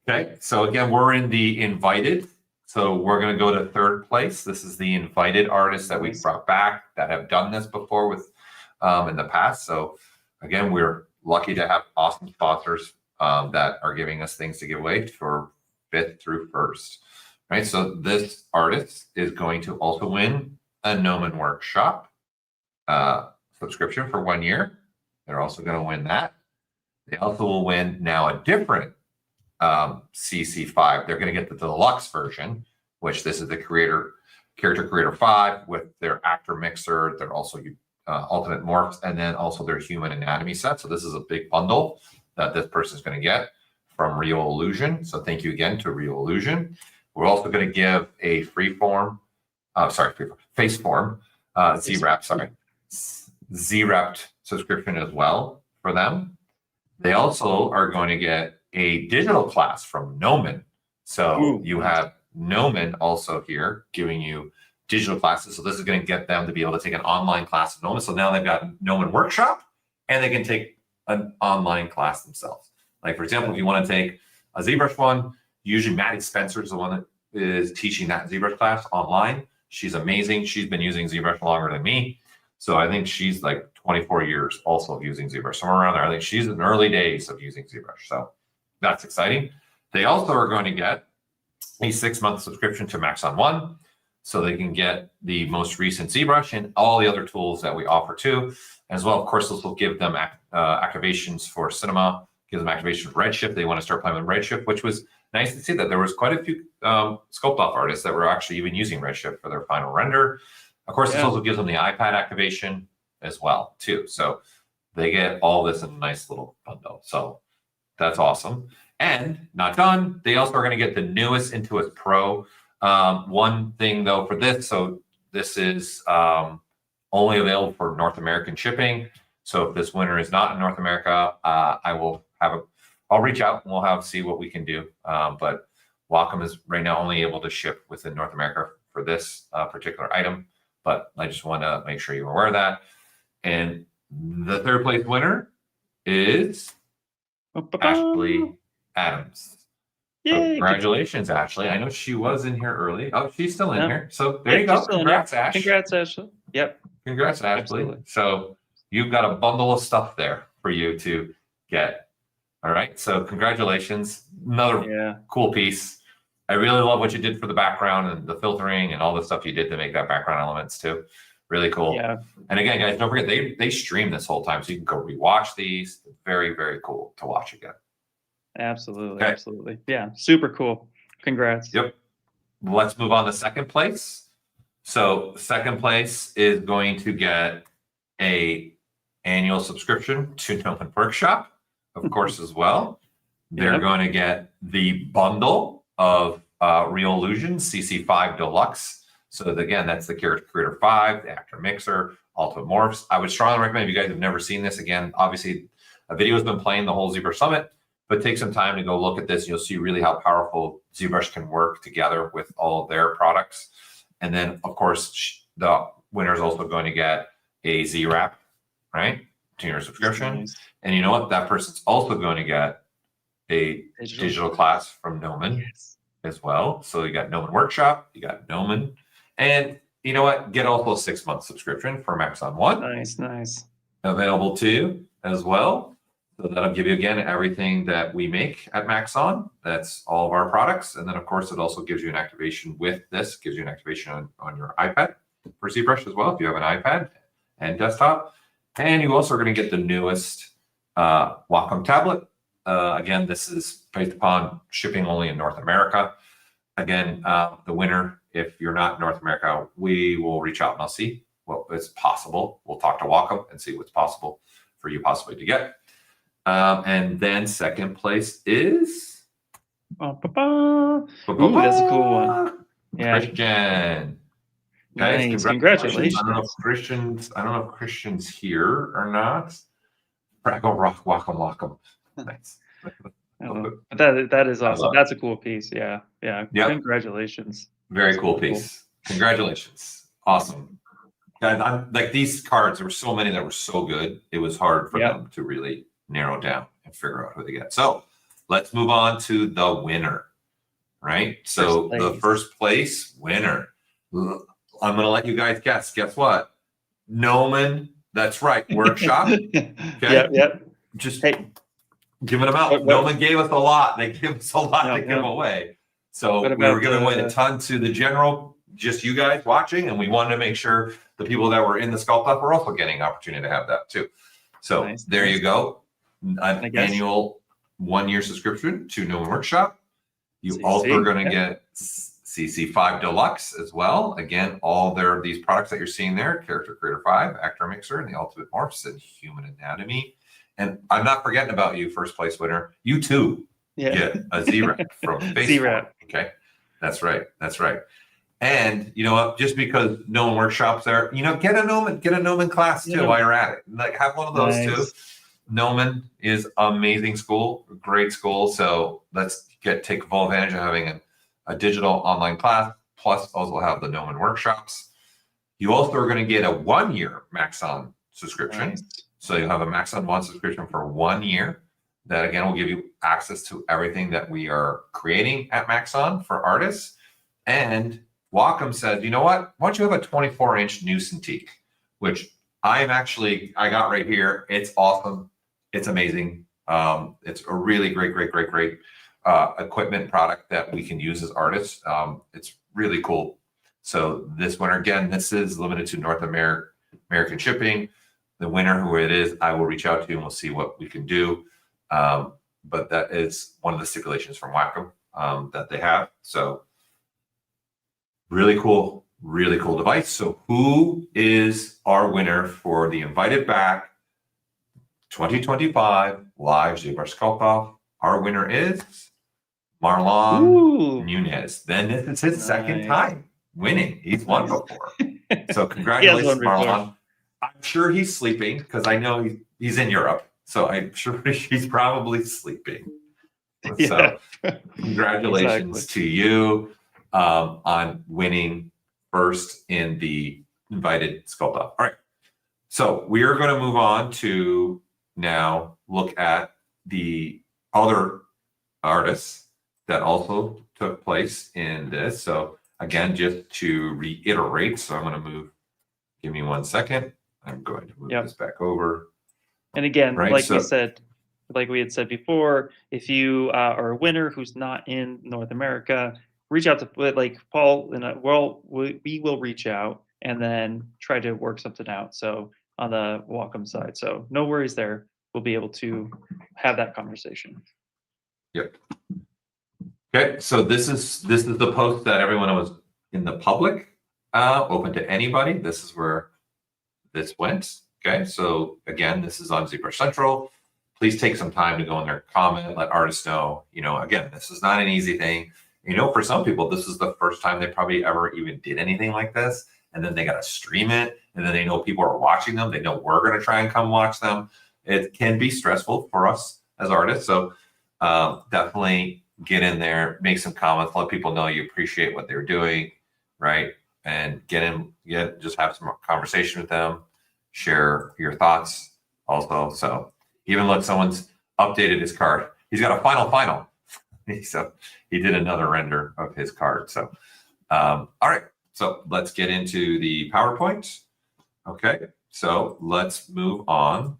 Okay. So again, we're in the invited. So we're going to go to 3rd place. This is the invited artists that we brought back that have done this before with in the past. So again, we're lucky to have awesome sponsors that are giving us things to give away for 5th through 1st. Right. So this artist is going to also win a Gnomon Workshop subscription for 1 year. They're also going to win that. They also will win now a different CC5. They're going to get the deluxe version, which this is the Character Creator 5 with their Actor Mixer. They're also Ultimate Morphs, and then also their Human Anatomy set. So this is a big bundle that this person is going to get from Real Illusion. So thank you again to Real Illusion. We're also going to give a freeform, faceform, Z-Wrapped subscription as well for them. They also are going to get a digital class from Gnomon. So you have Gnomon also here giving you digital classes. So this is going to get them to be able to take an online class of Gnomon. So now they've got Gnomon Workshop and they can take an online class themselves. Like, for example, if you want to take a ZBrush one, usually Maddie Spencer is the one that is teaching that ZBrush class online. She's amazing. She's been using ZBrush longer than me. So I think she's like 24 years also of using ZBrush, somewhere around there. I think she's in the early days of using ZBrush. So that's exciting. They also are going to get a 6-month subscription to Maxon One, so they can get the most recent ZBrush and all the other tools that we offer too. As well, of course, this will give them activations for cinema, give them activation for Redshift. They want to start playing with Redshift, which was nice to see that there was quite a few Sculpt-off artists that were actually even using Redshift for their final render. Of course, this also gives them the iPad activation as well too. So they get all this in a nice little bundle. So that's awesome. And not done, they also are going to get the newest Intuos Pro. One thing though for this, so this is only available for North American shipping. So if this winner is not in North America, I'll reach out and we'll see what we can do. But Wacom is right now only able to ship within North America for this particular item. But I just want to make sure you're aware of that. And the 3rd place winner is Ashley Adams. So congratulations, Ashley. I know she was in here early. Oh, she's still in here. So there you go. Congrats, Ash. Congrats, Ashley. Yep. Congrats, Ashley. Absolutely. So you've got a bundle of stuff there for you to get. All right. So congratulations. Another cool piece. I really love what you did for the background and the filtering and all the stuff you did to make that background elements too. Really cool. Yeah. And again, guys, don't forget they stream this whole time, so you can go rewatch these. Very, very cool to watch again. Absolutely. Okay. Absolutely. Yeah. Super cool. Congrats. Yep. Let's move on to 2nd place. So second place is going to get a annual subscription to Noman Workshop, of course, as well. They're going to get the bundle of Real Illusions CC5 Deluxe. So again, that's the Character Creator 5, the Actor Mixer, Ultimate Morphs. I would strongly recommend if you guys have never seen this. Again, obviously, a video has been playing the whole ZBrush Summit, but take some time to go look at this. You'll see really how powerful ZBrush can work together with all of their products. And then, of course, the winner is also going to get a Z-Wrap, right? 2-year subscription. Nice. And you know what? That person's also going to get a digital class from Noman as well. So you got Noman Workshop, you got Noman. And you know what? Get also a 6-month subscription for Maxon One. Nice. Available to you as well. So that'll give you, again, everything that we make at Maxon. That's all of our products. And then, of course, it also gives you an activation with this, gives you an activation on your iPad for ZBrush as well, if you have an iPad and desktop. And you also are going to get the newest Wacom tablet. Again, this is based upon shipping only in North America. Again, the winner, if you're not in North America, we will reach out and I'll see what is possible. We'll talk to Wacom and see what's possible for you possibly to get. And then second place is Ooh, that's a cool one. Yeah. Christian. Guys, Nice. Congratulations. I don't know if Christian's here or not. Fraggle Rock, Wacom. Nice. That is awesome. That's a cool piece. Yeah. Yep. Congratulations. Very cool piece. Congratulations. Awesome. Guys, I'm like, these cards, there were so many that were so good. It was hard for them to really narrow down and figure out who they get. So let's move on to the winner, right? So the first place winner, I'm going to let you guys guess. Guess what? Noman, that's right, Workshop. Okay. Yep. Just giving them out. Noman gave us a lot. They give us a lot to give away. So we were giving away a ton to the general, just you guys watching, and we wanted to make sure the people that were in the Sculpt-off were also getting an opportunity to have that too. So there you go. An annual 1-year subscription to Noman Workshop. You also are going to get CC5 Deluxe as well. Again, all these products that you're seeing there, Character Creator 5, Actor Mixer, and the Ultimate Morphs, and Human Anatomy. And I'm not forgetting about you, first place winner. You too get a Z-Wrap from Facebook. Z-Wrap. Okay, that's right. And you know what? Just because Noman Workshop's there, get a Noman class too while you're at it. Like, have one of those too. Noman is amazing school, great school. So let's take full advantage of having a digital online class, plus also have the Noman Workshops. You also are going to get a 1-year Maxon subscription. So you'll have a Maxon One subscription for 1 year. That again will give you access to everything that we are creating at Maxon for artists. And Wacom said, you know what? Why don't you have a 24-inch new Cintiq, which I got right here. It's awesome. It's amazing. It's a really great equipment product that we can use as artists. It's really cool. So this winner, again, this is limited to North American shipping. The winner, who it is, I will reach out to you and we'll see what we can do. But that is one of the stipulations from Wacom that they have. So really cool device. So who is our winner for the Invited Back 2025 Live ZBrush Sculpt-off? Our winner is Marlon Nunez. Then this is his second time winning. He's won before. So congratulations, Marlon. I'm sure he's sleeping because I know he's in Europe. So I'm sure he's probably sleeping. So congratulations to you on winning first in the Invited Sculpt-off. All right. So we are going to move on to now look at the other artists that also took place in this. So again, just to reiterate, so I'm going to move, give me 1 second. I'm going to move this back over. And again, like we had said before, if you are a winner who's not in North America, reach out to like Paul and we will reach out and then try to work something out. So on the Wacom side, so no worries there. We'll be able to have that conversation. Yep. Okay, so this is the post that everyone was in the public open to anybody. This is where this went. Okay, so again, this is on ZBrush Central. Please take some time to go in there, comment, let artists know, again, this is not an easy thing. For some people, this is the first time they probably ever even did anything like this. And then they got to stream it. And then they know people are watching them. They know we're going to try and come watch them. It can be stressful for us as artists. So definitely get in there, make some comments, let people know you appreciate what they're doing, right? And just have some conversation with them, share your thoughts also. So even let someone's updated his card. He's got a final. So he did another render of his card. So, all right. So let's get into the PowerPoint. Okay. So let's move on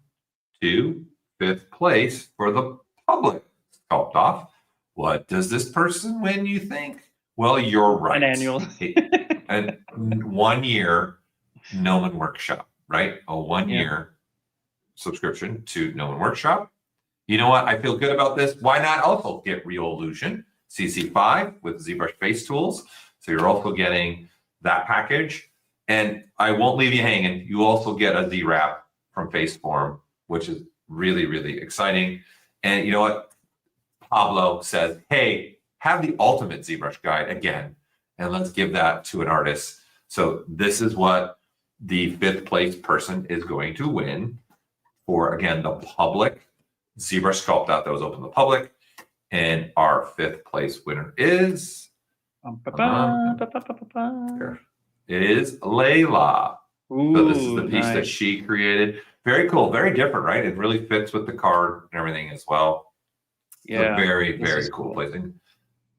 to 5th place for the public Sculpt-off. What does this person win, you think? Well, you're right. An annual. A 1 year Gnomon Workshop, right? A 1 year subscription to Gnomon Workshop. You know what? I feel good about this. Why not also get Real Illusion CC5 with ZBrush Face Tools? So you're also getting that package. And I won't leave you hanging. You also get a Z-Wrap from Faceform, which is really, really exciting. And you know what? Pablo says, hey, have the ultimate ZBrush guide again, and let's give that to an artist. So this is what the 5th place person is going to win for, again, the public ZBrush Sculpt-off that was open to the public. And our 5th place winner is Layla. So this is the piece that she created. Very cool, very different, right? It really fits with the card and everything as well. Yeah, so very, very cool placing.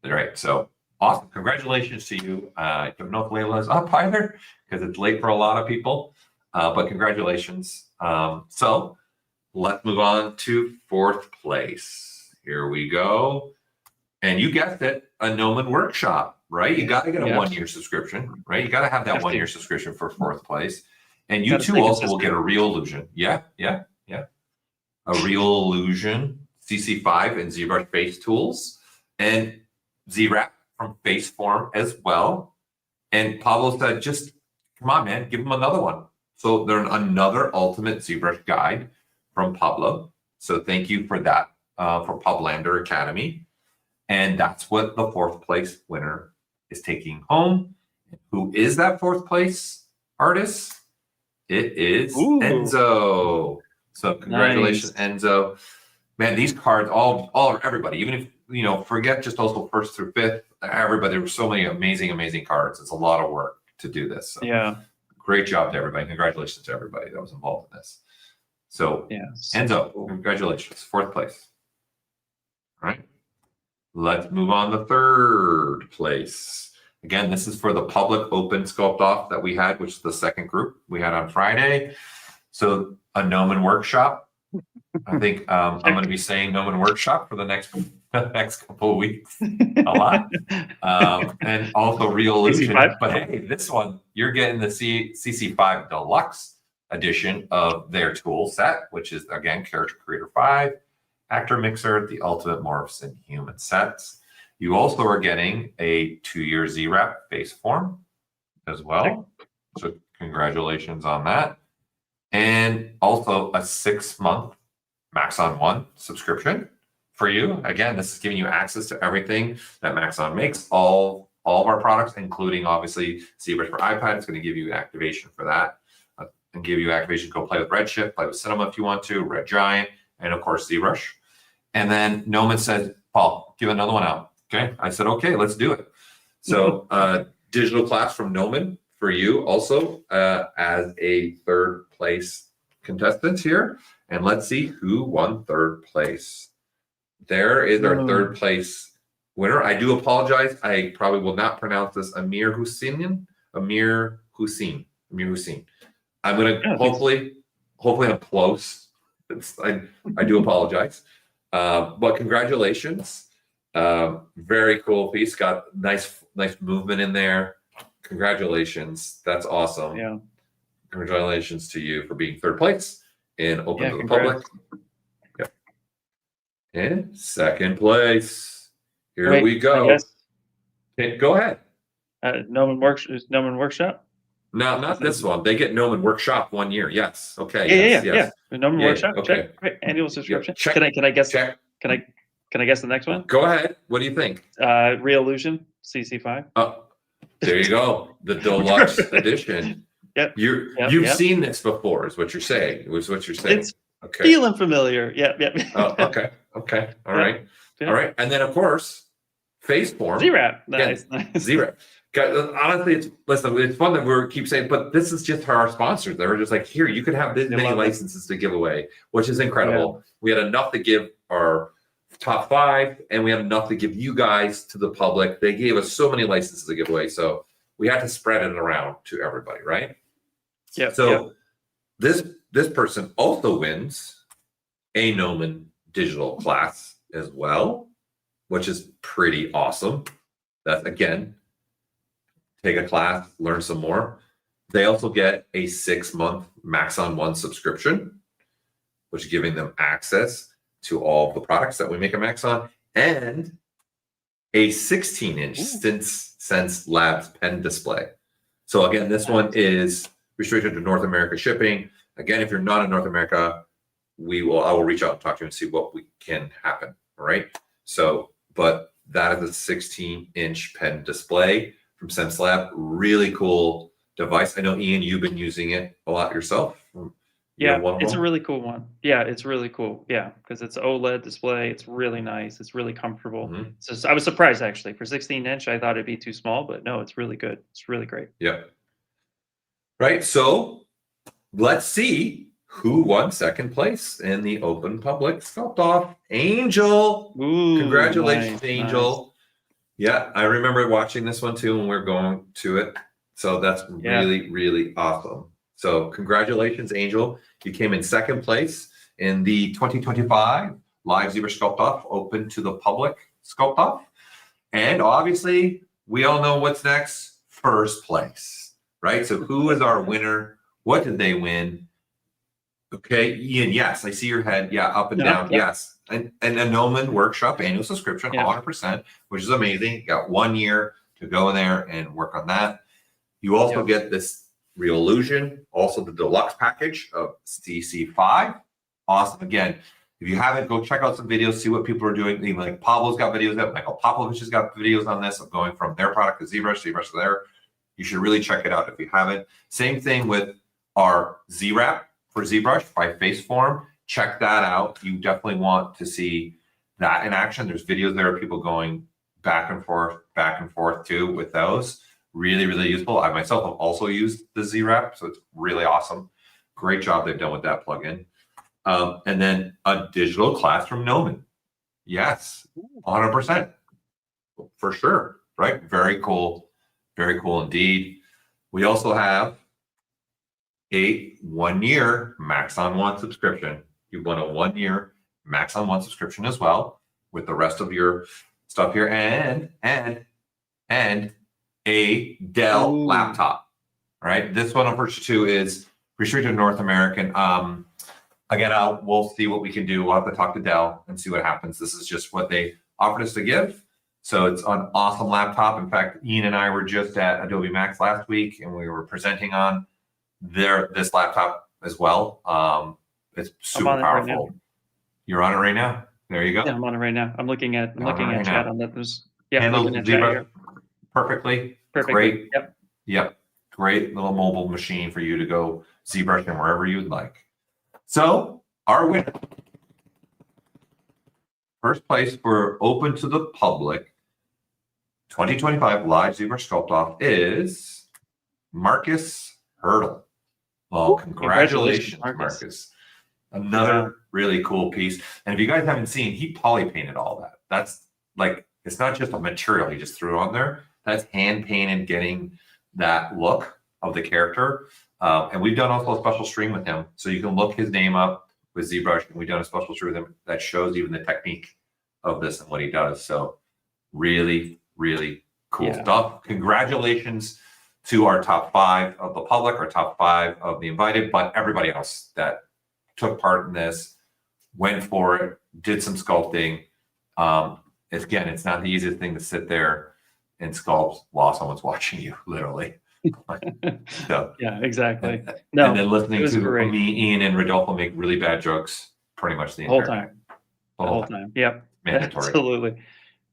All right, so awesome. Congratulations to you. I don't know if Layla is up either because it's late for a lot of people, but congratulations. So let's move on to 4th place. Here we go. And you guessed it, a Gnomon Workshop, right? You got to get a 1 year subscription, right? You got to have that 1 year subscription for 4th place. And you too also will get a Real Illusion. Yeah. A Real Illusion CC5 and ZBrush Face Tools and Z-Wrap from Faceform as well. And Pablo said, just come on, man, give them another one. So they're another ultimate ZBrush guide from Pablo. So thank you for that, for Publander Academy. And that's what the 4th place winner is taking home. Who is that 4th place artist? It is Enzo. So congratulations, Enzo. Man, these cards, everybody, even if, forget just also 1st through 5th, everybody, there were so many amazing cards. It's a lot of work to do this. So great job to everybody. Congratulations to everybody that was involved in this. So Enzo, congratulations, 4th place. All right. Let's move on to 3rd place. Again, this is for the public open Sculpt-off that we had, which is the 2nd group we had on Friday. So a Gnomon Workshop. I think I'm going to be saying Gnomon Workshop for the next couple of weeks a lot. And also Real Illusion. But hey, this one, you're getting the CC5 Deluxe edition of their tool set, which is, again, Character Creator 5, Actor Mixer, the Ultimate Morphs and Human sets. You also are getting a 2-year Z-Wrap Faceform as well. So congratulations on that. And also a 6-month Maxon One subscription for you. Again, this is giving you access to everything that Maxon makes, all of our products, including obviously ZBrush for iPad. It's going to give you activation for that and give you activation. Go play with Redshift, play with Cinema if you want to, Red Giant, and of course ZBrush. And then Gnomon said, Paul, give another one out. Okay. I said, okay, let's do it. So digital class from Gnomon for you also as a 3rd place contestant here. And let's see who won 3rd place. There is our 3rd place winner. I do apologize. I probably will not pronounce this. Amir Hussein. I'm going to hopefully I'm close. I do apologize. But congratulations. Very cool piece. Got nice movement in there. Congratulations. That's awesome. Yeah. Congratulations to you for being 3rd place in open to the public. Yep. And 2nd place. Here we go. Okay, go ahead. Gnomon Workshop. No, not this one. They get Gnomon Workshop 1 year. Yes. Okay. Yeah. The Gnomon Workshop. Okay. Check. Right. Annual subscription. Check. Can I guess? Check. Can I guess the next one? Go ahead. What do you think? Reillusion CC5. Oh, there you go. The deluxe edition. Yep. You've seen this before, is what you're saying. It's okay. Feeling familiar. Yep. Oh, okay. All right. Yeah. All right. And then of course, Faceform. ZRap. Nice. ZRap. Honestly, it's fun that we keep saying, but this is just our sponsors. They were just like, here, you could have this many licenses to give away, which is incredible. Yeah. We had enough to give our top 5, and we had enough to give you guys to the public. They gave us so many licenses to give away, so we had to spread it around to everybody, right? Yeah. So this person also wins a Gnomon digital class as well, which is pretty awesome. That's, again, take a class, learn some more. They also get a 6-month Maxon One subscription, which is giving them access to all the products that we make at Maxon, and a 16-inch Sense Labs pen display. So again, this one is restricted to North America shipping. Again, if you're not in North America, I will reach out and talk to you and see what we can happen. All right. So, but that is a 16-inch pen display from Sense Lab. Really cool device. I know, Ian, you've been using it a lot yourself. Yeah, it's a really cool one. Yeah, it's really cool. Yeah, because it's OLED display. It's really nice. It's really comfortable. So I was surprised, actually. For 16-inch, I thought it'd be too small, but no, it's really good. It's really great. Yeah. Right. So let's see who won second place in the open public Sculpt-off. Angel. Ooh, congratulations, nice, Angel. Nice. Yeah, I remember watching this one too when we were going to it. So that's really, really awesome. So congratulations, Angel. You came in second place in the 2025 Live ZBrush Sculpt-off open to the public Sculpt-off. And obviously, we all know what's next. First place, right? So who is our winner? What did they win? Okay, Ian, yes, I see your head. Yeah, up and down. Yes. And a Gnomon Workshop annual subscription, 100%, which is amazing. You got 1 year to go in there and work on that. You also get this Reillusion, also the deluxe package of CC5. Awesome. Again, if you haven't, go check out some videos, see what people are doing. Even like Pablo's got videos up, Michael Popovich has got videos on this of going from their product to ZBrush to there. You should really check it out if you haven't. Same thing with our Z-Wrap for ZBrush by Faceform. Check that out. You definitely want to see that in action. There's videos there of people going back and forth too with those. Really, really useful. I myself have also used the Z-Wrap, so it's really awesome. Great job they've done with that plugin. And then a digital class from Gnomon. Yes, 100%. For sure, right? Very cool. Very cool indeed. We also have a 1 year Maxon One subscription. You won a 1 year Maxon One subscription as well with the rest of your stuff here, and a Dell laptop. All right, this one unfortunately too is restricted to North American. Again, we'll see what we can do. We'll have to talk to Dell and see what happens. This is just what they offered us to give. So it's an awesome laptop. In fact, Ian and I were just at Adobe Max last week, and we were presenting on this laptop as well. It's super powerful. Right, you're on it right now. There you go. Yeah, I'm on it right now. I'm looking at chat on that. Handles ZBrush perfectly. Perfect. Great. Yep. Great little mobile machine for you to go ZBrush in wherever you'd like. So our winner, first place for open to the public 2025 Live ZBrush Sculpt-off is Marcus Hurdle. Well, congratulations, Marcus. Another really cool piece. And if you guys haven't seen, he poly painted all that. That's like, it's not just a material he just threw on there. That's hand painted, getting that look of the character. And we've done also a special stream with him. So you can look his name up with ZBrush. And we've done a special stream with him that shows even the technique of this and what he does. So really, really cool stuff. Congratulations to our top 5 of the public, our top 5 of the invited, but everybody else that took part in this, went for it, did some sculpting. Again, it's not the easiest thing to sit there and sculpt while someone's watching you, literally. So, Yeah, exactly. and No, then it listening was to great. me, Ian, and Rodolfo make really bad jokes pretty much the The whole entire time. The whole time. Yep. Mandatory. Absolutely.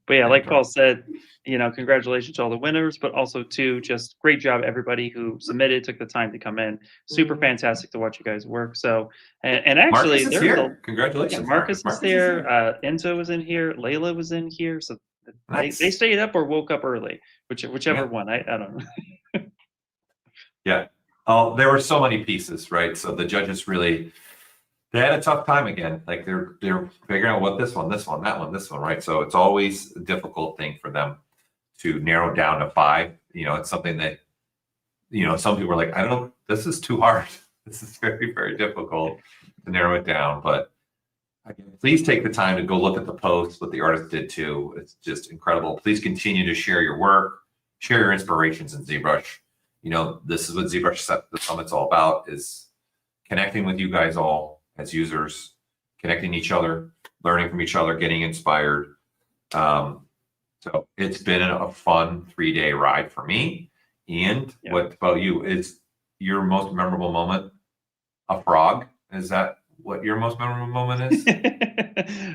But yeah, like Paul said, congratulations to all the winners, but also too, just great job everybody who submitted, took the time to come in. Super fantastic to watch you guys work. So, and actually, Marcus is here. Congratulations, Marcus is Marcus is there. here. Enzo was in here. Layla was in here. So Nice. they stayed up or woke up early, whichever one. I don't know. Yeah. Oh, there were so many pieces, right? So the judges really, they had a tough time again. Like they're figuring out what this one, that one, this one, right? So it's always a difficult thing for them to narrow down to 5. It's something that, some people are like, I don't know, this is too hard. This is very, very difficult to narrow it down. But again, please take the time to go look at the posts, what the artist did too. It's just incredible. Please continue to share your work, share your inspirations in ZBrush. This is what ZBrush the Summit's all about, is connecting with you guys all as users, connecting each other, learning from each other, getting inspired. So it's been a fun 3-day ride for me. And what about you? Is your most memorable moment a frog? Is that what your most memorable moment is?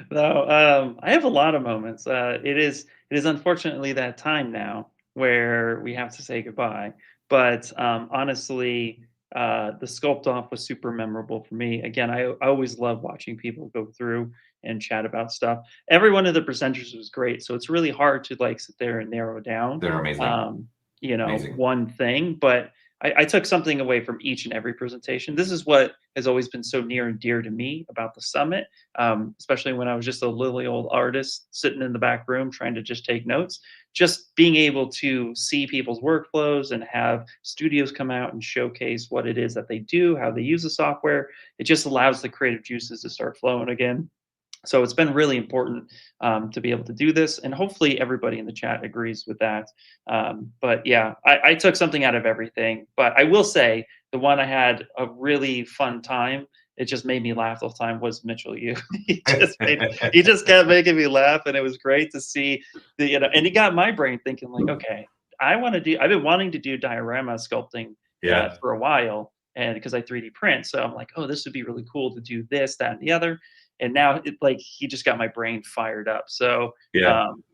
No, I have a lot of moments. It is unfortunately that time now where we have to say goodbye. But honestly, the Sculpt-off was super memorable for me. Again, I always love watching people go through and chat about stuff. Every one of the presenters was great, so it's really hard to sit there and narrow down. They're amazing. Amazing. One thing, but I took something away from each and every presentation. This is what has always been so near and dear to me about the summit, especially when I was just a lily old artist sitting in the back room trying to just take notes. Just being able to see people's workflows and have studios come out and showcase what it is that they do, how they use the software, it just allows the creative juices to start flowing again. So it's been really important to be able to do this, and hopefully everybody in the chat agrees with that. But yeah, I took something out of everything. But I will say the one I had a really fun time, it just made me laugh the whole time, was Mitchell Yu. he just kept making me laugh, and it was great to see and he got my brain thinking like, okay, I've been wanting to do diorama sculpting for a while, and because I 3D print, so I'm like, oh, this would be really cool to do this, that, and the other. And now he just got my brain fired up. So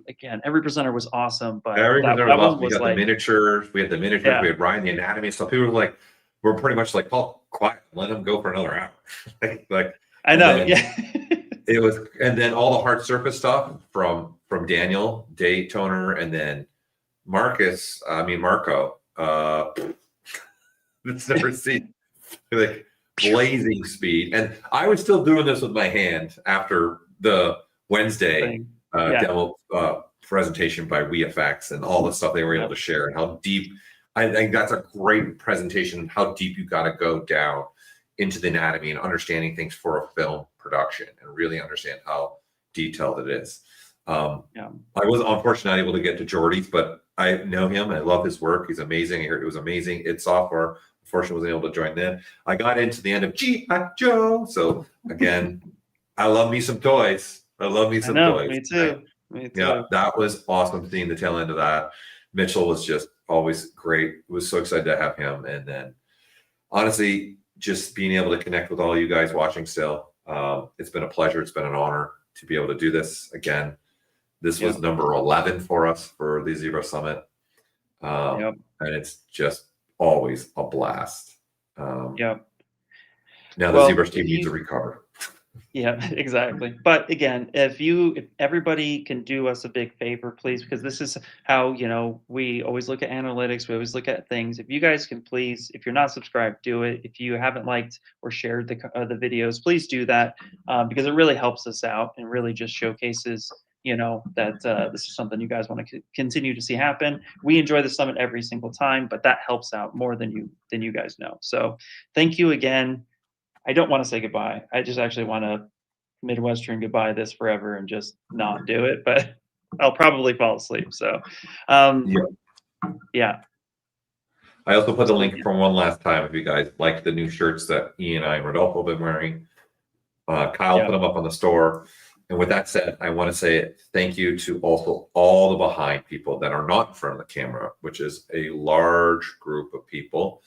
again, every presenter was awesome, but Every that presenter one we was got like the miniatures, we had Ryan the anatomy. So people were like, we're pretty much like, Paul, quiet, let him go for another hour. I know, It was, and then all the hard surface stuff from Daniel, Daytoner, and then Marco. It's never seen blazing speed. And I was still doing this with my hand after the Wednesday demo presentation by WeFX and all the stuff they were able to share, and how deep. I think that's a great presentation, how deep you got to go down into the anatomy and understanding things for a film production and really understand how detailed it is. I was unfortunately not able to get to Jordi's, but I know him. I love his work. He's amazing. I heard it was amazing. It's software. Unfortunately, wasn't able to join then. I got into the end of G.I. Joe. So again, I love me some toys. Toys. Me too. Yeah, that was awesome seeing the tail end of that. Mitchell was just always great. Was so excited to have him. And then honestly, just being able to connect with all you guys watching still. It's been a pleasure. It's been an honor to be able to do this again. This was number 11 for us for the ZBrush Summit. And it's just always a blast. Now the ZBrush team needs to recover. Yeah, exactly. But again, if everybody can do us a big favor, please, because this is how, we always look at analytics. We always look at things. If you guys can please, if you're not subscribed, do it. If you haven't liked or shared the videos, please do that, because it really helps us out and really just showcases that this is something you guys want to continue to see happen. We enjoy the summit every single time, but that helps out more than you guys know. So thank you again. I don't want to say goodbye. I just actually want to Midwestern goodbye this forever and just not do it, but I'll probably fall asleep. So yeah. I also put the link from one last time if you guys like the new shirts that Ian and I and Rodolfo have been wearing. Kyle put them up on the store. And with that said, I want to say thank you to also all the behind people that are not in front of the camera, which is a large group of people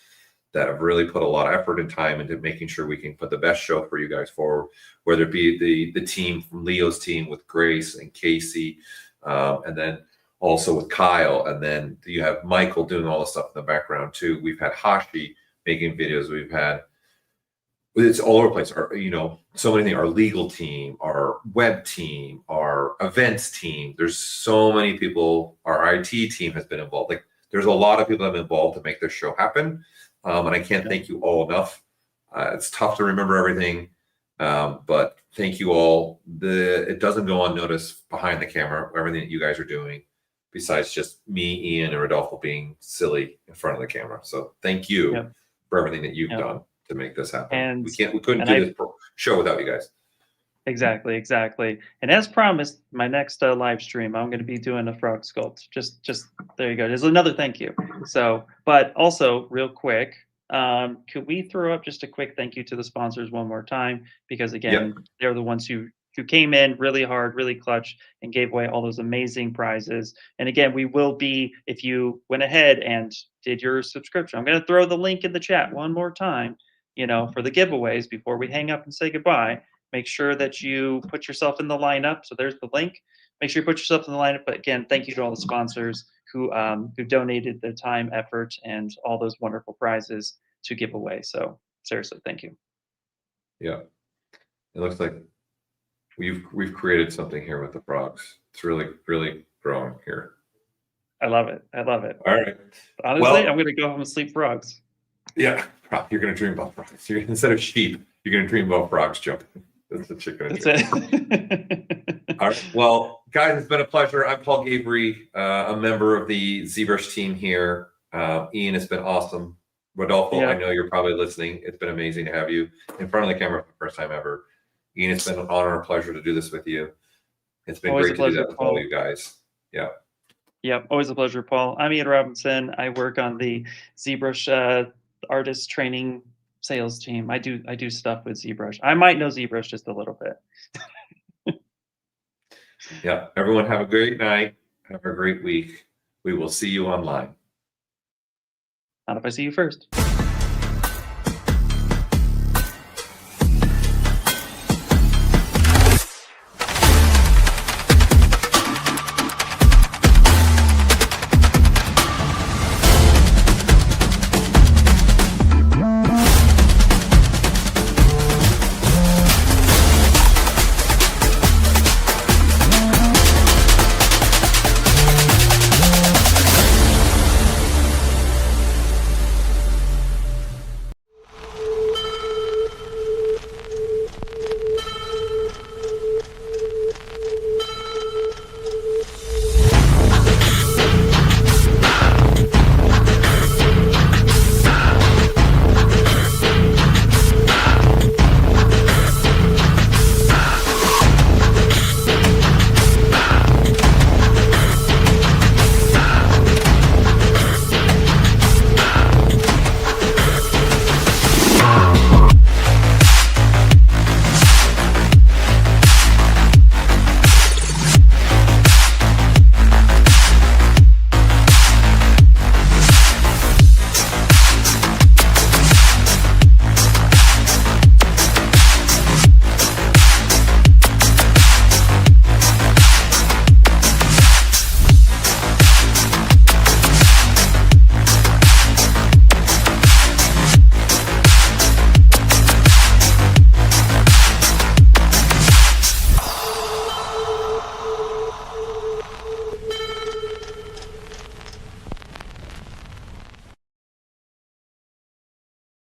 that have really put a lot of effort and time into making sure we can put the best show for you guys forward, whether it be the team from Leo's team with Grace and Casey, and then also with Kyle, and then you have Michael doing all the stuff in the background too. We've had Hashi making videos. We've had, it's all over the place. Our, you know, so many things. Our legal team, our web team, our events team. There's so many people. Our IT team has been involved. Like, there's a lot of people that have been involved to make this show happen. And I can't thank you all enough. It's tough to remember everything, but thank you all. It doesn't go unnoticed behind the camera, everything that you guys are doing, besides just me, Ian, and Rodolfo being silly in front of the camera. So thank you for everything that you've done to make this happen. And we couldn't do this show without you guys. Exactly. And as promised, my next live stream, I'm going to be doing a frog sculpt. Just there you go. There's another thank you. So, but also real quick, could we throw up just a quick thank you to the sponsors one more time? Because again, they're the ones who came in really hard, really clutch, and gave away all those amazing prizes. And again, we will be, if you went ahead and did your subscription, I'm going to throw the link in the chat one more time, you know, for the giveaways before we hang up and say goodbye. Make sure that you put yourself in the lineup. So there's the link. Make sure you put yourself in the lineup. But again, thank you to all the sponsors who donated their time, effort, and all those wonderful prizes to give away. So seriously, thank you. Yeah, it looks like we've created something here with the frogs. It's really growing here. I love it. All right. Honestly, Well, I'm gonna go home and sleep frogs. Yeah, you're gonna dream about frogs. Instead of sheep, you're gonna dream about frogs jumping. That's what you're gonna do. All right. Well, guys, it's been a pleasure. I'm Paul Gavery, a member of the ZBrush team here. Ian, it's been awesome. Rodolfo, I know you're probably listening. It's been amazing to have you in front of the camera for the first time ever. Ian, it's been an honor and a pleasure to do this with you. It's been Always great a to do pleasure, that with Paul. all you guys. Yeah. Yep, always a pleasure, Paul. I'm Ian Robinson. I work on the ZBrush artist training sales team. I do stuff with ZBrush. I might know ZBrush just a little bit. Yeah. Everyone have a great night. Have a great week. We will see you online. Not if I see you first.